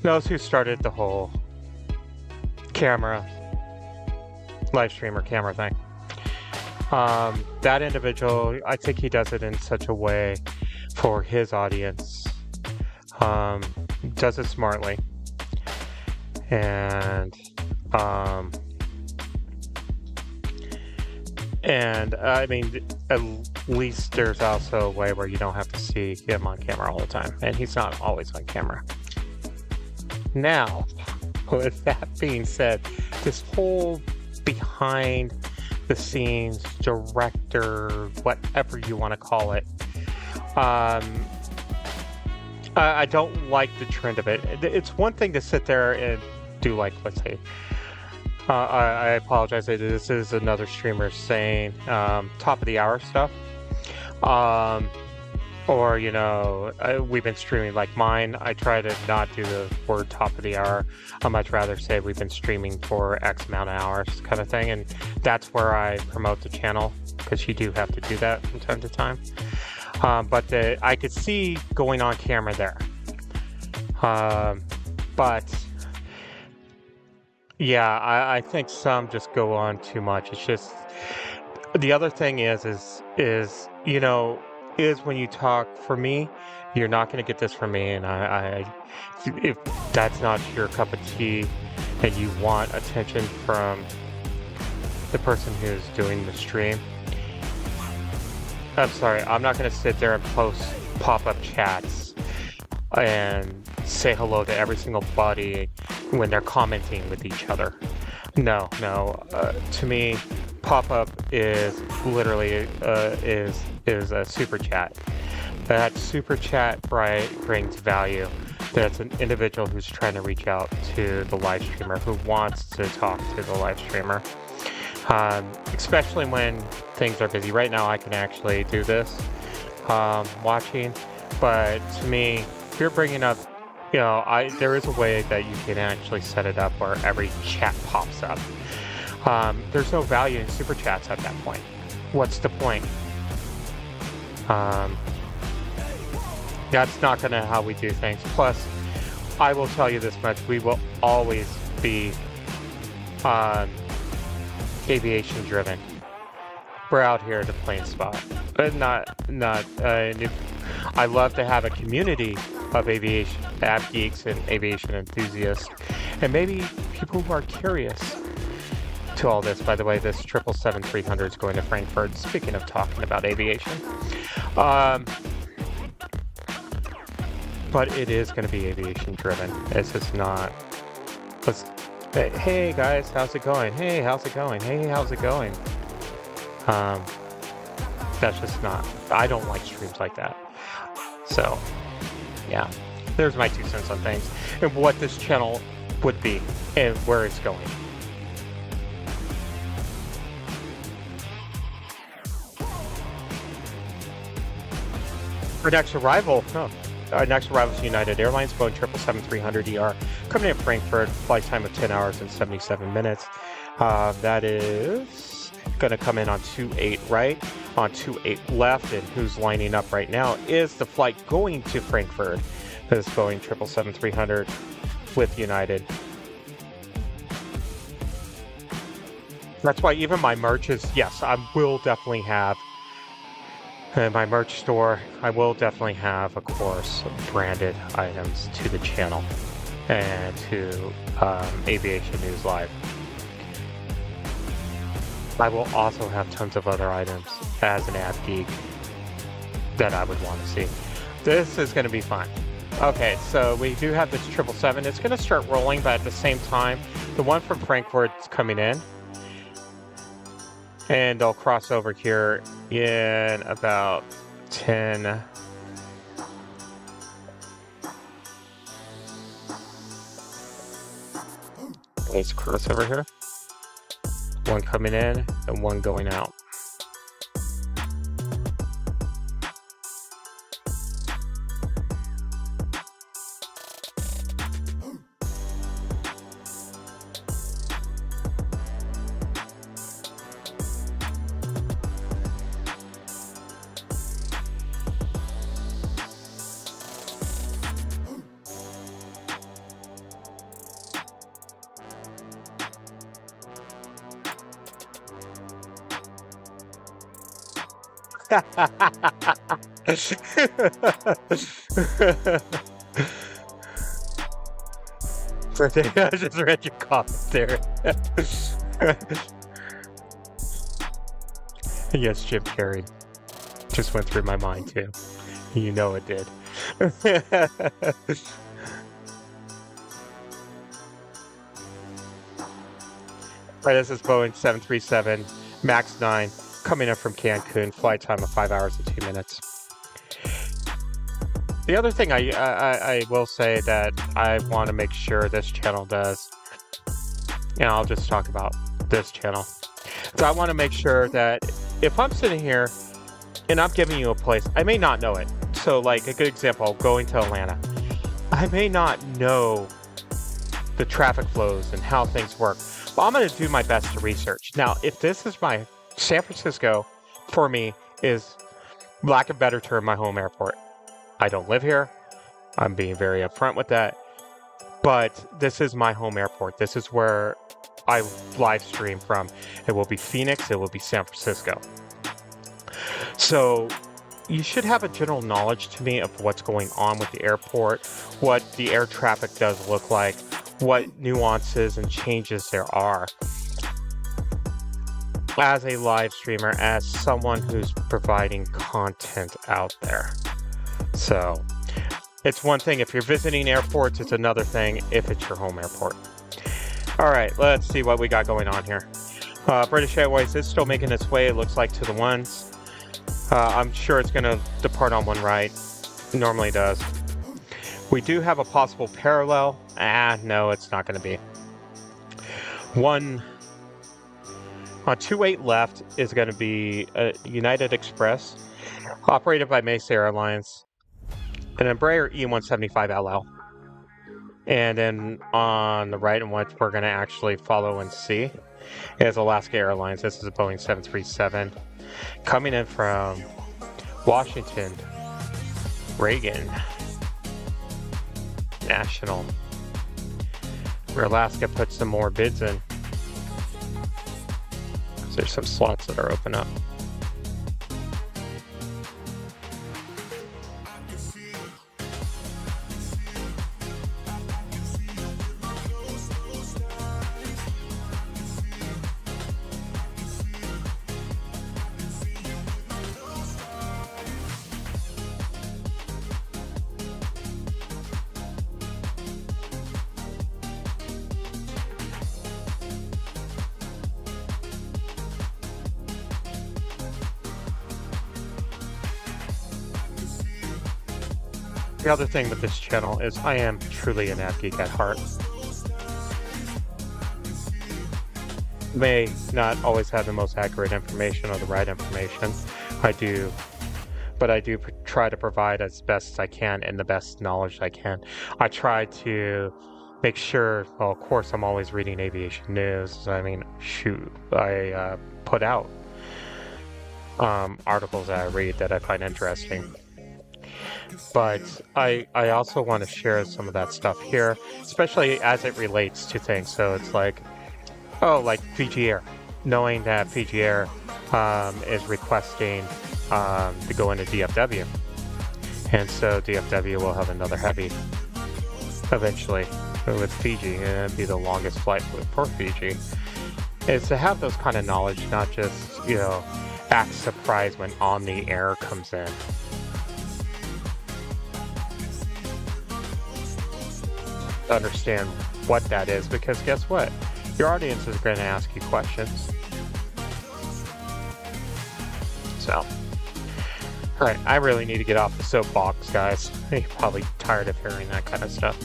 [SPEAKER 1] knows who started the whole live streamer camera thing. That individual, I think he does it in such a way for his audience. Does it smartly. And I mean, at least there's also a way where you don't have to see him on camera all the time. And he's not always on camera. Now, with that being said, this whole behind the scenes director, whatever you want to call it, I don't like the trend of it. It's one thing to sit there and do, like, let's say, I apologize, this is another streamer saying top of the hour stuff. Or, you know, we've been streaming like mine. I try to not do the word top of the hour. I'd much rather say we've been streaming for X amount of hours kind of thing. And that's where I promote the channel, because you do have to do that from time to time. But I could see going on camera there. But yeah, I think some just go on too much. It's just, the other thing is, you know, is when you talk, for me, you're not going to get this from me, and if that's not your cup of tea and you want attention from the person who's doing the stream, I'm sorry, I'm not going to sit there and post pop-up chats and say hello to every single buddy when they're commenting with each other. No, to me, pop-up is literally is a super chat. That super chat brings value. That's an individual who's trying to reach out to the live streamer, who wants to talk to the live streamer. Especially when things are busy. Right now I can actually do this, watching, but to me, if you're bringing up, you know, there is a way that you can actually set it up where every chat pops up. There's no value in super chats at that point. What's the point? That's not gonna how we do things. Plus, I will tell you this much, we will always be aviation driven. We're out here to plain spot. But I love to have a community of aviation AVGeeks and aviation enthusiasts, and maybe people who are curious to all this. By the way, this 777-300 is going to Frankfurt. Speaking of talking about aviation, but it is going to be aviation driven. It's just not. Hey guys, how's it going? Hey, how's it going? Hey, how's it going? That's just not. I don't like streams like that. So, yeah, there's my 2 cents on things and what this channel would be and where it's going. Our next arrival is United Airlines, Boeing 777-300ER, coming in Frankfurt, flight time of 10 hours and 77 minutes. That is going to come in on 28 right, on 28 left, and who's lining up right now is the flight going to Frankfurt. This Boeing 777-300 with United. That's why even my merch is, yes, I will definitely have. In my merch store, I will definitely have, of course, branded items to the channel and to Aviation News Live. I will also have tons of other items as an AVGeek that I would want to see. This is going to be fun. Okay, so we do have this 777. It's going to start rolling, but at the same time, the one from Frankfurt is coming in. And I'll cross over here in about 10. Let's cross over here. One coming in and one going out. I just read your comment there. Yes, Jim Carrey. Just went through my mind too. You know it did. Right, this is Boeing 737 MAX 9 coming in from Cancun, flight time of 5 hours and 2 minutes. The other thing I will say that I want to make sure this channel does, and I'll just talk about this channel. So I want to make sure that if I'm sitting here and I'm giving you a place, I may not know it. So like a good example, going to Atlanta. I may not know the traffic flows and how things work. But I'm going to do my best to research. Now, if this is my San Francisco, for me, is, lack of a better term, my home airport. I don't live here. I'm being very upfront with that. But this is my home airport. This is where I live stream from. It will be Phoenix. It will be San Francisco. So you should have a general knowledge to me of what's going on with the airport, what the air traffic does look like, what nuances and changes there are. As a live streamer, as someone who's providing content out there. So it's one thing if you're visiting airports, it's another thing if it's your home airport. All right, let's see what we got going on here. British Airways is still making its way, it looks like, to the ones. I'm sure it's going to depart on one right. It normally does. We do have a possible parallel. No, it's not going to be. On 28 left is going to be a United Express, operated by Mesa Airlines, an Embraer E175LL. And then on the right, and what we're going to actually follow and see, is Alaska Airlines. This is a Boeing 737 coming in from Washington Reagan National, where Alaska put some more bids in. There's some slots that are open up. The other thing with this channel is I am truly an AVGeek at heart. May not always have the most accurate information or the right information. But I do try to provide as best as I can and the best knowledge I can. I try to make sure, well, of course, I'm always reading aviation news. I mean, shoot, I put out articles that I read that I find interesting. But I also want to share some of that stuff here, especially as it relates to things. So it's like, like Fiji Air, knowing that Fiji Air is requesting to go into DFW. And so DFW will have another heavy eventually with Fiji, and it'll be the longest flight for Fiji. Is to have those kind of knowledge, not just, act surprised when on the air comes in. Understand what that is, because guess what? Your audience is going to ask you questions. So, alright, I really need to get off the soapbox, guys. You're probably tired of hearing that kind of stuff.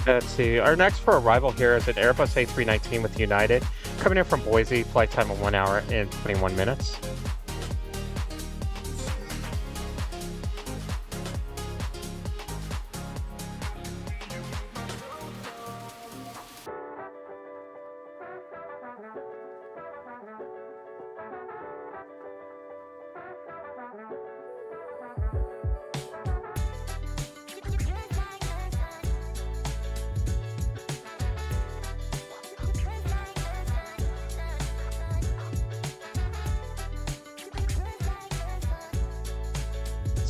[SPEAKER 1] Let's see, our next for arrival here is an Airbus A380 with United, coming in from Boise, flight time of 1 hour and 21 minutes.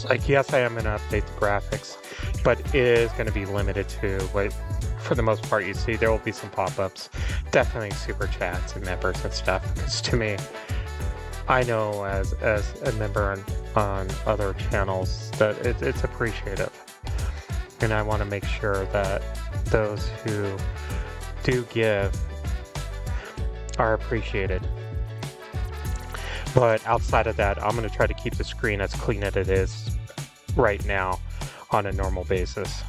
[SPEAKER 1] Like, yes, I am going to update the graphics, but it is going to be limited to what, for the most part, you see. There will be some pop-ups, definitely super chats and members and stuff, because to me, I know as a member on other channels that it's appreciative, and I want to make sure that those who do give are appreciated. But outside of that, I'm going to try to keep the screen as clean as it is right now on a normal basis.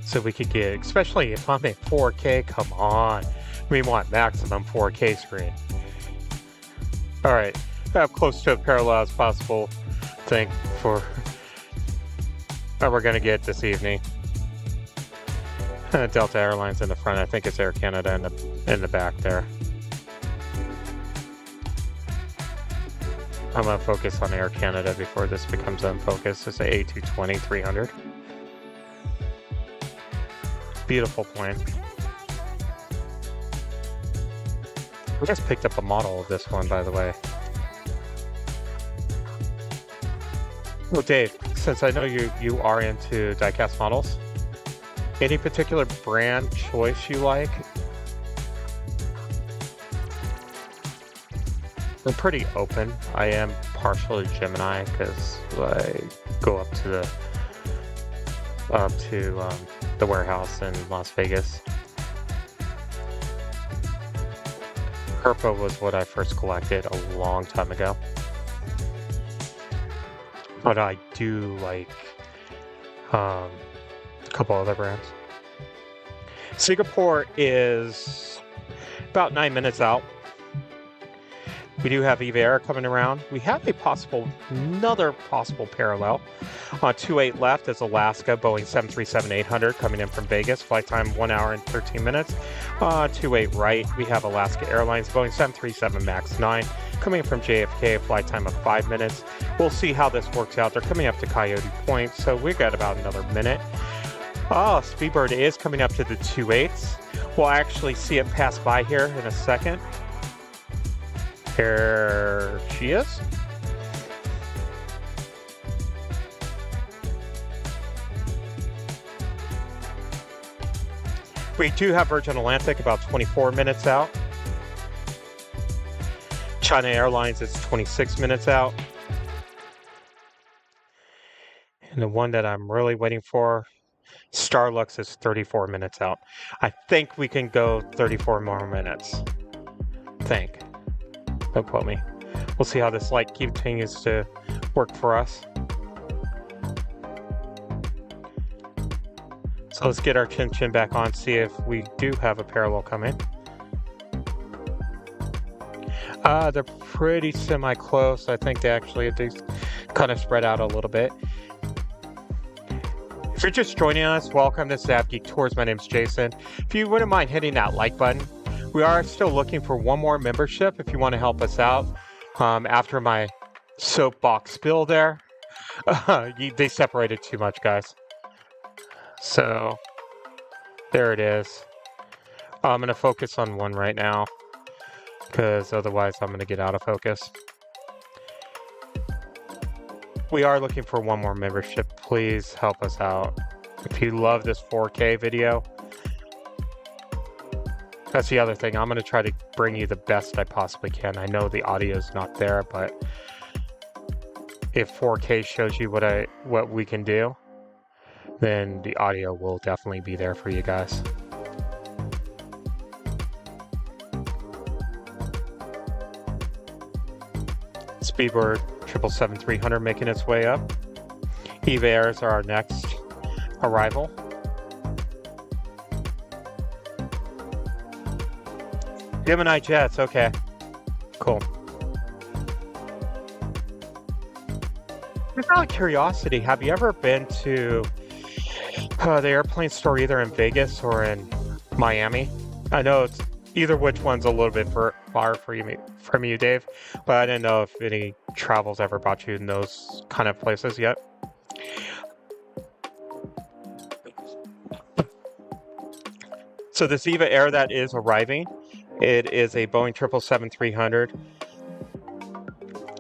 [SPEAKER 1] So we could get, especially if I'm in 4K, come on. We want maximum 4K screen. Alright, have close to a parallel as possible thing for what we're going to get this evening. Delta Airlines in the front. I think it's Air Canada in the back there. I'm going to focus on Air Canada before this becomes unfocused. It's an A220-300. Beautiful plane. We just picked up a model of this one, by the way. Well, Dave, since I know you are into die-cast models, any particular brand choice you like? I'm pretty open. I am partial to Gemini because I go up to the warehouse in Las Vegas. Herpa was what I first collected a long time ago. but I do like a couple other brands. Singapore is about 9 minutes out. We do have EVA Air coming around. We have another possible parallel. 28 left is Alaska, Boeing 737-800 coming in from Vegas. Flight time 1 hour and 13 minutes. 28 right, we have Alaska Airlines, Boeing 737 MAX 9 coming in from JFK. Flight time of 5 minutes. We'll see how this works out. They're coming up to Coyote Point, so we've got about another minute. Oh, Speedbird is coming up to the 28s. We'll actually see it pass by here in a second. Here she is. We do have Virgin Atlantic about 24 minutes out. China Airlines is 26 minutes out. And the one that I'm really waiting for, Starlux, is 34 minutes out. I think we can go 34 more minutes. Think. Don't quote me. We'll see how this light continues to work for us. So let's get our chin back on, see if we do have a parallel coming. They're pretty semi-close. I think they actually do kind of spread out a little bit. If you're just joining us, welcome. This is AVGeek Tours. My name's Jason. If you wouldn't mind hitting that like button. We are still looking for one more membership if you want to help us out. After my soapbox spill there, they separated too much, guys. So, there it is. I'm going to focus on one right now, because otherwise I'm going to get out of focus. We are looking for one more membership. Please help us out. If you love this 4K video, that's the other thing. I'm going to try to bring you the best I possibly can. I know the audio is not there, but if 4K shows you what we can do, then the audio will definitely be there for you guys. Speedbird 777-300 making its way up. EVA Airs are our next arrival. Gemini Jets, okay. Cool. Just out of curiosity, have you ever been to the airplane store either in Vegas or in Miami? I know it's either which one's a little bit far from you, Dave, but I didn't know if any travels ever brought you in those kind of places yet. So this EVA Air that is arriving, it is a Boeing 777-300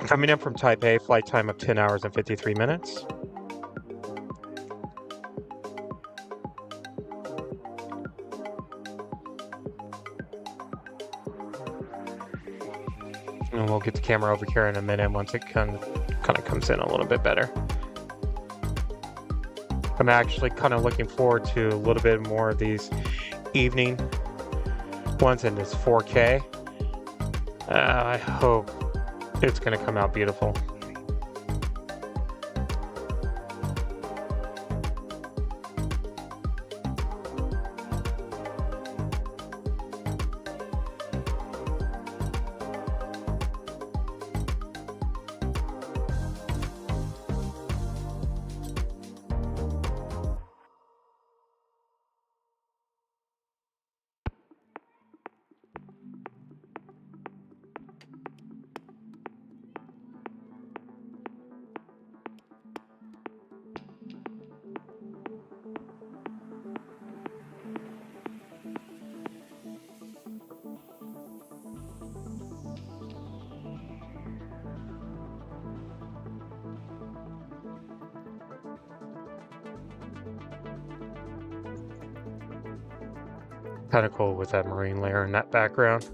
[SPEAKER 1] coming in from Taipei, flight time of 10 hours and 53 minutes. And we'll get the camera over here in a minute once it kind of comes in a little bit better. I'm actually kind of looking forward to a little bit more of these evening ones in this 4K. I hope it's going to come out beautiful. Kind of cool with that marine layer in that background.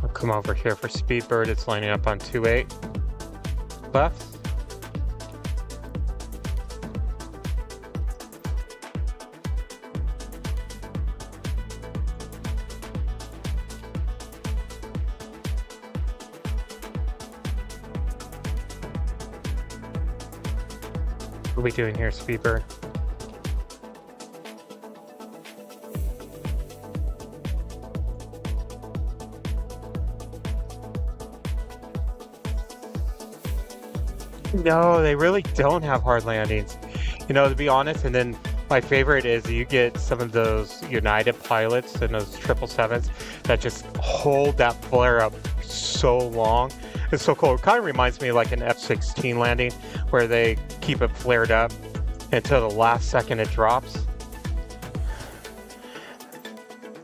[SPEAKER 1] I'll come over here for Speedbird. It's lining up on 28 left. What are we doing here, Speedbird? No, they really don't have hard landings. You know, to be honest, and then my favorite is you get some of those United pilots and those 777s that just hold that flare up so long. It's so cool. It kind of reminds me of like an F-16 landing where they keep it flared up until the last second it drops.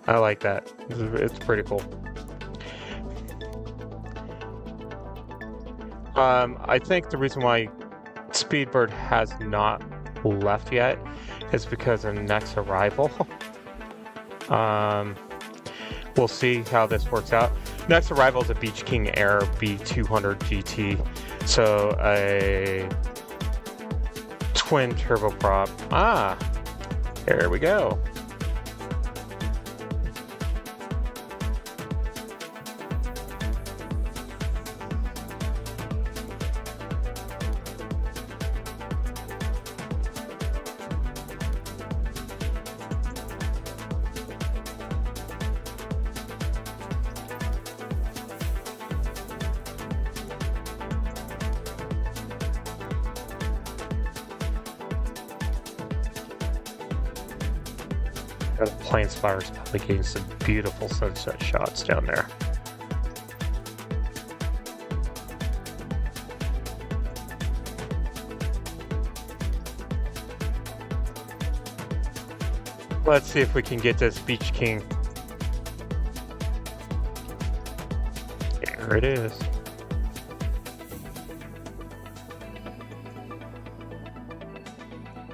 [SPEAKER 1] I like that. It's pretty cool. I think the reason why Speedbird has not left yet is because of next arrival. We'll see how this works out. Next arrival is a Beach King Air B200 GT. So a twin turboprop. Ah, there we go. The plane spotters probably getting some beautiful sunset shots down there. Let's see if we can get this Beach King. There it is.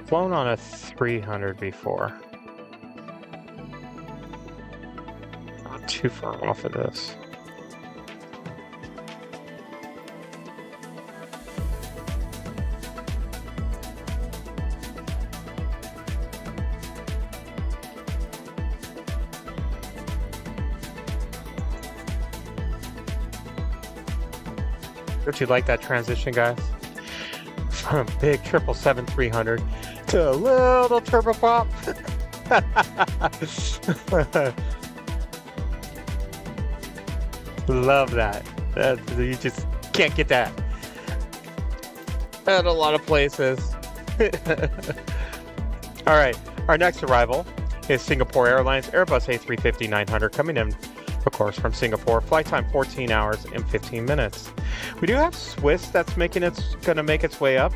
[SPEAKER 1] Flown on a 300 before. Not too far off of this. Don't you like that transition, guys? From a big 777-300 to a little turboprop. Love that. You just can't get that at a lot of places. All right, our next arrival is Singapore Airlines Airbus A350-900 coming in, of course, from Singapore. Flight time 14 hours and 15 minutes. We do have Swiss that's gonna make its way up.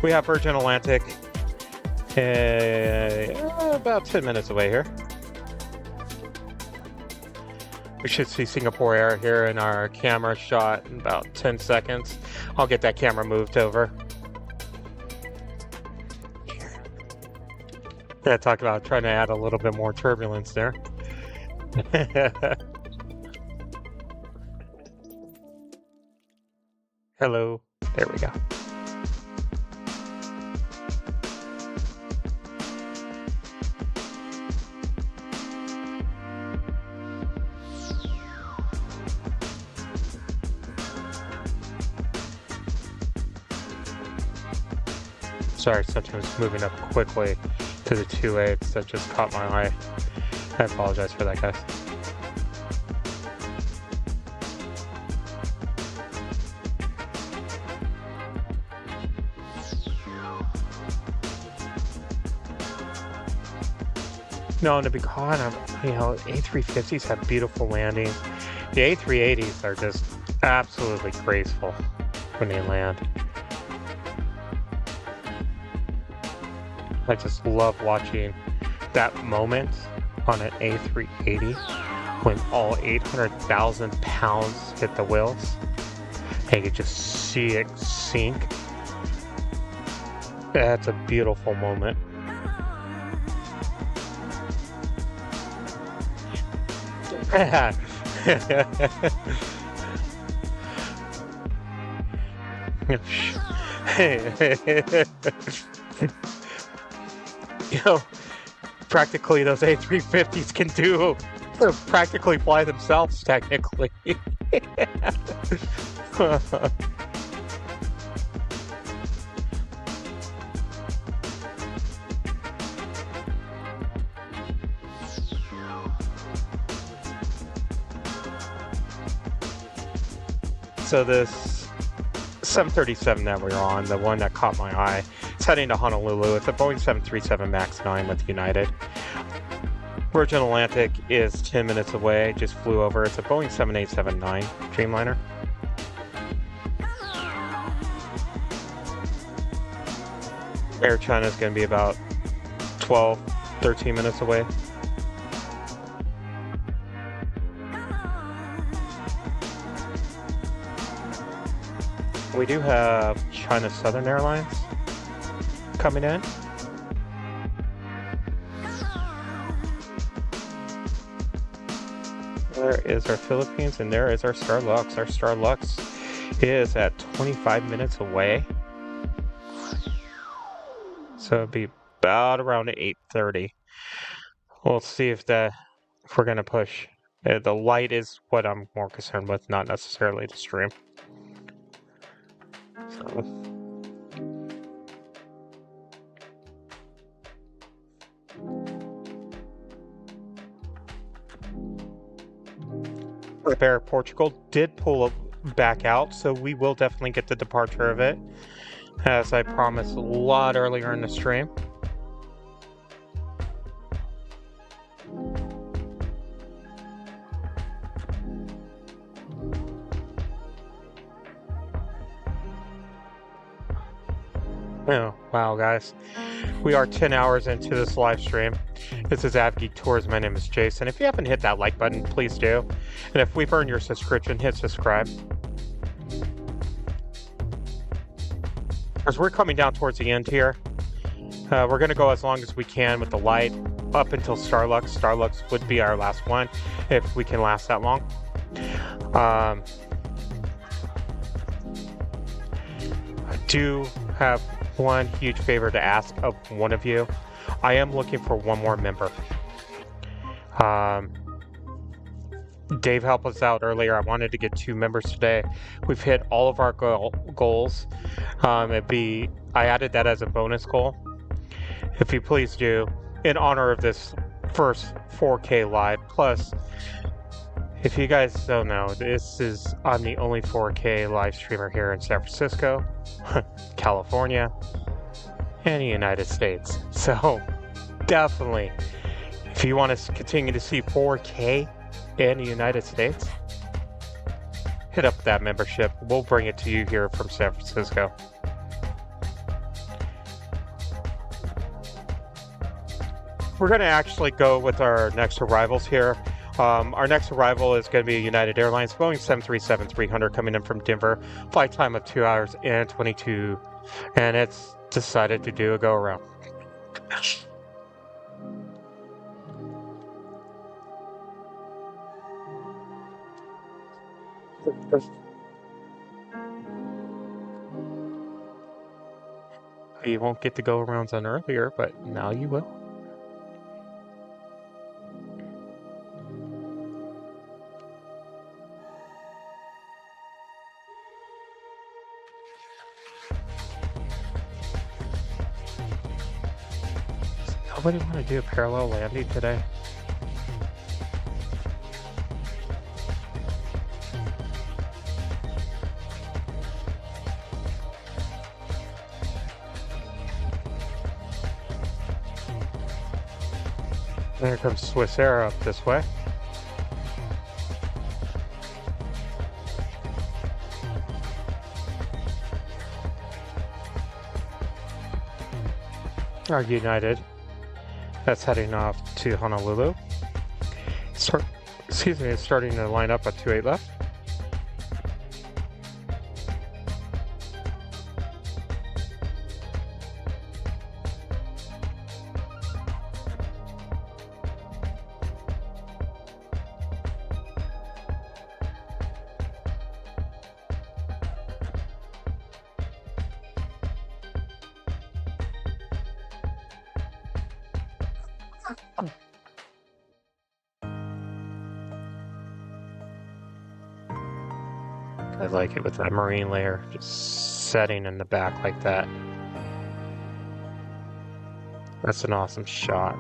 [SPEAKER 1] We have Virgin Atlantic about 10 minutes away here. We should see Singapore Air here in our camera shot in about 10 seconds. I'll get that camera moved over. Yeah, talk about trying to add a little bit more turbulence there. Hello. There we go. Sorry, sometimes moving up quickly to the 2.8s that just caught my eye. I apologize for that, guys. No, to be caught, A350s have beautiful landings. The A380s are just absolutely graceful when they land. I just love watching that moment on an A380 when all 800,000 pounds hit the wheels and you just see it sink. That's a beautiful moment. You know, practically those A350s can do They practically fly themselves, technically. So this 737 that we're on, the one that caught my eye, it's heading to Honolulu. It's a Boeing 737 MAX 9 with United. Virgin Atlantic is 10 minutes away, just flew over. It's a Boeing 7879 Dreamliner. Air China is going to be about 12, 13 minutes away. We do have China Southern Airlines coming in. There is our Philippines, and there is our Starlux. Our Starlux is at 25 minutes away. So it'd be about around 8:30. We'll see if we're gonna push. The light is what I'm more concerned with, not necessarily the stream. So. Repair Portugal did pull back out, so we will definitely get the departure of it, as I promised a lot earlier in the stream. Oh, wow, guys. We are 10 hours into this live stream. This is AVGeek Tours. My name is Jason. If you haven't hit that like button, please do. And if we've earned your subscription, hit subscribe. As we're coming down towards the end here, we're going to go as long as we can with the light up until Starlux. Starlux would be our last one if we can last that long. I do have one huge favor to ask of one of you. I am looking for one more member. Dave helped us out earlier. I wanted to get 2 members today. We've hit all of our goals. I added that as a bonus goal. If you please do, in honor of this first 4K live. Plus, if you guys don't know, I'm the only 4K live streamer here in San Francisco, California, and the United States. So definitely, if you want to continue to see 4K in the United States, hit up that membership. We'll bring it to you here from San Francisco. We're going to actually go with our next arrivals here. Our next arrival is going to be United Airlines, Boeing 737-300 coming in from Denver. Flight time of 2 hours and 22, and it's decided to do a go around. You won't get to go arounds on earlier, but now you will. Nobody want to do a parallel landing today? There comes Swiss Air up this way. Our United, that's heading off to Honolulu. It's starting to line up at 28 left. I like it with that marine layer just setting in the back like that. That's an awesome shot.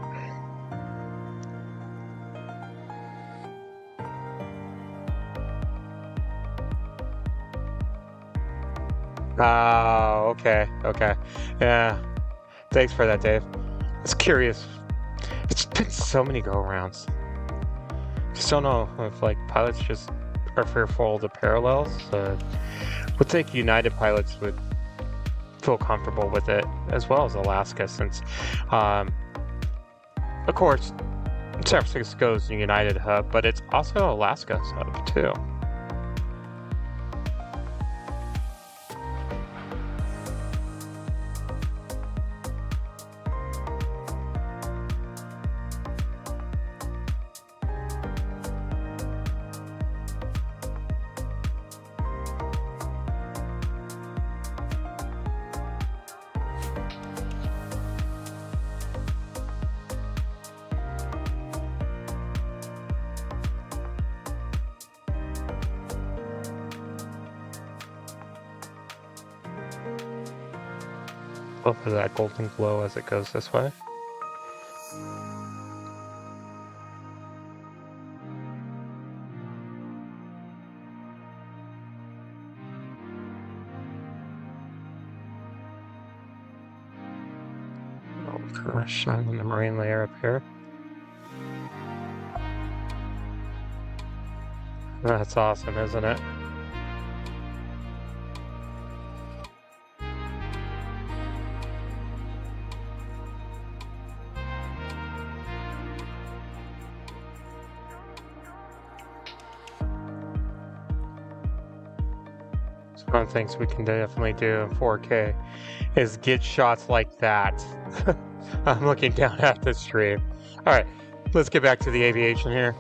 [SPEAKER 1] Oh, okay, okay. Yeah. Thanks for that, Dave. I was curious. It's been so many go-arounds. Just don't know if like pilots just are fearful of the parallels. Would think United pilots would feel comfortable with it, as well as Alaska, since, of course, San Francisco's a United hub, but it's also Alaska's hub too. Look for that golden glow as it goes this way. Kind of shine on the marine layer up here. That's awesome, isn't it? One of the things we can definitely do in 4K is get shots like that. I'm looking down at the stream. All right, let's get back to the aviation here.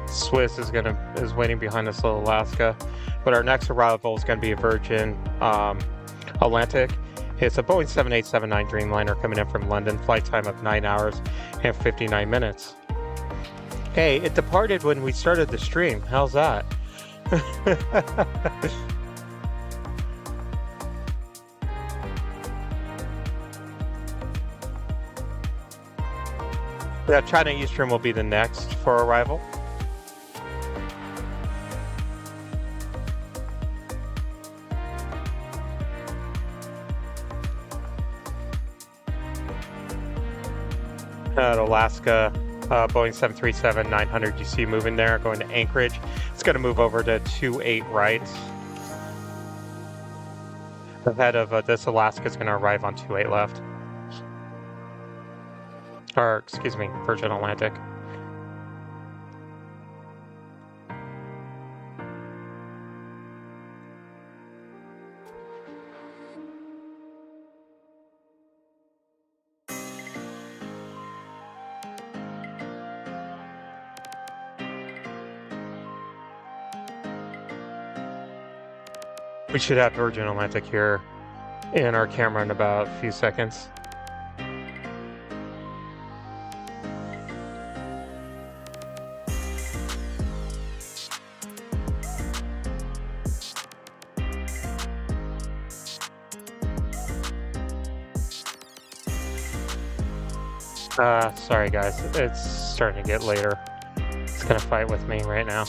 [SPEAKER 1] Swiss is waiting behind us, little Alaska, but our next arrival is going to be a Virgin Atlantic. It's a Boeing 7879 Dreamliner coming in from London, flight time of 9 hours and 59 minutes. Hey, it departed when we started the stream. How's that? Yeah, China Eastern will be the next for arrival. At Alaska, Boeing 737-900 you see moving there, going to Anchorage. It's going to move over to 28 right. Ahead of this, Alaska is going to arrive on 28 left. Or, excuse me, Virgin Atlantic. We should have Virgin Atlantic here in our camera in about a few seconds. Sorry guys, it's starting to get later. It's gonna fight with me right now.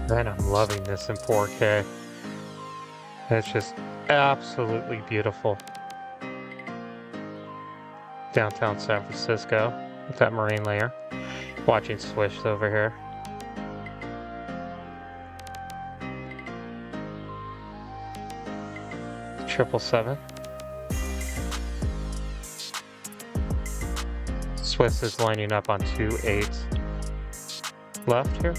[SPEAKER 1] Man, I'm loving this in 4K. It's just absolutely beautiful. Downtown San Francisco with that marine layer. Watching Swish over here. 777. Swiss is lining up on 28 left here.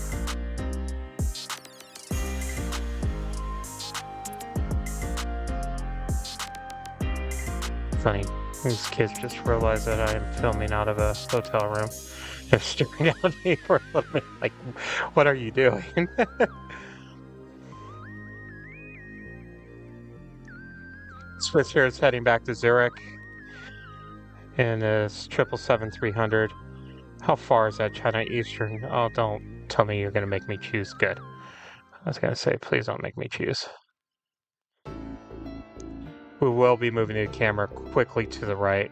[SPEAKER 1] Funny, these kids just realized that I am filming out of a hotel room. They're staring at me for a little bit like, what are you doing? Swiss here is heading back to Zurich in this 777-300. How far is that China Eastern? Oh, don't tell me you're going to make me choose. Good. I was going to say, please don't make me choose. We will be moving the camera quickly to the right.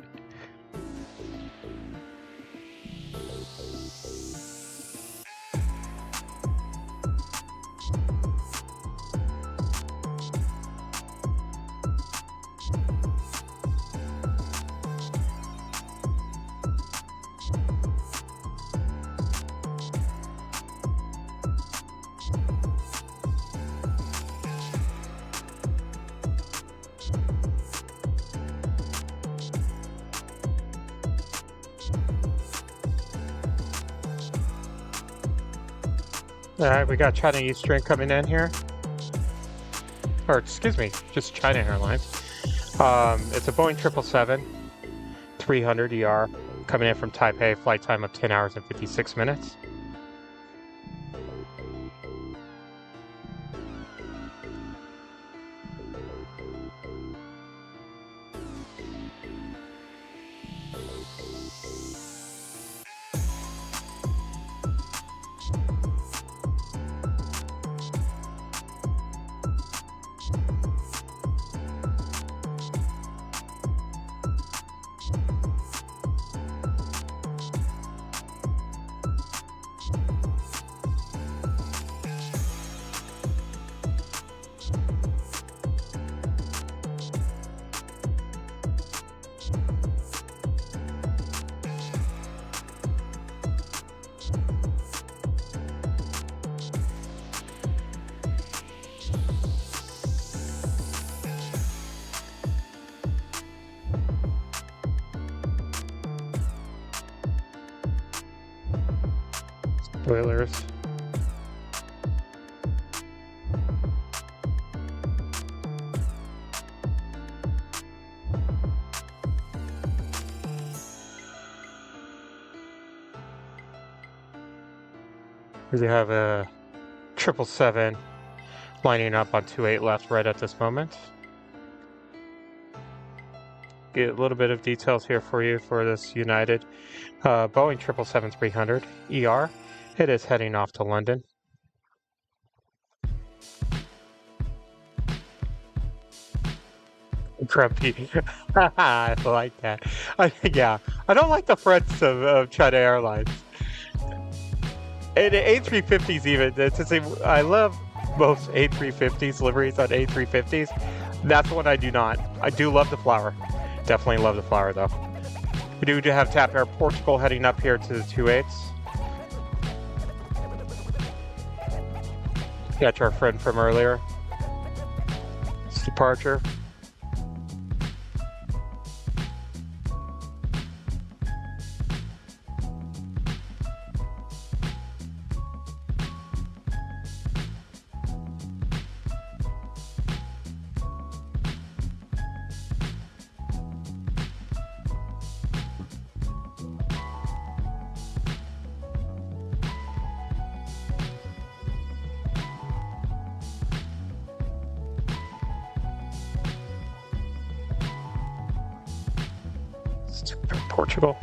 [SPEAKER 1] Alright, we got China Eastern coming in here. Or, excuse me, just China Airlines. It's a Boeing 777-300ER coming in from Taipei, flight time of 10 hours and 56 minutes. Spoilers. We have a 777 lining up on 28 left right at this moment. Get a little bit of details here for you for this United Boeing 777-300 ER. It is heading off to London. Grumpy. I like that. Yeah, I don't like the fronts of China Airlines. And the A350s even. I love most A350s, liveries on A350s. That's one I do not. I do love the flower. Definitely love the flower though. We do have TAP Air Portugal heading up here to the 28s. Got our friend from earlier. It's departure. Portugal.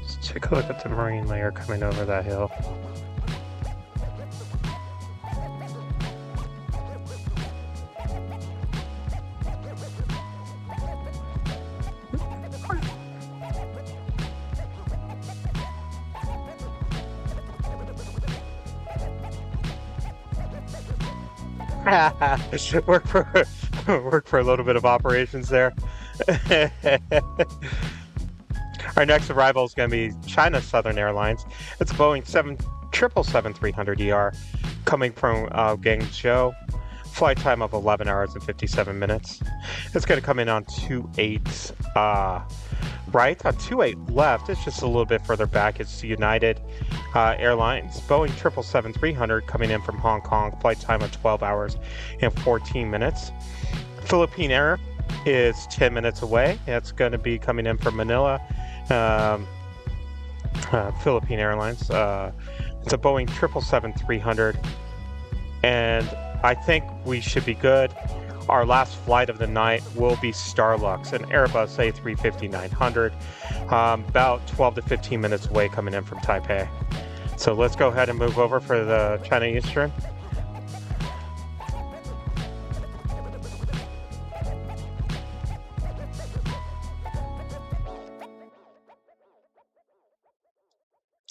[SPEAKER 1] Let's take a look at the marine layer coming over that hill. work for a little bit of operations there. Our next arrival is going to be China Southern Airlines. It's Boeing 777-300ER coming from Guangzhou. Flight time of 11 hours and 57 minutes. It's going to come in on 28 right. On 28 left, it's just a little bit further back. It's United Airlines Boeing 777-300 coming in from Hong Kong. Flight time of 12 hours and 14 minutes. Philippine Air is 10 minutes away. It's going to be coming in from Manila. Philippine Airlines. It's a Boeing 777-300. And I think we should be good. Our last flight of the night will be Starlux, an Airbus A350-900, about 12 to 15 minutes away coming in from Taipei. So let's go ahead and move over for the China Eastern.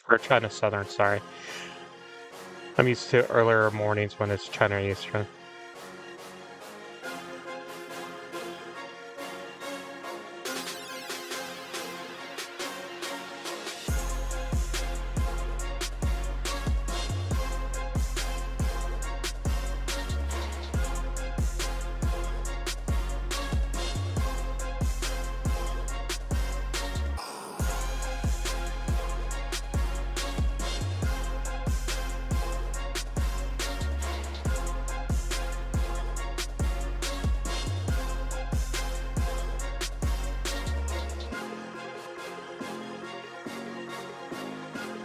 [SPEAKER 1] Or China Southern, sorry. I'm used to earlier mornings when it's China Eastern.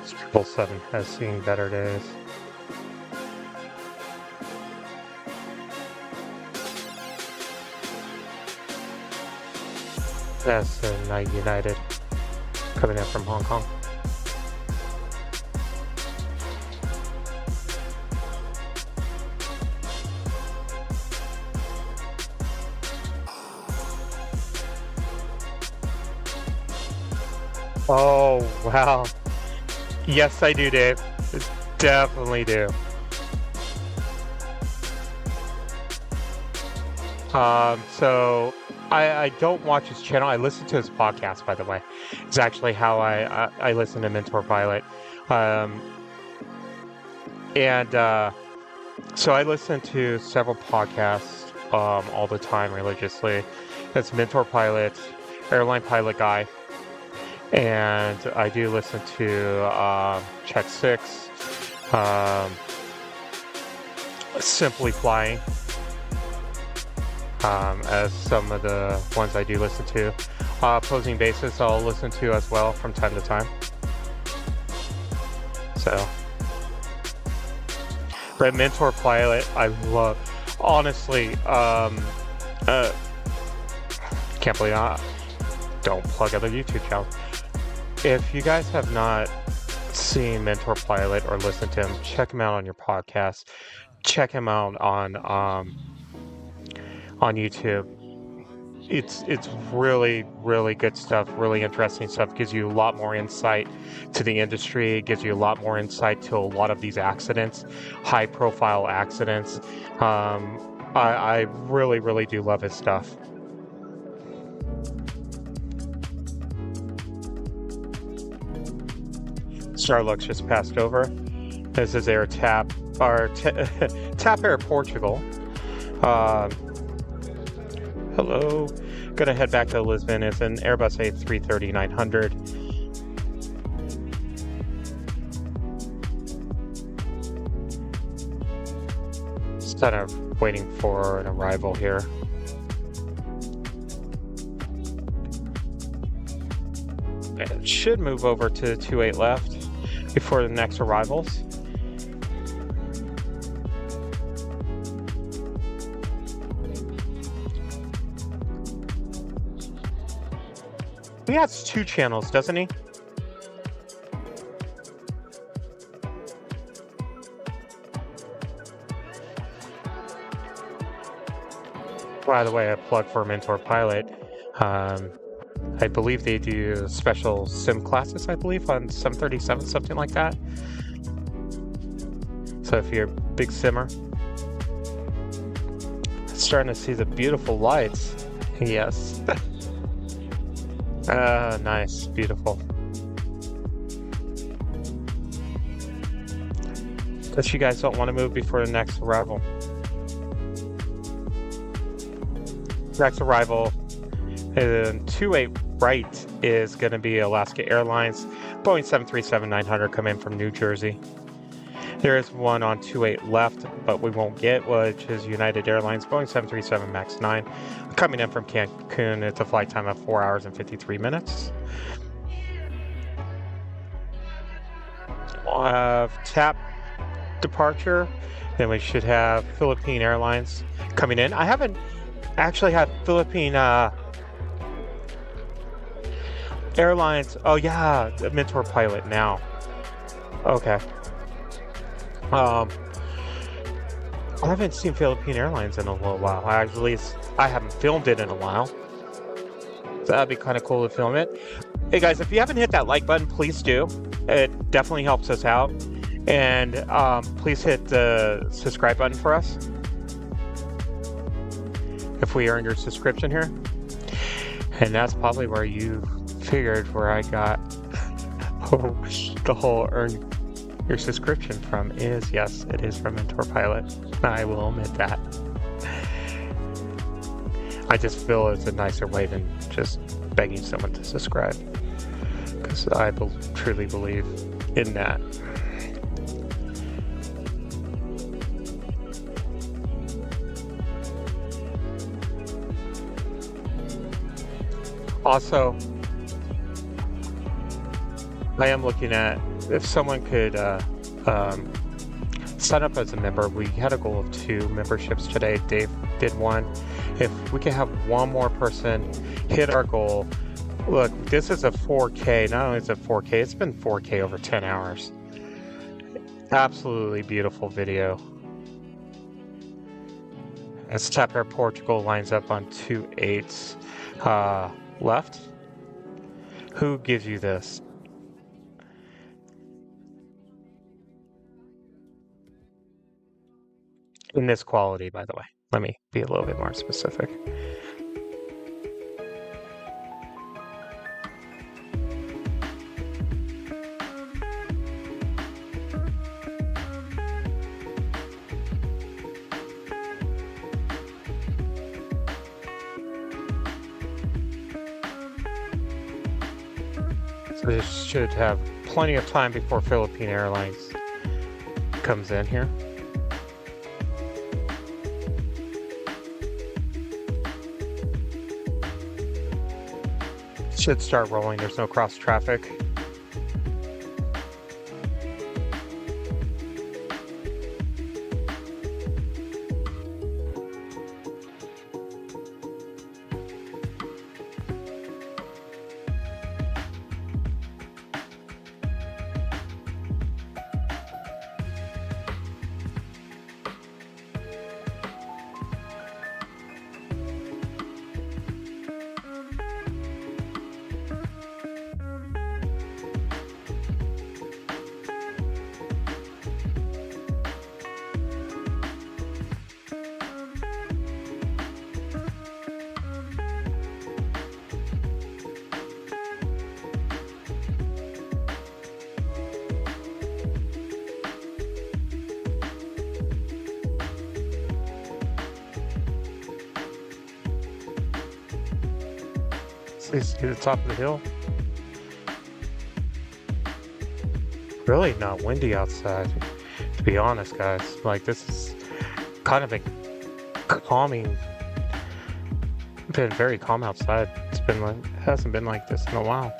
[SPEAKER 1] Triple 7 has seen better days. That's United coming in from Hong Kong. Oh, wow. Yes, I do, Dave. Definitely do. So I don't watch his channel. I listen to his podcast, by the way. It's actually how I listen to Mentor Pilot. So I listen to several podcasts all the time religiously. That's Mentor Pilot, Airline Pilot Guy. And I do listen to Check 6, Simply Flying, as some of the ones I do listen to. Opposing Basis I'll listen to as well from time to time. So, but Mentor Pilot, I love. Honestly, can't believe I don't plug other YouTube channels. If you guys have not seen Mentor Pilot or listened to him, check him out on your podcast. Check him out on YouTube. It's really, really good stuff, really interesting stuff. Gives you a lot more insight to the industry. It gives you a lot more insight to a lot of these accidents, high-profile accidents. I really, really do love his stuff. Starlux just passed over. This is Air TAP, or TAP Air Portugal. Hello. Gonna head back to Lisbon. It's an Airbus A330-900. Just kind of waiting for an arrival here. It should move over to 28 left before the next arrivals. He has 2 channels, doesn't he? By the way, a plug for Mentor Pilot. I believe they do special sim classes, I believe, on 737, something like that. So if you're a big simmer, starting to see the beautiful lights. Yes. Nice, beautiful. Unless you guys don't want to move before the next arrival. Next arrival, 28 right is going to be Alaska Airlines, Boeing 737-900 come in from New Jersey. There is one on 28 left, but we won't get, which is United Airlines, Boeing 737 MAX 9, coming in from Cancun. It's a flight time of 4 hours and 53 minutes. We'll have TAP departure, then we should have Philippine Airlines coming in. I haven't actually had Philippine Airlines. Oh yeah, the Mentor pilot now. Okay. I haven't seen Philippine Airlines in a little while. I haven't filmed it in a while. So that'd be kind of cool to film it. Hey guys, if you haven't hit that like button, please do. It definitely helps us out. And please hit the subscribe button for us if we earn your subscription here. And that's probably where you figured where I got the whole earn your subscription from is, yes, it is from Mentor Pilot. I will admit that. I just feel it's a nicer way than just begging someone to subscribe, because I truly believe in that. Also, I am looking at if someone could sign up as a member. We had a goal of 2 memberships today. Dave did 1. If we can have one more person hit our goal. Look, this is a 4K. Not only is it 4K, it's been 4K over 10 hours. Absolutely beautiful video. As TAP Air Portugal lines up on 28 left. Who gives you this? In this quality, by the way. Let me be a little bit more specific. So this should have plenty of time before Philippine Airlines comes in here. Should start rolling. There's no cross traffic. See the top of the hill. Really not windy outside, to be honest, guys. Like, this is kind of a calming. Been very calm outside. It's been like, it hasn't been like this in a while.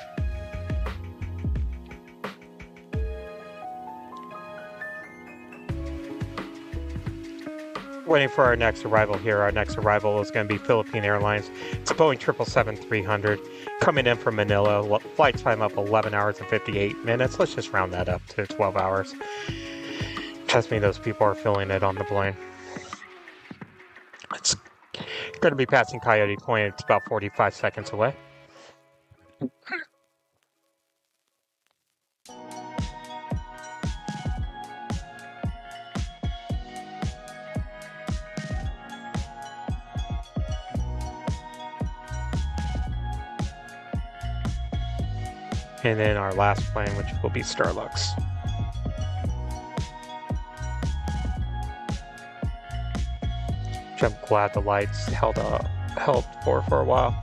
[SPEAKER 1] Waiting for our next arrival here. Our next arrival is going to be Philippine Airlines. It's Boeing 777-300 coming in from Manila. Flight time up 11 hours and 58 minutes. Let's just round that up to 12 hours. Trust me, those people are feeling it on the plane. It's going to be passing Coyote Point. It's about 45 seconds away. And then our last plane, which will be Starlux. which I'm glad the lights held for a while.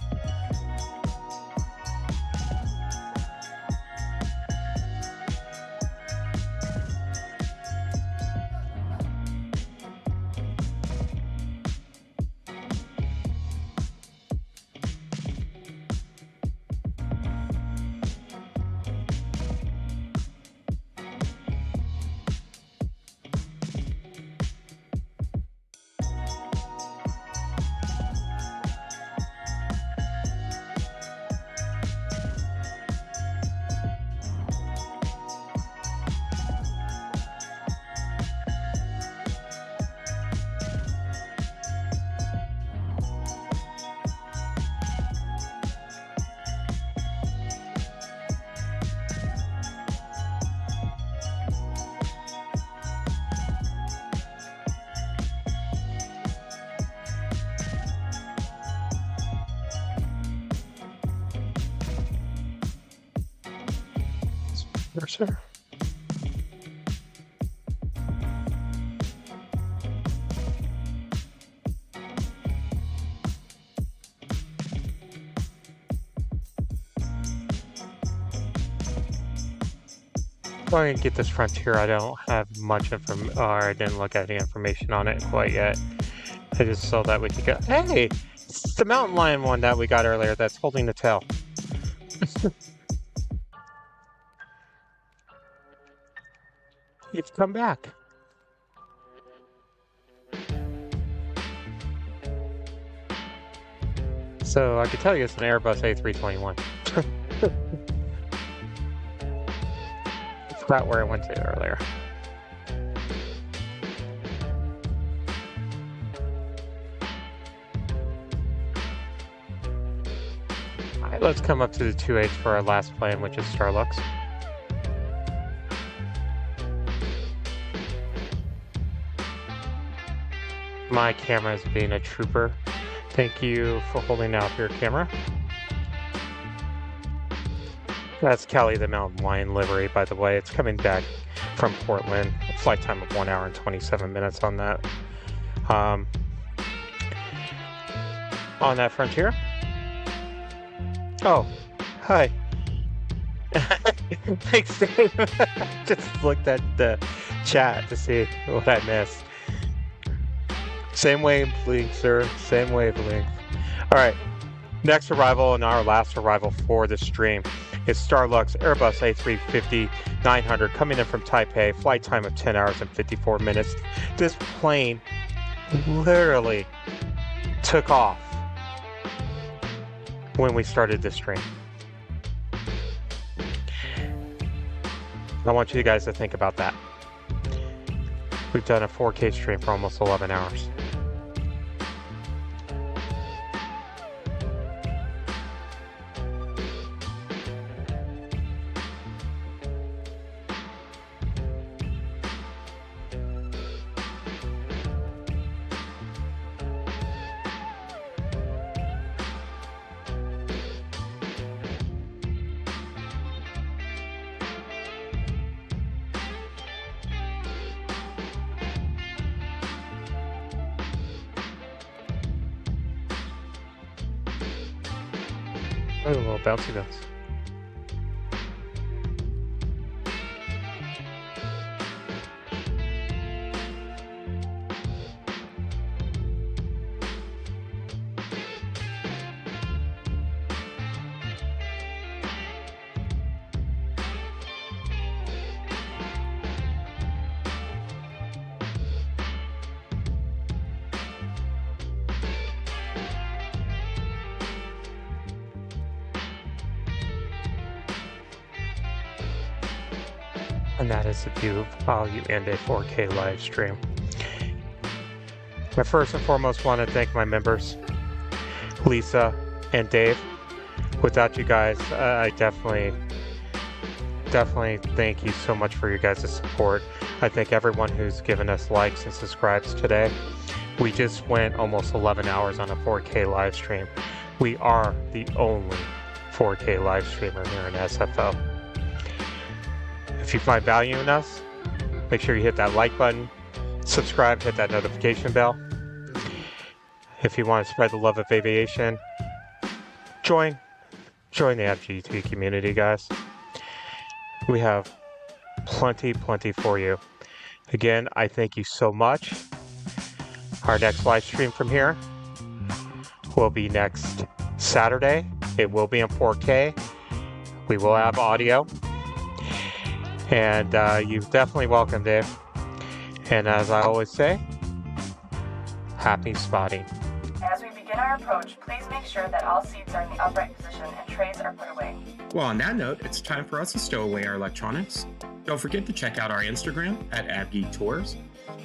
[SPEAKER 1] Sir. Going to get this Frontier. I don't have much information, or I didn't look at any information on it quite yet. I just saw that we could go. Hey, it's the Mountain Lion one that we got earlier that's holding the tail. You've come back. So I can tell you it's an Airbus A321. It's not where I went to earlier. All right, let's come up to the 2.8 for our last plane, which is Starlux. My camera is being a trooper. Thank you for holding out your camera. That's Kelly the Mountain Lion livery, by the way. It's coming back from Portland. A flight time of 1 hour and 27 minutes on that. On that Frontier. Oh, hi. Thanks, Dave. Just looked at the chat to see what I missed. Same wavelength, sir. Same wavelength. All right. Next arrival and our last arrival for the stream is Starlux Airbus A350-900 coming in from Taipei. Flight time of 10 hours and 54 minutes. This plane literally took off when we started this stream. I want you guys to think about that. We've done a 4K stream for almost 11 hours. Oh, little bouncy bounce. And that is the view of value and a 4K live stream. I first and foremost want to thank my members, Lisa and Dave. Without you guys, I definitely thank you so much for your guys' support. I thank everyone who's given us likes and subscribes today. We just went almost 11 hours on a 4K live stream. We are the only 4K live streamer here in SFO. If you find value in us, make sure you hit that like button, subscribe, hit that notification bell. If you want to spread the love of aviation, join the AVGeek community, guys. We have plenty for you. Again, I thank you so much. Our next live stream from here will be next Saturday. It will be in 4K. We will have audio. And you're definitely welcome, Dave. And as I always say, happy spotting.
[SPEAKER 7] As we begin our approach, please make sure that all seats are in the upright position and trays are put away.
[SPEAKER 8] Well, on that note, it's time for us to stow away our electronics. Don't forget to check out our Instagram at AVGeek Tours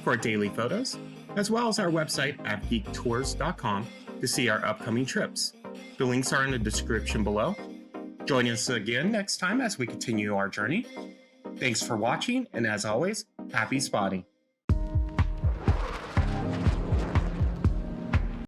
[SPEAKER 8] for daily photos, as well as our website AVGeekTours.com to see our upcoming trips. The links are in the description below. Join us again next time as we continue our journey. Thanks for watching, and as always, happy spotting.